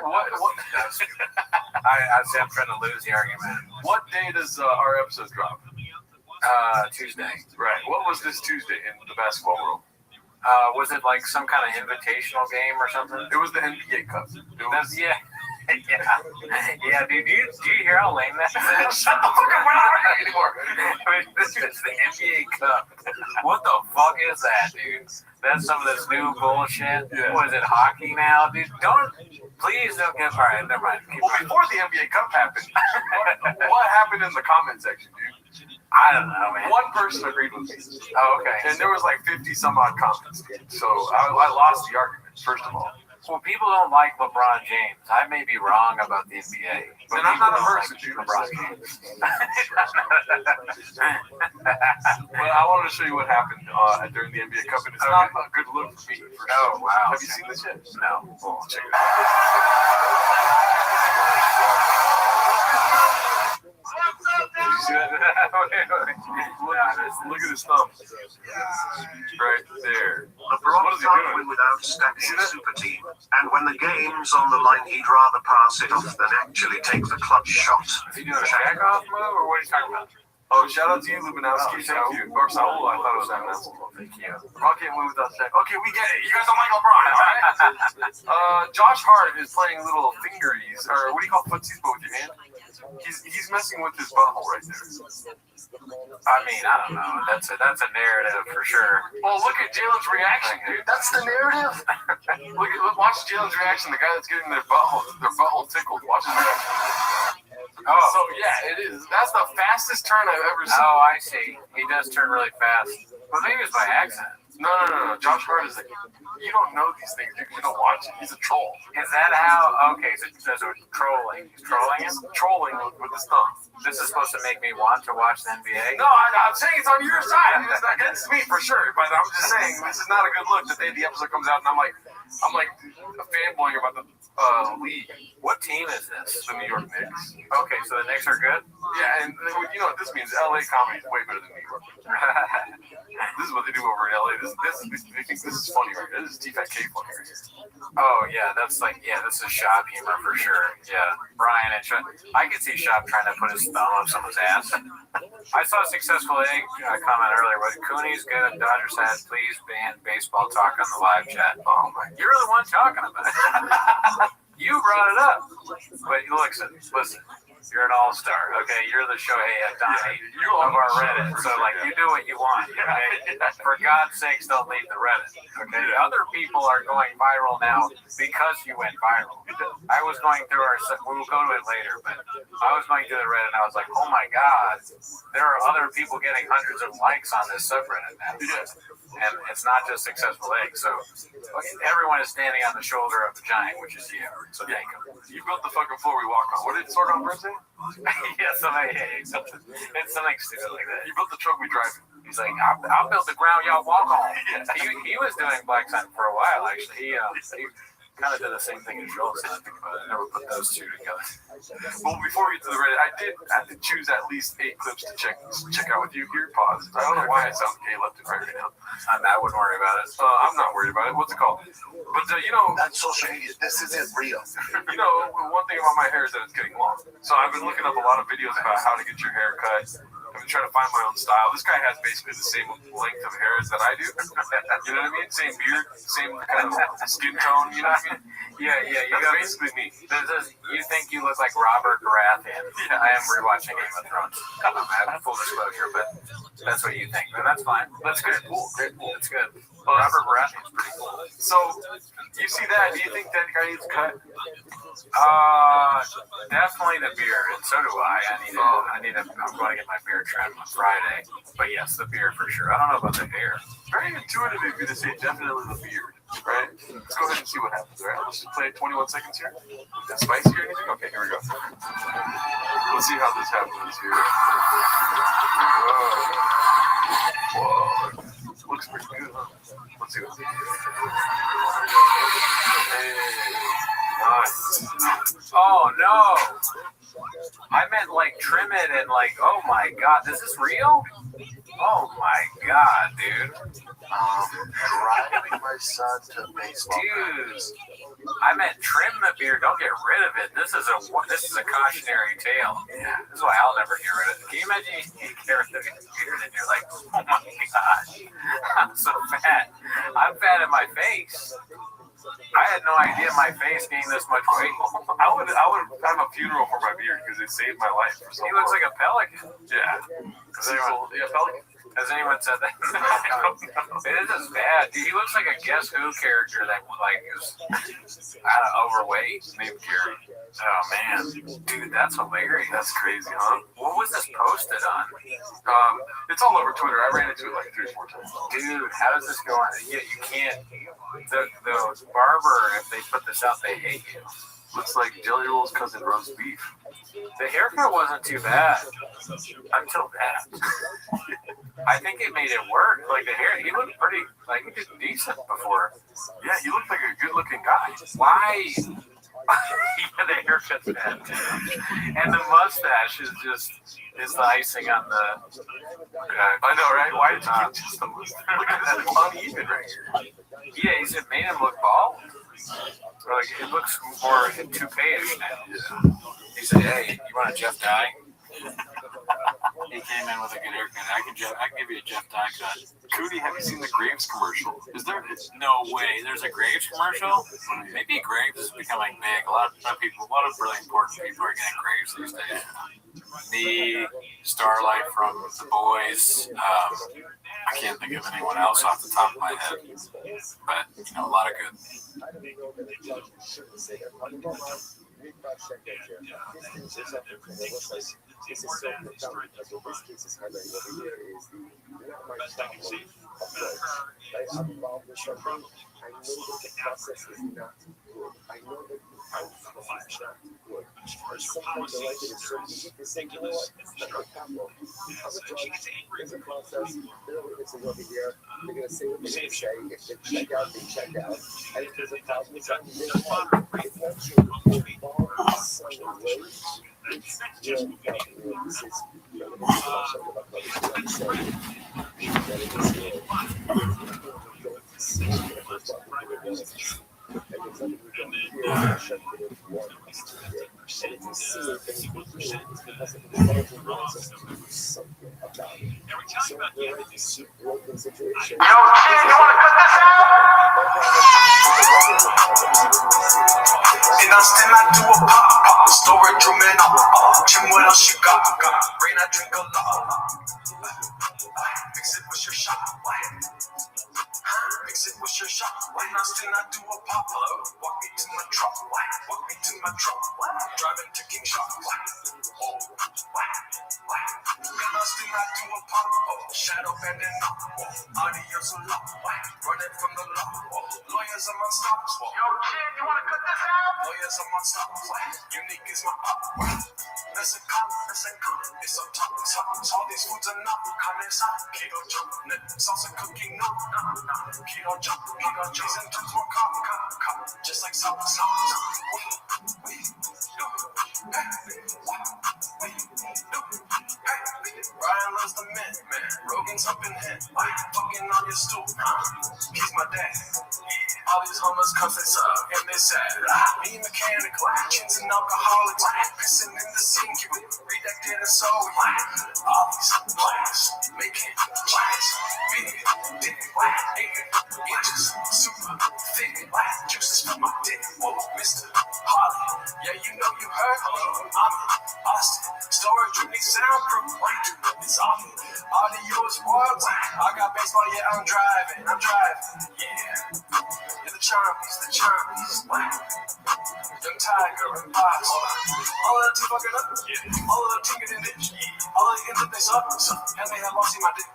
What? I'm trying to lose the argument. What day does our episode drop? Tuesday. Right. What was this Tuesday in the basketball world? Was it like some kind of invitational game or something? It was the NBA Cup. Yeah, dude. Do you hear how lame that is? Shut the fuck up. We're not arguing anymore. This is the NBA Cup. What the fuck is that, dude? That's some of this new bullshit. Yeah. What is it, hockey now, dude? Please don't get. All right, never mind. Well, before the NBA Cup happened, what happened in the comment section, dude? I don't know, man. One person agreed with me. Oh, okay. And there was like 50 some odd comments. So I lost the argument, first of all. Well, people don't like LeBron James. I may be wrong about the NBA. But and I'm not a person, like dude. LeBron James. But I wanted to show you what happened during the NBA Cup, and it's not a good look for me. Oh, wow. Have you seen this yet? No. Oh, check it out. Did you see that? Look at his thumb. Right there. LeBron What is he can't doing? win without stacking a super team. And when the game's on the line, he'd rather pass it off than actually take the clutch shot. Is he doing a jack-off move, or what are you talking about? Oh, shout out to you, Lubinowski. Thank you. Or Saul, I thought it was Lubinowski. Thank you. Rocket win without Shaq. Okay, we get it. You guys don't like LeBron, all right? Josh Hart is playing little fingeries, or what do you call footsies, but with your hand? He's messing with his butthole right there. I mean, I don't know. That's a narrative for sure. Well, look at Jalen's reaction, dude. That's the narrative. Watch Jalen's reaction. The guy that's getting their butthole tickled. Watch his reaction. Oh, so yeah, it is. That's the fastest turn I've ever seen. Oh, I see. He does turn really fast. Well, maybe it's by accident. No. Josh Hart is like, you don't know these things. You don't watch it. He's a troll. Is that how? Okay, so trolling. He's trolling him? Trolling with his thumb. This is supposed to make me want to watch the NBA? No, I'm saying it's on your side. It's not against me for sure. But I'm just saying this is not a good look. The day the episode comes out, and I'm like a fanboying about the league. What team is this? The New York Knicks. Okay, so the Knicks are good? Yeah, and you know what this means? LA comedy is way better than New York. This is what they do over in LA. They think this is funny right here. This is TFK funny right here. Oh, yeah, this is shop humor for sure. Yeah, Brian, I could see Shop trying to put his thumb up someone's ass. I saw a successful comment earlier where Cooney's good. Dodgers had please ban baseball talk on the live chat. Oh, my. You're the one talking about it. You brought it up. But listen. You're an all-star. Okay, you're the Shohei Ohtani of our Reddit. So, like, you do what you want. Okay? For God's sakes, don't leave the Reddit. Okay? Other people are going viral now because you went viral. I was going through we'll go to it later, but I was going through the Reddit and I was like, oh my God, there are other people getting hundreds of likes on this subreddit now. And it's not just Successful Eggs. So, everyone is standing on the shoulder of the giant, which is you. So, thank you. You built the fucking floor we walk on. What did it sort on birthday? Yeah, something stupid like that. You built the truck we drive. He's like, I'll build the ground y'all walk on. He was doing Black Sun for a while, actually. He kind of did the same thing as Joel said, but I never put those two together. Well, before we get to the Reddit, I did have to choose at least 8 clips to check out with you here. Pause. I don't know why I sound gay left and right now. I wouldn't worry about it. I'm not worried about it. What's it called? But, That's social media. This isn't real. One thing about my hair is that it's getting long. So I've been looking up a lot of videos about how to get your hair cut. I've been trying to find my own style. This guy has basically the same length of hair as that I do. You know what I mean? Same beard, same kind of skin tone. You know what I mean? Yeah. That's basically me. You think you look like Robert Baratheon. Yeah. I am rewatching Game of Thrones. I have full disclosure, but that's what you think. But that's fine. That's good. Cool. Great. Cool. It's good. Robert Baratheon's pretty cool. So, you see that? Do you think that guy needs a cut? Definitely the beard, and so do I. I'm going to get my beard trimmed on Friday. But yes, the beard for sure. I don't know about the hair. Very intuitive of you to say definitely the beard, right? Let's go ahead and see what happens, all right? Let's just play 21 seconds here. Is that spicy or anything? Okay, here we go. Let's see how this happens here. Whoa. Looks pretty good, huh? Let's see what's Nice. Oh no! I meant like trim it and like, oh my God, this is real? Oh my God, dude. Driving my son to baseball. Dude, I meant trim the beard. Don't get rid of it. This is a cautionary tale. Yeah, this is why I'll never get rid of it. Can you imagine you get rid of the beard and you're like, oh my gosh, I'm so fat. I'm fat in my face. I had no idea my face gained this much weight. I would have a funeral for my beard because it saved my life. He looks like a pelican. Yeah. Pelican. Has anyone said that? I don't know. It is bad. Dude, he looks like a Guess Who character that is overweight. Named Gary. Oh man, dude, that's hilarious. That's crazy, huh? What was this posted on? It's all over Twitter. I ran into it like 3 or 4 times. Dude, how does this go on? Yeah, you can't. The barber, if they put this out, they hate you. Looks like Jelly Roll's cousin roast beef. The haircut wasn't too bad until that. I think it made it work. Like the hair, he looked pretty, like he did decent before. Yeah, he looked like a good-looking guy. Why? Yeah, the haircut's bad too. And the mustache is the icing on the. I know, right? Why did you keep just the mustache? Look at that uneven right here. Yeah, he said made him look bald. Or like it looks more toupee-ish now. Yeah. He said, "Hey, you want a Jeff Dye?" He came in with a good haircut. I can give you a Jeff Dye cut. Cootie, have you seen the Graves commercial? Is there? No way. There's a Graves commercial. Maybe Graves is becoming big. A lot of really important people are getting Graves these days. Me, Starlight from The Boys. I can't think of anyone else off the top of my head, but a lot of good. This is so profound because what this case is highlighting over here is not my problem of course. I'm involved with something. I know that the process is not good. I know that the outcome is not good. And sometimes the life is so easy to say, you know what, it's not a problem. I'm a judge. There's a process. They're over here. They're going to say what they're going to say. If they check out, they check out. And if there's a problem, it's on the other. If once you're involved in some way, it's just this is And I still not do a pop. Storage room and up. Chin, what else you got? Rain, I drink a lot. Mix it with your shot. Mix it with your shot. And I still not do a pop. Walk me to my truck. Walk me to my truck. Driving to King Shop. Oh. And I still not do a pop. Shadow bending up. Audio's a lot. Running from the law. Lawyers are my stops. Yo, kid, you wanna cut this out? Lawyers are my stops. Unique is my up. Listen, come. It's up top. All these foods are not. Come inside. Keto jump. Salsa cooking. No. Keto jump. Cheese and tools more come. Just like salsa. Ryan loves the men, man. Rogan's up in him. Fucking on your stool. He's my dad. All these homeless cause they suck and they sad. Me mechanical, chins and alcoholics. Pissing in the sink, you read that data so all these plans, making plans. Big, dick, inches, super thick. Juices from my dick. Whoa, Mr. Holly. Yeah, you know you heard me. I'm Austin. Storage with me soundproof. It's all me. Audio is royalty. I got baseball, yeah, I'm driving. Yeah. You're the charmies. Young Tiger and Box. All of the team fucking up. All of the team getting it. All of the ends they suck. And they have all seen my dick.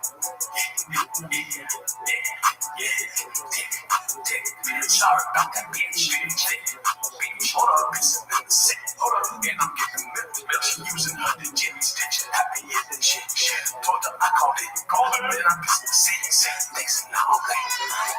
Yeah. Sorry about that bitch. Hold up, pissing in the set. Hold up, and I'm getting milk. She using her digit stitch. Happy in the shit. Told her I called it. Then I pissed the set. Mixing all day.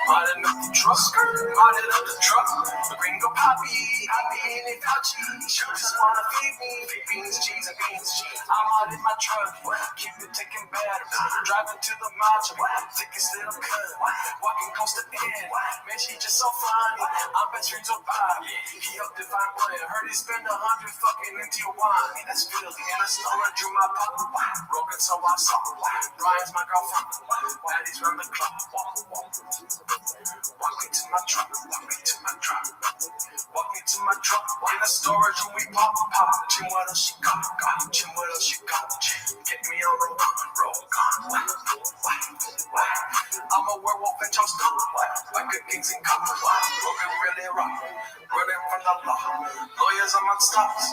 Modding up the truck. Modded up the truck. The gringo poppy. I mean it Fauci. She just wanna feed me. Beans, cheese, and beans. I'm out in my truck. Keep it taking batteries. Driving to the macho. Thickest little cut. Walking coast to end. Man, she just so funny. I'm best friends with Bob. He up to find money. Heard he spend 100 fucking into your wine. That's Philly. And I stole and drew my pop. Broken so I saw. Brian's my girlfriend. Daddy's round the clock. Walk me to my truck. Walk me to my truck. Walk me to my truck. In the storage room we pop. Chin, what else you got? Chin, what else you got? Get me on roll gun. I'm a werewolf and toast up. Like a kings and cops. Broken really rock. Running from the law. Lawyers are my stops.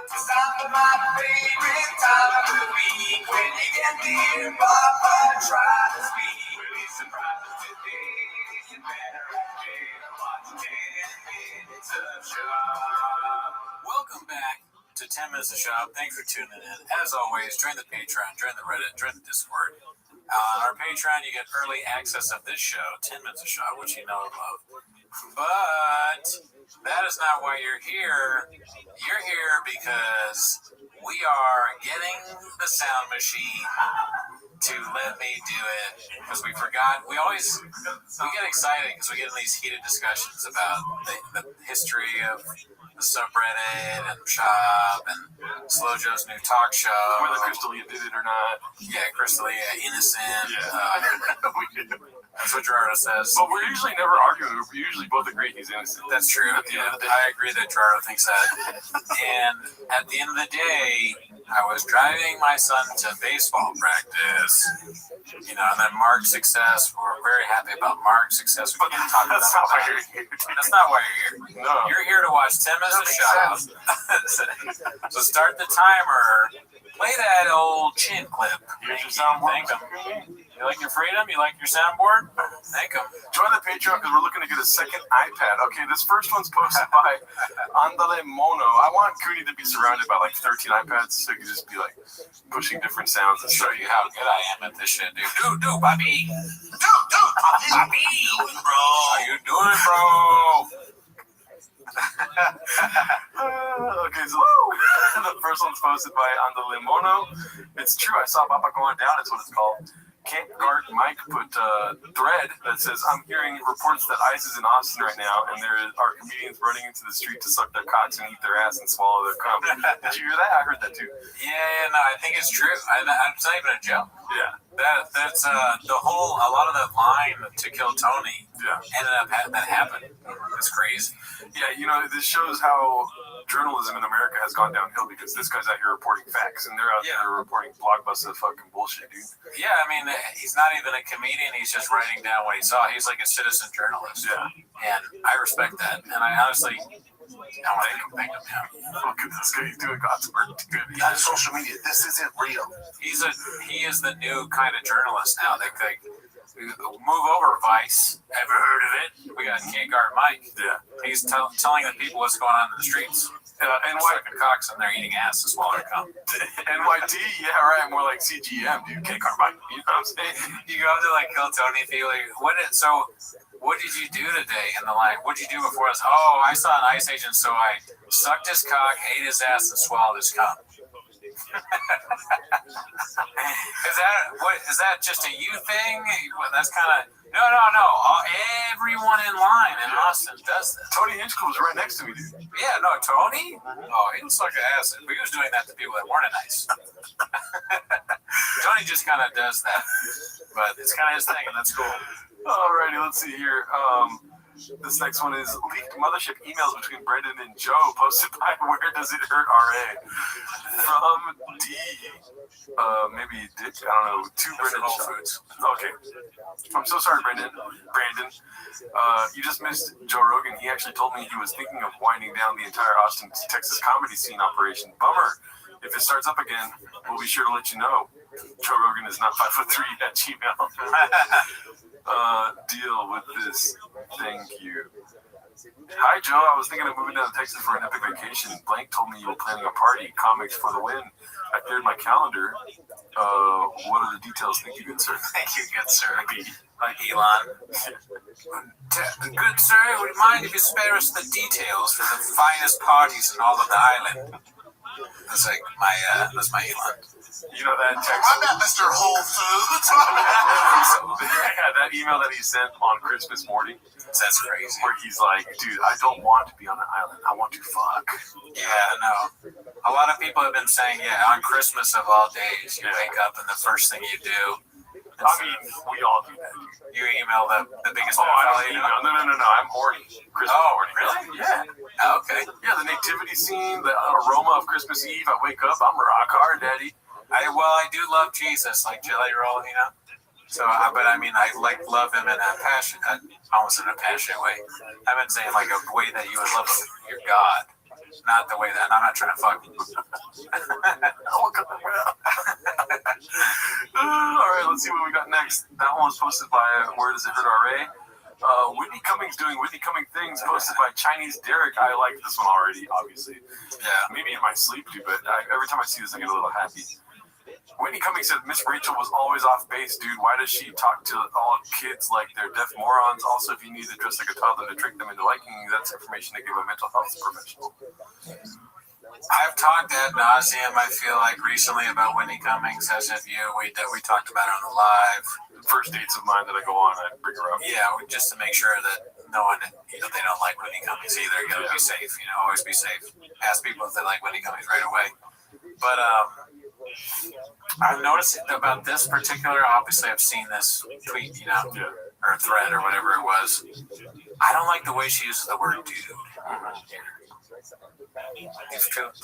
Stop my favorite time of the week. When you get near Papa, try to speak. Release surprises today. You better watch 10 minutes of shop. Welcome back to 10 Minutes of Shop. Thanks for tuning in. As always, join the Patreon, join the Reddit, join the Discord. On our Patreon, you get early access of this show, 10 Minutes of Shop, which you know and love. But that is not why you're here. You're here because we are getting the sound machine to let me do it. Because we forgot. We get excited because we get in these heated discussions about the history of the subreddit and shop and Slow Joe's new talk show. Whether Crystalia did it or not. Yeah, Crystalia, innocent. Yeah. That's what Gerardo says. But we're usually never arguing. We usually both agree he's innocent. That's true. At the end of the day, I agree that Gerardo thinks that. And at the end of the day, I was driving my son to baseball practice. You know, and then Mark's success. We're very happy about Mark's success. We can talk about that. That's not why you're here. No. You're here to watch 10 Minutes of Shop. So start the timer. Play that old chin clip. Here's your soundboard. Thank him. You like your freedom? You like your soundboard? Thank him. Join the Patreon because we're looking to get a second iPad. Okay, this first one's posted by Andale Mono. I want Cooney to be surrounded by like 13 iPads so he can just be like pushing different sounds and show you how good I am at this shit, dude. Dude, Bobby. Dude, Bobby. How you doing, bro? Okay, so the first one's posted by Andale Mono. It's true, I saw Papa going down, that's what it's called. Camp Guard Mike put a thread that says, I'm hearing reports that ICE is in Austin right now, and there are comedians running into the street to suck their cocks and eat their ass and swallow their cum. Did you hear that? I heard that too. Yeah, no, I think it's true. It's not even a joke. Yeah. That's the whole. A lot of that line to kill Tony. Ended up that happened. It's crazy. Yeah, you know, this shows how journalism in America has gone downhill because this guy's out here reporting facts and they're out there reporting blockbuster fucking bullshit, dude. Yeah, I mean, he's not even a comedian. He's just writing down what he saw. He's like a citizen journalist. Yeah. And I respect that. And I honestly, I want to thank him. Look at this guy. He's doing God's work. On social media, this isn't real. He is the new kind of journalist now. They move over, Vice. Ever heard of it? We got K-Guard Mike. Yeah. He's telling the people what's going on in the streets. And sucking cocks and they're eating ass as well. NYT, yeah, right. More like CGM, dude. K-Guard Mike. You know what I'm saying? You go to like kill Tony, feel like, what did you do today? And the line, what did you do before us? Oh, I saw an ICE agent, so I sucked his cock, ate his ass, and swallowed his cum. Is that just a you thing? Well, that's kind of no. Everyone in line in Austin does that. Tony Hinchcliffe was right next to me, dude. Yeah, no, Tony. Oh, he was like an ass. But he was doing that to people that weren't nice. Tony just kind of does that, but it's kind of his thing, and that's cool. Alrighty, let's see here. This next one is leaked mothership emails between Brendan and Joe posted by Where Does It Hurt RA from D. Maybe Dick, I don't know, to Brendan. Okay. I'm so sorry, Brandon. You just missed Joe Rogan. He actually told me he was thinking of winding down the entire Austin, Texas comedy scene operation. Bummer. If it starts up again, we'll be sure to let you know. Joe Rogan is not 5'3" at Gmail. Deal with this. Thank you. Hi, Joe. I was thinking of moving down to Texas for an epic vacation. Blank told me you were planning a party. Comics for the win. I cleared my calendar. What are the details? Thank you, good sir. Thank you, good sir. Like Elon. Good sir, would you mind if you spare us the details for the finest parties in all of the island? That's like that's my Elon. You know that text? I'm not Mr. Whole Foods. Yeah, that email that he sent on Christmas morning. That's crazy. Where he's like, dude, I don't want to be on an island. I want to fuck. Yeah, no. A lot of people have been saying, on Christmas of all days, you wake up and the first thing you do. I mean, we all do that. You email the biggest. I don't email. No. I'm horny. Christmas morning. Really? Yeah. Oh, okay. Yeah, the nativity scene, the aroma of Christmas Eve. I wake up, I'm a rock hard daddy. I do love Jesus, like Jelly Roll, you know. So, but I mean, I love him in a passionate, almost in a passionate way. I've been saying like a way that you would love your God, not the way that. And I'm not trying to fuck. All right, let's see what we got next. That one was posted by Where Does It Hurt RA. Whitney Cummings doing Whitney Cummings things, posted by Chinese Derek. I like this one already, obviously. Yeah, maybe in my sleep too, but every time I see this, I get a little happy. Whitney Cummings said Miss Rachel was always off base, dude. Why does she talk to all kids like they're deaf morons? Also, if you need to dress like a toddler to trick them into liking you, that's information to give a mental health professional. I've talked ad nauseum, I feel like, recently about Whitney Cummings, as if we talked about it on the live. First dates of mine that I go on, I bring her up. Yeah, just to make sure that no one, they don't like Whitney Cummings either. You gotta be safe, always be safe. Ask people if they like Whitney Cummings right away. But I've noticed about this particular, obviously I've seen this tweet, or thread or whatever it was. I don't like the way she uses the word dude.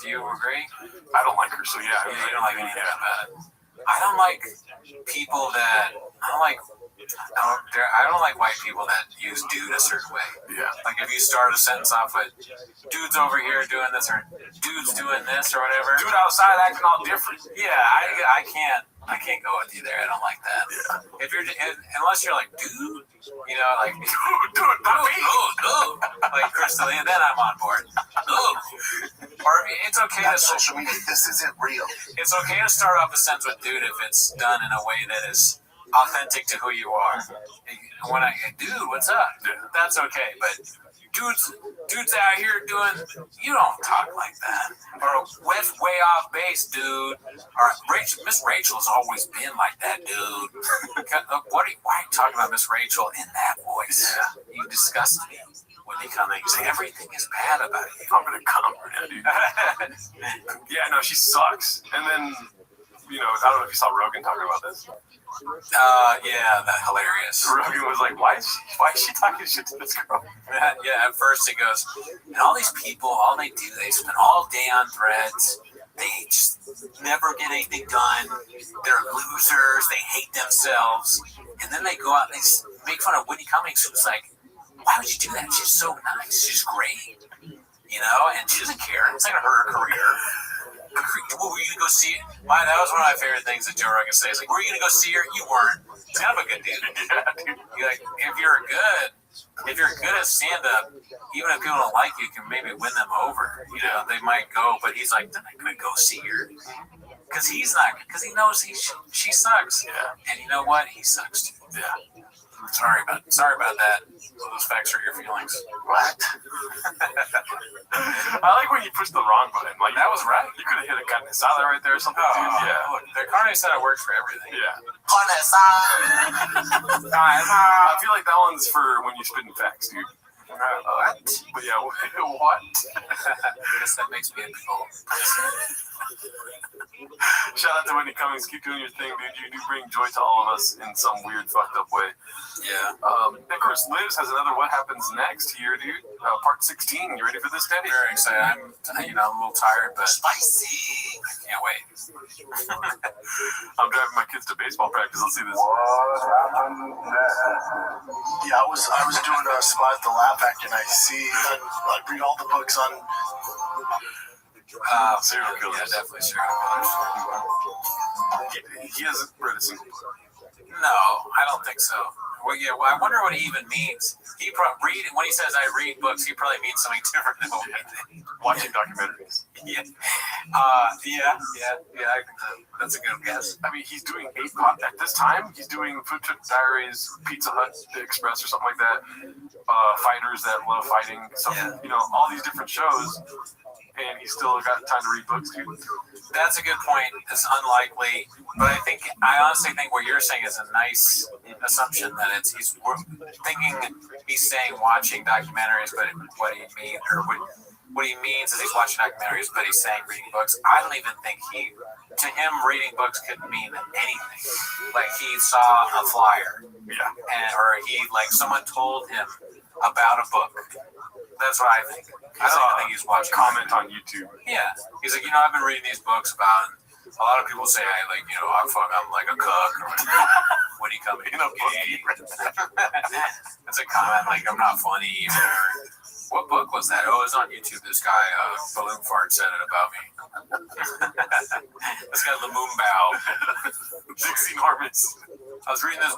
Do you agree? I don't like her, so yeah. You don't like anything about it. I don't like people that, I don't like white people that use dude a certain way. Yeah. Like if you start a sentence off with, dude's over here doing this, or dude's doing this, or whatever. Dude outside acting all different. Yeah, I can't go with you there. I don't like that. Yeah. If you're, unless you're like, dude, like, dude, like Crystalia, then I'm on board. Or it's okay to social media. This isn't real. It's okay to start off a sentence with dude if it's done in a way that is authentic to who you are. When I get, dude, what's up? That's okay, but dude's out here doing, you don't talk like that. Or way off base, dude. Or Miss Rachel's always been like that, dude. Why are you talking about Miss Rachel in that voice? Yeah. You disgust me. Whitney Cummings, everything is bad about you. I'm gonna come, dude. Yeah, no, she sucks. And then, I don't know if you saw Rogan talking about this. Yeah, that hilarious. Rogan was like, why is she talking shit to this girl? Yeah, at first he goes, and all these people, all they do, they spend all day on threads. They just never get anything done. They're losers. They hate themselves. And then they go out and they make fun of Whitney Cummings, who's like, why would you do that? She's so nice. She's great. You know, and she doesn't care. It's not going to hurt her career. Well, were you going to go see it? That was one of my favorite things that Joe Rogan says. Like, were you going to go see her? You weren't. He's kind of a good dude. You're like, if you're good at stand-up, even if people don't like you, you can maybe win them over. You know, they might go, but he's like, they're not going to go see her. Because he knows she sucks. Yeah. And you know what? He sucks too. Yeah. Sorry about that. Those facts hurt your feelings. What? I like when you push the wrong button. Like, that was right. You could have hit a carne asada right there or something. Yeah. Look, the carne asada works for everything. Yeah. Carne asada. I feel like that one's for when you're spitting facts, dude. What? But yeah, what? Because that makes me a big old. Shout out to Whitney Cummings. Keep doing your thing, dude. You do bring joy to all of us in some weird, fucked up way. Yeah. Icarus Lives has another What Happens Next here, dude. Part 16. You ready for this, Daddy? Very excited. I'm a little tired, but spicy. I can't wait. I'm driving my kids to baseball practice. Let's see this. Yeah, I was doing a Survive the Laugh Act, and I read all the books on serial killers. Yeah, definitely serial killers. He hasn't read a single book. No, I don't think so. Well, yeah, I wonder what he even means. When he says I read books, he probably means something different than what we think. Watching documentaries. Yeah. I think that's a good guess. I mean, he's doing 8 at this time. He's doing Food Trip Diaries, Pizza Hut Express, or something like that. Fighters that love fighting. You know, all these different shows. And he's still got time to read books, dude. That's a good point. It's unlikely, but I honestly think what you're saying is a nice assumption that he's saying watching documentaries, but what he means is he's watching documentaries, but he's saying reading books. I don't even think to him reading books could mean anything. Like he saw a flyer, or someone told him about a book. That's what I think. I don't even think he's watching. Comment on YouTube. Yeah. He's like, I've been reading these books about, a lot of people say, I'm like a cook, or when he comes in, okay. It's a comment, like, I'm not funny, or, what book was that? Oh, it was on YouTube. This guy, Balloon Fart, said it about me. This guy, Lamoon Dixie Normus. I was reading this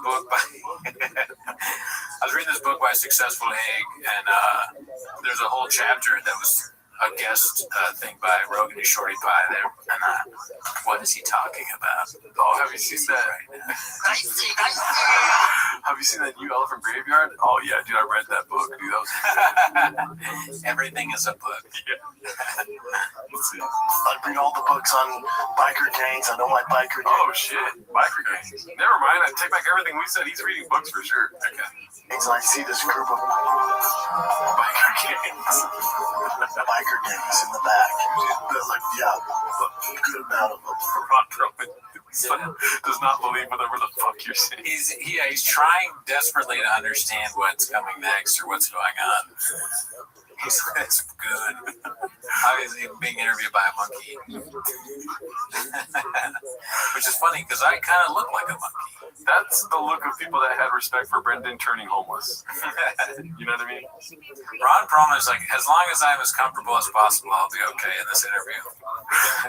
book by Successful Egg, and there's a whole chapter that was a guest thing by Rogan and Shorty Pie there. And what is he talking about? Oh, have you seen that? Have you seen that New Elephant Graveyard? Oh yeah, dude, I read that book, dude. That was Everything is a book. Yeah. Let's see. I read all the books on biker gangs. I know my biker gang. Oh shit, biker gangs. Never mind. I take back everything we said. He's reading books for sure. Okay. And I see this group of biker gangs. Biker gangs in the back. They're like, a good amount of them. Ron Perlman does not believe whatever the fuck you're saying. He's trying desperately to understand what's coming next or what's going on. It's good. Obviously, being interviewed by a monkey. Which is funny because I kind of look like a monkey. That's the look of people that had respect for Brendan turning homeless. You know what I mean? Ron Perlman is like, as long as I'm as comfortable as possible, I'll be okay in this interview.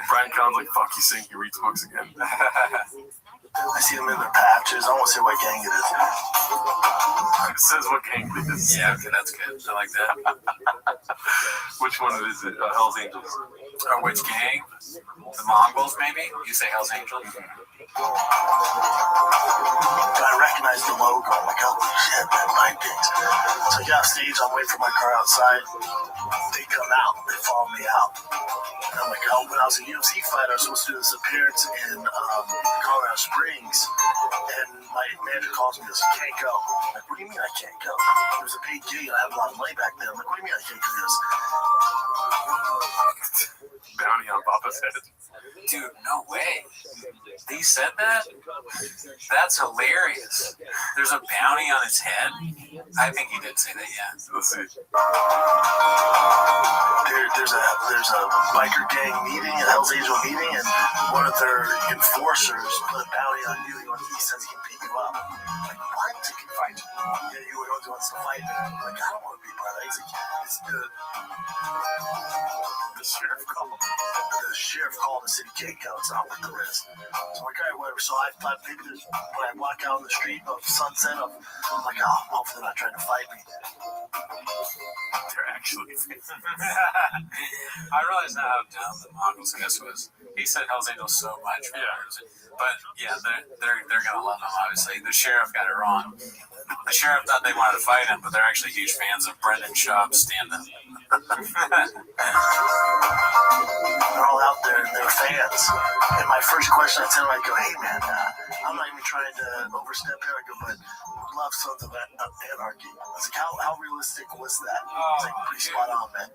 Brian Collins like, fuck, he's saying he reads books again. I see them in their patches. I won't say what gang it is. It says what gang it is. Yeah, okay, that's good. I like that. Which one is it? Hell's Angels. Or which gang? The Mongols, maybe? You say Hell's Angels? I recognize the logo. I'm like, oh shit, that mind games. So I get off stage, I'm waiting for my car outside. They come out, they follow me out. And I'm like, oh, when I was a UFC fighter, I was supposed to do this appearance in Colorado Springs. And my manager calls me and goes, you can't go. I'm like, what do you mean I can't go? It was a paid gig and I have a lot of money back then. I'm like, what do you mean I can't go? He goes, bounty on Papa's head. Dude, no way. They he said that? That's hilarious. There's a bounty on his head. I think he did say that, yeah. Let's see. There's a biker gang meeting, a Hell's Angel meeting, and one of their enforcers put a bounty on you. He says he can beat you up. Like, what? He can fight you. Yeah, he wants to fight me. I'm like, I don't want to be part of that. He's like, it's good. The sheriff called the city gate codes out with the wrist. So I'm like, all right, whatever. So I thought maybe when I walk out on the street of Sunset, I'm like, oh, hopefully they're not trying to fight me. They're actually. I realize now how dumb the Mongols guess was. He said Hell's Angels so much. But yeah, they're gonna love him. Obviously, the sheriff got it wrong. The sheriff thought they wanted to fight him, but they're actually huge fans of Brendan Schaub's stand-up. They're all out there and they're fans. And my first question I tell them, I go, hey man, I'm not even trying to overstep here. I go, but I love Sons of Anarchy. I was like, how realistic was that? It's like pretty spot on, man.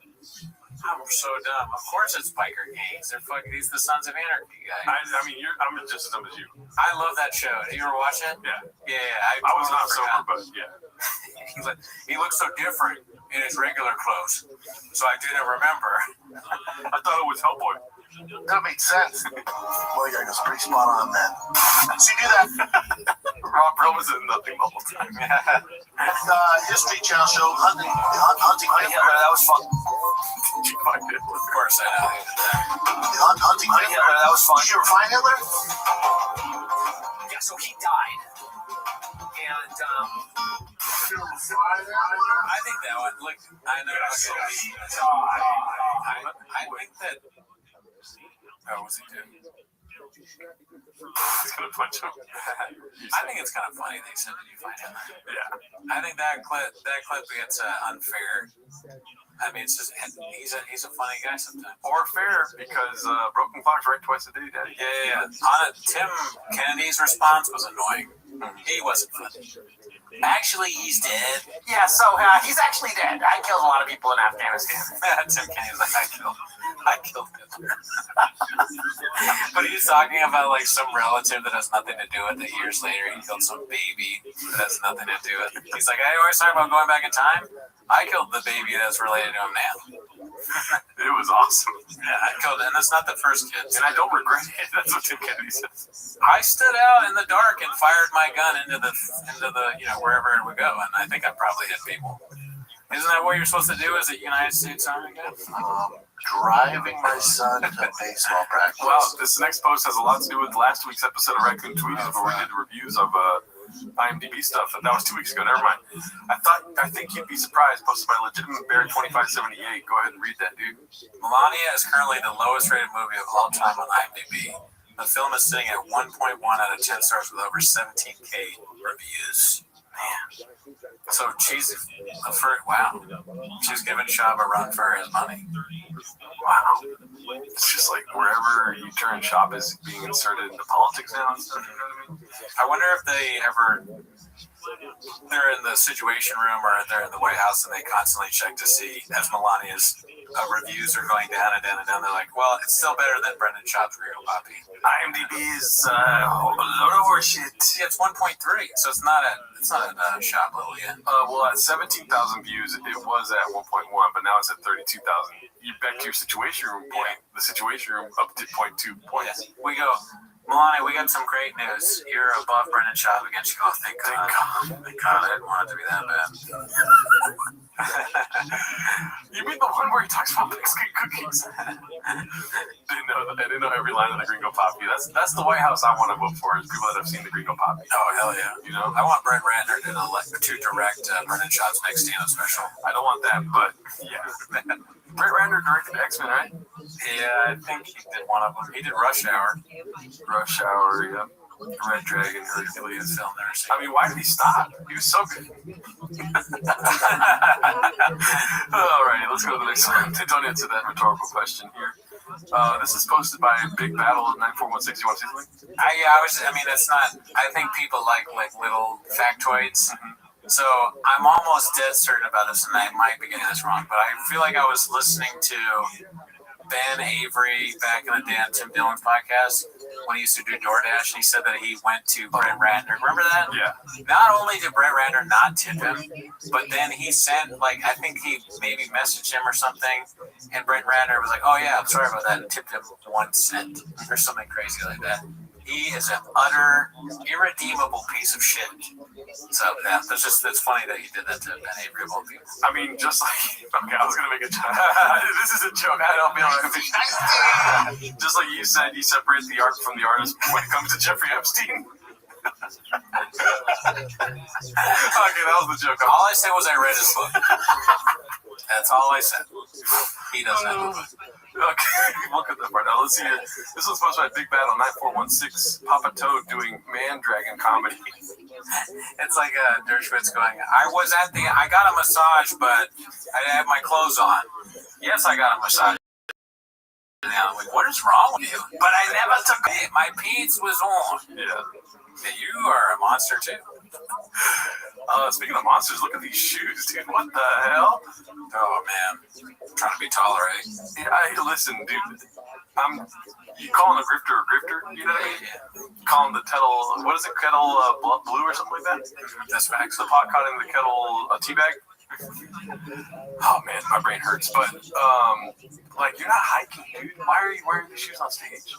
I'm so dumb. Of course it's biker gangs. They're fucking. He's the Sons of Anarchy guy. I mean, I'm just as dumb as you. I love that show. Did you ever watch it? Yeah. Yeah. I was not sober, but yeah. He looks so different in his regular clothes, so I didn't remember. I thought it was Hellboy. That made sense. Well, yeah, it's pretty spot on, man. So you do that. Rob was in Nothing the whole time. History Channel show, hunting Hitler. That was fun. Did you find it? Of course I know. Hunting Hitler. That was fun. Did you ever find Hitler? Yeah, so he died. And I think that one. Look, I know. I think that. Oh, what's he doing? He's gonna punch him. I think it's kind of funny they said that you find him. Yeah. I think that clip gets unfair. I mean, it's just he's a funny guy sometimes. Or fair because broken clocks right twice a day, Daddy. Yeah. On it, Tim Kennedy's response was annoying. He wasn't funny. Actually, he's dead. yeah, so he's actually dead. I killed a lot of people in Afghanistan. Tim Kennedy's like, I killed him. But he's talking about like some relative that has nothing to do with it. Years later, he killed some baby that has nothing to do with it. He's like, I always talk about going back in time. I killed the baby that's related to him now. It was awesome. Yeah, I killed it, and that's not the first kid. And I don't regret it. That's what Tim Kennedy says. I stood out in the dark and fired my gun into the wherever it would go, and I think I probably hit people. Isn't that what you're supposed to do as a United States Army guy? Driving my son to baseball practice. Well, this next post has a lot to do with last week's episode of Raccoon Tweeties, where we did the reviews of IMDb stuff. That was 2 weeks ago. Never mind. I think you'd be surprised. Posted by Legitimate Bear 2578. Go ahead and read that, dude. Melania is currently the lowest rated movie of all time on IMDb. The film is sitting at 1.1 out of 10 stars with over 17K reviews. Man. So she's wow. She's giving Schaub a run for his money. Wow. It's just like wherever you turn, Schaub is being inserted into politics now. You know what I mean? I wonder if they're in the Situation Room or they're in the White House and they constantly check to see as Melania's reviews are going down and down and down. They're like, well, it's still better than Brendan Schaub's Real Poppy. IMDb is a load of horseshit. Yeah, it's 1.3, so it's not at Schaub level yet. Well, at 17,000 views, it was at 1.1, but now it's at 32,000. You back to your Situation Room point. The Situation Room up to 0.2 points. Yeah. We go, Melania, we got some great news. You're above Brendan Schaub again. She goes, thank God. Thank God. I didn't want it to be that bad. You mean the one where he talks about Mexican cookies? I didn't know every line of the Gringo Poppy. That's the White House I want to vote for, is people that have seen the Gringo Poppy. Oh, hell yeah. You know? I want Brett Ratner to direct Brendan Schaub's next stand-up special. I don't want that, but yeah. Brett Ratner directed X-Men, right? Yeah, I think he did one of them. He did Rush Hour. Rush Hour, yeah. Red Dragon, Hercules. I mean, why did he stop? He was so good. Alrighty, let's go to the next one. Don't answer that rhetorical question here. This is posted by Big Battle 9416. You want to see something? It's not. I think people like little factoids. So I'm almost dead certain about this, and I might be getting this wrong, but I feel like I was listening to Ben Avery back in the day on Tim Dillon's podcast, when he used to do DoorDash, and he said that he went to Brett Ratner. Remember that? Yeah. Not only did Brett Ratner not tip him, but then he sent, like, I think he maybe messaged him or something, and Brett Ratner was like, oh yeah, I'm sorry about that, and tipped him 1 cent or something crazy like that. He is an utter, irredeemable piece of shit. So, yeah, that's funny that he did that to Ben Avery of all people. I mean, just like, okay, I was going to make a joke. This is a joke. I don't feel like just like you said, you separate the art from the artist when it comes to Jeffrey Epstein. Okay, that was the joke. All I said was I read his book. That's all I said. He doesn't have a book. Okay, look at that part now. Let's see here. This was supposed to be a big battle, 9416. Papa Toad doing man dragon comedy. It's like Dershowitz going, I got a massage, but I didn't have my clothes on. Yes, I got a massage. Now, like, what is wrong with you? But I never took it. My pants was on. Yeah. You are a monster, too. Speaking of monsters, look at these shoes, dude. What the hell? Oh, man. I'm trying to be taller, eh? Yeah, listen, dude. You calling a grifter a grifter? You know what I mean? Yeah. Calling the kettle, what is it, kettle blue or something like that? That's facts. The pot caught in the kettle a tea bag? Oh, man, my brain hurts. But, like, you're not hiking, dude. Why are you wearing these shoes on stage?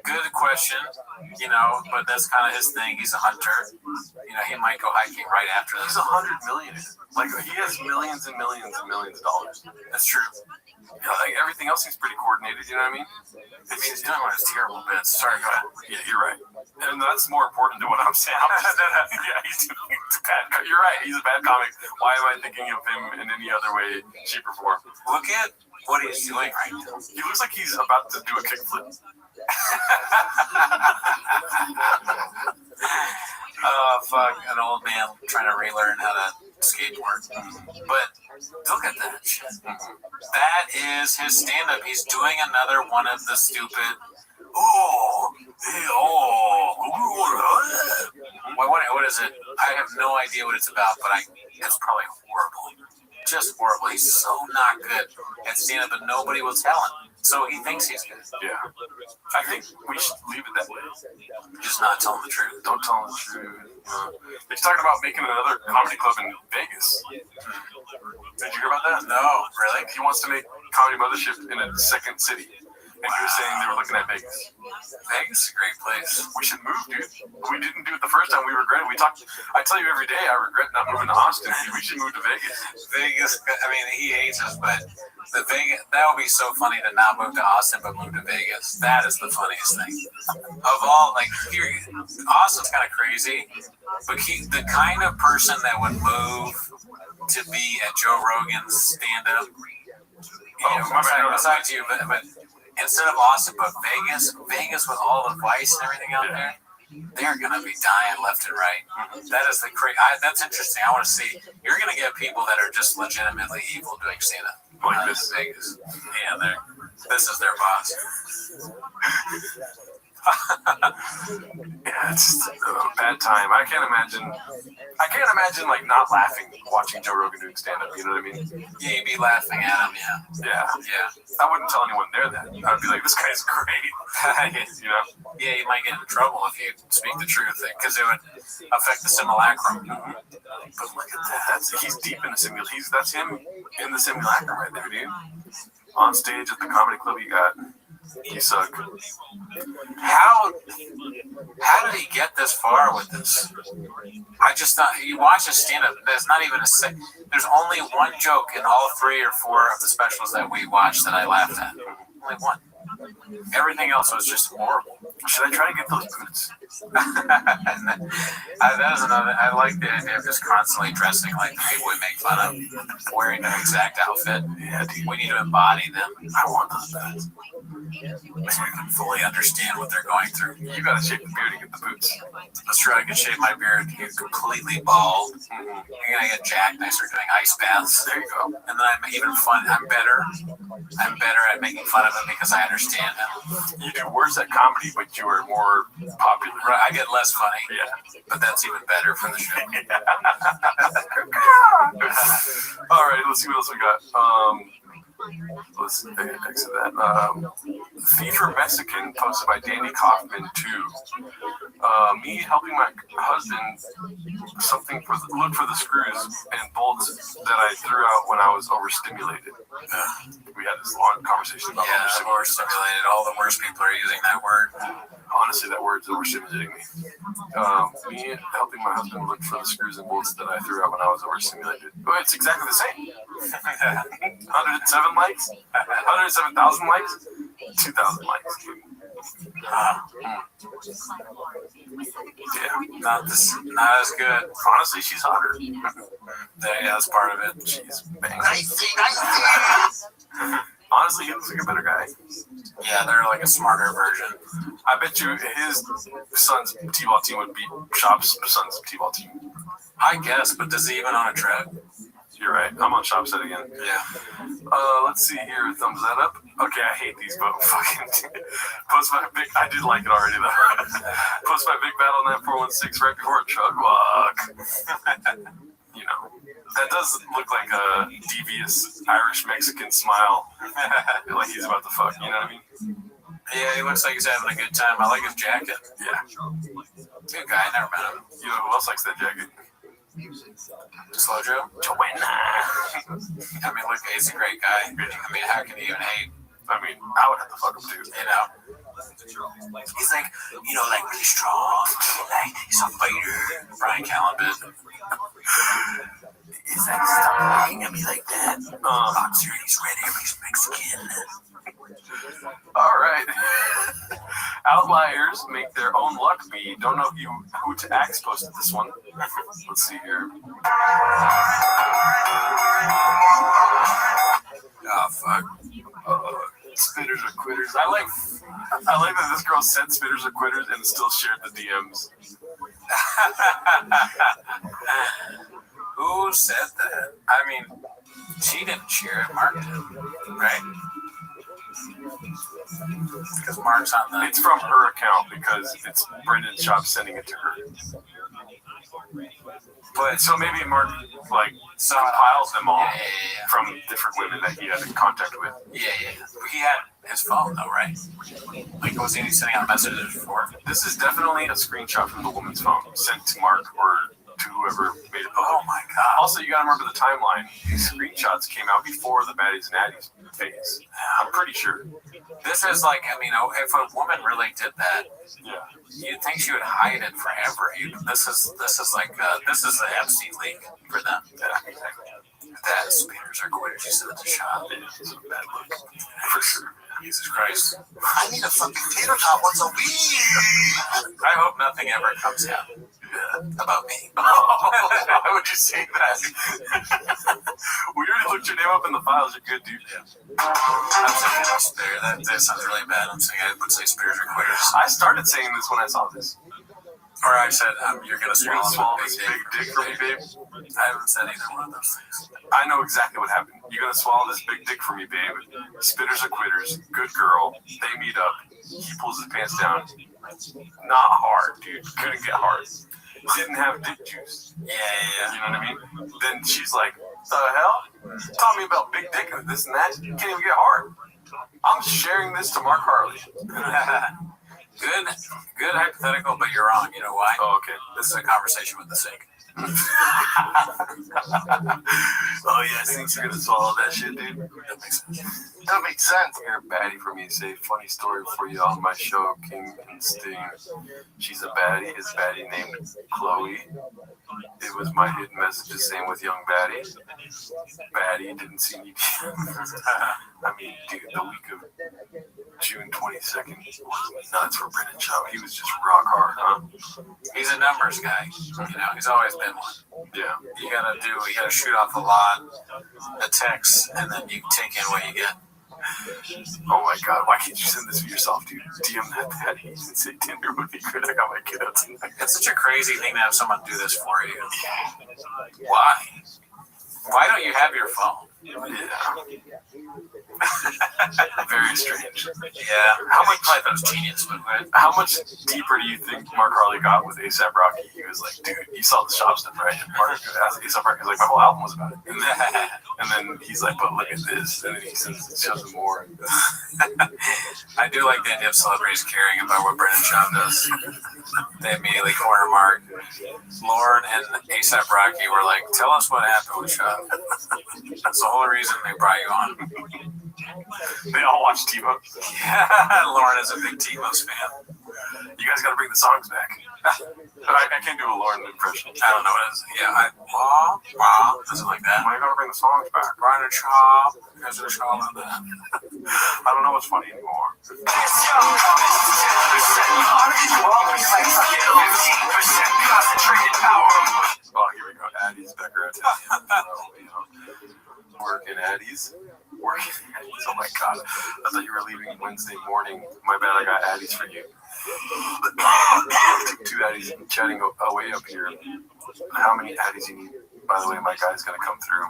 Good question, but that's kind of his thing. He's a hunter. He might go hiking right after this. He's $100 million. Like, he has millions and millions and millions of dollars. That's true. Yeah, like, everything else seems pretty coordinated, you know what I mean? He's doing one of his terrible bits. Sorry, go ahead. Yeah, you're right. And that's more important than what I'm saying. Yeah, he's bad. You're right. He's a bad comic. Why am I thinking of him in any other way, shape, or form? Look at what he's doing right now. He looks like he's about to do a kickflip. Oh, fuck. An old man trying to relearn how to skateboard. But look at that shit. That is his stand-up. He's doing another one of the stupid, what is it? I have no idea what it's about, but it's probably horrible. Just horrible. He's so not good at stand-up, but nobody will tell him. So he thinks he's good. Yeah. I think we should leave it that way. Just not tell him the truth. Don't tell him the truth. He's talking about making another comedy club in Vegas. Did you hear about that? No, really? He wants to make Comedy Mothership in a second city. And he was saying they were looking at Vegas. Vegas is a great place. We should move, dude. We didn't do it the first time. We regret it. I tell you every day, I regret not moving to Austin. We should move to Vegas. Vegas, I mean, he hates us, but that would be so funny to not move to Austin, but move to Vegas. That is the funniest thing. Of all, like, Austin's kind of crazy, but the kind of person that would move to be at Joe Rogan's stand-up, besides you, but instead of Austin, but Vegas with all the vice and everything out there, they're going to be dying left and right. That is that's interesting. I want to see. You're going to get people that are just legitimately evil doing stand-up. Like this. Vegas. Yeah, this is their boss. Yeah, it's a bad time. I can't imagine like not laughing watching Joe Rogan doing stand-up. You know what I mean? Yeah, you'd be laughing at him. Yeah. I wouldn't tell anyone there that. I'd be like, this guy's great. You know? Yeah, you might get in trouble if you speak the truth, because it would affect the simulacrum. But look at that. He's deep in the simulacrum. That's him in the simulacrum right there, dude. On stage at the comedy club, you suck. How did he get this far with this? I just thought, you watch a stand-up, there's not even there's only one joke in all 3 or 4 of the specials that we watched that I laughed at. Only one. Everything else was just horrible. Should I try to get those boots? That is another. I like the idea of just constantly dressing like the people we make fun of, wearing their exact outfit. Yeah, dude. We need to embody them. I want those boots. So we can fully understand what they're going through. You gotta shave the beard to get the boots. That's true. I can shave my beard. Get completely bald. You're gonna get jacked and I start doing ice baths. There you go. And then I'm even fun. I'm better at making fun of him because I understand him. You do worse at comedy, but you are more popular. Right, I get less funny. Yeah. But that's even better for the show. All right, let's see what else we got. Let's exit that. Fever Mexican, posted by Danny Kaufman 2. Me helping my husband look for the screws and bolts that I threw out when I was overstimulated. We had this long conversation about overstimulated. All the worst people are using that word. Honestly, that word's overstimulating me. Me helping my husband look for the screws and bolts that I threw out when I was overstimulated. Oh, it's exactly the same. 107 likes, 107,000 likes, 2,000 likes. Yeah, not as good. Honestly, she's hotter. Yeah, that's part of it. She's banging. Honestly, he looks like a better guy. Yeah, they're like a smarter version. I bet you his son's T-ball team would beat Shop's son's T-ball team. I guess, but does he even own a truck? You're right. I'm on Shop's set again. Yeah. Let's see here. Thumbs that up. Okay, I hate these, but fucking post my big. I did like it already though. Post my big battle on that 416 right before a chug walk. You know, that does look like a devious Irish Mexican smile. Like he's about to fuck. You know what I mean? Yeah, he looks like he's having a good time. I like his jacket. Yeah. Good guy. Never met him. You know who else likes that jacket? Slow Joe? Joanna. I mean, look, he's a great guy. I mean, how can you even hate? I mean, I would have to fuck him too. You know? He's like, like really strong. Like, he's a fighter. Brian Callen. He's like, stop looking at me like that. Boxer, he's ready. He's Mexican. All right. Outliers make their own luck be. Don't know who to axe posted this one. Let's see here. Oh, fuck. Spitters are quitters. I like that this girl said spitters are quitters and still shared the DMs. Who said that? I mean, she didn't share it. Mark did, right? Because Mark's on the... It's from her account because it's Brendan's shop sending it to her. But so maybe Mark compiles them all from different women that he had in contact with. Yeah. He had his phone though, right? Like, was he sending out messages before? This is definitely a screenshot from the woman's phone sent to Mark or to whoever made it public. Oh my god. Also, you gotta remember the timeline. These screenshots came out before the Baddies and Addies phase. I'm pretty sure. This is like, I mean, if a woman really did that, you'd think she would hide it forever. This is the Epstein leak for them. Yeah, exactly. That speeders are quitters. You said at the shop. It's a bad look. For sure. Jesus Christ. I need a fucking tater tot once a week. I hope nothing ever comes out about me. Why would you say that? We already looked your name up in the files. You're good, dude. I'm saying Spear. That sounds really bad. I'm saying I would say Spears are quitters. I started saying this when I saw this. Or I said, you're going to swallow this big dick for me, babe. I haven't said either one of those things. I know exactly what happened. You're going to swallow this big dick for me, babe. Spitters are quitters. Good girl. They meet up. He pulls his pants down. Not hard, dude. Couldn't get hard. Didn't have dick juice. Yeah. You know what I mean? Then she's like, the hell? Taught me about big dick and this and that. Can't even get hard. I'm sharing this to Mark Harley. Good hypothetical, but you're wrong. You know why? Oh, okay. This is a conversation with the sink. Oh, yeah, sinks are going to swallow that shit, dude. That makes sense. That makes sense. You're a baddie for me to say. Funny story for you on my show, King and Sting. She's a baddie. His baddie named Chloe. It was my hidden messages, same with young baddie. Baddie didn't see me. I mean, dude, the week of June 22nd was nuts for Brendan Shaw. He was just rock hard, huh? He's a numbers guy. You know, he's always been one. Yeah. You gotta shoot off a lot of texts, and then you take in what you get. Oh my god, why can't you send this to yourself, dude? DM that baddie and say Tinder would be good. I got my kid out tonight. It's such a crazy thing to have someone do this for you. Why? Why don't you have your phone? Yeah. Very strange. Yeah. How much like those genius, but how much deeper do you think Mark Harley got with A$AP Rocky? He was like, dude, you saw the shop stuff, right? And Mark asked A$AP Rocky, was like, my whole album was about it. And then he's like, but look at this. And then he shows him more. I do like the idea of celebrities caring about what Brennan Schaub does. They immediately corner mark. Lauren and A$AP Rocky were like, tell us what happened with Schaub. That's the whole reason they brought you on. They all watch TiVo. Yeah, Lauren is a big TiVo's fan. You guys got to bring the songs back. I can't do a Lauren impression. I don't know what it is. Yeah, does it like that? I gotta bring the songs back. Brennan Schaub. There's a Schaub on that. I don't know what's funny anymore. Oh, here we go. Addie's Becker. Working Addie's. Oh my god. I thought you were leaving Wednesday morning. My bad, I got Addie's for you. 2 Addies chatting away up here. How many Addies you need? By the way, my guy's gonna come through.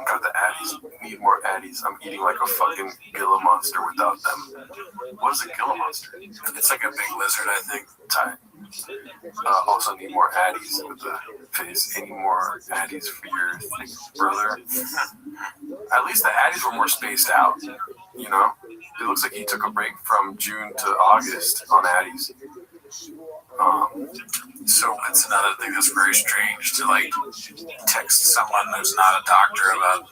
Got the Addies. Need more Addies. I'm eating like a fucking Gila monster without them. What is a Gila monster? It's like a big lizard, I think. Tight. Also need more Addies with the face. Any more Addies for your brother? At least the Addies were more spaced out. You know? It looks like he took a break from June to August on Addies. So it's another thing that's very strange to like text someone who's not a doctor about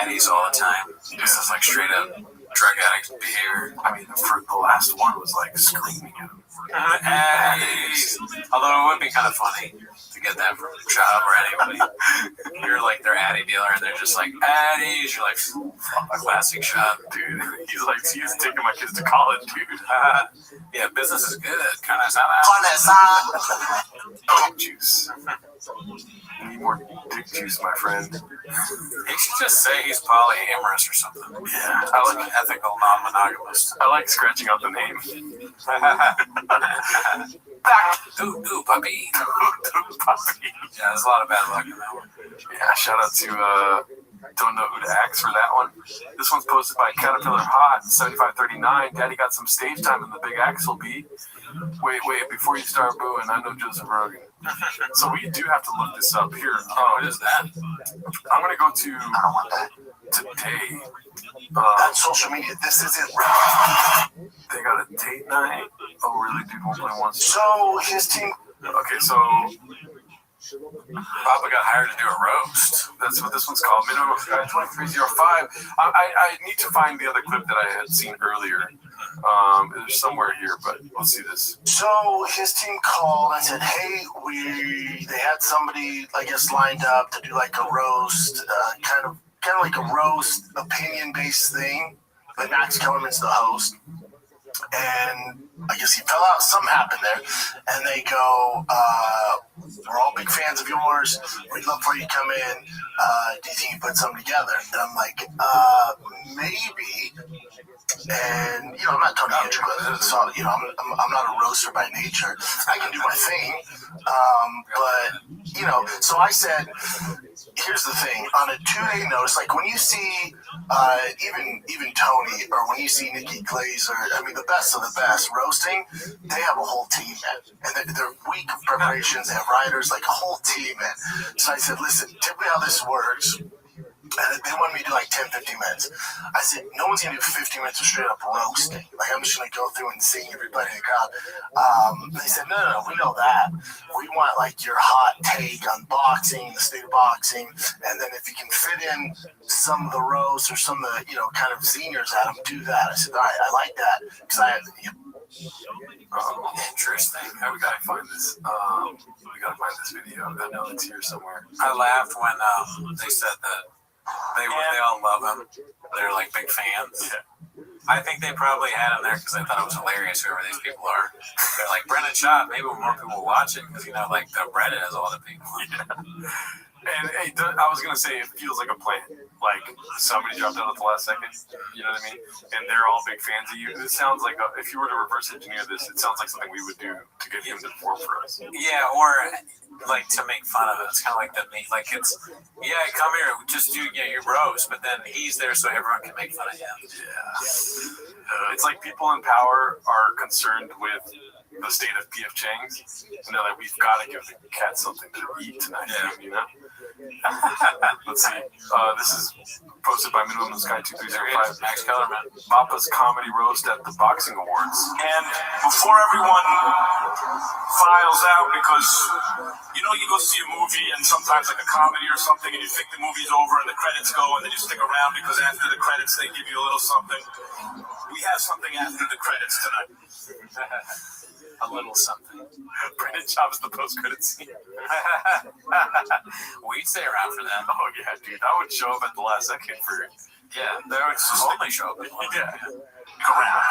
Addies all the time. This is like straight up drug addict behavior. I mean, the last one was like screaming at him. Addies. Although it would be kind of funny to get that from Schaub or anybody. You're like their Addy dealer and they're just like, Addies. You're like, classic Schaub. Dude, he's taking my kids to college, dude. Yeah, business is good. Kind of Dick juice. Need more dick juice, my friend. He should just say he's polyamorous or something. Yeah, I like ethical, non-monogamous. I like scratching out the name. Ooh, puppy. Puppy. Yeah, there's a lot of bad luck in that one. Yeah, shout out to don't know who to ask for that one. This one's posted by Caterpillar Hot 7539. Daddy got some stage time in the Big Axel beat. Wait, before you start booing, I know Joseph Rogan. So we do have to look this up here. What is that? I'm gonna go to today. That's social media. This isn't. They got a date night. Oh, really? Dude won't play once. So his team. Okay, so Papa got hired to do a roast. That's what this one's called. Minimum 2305. I need to find the other clip that I had seen earlier. There's somewhere here, but let's see this. So his team called and said, "Hey, they had somebody, I guess, lined up to do like a roast, kind of like a roast opinion-based thing, but Max Kellerman's the host." And I guess he fell out. Something happened there, and they go, "We're all big fans of yours. We'd love for you to come in. Do you think you put something together?" And I'm like, maybe. And I'm not Tony Hinchcliffe, so I'm not a roaster by nature. I can do my thing, but so I said, here's the thing: on a 2-day notice, like when you see even Tony, or when you see Nikki Glazer, I mean the best of the best roasting, they have a whole team, man, and they're week of preparations. They have writers, like a whole team, man. So I said, listen, typically how this works. And they wanted me to do like 10, 15 minutes. I said, no one's going to do 15 minutes of straight up roasting. Like, I'm just going to go through and sing everybody in the crowd. They said, no, we know that. We want like your hot take on boxing, the state of boxing. And then if you can fit in some of the roasts or some of the, kind of zingers at them, do that. I said, all right, I like that. Because I had, interesting. We gotta find this. We gotta find this video. I know it's here somewhere. I laughed when they said that they all love him. They're like big fans. Yeah. I think they probably had him there because they thought it was hilarious. Whoever these people are, they're like Brennan Schaub. Maybe more people watch it because like the Reddit has all the people. Yeah. And hey, I was gonna say it feels like a plan. Like somebody dropped out at the last second. You know what I mean? And they're all big fans of you. It sounds like if you were to reverse engineer this, it sounds like something we would do to get him to perform for us. Yeah, or like to make fun of it. It's kind of like it's come here, just do your roast, but then he's there so everyone can make fun of him. Yeah. It's like people in power are concerned with the state of P.F. Chang's, and they're like, we've got to give the cat something to eat tonight. You know. Let's see. This is posted by Minimum Sky 2305. Max Kellerman. Papa's comedy roast at the boxing awards. And before everyone files out, because you go see a movie and sometimes like a comedy or something, and you think the movie's over and the credits go, and then you stick around because after the credits they give you a little something. We have something after the credits tonight. A little something. Brandon Chop's the post-credit scene. We'd stay around for that. Oh yeah, dude. I would show up at the last second for it. Yeah, they would only show up. Yeah. Correct.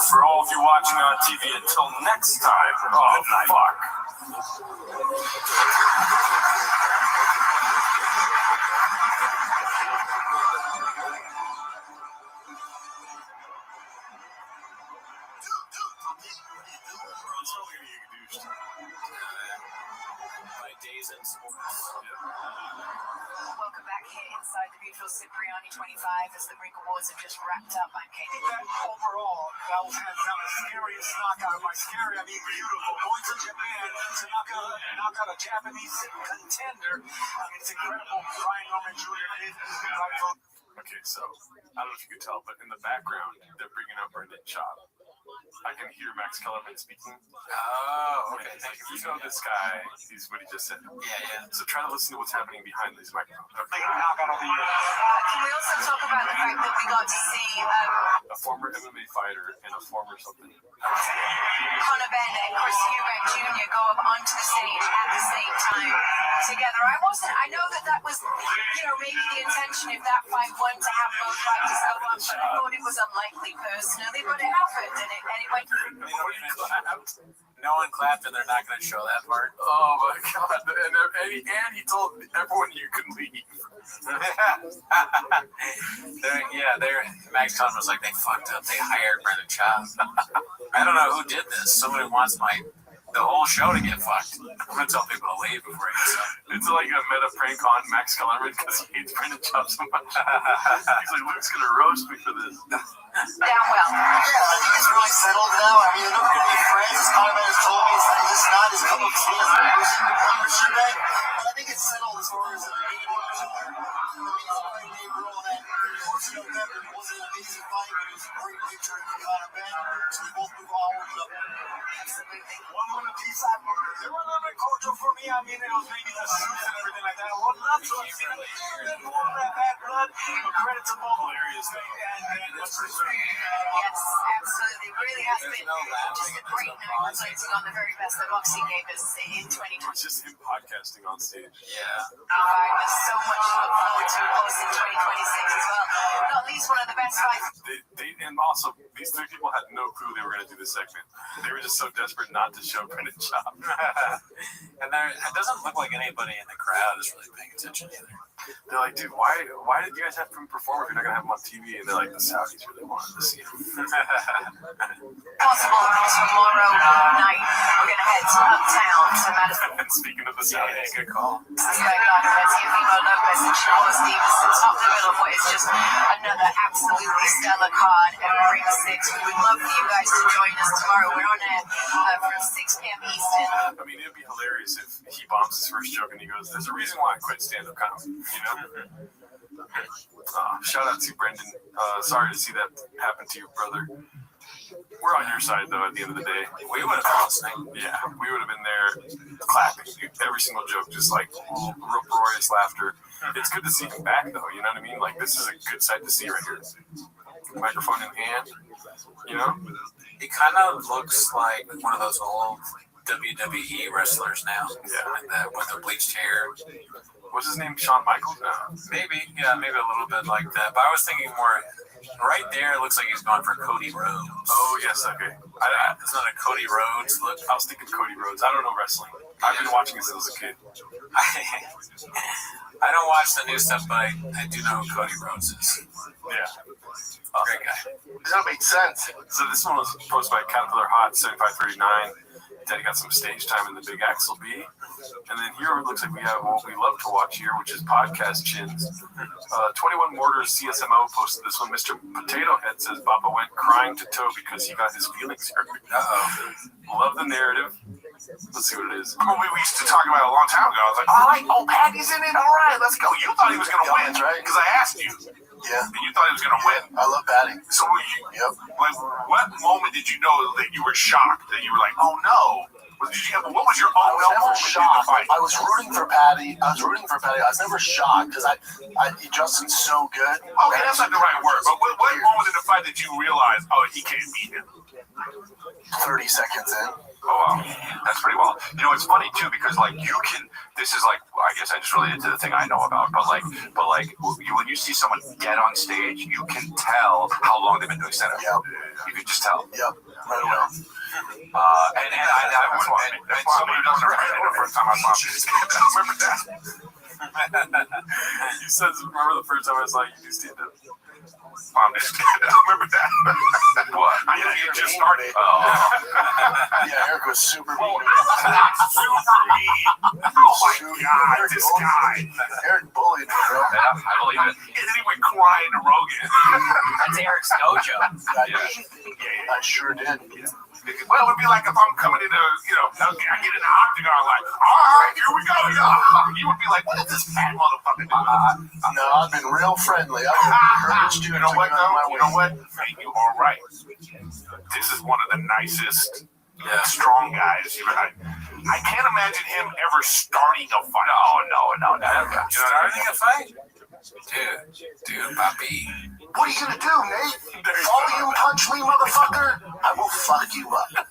For all of you watching on TV, until next time. Oh, fuck. Welcome back here inside the beautiful Cipriani 25 as the Greek Awards have just wrapped up. I'm Katie. Overall, that was hands down the scariest knockout. By scary, I mean beautiful. Going to Japan to knock out a Japanese contender. I mean, it's incredible. Brian Norman Jr. did. Okay, so I don't know if you could tell, but in the background, they're bringing up Brendan Chop. I can hear Max Kellerman speaking. Oh, okay. Thank you. You know this guy, he's what he just said. Yeah. So try to listen to what's happening behind these microphones. Okay. Can we also talk about the fact that we got to see A former MMA fighter and a former something. Conor Benn and Chris Eubank Jr. go up onto the stage at the same time together? I know that was, maybe the intention if that fight won to have both fighters go up, but I thought it was unlikely personally, but it happened, and it went through. No one clapped, and they're not going to show that part. Oh my god! And he told everyone you can leave. Max Kellerman was like, they fucked up. They hired Brendan Chop. I don't know who did this. Somebody wants the whole show to get fucked. I'm gonna tell people to leave before I get started. It's like a meta prank on Max Kellerman because he hates Brendan Chop so much. He's like, Luke's gonna roast me for this. Down well. Yeah, I think it's really settled now. I mean, they're not going to be friends. As Conor has told me, it's just not his cup of tea as a person. Conor Schubert, but I think it's settled as far as the beginning of the show. They were all that. Unfortunately, November wasn't an easy fight, but it was a great picture of Conor Benn. So they both move on. Absolutely. One more piece I it was a little bit cordial for me. I mean, it was maybe the suits and everything like that. It was not so easy. A little bit more of that bad blood. But credit to both. Hilarious thing. Yes, absolutely. It really has been just a great night reflecting on the very best that boxing gave us in 2020. It's just him podcasting on stage. Yeah. There's so much to look forward to, of course, in 2026 as well. Not least one of the best fights. And also, these three people had no clue they were going to do this segment. They were just so desperate not to show Brendan Chop. And it doesn't look like anybody in the crowd is really paying attention either. They're like, dude, why did you guys have him perform if you're not going to have him on TV? And they're like, the Saudis really wanted to see him. Possible tomorrow night, we're going to head to uptown to Madison. And speaking of the Saudis, good call. Garcia Lopez and Charlo Stevenson, top to middle of what is just another absolutely stellar card at Ring 6. We would love for you guys to join us tomorrow. We're on air from 6 p.m. Eastern. I mean, it'd be hilarious if he bombs his first joke and he goes, there's a reason why I quit stand-up comedy, shout out to Brendan. Sorry to see that happen to your brother. We're on your side, though, at the end of the day. We would have been listening. Yeah, we would have been there clapping. Every single joke, just like uproarious laughter. It's good to see him back, though, you know what I mean? Like, this is a good sight to see right here. Microphone in hand, He kind of looks like one of those old WWE wrestlers now. Yeah. With the bleached hair. What's his name? Shawn Michaels? No. Maybe a little bit like that. But I was thinking more, right there, it looks like he's going for Cody Rhodes. Oh, yes, okay. It's not a Cody Rhodes look. I was thinking Cody Rhodes. I don't know wrestling. I've been watching it since I was a kid. I don't watch the new stuff, but I do know who Cody Rhodes is. Yeah. Great guy. That makes sense. So this one was posted by Caterpillar Hot 7539. Teddy got some stage time in the Big Axel B. And then here it looks like we have what we love to watch here, which is podcast chins. 21 Mortars CSMO posted this one. Mr. Potato Head says Baba went crying to Toe because he got his feelings hurt. Love the narrative. Let's see what it is. A movie we used to talk about a long time ago. I was like, Patty's in it. All right, let's go. You thought he was going to win, right? Because I asked you. Yeah. And you thought he was going to win. I love Patty. So were you? Yep. Like, what moment did you know that you were shocked? That you were like, oh no. What was your oh no moment in the fight? I was rooting for Patty. I was never shocked because Justin's so good. Okay, that's not the right word. But what moment in the fight did you realize, oh, he can't beat him? 30 seconds in. Oh, wow. That's pretty well. You know, it's funny too because like you can. This is like I guess I just related to the thing I know about. But when you see someone get on stage, you can tell how long they've been doing stand-up. Yep. You can just tell. Yep. Right away. And somebody who doesn't remember the first time I saw him. Remember that? He says, remember the first time I saw you do stand-up? Remember that? What? You just started. Yeah, Eric was super mean. Super mean. Oh my God, this guy. Eric bullied me, bro. Yeah, I believe it. And then he went crying to Rogan. That's Eric's dojo. I sure did. Well, it would be like if I'm coming into, I get in the octagon, like, all right, here we go, y'all. You would be like, what is this fat motherfucker doing? No, I've been real friendly. I've been encouraged you. You know what, though? You know what? Hey, you all right. This is one of the nicest, strong guys. I can't imagine him ever starting a fight. No, never. Starting a fight? Dude, Bobby. What are you gonna do, Nate? Volume punch me, motherfucker? I will fuck you up.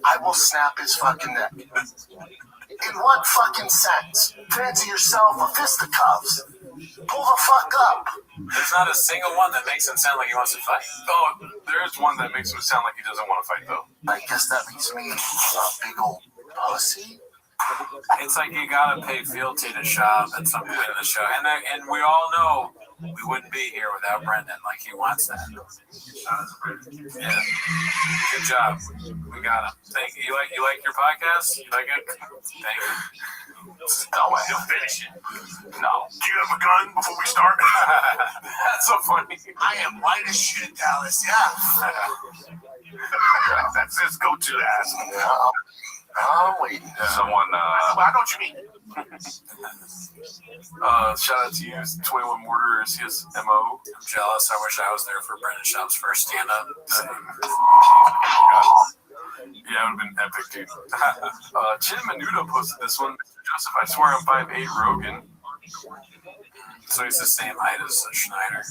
I will snap his fucking neck. In what fucking sense? Fancy yourself a fisticuffs. Pull the fuck up. There's not a single one that makes him sound like he wants to fight. Oh, there is one that makes him sound like he doesn't want to fight, though. I guess that makes me a big old pussy. It's like you gotta pay fealty to Shab at some point in the show, and we all know we wouldn't be here without Brendan. Like he wants that. Yeah, good job. We got him. Thank you. You like your podcast? You like it? Thank you. No way. He'll finish it. No. Do you have a gun before we start? That's so funny. I am white as shit, Dallas. Yeah. That's his go-to ass. I'm waiting. Someone, I know what you mean. Shout out to you, 21 Mortar CSMO. I'm jealous. I wish I was there for Brendan Schaub's first stand-up. Yeah, it would have been epic, dude. Chin Menudo posted this one. Joseph, I swear I'm 5'8" Rogan. So he's the same height as Schneider.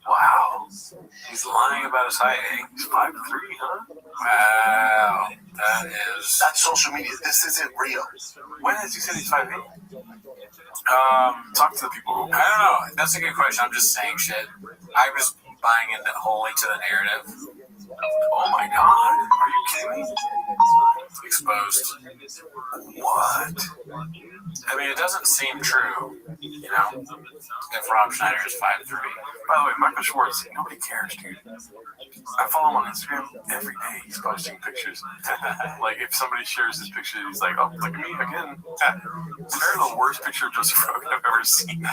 Wow. He's lying about his height, eh? He's 5'3", huh? Wow. That's social media. This isn't real. When has he said he's 5'8"? Talk to the people. I don't know. That's a good question. I'm just saying shit. I'm just buying into wholly to the narrative. Oh my God. Are you kidding me? Exposed. What? I mean, it doesn't seem true, if Rob Schneider is 5'3". By the way, Michael Schwartz, nobody cares, dude. I follow him on Instagram every day. He's posting pictures. Like, if somebody shares his picture, he's like, oh, look at me again. It's the worst picture of Joseph Rogan I've ever seen.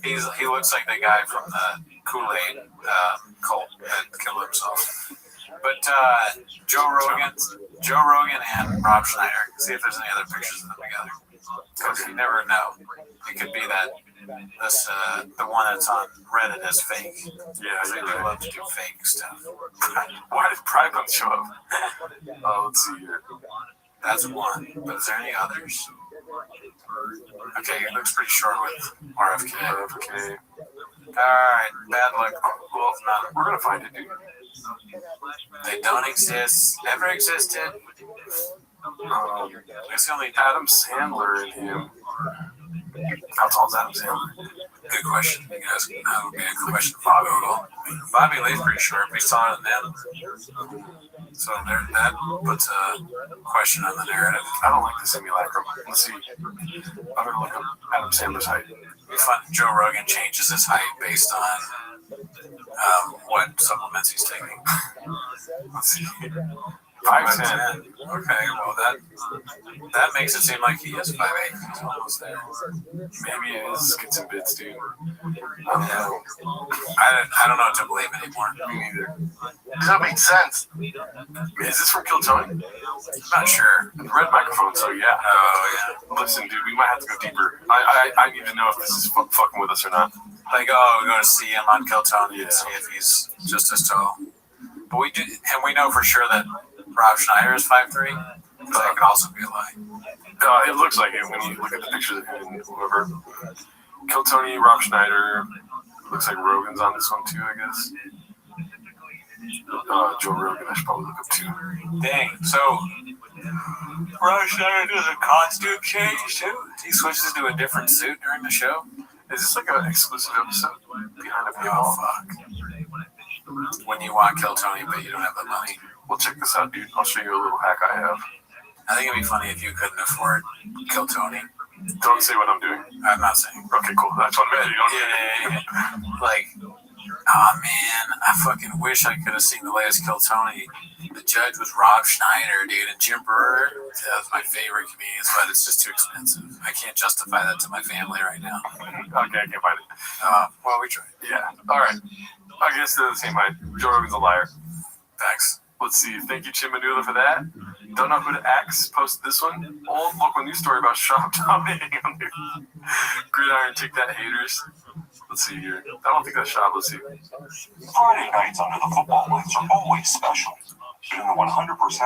He looks like the guy from the Kool-Aid cult that killed himself. But Joe Rogan and Rob Schneider. See if there's any other pictures of them together. Because you never know. It could be that the one that's on Reddit is fake. Yeah, they do love to do fake stuff. Why did Pride Month show up? Let's see here. That's one. But is there any others? Okay, he looks pretty short with RFK. Alright, bad luck. Well, none. We're gonna find it, dude. They don't exist. Never existed. It's only Adam Sandler and him. How tall is Adam Sandler? Good question. You guys, that would be a good question for Google. Bobby Lee's pretty short, but he's taller than them. So that puts a question on the narrative. I don't like the simulacrum. Let's see. I'm gonna look up Adam Sandler's height. It'd be fun if Joe Rogan changes his height based on What supplements he's taking? Let's see. 5'10". Okay, well that makes it seem like he is 5'8". He's almost there. Maybe it is skits and bits, dude. I don't know. I don't know what to believe anymore. Me neither. That makes sense. Is this from Kill Tony? I'm not sure. Red microphone, so yeah. Oh yeah. Listen, dude, we might have to go deeper. I need to know if this is fucking with us or not. Like, we're going to see him on Kill Tony and see if he's just as tall. But we do, and we know for sure that Rob Schneider is 5'3". So that could also be a lie. It looks like it when you look at the pictures of him and whoever. Kill Tony, Rob Schneider. Looks like Rogan's on this one too, I guess. Joe Rogan, I should probably look up too. Dang. So Rob Schneider does a costume change too? He switches to a different suit during the show? Is this like an exclusive episode? Behind a paywall? Oh, fuck. When you want Kill Tony, but you don't have the money. Well, check this out, dude. I'll show you a little hack I have. I think it'd be funny if you couldn't afford Kill Tony. Don't say what I'm doing. I'm not saying. Okay, cool. That's what I'm doing. Yeah. Like, oh man, I fucking wish I could have seen the latest Kill Tony. The judge was Rob Schneider, dude, and Jim Brewer. That's my favorite comedians, but it's just too expensive. I can't justify that to my family right now. Okay, I can't find it. Well, we tried. Yeah. All right. I guess they're the same height. Joe Rogan's a liar. Thanks. Let's see. Thank you, Chim Manula, for that. Don't know who to axe. Posted this one. Old local news story about Shop dominating on the Gridiron. Take that, haters. Let's see here. I don't think that's Shop. Let's see. Friday nights under the football lights are always special. But in the 100%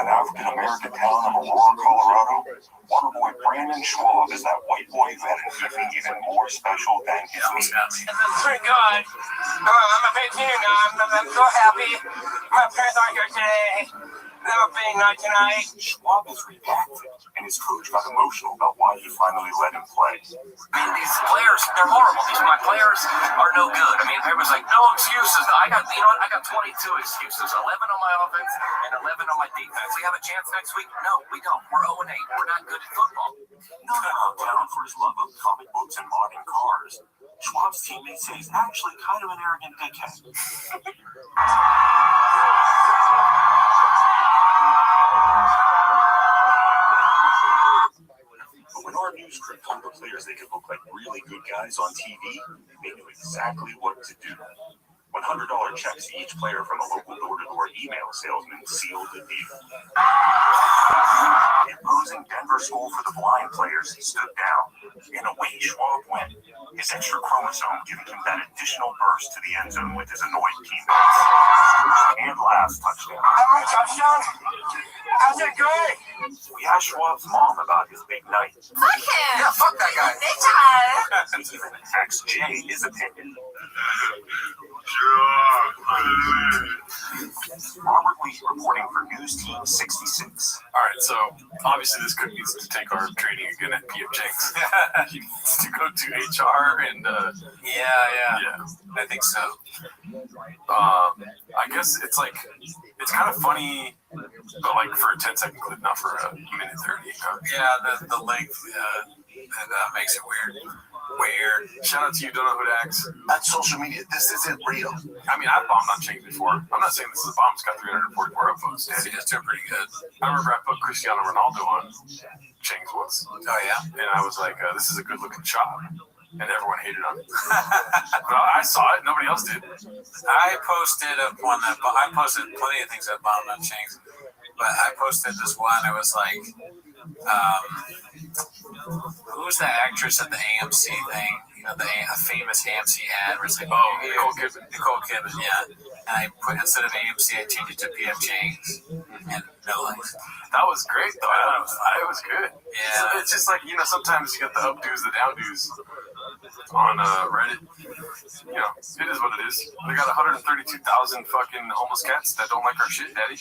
African-American town of Aurora, Colorado, Waterboy Brandon Schwab is that white boy veteran even more special than his meat. This is pretty good. I'm a big team now. I'm so happy. My parents aren't here today. Have a big night tonight. Schwab is reactive, and his coach got emotional about why he finally let him play. I mean, these players, they're horrible. My players are no good. I mean, everyone's like, no excuses. I got 22 excuses. 11 on my offense and 11 on my defense. We have a chance next week? No, we don't. We're 0-8. We're not good at football. Known around town for his love of comic books and modding cars, Schwab's teammates say he's actually kind of an arrogant dickhead. But when our news crew found the players they could look like really good guys on TV, they knew exactly what to do. $100 checks to each player from a local door-to-door email salesman sealed the deal. The opposing Denver School for the Blind players stood down. In a way, Schwab went. His extra chromosome giving him that additional burst to the end zone with his annoyed teammates. And last touchdown. Touchdown? How's it going? We asked Schwab's mom about his big night. Fuck him. Yeah, fuck that guy. Big time. He even asked Jay his opinion. Robert Lee reporting for News Team 66. All right, so obviously this cook needs to take our training again at PM Jenks. He needs to go to HR and yeah, I think so. I guess it's like it's kind of funny, but like for a 10-second clip, not for a minute 30. Yeah, the length that makes it weird. Shout out to you, don't know who to ask. That's social media. This isn't real. I mean, I've bombed on Change before. I'm not saying this is a bomb. It's got 344 upvotes. Yeah, it's doing pretty good. I remember I put Cristiano Ronaldo on Change once. Oh, yeah? And I was like, this is a good-looking shot. And everyone hated on it. But I saw it. Nobody else did. I posted I posted plenty of things that bombed on Change. But I posted this one. It was like, who's the actress at the AMC thing? You know, a famous AMC ad where it's like, Nicole Kidman. Nicole Kidman, yeah. And I put, instead of AMC, I changed it to PM Chang's. And no likes. That was great, though. It was good. Yeah. So it's just like, you know, sometimes you get the updos, the downdos on Reddit. You know, it is what it is. We got 132,000 fucking homeless cats that don't like our shit, daddy.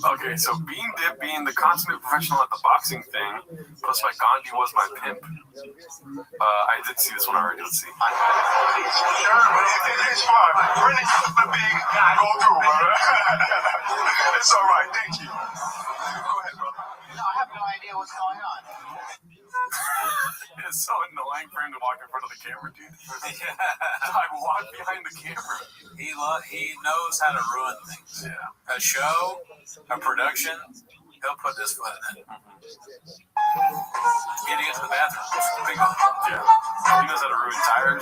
Okay, so Bean Dip being the consummate professional at the boxing thing, plus my Gandhi was my pimp. I did see this one already. Let's see. It's fine. When it comes to big, go through, brother. It's all right. Thank you. Go ahead, brother. No, I have no idea what's going on. was so annoying for him to walk in front of the camera, dude. Yeah. I walk behind the camera. He knows how to ruin things. Yeah. A show, a production, he'll put his foot in it. Getting into the bathroom. Bingo. Yeah. He knows how to ruin tires.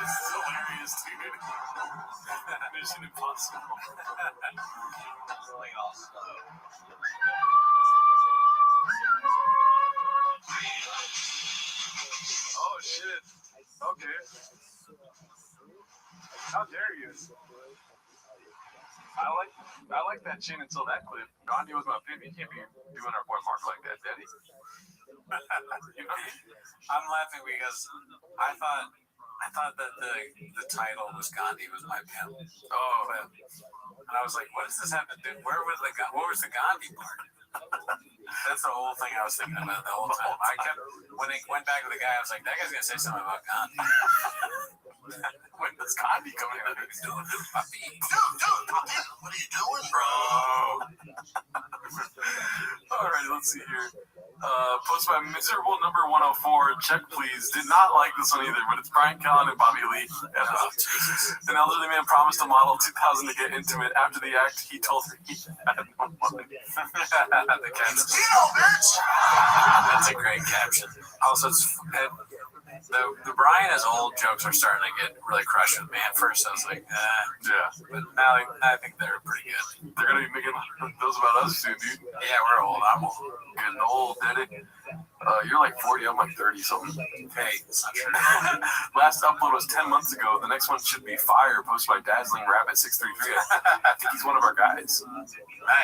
This is hilarious, dude. Mission Impossible. Oh shit. Okay. How dare you? I like that chin until that clip. Gandhi was my pimp. You can't be doing our boy Mark like that, Daddy. You know? I'm laughing because I thought that the title was Gandhi was my pimp. Oh, man. And I was like, what does this have to do? What was the Gandhi part? That's the whole thing I was thinking about the whole time. I kept, when it went back to the guy, I was like, that guy's going to say something about Gandhi. When does Gandhi come in? Dude, puppy. Dude, puppy, what are you doing, bro? All right, let's see here. Post by miserable number 104. Check, please. Did not like this one either, but it's Brian Callen and Bobby Lee. Oh, Jesus. An elderly man promised a model 2000 to get intimate. After the act, he told her he had no money. The caption. That's a great caption. Also, the Brian is old jokes are starting to get really crushed with me. At first, I was like, yeah. But now I think they're pretty good. They're going to be making those about us soon, dude. Yeah, we're old. I'm old. Getting old, Daddy. You're like 40, I'm like 30 something. Hey, it's not true. Last upload was 10 months ago. The next one should be Fire, posted by Dazzling Rabbit 633. I think he's one of our guys.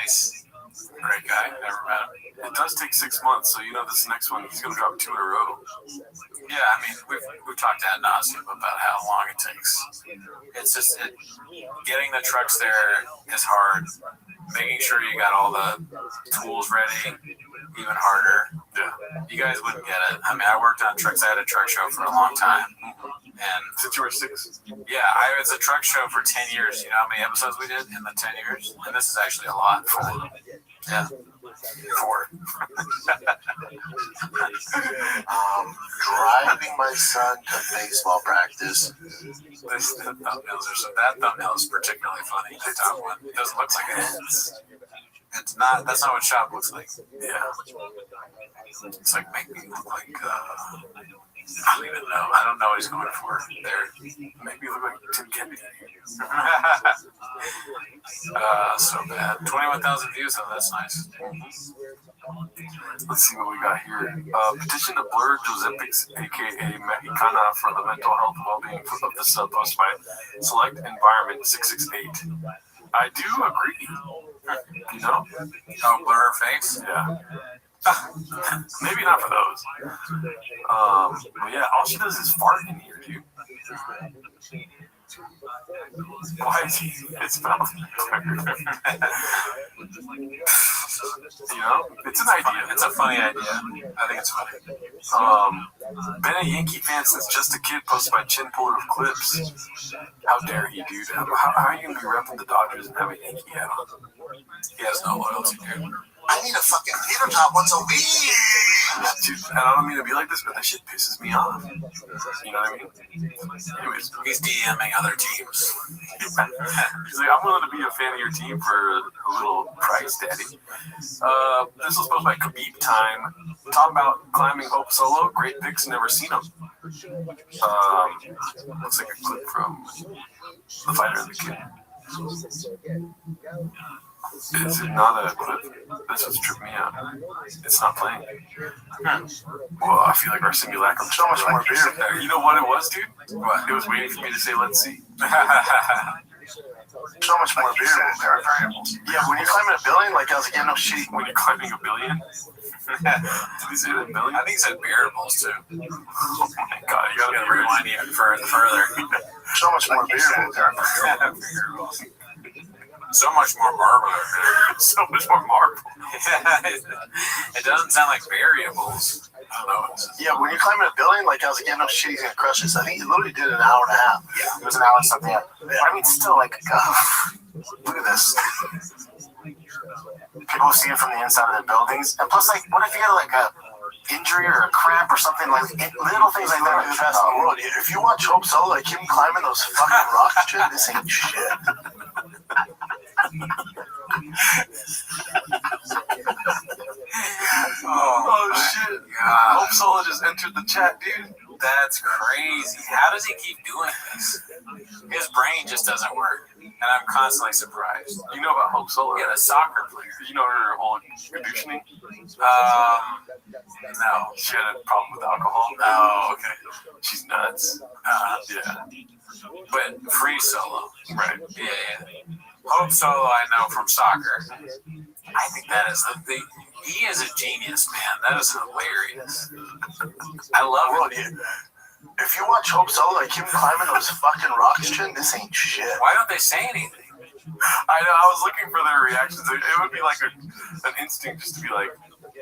Nice. Great guy. Never met him. It does take 6 months, so you know this next one, he's going to drop 2 in a row. Yeah, I mean, we've talked ad nauseum about how long it takes. It's just getting the trucks there is hard. Making sure you got all the tools ready, even harder. Yeah. You guys wouldn't get it. I mean, I worked on trucks. I had a truck show for a long time. And since you were 6? Yeah, I was a truck show for 10 years. You know how many episodes we did in the 10 years? And this is actually a lot. Yeah. 4. Driving my son to baseball practice. That thumbnail is particularly funny. The top one. It doesn't look like it is. It's not. That's not what shop looks like. Yeah. It's like make me look like. I don't even know. I don't know what he's going for. There. Make me look like Tim Kennedy. So bad. 21,000 views though. That's nice. Let's see what we got here. Petition to blur Giuseppe's, aka Mexicana, for the mental health and well-being of the sub, posted by Select Environment 668. I do agree. You know? Oh, blur her face? Yeah. Maybe not for those. But yeah, all she does is fart in here, dude. Why is he? It's mouth. You know, it's an idea. It's a funny idea. I think it's funny. Been a Yankee fan since just a kid, posted by Chin Puller of Clips. How dare he, dude? How are you going to be repping the Dodgers and have a Yankee hat on? He has no loyalty, dude. I need a fucking theater job once a week. Dude, and I don't mean to be like this, but that shit pisses me off. You know what I mean? Anyways, he's DMing other teams. He's like, I'm willing to be a fan of your team for a little price, Daddy. This was posted by Khabib Time. Talking about climbing Hope solo. Great picks, never seen him. Looks like a clip from The Fighter and the Kid. It's not a clip. This was tripping me out. It's not playing. Well, I feel like our simulacrum so much more beer. You know what it was, dude? What? It was waiting for me to say, let's see. So much more beer. There are variables. Yeah, when you're climbing a billion, like I was like, yeah, no shit. When you're climbing a billion? Did he say that billion? I think he said variables too. Oh my god, you gotta rewind even further. So much more beer. There are variables. So much more marble. So much more marble. It doesn't sound like variables. I don't know. Yeah, when you're climbing a building, like I was like, yeah, no shit, he's gonna crush this. I think he literally did an hour and a half. Yeah, it was an hour and something. I mean, still, like, look at this. People see it from the inside of the buildings. And plus, like, what if you had like a injury or a cramp or something, like little things like that are the best in the world. If you watch Hope Solo, like him climbing those fucking rocks, shit, this ain't shit. Oh shit! God. Hope Solo just entered the chat, dude. That's crazy. How does he keep doing this? His brain just doesn't work, and I'm constantly surprised. You know about Hope Solo? Yeah, the soccer player. You know her whole conditioning? No. She had a problem with alcohol. Oh, okay. She's nuts. Yeah. But free solo. Right. Yeah. Hope Solo, I know from soccer. I think that is he is a genius, man. That is hilarious. I love it. If you watch Hope Solo, like him climbing those fucking rocks, shit, this ain't shit. Why don't they say anything? I know. I was looking for their reactions. It would be like an instinct just to be like,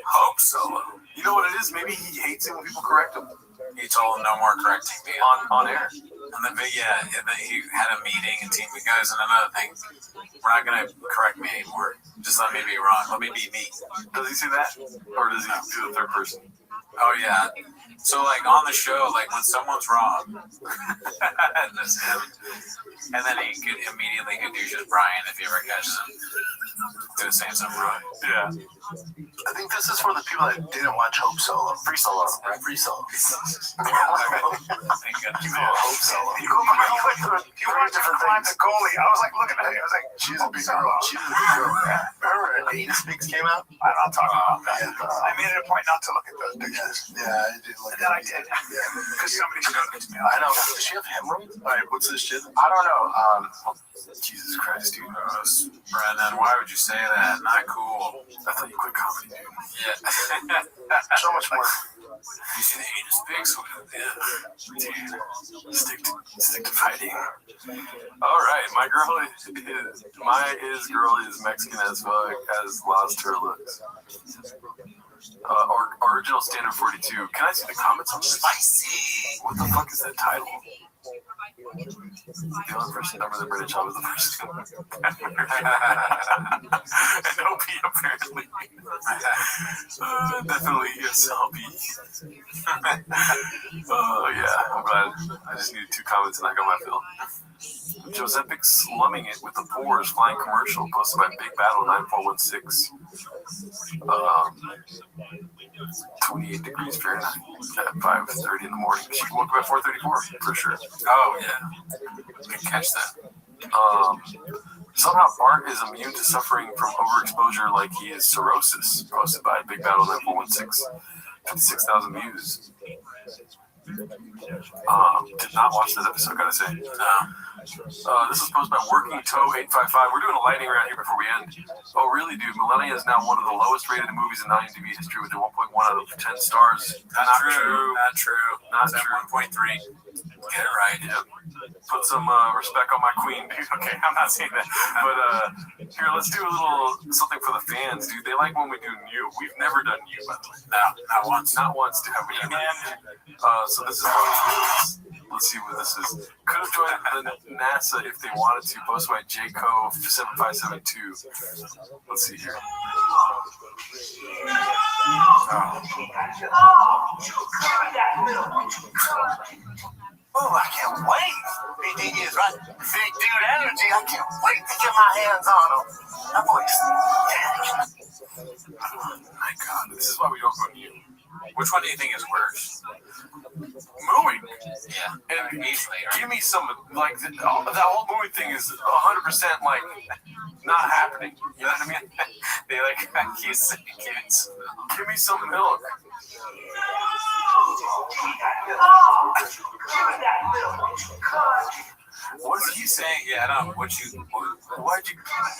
Hope Solo. You know what it is? Maybe he hates it when people correct him. He told him no more correcting me on air. And then, yeah, he had a meeting and team with guys. And another thing, we're not going to correct me anymore. Just let me be wrong. Let me be me. Does he say that? Or does he do the third person? Oh, yeah. So, like, on the show, like, when someone's wrong, that's him. And then he could immediately douches Brian if he ever catches him. Doing saying something wrong. Yeah. I think this is for the people that didn't watch Hope Solo. Free Solo, right? Free Solo. Thank goodness. You go Hope Solo. You watched her climb the goalie. I was like looking at it. I was like, she's a big girl. She's a big girl. Remember Eight Speaks came out? I'm talking about that. I made it a point not to look at those pictures. Yeah, I did look at it. And then I did. Because somebody showed it to me. I know. Does she have hemorrhoids? All right, what's this shit? I don't know. Jesus Christ, dude. Brandon, why would you say that? Not cool. I thought you quit comedy, dude. Yeah. So much more. You see the anus pics? Dude, stick to fighting. All right, my girl is Mexican as fuck, has lost her looks. Original standard 42. Can I see the comments on this? Spicy. What the fuck is that title? The only person ever that British was the first. And OP apparently. Definitely ESLB. Oh yeah, I'm glad. I just needed 2 comments and I got my fill. Josepic slumming it with the pores flying commercial posted by Big Battle 9416. 28 degrees Fahrenheit at 5:30 in the morning. She woke up at 4:34 for sure. Oh yeah, I can catch that. Somehow Bart is immune to suffering from overexposure like he is cirrhosis. Posted by Big Battle 9416. 56,000 views. Did not watch that episode, gotta say. This is posted by Working Toe 855. We're doing a lightning round here before we end. Oh, really, dude? Millennia is now one of the lowest rated movies in IMDb history with a 1.1 out of 10 stars. Not true. Not true. Not true. 1.3. Get it right. Yep. Put some respect on my queen, dude. Okay, I'm not saying that. But here, let's do a little something for the fans, dude. They like when we do new. We've never done new, by the way. No, not once. Not once, dude. Have we done so this is let's see what this is. Could have joined the NASA if they wanted to. Posted by JCO 7572. Let's see here. Oh, I can't wait. BD is right. Big dude energy. I can't wait to get my hands on him. That boy's oh my God, this is why we don't go new. Which one do you think is worse? Moving. Yeah. And easily, right? Give me some, like, that whole moving thing is 100% like not happening. You know what I mean? They like kids. Give me some milk. What is he saying? Yeah, I don't know. Why'd you cut?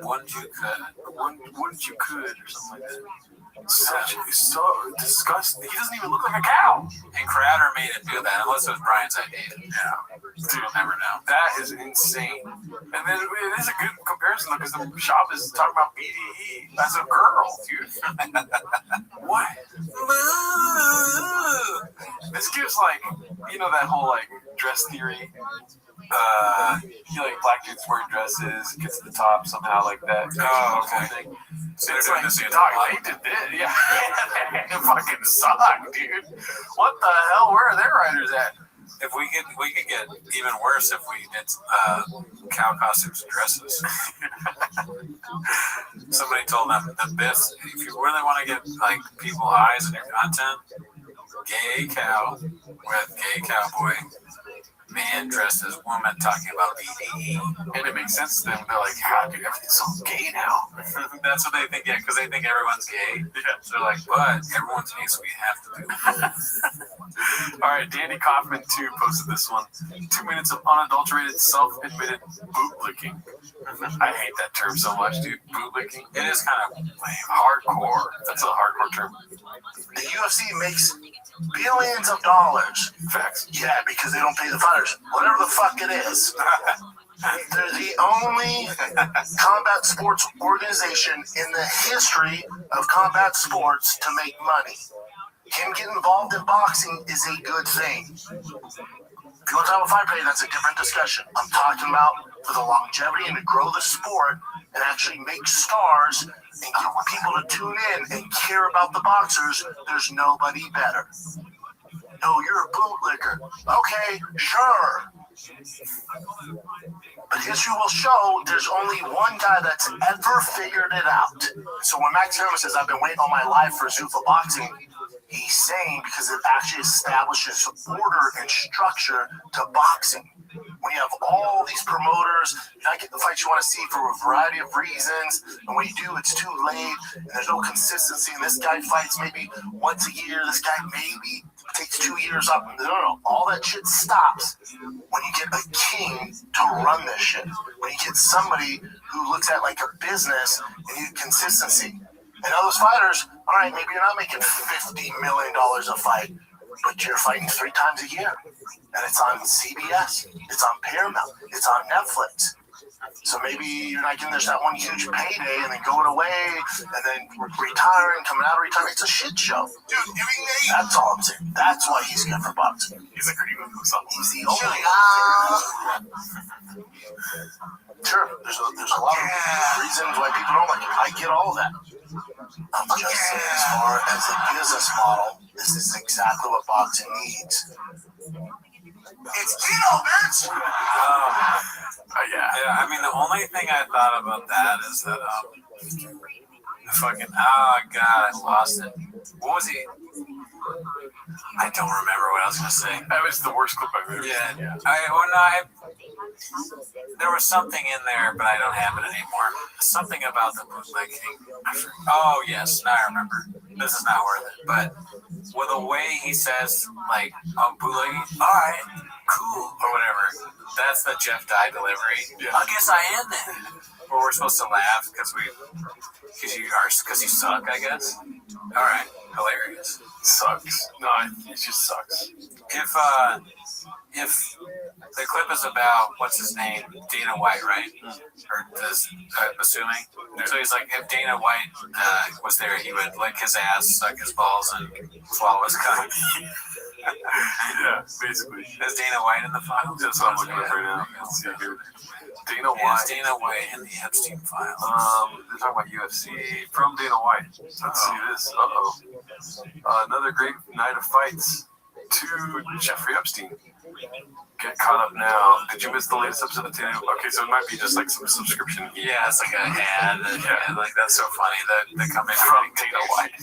Wouldn't you could or something like that. So disgusting. He doesn't even look like a cow. And Crowder made him do that, unless it was Brian's idea. Yeah. Dude, you'll never know. That is insane. And then it is a good comparison though, because the shop is talking about BDE as a girl, dude. What? This gives like, you know, that whole like dress theory Like black dudes wearing dresses, gets to the top somehow like that. Oh, okay. So it's like, dog, they did this. Yeah, it fucking sucked, dude. What the hell? Where are their writers at? If we could get even worse if we did cow costumes and dresses. Somebody told them the best, if you really want to get like people eyes in your content, gay cow with gay cowboy, man dressed as woman talking about BDE. And it makes sense to them. They're like, how dude, everything's so gay now. That's what they think, yeah, because they think everyone's gay. Yeah. So they're like, but everyone's gay, so we have to do it. All right, Danny Kaufman, too, posted this one. 2 minutes of unadulterated, self-admitted bootlicking. I hate that term so much, dude. Bootlicking. It is kind of lame. Hardcore. That's a hardcore term. The UFC makes billions of dollars. Facts. Yeah, because they don't pay the fighters. Whatever the fuck it is. They're the only combat sports organization in the history of combat sports to make money. Him getting involved in boxing is a good thing. If you want to have a fight pay, that's a different discussion. I'm talking about for the longevity and to grow the sport and actually make stars and get people to tune in and care about the boxers. There's nobody better. No, you're a bootlicker. Okay, sure. But history will show there's only one guy that's ever figured it out. So when Max Herman says, I've been waiting all my life for Zuffa boxing, he's saying because it actually establishes order and structure to boxing. When you have all these promoters, you not get the fights you want to see for a variety of reasons, and when you do, it's too late, and there's no consistency, and this guy fights maybe once a year, this guy maybe takes 2 years up. No. All that shit stops when you get a king to run this shit. When you get somebody who looks at like a business and you get consistency. And all those fighters, all right, maybe you're not making $50 million a fight, but you're fighting 3 times a year. And it's on CBS, it's on Paramount, it's on Netflix. So maybe you're not getting that one huge payday and then going away and then retiring, coming out of retirement. It's a shit show. Dude, that's all I'm saying. That's why he's good for boxing. He's a cream of He's the only Sure, there's a lot of reasons why people don't like it. I get all that. I'm just saying, as far as a business model, this is exactly what boxing needs. It's Tito, bitch! Yeah, I mean, the only thing I thought about that is that, oh god, I lost it. What was he? I don't remember what I was going to say. That was the worst clip I've ever seen. Yeah. There was something in there, but I don't have it anymore. Something about the bootlegging. Oh, yes, now I remember. This is not worth it. But with the way he says, like, oh, bootlegging, all right, cool, or whatever. That's the Jeff Dye delivery. Yeah. I guess I am then. Where we're supposed to laugh because you suck, I guess. All right, hilarious. Sucks. No, it just sucks. If the clip is about what's his name, Dana White, right? Or does I'm assuming. So he's like, if Dana White was there, he would lick his ass, suck his balls, and swallow his cock. Yeah, basically. Is Dana White in the files? That's what I'm looking at right now. Let's see here. Dana White. Is Dana White in the Epstein files? They're talking about UFC from Dana White. Let's see this. Another great night of fights to Jeffrey Epstein. Get caught up now. Did you miss the latest episode of Dana? Okay, so it might be just like some subscription. Yeah, it's like an ad. Yeah, like that's so funny that they come in from Dana White.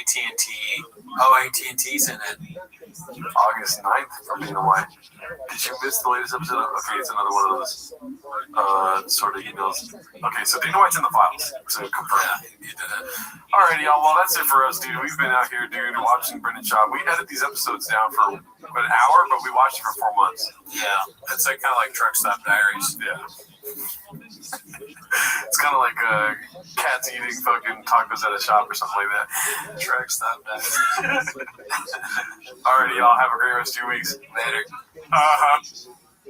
AT&T. Oh, AT&T's in it. August 9th from Dana White. Did you miss the latest episode of? Okay, it's another one of those sort of emails. Okay, so Dana White's in the files. So confirm. Yeah, you did it. Alrighty, y'all. Well, that's it for us, dude. We've been out here, dude, watching Brendan Shaw. We edit these episodes down for an hour, but we watched it for 4 months. Yeah, it's like kind of like Truck Stop Diaries. Yeah. It's kind of like cats eating fucking tacos at a shop or something like that. Truck Stop Diaries. Alrighty, y'all. Have a great rest of your weeks. Later. Uh-huh.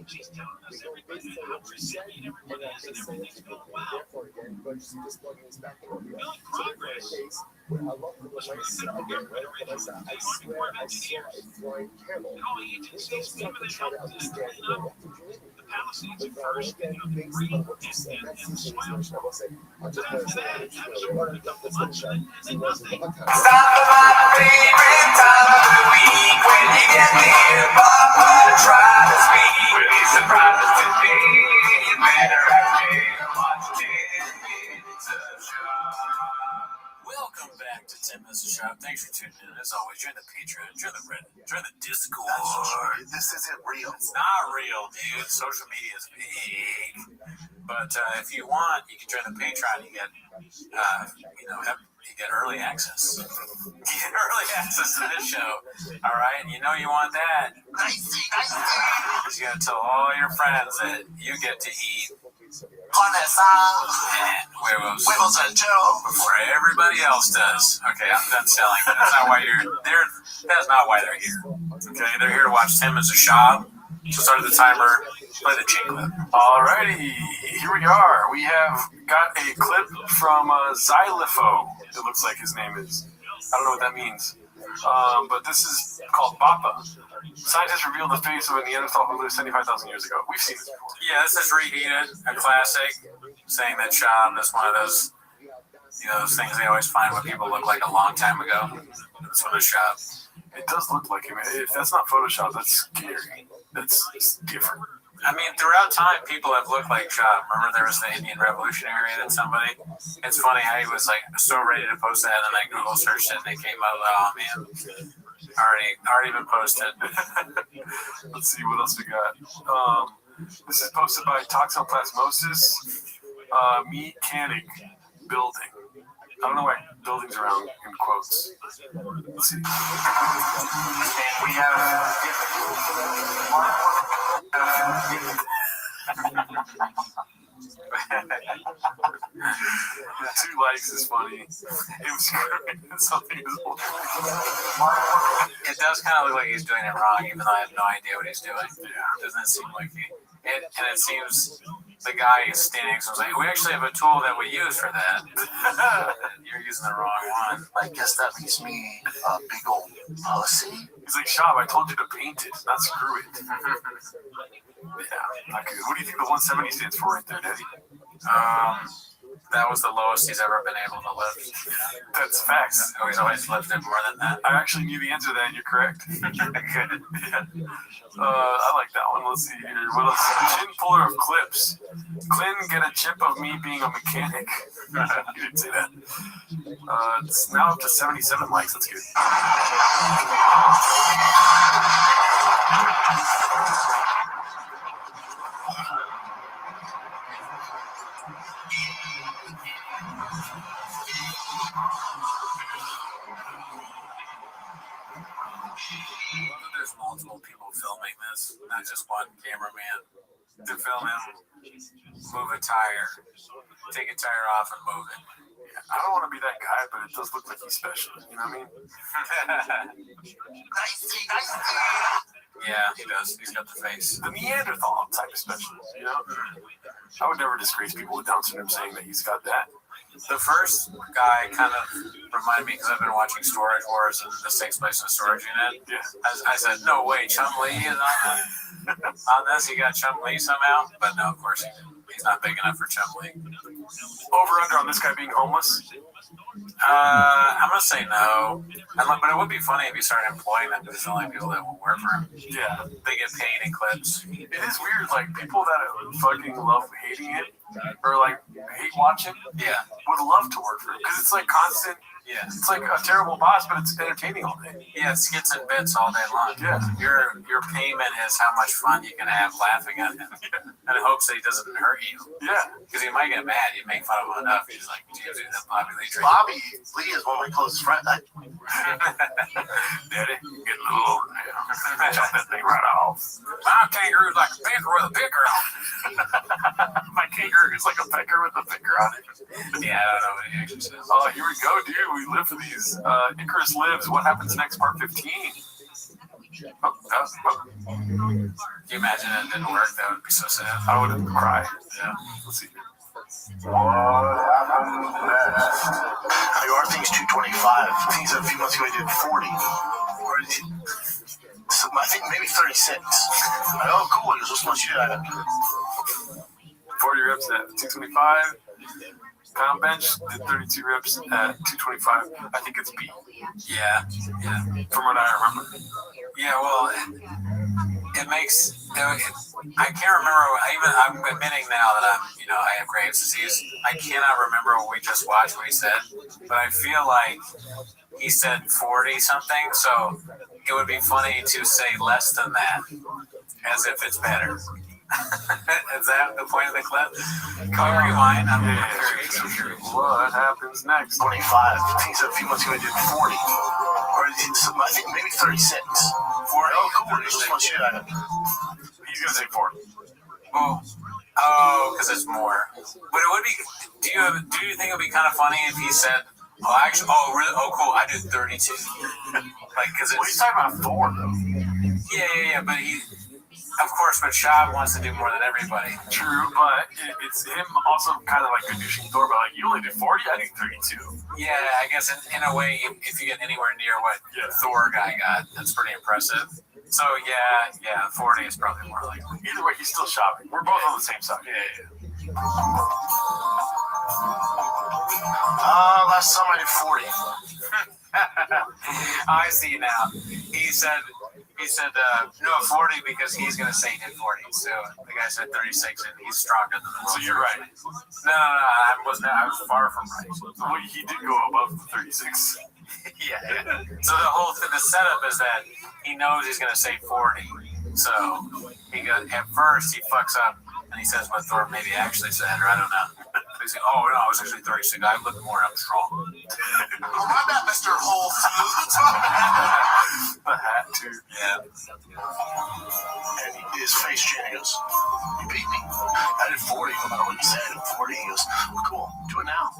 She's telling us everybody how resilient everyone is and everything's going well. Feeling progress. She's been working with for about 2 years. Calling agencies, people that help clean up the Palisades at first, the green and the swell. But after that, she worked a couple months and then nothing. Stop by my favorite time of the week when you get the hip-hop and try to speak. With these surprises today, you better act and watch 10 minutes of show. Welcome back to 10 Minutes of Shop. Thanks for tuning in. As always, join the Patreon, join the Reddit, join the Discord. This isn't real. It's not real, dude. Social media is big. But if you want, you can join the Patreon. You get, you get early access. You get early access to this show. All right, and you know you want that. Because you got to tell all your friends that you get to eat huevos and Joe before everybody else does. Okay, I'm done selling. That's not why you're there. That's not why they're here. Okay, they're here to watch 10 Minutes of Shop. So start the timer. Play the jingle. Alrighty, here we are. We have got a clip from Xylopho. It looks like his name is. I don't know what that means. But this is called Bappa. Scientists revealed the face of a Neanderthal who lived 75,000 years ago. We've seen this before. Yeah, this is Reheated, a classic, saying that Shab is one of those, those things they always find what people look like a long time ago. This one is Shab. It does look like him. If that's not Photoshop, that's scary. That's different. I mean, throughout time, people have looked like Shab. Remember there was the Indian Revolutionary that somebody, it's funny how he was like so ready to post that, and I Google searched it, and it came up, oh man, already been posted. Let's see what else we got. This is posted by Toxoplasmosis Mechanic Building. I don't know why buildings around in quotes. Let's see. We have 2 likes is funny. It was something is It does kind of look like he's doing it wrong, even though I have no idea what he's doing. Yeah. Doesn't it seem like he? And it seems the guy is standing next to him like, we actually have a tool that we use for that. You're using the wrong one. I guess that makes me a big old pussy. He's like, Shab, I told you to paint it, not screw it. Yeah, not good. What do you think the 170 stands for right there, Daddy? That was the lowest he's ever been able to lift. That's facts. He's always lifted more than that. I actually knew the answer to that, and you're correct. Good. Yeah. I like that one. Let's see here. What else? Chin puller of clips. Clint, get a chip of me being a mechanic. You didn't say that. It's now up to 77 likes. That's good. There's multiple people filming this, not just one cameraman. To film him, move a tire, take a tire off and move it. Yeah, I don't want to be that guy, but it does look like he's special. You know what I mean? Yeah, he does. He's got the face. The Neanderthal type of special, you know? I would never disgrace people with Down syndrome saying that he's got that. The first guy kind of reminded me, because I've been watching Storage Wars, and this takes place in a storage unit. Yeah. I said, no way, Chum-Li is on this. He got Chum-Li somehow, but no, of course he didn't. He's not big enough for Chum-Li. Over under on this guy being homeless? I'm gonna say no. But it would be funny if you started employing them, because the only people that will work for him. Yeah. They get paid in clips. It is weird, like, people that fucking love hating it, or like hate watching, yeah, would love to work for him, because it's like constant. Yeah. It's like a terrible boss, but it's entertaining all day. Yeah, it's skits and bits all day long. Yeah. Your payment is how much fun you can have laughing at him. And in hopes that he doesn't hurt you. Yeah. Because he might get mad. You make fun of him enough. He's like, geez, that Bobby Lee trick. Bobby Lee is one of my closest friends. Daddy, get a little, chop that thing right off. My kangaroo's like a pecker with a picker on it. My kangaroo is like a pecker with a picker on it. Yeah, I don't know what he actually says. Oh, here we go, dude. We live for these. Icarus lives. What happens next? Part 15. Can you imagine it didn't work? That would be so sad. I would cry. Yeah. Let's see. What happened next? How are things 225? Things that a few months ago I did 40. Or is it, so I think maybe 36. Oh, cool. He goes, what's much you did? 40 reps at 225. Pound bench did 32 reps at 225. I think it's B. Yeah. From what I remember. Yeah, well, it makes. I can't remember. I'm admitting now that I have Graves' disease. I cannot remember what we just watched. What he said, but I feel like he said 40 something. So it would be funny to say less than that, as if it's better. Is that the point of the clip? Can we rewind? I'm curious. What happens next? 25. Things that a few months ago I did 40. Or is it, I think maybe 36. 40. Oh, cool. What's much you did? He's gonna say 40. Oh, because it's more. But it would be. Do you think it would be kind of funny if he said, "Oh, actually, really? Oh, cool. I did 32." Like, because it's. Well, he's talking about Thor, though. Yeah. But he. Of course, but Shab wants to do more than everybody. True, but it's him also kind of like douching Thor, but like, you only did 40, I did 32. Yeah, I guess in a way, if you get anywhere near what Thor guy got, that's pretty impressive. So yeah, 40 is probably more likely. Either way, he's still shopping. We're both on the same side. Yeah. Last time I did 40. I see now. He said no 40 because he's gonna say he did 40. So the guy said 36 and he's stronger than the. So you're right. No, I was far from right. Well, he did go above the 36. Yeah. So the setup is that he knows he's gonna say 40. So at first he fucks up and he says what Thor maybe actually said, or I don't know. He's like, oh no, I was actually 36. I look more strong. Oh, my bad, Mr. Whole Foods. The hat too. Yeah. And his face changed. He goes, "You beat me. I did 40. No matter what you said, I did 40." He goes, well, "Cool. Do it now.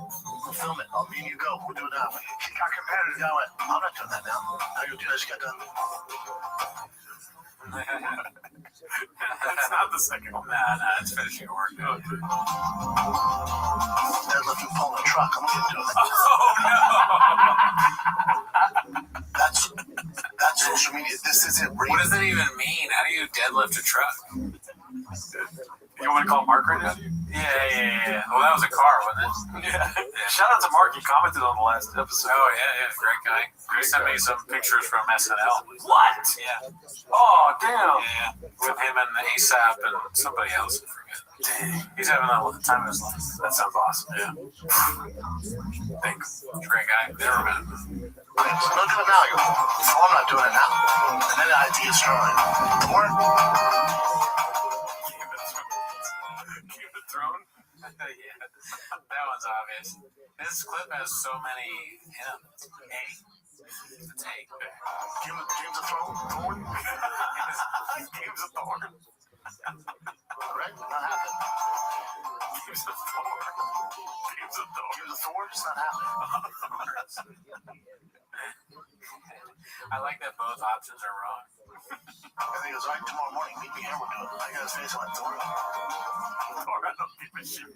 We'll film it. Me and you go. We'll do it now." He got competitive. I went, "I'm not doing that now." I go, "Dude, I just got done." That's not the second one. Nah, it's finishing work. Okay. Deadlifting pulling a truck. I'm gonna do it. Oh no! That's social media. This isn't real. What does that even mean? How do you deadlift a truck? You want to call Mark right now? Yeah. Well, that was a car, wasn't it? Yeah. Shout out to Mark. He commented on the last episode. Oh yeah, great guy. He sent me some pictures from SNL. What? Yeah. Oh damn. Yeah. With him and ASAP and somebody else. I forget. Dang. He's having a time of his life. That sounds awesome. Yeah. Thanks. He's a great guy. Never met him. Don't do it now. You go, I'm not doing it now. And then the idea is strong. Game of Thrones. Yeah. That one's obvious. This clip has so many M's. It's A. Games of Thrones. Games of Thorn. Right? Not happening. Games of Thor. Games of Thor. Games of Thor? It's not happening. I like that both options are wrong. And he goes, all right, tomorrow morning, meet me here, we'll do it. I got his face on Thor. Thor, I don't give a shit.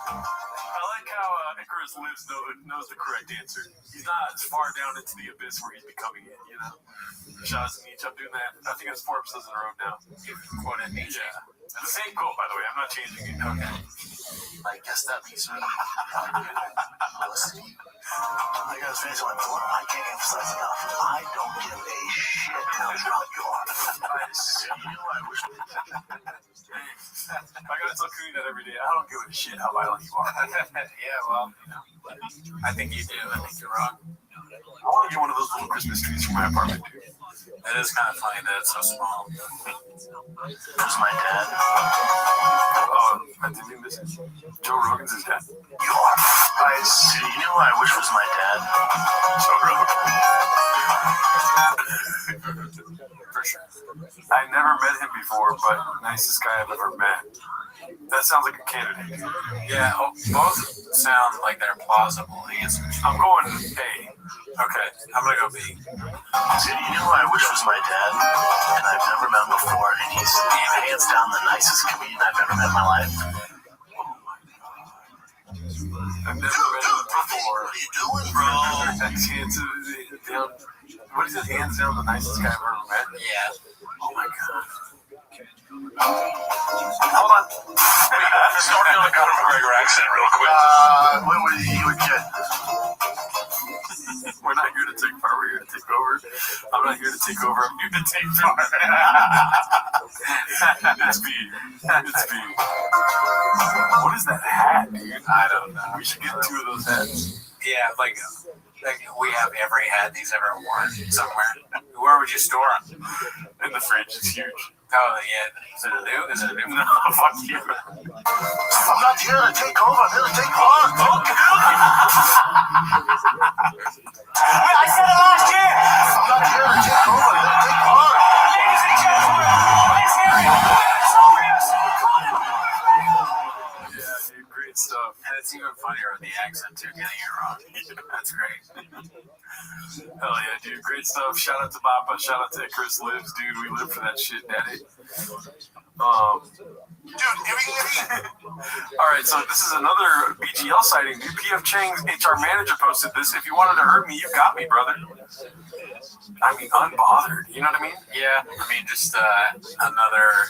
I like how Icarus knows the correct answer. He's not as far down into the abyss where he's becoming it, you know? Shout out to Nietzsche. I'm doing that. I think it's 4 episodes in a row now. Quote at Nietzsche. Yeah. It's the same quote, by the way. I'm not changing it. Okay. I guess that means me. Listen, I got his face on Thor. I can't emphasize enough. I don't give a shit how drunk you are. I wish. I gotta tell Cooney that every day. I don't give a shit how violent you are. Yeah, well, I think you do. I think you're wrong. I want to get one of those little Christmas trees for my apartment, dude. It is kind of funny that it's so small. Who's my dad? I didn't miss it. Joe Rogan's his dad. You are nice. You know who I wish was my dad? Joe Rogan. For sure. I never met him before, but nicest guy I've ever met. That sounds like a candidate. Yeah, both sound like they're plausible answers. I'm going A. Okay, I'm gonna go B. Dude, you know who I wish was my dad? And I've never met him before, and he's hands down the nicest comedian I've ever met in my life. I've never met him before. What are you doing, bro? What is it? Hands down the nicest guy I've ever met? Yeah. Oh my god. Hold on. Starting on a Conor McGregor accent real quick. When were you a kid? We're not here to take part, we're here to take over. I'm not here to take over, I'm here to take part. It's B. It's B. What is that hat, dude? I don't know. We should get 2 of those hats. Yeah, like we have every hat he's ever worn somewhere. Where would you store them? In the fridge, it's huge. Oh, yeah. Is it a new? Is it a new? No, fuck you. I'm not here to take over, I'm here to take part. I said it last year. I'm not here to take over, I'm here to take part. Ladies and gentlemen, let's hear it. Notorious Conor McGregor. Yeah, dude, great stuff. And it's even funnier with the accent, too, getting it wrong. That's great. Hell yeah, dude, great stuff. Shout out to Papa, shout out to Chris Lives, dude. We live for that shit, daddy. Alright, so this is another BGL sighting. Dude, PF Chang's HR manager posted this. If you wanted to hurt me, you got me, brother. I mean, unbothered. You know what I mean? Yeah, I mean, just another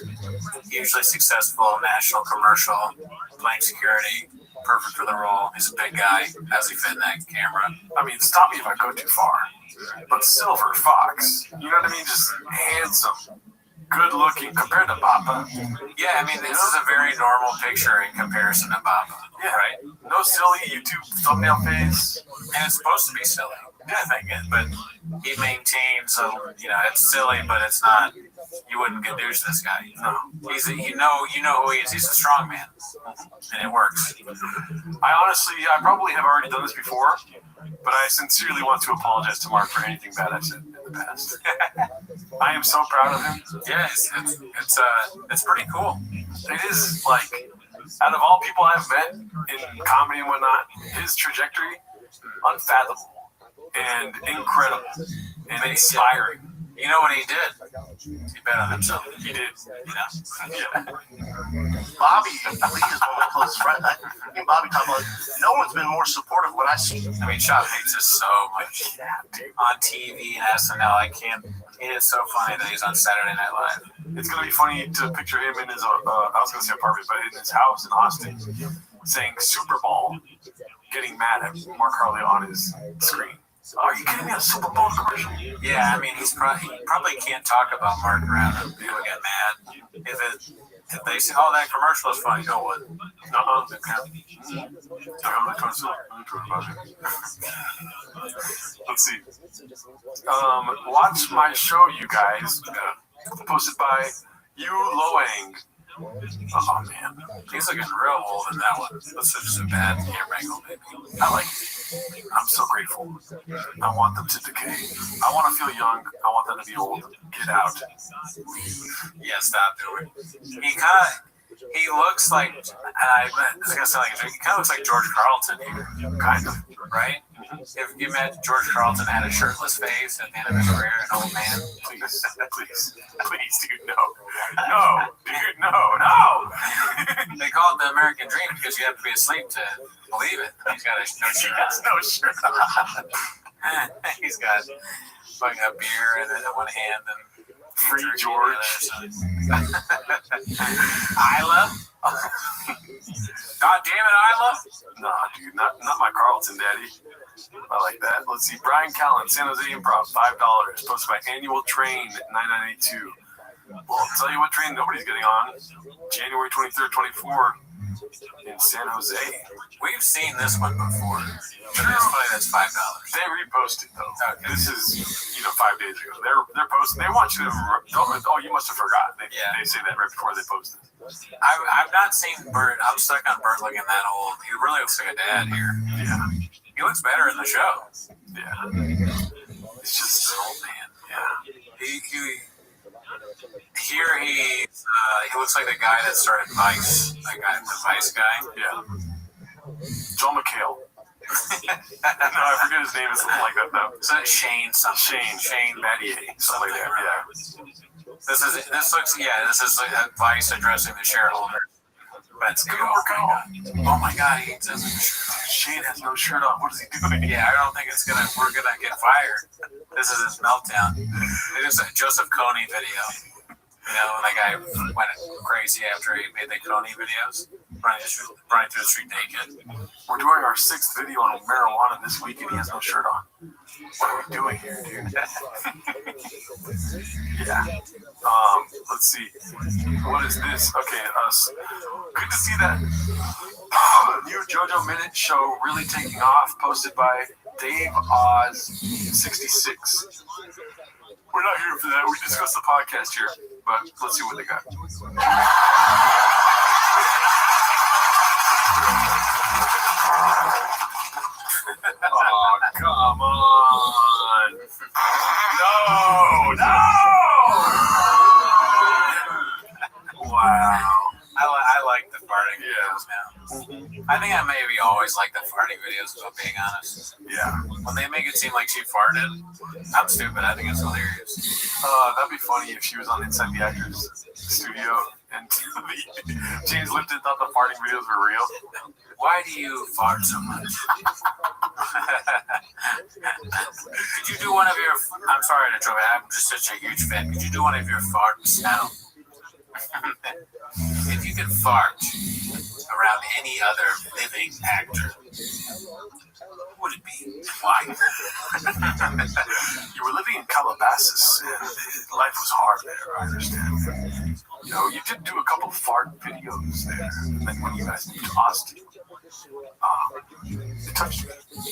hugely successful national commercial, playing security, perfect for the role. He's a big guy. How's he fit in that camera? I mean, stop me if I go too far. But Silver Fox, you know what I mean? Just handsome, good looking compared to Papa. Yeah, I mean, this is a very normal picture in comparison to Papa. Yeah, right. No silly YouTube thumbnail face. And it's supposed to be silly. Yeah, I think it, but he maintains it's silly, but it's not. You wouldn't gadoosh this guy. No, he's you know who he is. He's a strong man, and it works. I probably have already done this before, but I sincerely want to apologize to Mark for anything bad I've said in the past. I am so proud of him. Yeah, it's pretty cool. It is like, out of all people I've met in comedy and whatnot, his trajectory, unfathomable and incredible and inspiring. You know what he did? He bet on himself. He did. Yeah. Bobby Lee is one of my closest friends. Me and Bobby talk about no one's been more supportive of what I see. I mean, Shop hates us so much on TV and SNL. It is so funny that he's on Saturday Night Live. It's gonna be funny to picture him in his I was gonna say apartment, but in his house in Austin, saying Super Bowl, getting mad at Mark Harley on his screen. Are you kidding me? A Super Bowl commercial? Yeah, I mean, he probably can't talk about Mark around him. People get mad. If they say, "Oh, that commercial is funny," no one. Let's see. Watch my show, you guys. Posted by Yu Loang. Oh man, he's looking real old in that one. That's just a bad hair wrinkle, maybe. I like it. I'm so grateful. I want them to decay. I want to feel young. I want them to be old. Get out. Yeah, stop doing it. He looks like, it's gonna sound like he kind of looks like George Carlton here, kind of, right? If you met George Carlton had a shirtless face at the end of his career, an old man, please, dude, no, dude, no. They call it the American Dream because you have to be asleep to believe it. He's got no shirt. He's got fucking a beer in one hand and free George. Isla. God damn it, Isla. Nah, dude, not my Carlton, daddy. I like that. Let's see. Brian Callen, San Jose Improv, $5. Posted by Annual Train 9982. Well, I'll tell you what train nobody's getting on. January 23rd, 24 in San Jose. We've seen this one before. But it's funny that's $5. They reposted though. Okay. This is 5 days ago. They're posting. They want you to. Oh, you must have forgotten. They say that right before they post it. I've not seen Bert. I'm stuck on Bert looking that old. He really looks like a dad here. Yeah. He looks better in the show. Yeah. It's just an old man. Yeah. He looks like the guy that started Vice. The Vice guy. Yeah. Joel McHale. No, I forget his name. It's something like that though. So Shane something. Shane Battier, something like that. Yeah. This is advice addressing the shareholder. But it's good workout. Oh my god, he doesn't. Shane has no shirt on. What is he doing? Yeah, I don't think we're gonna get fired. This is his meltdown. It is a Joseph Kony video. You know, when that guy went crazy after he made the Kony videos, running through the street naked. We're doing our 6th video on marijuana this week, and he has no shirt on. What are we doing here, dude? Yeah. Let's see. What is this? Okay, us. Good to see that new JoJo Minute show really taking off, posted by Dave Oz 66. We're not here for that. We discussed the podcast here, but let's see what they got. Oh, come on. No. Wow. I like the farting videos now. I think I maybe always like the farting videos, if I'm being honest. Yeah. When they make it seem like she farted, I'm stupid. I think it's hilarious. That'd be funny if she was on Inside the Actors studio and James Lipton thought the farting videos were real. Why do you fart so much? Could you do one of your... I'm sorry to trouble. I'm just such a huge fan. Could you do one of your farts now? If you could fart around any other living actor, who would it be? Why? You were living in Calabasas, and life was hard there, I understand. You know, you did do a couple fart videos there, and then when you guys moved to Austin, it touched me.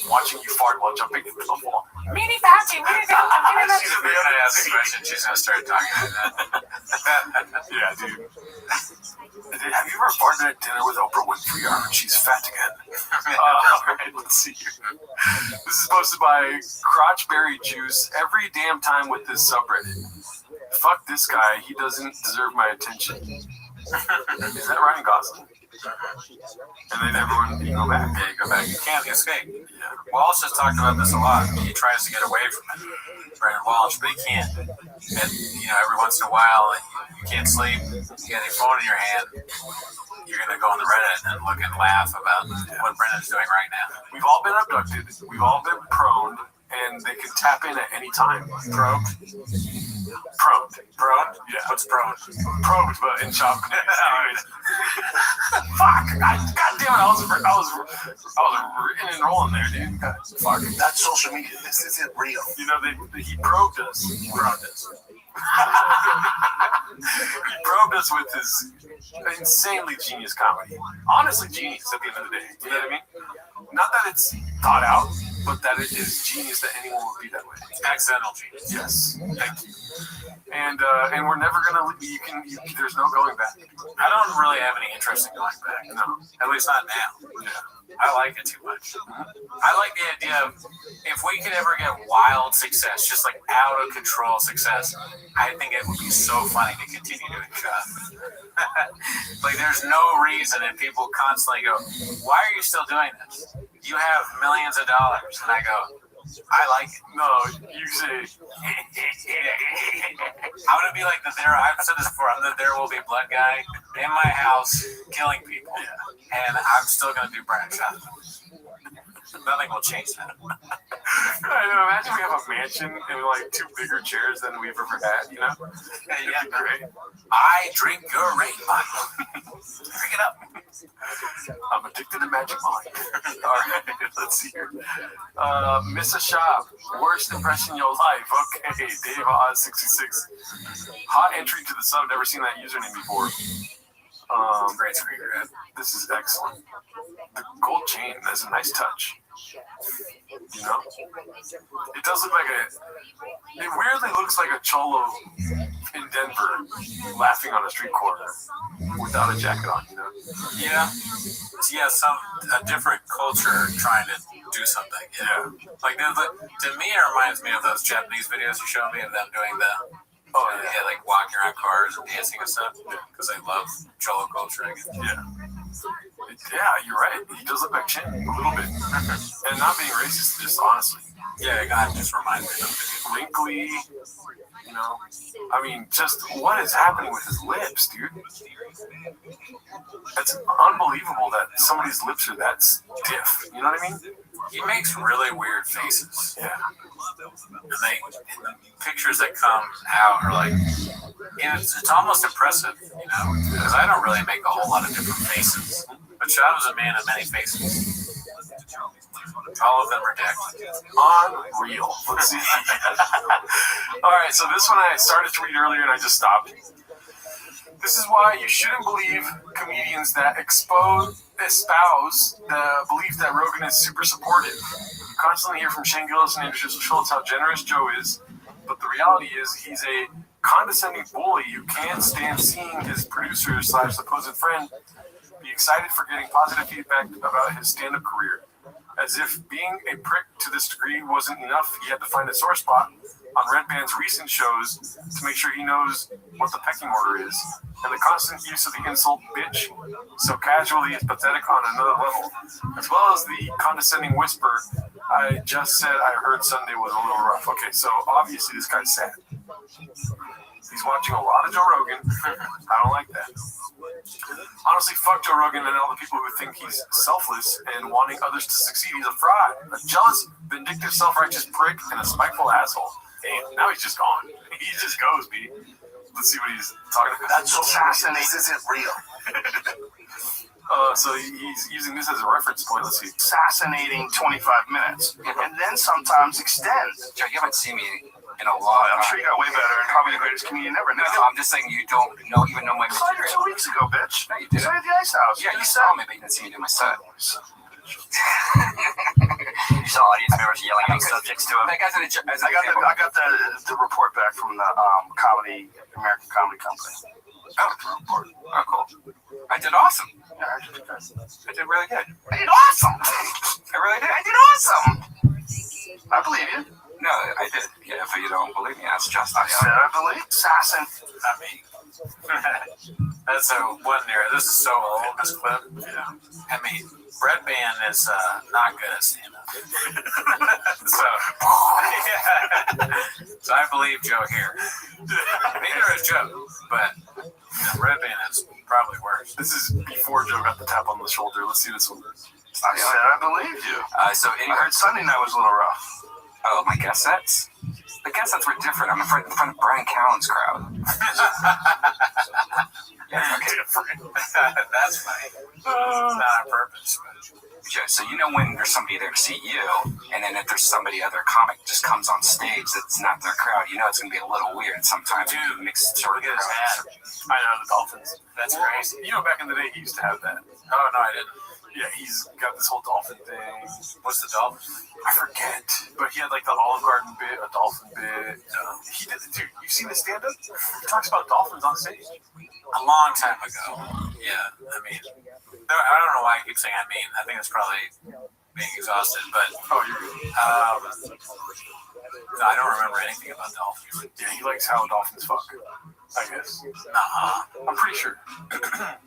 Watching you fart while jumping into the wall. Meanie Fauci, She's gonna ask a question, she's gonna start talking like that. Yeah, dude. Have you ever farted at dinner with Oprah Winfrey? She's fat again. Alright, let's see here. This is posted by Crotchberry Juice. Every damn time with this subreddit. Fuck this guy. He doesn't deserve my attention. Is that Ryan Gosling? And then everyone, you go back. Yeah, you go back. You can't escape. Yeah. Walsh has talked about this a lot. He tries to get away from it, Brandon Walsh, but he can't. And, you know, every once in a while, you can't sleep, you got your phone in your hand, you're going to go on the Reddit and look and laugh about what Brendan's doing right now. We've all been abducted. We've all been prone, and they can tap in at any time. Probed? Prone? Yeah. What's prone? Probed, but in shop. Fuck! God damn it! I was written and rolling there, dude. Fuck! That's social media. This isn't real. You know, he probed us. He probed us with his insanely genius comedy. Honestly, genius at the end of the day. You know what I mean? Not that it's thought out, but that it is genius that anyone would be that way. Accidental genius. Yes. Thank you. And we're never gonna. There's no going back. I don't really have any interest in going back. No, at least not now. Yeah. I like it too much. I like the idea of if we could ever get wild success, just like out of control success, I think it would be so funny to continue doing stuff. Like there's no reason, and people constantly go, "Why are you still doing this? You have millions of dollars," and I go, I like it. No, you say. I would be like I've said this before, I'm the There Will Be Blood guy in my house killing people. And I'm still going to do Brian Shot. Nothing will change that. I know, imagine we have a mansion and like 2 bigger chairs than we've ever had, you know? Yeah, great. I drink your rainbow. Drink it up. I'm addicted to Magic Molly. Alright, let's see here. Miss a shop. Worst impression of your life. Okay, Dave Oz 66. Hot entry to the sub. Never seen that username before. Great screen grab. This is excellent. The gold chain, that's a nice touch. You know? It does look like it weirdly looks like a cholo in Denver laughing on a street corner without a jacket on, you know? Yeah. Yeah, a different culture trying to do something. Yeah. Like, to me, it reminds me of those Japanese videos you showed me of them doing like walking around cars and dancing and stuff. Because I love cholo culture, I guess. Yeah. It Yeah, you're right. He does look like Chin a little bit. And not being racist, just honestly. Yeah, God just reminds me of it. Wrinkly, you know. I mean, just what is happening with his lips, dude? It's unbelievable that somebody's lips are that stiff. You know what I mean? He makes really weird faces. Yeah. And the pictures that come out are like, it's almost impressive, you know, because I don't really make a whole lot of different faces. But Shad was a man of many faces. All of them are decked. Unreal. Let's see. All right, so this one I started to read earlier and I just stopped. This is why you shouldn't believe comedians that espouse the belief that Rogan is super supportive. You constantly hear from Shane Gillis and Andrew Schultz how generous Joe is, but the reality is he's a condescending bully who can't stand seeing his producer / supposed friend be excited for getting positive feedback about his stand-up career. As if being a prick to this degree wasn't enough, he had to find a sore spot on Red Band's recent shows to make sure he knows what the pecking order is. And the constant use of the insult bitch so casually is pathetic on another level. As well as the condescending whisper, I just said I heard Sunday was a little rough. Okay, so obviously this guy's sad. He's watching a lot of Joe Rogan. I don't like that. Honestly, fuck Joe Rogan and all the people who think he's selfless and wanting others to succeed. He's a fraud, a jealous, vindictive, self-righteous prick, and a spiteful asshole. Damn, now he's just gone. He just goes, B. Let's see what he's talking about. That's so fascinating. This isn't real. So he's using this as a reference point. Let's see. Fascinating 25 minutes. And then sometimes extend. Joe, you haven't seen me in a while. I'm sure you got way better and probably the greatest comedian ever. No, I'm just saying you don't even know my I saw you material. 2 weeks ago, bitch. No, you didn't. I saw you at the Ice House. Yeah, you saw me, but you didn't see me do my set. You saw audience members yelling out subjects to him. That guy's I got the report back from the American Comedy Company. Oh, the report. Oh, cool. I did awesome. Yeah, I did good. I did really good. I did awesome. I really did. I did awesome. I believe you. No, I did. Yeah, if you don't believe me, that's just I said I believe. Assassin. I mean, that's one there. This is so old, this clip. Yeah. I mean, Red Band is not good at stand-up. So I believe Joe here. Neither is Joe, but Red Band is probably worse. This is before Joe got the tap on the shoulder. Let's see this one. I said I believe you. So I heard Sunday night was a little rough. Oh, my guest sets? The guest sets were different. I'm in front of Brian Callen's crowd. Yeah, okay. That's funny. It's not on purpose. Joe, so you know when there's somebody there to see you, and then if there's somebody, other comic just comes on stage that's not their crowd, you know it's going to be a little weird sometimes. Dude, mixed sort of look at his crowds. I know, the Dolphins. That's crazy. You know, back in the day, he used to have that. Oh, no, I didn't. Yeah, he's got this whole dolphin thing. What's the dolphin? I forget. But he had like the Olive Garden bit, a dolphin bit. He did it, dude. You seen the stand-up? He talks about dolphins on stage. A long time ago. Yeah, I mean, I don't know why I keep saying I mean. I think it's probably being exhausted, but oh, you're good. No, I don't remember anything about dolphins. Yeah, he likes how dolphins fuck, I guess. Nah, I'm pretty sure.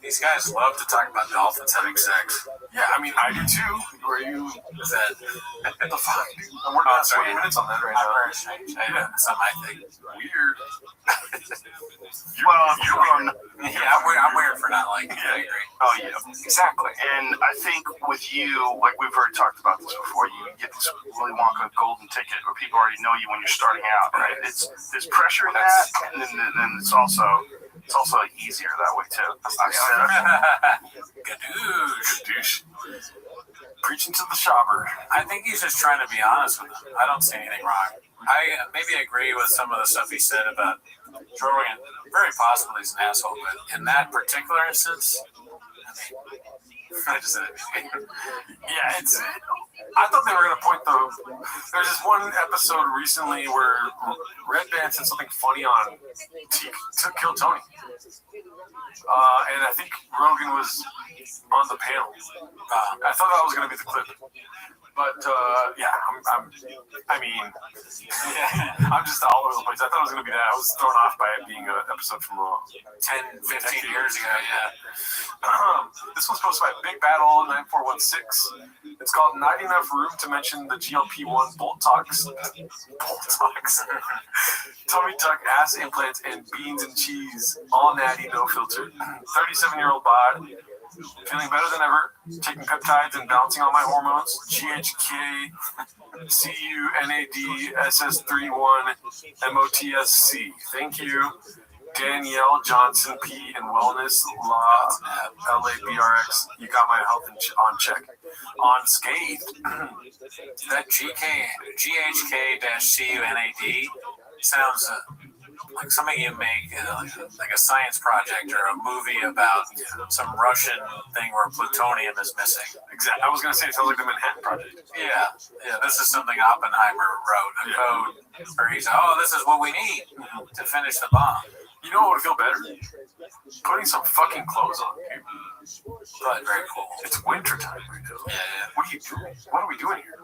These guys love to talk about dolphins having sex. Yeah, I mean, I do too. Where you? Is that the fuck, dude? I'm working on 20 minutes on that right now. Very strange. Yeah, it's not my thing. Weird. Yeah, I'm weird for not liking it. I agree. Oh, yeah. Exactly. And I think with you, like we've already talked about this before, you get this Willy Wonka golden ticket where people already know you when you're starting out, right? There's pressure in that, and then it's also easier that way too. That's not Gadoosh. Preaching to the shopper. I think he's just trying to be honest with them. I don't see anything wrong. I maybe agree with some of the stuff he said about Joe Rogan. Very possibly he's an asshole, but in that particular instance, I just said it. Yeah, I thought they were going to point there's this one episode recently where Red Band said something funny on Kill Tony. And I think Rogan was on the panel. I thought that was going to be the clip. But yeah, I'm just all over the place. I thought it was gonna be that. I was thrown off by it being an episode from 10, 15 years ago. Yeah. This one's posted by Big Battle 9416. It's called "Not Enough Room to Mention the GLP-1 Bolt Talks." Bolt Talks. Tummy tuck, ass implants, and beans and cheese, all natty, no filter. 37-year-old bod, feeling better than ever, taking peptides and balancing all my hormones. GHK, CUNAD, SS31, MOTSC. Thank you. Danielle Johnson P in Wellness Law LABRX. You got my health on check. Unscathed. That GHK-CUNAD sounds like something you make like a science project or a movie about some Russian thing where plutonium is missing. Exactly. I was going to say it sounds like the Manhattan Project. Yeah. This is something Oppenheimer wrote, a code where he said, this is what we need to finish the bomb. You know what would feel better? Putting some fucking clothes on, dude. But very cool. It's winter time right now. Yeah. What are you doing? What are we doing here?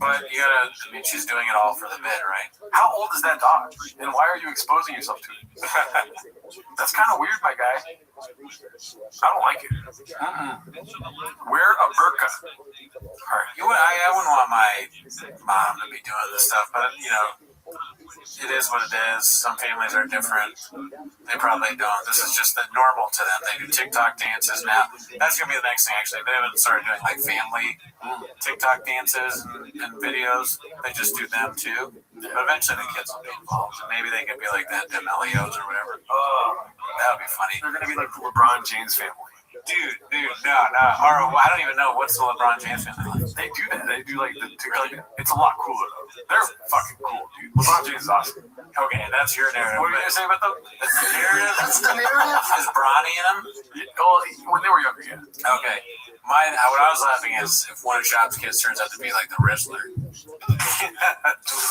But you gotta, she's doing it all for the bit, right? How old is that dog? And why are you exposing yourself to it? That's kind of weird, my guy. I don't like it. Wear a burqa. I wouldn't want my mom to be doing this stuff, but it is what it is. Some families are different. They probably don't. This is just normal to them. They do TikTok dances now. That's going to be the next thing, actually. They haven't started doing like family TikTok dances and videos. They just do them too. But eventually the kids will be involved. Maybe they could be like them LEOs or whatever. That would be funny. They're going to be like the LeBron James family. Dude, no. Or I don't even know what's the LeBron James family. They do that. They do like the TikTok. It's a lot cooler though. They're fucking cool, dude. LeBron James is awesome. Okay, that's your narrative. What are you gonna say about them? That's the narrative. That's the narrative. Is Bronny in them? Well, when they were younger, yeah. Okay. What I was laughing is if one of Shop's kids turns out to be like the Rizzler.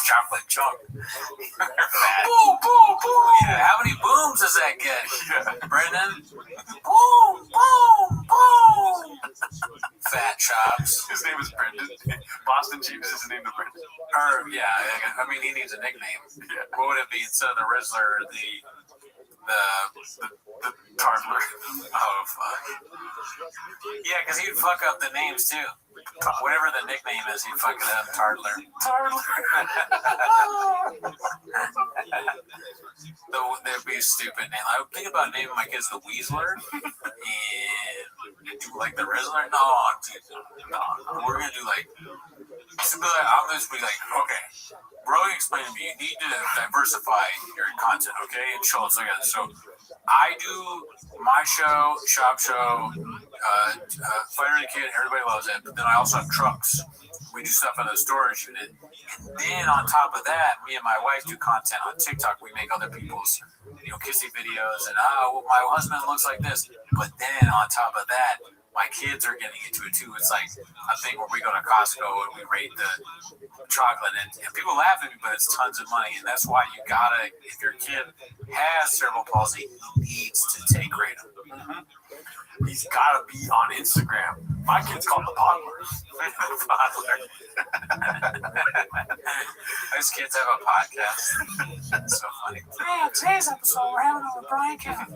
Chocolate chunk. Boom, boom, boom. Yeah, how many booms does that get? Yeah. Brendan? Boom, boom, boom. Fat Chops. His name is Brendan. Boston James is his name to Brendan. He needs a nickname. Yeah. What would it be instead of the Rizzler, the Toddler? Oh, fuck. Yeah, because he'd fuck up the names too. Whatever the nickname is, he'd fuck it up. Toddler. There'd be a stupid name. I would think about naming my kids the Weasler. And do like the Rizzler? No. We're going to do like... I'll just be like, okay, Roy explained to me, you need to diversify your content, okay? And show us like that. So I do my show, Shop Show, Fighter the Kid, everybody loves it. But then I also have trucks. We do stuff at the storage unit. And then on top of that, me and my wife do content on TikTok. We make other people's, kissy videos and my husband looks like this. But then on top of that, my kids are getting into it too. It's like a thing where we go to Costco and we rate the chocolate, and people laugh at me, but it's tons of money. And that's why you gotta, if your kid has cerebral palsy, he needs to take Kratom. He's gotta be on Instagram. My kid's called the Podler. Those kids have a podcast. That's so funny. Man, today's episode we're having on the Brian Kevin.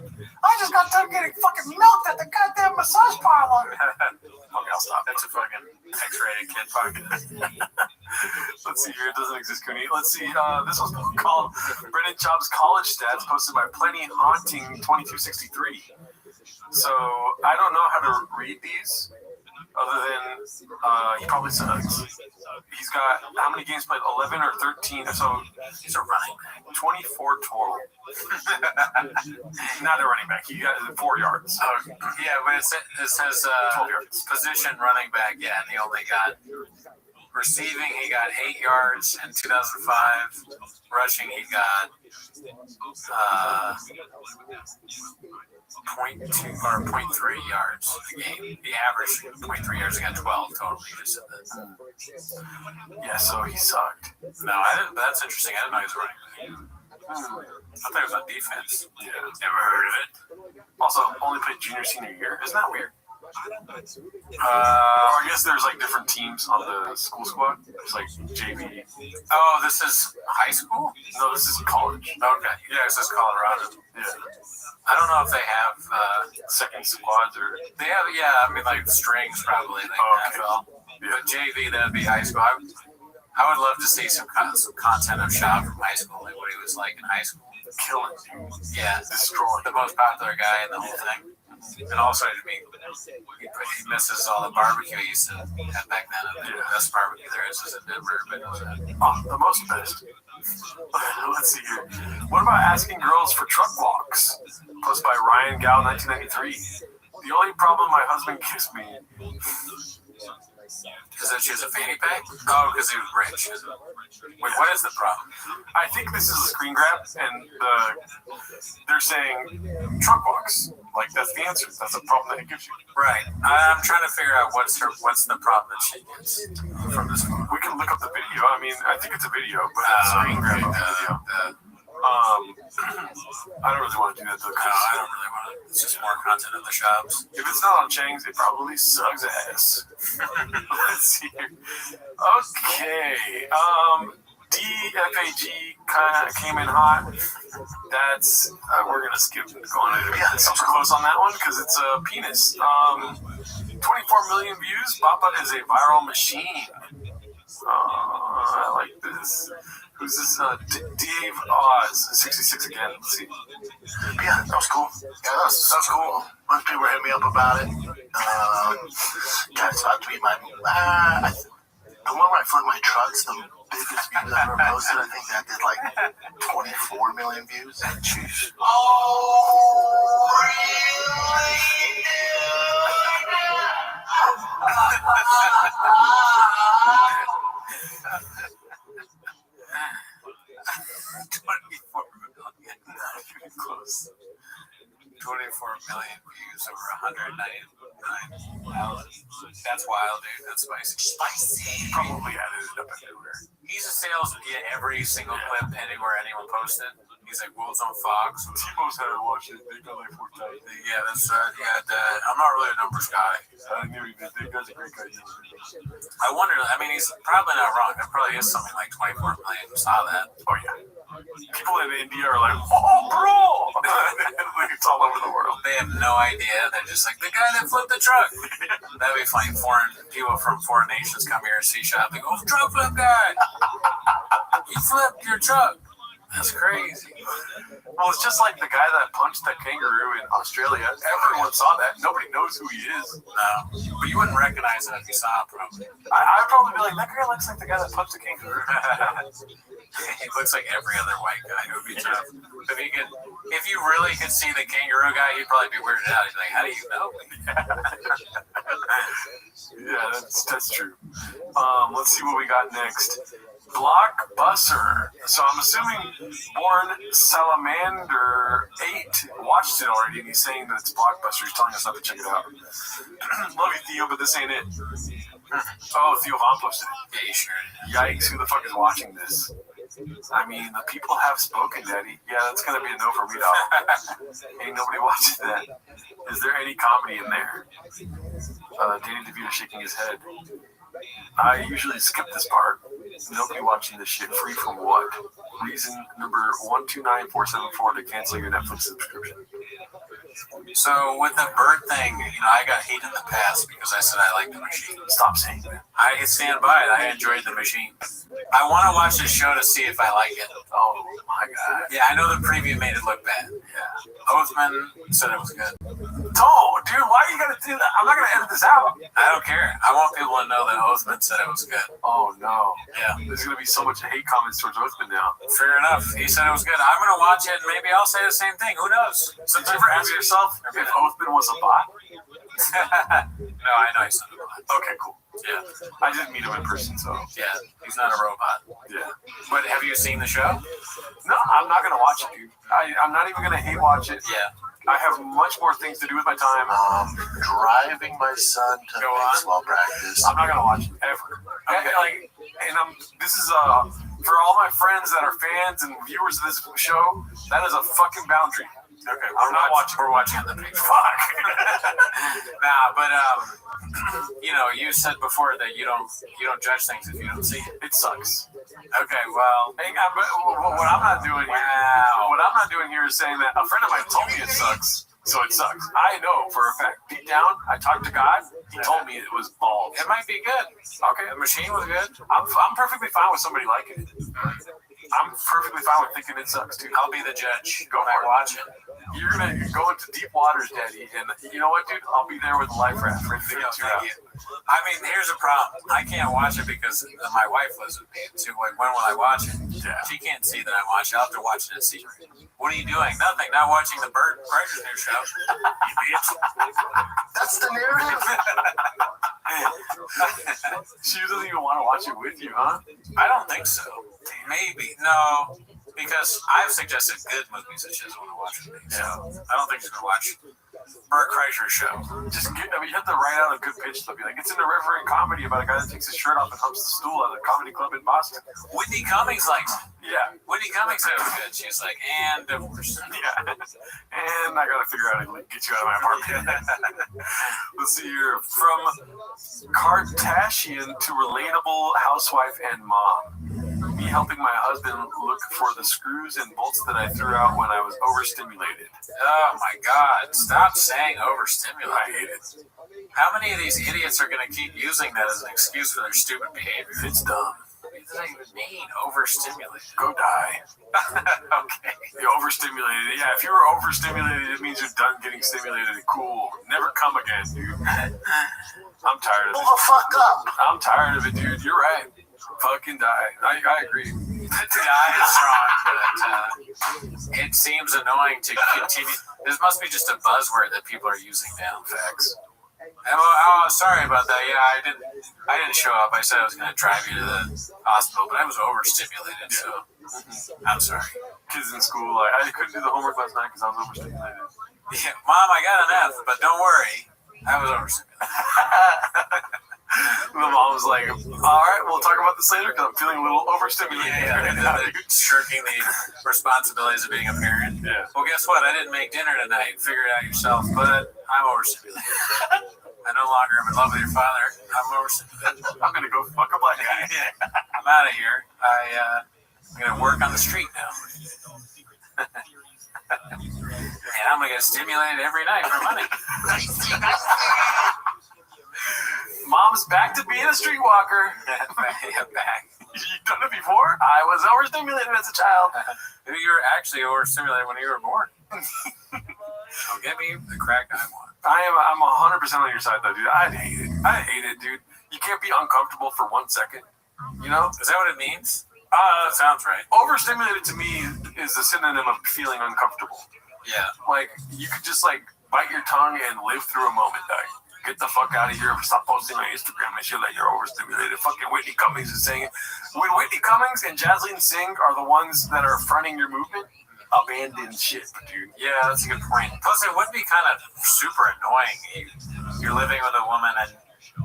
I just got done getting fucking milked at the goddamn massage parlor. Okay, I'll stop. That's a fucking X-rated kid podcast. Let's see here. It doesn't exist, Cooney. Let's see. This one's called Brendan Jobs College Stats, posted by Plenty Haunting 2263. So I don't know how to read these, other than he probably sucks. He's got how many games played? 11 or 13. So he's a running back. 24 total. Not a running back. He got 4 yards. Yeah, but it says 12 yards. Position running back. Yeah, and he only got receiving. He got 8 yards in 2005. Rushing, he got 0.2 or 0.3 yards a game. The average 0.3 yards. He got 12 total. He just said that. Yeah, so he sucked. No, I didn't. That's interesting. I didn't know he was running back. I thought it was on defense. Yeah. Never heard of it. Also, only played junior, senior year. Isn't that weird? Or I guess there's like different teams on the school squad. There's like JV. Oh, this is high school? No, this is college. Okay. Yeah, this is Colorado. Yeah. I don't know if they have second squads or they have. Yeah, I mean like strings probably like NFL. Yeah. But JV that'd be high school. I would love to see some content of Shab from high school, like what he was like in high school. Killing. Yeah, destroying. The most popular guy in the whole thing. And also, he misses all the barbecue he used to have back then. The best barbecue there is in Denver. The most best. Let's see here. What about asking girls for truck walks? Posted by Ryan Gal, 1993. The only problem my husband gives me is that she has a fanny pack? Oh, because he was rich. Wait, what is the problem? I think this is a screen grab, and they're saying truck walks. Like, that's the answer. That's the problem that it gives you. Right. I'm trying to figure out what's the problem that she gets from this phone. We can look up the video. I mean, I think it's a video, but it's a screen grab of the video. I don't really want to do that, though. No, I don't really want to. It's just more content of the shops. If it's not on Chang's, it probably sucks ass. Let's see here. Okay. DFAG kind of came in hot. That's we're gonna skip going into so close on that one because it's a penis. 24 million views. Papa is a viral machine. I like this. Who's this? Dave Oz, 66 again. Let's see. Yeah, that was cool. Yeah, that was cool. A bunch of people hit me up about it. It's about to be my. The one where I flipped my trucks, the biggest views I ever posted, I think that did like 24 million views. Jeez. Oh, really? 24 million. Not even close. 24 million views over 199,000. That's wild, dude. That's spicy. Spicy. Probably added it up everywhere. He's a sales in every single clip anywhere anyone posted. He's like Wolves on Fox. T-Bo's had to watch it. They got like 4 times. Yeah, that's right. I'm not really a numbers guy. I knew he did. That guy's a great guy. I wonder. I mean, he's probably not wrong. There probably is something like 24 million. Saw that. Oh yeah. People in India are like, oh, bro! It's all over the world. They have no idea. They're just like, the guy that flipped the truck. That'd be funny. People from foreign nations come here and see shop. They go, oh, truck flip guy. You flipped your truck. That's crazy. Well, it's just like the guy that punched that kangaroo in Australia. Everyone saw that. Nobody knows who he is. No. But you wouldn't recognize him if you saw him, probably. I'd probably be like, that guy looks like the guy that punched the kangaroo. He looks like every other white guy. It would be tough. If you really could see the kangaroo guy, he'd probably be weirded out. He'd be like, how do you know? Yeah, that's true. Let's see what we got next. Blockbuster. So I'm assuming Born Salamander 8 watched it already, and he's saying that it's Blockbuster. He's telling us not to check it out. Love you, Theo, but this ain't it. Oh, Theo Von posted it. Yeah, you sure? Yikes, who the fuck is watching this? I mean, the people have spoken, Daddy. Yeah, that's going to be a no for me, dog. Ain't nobody watching that. Is there any comedy in there? Danny DeVito shaking his head. I usually skip this part. Nobody watching this shit. Free from what? Reason number 129474 to cancel your Netflix subscription. So with the bird thing, I got hate in the past because I said I liked the machine. Stop saying that. I can stand by it. I enjoyed the machine. I want to watch the show to see if I like it. Oh my god. Yeah, I know the preview made it look bad. Yeah. Oathman said it was good. Oh, dude, why are you gonna do that? I'm not gonna edit this out. I don't care. I want people to know that Oathman said it was good. Oh no. Yeah. There's gonna be so much hate comments towards Oathman now. Fair enough. He said it was good. I'm gonna watch it and maybe I'll say the same thing. Who knows? So did you ever ask yourself if Oathman was a bot? No, I know he's not a bot. Okay, cool. Yeah. I didn't meet him in person, so. Yeah, he's not a robot. Yeah. But have you seen the show? No, I'm not gonna watch it, dude. I'm not even gonna hate watch it. Yeah. I have much more things to do with my time. Driving my son to baseball practice. I'm not gonna watch it ever. Okay. This is for all my friends that are fans and viewers of this show. That is a fucking boundary. Okay, we're watching on the page. Fuck. Nah, but you said before that you don't judge things if you don't see it. It sucks. Okay, well, Hey, what I'm not doing here, what I'm not doing here is saying that a friend of mine told me it sucks, so it sucks. I know for a fact. Deep down, I talked to God. He told me it was balls. it might be good. Okay, The machine was good. I'm perfectly fine with somebody liking it. I'm perfectly fine with thinking it sucks too. I'll be the judge. Go when I for it. watch it. You're gonna go into deep waters, Daddy, and you know what, dude? I'll be there with a life raft ready to get you out. I mean, here's a problem. I can't watch it because my wife lives with me. So when will I watch it? Yeah. She can't see that I'm watching. I'll have to watch it in secret. What are you doing? Nothing. Not watching the Bert Kreischer's new show. You bitch. That's the narrative. She doesn't even want to watch it with you, huh? I don't think so. Maybe. No. Because I've suggested good movies that she doesn't want to watch with me. So I don't think she's going to watch Bert Kreischer's show. You have to write out a good pitch. They'll be like, it's an irreverent comedy about a guy that takes his shirt off and humps the stool at a comedy club in Boston. Whitney Cummings likes it. Yeah. Whitney Cummings said it was good. She's like, and divorce. Yeah. And I gotta figure out how to get you out of my apartment. Let's see here. From Kardashian to relatable housewife and mom. Me helping my husband look for the screws and bolts that I threw out when I was overstimulated. Oh my God. Stop saying overstimulated. I hate it. How many of these idiots are going to keep using that as an excuse for their stupid behavior? It's dumb. What does that even mean? Overstimulated. Go die. Okay. You're overstimulated. Yeah, if you were overstimulated, it means you're done getting stimulated. Cool. Never come again, dude. I'm tired of it. Pull the fuck up. I'm tired of it, dude. You're right. Fucking die. I agree. Die is strong, but it seems annoying to continue. This must be just a buzzword that people are using now. Facts. Oh, sorry about that. Yeah, I didn't show up. I said I was going to drive you to the hospital, but I was overstimulated, so I'm sorry. Kids in school, I couldn't do the homework last night because I was overstimulated. Yeah, Mom, I got an F, but don't worry, I was overstimulated. The mom was like, all right, we'll talk about this later because I'm feeling a little overstimulated. Yeah, shirking the responsibilities of being a parent. Yeah. Well, guess what? I didn't make dinner tonight. Figure it out yourself, but I'm overstimulated. I no longer am in love with your father. I'm overstimulated. I'm going to go fuck a black guy. Yeah. I'm out of here. I'm going to work on the street now. And I'm going to get stimulated every night for money. Mom's back to being a streetwalker. Back. You've done it before? I was overstimulated as a child. You were actually overstimulated when you were born. Don't get me the crack I want. I'm 100% on your side though, dude. I hate it, dude. You can't be uncomfortable for 1 second. You know? Is that what it means? That sounds right. Overstimulated to me is a synonym of feeling uncomfortable. Yeah. Like, you could just, bite your tongue and live through a moment, dog. Get the fuck out of here. Stop posting on Instagram and shit like you're overstimulated. Fucking Whitney Cummings is saying it. When Whitney Cummings and Jaslyn Singh are the ones that are fronting your movement, abandon shit, dude. Yeah, that's a good point. Plus, it would be kind of super annoying. You're living with a woman and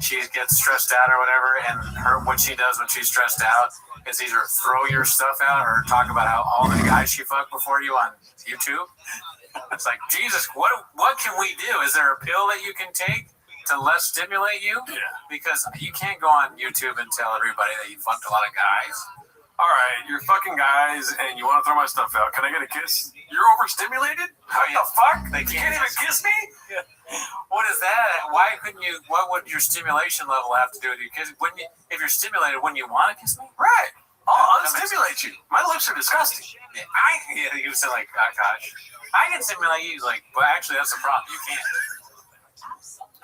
she gets stressed out or whatever, and what she does when she's stressed out is either throw your stuff out or talk about how all the guys she fucked before you on YouTube. It's like, Jesus, what can we do? Is there a pill that you can take to less stimulate you? Yeah. Because you can't go on YouTube and tell everybody that you fucked a lot of guys. All right, you're fucking guys and you want to throw my stuff out. Can I get a kiss? You're overstimulated? What the fuck? You can't even kiss me? Yeah. What is that? Why couldn't you? What would your stimulation level have to do with you? Because if you're stimulated, wouldn't you want to kiss me? Right. I'll unstimulate you. My lips are disgusting. Yeah, you sound like, oh, gosh. I can stimulate you. He's like, but actually, that's the problem. You can't.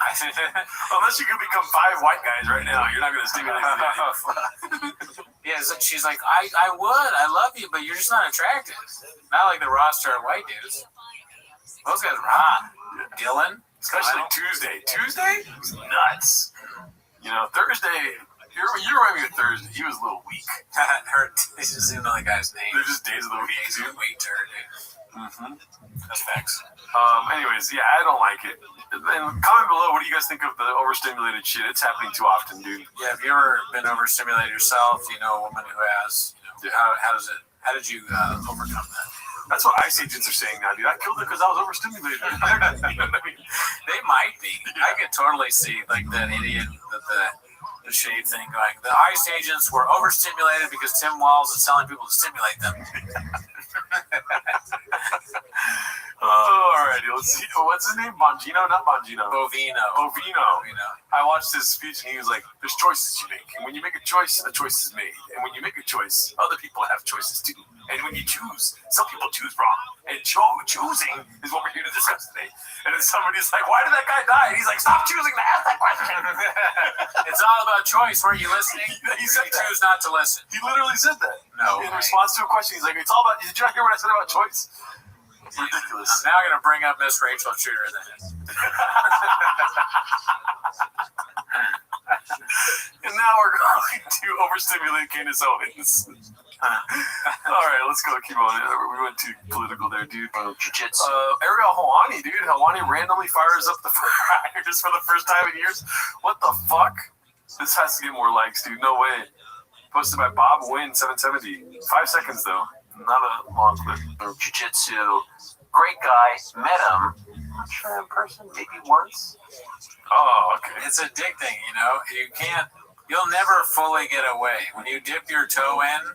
Unless you can become 5 white guys right now, you're not going to stimulate me. Yeah, so she's like, I would. I love you, but you're just not attractive. Not like the Rothschild white dudes. Those guys are hot. Dylan. Especially Tuesday. Tuesday? Nuts. You know, Thursday... You remind me of Thursday. He was a little weak. This is another guy's name. They're just days of the week. Days of the week, dude. Mm-hmm. That's facts. Anyways, yeah, I don't like it. And comment below, what do you guys think of the overstimulated shit? It's happening too often, dude. Yeah, have you ever been overstimulated yourself? Do you know a woman who has? How did you overcome that? That's what ICE agents are saying now, dude. I killed it because I was overstimulated. You know what I mean? They might be. I could totally see like that idiot that the shade thing going. The ICE agents were overstimulated because Tim Walz is telling people to stimulate them. Oh, alrighty. Let's see. What's his name? Bongino? Not Bongino. Bovino. I watched his speech and he was like, "There's choices you make, and when you make a choice is made. And when you make a choice, other people have choices too. And when you choose, some people choose wrong. And choosing is what we're here to discuss today." And then somebody's like, "Why did that guy die?" And he's like, "Stop choosing to ask that question." It's all about choice. Weren't you listening? He said you choose not to listen. He literally said that. No. In response to a question, he's like, "It's all about." Did you not hear what I said about choice? Ridiculous. I'm now going to bring up Miss Rachel Shooter then. And now we're going to overstimulate Candace Owens. All right, let's go. Keep on. We went too political there, dude. Jiu-jitsu. Ariel Helwani, dude. Helwani randomly fires up the fires for the first time in years. What the fuck? This has to get more likes, dude. No way. Posted by Bob Wynn, 770. 5 seconds, though. Not a long clip. Jiu-jitsu. Great guy. Met him. Not sure in person. Maybe once. Oh, okay. It's addicting, you know. You'll never fully get away. When you dip your toe in,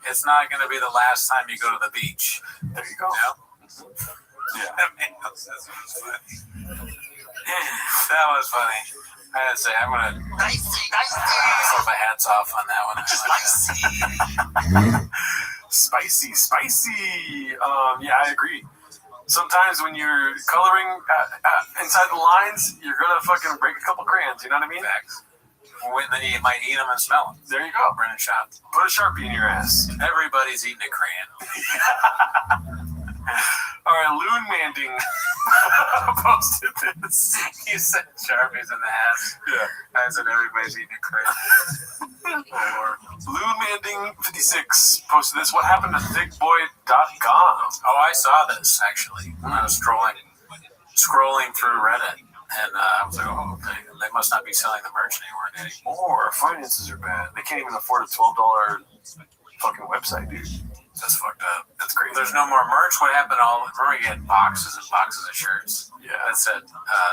it's not going to be the last time you go to the beach. There you go. You know? Yeah. That was funny. I had to say, I'm going to put my hats off on that one. Spicy. Yeah, I agree. Sometimes when you're coloring inside the lines, you're gonna fucking break a couple crayons. You know what I mean? Facts. Then you might eat them and smell them. There you go. Brennan Shop. Put a Sharpie in your ass. Everybody's eating a crayon. All right, Loon Manding posted this. You said Sharpies in the ass. Yeah. I said everybody's eating a crayon. Loon Manding 56 posted this. What happened to thickboy.com? Oh, I saw this actually when I was scrolling through Reddit. And I was like, oh, they must not be selling the merch anymore. Or finances are bad. They can't even afford a $12 fucking website, dude. That's fucked up. That's crazy. There's no more merch. What happened? Remember you had boxes and boxes of shirts? Yeah. That said,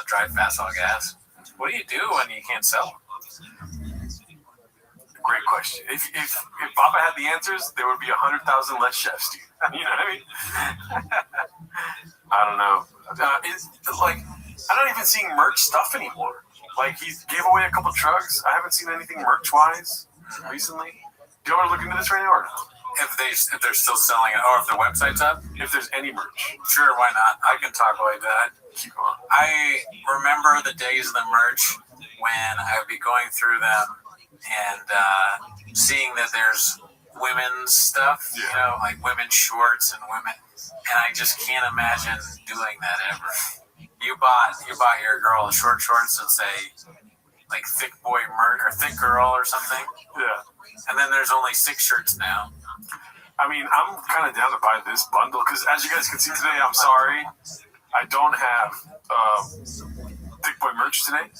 drive fast, all gas. What do you do when you can't sell them? Great question. If Baba had the answers, there would be 100,000 less chefs, dude. You know what I mean? I don't know. It's like, I'm not even seeing merch stuff anymore. Like, he gave away a couple trucks. I haven't seen anything merch-wise recently. Do you want to look into this right now or no? If they're still selling it, or if their website's up? If there's any merch. Sure, why not? I can talk about that. Keep on. I remember the days of the merch when I would be going through them and seeing that there's women's stuff, you know, like women's shorts and women, and I just can't imagine doing that ever. You bought your girl short shorts that say like thick boy merch or thick girl or something. Yeah. And then there's only 6 shirts now. I mean, I'm kind of down to buy this bundle because, as you guys can see today, I'm sorry, I don't have thick boy merch today.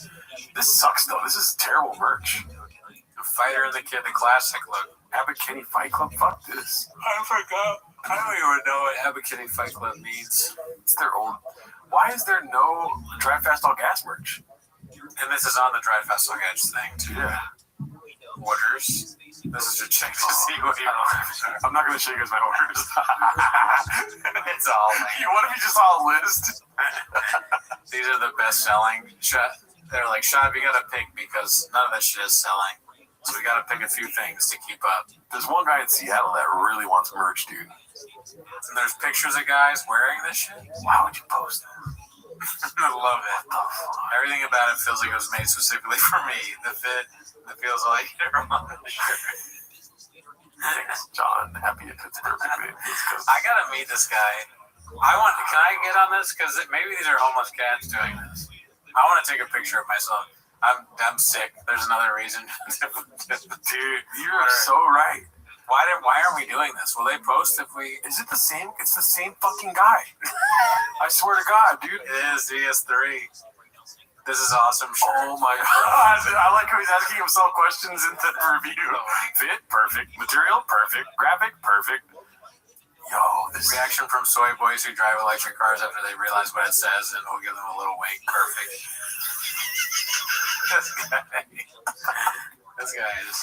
This sucks though. This is terrible merch. The fighter and the kid, the classic look. Abbott Kinney Fight Club. Fuck this. I forgot. I don't even know what Abbott Kinney Fight Club means. It's their old. Why is there no Drive Fast All Gas merch? And this is on the Drive Fast All Gas thing too. Yeah. Orders. This is to check to see what you want. I'm not going to show you guys my orders. It's all lame. What if you just saw a list? These are the best selling. They're like, Sean, we got to pick because none of this shit is selling. So we got to pick a few things to keep up. There's one guy in Seattle that really wants merch, dude. And there's pictures of guys wearing this shit. Why would you post that? I love it. Everything about it feels like it was made specifically for me. The fit, it feels like everyone. Thanks, John. Happy it fits perfectly. I gotta meet this guy. Can I get on this? Because maybe these are homeless cats doing this. I want to take a picture of myself. I'm sick. There's another reason. Dude, you're so right. Why aren't we doing this? Will they post if we? Is it the same? It's the same fucking guy. I swear to God, dude. It is DS3. This is awesome. Sure. Oh my God. I like how he's asking himself questions in the review. Fit, perfect. Material, perfect. Graphic, perfect. Yo, this Reaction from soy boys who drive electric cars after they realize what it says, and we'll give them a little wink. Perfect. This guy is.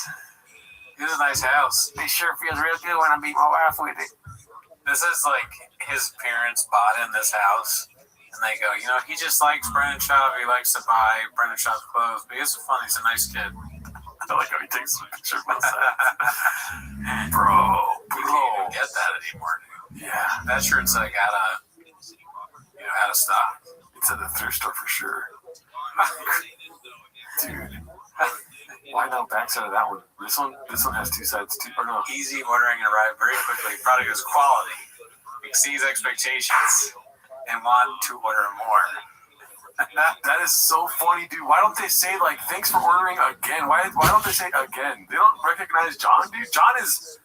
He has a nice house. It sure feels real good when I beat my wife with it. This is like his parents bought him this house, and they go, he just likes Brennan Schaub. He likes to buy Brennan Schaub's clothes, but he's fun. He's a nice kid. I like how he takes a picture of us. Bro. You can't even get that anymore, dude. Yeah. That shirt's like out of stock. It's at the thrift store for sure. Dude. Why no backside of that one? This one has two sides too. Or no. Easy ordering and arrive very quickly. Product is quality, exceeds expectations, and want to order more. That is so funny, dude. Why don't they say like thanks for ordering again? Why don't they say again? They don't recognize John, dude. John is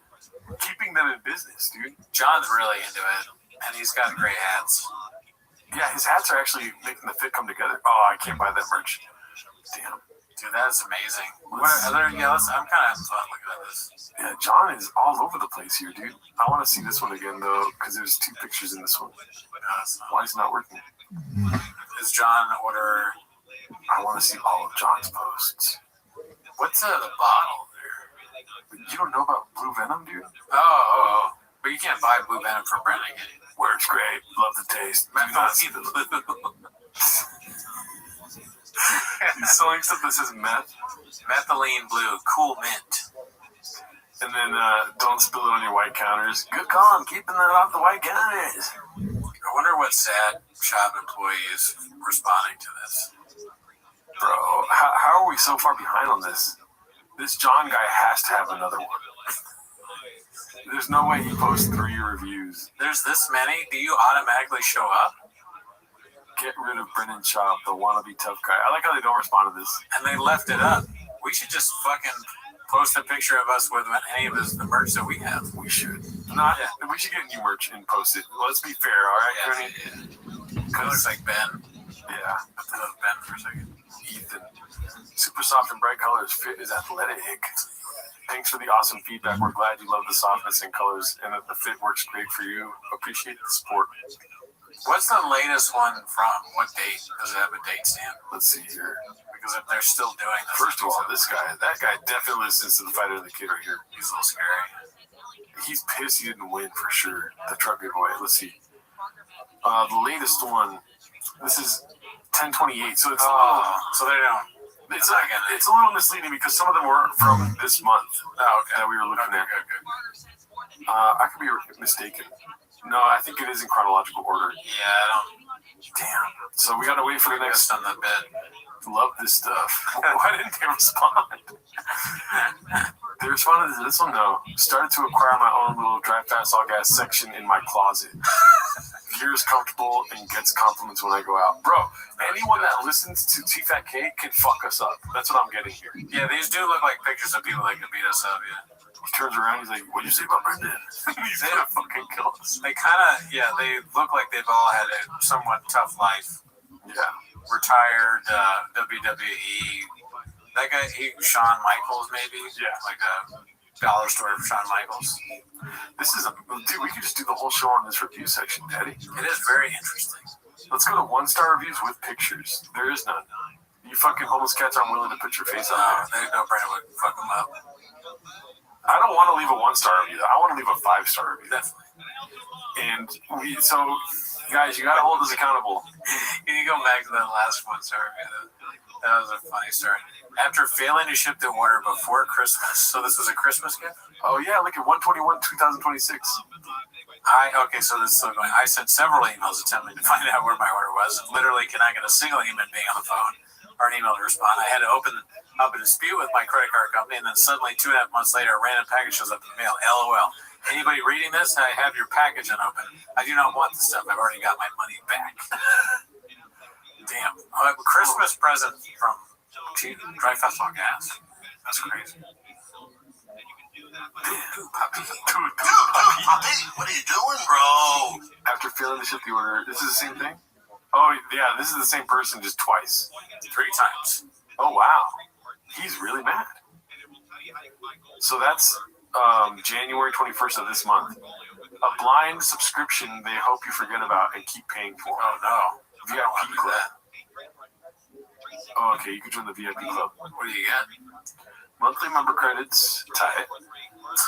keeping them in business, dude. John's really into it, and he's got great hats. Yeah, his hats are actually making the fit come together. Oh, I can't buy that merch. Damn. Dude, that's amazing. I'm kind of having fun looking at this. Yeah, John is all over the place here, dude. I want to see this one again, though, because there's two pictures in this one. Why is it not working? Is John order? I want to see all of John's posts. What's the bottle there? You don't know about Blue Venom, dude? Oh. But you can't buy Blue Venom from Brennan. Works great. Love the taste. He's selling stuff that says meth. Methylene blue, cool mint. And then don't spill it on your white counters. Good call on keeping that off the white counters. I wonder what sad shop employee is responding to this. Bro, how are we so far behind on this? This John guy has to have another one. There's no way he posts 3 reviews. There's this many? Do you automatically show up? Get rid of Brennan Schaub, the wannabe tough guy. I like how they don't respond to this. And they left it up. We should just fucking post a picture of us with any of the merch that we have. We should. We should get new merch and post it. Let's be fair, all right, Tony? Yeah. It looks like Ben. Yeah. I have to look Ben for a second. Ethan. Super soft and bright colors. Fit is athletic. Thanks for the awesome feedback. We're glad you love the softness and colors and that the fit works great for you. Appreciate the support. What's the latest one from? What date? Does it have a date stamp? Let's see here. Because if they're still doing this. First of all, that guy definitely listens to the Fighter and the Kid right here. He's a little scary. He's pissed he didn't win for sure. The truck giveaway. Let's see. The latest one. This is 10/28. So it's so they don't. It's a little misleading because some of them were from this month that we were looking at. Okay. I could be mistaken. No, I think it is in chronological order. Yeah, I don't. Damn. So we gotta wait for the next on the bed. Love this stuff. Why didn't they respond? They responded to this one though. Started to acquire my own little drive fast all gas section in my closet. Gears comfortable and gets compliments when I go out. Bro, anyone that listens to T-Fat-K can fuck us up. That's what I'm getting here. Yeah, these do look like pictures of people that could beat us up, yeah. He turns around, he's like, what'd you say about Brendan? He's gonna fucking kill us. They they look like they've all had a somewhat tough life. Yeah. Retired WWE. That guy, Shawn Michaels, maybe? Yeah. Like a dollar store of Shawn Michaels. This is dude, we could just do the whole show on this review section, Daddy. It is very interesting. Let's go to 1-star reviews with pictures. There is none. You fucking homeless cats aren't willing to put your face on there. There's no Brandon would fuck them up. I don't want to leave a 1-star review. I want to leave a 5-star review. Definitely. And guys, you gotta hold us accountable. You can go back to that last 1-star review. That was a funny story. After failing to ship the order before Christmas, so this was a Christmas gift? Oh yeah, look at 1/21/2026. Okay, so this is still going. I sent several emails attempting to find out where my order was. Literally cannot get a single human being on the phone or an email to respond. I had to open up a dispute with my credit card company, and then suddenly 2.5 months later, a random package shows up in the mail. LOL. Anybody reading this? I have your package unopened. I do not want the stuff. I've already got my money back. Damn. Christmas present from Dry Festival Gas. That's crazy. Dude, Puppy, what are you doing, bro? After failing to ship the order, this is the same thing? Oh, yeah, this is the same person just twice. 3 times. Oh, wow. He's really mad. So that's January 21st of this month. A blind subscription they hope you forget about and keep paying for. Oh no. VIP club. Oh, okay, you can join the VIP club. What do you get? Monthly member credits, tight.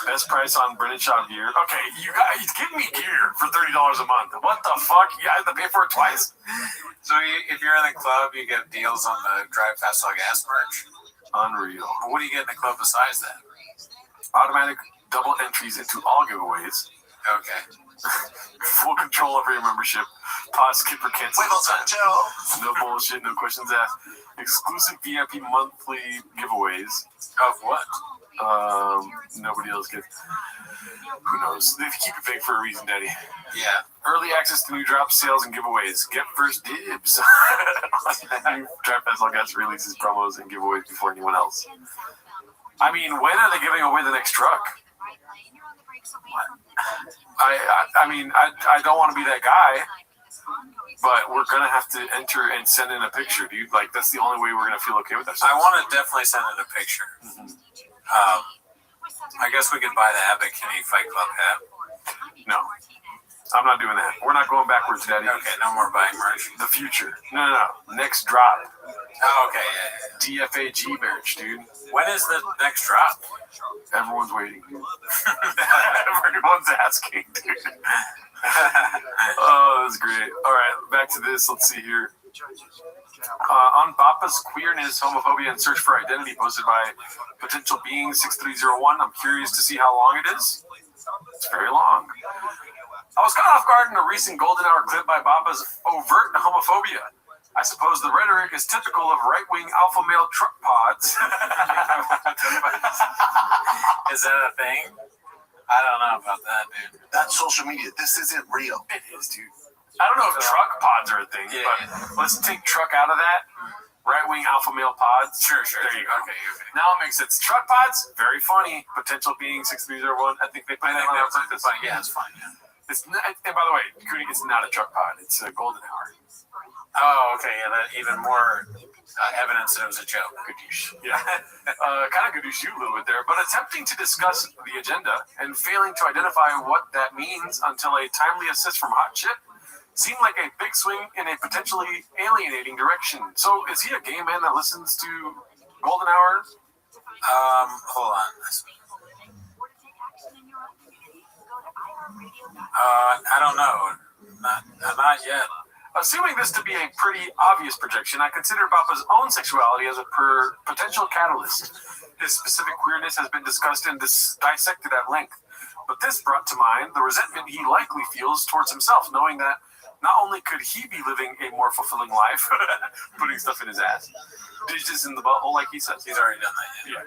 Best price on Brennan Shaw gear. Okay, you guys give me gear for $30 a month. What the fuck? You have to pay for it twice. So if you're in the club, you get deals on the Drive Fast All Gas merch. Unreal. But what do you get in the club besides that? Automatic double entries into all giveaways. Okay. Full control over your membership. Pause, skip, or cancel. No bullshit, no questions asked. Exclusive VIP monthly giveaways. Of what? Nobody else gets. Who knows? They keep it vague for a reason, Daddy. Yeah. Early access to new drops, sales, and giveaways. Get first dibs. New Drive Fast All Gas releases promos and giveaways before anyone else. I mean, when are they giving away the next truck? I don't want to be that guy, but we're gonna have to enter and send in a picture, dude. Like, that's the only way we're gonna feel okay with ourselves. I want to definitely send in a picture. I guess we could buy the Epic Kenny Fight Club hat. No, I'm not doing that. We're not going backwards, Daddy. Okay, no more buying merch. The future. No. Next drop. Oh, okay, yeah. DFAG merch, dude. When is the next drop? Everyone's waiting. Everyone's asking, dude. Oh, that's great. All right, back to this. Let's see here. On Bapa's queerness, homophobia, and search for identity posted by potential being 6301. I'm curious to see how long it is. It's very long. I was caught off guard in a recent Golden Hour clip by Bapa's overt homophobia. I suppose the rhetoric is typical of right-wing alpha male truck pods. Is that a thing? I don't know about that, dude. That's social media. This isn't real. It is, dude. I don't know if truck pods are a thing, but let's take truck out of that. Right-wing alpha male pods. Sure. There you go. Okay. Now it makes sense. Truck pods, very funny. Potential being 6301. I think they play that on purpose. Yeah, it's fine. Yeah. And by the way, Cooney, it's not a truck pod. It's a Golden Hour. Oh, okay. Yeah, that even more evidence that it was a joke. Gadoosh. Yeah. Kind of gadoosh you a little bit there, but attempting to discuss the agenda and failing to identify what that means until a timely assist from Hot Chip seemed like a big swing in a potentially alienating direction. So is he a gay man that listens to Golden Hour? Hold on. I don't know. Not yet. Assuming this to be a pretty obvious projection, I consider Bapa's own sexuality as a potential catalyst. His specific queerness has been discussed and dissected at length, but this brought to mind the resentment he likely feels towards himself, knowing that not only could he be living a more fulfilling life, putting stuff in his ass, dishes in the butthole like he says. He's already done that. Yeah.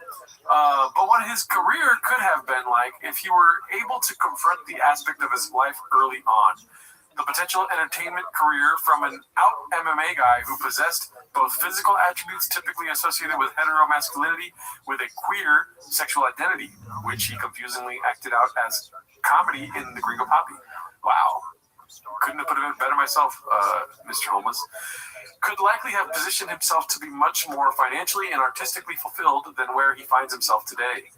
But what his career could have been like if he were able to confront the aspect of his life early on. The potential entertainment career from an out MMA guy who possessed both physical attributes typically associated with heteromasculinity with a queer sexual identity, which he confusingly acted out as comedy in the Gringo Poppy. Wow. Couldn't have put it better myself, Mr. Homeless. Could likely have positioned himself to be much more financially and artistically fulfilled than where he finds himself today.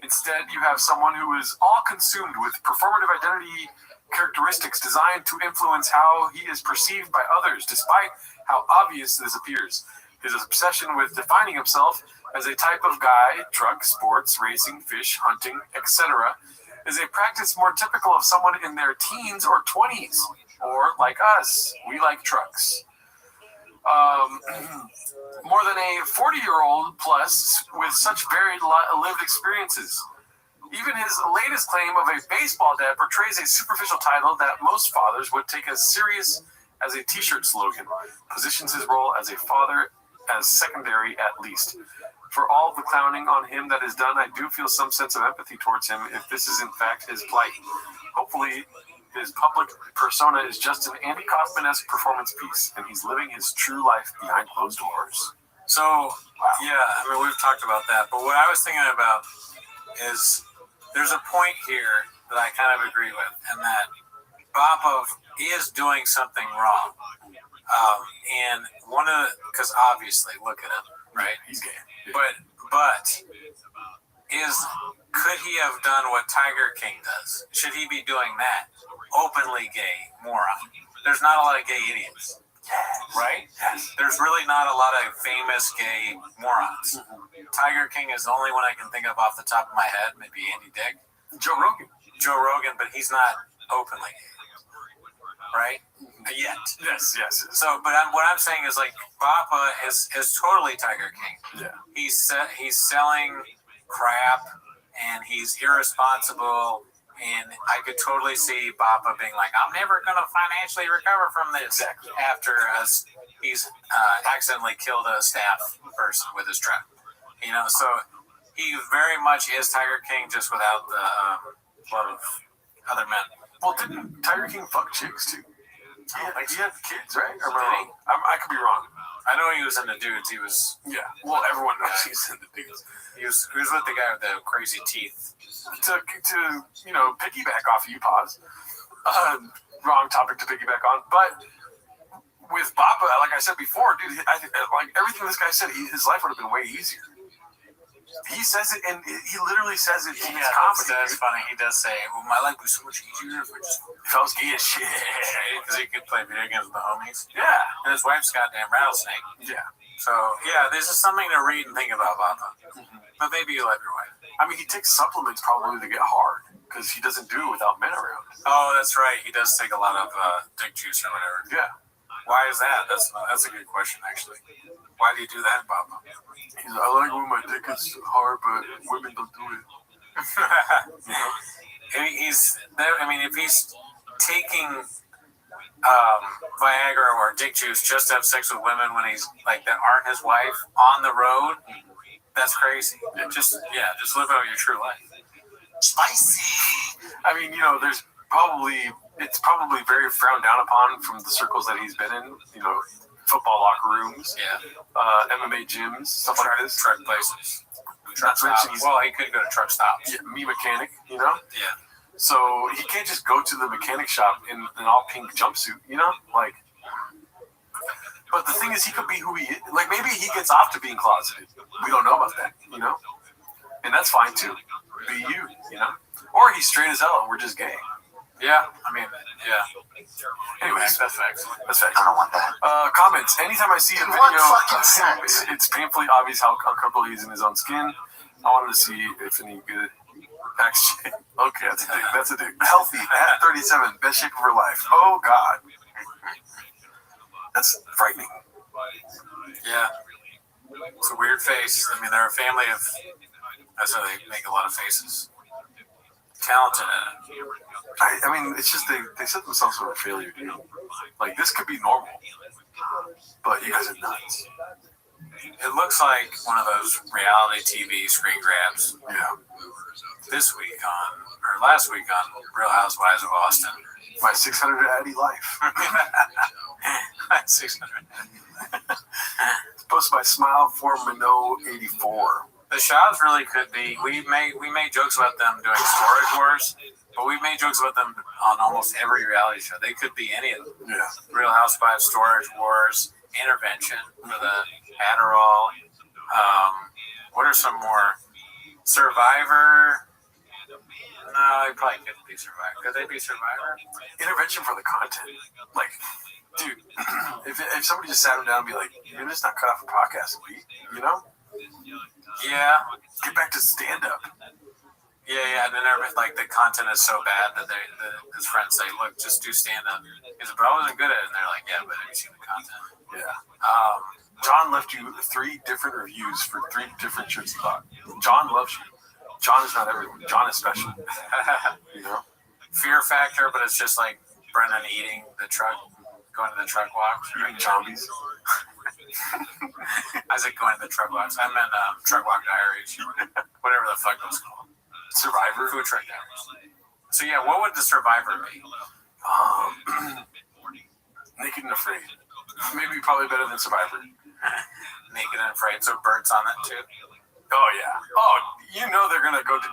Instead, you have someone who is all consumed with performative identity characteristics designed to influence how he is perceived by others, despite how obvious this appears. His obsession with defining himself as a type of guy, truck, sports, racing, fish, hunting, etc., is a practice more typical of someone in their teens or 20s, or like us, we like trucks. More than a 40-year-old plus with such varied lived experiences. Even his latest claim of a baseball dad portrays a superficial title that most fathers would take as serious as a t-shirt slogan, positions his role as a father as secondary at least. For all the clowning on him that is done, I do feel some sense of empathy towards him if this is in fact his plight. Hopefully, his public persona is just an Andy Kaufman-esque performance piece, and he's living his true life behind closed doors. So, yeah, I mean, we've talked about that, but what I was thinking about is there's a point here that I kind of agree with, and that Bapa is doing something wrong. And one of the, because obviously, look at him, right? He's gay. But could he have done what Tiger King does? Should he be doing that? Openly gay moron. There's not a lot of gay idiots. Right? Yes. There's really not a lot of famous gay morons. Tiger King is the only one I can think of off the top of my head. Maybe Andy Dick. Joe Rogan, but he's not openly gay. Right? Yet. Yes. So, but what I'm saying is like Bappa is totally Tiger King. Yeah. He's selling crap and he's irresponsible. And I could totally see Bappa being like, I'm never going to financially recover from this. Exactly. After he's accidentally killed a staff person with his truck. You know, so he very much is Tiger King, just without the love of other men. Well, didn't Tiger King fuck chicks too? He had kids, right? Or am I wrong? I could be wrong. I know he was into dudes. He was. Yeah. Well, everyone knows he's into dudes. He was with the guy with the crazy teeth. To piggyback off of you, pause. Wrong topic to piggyback on, but with Bappa, like I said before, dude, like everything this guy said, his life would have been way easier. He says it, and he literally says it in his comedy. That's funny. He does say, "Well, my life was so much easier if I was gay as shit." Because he could play video games with the homies. Yeah, and his wife's goddamn rattlesnake. Yeah. So yeah, this is something to read and think about Bappa. But maybe you love your wife. I mean, he takes supplements probably to get hard because he doesn't do it without men around. Oh, that's right. He does take a lot of dick juice or whatever. Yeah. Why is that? That's a good question, actually. Why do you do that, Bappa? He's like, I like when my dick is hard, but women don't do it. If he's taking Viagra or dick juice just to have sex with women when he's like that aren't his wife on the road, that's crazy. Just live out your true life. Spicy. I mean, it's probably very frowned down upon from the circles that he's been in. Football locker rooms, MMA gyms, stuff like this. Truck places. Truck stops. Well, he could go to truck stops. Yeah, me mechanic, Yeah. So he can't just go to the mechanic shop in an all pink jumpsuit, But the thing is, he could be who he is. Like, maybe he gets off to being closeted. We don't know about that, And that's fine, too. Be you, Or he's straight as hell and we're just gay. Yeah, I mean, yeah. Anyways, that's facts. I don't want that. Comments. Anytime I see a video, it's painfully obvious how uncomfortable he is in his own skin. I wanted to see if any good action. Okay, that's a dick. Healthy, at 37, best shape of her life. Oh, God. That's frightening. Yeah. It's a weird face. I mean, they're a family of... That's how they make a lot of faces. Talented at it. I mean, it's just they set themselves for a failure, dude. Like, this could be normal, but you guys are nuts. It looks like one of those reality TV screen grabs. Yeah. Last week on Real Housewives of Austin. My 600 Addy life. 600. Posted by Smile for Minot 84. The Shaws really could be. We made jokes about them doing Storage Wars, but we've made jokes about them on almost every reality show. They could be any of them. Yeah. Real Housewives, Storage Wars, Intervention for the Adderall. What are some more? Survivor. No, they probably couldn't be Survivor. Could they be Survivor? Intervention for the content. Like, dude, if somebody just sat him down and be like, you're just not cut off a podcast a week, Yeah. Get back to stand-up. Yeah, and then like the content is so bad that his friends say, look, just do stand-up. He said, but I wasn't good at it. And they're like, yeah, but have you seen the content? Yeah. John left you 3 different reviews for 3 different shirts he bought. John loves you. John is not everyone. John is special. Fear factor, but it's just like Brennan eating the truck, going to the truck walks. Eating zombies. I said going to the truck walks. I meant truck walk diaries. Whatever the fuck it was called. Survivor? Food truck diaries. So yeah, what would the Survivor be? Naked and Afraid. Maybe probably better than Survivor. Naked and Afraid. So Bert's on that too? Oh, yeah. Oh, they're going to go to...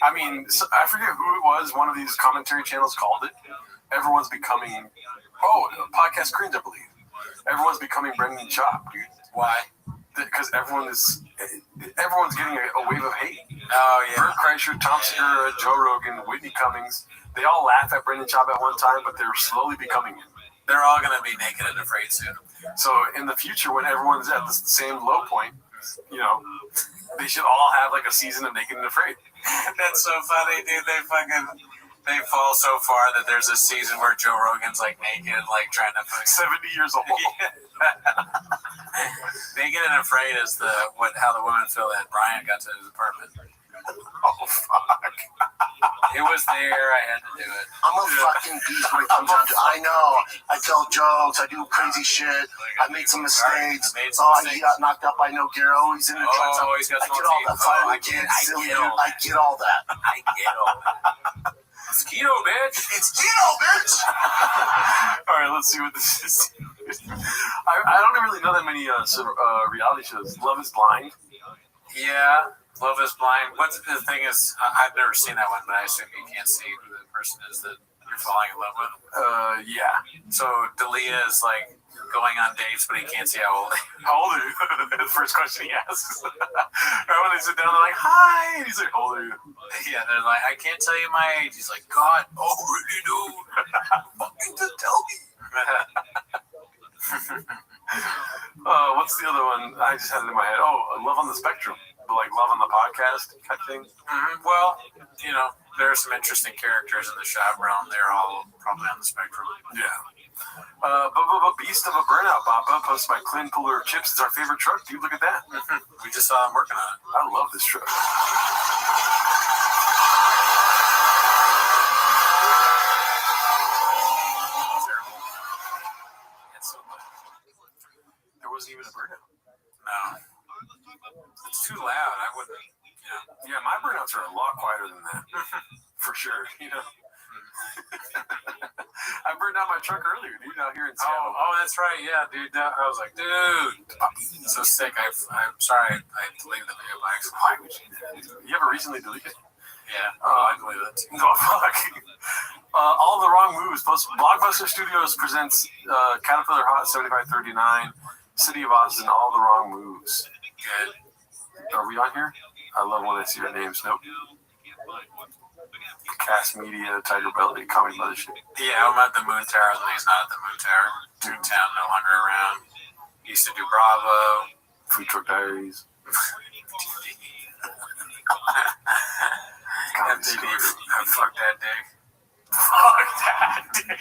I mean, I forget who it was. One of these commentary channels called it. Everyone's becoming... Podcast Cringe, I believe. Everyone's becoming Brendan Chop, dude. Why? because everyone's getting a wave of hate. Oh yeah. Bert Kreischer, Tom Segura, Joe Rogan, Whitney Cummings. They all laugh at Brendan Schaub at one time, but they're slowly becoming it. They're all going to be naked and afraid soon. So in the future, when everyone's at the same low point, they should all have like a season of Naked and Afraid. That's so funny, dude. They fall so far that there's a season where Joe Rogan's like naked, like trying to 70 years old. Naked and Afraid is how the women feel that Brian got to his apartment. Oh fuck! It was there. I had to do it. I'm a fucking beast when it comes down to. I know. I tell jokes. I do crazy shit. I made some mistakes. He got knocked out by no Gero. He's in the truck. He's got I get all that. I get all that. I get all that. It's keto, bitch. It's keto, bitch. All right, let's see what this is. I don't really know that many reality shows. Love is Blind. Yeah, Love is Blind. What's the thing is, I've never seen that one, but I assume you can't see who the person is that you're falling in love with. Yeah. So D'Elia is like going on dates, but he can't see how old. How old are you? The first question he asks. Right when they sit down, they're like, "Hi," and he's like, "How old are you?" Yeah, they're like, "I can't tell you my age." He's like, "God, really, dude? Fucking just tell me." What's the other one? I just had it in my head. Oh, Love on the Spectrum, like Love on the Podcast type thing. Mm-hmm. Well, there are some interesting characters in the shop realm. They're all probably on the spectrum. Yeah. Beast of a Burnout, Papa, posted by Clint Puller Chips. It's our favorite truck, dude. Look at that. We just saw him working on it. I love this truck. There wasn't even a burnout. No. It's too loud. I wouldn't, Yeah, my burnouts are a lot quieter than that. For sure, I burned out my truck earlier, dude, out here in Seattle. Oh, that's right. Yeah, dude. I was like, dude, so sick. I'm sorry I deleted the video by accident. Why would you do that? You ever recently deleted it? Yeah. I deleted it too. No, fuck. All the Wrong Moves. Blockbuster Studios presents Caterpillar Hot 7539, City of Austin, All the Wrong Moves. Good. Are we on here? I love when I see our names. Nope. Cast Media, Tiger Belly, Comedy Mothership. Yeah, I'm at the Moon Tower when he's not at the Moon Tower. Toontown no longer around. He used to do Bravo. Food Truck Diaries. MTV. Fuck that dick. Fuck that dick.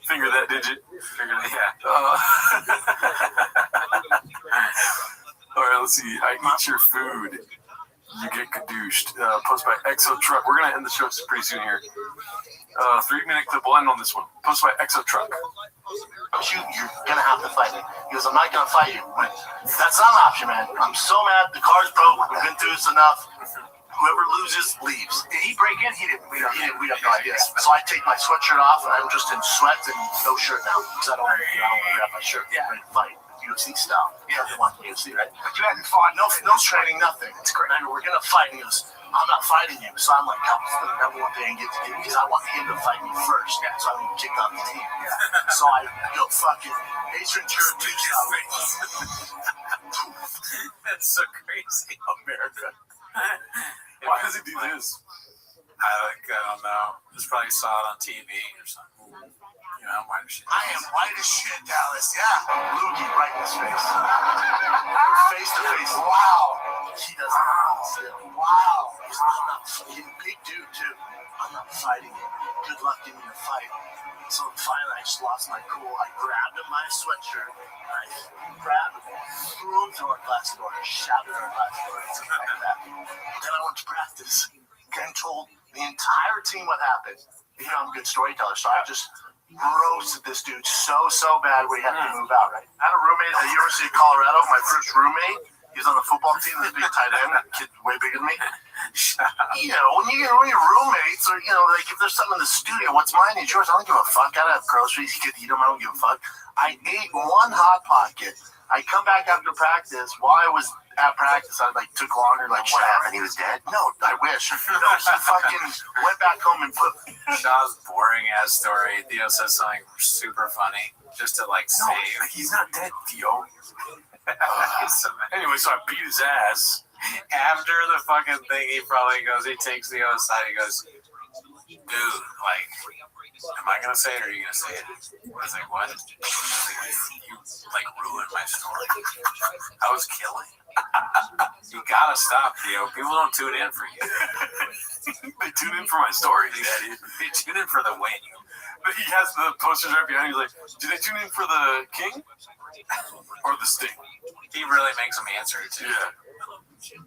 Finger that digit. Yeah. All right, let's see. I eat your food. You get kadooshed. Posted by Exo Truck. We're going to end the show pretty soon here. 3-minute clip. We'll end on this one. Posted by Exo Truck. You're going to have to fight me. He goes, I'm not going to fight you. That's not an option, man. I'm so mad. The car's broke. We've been through this enough. Whoever loses, leaves. Did he break in? He didn't. We have no idea. So I take my sweatshirt off, and I'm just in sweats and no shirt now. Because I don't want to grab my shirt. Yeah. Ready to fight. UFC style. Yeah. You want UFC, right? But you hadn't fought. No training, nothing. It's great. And we're going to fight. And he goes, I'm not fighting you. So I'm like, the number one thing I get to do because I want him to fight me first. Yeah. So I'm going to kick off the team. Yeah. So I go fucking Ace Ventura 2 style. That's so crazy. America. Why does he do this? I don't know. Just probably saw it on TV or something. I'm white as shit. I am white as shit, Dallas. Yeah. Loogie right in his face. Face to face. Wow. He doesn't understand. Wow. I'm not fighting. Big dude, too. I'm not fighting him. Good luck getting in a fight. So finally, I just lost my cool. I grabbed him my sweatshirt. I grabbed him, threw him through our glass door, shouted our glass door, and stuff like that. Then I went to practice and told the entire team what happened. I'm a good storyteller, so I just roasted this dude so bad we had to move out, right? I had a roommate at the University of Colorado, my first roommate. He was on the football team, this big tight end, kid way bigger than me. When you're roommates, or, like if there's something in the studio, what's mine is yours. I don't give a fuck. I have groceries. You could eat them. I don't give a fuck. I ate one Hot Pocket. I come back after practice while I was at practice, I like took longer. Like, what happened? He was dead? No, I wish. No, he fucking went back home and put. Shaw's boring ass story. Theo says something super funny just to like No, save. he's not dead, Theo. Anyway, so I beat his ass. After the fucking thing, he takes Theo aside. He goes, dude, like, am I gonna say it or are you gonna say it? I was like, what? You like ruined my story. I was killing. You gotta stop, Theo. People don't tune in for you. They tune in for my story. They tune in for the win. He has the posters right behind him. He's like, do they tune in for the king or the sting? He really makes them answer it too. Yeah.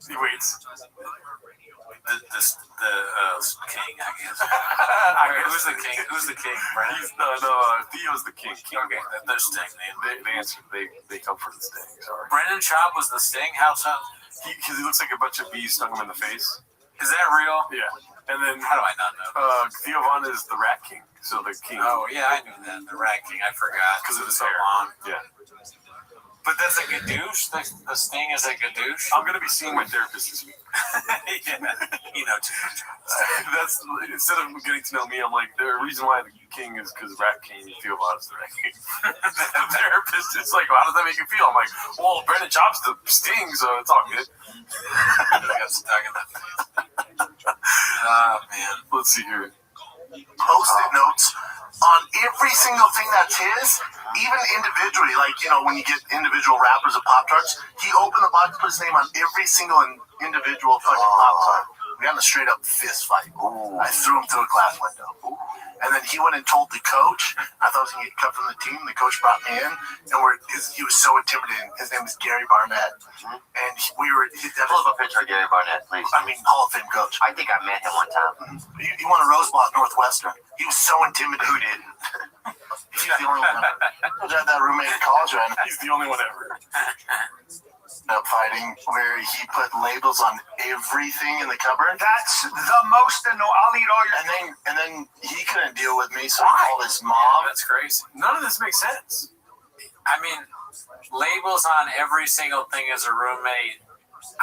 He waits. The king, I guess. Who's the king? Who's the king, Brennan? Theo's the king. Okay, the sting. They answer. They come for the sting. Sorry. Brennan Schaub was the sting. How so? Because he looks like a bunch of bees stung him in the face. Is that real? Yeah. And then how do I not know? Theo Von is the Rat King. So the king. Oh yeah, I knew that. The Rat King. I forgot because it was so long. Yeah. But that's a gadoosh? The sting is a gadoosh? I'm going to be seeing my therapist this week. Yeah, you know too much. That's, instead of getting to know me, I'm like, the reason why the king is because Rat King, Theo Von is the Rat King. The therapist is like, well, how does that make you feel? I'm like, well, Brendan Job's the sting, so it's all good. I got stuck in the face. Oh, man. Let's see here. Post-it notes on every single thing that's his, even individually. Like, you know, when you get individual wrappers of Pop-Tarts, he opened the box, put his name on every single individual fucking Pop-Tart. We got in a straight-up fist fight. I threw him through a glass window. And then he went and told the coach. I thought I was going to get cut from the team. The coach brought me in, and he was so intimidating. His name is Gary Barnett. And we were... Pull up a picture of Gary Barnett, please. I mean, Hall of Fame coach. I think I met him one time. He won a Rose Bowl at Northwestern. He was so intimidating. Who didn't? He's the only one ever. I had that roommate in college right now. He's the only one ever. Up fighting where he put labels on everything in the cupboard. That's the most annoying. I'll eat all your. And then he couldn't deal with me, so he called his mom. That's crazy. None of this makes sense. I mean, labels on every single thing as a roommate.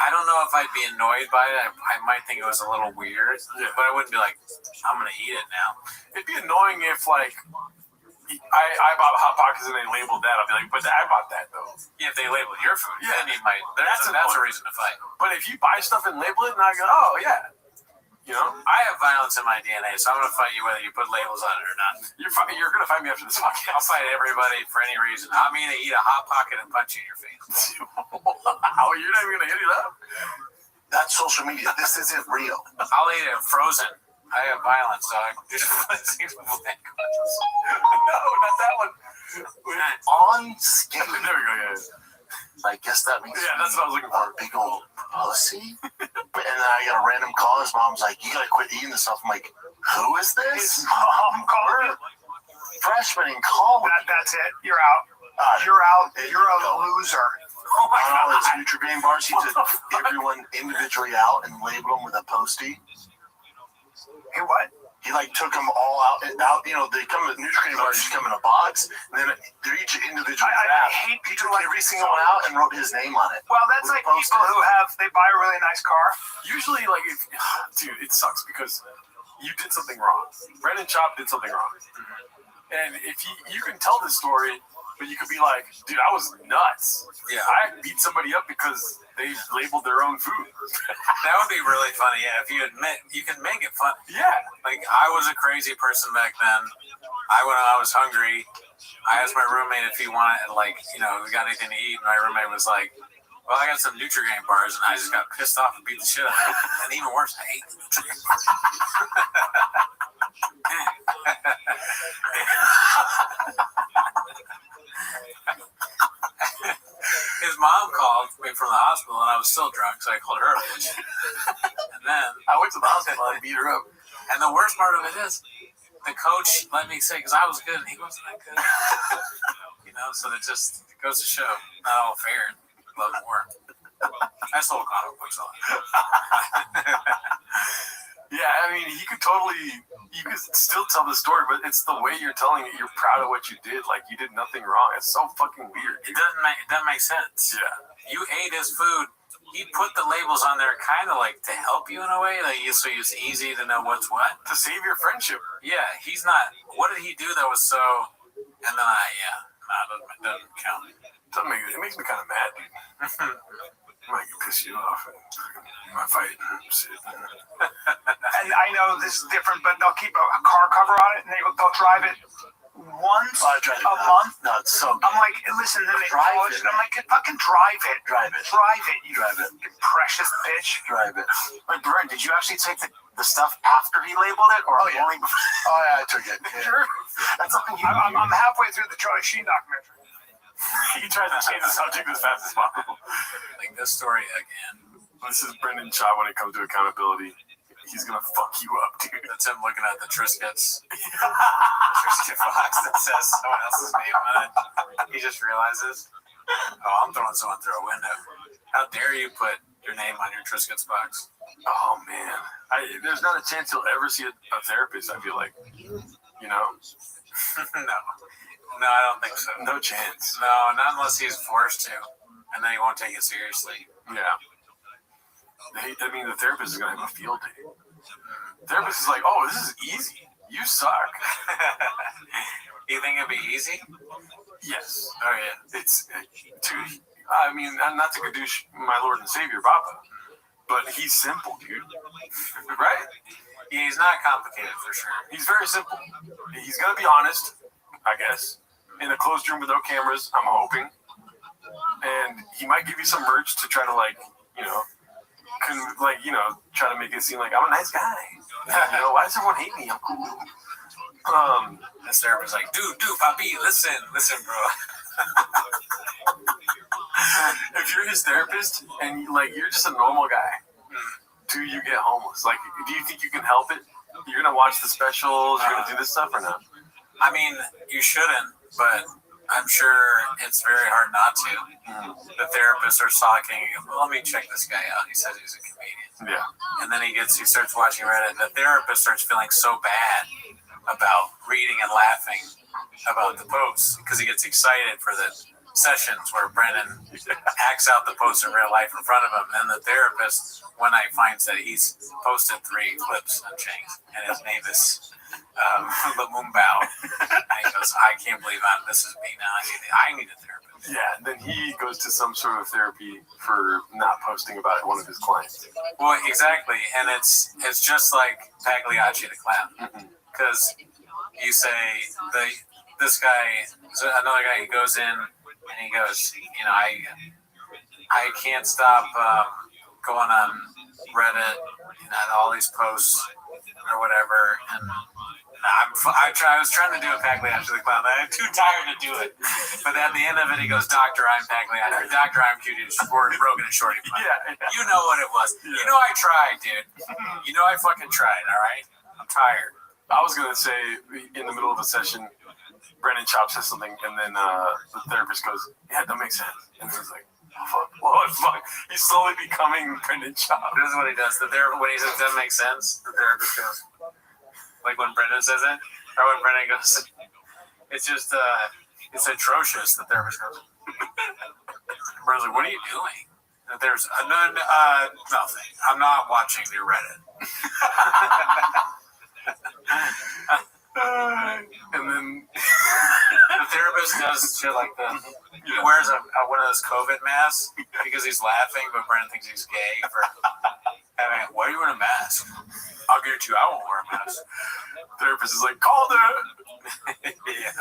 I don't know if I'd be annoyed by it. I might think it was a little weird, but I wouldn't be like, I'm gonna eat it now. It'd be annoying if like. I bought Hot Pockets and they labeled that. I'll be like, but I bought that though. Yeah, if they labeled your food, then you might. That's a reason to fight. But if you buy stuff and label it, and I go, oh yeah, you know, I have violence in my DNA, so I'm gonna fight you whether you put labels on it or not. You're gonna fight me after this podcast. I'll fight everybody for any reason. I'm gonna eat a Hot Pocket and punch you in your face. Oh, you're not even gonna hit it up? That's social media. This isn't real. I'll eat it frozen. I have violence, so I just no, not that one. On skin. There we go, yeah. I guess that means that's what I was looking for. Big old pussy. And then I got a random call. His mom's like, you gotta quit eating this stuff. I'm like, who is this? His mom called. Freshman in college. That's it. You're out. You're out. You're a loser. Oh my God. On all his Nutri-Grain bars, he took everyone individually out and labeled them with a Post-it. Hey, what? He like took them all out. You know, they come. Nutri-Grain bars just come in a box, and then they're each individual. I hate he took every single one out and wrote his name on it. Well, that's like people who they buy a really nice car. Usually, like, dude, it sucks because you did something wrong. Brendan Chop did something wrong, and if you can tell this story, but you could be like, dude, I was nuts. Yeah, I beat somebody up because they labeled their own food. That would be really funny. Yeah, if you admit, you can make it fun. Yeah, like I was a crazy person back then. When I was hungry, I asked my roommate if he wanted, like, you know, we got anything to eat, and my roommate was like, well, I got some Nutri-Grain bars, and I just got pissed off and beat the shit out of him. And even worse, I hate the Nutri-Grain bars. His mom called me from the hospital, and I was still drunk, so I called her a bitch. And then I went to the hospital and beat her up. And the worst part of it is, the coach let me say, because I was good, and he wasn't that good. You know, so it just goes to show, not all fair. Love and work. I sold comic books a lot. Yeah, I mean, you could still tell the story, but it's the way you're telling it. You're proud of what you did. Like, you did nothing wrong. It's so fucking weird. It doesn't make sense. Yeah. You ate his food he put the labels on there kind of like to help you in a way, like so it's easy to know what's what. To save your friendship. Yeah, he's not. What did he do that was so? And then it doesn't count. It makes me kind of mad, dude. I might piss you off and my fight and shit. And I know this is different, but they'll keep a car cover on it, and they'll drive it once a month. No, it's so good. I'm like, listen, then they Drive polish it. it. I'm like, fucking drive it. Drive it. Drive it, you Drive it. precious bitch. Drive it. Wait, Brent, did you actually take the stuff after he labeled it, or only before? Oh, yeah, I took it. Yeah. Sure. That's something you I'm halfway through the Charlie Sheen documentary. He tries to change the subject as fast as possible. Like this story again. This is Brendan Shaw when it comes to accountability. He's gonna fuck you up, dude. That's him looking at the Triscuits. Triscuit box that says someone else's name on it. He just realizes, oh, I'm throwing someone through a window. How dare you put your name on your Triscuits box? Oh man, there's not a chance you'll ever see a therapist. I feel like, you know. No, I don't think so. No chance. No, not unless he's forced to, and then he won't take it seriously. Yeah. I mean, the therapist is gonna have a field day. The therapist is like, "Oh, this is easy. You suck." You think it'd be easy? Yes. Oh yeah. It's dude. I mean, not to gadoosh my Lord and Savior, Papa, but he's simple, dude. Right? He's not complicated for sure. He's very simple. He's gonna be honest, I guess, in a closed room with no cameras. I'm hoping, and he might give you some merch to try to try to make it seem like I'm a nice guy. Why does everyone hate me? I'm cool. The therapist like, dude, Papi, listen, bro. If you're his therapist and you're just a normal guy, do you get homeless? Like, do you think you can help it? You're gonna watch the specials. You're gonna do this stuff or not? I mean, you shouldn't, but I'm sure it's very hard not to. The therapists are talking. Well, let me check this guy out. He says he's a comedian. Yeah. And then he starts watching Reddit. The therapist starts feeling so bad about reading and laughing about the posts because he gets excited for the sessions where Brennan acts out the post in real life in front of him. And then the therapist one night finds that he's posted 3 clips on Chang's, and his name is Lamumbao. And he goes, I can't believe this is me now. I need a therapist. Yeah, and then he goes to some sort of therapy for not posting about one of his clients. Well, exactly, and it's just like Pagliacci the clown, because you say this guy, another guy, he goes in and he goes, I can't stop going on Reddit and all these posts or whatever, and I was trying to do a Pagliacci the clown. I'm too tired to do it. But at the end of it, he goes, Doctor, I'm Pagliacci. Doctor, I'm cutie. Broken and shorty. Yeah. You know what it was. Yeah. You know I tried, dude. You know I fucking tried, all right? I'm tired. I was going to say, in the middle of a session, Brendan Chop says something, and then the therapist goes, yeah, that makes sense. And he's like, fuck. He's slowly becoming Brendan Chop. This is what he does. When he says that makes sense, the therapist goes, like when Brendan says it, or when Brendan goes, it's just, it's atrocious, the therapist goes. Brendan's like, what are you doing? And there's, nothing. I'm not watching your Reddit. And then the therapist does shit like this. He wears one of those COVID masks because he's laughing, but Brendan thinks he's gay for having. Why are you wearing a mask? I'll get you. I won't wear a mask. Therapist is like, called it. Yeah.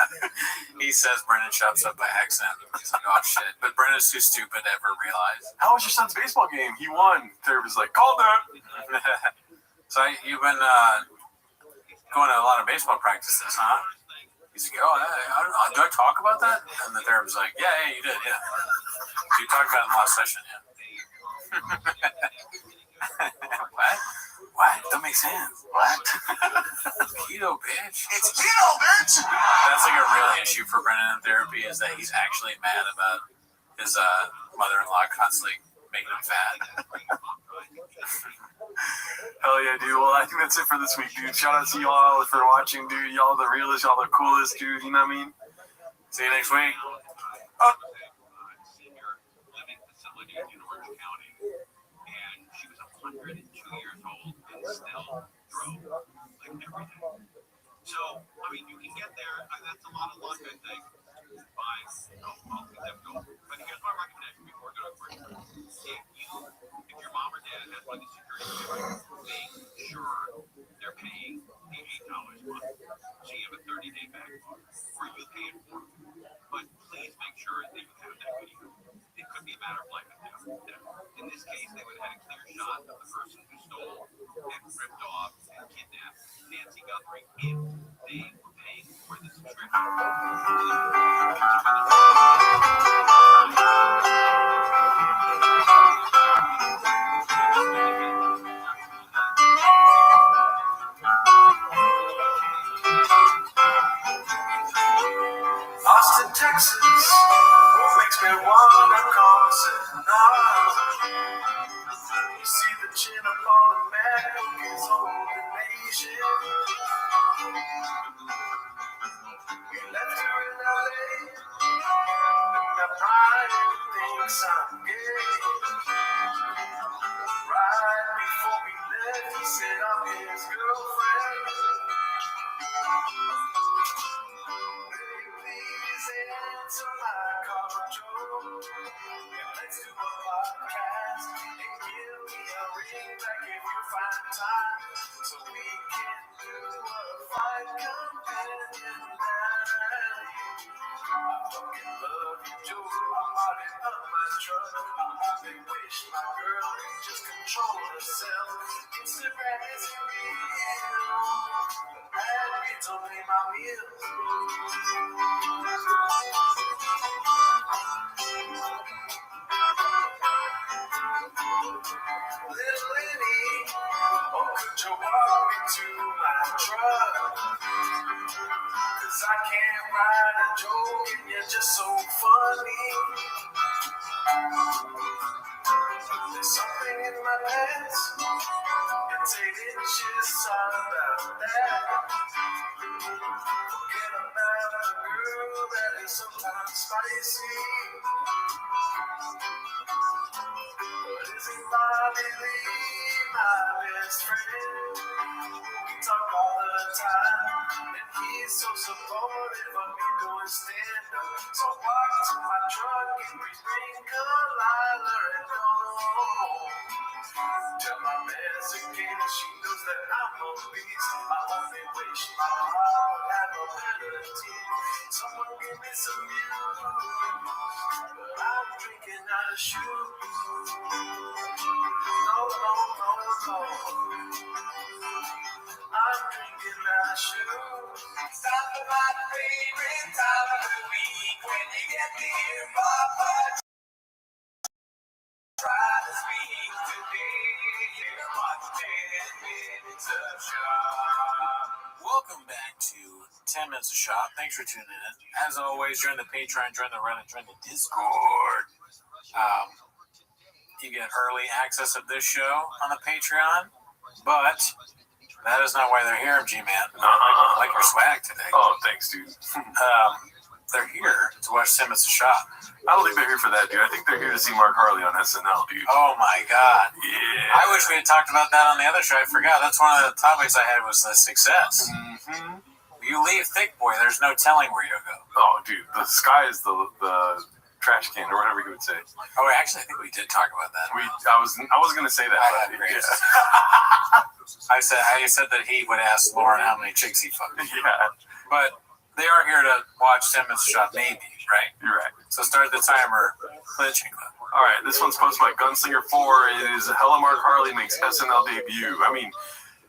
He says Brendan shuts up by accident. He's like, oh shit. But Brendan's too stupid to ever realize. How was your son's baseball game? He won. Therapist is like, called it. So you've been going to a lot of baseball practices, huh? He's like, do I talk about that? And the therapist's like, yeah, you did, yeah. You talked about it in the last session, yeah. What? That makes sense. What? Keto, bitch. It's keto, bitch! That's like a real issue for Brendan in therapy, is that he's actually mad about his mother-in-law constantly making him fat. Hell yeah, dude. Well, I think that's it for this week, dude. Shout out to y'all for watching, dude. Y'all the realest, y'all the coolest, dude. You know what I mean? See you next week. Living facility in Orange County. still drove like every day. So, I mean, you can get there. That's a lot of luck, I think. By well, it's difficult. But here's my recommendation before we go to a break. If your mom or dad has money security cameras, make sure they're paying the $8 a month. So you have a 30-day backlog, or you pay it for them. But please make sure that you have that video. It could be a matter of life and death. In this case, they would have had a clear shot of the person who stole and ripped off and kidnapped Nancy Guthrie if they were paying for the subscription. Austin, Texas, what makes me wanna cross it now? You see the chin up on the man who is old and Asian. We left her in LA, and the bride thinks I'm gay. Right before we left, he said I'm his girlfriend. Please answer my call, Joe. And let's do a podcast and give me a ring back if you find time, so we can do a fight companion night. I fucking love you, Joe. I'm harding up my truck. I only wish my girl could just control herself. Instagram isn't real. Bad beats don't pay my bills. Little Lenny, oh, could you walk me to my truck? 'Cause I can't write a joke and you're just so funny. There's something in my pants. It's 8 inches, sorry about that. Forget about a girl that is sometimes spicy. But isn't Bobby Lee my best friend? We talk all the time, and he's so supportive of me doing stand-up. So walk to my truck and we bring Kalila and home. Tell my Mexican she knows that I'm a beast. I only wish my heart would have a melody. Someone give me some music, but I'm drinking out of shoes. No, no, no, no. I'm drinking out of shoes. Stop my favorite time of the week when you get to hear my butt. Try to speak today. Watch 10 minutes of shop. Welcome back to 10 Minutes of Shop. Thanks for tuning in. As always, join the Patreon, join the Reddit, join the Discord. You get early access of this show on the Patreon, but that is not why they're here, G-Man. Like your swag today. Oh, thanks, dude. They're here to watch 10 Minutes of Shop. I don't think they're here for that, dude. I think they're here to see Mark Harley on SNL, dude. Oh my God. Yeah. I wish we had talked about that on the other show. I forgot. That's one of the topics I had was the success. Mm-hmm. You leave Thick Boy, there's no telling where you'll go. Oh, dude. The sky is the trash can or whatever he would say. Oh, actually, I think we did talk about that. I was gonna say that. I said that he would ask Lauren how many chicks he fucked. Yeah. But they are here to watch 10 Minutes of Shop, maybe, right? You're right. So start the timer. Clinching them. All right, this one's posted by Gunslinger 4. It is Hella Mark Harley makes SNL debut. I mean,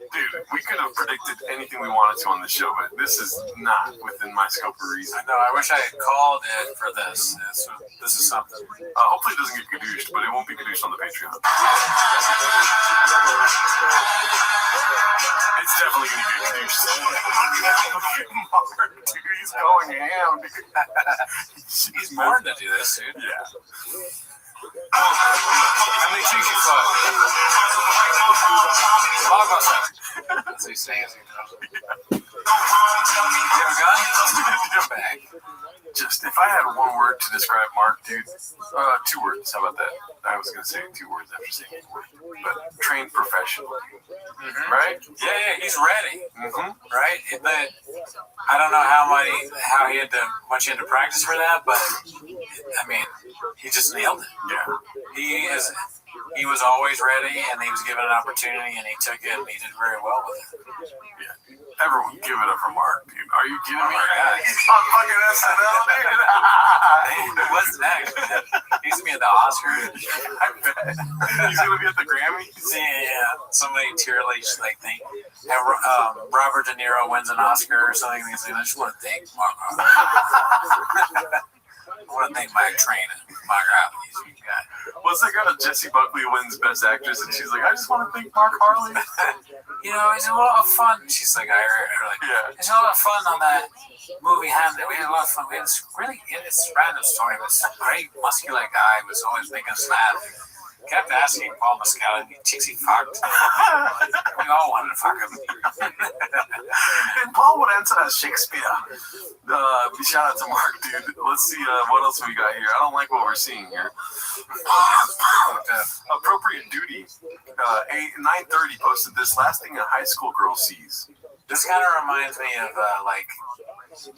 dude, we could have predicted anything we wanted to on the show, but this is not within my scope of reason. I know. I wish I had called it for this. This is something. Hopefully it doesn't get cadooshed, but it won't be cadooshed on the Patreon. It's definitely going to get cadooshed. Mark, dude, he's going ham, dude. He's born to do this, dude. Yeah. How many chicks you fuck? That's what he's saying. You have a gun? Back. Just, if I had one word to describe Mark, dude, 2 words. How about that? I was going to say 2 words after saying 1 word, but trained professional, right? Yeah, he's ready, right? But I don't know how much he had to practice for that, but I mean, he just nailed it. Yeah. He was always ready, and he was given an opportunity, and he took it, and he did very well with it. Yeah. Everyone give it up for Mark, dude. Are you kidding me? He's on fucking SNL, dude. What's next? He's gonna be at the Oscars. I bet. He's gonna be at the Grammys. Yeah. Somebody tier list like thing. Robert De Niro wins an Oscar or something. He's like, I just want to thank Mark. I want to thank my trainer, Mark Rabbi. What's that girl? Jessie Buckley wins Best Actress, and she's like, I just want to thank Mark Harley. You know, it's a lot of fun. She's like, I heard her like, it's a lot of fun on that movie Hamlet. We had a lot of fun. We had this it's a random story. This great muscular guy was always making us laugh. Kept asking Paul Mescal, thinks he fucked. We all wanted to fuck him. And Paul would answer as Shakespeare. Shout out to Mark, dude. Let's see what else we got here. I don't like what we're seeing here. Appropriate duty. 9:30 posted this. Last thing a high school girl sees. This kind of reminds me of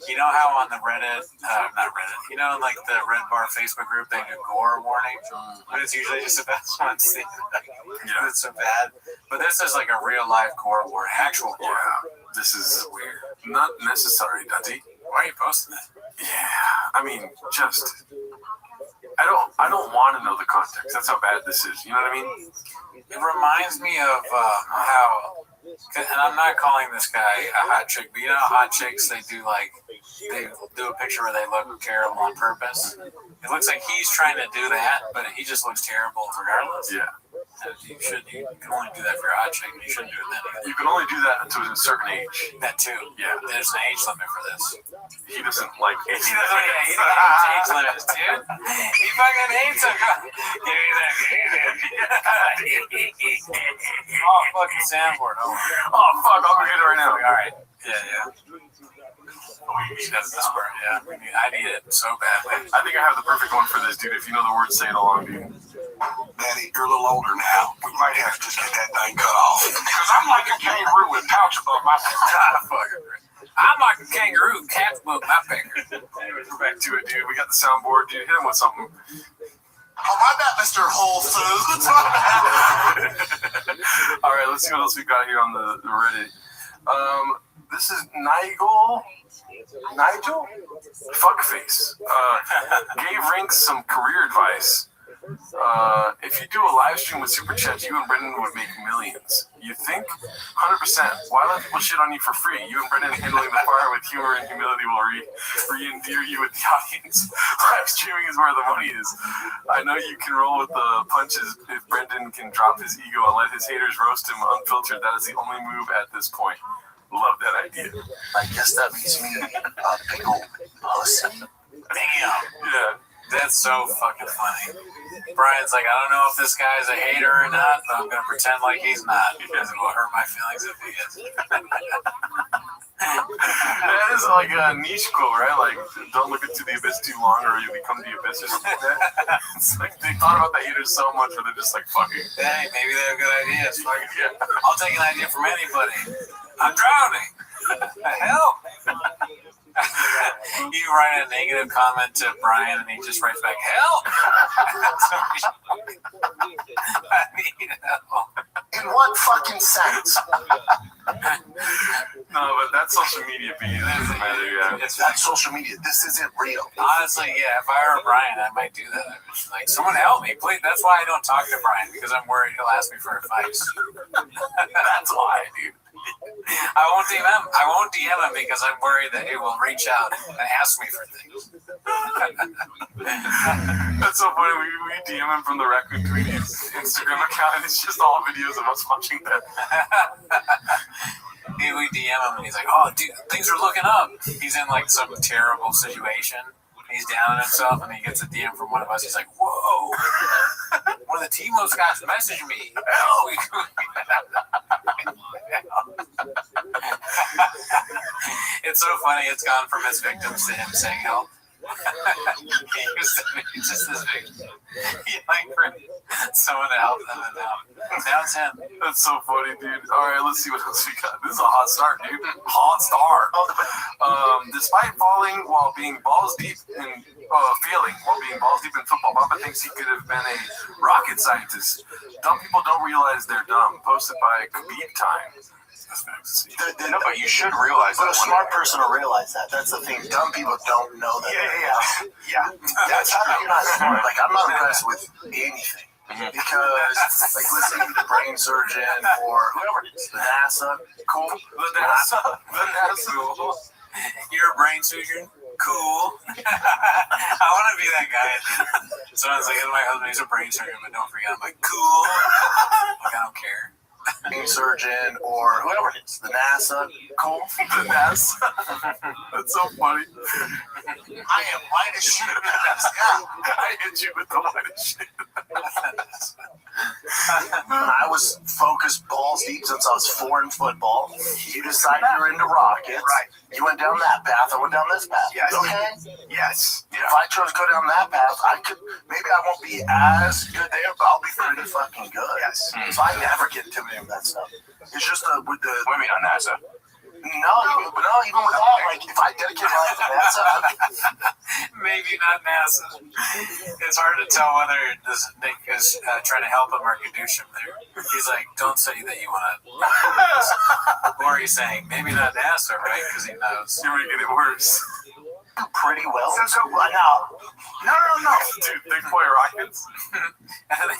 you know how on the Reddit, not Reddit, you know, like the Red Bar Facebook group, they do gore warnings, but it's usually just the best one scene. It's so bad. But this is like a real life gore warning, actual gore. Yeah, this is weird. Not necessary, Duddy. Why are you posting that? Yeah, I mean, just I don't want to know the context. That's how bad this is. You know what I mean? It reminds me of how. And I'm not calling this guy a hot chick, but you know hot chicks, they do a picture where they look terrible on purpose. It looks like he's trying to do that, but he just looks terrible regardless. Yeah. You can only do that for a hot chick, but you shouldn't do it then either. You can only do that until a certain age. That too. Yeah. There's an age limit for this. He doesn't like age limits. He doesn't age limits, dude. He fucking hates them. Give me that. Oh, fucking sandboard. Oh, fuck. I'll go get it right now. All right. Yeah. That's this part, yeah. I need it so badly. I think I have the perfect one for this, dude. If you know the words, say it along, dude. Daddy, you're a little older now. We might have to just get that thing cut off. Because I'm like a kangaroo with pouch above my I'm like a kangaroo with cats above my fingers. Anyways, we're back to it, dude. We got the soundboard, dude. Hit him with something. Oh, my bad, Mr. Whole Foods. All right, let's see what else we got here on the Reddit. This is Nigel? Fuckface. Gave Rinks some career advice. If you do a live stream with Super Chats, you and Brendan would make millions. You think? 100%. Why let people shit on you for free? You and Brendan handling the fire with humor and humility will re-endear you with the audience. Live streaming is where the money is. I know you can roll with the punches if Brendan can drop his ego and let his haters roast him unfiltered. That is the only move at this point. Love that idea. I guess that makes me a big old pussy. Damn. Yeah. That's so fucking funny. Brian's like, I don't know if this guy's a hater or not, but I'm gonna pretend like he's not because it will hurt my feelings if he is. That is like a niche quote, right? Like, don't look into the abyss too long or you become the abyss or something like that. It's like they thought about the haters so much where they're just like, fuck it. Hey, maybe they have good ideas. Fuck it. Yeah. I'll take an idea from anybody. I'm drowning. Help. You write a negative comment to Brian and he just writes back, help! I need help. In what fucking sense? No, but that's social media, B. It doesn't matter, yeah. That's social media. This isn't real. Honestly, yeah, if I were Brian, I might do that. I would just like, someone help me, please. That's why I don't talk to Brian, because I'm worried he'll ask me for advice. That's why, dude. I won't DM him because I'm worried that he will reach out and ask me for things. That's so funny. We DM him from the Raccoon Tweenies Instagram account, and it's just all videos of us watching that. We DM him, and he's like, oh, dude, things are looking up. He's in, like, some terrible situation. He's down on himself, and he gets a DM from one of us. He's like, whoa. One of the T-Most guys messaged me. It's so funny. It's gone from his victims to him saying help. He's just his victim. He like for someone to help them, and now it's him. That's so funny, dude. All right, let's see what else we got. This is a hot start, dude. Hot start. Despite falling while being balls deep in failing while being balls deep in football, Baba thinks he could have been a rocket scientist. Dumb people don't realize they're dumb. Posted by Khabib Time. No, but you should realize that. But a smart person will realize that. That's the thing. Dumb people don't know that. Yeah. That's how you're not smart. Like, I'm not impressed with anything. Because, like, listening to the brain surgeon or whoever it is, the NASA, cool. The NASA. Cool. You're a brain surgeon? Cool. I want to be that guy. Someone's like, my husband, he's a brain surgeon, but don't forget. I'm like, cool. Like, I don't care. Brain surgeon or whoever it is, the NASA, cool. The NASA. That's so funny. I am white as shit. I hit you with the whitest shit. I was focused balls deep since I was 4 in football. You decided you were into rockets. Right. You went down that path. I went down this path. Yes. Okay? Yes. Yeah. If I chose to go down that path, maybe I won't be as good there, but I'll be pretty fucking good. Yes. So I never get intimidated with that stuff. It's just with the... What do you mean on NASA? No, even with that, like, if I dedicate my life to NASA, maybe not NASA. It's hard to tell whether Nick is trying to help him or gadoosh him there. He's like, don't say that you want to. Or he's saying, maybe not NASA, right? Because he knows. You're making it worse. Pretty well. So now. No. Dude, big boy rockets. That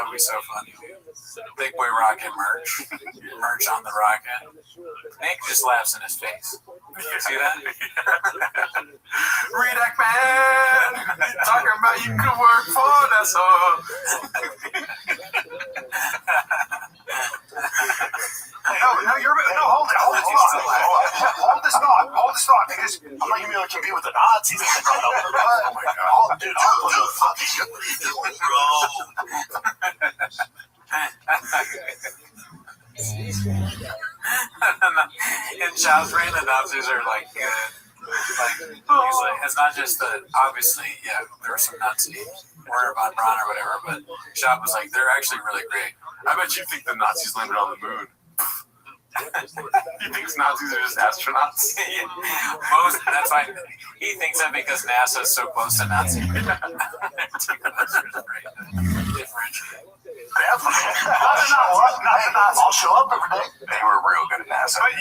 would be so funny. Big boy rocket merch. Merch on the rocket. Nick just laughs in his face. You see that? Redact man! Talking about you could work for NASA. Hold this thought, because I'm not gonna be able to compete with the Nazis. Oh my God. Dude, In Child's brain, the Nazis are like good. It's not just that, obviously, there were some Nazi Werner von Braun or whatever, but Shab was like, they're actually really great. I bet you think the Nazis landed on the moon. He thinks Nazis are just astronauts. That's why he thinks that because NASA is so close to Nazi. Differentiate. I'll show up every day. They were real good at NASA. But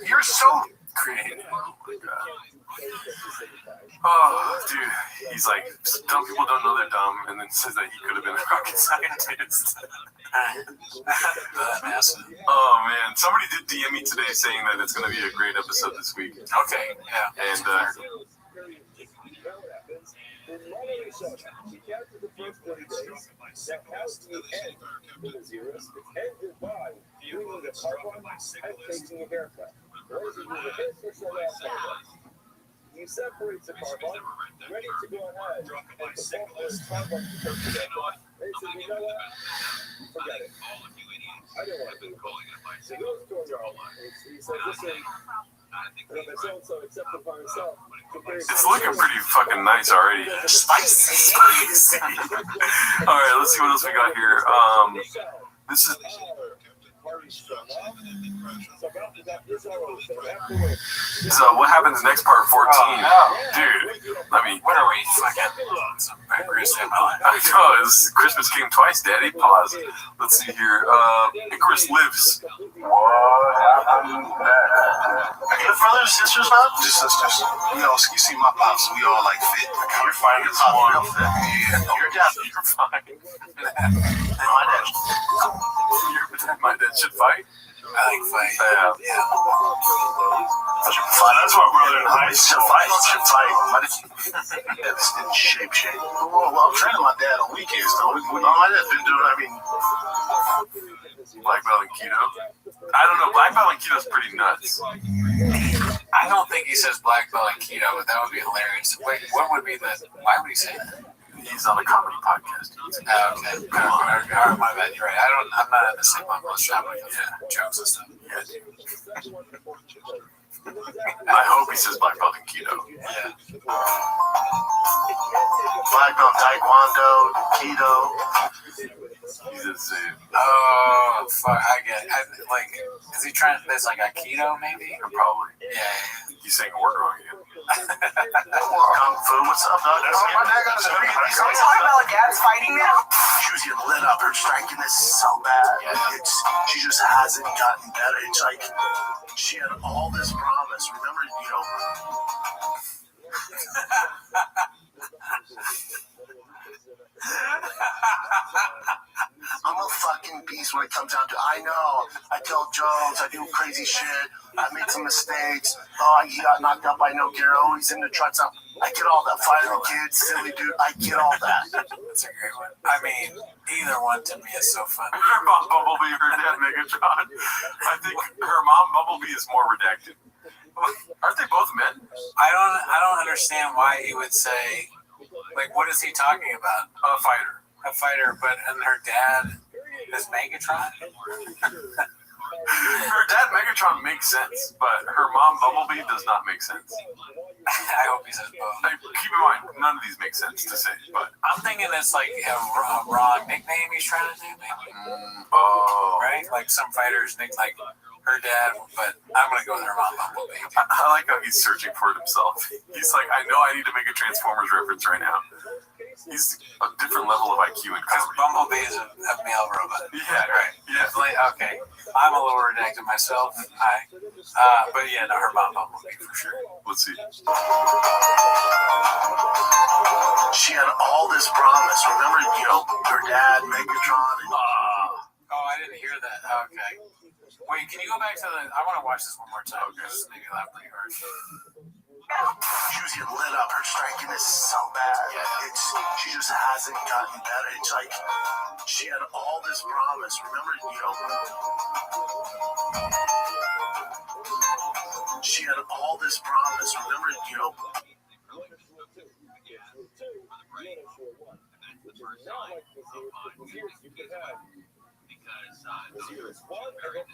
you're so creative. Oh my God. Oh, dude. He's like, dumb people don't know they're dumb, and then says that he could have been a rocket scientist. Oh man, somebody did DM me today saying that it's going to be a great episode this week. Okay, yeah. And he separates the carbon, ready to go ahead. And the bicyclist, they said, you know what? Forget it. I don't want to do it. So he goes to a yard. He said, listen, so accepted by himself. it's looking pretty fucking nice already. Spicy. All right, let's see what else we got here. This is. So what happens next, part 14? Dude, what are we fucking Icarus Christmas came twice, Daddy. Pause. Let's see here. Icarus lives. What happened there? Good brothers, sisters, now? Just sisters. You see my pops, we all like fit. You're fine, your pop real fit. Yeah, your dad, you're fine. My dad should fight. I like fight. Yeah. That's my brother in high school. Should fight. That's in shape. Well, I'm training my dad on weekends, though. My dad's been doing, Black belt and keto. I don't know. Black belt and keto is pretty nuts. I don't think he says black belt and keto, but that would be hilarious. Wait, what would be the? Why would he say that? He's on a comedy podcast. Okay. My bad. You're right. I'm not at the same level as Shabba. Yeah, jokes and stuff. Yeah, dude. I hope he says black belt in keto. Yeah. Black belt taekwondo, keto. He's insane. Oh, fuck! I get it. Like, is he trying? There's like a keto, maybe? Probably. Yeah. He's saying a word wrong again. Kung Fu, what's up, dog? Are we talking about like dads fighting now? She was getting lit up. Her striking is so bad. She just hasn't gotten better. It's like she had all this promise. Remember, I'm a fucking beast when it comes down to. I know. I tell jokes. I do crazy shit. I made some mistakes. Oh, he got knocked out by no girl. He's in the trucks. I get all that. Fighting the kids, silly dude. I get all that. That's a great one. I mean, either one to me is so fun. Her mom Bumblebee, her dad Megatron. I think her mom Bumblebee is more redacted. Aren't they both men? I don't understand why he would say, like, what is he talking about? A fighter. A fighter, but and her dad is Megatron. Her dad Megatron makes sense, but her mom Bumblebee does not make sense. I hope he says both. Keep in mind, none of these make sense to say, but I'm thinking it's like a wrong nickname he's trying to do, maybe. Right? Like some fighters nick like her dad, but I'm gonna go with her mom Bumblebee. I like how he's searching for it himself. He's like, I know I need to make a Transformers reference right now. He's a different level of IQ and because Bumblebee is a male robot. Yeah, right. Yeah, like, okay. I'm a little redacted myself. But yeah, no, her mom Bumblebee for sure. Let's see. She had all this promise. Remember, her dad, Megatron. Oh, I didn't hear that. Okay. Wait, can you go back to the? I want to watch this one more time because this made me laugh pretty hard. She was getting lit up. Her striking is so bad. She just hasn't gotten better. It's like she had all this promise. Remember, she had all this promise. Remember,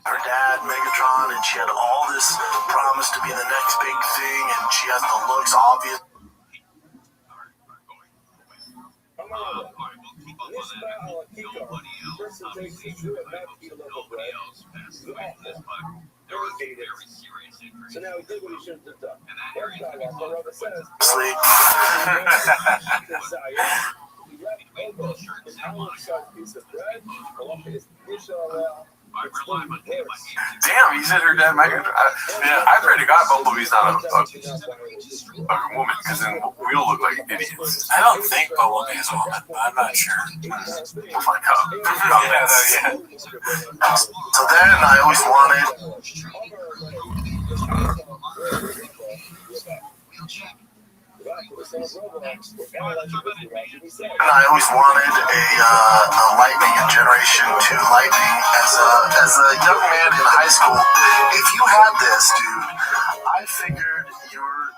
her dad, Megatron, and she had all this promise to be the next big thing, and she has the looks obvious. So now he did what he shouldn't have done. Sleep. Damn, he said her dad Megatron. I pray to God Bumblebee's not a woman, because then we all look like idiots. I don't think Bumblebee is a woman, but I'm not sure. We'll find out. Yeah. So then I always wanted. And I always wanted a Lightning, a Generation 2 Lightning as a young man in high school. If you had this, dude, I figured you were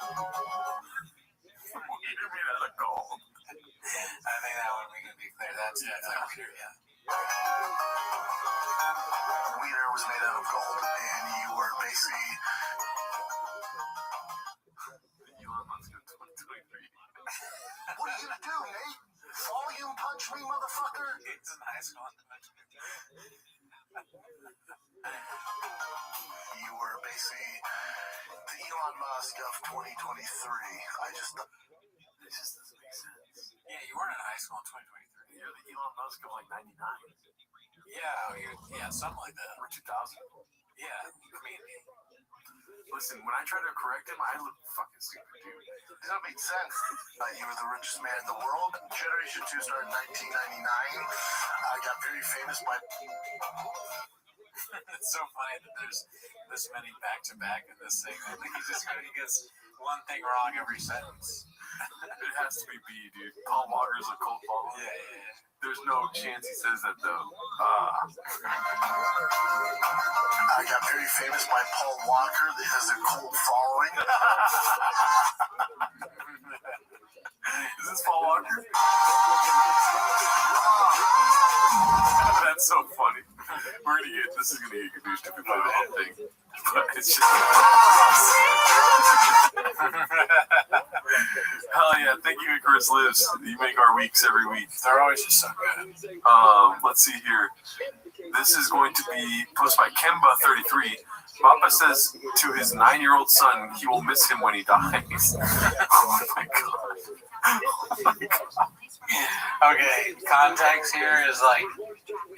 made out of gold. I think that one we can be clear. That's clear, yeah. Wiener was made out of gold, and you were basically. What are you gonna do, Nate? Volume punch me, motherfucker? It's a nice one. You were basically the Elon Musk of 2023. I just thought. It just doesn't make sense. Yeah, you weren't in high school in 2023. You're the Elon Musk of like 99. Yeah, something like that. Or 2000. Yeah, I mean. Listen, when I try to correct him, I look fucking stupid, dude. Does that make sense? You were the richest man in the world. Generation 2 started in 1999. I got very famous by. It's so funny that there's this many back-to-back in this thing. I think he gets one thing wrong every sentence. It has to be B, dude. Paul Walker's a cult follower. Yeah. There's no chance he says that, though. I got very famous by Paul Walker. That has a cult following. Is this Paul Walker? That's so funny. This is gonna get confused if we play the whole thing. But it's just hell yeah, thank you, Icarus Lives. You make our weeks every week. They're always just so good. Let's see here. This is going to be posted by Kemba33. Papa says to his 9-year-old son he will miss him when he dies. Oh my god. Okay, context here is like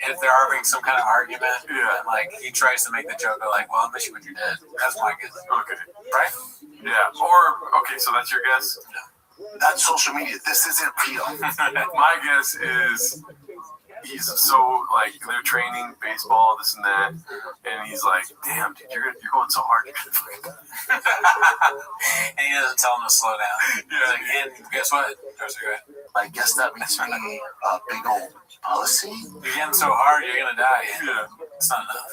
if they're having some kind of argument, and like he tries to make the joke of like, well, I'll miss you when you're dead. That's my guess. Okay. Right? Yeah. Or okay, so that's your guess? That's social media. This isn't real. My guess is he's so like they're training baseball, this and that, and he's like, "Damn, dude, you're going so hard." And he doesn't tell him to slow down. Yeah. Like, and guess what? I guess that makes me a big old pussy. You're getting so hard, you're gonna die. Yeah. It's not enough.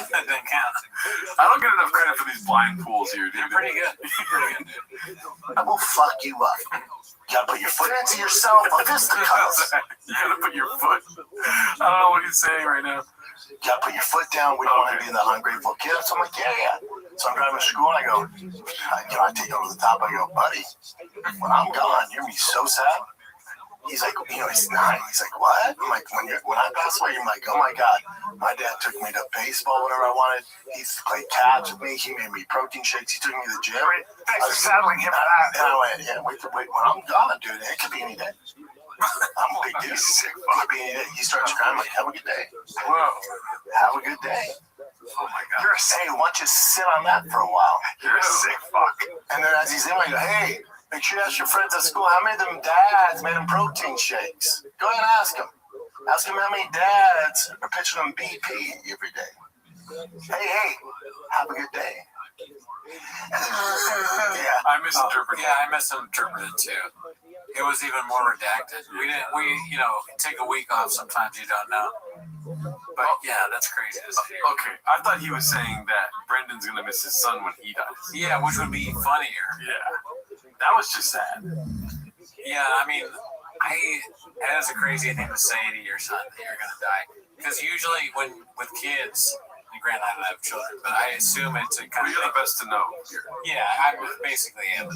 That didn't count. I don't get enough credit for these blind pools here, dude. You're pretty good. I will fuck you up. You gotta put your foot into yourself. A fisticuffs. You gotta put your foot. I don't know what he's saying right now. You gotta put your foot down. We don't want to be the ungrateful kid. So I'm like, yeah. So I'm driving to school and I go, I take it over the top. I go, buddy, when I'm gone, you're gonna be so sad. He's like, he's 9. He's like, what? I'm like, when I pass away, you're like, oh my God, my dad took me to baseball whenever I wanted. He played catch with me. He made me protein shakes. He took me to the gym. Thanks for saddling him for that. And I went, yeah, wait, when I'm gone, dude, it could be any day. I'm a big dude. It could be any day. He starts crying, like, have a good day. Whoa. Have a good day. Oh my God. Hey, why don't you sit on that for a while? You're a sick fuck. And then as he's in, I go, hey, make sure you ask your friends at school how many of them dads made them protein shakes. Go ahead and ask them. Ask them how many dads are pitching them BP every day. Hey, have a good day. Yeah, I misinterpreted. Yeah, I misinterpreted too. It was even more redacted. We take a week off. Sometimes you don't know. But yeah, that's crazy to say. Okay, I thought he was saying that Brendan's gonna miss his son when he dies. Yeah, which would be funnier. Yeah, that was just sad. Yeah, I mean, that is a crazy thing to say to your son that you're gonna die. Because usually with kids, and granted I don't have children, but I assume it's a kind of. You're the best to know. Yeah, I basically am.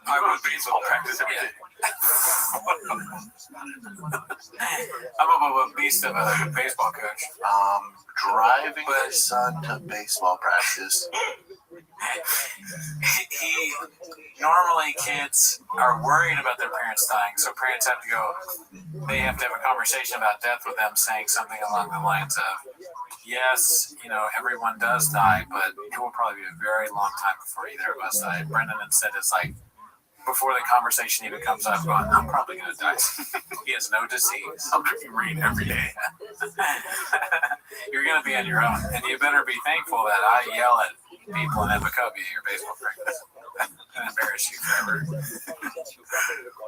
I go to baseball practice every day. I'm a beast of a baseball coach. Driving my son to baseball practice. Normally kids are worried about their parents dying, so parents have to go. They have to have a conversation about death with them, saying something along the lines of, "Yes, everyone does die, but it will probably be a very long time before either of us die." Brendan instead is like, before the conversation even comes up, going, "I'm probably going to die." He has no disease. I'm drinking rain every day. You're going to be on your own, and you better be thankful that I yell at people in Epicobia at your baseball practice and embarrass you forever.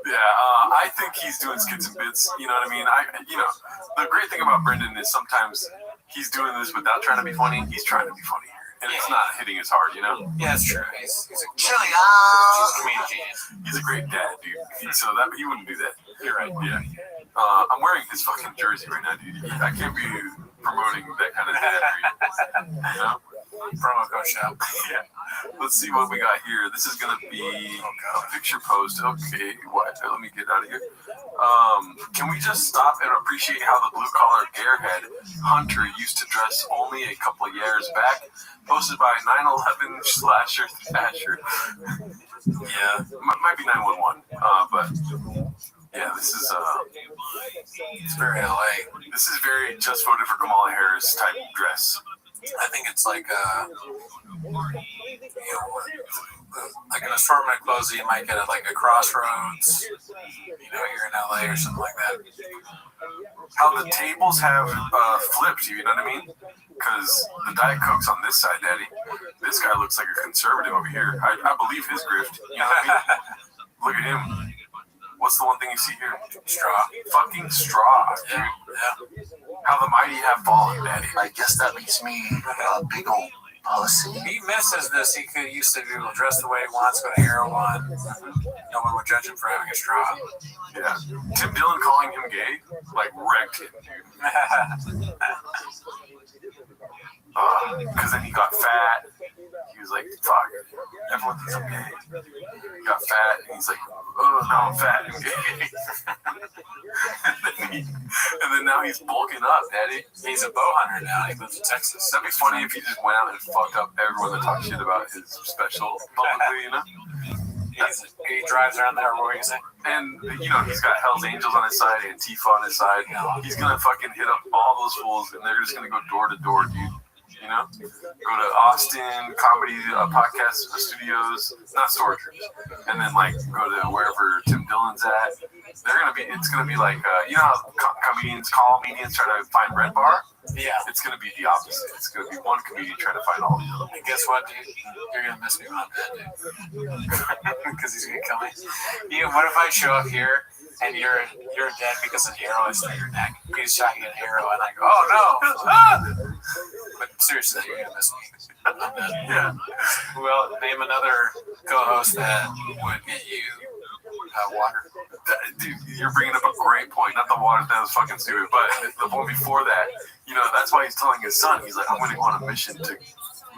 Yeah, I think he's doing skits and bits. You know what I mean? The great thing about Brendan is sometimes he's doing this without trying to be funny. He's trying to be funny here. And it's not hitting as hard, Yeah, it's true. He's a chili. He's a comedian genius. He's a great dad, dude. So that he wouldn't do that. You're right. Yeah. I'm wearing his fucking jersey right now, dude. I can't be promoting that kind of dad. Promo code shop. Yeah. Let's see what we got here. This is gonna be a picture post. Okay, what? Let me get out of here. Can we just stop and appreciate how the blue-collar airhead Hunter used to dress only a couple of years back? Posted by 9/11 slasher Thrasher. Yeah, might be 911. But yeah, this is it's very LA. This is very just voted for Kamala Harris type dress. I think it's like like an assortment of clothes that you might get at like a Crossroads. You're in LA or something like that. How the tables have flipped, you know what I mean? Because the Diet Coke's on this side, Daddy. This guy looks like a conservative over here. I believe his grift. You know what I mean? Look at him. What's the one thing you see here? Straw. Fucking straw, dude. Yeah. How the mighty have fallen, Daddy. I guess that makes me a big old Pussy? He misses this. He used to be able to dress the way he wants, go to Heroin. No one would judge him for having a straw. Yeah. Tim Dillon calling him gay, like, wrecked him, dude. Because then he got fat. He was like, fuck, everyone thinks I'm gay. He got fat, and he's like, oh, now I'm fat and gay. and then now he's bulking up, Daddy. He's a bow hunter now. He lives in Texas. That'd be funny if he just went out and fucked up everyone that talks shit about his special publicly, you know? He drives around there, what were you saying? And, you know, he's got Hell's Angels on his side, Antifa on his side. He's going to fucking hit up all those fools, and they're just going to go door to door, dude. You know? Go to Austin Comedy Podcast Studios, not storage rooms. And then, like, go to wherever Tim Dillon's at. It's going to be like, you know how comedians try to find Red Bar? Yeah. It's going to be the opposite. It's going to be one comedian trying to find all the other. And guess what, dude? You're going to miss me when I'm dead, dude. Because he's going to kill me. Yeah, what if I show up here and you're dead because an arrow is through your neck? He's shot you an arrow and I go, oh no! But seriously, you're going to miss me. I'm dead. Yeah. Well, name another co-host that would get you water. Dude, you're bringing up a great point. Not the water, that was fucking stupid. But the one before that, you know, that's why he's telling his son, he's like, I'm going to go on a mission to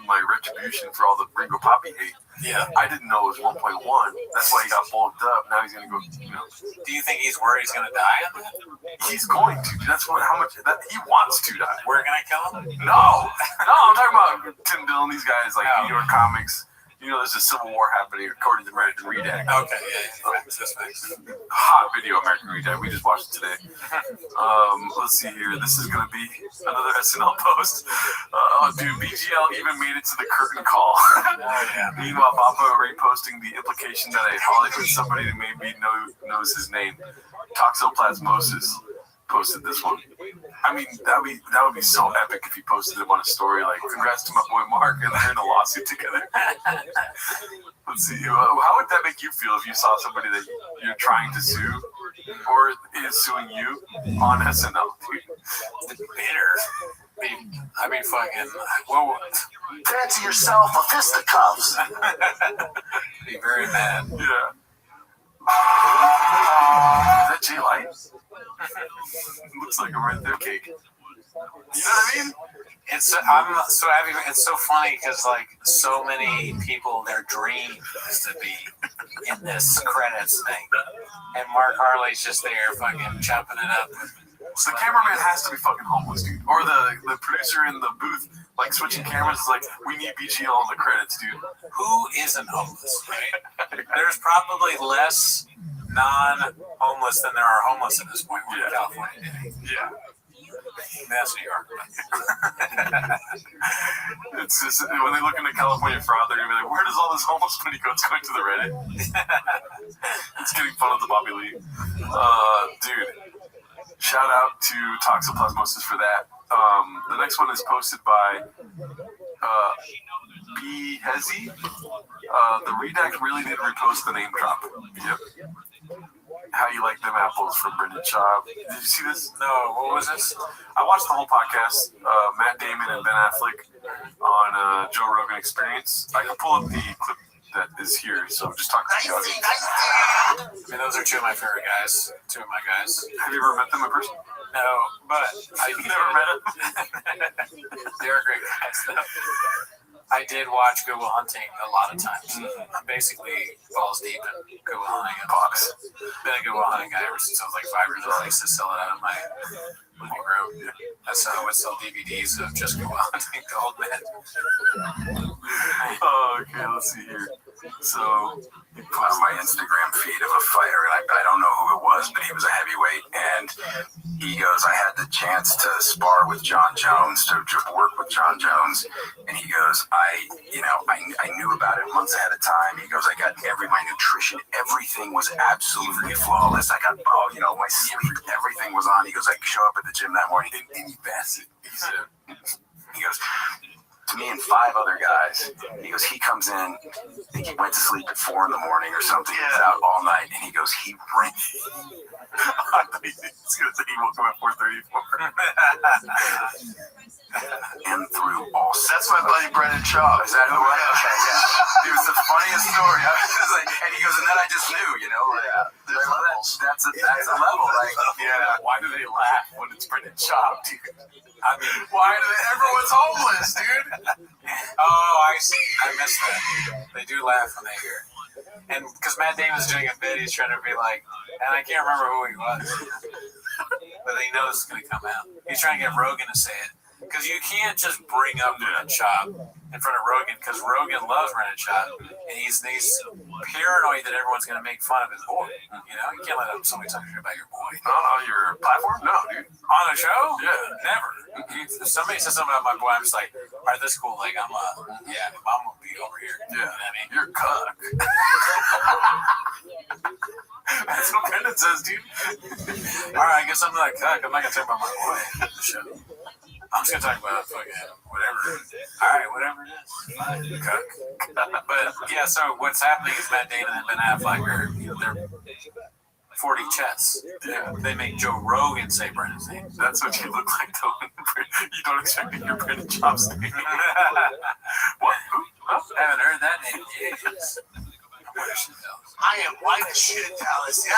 my retribution for all the Ringo Poppy hate. Yeah. I didn't know it was 1.1. That's why he got bulked up. Now he's going to go, you know. Do you think he's worried he's going to die on that? He's going to. That's how much he wants to die. We're going to kill him? No, I'm talking about Tim Dillon, these guys, like New York comics. You know, there's a civil war happening according to American Redact. Okay, yeah. Facts. Hot video, American Redact. We just watched it today. Let's see here. This is going to be another SNL post. Dude, BGL even made it to the curtain call. Meanwhile, Baba reposting the implication that a Hollywood somebody that maybe knows his name, Toxoplasmosis, posted this one. I mean, that would be so epic if he posted him on a story like, congrats to my boy Mark, and they're in a lawsuit together. Let's see. How would that make you feel if you saw somebody that you're trying to sue or is suing you on SNL? Bitter. I mean, fucking. Whoa. Fancy yourself a fisticuffs. Be very mad. Yeah. Is that Jay Light? Looks like a right there cake. You know what I mean? I'm so happy. It's so funny because like so many people, their dream is to be in this credits thing, and Mark Harley's just there, fucking chopping it up. So the cameraman has to be fucking homeless, dude. Or the producer in the booth, like switching cameras, is like, we need BGL on the credits, dude. Who isn't homeless, right? There's probably less non-homeless than there are homeless at this point in California. Yeah. That's New York. It's just, when they look into California fraud, they're going to be like, where does all this homeless money go? It's going to the Reddit. It's getting fun of the Bobby Lee. Dude, shout out to Toxoplasmosis for that. The next one is posted by B. Hezzy. The Redact really did repost the name drop. Yep. How You Like Them Apples from Brendan Schaub. Did you see this? No, what was this? I watched the whole podcast, Matt Damon and Ben Affleck on Joe Rogan Experience. I can pull up the clip that is here, so just talk to the audience. I mean, those are two of my favorite guys. Two of my guys. Have you ever met them in person? No, but I've never met them. They're great guys, though. I did watch Good Will Hunting a lot of times. I'm basically balls deep in Good Will Hunting and box. Been a Good Will Hunting guy ever since I was like 5 years old. I used to sell it out of my living room. That's how I would sell DVDs of just Good Will Hunting to old men. Okay, let's see here. So, he put on my Instagram feed of a fighter, and I don't know who it was, but he was a heavyweight, and he goes, I had the chance to spar with John Jones, to work with John Jones, and he goes, I knew about it months ahead of time. He goes, I got my nutrition, everything was absolutely flawless. I got, my sleep, everything was on. He goes, I show up at the gym that morning, and he goes, to me and 5 other guys. He goes, he comes in, I think he went to sleep at 4 in the morning or something. He was out all night, and he goes, he ran. I thought he was going to say he woke up at 4:34. And through all. That's my buddy Brendan Shaw. Is that who it was? Okay, yeah. It was the funniest story. I was like, and he goes, and then I just knew, you know. That's a level. Like, yeah. Why do they laugh when it's Brendan Shaw, dude? I mean, why do they, everyone's homeless, dude? Oh, I see. I missed that. They do laugh when they hear it. And because Matt Damon's doing a bit, he's trying to be like, and I can't remember who he was, but he knows it's going to come out. He's trying to get Rogan to say it. Because you can't just bring up Brendan Schaub in front of Rogan, because Rogan loves Brendan Schaub, and he's paranoid that everyone's going to make fun of his boy. You know, you can't let somebody talk shit about your boy. On your platform? No, dude. On a show? Yeah. Never. If somebody says something about my boy, I'm just like, all right, that's cool. Like, I'm going to be over here. Yeah. You know what I mean? You're a cuck. That's what Brendan says, dude. All right, I guess I'm not a cuck. I'm not going to talk about my boy on the show. I'm just going to talk about fucking whatever. All right, whatever it is. Fine, cuck. But, yeah, so what's happening is Matt Damon and Ben Affleck are, they're 40 chess. Yeah. They make Joe Rogan say Brendan's name. That's what you look like, though. You don't expect to hear Brendan Schaub's name. What? I haven't heard that name in ages. I am white as shit, Dallas. Yeah.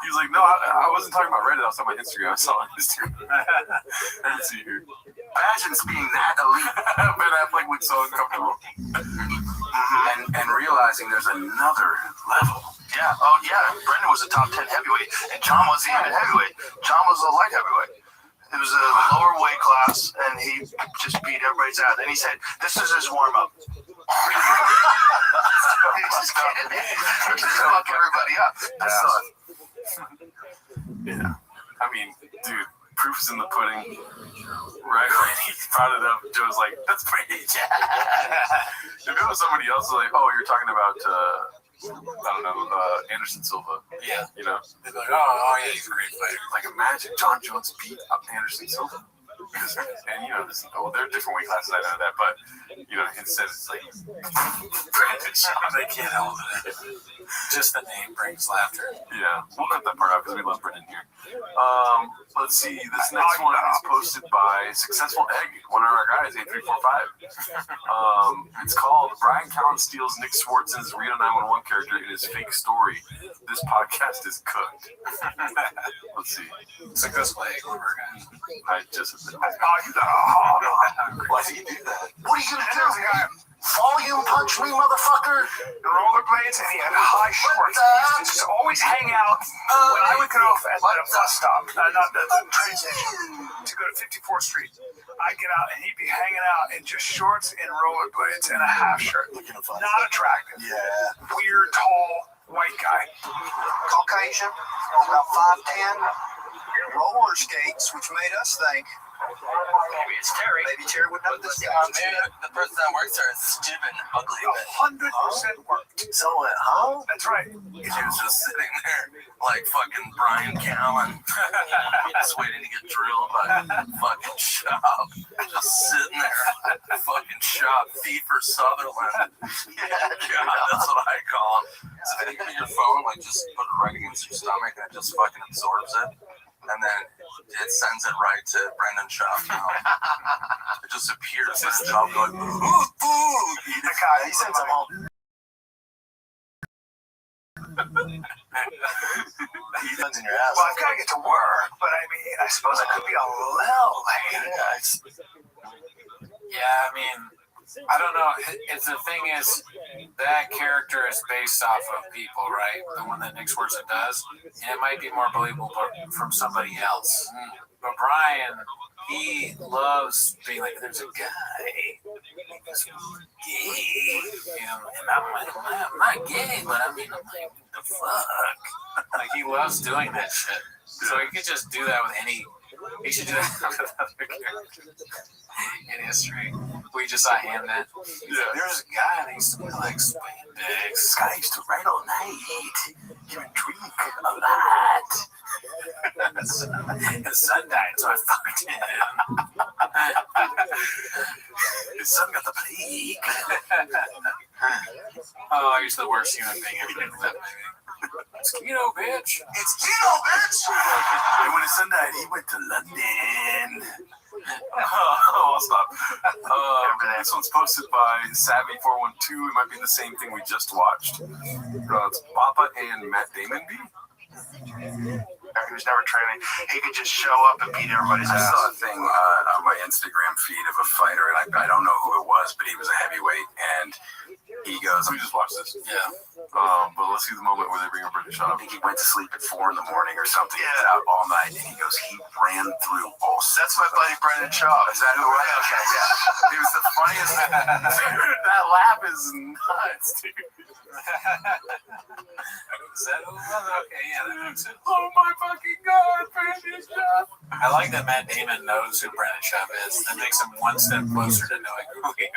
He was like, no, I wasn't talking about Reddit. I was talking about Instagram. I saw it on Instagram. Let's see here. Imagine being that elite. Ben Affleck looked so uncomfortable. And realizing there's another level. Yeah. Oh, yeah. Brendan was a top 10 heavyweight, and John wasn't even a heavyweight. John was a light heavyweight. It was a lower weight class, and he just beat everybody's ass. And he said, this is his warm-up. He's just kidding. He just fuck everybody up. I saw it. Yeah. I mean, dude, proof is in the pudding. Right when he brought it up, Joe's like, that's pretty. If it was somebody else, like, oh, you're talking about, I don't know, Anderson Silva. Yeah. You know? They'd be like, oh, yeah, he's a great fighter. Like, imagine John Jones beat up Anderson Silva. And, you know, there are different weight classes, I know that, but, you know, instead it's like, Brendan Schaub. They can't help it. Just the name brings laughter. Yeah, we'll cut that part out because we love Brendan here. Let's see, this next one is posted by Successful Egg, one of our guys, 8345. It's called Brian Callen Steals Nick Swartz's Reno 911 character in his fake story. This podcast is cooked. Let's see. Successful Egg, one of our guys. I just... Why do you do that? What are you going to do? Volume punch me, motherfucker? Rollerblades, and he had high shorts. He used to just always hang out when I would get off at the bus stop, not the train station, to go to 54th Street. I'd get out, and he'd be hanging out in just shorts and rollerblades and a half shirt. Not attractive. Yeah. Weird, tall, white guy. Caucasian, about 5'10", roller skates, which made us think maybe it's Terry. Maybe Terry would know this guy. The person that works there is Steven Ugly. 100% worked. So, huh? That's right. He was just sitting there like fucking Brian Callen, just waiting to get drilled by fucking Shop. Just sitting there, fucking Shop, Thiefer Sutherland. Yeah, God, that's what I call him. So if you get your phone, like just put it right against your stomach and it just fucking absorbs it. And then it sends it right to Brendan Schaub now. It just appears. Brendan Schaub like, The guy, he sends them home. He runs in your ass. Well, I've got to get to work, but I mean, I suppose I could be a little late. Yeah, I mean, I don't know. It's the thing is, that character is based off of people, right? The one that Nick Swartzen does. And it might be more believable from somebody else. But Brian, he loves being like, there's a guy who's gay. You know, and I'm not gay, but I mean, I'm like, what the fuck? Like, he loves doing that shit. So he could just do that with any. He should do that with other characters. in history. We just saw Hamnet. There's a guy that used to wear like spandex. This guy used to write all night. He would drink a lot. His son died, so I fucked him. His son got the plague. Oh, he's the worst human being ever lived, maybe. It's keto, bitch. It's keto, bitch. And when his son died, he went to London. Oh, I'll stop. This one's posted by Savvy412. It might be the same thing we just watched. It's Papa and Matt Damon B. He was never training. He could just show up and beat everybody's I ass. saw a thing on my Instagram feed of a fighter, and I don't know who it was, but he was a heavyweight, and he goes, We just watched this. yeah. But let's see the moment where they bring a British I up. think he went to sleep at 4 a.m. or something. He was out all night, and he goes, he ran through all. That's my buddy Brendan Shaw. Is that who it was? Okay, yeah. It was the funniest. That laugh is nuts, dude. Is that who it was? Okay, yeah, that makes sense. Oh my fucking god, Brandon Shaw. I like that Matt Damon knows who Brendan Schaub is. That makes him one step closer to knowing who we are.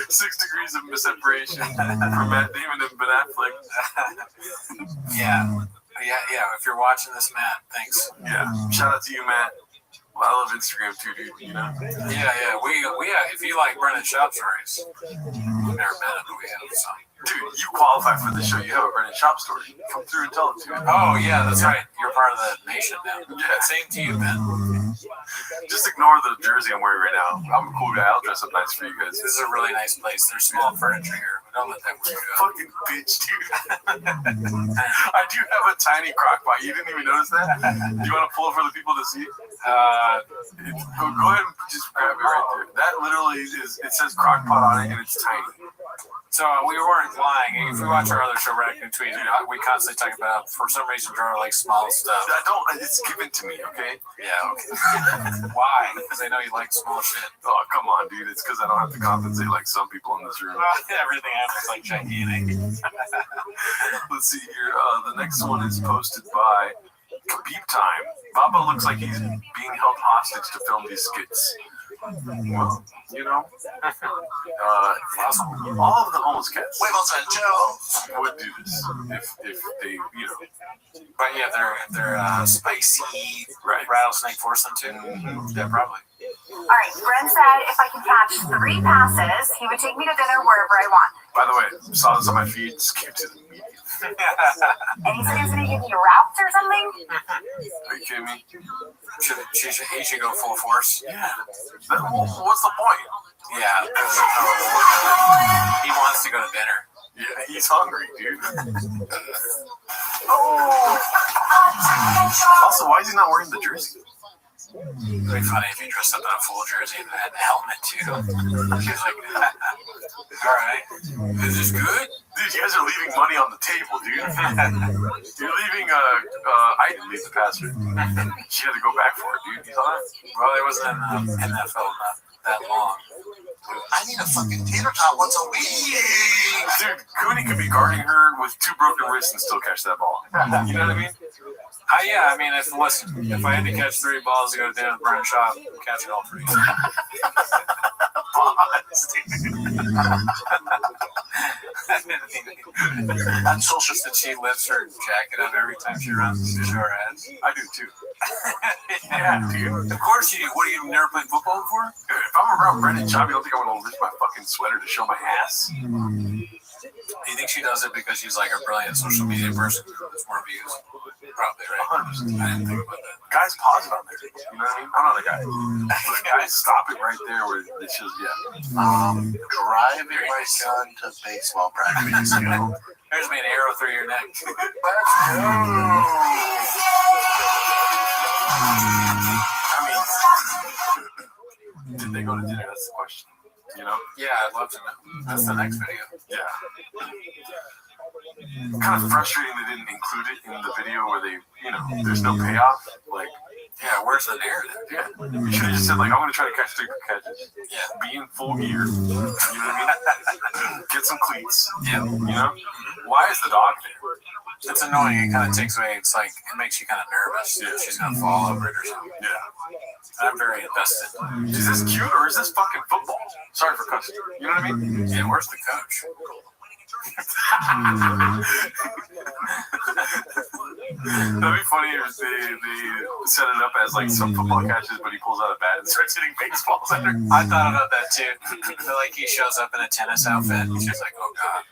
6 degrees of separation from Matt Damon and Ben Affleck. Yeah. If you're watching this, Matt, thanks. Yeah. Shout out to you, Matt. Well, I love Instagram too, dude. You know. Yeah. We if you like Brendan Schaub stories, we've never met him, but we have some. Dude, you qualify for the show. You have a Brendan Schaub story. Come through and tell it to me. Oh yeah, that's right. You're part of the nation now. Yeah. Same to you, man. Just ignore the jersey I'm wearing right now. I'm a cool guy. I'll dress up nice for you guys. This is a really nice place. There's small furniture here. Don't let that weird you out. Fucking bitch, dude. I do have a tiny crock pot. You didn't even notice that? Do you want to pull it for the people to see? Go ahead and just grab it right there. That literally is, it says crock pot on it and it's tiny. So we weren't lying. If you watch our other show, Raccoon Tweet, we constantly talk about, for some reason, Jordan likes small stuff. It's given to me, okay? Yeah, okay. Why? Because I know you like small shit. Oh, come on, dude. It's because I don't have to compensate like some people in this room. Everything happens like gigantic. Let's see here. The next one is posted by Khabib Time. Baba looks like he's being held hostage to film these skits. Well, you know, all of the homeless cats would do this if they, you know. But yeah, they're spicy rattlesnake force them to. Yeah, probably. All right, Brent said if I can catch 3 passes, he would take me to dinner wherever I want. By the way, saw this on my feed. Skip to the media. And he said he's going to give me routes or something? Are you kidding me? He should go full force. Yeah. What's the point? Yeah. He wants to go to dinner. Yeah, he's hungry, dude. Also, why is he not wearing the jersey? It'd be funny if he dressed up in a full jersey and had a helmet too. He was like, all right, is this good? Dude, you guys are leaving money on the table, dude. You're leaving, I didn't leave the password. She had to go back for it, dude. You saw that? Well, there wasn't an NFL not that long. I need a fucking tater tot once a week. Dude, Cooney could be guarding her with 2 broken wrists and still catch that ball. You know what I mean? Yeah, I mean, if I had to catch 3 balls to go down to Brian Shaw, I'd catch it all 3. That's social. That she lifts her jacket up every time she runs to show her ass. I do too. Yeah, dude. Of course you do. What, you never played football before? If I'm around Brendan Schaub, you don't think I'm going to lift my fucking sweater to show my ass? Do you think she does it because she's like a brilliant social media person who has more views? Probably, right? 100%. I didn't think about that. Guys pause it on there. You know what I mean? I'm not a guy. But guys stop it right there where it's just, Driving my son to baseball practice. There's me an arrow through your neck. Did they go to dinner? That's the question. You know? Yeah, I'd love to know. That's the next video. Yeah. Kind of frustrating they didn't include it in the video where they, you know, there's no payoff. Like, yeah, where's the narrative? Yeah. You should have just said, like, I'm going to try to catch 3 catches. Yeah. Be in full gear. You know what I mean? Get some cleats. Yeah. You know? Why is the dog there? It's annoying. It kind of takes away. It's like it makes you kind of nervous. Yeah. She's gonna fall over it or something. Yeah. I'm very invested. Is this cute or is this fucking football? Sorry for cussing. You know what I mean? Yeah. Where's the coach? That'd be funny if they set it up as like some football catches, but he pulls out a bat and starts hitting baseballs at her. I thought about that too. Like he shows up in a tennis outfit and she's like, "Oh God."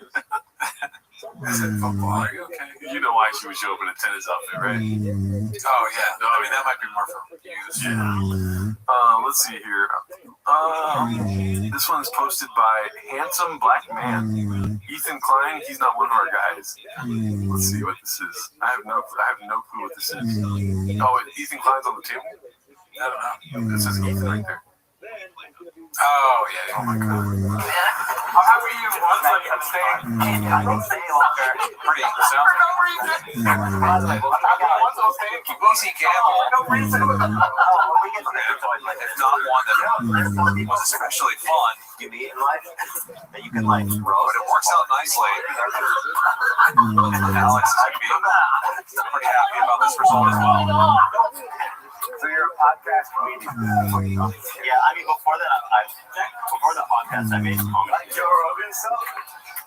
I said, "Football? Are you okay?" You know why she would show up in a tennis outfit, right? Oh yeah. I mean that might be more for views. Yeah. Let's see here. This one's posted by Handsome Black Man. Ethan Klein, he's not one of our guys. Let's see what this is. I have no clue what this is. Oh, Ethan Klein's on the table? I don't know. This is Ethan right there. Oh yeah. Oh my God. I'm happy you won, so I'm staying. I don't stay longer. Pretty. Sounds like Easy gamble. No reason. If not one that was especially fun. You meet in life that you can like throw. But it works out nicely. Alex is going to be pretty happy about this result as well. So you're a podcast comedian. Yeah, I mean before before the podcast I made comedy. Joe Rogan stuff.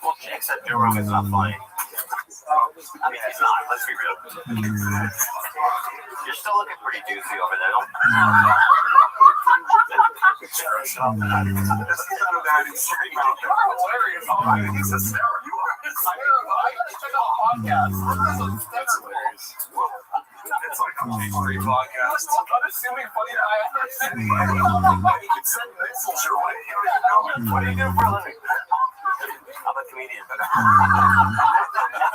Well, except Joe Rogan's not funny. I mean he's not. Let's be real. You're still looking pretty juicy over there. It's like a free podcast. Unassuming funny guy. You can send missiles your way. What do you do for a living? I'm a comedian. That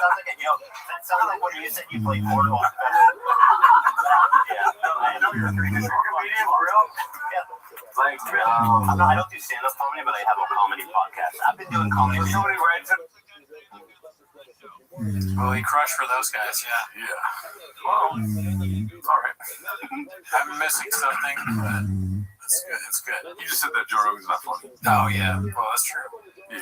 sounds like a joke. That sounds like when you said you played Portal. Yeah. No, I know you're a comedian for real. Yeah. Like, I don't do stand-up comedy, but I have a comedy podcast. I've been doing comedy. Somebody writes it. Well, he crushed for those guys, yeah. Yeah. Well, all right. I'm missing something, but it's good. It's good. You just said that Joe Rogan's not funny. Oh, yeah. Well, that's true. Yeah.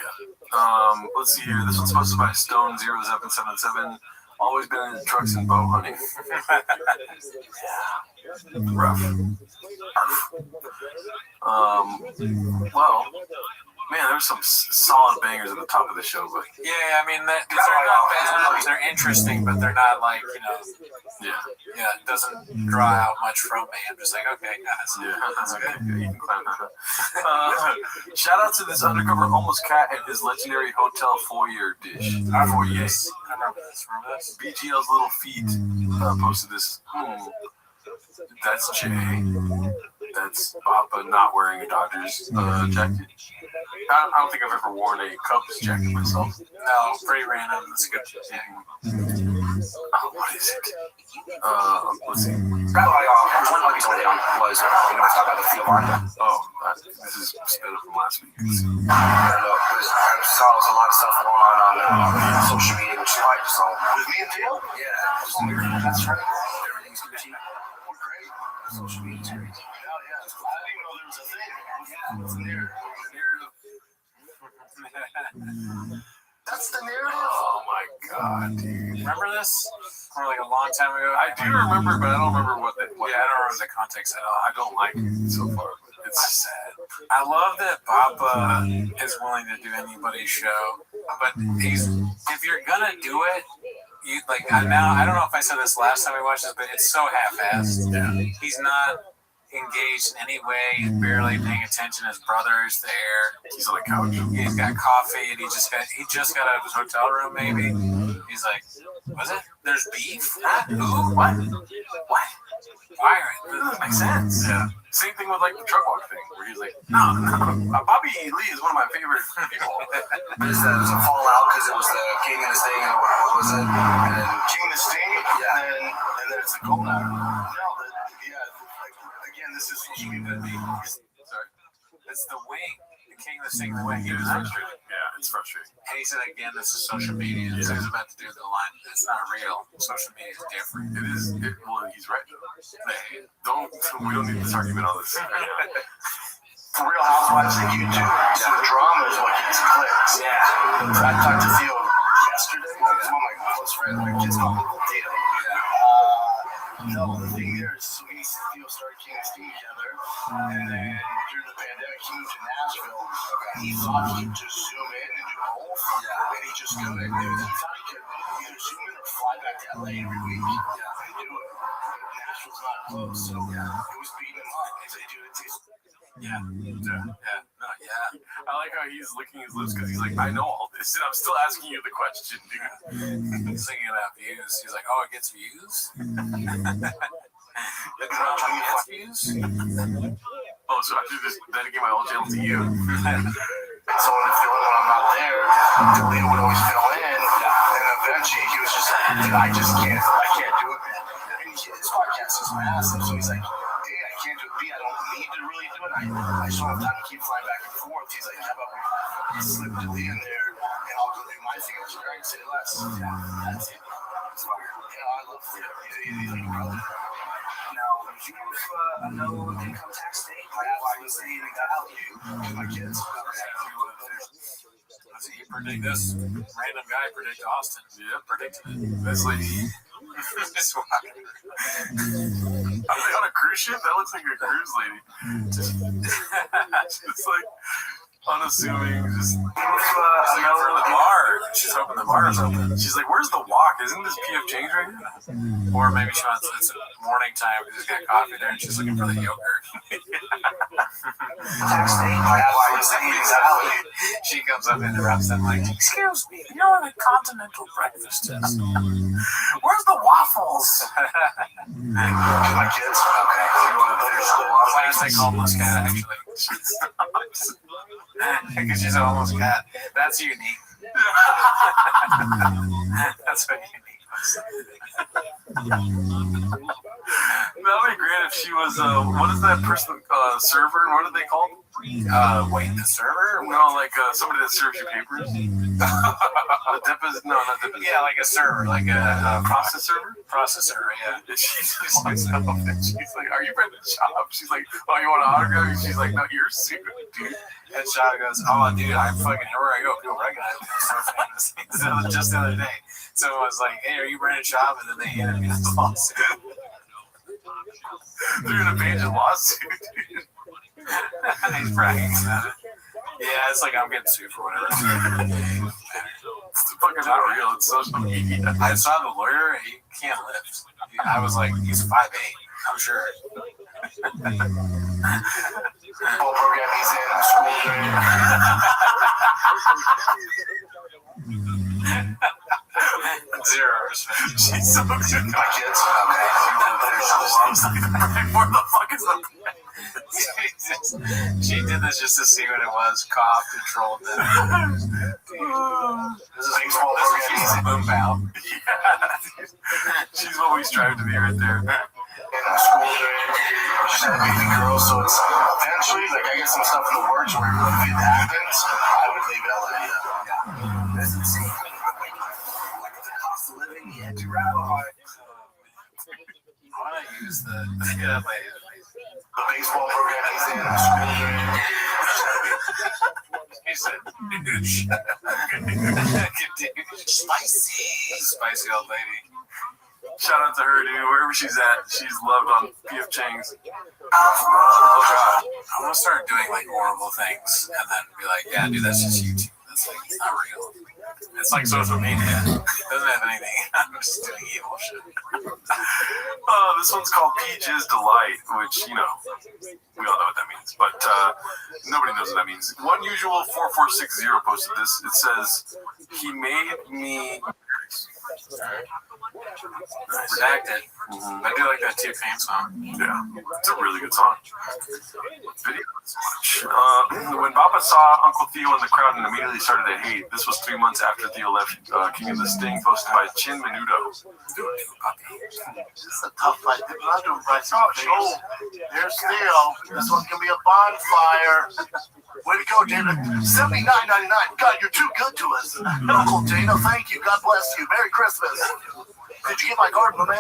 Let's see here. This one's supposed to be Stone0777. Always been in trucks and bow hunting. Rough. Well, man, there's some solid bangers at the top of the show, but yeah, I mean, they're not bad. They're interesting, but they're not like, yeah, it doesn't draw out much from me. I'm just like, okay, guys. That's good. Shout out to this undercover homeless cat and his legendary hotel foyer dish. I remember this. BGL's little feet posted this. That's Jay. That's Papa not wearing a Dodgers jacket. I don't think I've ever worn a Cubs jacket myself. No, pretty random. That's good. What is it? Let's see. This is spin from last week. There's a lot of stuff going on social media, which is like, so with me and Dale? Yeah. That's right. Everything's Gucci. We're great. Social media's great. I didn't even know there was a thing. Yeah, it's a narrative. That's the narrative. Oh my god, dude. Remember this? From like a long time ago? I do remember, but I don't remember what I don't remember the context at all. I don't like it so far. It's sad. I love that Papa is willing to do anybody's show, but if you're gonna do it, you like now. I don't know if I said this last time we watched this, but it's so half-assed. Yeah. He's not engaged in any way. He's barely paying attention. His brother is there. He's on the couch. He's got coffee, and he just got out of his hotel room. Maybe he's like, "Was it? There's beef? Huh? Who? What? What? Why? That doesn't make sense." Yeah. Same thing with like the truck walk thing, where he's like, no. Bobby Lee is one of my favorite people. It was a fallout because it was the King and the Sting, and what was it? And then King and the Sting, and then it's the Gold Hour. Again, this is social media. Sorry. It's the wing. The King and the Sting, the wing. It is frustrating. Yeah, it's frustrating. And he said again, this is social media. Yeah. So he's about to do the line. It's not real. Social media is different. It is. Well, he's right though. We don't need this argument on this. For Real Housewives and YouTube, the drama is what gets clicks. Yeah. I talked to Theo yesterday. Like, one of my close friends, my kids call me Potato. No, the thing here is we started King Steam together, and then during the pandemic, he moved to Nashville. He thought he could just zoom in and do both, and he just couldn't. He thought he could either zoom in or fly back to LA every week and do it. Nashville's not close, so it was beating him up. He's like, dude, it's I like how he's licking his lips because he's like, I know all this, and I'm still asking you the question, dude. He's thinking about views. He's like, oh, it gets views? Oh, so I should just dedicate my whole channel to you. So when I'm not there, Leo would always fill in, and eventually he was just like, dude, I can't do it, man. And his podcast is massive, so he's like, hey, I can't do it, I don't need to really do it. I just don't have time to keep flying back and forth. He's like, how about we slip Lee in there, and I'll go do my thing. I was like, all right, say less. That's it. I love Leo. He's like, brother. Now, you know income tax state, why was saying it got out to my kids. So you predict this random guy predict Austin. Yeah, predicted it. This lady. Are they on a cruise ship? That looks like a cruise lady. It's like unassuming, just looking for the bar. She's hoping the bar is open. She's like, where's the walk? Isn't this PF Chang's right now? Or maybe she wants it's morning time because she's got coffee there and she's looking for the yogurt. She comes up and interrupts them like, excuse me, you're on a continental breakfast test. Where's the waffles? My kids. Okay. Why do you say homeless cat actually? Because she's a homeless cat. That's unique. That's what unique was. That would be great if she was, what is that person, server? What are they called? Wait, the server? No, like somebody that serves you papers. The deposit? No, not deposit. Yeah, like a server, like a process server? Process server, yeah. She's like, she's like, are you ready to shop? She's like, oh, you want an autograph? And she's like, no, you're sued, dude. And Shaw goes, oh, dude, I'm fucking everywhere I go, people recognize me. I'm so famous. Just the other day. So it was like, hey, are you Brandon Schaub? And then they handed me the lawsuit. They're gonna page a lawsuit, dude. He's bragging about it. Yeah, it's like I'm getting sued for whatever. It's fucking not real. It's social media. I saw the lawyer. He can't lift. I was like, he's 5'8". I'm sure. Whole program he's in school. Zero respect. She's so good. My kids. Where the fuck is the She did this just to see what it was. Coughed and trolled them. This is baseball. This is boom bow. Yeah. She's what we strive to be right there. In school, she's a baby girl, so it's eventually, like, I get some stuff in the works where if it happens, I would leave LA. Yeah. That's insane. Like, the cost of living, you had to wrap up. I want to use the baseball program he's in school. He said, spicy old lady. Shout out to her, dude. Wherever she's at, she's loved on PF Chang's. Oh God, I'm gonna start doing like horrible things and then be like, yeah, dude, that's just YouTube. That's like, it's not real. It's like social media. It doesn't have anything. I'm just doing evil shit. This one's called Peach's Delight, which, you know, we all know what that means, but nobody knows what that means. One usual 4460 posted this. It says, he made me... Redacted. I do like that T-Pain song. Yeah, it's a really good song. Video when Papa saw Uncle Theo in the crowd and immediately started to hate, this was 3 months after Theo left King of the Sting, posted by Chin Menudo. This is a tough fight. People not doing right. Oh, there's Theo. This one can be a bonfire. Way to go, Dana. $79.99. God, you're too good to us. Uncle Dana, thank you. God bless you. Merry Christmas. Did you get my card, my man?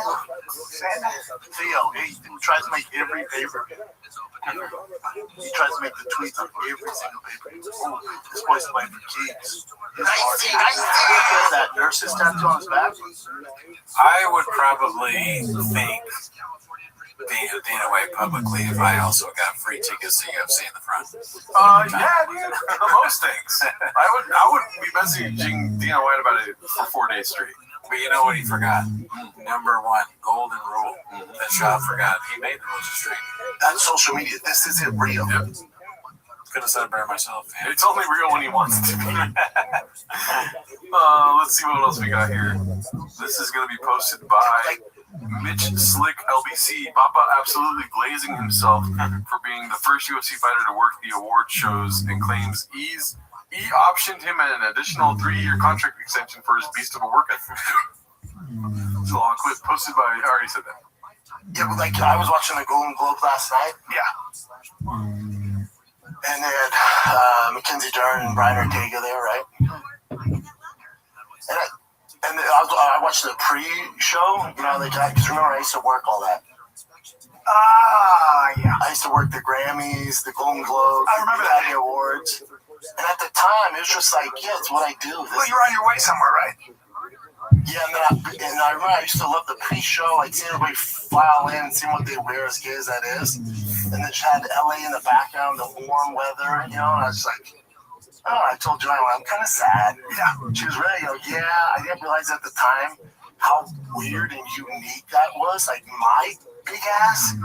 Theo, he tries to make every paper. He tries to make the tweets on every single paper. oh, this boy's playing for keeps. That nurse's tattoo on his back. I would probably thank Dana White publicly if I also got free tickets to UFC in the front. Yeah, dude. Most things. I would be messaging Dana White about it for 4 days straight. But you know what he forgot? Number one, golden rule that Shaw forgot. He made the rules of streaming. That's social media. This isn't real. Yep. Could have said it better myself. Yeah. It's only real when he wants it to be. Let's see what else we got here. This is going to be posted by Mitch Slick LBC. Papa absolutely glazing himself for being the first UFC fighter to work the award shows and claims he optioned him an additional 3-year contract extension for his beast of a work ethic. It's a long clip posted by, I already said that. Yeah, but like I was watching the Golden Globe last night. Yeah. And they had Mackenzie Dern and Brian Ortega there, right? And I watched the pre-show, you know, because remember I used to work all that. Yeah. I used to work the Grammys, the Golden Globes, I remember the Academy Awards. And at the time, it was just like, yeah, it's what I do. Well, you were on your way somewhere, right? Yeah, and I remember I used to love the pre-show, like seeing everybody file in and seeing what they wear, as gay as that is. And then just had LA in the background, the warm weather, you know, and I was like, oh, I told Joanne, I'm kind of sad. Yeah. She was ready, I didn't realize at the time how weird and unique that was. Like, my big ass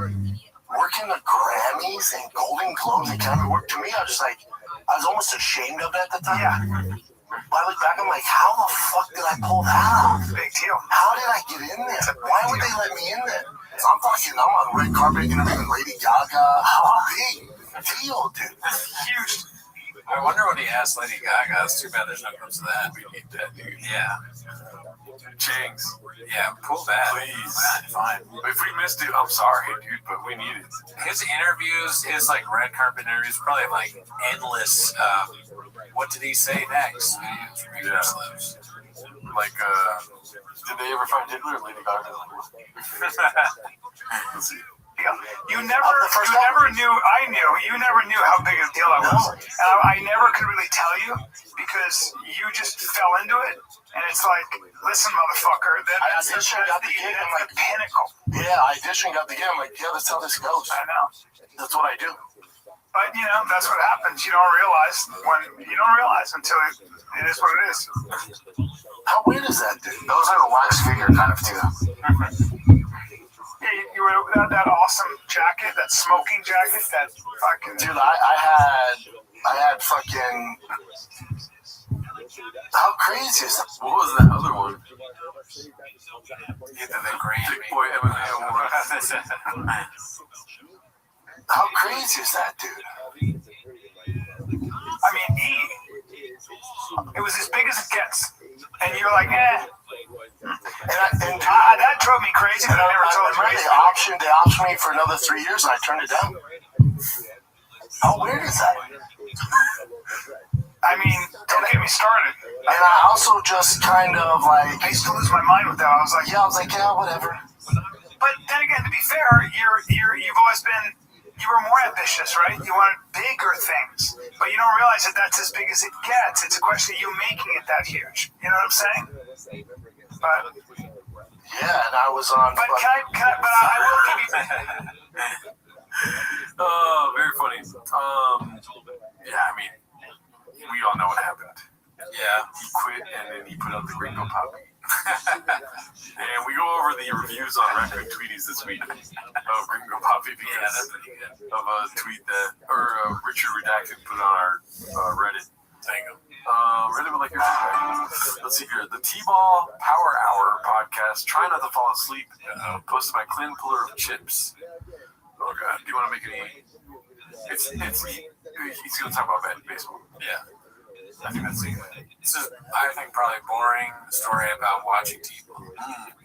working the Grammys and Golden Globes and Academy Award, to me, I was just like, I was almost ashamed of it at the time. Yeah. But I look back, I'm like, how the fuck did I pull that off? Big deal. How did I get in there? Why would they let me in there? I'm on the red carpet interviewing Lady Gaga. How big deal, dude? Huge. I wonder what he asked Lady Gaga. It's too bad there's no clips of that. We need that, dude. Yeah. Changs. Yeah, pull that. Please. Fine. If we missed it, I'm sorry, dude, but we need it. His interviews, his like red carpet interviews, probably like endless. What did he say next? Yeah. Like, did they ever find Hitler or Lady Gaga? Let's see. You never knew. You never knew how big a deal that was. I never could really tell you because you just fell into it. And it's like, listen, motherfucker, that's the pinnacle. Yeah, I auditioned, got the gig. I'm like, yeah, that's how this goes. I know. That's what I do. But you know, that's what happens. You don't realize until it is what it is. How weird is that, dude? That was like a wax figure kind of too. Yeah, you were that awesome jacket, that smoking jacket, that fucking. Dude, I had fucking. How crazy is that? What was that other one? Either the Grammy. Big Boy MMA. How crazy is that, dude? I mean, it was as big as it gets, and you're like, eh. And that drove me crazy, but I never told you. They optioned me for another 3 years, and I turned it down. How weird is that? I mean, don't get me started. And I also just kind of like... I used to lose my mind with that. I was like, yeah, whatever. But then again, to be fair, you've always been... You were more ambitious, right? You wanted bigger things. But you don't realize that that's as big as it gets. It's a question of you making it that huge. You know what I'm saying? But... Yeah, and I was on... But I will give you... Oh, very funny. Yeah, I mean... We all know what happened. Yeah. He quit and then he put out the Gringo Poppy. And we go over the reviews on Record Tweeties this week of Gringo Poppy because of a tweet that Richard Redacted put on our Reddit. Reddit would like your feedback. Let's see here. The T-Ball Power Hour podcast, Try Not to Fall Asleep, posted by Clint Puller of Chips. Oh, God. Do you want to make any... He's going to talk about baseball. Yeah. I think that's it. This is, I think, probably boring story about watching TV.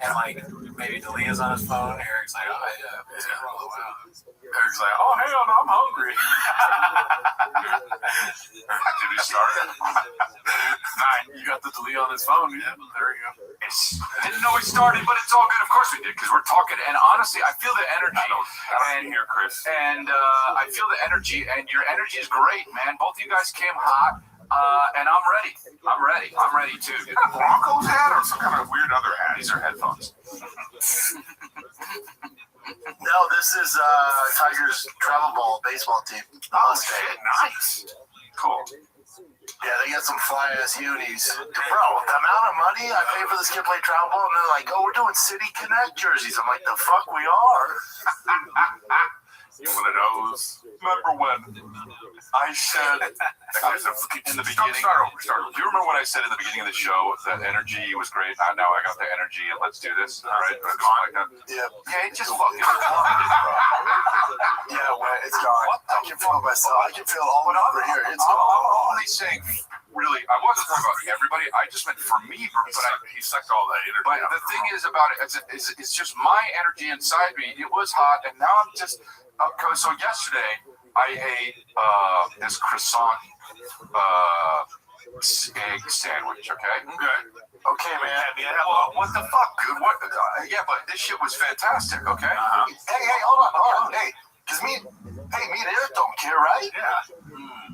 And like, maybe Delia's on his phone. Eric's like, oh, yeah. Oh, wow. Eric's like, oh, hell no, I'm hungry. Activity started. You got the Delia on his phone. Yeah, there you go. Nice. Didn't know we started, but it's all good. Of course we did, because we're talking. And honestly, I feel the energy. I don't hear Chris. And I feel the energy, and your energy is great, man. Both of you guys came hot, and I'm ready. I'm ready too. You got a Broncos hat or some kind of weird other hat? These are headphones. No, this is Tigers travel ball baseball team. Oh shit, nice. Cool. Yeah, they got some fly ass unis. Bro, the amount of money I pay for this kid play travel ball, and they're like, oh, we're doing City Connect jerseys. I'm like, the fuck we are. One of those. Remember when I said in the beginning? Start over. Do you remember what I said in the beginning of the show? That energy was great. Now I got the energy, and let's do this. All right, like that. Yeah. Yeah, it just fucking. Yeah, well, it's gone. I can feel myself. I can feel all over here. It's gone. I'm only saying, really, I wasn't talking about everybody. I just meant for me, but he sucked all that energy. But the thing is about it, it's just my energy inside me. It was hot, and now I'm just. So yesterday, I ate this croissant egg sandwich. Okay. Okay, man. Well, what the fuck, dude? What? Yeah, but this shit was fantastic. Okay. Hey, hold on. Hey, because me and Eric don't care, right? Yeah.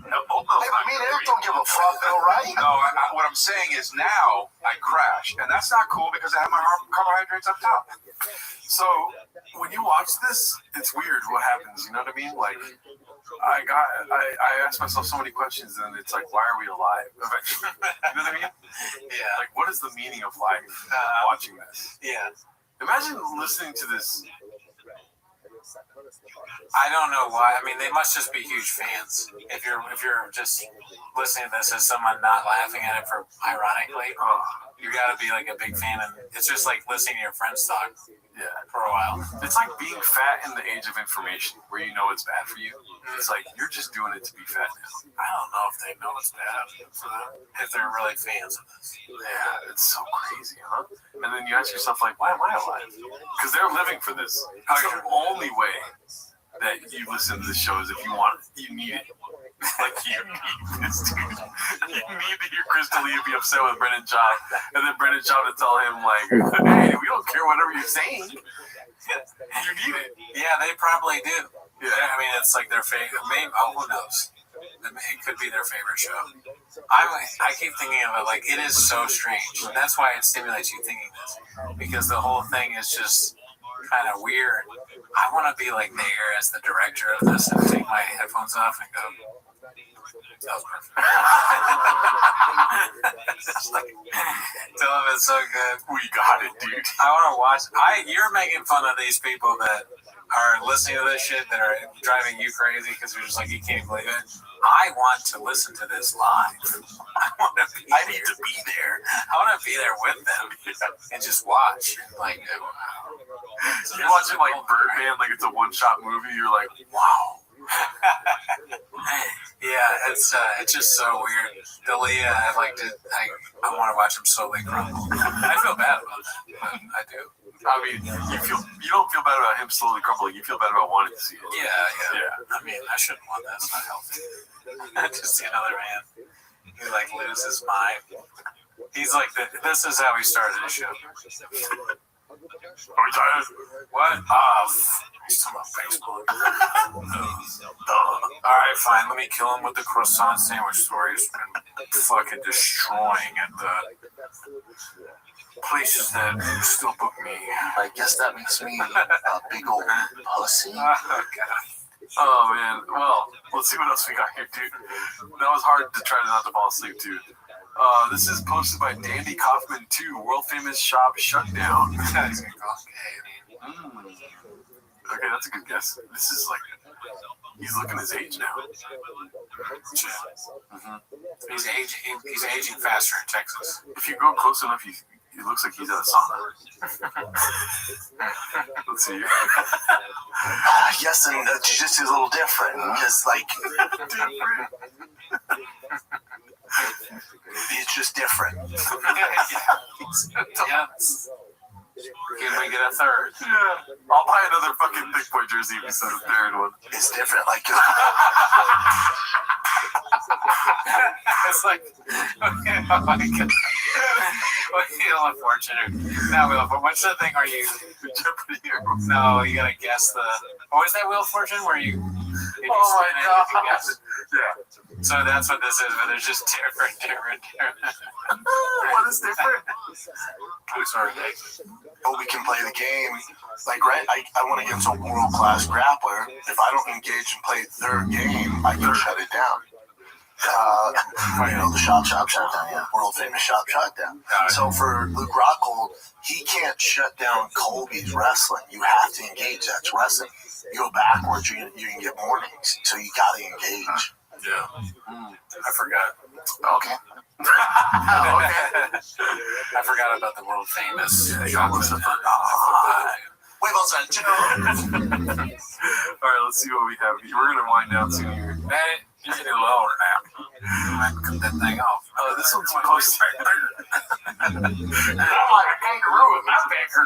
No, hey, but me and Eric don't give a fuck, though, right? No, what I'm saying is now I crashed, and that's not cool because I have my carbohydrates up top. So when you watch this, it's weird what happens. You know what I mean? Like I ask myself so many questions, and it's like, why are we alive? Eventually, you know what I mean? Yeah. Like, what is the meaning of life? Watching this. Yeah. Imagine listening to this. I don't know why. I mean, they must just be huge fans. If you're just listening to this as someone not laughing at it for ironically, you got to be like a big fan. And it's just like listening to your friends talk. Yeah. For a while. It's like being fat in the age of information, where you know it's bad for you. It's like you're just doing it to be fat now. I don't know if they know it's bad for them, if they're really fans of this. Yeah, it's so crazy, huh? And then you ask yourself, like, why am I alive? Because they're living for this. It's the only way that you listen to this show is if you want it. You need it. Like, you need this, dude. You need to hear Chris D'Elia be upset with Brendan Schaub, and then Brendan Schaub to tell him, like, hey, we don't care whatever you're saying. You need it. Yeah, they probably do. Yeah. I mean, it's like their favorite. Maybe, who knows? It could be their favorite show. I keep thinking of it like it is so strange. And that's why it stimulates you thinking this. Because the whole thing is just kind of weird. I want to be like there as the director of this and take my headphones off and go, that was perfect. Tell them it's so good. We got it, dude. I want to watch. You're making fun of these people that are listening to this shit that are driving you crazy because you're just like, you can't believe it. I want to listen to this live. I need to be there. I want to be there with them and just watch. Like, you're watching like Birdman, like it's a one-shot movie. You're like, wow. Yeah, it's just so weird. D'Elia, I want to watch him slowly crumble. I feel bad about that, but I do. I mean, you don't feel bad about him slowly crumbling. You feel bad about wanting to see it. Yeah. I mean, I shouldn't want that. It's not healthy. To see another man who like lose his mind. He's like, this is how he started his show. Are we tired? What? He's talking about baseball. Alright, fine. Let me kill him with the croissant sandwich story. He's been fucking destroying at the places that still book me. I guess that makes me a big old pussy. Oh, God. Oh, man. Well, let's see what else we got here, dude. That was hard to try not to fall asleep, too. This is posted by Dandy Kaufman 2, world famous shop shut down. Okay, that's a good guess. This is like, he's looking his age now. Mm-hmm. He's aging faster in Texas. If you go close enough, he looks like he's at a sauna. Let's see. Yes, and jiu-jitsu is a little different. Just like, it's just different. Yes. Can we get a third? Yeah. I'll buy another fucking Big Boy jersey if it's a third one. It's different, like. It's like, okay, oh my God. Wheel of Fortune. Not Wheel of Fortune. What's the thing? Are you Jeopardy? No, you gotta guess the. What was that Wheel of Fortune where you? Oh my God. Yeah. So that's what this is, but there's just different. What is different? I'm sorry. But we can play the game. Like, right, I went against a world-class grappler. If I don't engage and play their game, I can shut it down. The shotdown, yeah. World famous shotdown. So for Luke Rockhold, he can't shut down Colby's wrestling. You have to engage. That's wrestling. You go backwards, you can get warnings. So you gotta engage. Yeah. I forgot. Okay. I forgot about the world famous. Wait, what's that? All right, let's see what we have. We're gonna wind down soon here. Hey, you can do lower now. I can cut that thing off. Oh, this one's supposed to. I'm like a kangaroo with my finger.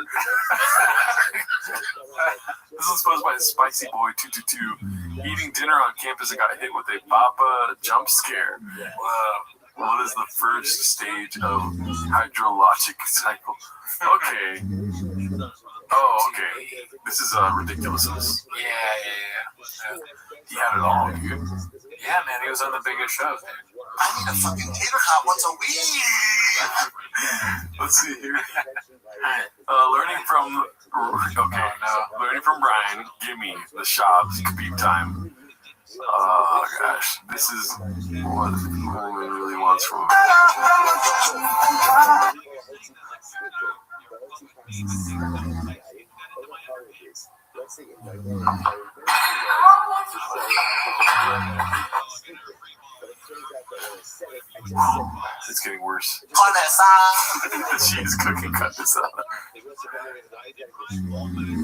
This one's posed by Spicy Boy 222. Eating dinner on campus and got hit with a Papa jump scare. What is the first stage of hydrologic cycle? Okay. Oh, okay. This is ridiculousness. Yeah. He had it all, dude. Yeah, man, he was on the biggest shows, dude. I need a fucking tater hot once a week. Let's see here. Learning from Brian. Give me the shots. Khabib time. Oh gosh, this is what Coleman really wants from him. It's getting worse. She's cooking cut this up.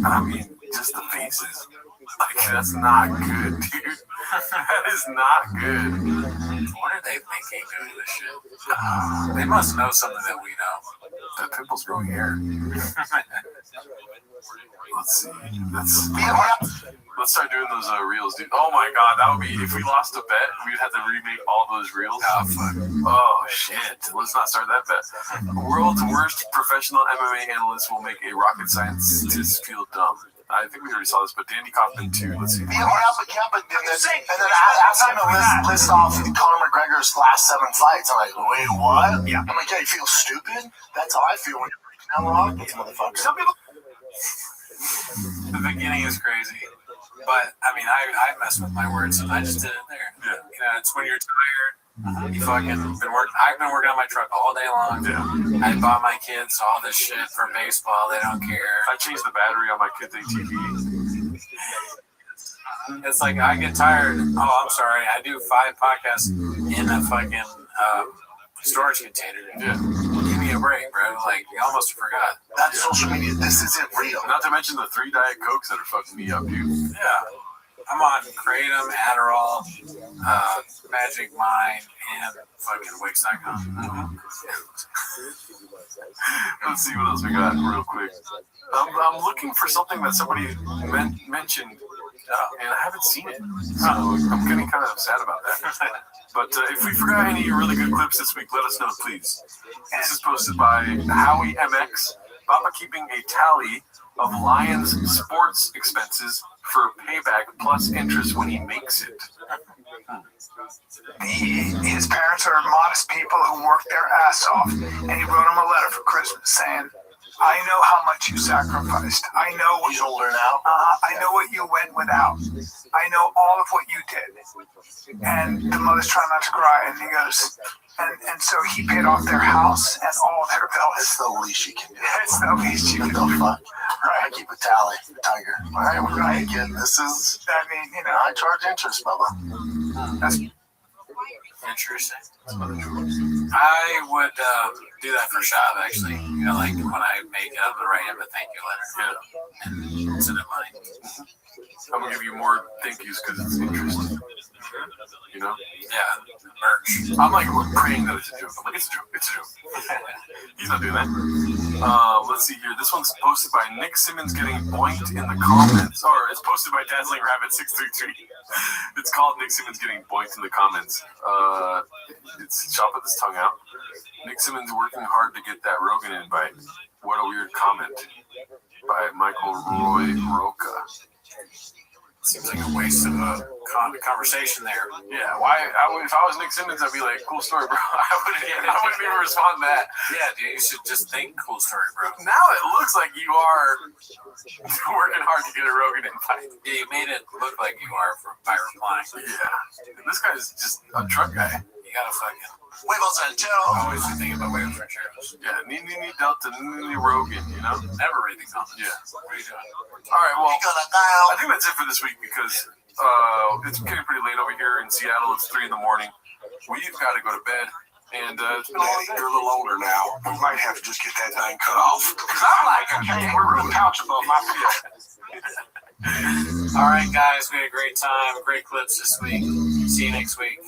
I mean, just the faces. Like, that's not good, dude. That is not good. What are they thinking doing this shit? They must know something that we know. That pimple's growing hair. Let's see. Let's start doing those reels, dude. Oh my God, that would be, if we lost a bet, we'd have to remake all those reels. Oh, fuck. Oh shit. Let's not start that bet. World's worst professional MMA analyst will make a rocket scientist feel dumb. I think we already saw this, but Danny Kaufman too. Let's see. And then ask him to list off Conor McGregor's last 7 fights. I'm like, wait, what? Yeah. I'm like, yeah, you feel stupid? That's how I feel when you're breaking down rockets, motherfucker. Some people. The beginning is crazy, but I mean, I mess with my words, and I just did it there. Yeah. You know, it's when you're tired. You fucking been working. I've been working on my truck all day long. Yeah. I bought my kids all this shit for baseball. They don't care. I changed the battery on my kid's ATV. It's like I get tired. Oh, I'm sorry. I do 5 podcasts in a fucking storage container. Yeah. Give me a break, bro. Like, you almost forgot. That's social media. This isn't real. Not to mention the 3 Diet Cokes that are fucking me up, dude. Yeah. I'm on Kratom, Adderall, Magic Mind, and fucking Wix.com. Let's see what else we got real quick. I'm looking for something that somebody mentioned, and I haven't seen it. So I'm getting kind of sad about that. But if we forgot any really good clips this week, let us know, please. This is posted by Howie MX. Papa keeping a tally of Lions sports expenses for payback plus interest when he makes it. His parents are modest people who work their ass off, and he wrote him a letter for Christmas saying, I know how much you sacrificed. I know what He's older now. I know what you went without. I know all of what you did. And the mother's trying not to cry, and he goes, and so he paid off their house and all their bills. It's the least you can do. It's the least you can do. Fuck. Right. I keep a tally, Tiger. All right, we're right. Again, this is. I mean, you know, I charge interest, Bubba. That's interesting. I would do that for Shab, actually. You know, like when I make it, I'm going to write him a thank you letter. Yeah. And send it mine. I'm going to give you more thank yous because it's interest. You know? Yeah, merch. I'm like praying that it's a joke. I'm like, it's a joke. It's a joke. He's not doing that. Let's see here. This one's posted by Nick Simmons getting boinked in the comments. Or it's posted by Dazzling Rabbit 633. It's called Nick Simmons getting boinked in the comments. It's chop with his tongue out. Nick Simmons working hard to get that Rogan invite. What a weird comment by Michael Roy Roca. Seems like a waste of a conversation there. Yeah, if I was Nick Simmons, I'd be like, cool story, bro. I wouldn't even respond to that. Yeah, dude, you should just think cool story, bro. Now it looks like you are working hard to get a Rogan invite. Yeah, you made it look like you are by replying. Yeah. This guy's just a truck guy. You gotta fucking... Huevos rancheros. Always think about huevos rancheros. Yeah, ni Delta, ni Rogan, you know? Never read the comments. Yeah. What are you doing? All right, well, I think that's it for this week because it's getting pretty late over here in Seattle. It's 3 a.m. We've got to go to bed. And it's been a long day. You're a little older now. We might have to just get that thing cut off. Because I'm like, okay, we're real couch above my feet. All right, guys, we had a great time. Great clips this week. See you next week.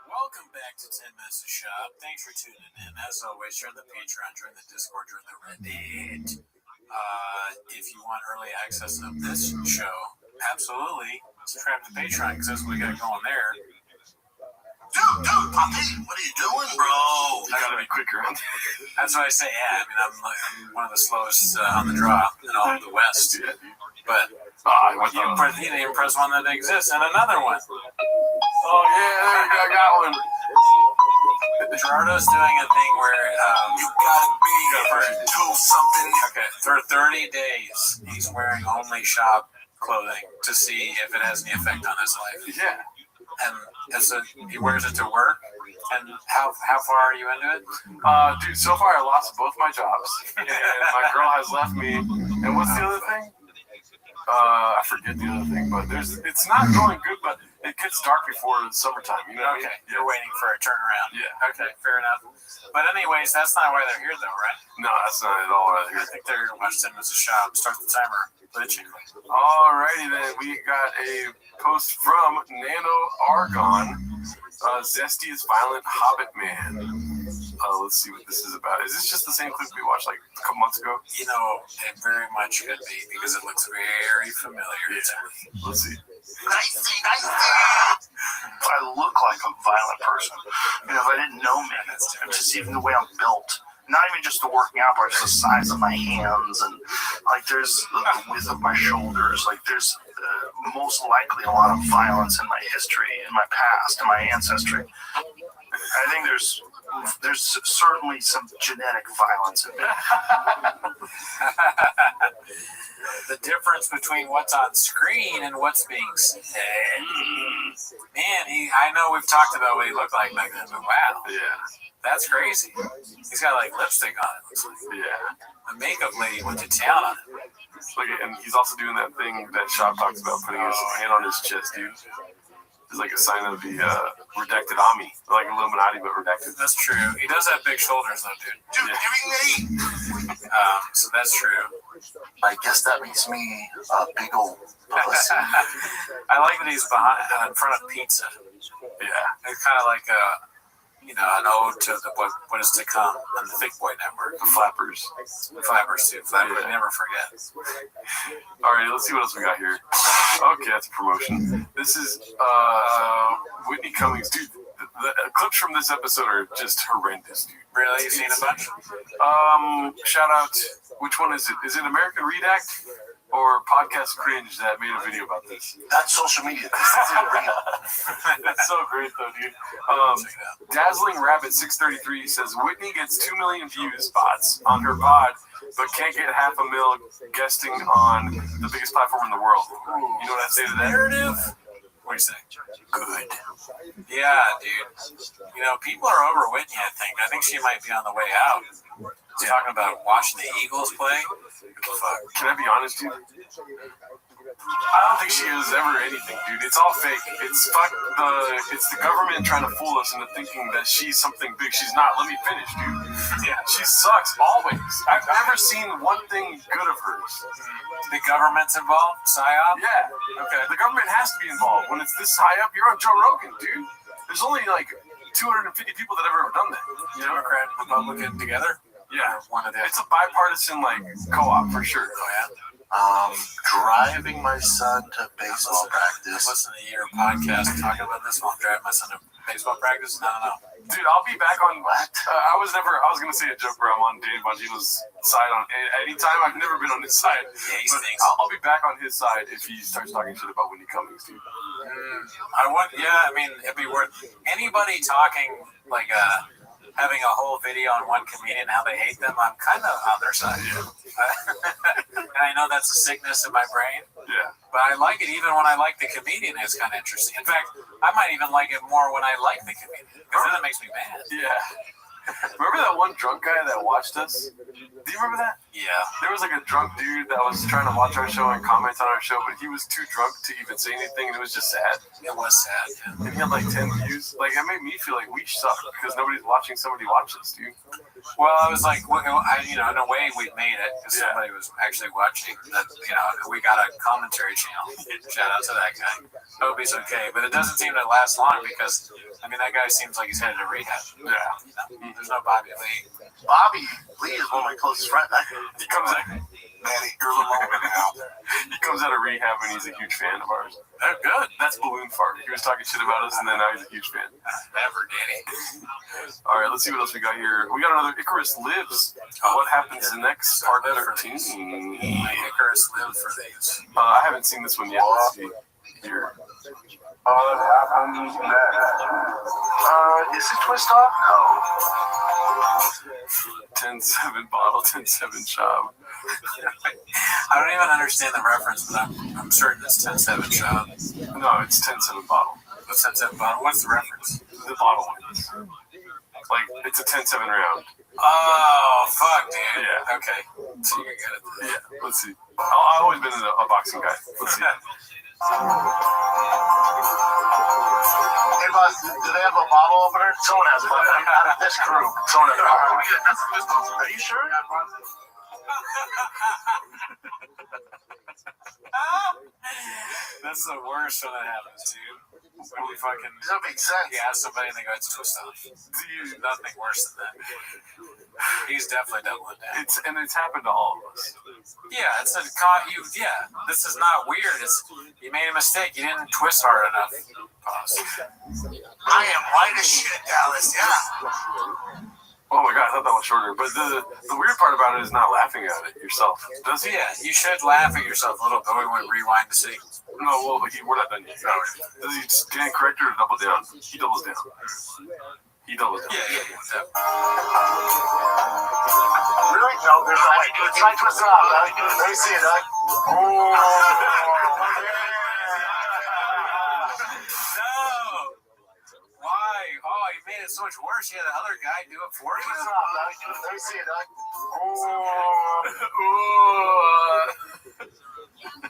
Welcome back to 10 Minutes to Shop. Thanks for tuning in. As always, join the Patreon, join the Discord, join the Reddit. If you want early access of this show, absolutely subscribe to Patreon because that's what we got going there. Dude, Poppy, what are you doing, bro? You gotta be quicker. That's what I say. Yeah, I mean, I'm one of the slowest on the draw in all of the West. But he didn't press one that exists, and another one. Oh yeah, I got one. Gerardo's doing a thing where you gotta do something. Okay, for 30 days, he's wearing only shop clothing to see if it has any effect on his life. Yeah. And so he wears it to work. And how far are you into it? Dude, so far I lost both my jobs, and my girl has left me. And what's the other thing? I forget the other thing, but it's not going good, but it gets dark before the summertime, you know? Okay, you're waiting for a turnaround. Yeah. Okay, fair enough. But anyways, that's not why they're here, though, right? No, that's not at all why they're I here. think they're here to watch 10 Minutes of Shop. Start the timer. Alrighty then, we got a post from Nano Argon. Zesty is Violent Hobbit Man. Let's see what this is about. Is this just the same clip we watched like a couple months ago? You know, it very much could be because it looks very familiar to me. Let's see. I look like a violent person. You know, if I didn't know me, just even the way I'm built. Not even just the working out part, just the size of my hands and like there's the width of my shoulders. Like there's most likely a lot of violence in my history, in my past, in my ancestry. I think there's certainly some genetic violence in me. The difference between what's on screen and what's being said. Man, I know we've talked about what he looked like back then, but wow. Yeah. That's crazy. He's got like lipstick on it. Looks like. Yeah. The makeup lady went to town on him. Look, and he's also doing that thing that Shop talks about, putting his hand on his chest, dude. It's like a sign of the redacted Ami, like Illuminati, but redacted. That's true. He does have big shoulders, though, dude. Dude, giving me. So that's true. I guess that makes me a big old pussy. I like that he's behind, in front of pizza. Yeah. It's kind of like an ode to what is to come on the Thick Boy Network. The Flappers. Flappers, too. Flappers, never forget. All right, let's see what else we got here. Okay, that's a promotion. This is Whitney Cummings. Dude, the clips from this episode are just horrendous, dude. Really? You've seen a bunch? Shout out, which one is it? Is it American Redact or Podcast Cringe that made a video about this? That's social media. This isn't real. That's so great, though, dude. Dazzling Rabbit 633 says Whitney gets 2 million views spots on her pod but can't get $500,000 guesting on the biggest platform in the world. You know what I say to that? Narrative? What do you say? Good. Yeah, dude. You know, people are over Whitney, I think. I think she might be on the way out. She's talking about watching the Eagles play. Fuck. Can I be honest, dude? I don't think she is ever anything, dude. It's all fake. It's the government trying to fool us into thinking that she's something big. She's not. Let me finish, dude. Yeah, she sucks always. I've never seen one thing good of hers. The government's involved? PSYOP? Yeah. Okay. The government has to be involved. When it's this high up, you're on Joe Rogan, dude. There's only like 250 people that have ever done that. You know? Democrat, Republican together? Yeah. One of them. It's a bipartisan co-op for sure. Oh, yeah. Driving my son to baseball practice. I listened to your podcast talking about this while I'm driving my son to baseball practice. No. Dude, I'll be back on what? I was going to say a joke where I'm on Danny Bongino's side on any time. I've never been on his side. Yeah, he but stinks. I'll be back on his side if he starts talking shit about Whitney Cummings, dude. I mean, it'd be worth anybody talking like having a whole video on one comedian, how they hate them. I'm kind of on their side. And I know that's a sickness in my brain. Yeah. But I like it even when I like the comedian. It's kind of interesting. In fact, I might even like it more when I like the comedian, because then it makes me mad. Yeah. Remember that one drunk guy that watched us? Do you remember that? Yeah. There was like a drunk dude that was trying to watch our show and comment on our show, but he was too drunk to even say anything, and it was just sad. It was sad, yeah. And he had like 10 views. Like, it made me feel like we suck because nobody's watching somebody watch us, dude. Well, I was like, in a way we made it because somebody was actually watching. That, we got a commentary channel. Shout out to that guy. Hope he's okay. But it doesn't seem to last long because, that guy seems like he's headed to rehab. Yeah. There's no Bobby Lee. Bobby Lee is one of my closest friends. He comes out. Manny, you're the moment now. He comes out of rehab and he's a huge fan of ours. They're good. That's Balloon Fart. He was talking shit about us and then now he's a huge fan. Never, Danny. All right, let's see what else we got here. We got another Icarus Lives. What happens next? Part 13. Icarus Lives for these. I haven't seen this one yet. Let's see here. What happens next? Is it twist off? No. 10-7 bottle, 10-7 shop. I don't even understand the reference, but I'm certain it's 10-7 shop. No, it's 10-7 bottle. What's 10-7 bottle? What's the reference? The bottle wins. Like, it's a 10-7 round. Oh, fuck, dude. Yeah. Okay. So you get it. Yeah, let's see. I've always been a boxing guy. Let's see. Hey, boss, do they have a bottle opener? Someone has one. Out of this group, someone has a bottle. Are you sure? That's the worst when that happens, dude. When you fucking Doesn't make sense. you ask somebody and they go, it's twist off. Dude, nothing worse than that. He's definitely doubling down. It's happened to all of us. Yeah, this is not weird. You made a mistake. You didn't twist hard enough. Pause. I am white as shit, Dallas. Yeah. Oh my god, I thought that was shorter. But the weird part about it is not laughing at it yourself. Does he? Yeah, you should laugh at yourself a little bit. We want to rewind to see. No, well, we're not done yet. Does he stand correct or double down? He doubles down. He doubles down. Yeah. Really? No, there's no way. Try twisting off, Doug. Let me see it, Doug. Oh. Why? Oh, you made it so much worse. You had the other guy do it for you. Twist it off, Doug. Let me see it, Doug. Oh my god.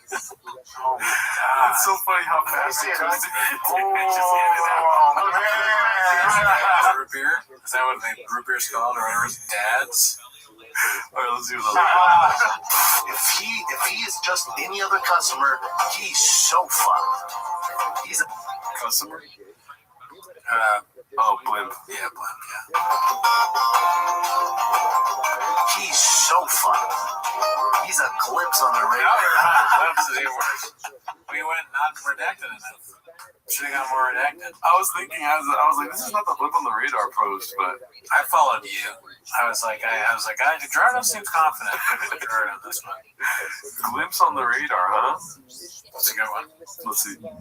It's so funny how fast he twists it. Root beer? Is that what root beer's called? Or whatever? Dads? Alright, let's see what else. If he is just any other customer, he's so fucked. He's a customer? Blimp. Yeah, Blimp, yeah. He's so fucked. He's a glimpse on the radar. Glimpse is even worse. We went not redacted enough. Should have got more redacted. I was thinking, I was like, this is not the Blimp on the Radar post, but I followed you. I was like, Gerardo seems confident. Gerardo on this one. Glimpse on the Radar, huh? That's a good one. Let's see. Dude,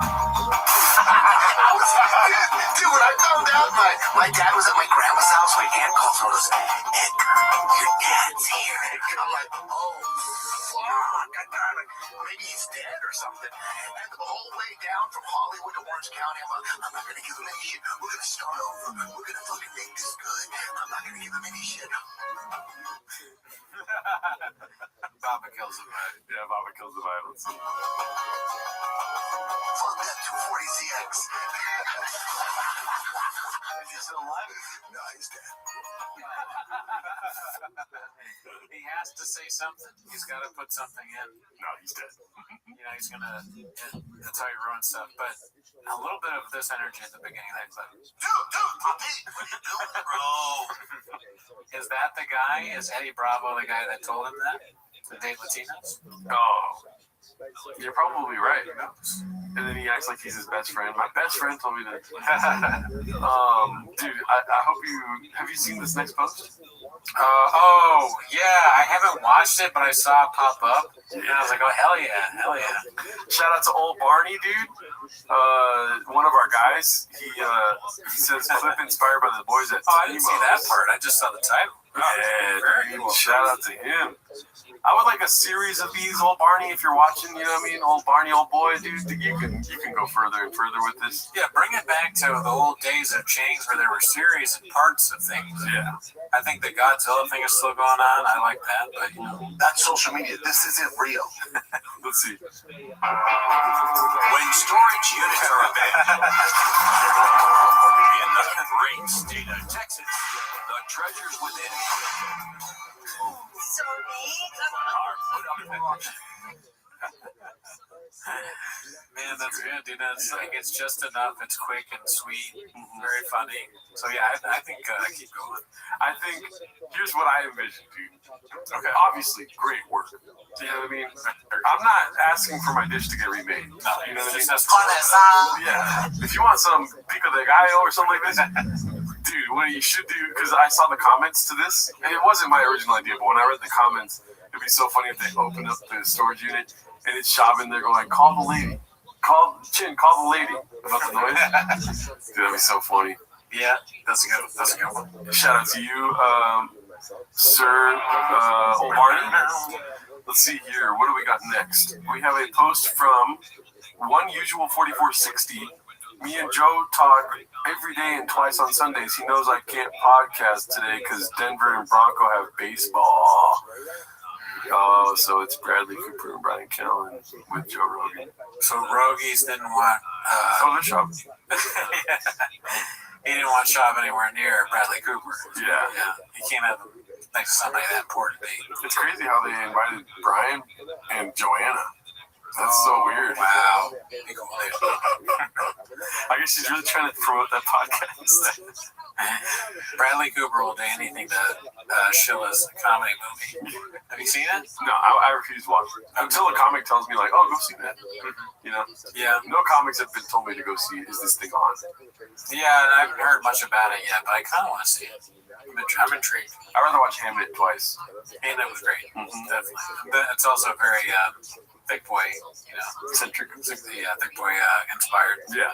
when I found out my dad was at my grandma's house, my aunt calls him and goes, Edgar, Your dad's here. I'm like, oh, fuck. I thought maybe he's dead or something. And the whole way down from Hollywood to Orange County, I'm not going to give him any shit. We're going to start over. We're going to fucking make this good. I'm not going to give him any shit. Baba kills the violence. Yeah, Baba kills the violence. Fuck that 240ZX. Is he still alive? No, he's dead. He has to say something. He's got to put something in. No, he's dead. He's gonna. That's how he ruins stuff. But a little bit of this energy at the beginning, like, Dude, Poppy, what are you doing, bro? Is that the guy? Is Eddie Bravo the guy that told him that? To date Latinos? Oh, you're probably right. And then he acts like he's his best friend. My best friend told me that. Dude, I hope you have you seen this next post? Oh yeah, I haven't watched it, but I saw it pop up, and I was like, oh hell yeah! Shout out to old Barney, dude. One of our guys. He says clip inspired by the boys at. Oh, I didn't see that part. I just saw the title. Yeah, dude, shout out to him. I would like a series of these, old Barney, if you're watching, you know what I mean? Old Barney, old boy, dude, you can go further and further with this. Yeah, bring it back to the old days of Changs where there were series and parts of things. Yeah. I think the Godzilla thing is still going on. I like that, but that's social media. This isn't real. Let's see. When storage units are abandoned in the great state of Texas, the treasures within are put up for man, that's good, dude. It's like it's just enough. It's quick and sweet, very funny. So yeah, I think keep going. I think here's what I envision, dude. Okay, obviously, great work. You know what I mean? I'm not asking for my dish to get remade. No, you know what I mean? Yeah. If you want some pico de gallo or something like this, dude, what you should do, because I saw the comments to this, and it wasn't my original idea, but when I read the comments, it'd be so funny if they opened up the storage unit and it's Shab in there going like, call the lady. Call the lady about the noise. Dude, that'd be so funny. Yeah, that's a good one. Shout out to you, Sir Old Barney. Let's see here. What do we got next? We have a post from OneUsual4460. Me and Joe talk every day and twice on Sundays. He knows I can't podcast today because Denver and Bronco have baseball. Oh, so it's Bradley Cooper and Brian Callen with Joe Rogan. So Rogies didn't want the Shab. He didn't want Shab anywhere near Bradley Cooper. Yeah. He can't have him next to somebody that important to be. It's crazy how they invited Brian and Joanna. That's so weird. Wow. I guess she's really trying to promote that podcast. Bradley Cooper will do anything to shill his comedy movie. Have you seen it? No, I refuse to watch it. Until a comic tells me, like, oh, go see that. You know? Yeah. No comics have been told me to go see, is this thing on? Yeah, and I haven't heard much about it yet, but I kind of want to see it. I'm intrigued. I'd rather watch Hamlet twice. Hamlet was great. Definitely. But it's also very thick boy, centric. Yeah, thick boy inspired. Yeah.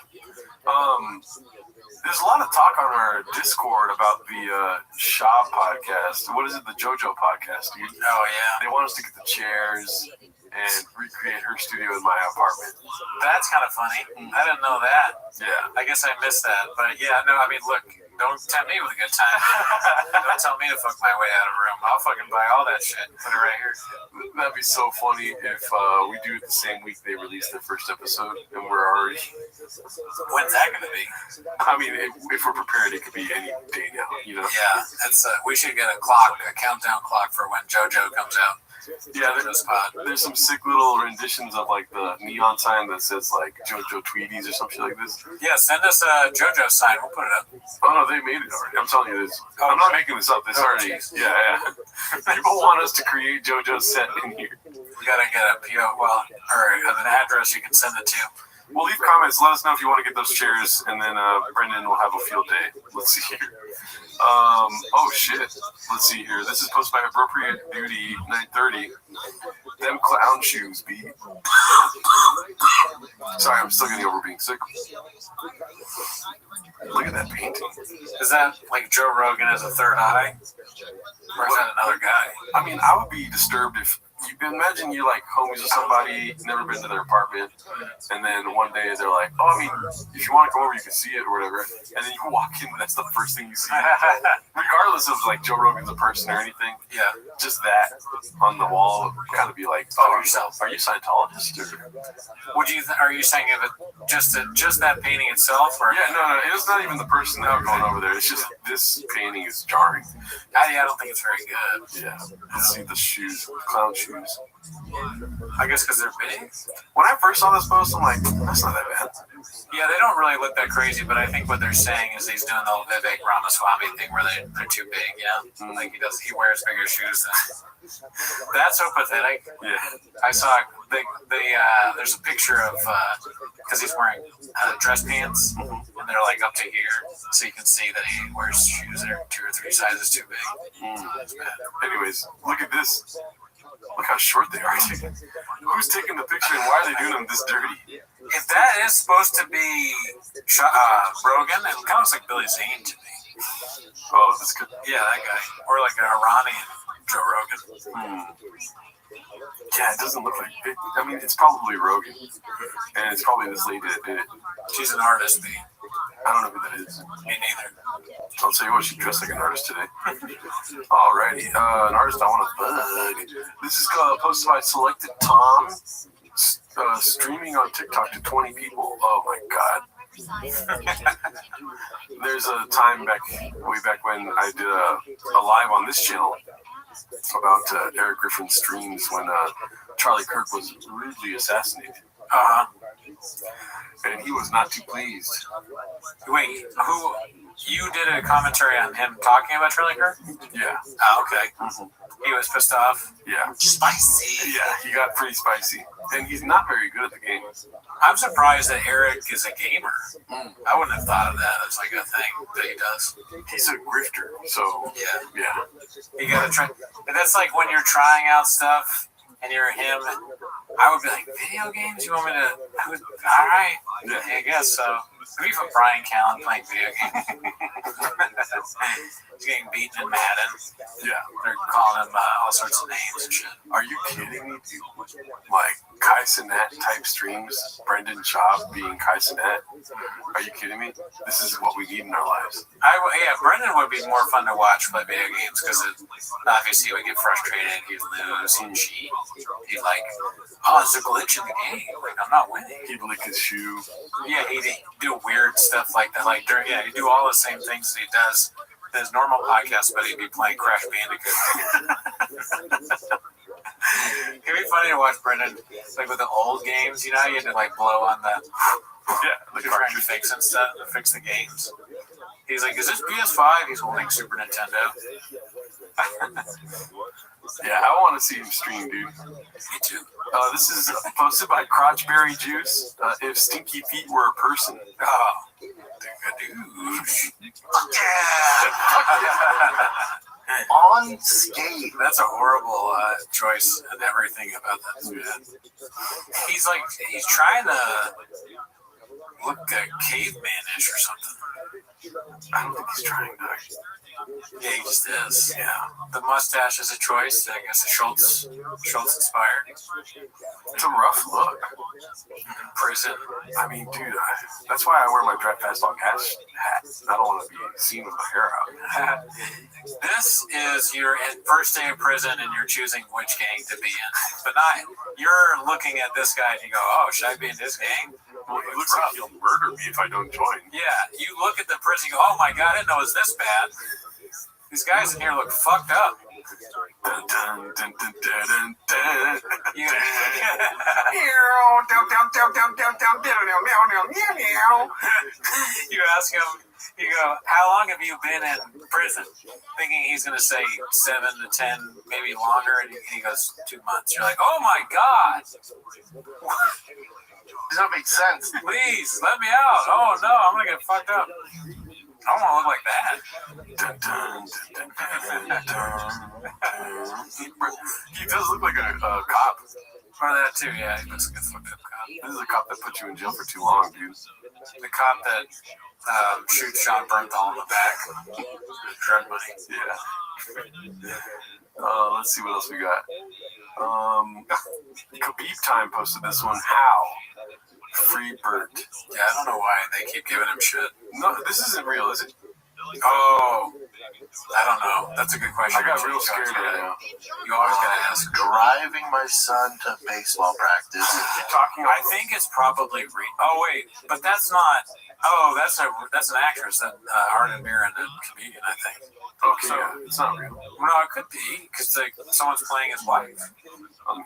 There's a lot of talk on our Discord about the Shab podcast. What is it? The JoJo podcast, dude. Oh, yeah. They want us to get the chairs and recreate her studio in my apartment. That's kind of funny. I didn't know that. Yeah. I guess I missed that. But yeah, no, I mean, look, don't tempt me with a good time. Don't tell me to fuck my way out of a room. I'll fucking buy all that shit and put it right here. That'd be so funny if we do it the same week they release their first episode and we're already... When's that going to be? I mean, if we're prepared, it could be any day now, you know? Yeah, it's we should get a countdown clock for when JoJo comes out. Yeah, there's some sick little renditions of like the neon sign that says like JoJo Tweeties or some shit like this. Yeah, send us a JoJo sign. We'll put it up. Oh no, they made it already. I'm telling you this. I'm not making this up. This already. Yeah. People want us to create JoJo's set in here. We gotta get a PO, or an address you can send it to. Well, leave comments. Let us know if you want to get those chairs, and then Brendan will have a field day. Let's see here. Oh shit. Let's see here. This is posted by Appropriate Duty 930. Them clown shoes, B. Sorry, I'm still getting over being sick. Look at that painting. Is that like Joe Rogan as a third eye? Or is that another guy? I mean, I would be disturbed if you imagine you're like homies with somebody, never been to their apartment, and then one day they're like, "Oh, I mean, if you want to come over, you can see it or whatever." And then you walk in, and that's the first thing you see, regardless of like Joe Rogan's a person or anything. Yeah, just that on the wall would kind of be like, "Oh, yourself? Are you Scientologist?" Or would you? Are you saying if it just that painting itself, or yeah, no, it's not even the person that going over there. It's just this painting is jarring. I don't think it's very good. Yeah, let's see the shoes, clown shoes. I guess because they're big. When I first saw this post, I'm like, that's not that bad. Yeah, they don't really look that crazy, but I think what they're saying is he's doing the whole Vivek Ramaswamy thing where they're too big. Yeah, like he wears bigger shoes than. That's so pathetic. Yeah, I saw there's a picture of because he's wearing dress pants and they're like up to here, so you can see that he wears shoes that are 2 or 3 sizes too big. That's bad. Anyways, look at this. Look how short they are. Who's taking the picture and why are they doing them this dirty? If that is supposed to be Rogan, it kind of looks like Billy Zane to me. Oh, this could. Yeah, that guy. Or like an Iranian Joe Rogan. Yeah, it doesn't look like it. I mean, it's probably Rogan. And it's probably this lady that did it. She's an artist, B. I don't know who that is. Me neither. I'll tell you what, she dressed like an artist today. Alrighty, an artist I want to bug. This is posted by Selected Tom, streaming on TikTok to 20 people. Oh my god. There's a time way back when I did a live on this channel about Eric Griffin's streams when Charlie Kirk was rudely assassinated. And he was not too pleased. Wait, who? You did a commentary on him talking about Charlie Kirk? Yeah. Oh, okay. He was pissed off? Yeah. Spicy. Yeah, he got pretty spicy. And he's not very good at the game. I'm surprised that Eric is a gamer. I wouldn't have thought of that as like a thing that he does. He's a grifter, so yeah. You gotta try. And that's like when you're trying out stuff and you're him. I would be like, video games? You want me to? All right. Yeah, I guess so. Maybe for Brian Callen playing video games. He's getting beaten in Madden. Yeah. They're calling him all sorts of names and shit. Are you kidding me, dude? Like Kai Cenat type streams, Brendan Schaub being Kai Cenat. Are you kidding me? This is what we need in our lives. Yeah, Brendan would be more fun to watch play video games because obviously he would get frustrated, he'd lose, he'd cheat, he'd like, oh, there's a glitch in the game. Like, I'm not winning. He'd lick his shoe. Yeah, he'd do weird stuff like that. Like, he'd do all the same things that he does in his normal podcast, but he'd be playing Crash Bandicoot. It'd be funny to watch Brendan, like with the old games, you know, you had to like blow on the cartridge fix and stuff, to fix the games. He's like, is this PS5? He's holding Super Nintendo. Yeah, I want to see him stream, dude. Me too. This is posted by Crotchberry Juice. If Stinky Pete were a person. Oh, On skate. That's a horrible choice and everything about that dude. He's trying to look cavemanish or something. I don't think he's trying to. Yeah, he just is. Yeah. The mustache is a choice. I guess Schultz inspired. It's a rough look. Prison. I mean, dude, that's why I wear my Draft Fast Dog hat. I don't want to be seen with my hair out. This is your first day of prison and you're choosing which gang to be in. But not, you're looking at this guy and you go, oh, should I be in this gang? Well, it looks like he'll murder me if I don't join. Yeah, you look at the prison and you go, oh my God, I didn't know it was this bad. These guys in here look fucked up. Dun, dun, dun, dun, dun, dun, dun. You ask him, you go, how long have you been in prison? Thinking he's going to say 7 to 10, maybe longer, and he goes 2 months. You're like, oh my God. Does that make sense? Please, let me out. Oh no, I'm going to get fucked up. I don't want to look like that. Dun, dun, dun, dun, dun, dun. He does look like a cop. Or that too, yeah. He looks like a fucked up cop. This is a cop that put you in jail for too long, dude. The cop that shoots Sean Bernthal in the back. Drug money. Yeah. Let's see what else we got. Khabib Time posted this one. How? Free Bert. Yeah, I don't know why they keep giving him shit. No, this isn't real, is it? Oh, I don't know. That's a good question. I got real scared right now. You always gotta ask. Driving my son to baseball practice. I think it's probably oh wait, but that's not. Oh, that's an actress, that Arden Mirren, a comedian, I think. Okay, So, yeah, it's not real. No, it could be because someone's playing his wife.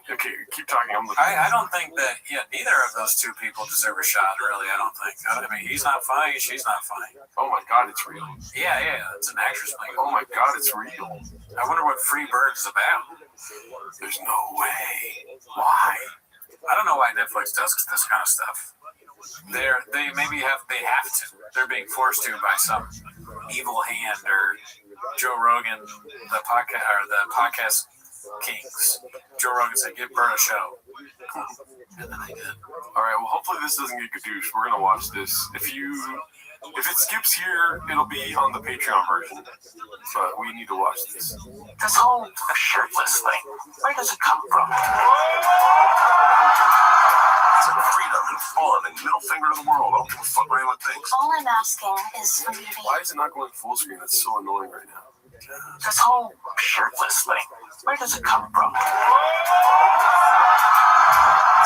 Okay, keep talking. I'm looking. I don't think that. Yeah, neither of those two people deserve a shot. Really, I don't think. I mean, he's not funny. She's not funny. Oh my God, it's real. Yeah, it's an actress playing. Oh my God, it's real. I wonder what Free Bird is about. There's no way. Why? I don't know why Netflix does this kind of stuff. They have to. They're being forced to by some evil hand or Joe Rogan, the podcast kings. Joe Rogan said, "Give Bert a show," and then they did. All right. Well, hopefully this doesn't get gadoosh. We're gonna watch this. If it skips here, it'll be on the Patreon version. But we need to watch this. This whole shirtless thing, where does it come from? It's like freedom and fun and middle finger to the world. I don't give a fuck what anyone thinks. All I'm asking is for you to... Why is it not going full screen? That's so annoying right now. This whole shirtless thing, where does it come from? It's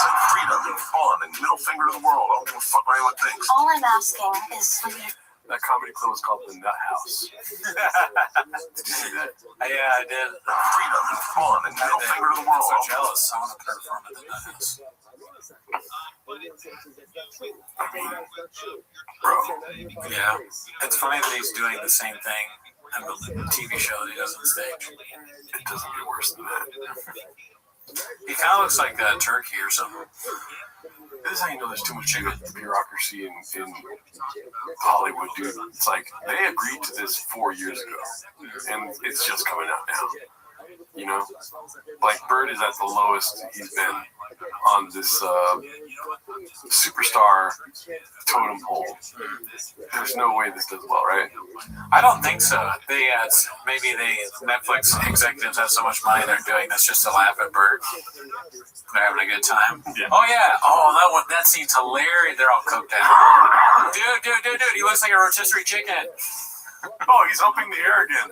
like freedom and fun and middle finger to the world. I don't give a fuck what anyone thinks. All I'm asking is for you to... That comedy club was called The Nut House. Did you see that? Yeah, I did. Freedom and fun and middle finger to the world. I'm so jealous. I want to perform at the Nut House. Bro. Yeah. It's funny that he's doing the same thing in the TV show that he does on stage. It doesn't get worse than that. He kind of looks like a turkey or something. This is how you know there's too much bureaucracy in Hollywood, dude. It's like they agreed to this 4 years ago, and it's just coming out now. You know, like Bird is at the lowest he's been on this superstar totem pole. There's no way this does well, right? I don't think so. Maybe Netflix executives have so much money they're doing this just to laugh at Bird. They're having a good time. Yeah. Oh yeah. Oh, that scene's hilarious. They're all cooked out. Dude. He looks like a rotisserie chicken. Oh, he's upping the air again.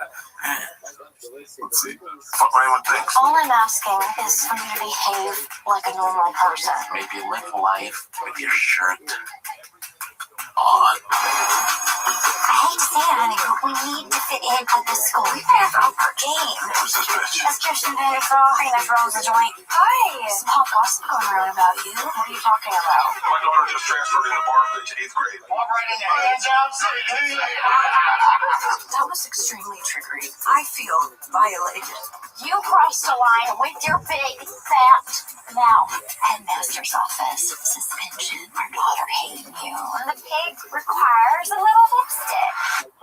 Let's see. Fuck what anyone thinks. All I'm asking is for you to behave like a normal person. Maybe live life with your shirt on. I hate to say it, honey, but we need to fit in at this school. We better have our game. Who's this bitch? That's Kirsten Vanderfro. Hey, that's Rosa Joint. Hi. Some hot gossip going around about you. What are you talking about? My daughter just transferred into Bartlett to 8th grade. Walk right in there. Hands out, say That was extremely triggering. I feel violated. You crossed a line with your big, fat mouth. Headmaster's office. Suspension for daughter hating you. And the pig requires a little lipstick.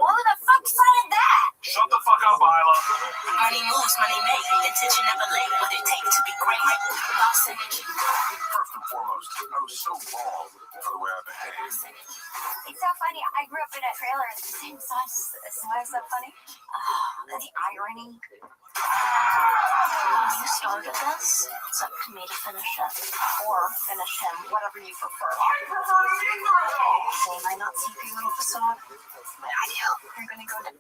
Well, who the fuck decided that? Shut the fuck up, Isla. Money moves, money made. Attention never late. What it takes to be great. Lost energy. First and foremost, I was so wrong for the way I behaved. It's so funny. I grew up in a trailer the same size as this. Why is that funny? The irony. You started this. It's up to me to finish it. Or finish him, whatever you prefer. They might not see your little facade, but I do. You're gonna go down.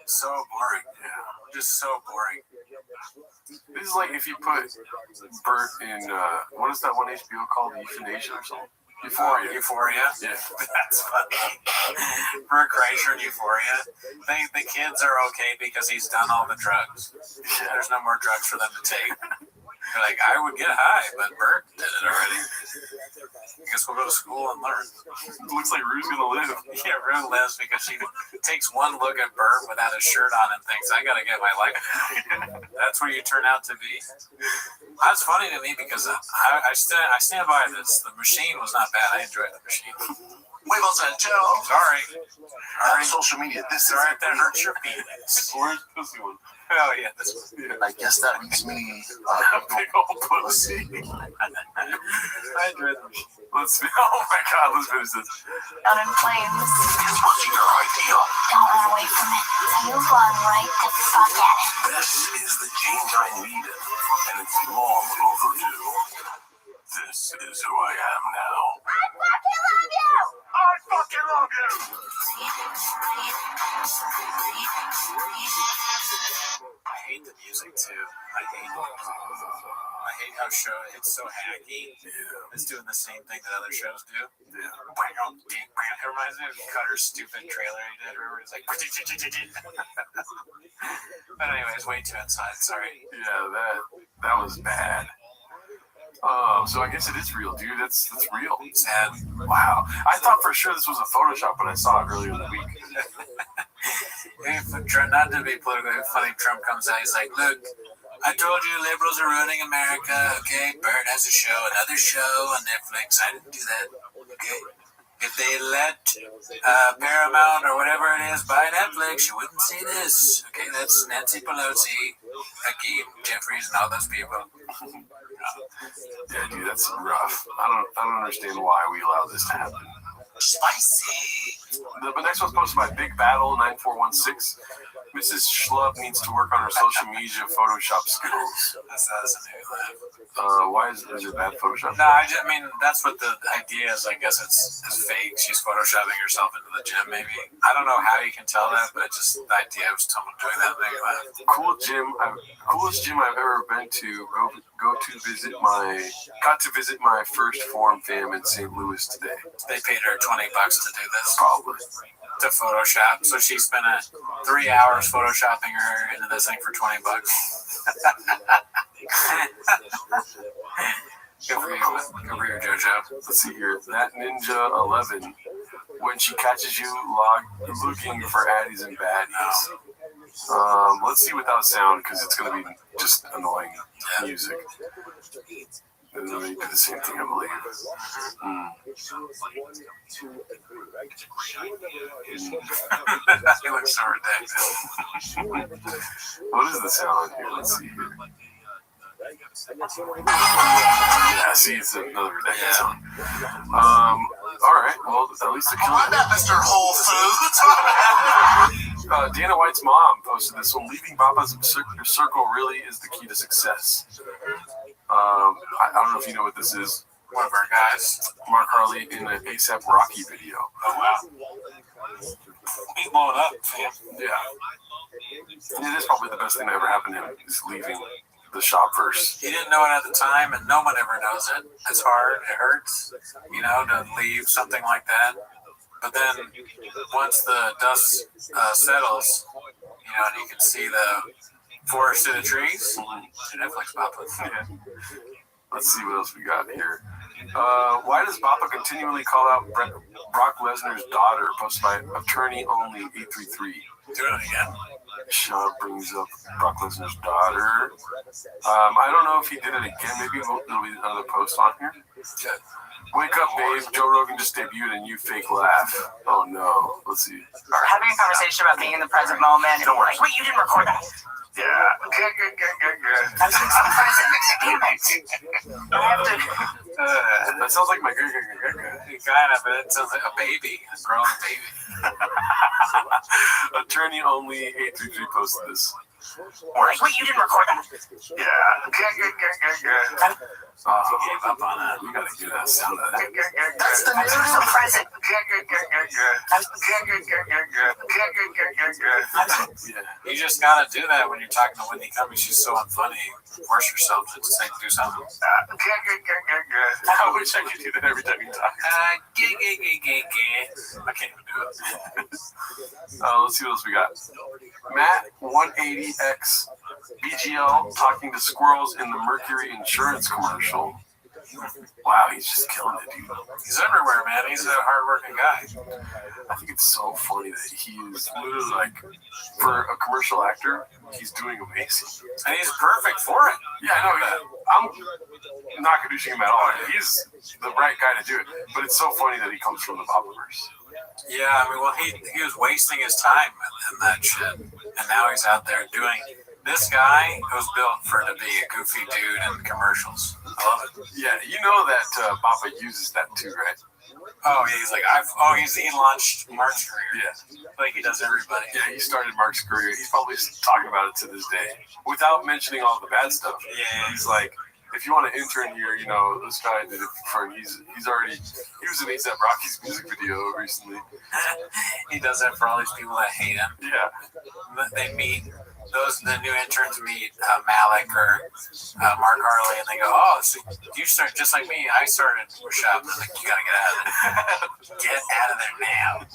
So boring. Yeah. Just so boring. This is like if you put Bert in what is that one HBO called? Euthanasia or something? Euphoria? Yeah. That's funny. Bert Kreischer in Euphoria. The kids are okay because he's done all the drugs. Yeah. There's no more drugs for them to take. They're like, I would get high, but Bert did it already. I guess we'll go to school and learn. Looks like Rue's gonna live. Yeah, Rue lives because she takes one look at Bert without his shirt on and thinks, I gotta get my life. That's where you turn out to be. That's funny to me because I stand by this. The Machine was not bad. I enjoyed The Machine. Huevos and Joe. Sorry. Social media. This is Sorry if that hurts your feelings. Where's pussy one? Oh, yeah. This one. I guess that means me. Big old pussy. I dread them. Let's see. Oh my God, let's finish this. Down in flames. This wasn't your idea. Don't run away from it. You run right the fuck at it. This is the change I needed, and it's long overdue. This is who I am now. I fucking love you! I fucking love you! I hate the music too. I hate how it's so hacky. Yeah. It's doing the same thing that other shows do. Yeah. It reminds me of Cutter's stupid trailer he did. Remember, it's like. But anyways, way too inside. Sorry. Yeah, that was bad. So I guess it is real, dude. That's real. Sad. Wow. I thought for sure this was a Photoshop when I saw it earlier in the week. Not to be politically funny, Trump comes out. He's like, "Look, I told you liberals are ruining America. Okay, Bert has a show, another show on Netflix. I didn't do that. Okay, if they let Paramount or whatever it is buy Netflix, you wouldn't see this. Okay, that's Nancy Pelosi, Hakeem Jeffries, and all those people." Yeah, dude, that's rough. I don't understand why we allow this to happen. Spicy. The next one's posted by Big Battle 9416. Mrs. Schlub needs to work on her social media Photoshop skills. That's a new laugh. Why is it bad Photoshop? No, I mean, that's what the idea is. I guess it's fake. She's photoshopping herself into the gym, maybe. I don't know how you can tell that, but just the idea of someone doing that made me laugh. Coolest gym I've ever been to. Got to visit my first Forum fam in St. Louis today. They paid her $20 to do this. Probably. To Photoshop. So she spent 3 hours photoshopping her into this thing for $20. Good for you, JoJo. Let's see here. That Ninja 11. When she catches you looking for addies and baddies. Let's see without sound because it's going to be just annoying music. And then they do the same thing, I believe. You look so ridiculous. What is the sound here? Let's see here. Yeah, see, it's another ridiculous sound. Alright, well, at least the killer. I'm not Mr. Whole Foods. Dana White's mom posted this one. Leaving Papa's circle really is the key to success. I don't know if you know what this is. One of our guys, Mark Harley, in an ASAP Rocky video. Oh, wow. He's blowing up, man. Yeah. It is probably the best thing that ever happened to him, is leaving the shop first. He didn't know it at the time, and no one ever knows it. It's hard. It hurts, to leave something like that. But then once the dust settles, and you can see the forest through the trees, Netflix Papa. Yeah. Let's see what else we got here. Why does Papa continually call out Brock Lesnar's daughter? Posted by Attorney Only 833. Do it again. Sean brings up Brock Lesnar's daughter. I don't know if he did it again. Maybe it'll be another post on here. Wake up, babe. Joe Rogan just debuted a new fake laugh. Oh no. Let's see. We're having a conversation about being in the present moment. And we're like, wait, you didn't record that. Yeah. I was like, damn it. I have to. That sounds like my good. Kind of, but it sounds like a baby, a grown baby. Attorney Only 833 posted this. We're like, wait, you didn't record that. Yeah. He gave up on it. We gotta get that sound of that. That's the new present. You just gotta do that when you're talking to Whitney Cummings. She's so unfunny. Force yourself to say, do something. I wish I could do that every time you talk. I can't even do it. Let's see what else we got. Matt 180X BGL talking to squirrels in the Mercury Insurance commercial. Wow, he's just killing it, dude. He's everywhere, man. He's a hardworking guy. I think it's so funny that he is literally like, for a commercial actor, he's doing amazing. And he's perfect for it. Yeah, I know that. I'm not Kadushing him at all. He's the right guy to do it. But it's so funny that he comes from the Bobberverse. Yeah, I mean, well, he was wasting his time in that shit, and now he's out there doing. This guy was built to be a goofy dude in commercials. I love it. Yeah, you know that Bappa uses that too, right? Oh, yeah, he's like, he launched Mark's career. Yeah. Like he does everybody. Yeah, he started Mark's career. He's probably talking about it to this day without mentioning all the bad stuff. Yeah. He's like, if you want to intern here, you know, this guy did it for fun. He was in A$AP Rocky's music video recently. He does that for all these people that hate him. Yeah. They meet, the new interns meet Malik or Mark Harley, and they go, oh, so you started just like me. I started with shop. And they're like, you got to get out of there. Get out of there now.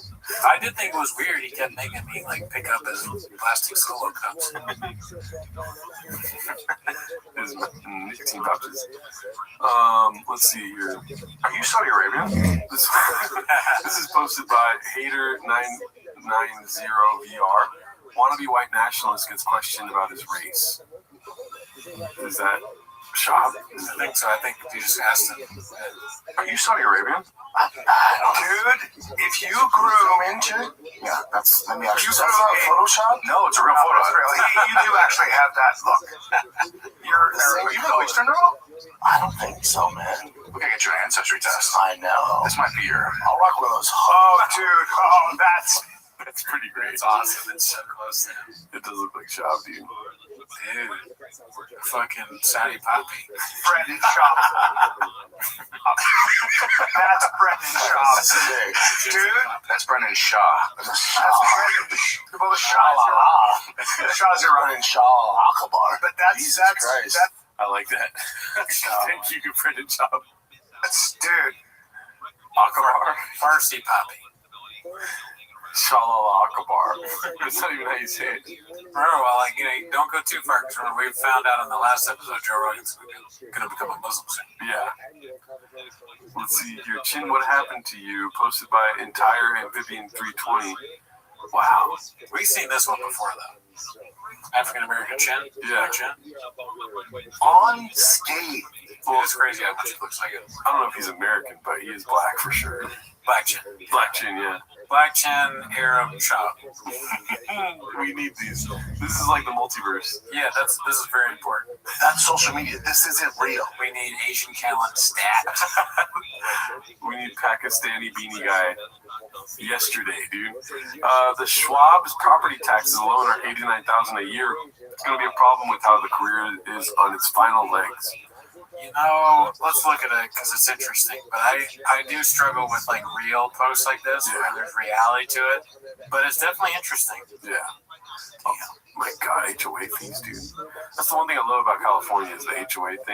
I did think it was weird. He kept making me like pick up his plastic solo cups. His nicotine pouches. Let's see here. Are you Saudi Arabian? This is posted by Hater990VR. Wannabe white nationalist gets questioned about his race. Is that Shab? I think so. I think you just asked him. Are you Saudi Arabian? Dude, if you grew into it, yeah, that's, let me ask you something. Photoshop? No, it's a real photo. You do actually have that look. Are you Middle Eastern girl? I don't think so, man. We gotta get you an ancestry test. I know. This might be your. I'll rock one of those. Oh, dude. Oh, that's pretty great. It's awesome. It's so close to him. It does look like Shab, dude. Dude, fucking Saudi Poppy. Brendan Shaw. That's Brendan Shaw. Dude, that's Brendan Shaw. That's Brendan. Well, the Shahs are running Shah Akbar. But that's Christ. I like that. Thank you, Brendan Shab. Dude. Akbar. Farsi Poppy. Shalala Akbar. That's not even how you say it. Remember, well, like, don't go too far, because we found out in the last episode Joe Rogan's going to become a Muslim soon. Yeah. Let's see here. Chin, what happened to you? Posted by Entire Amphibian 320. Wow. We've seen this one before, though. African American Chin. Yeah. Chin. On skate. Well, it's crazy how much he looks like it. I don't know if he's American, but he is black for sure. Black Chin. Black Chin, yeah. Black Chin, Arab Shop. We need these. This is like the multiverse. Yeah, this is very important. That's social media. This isn't real. We need Asian Callan stat. We need Pakistani beanie guy. Yesterday, dude. The Schwab's property taxes alone are $89,000 a year. It's going to be a problem with how the career is on its final legs. You know, let's look at it because it's interesting. But I do struggle with like real posts like this where there's reality to it. But it's definitely interesting. Yeah. Oh my God, HOA fees, dude. That's the one thing I love about California is the HOA thing.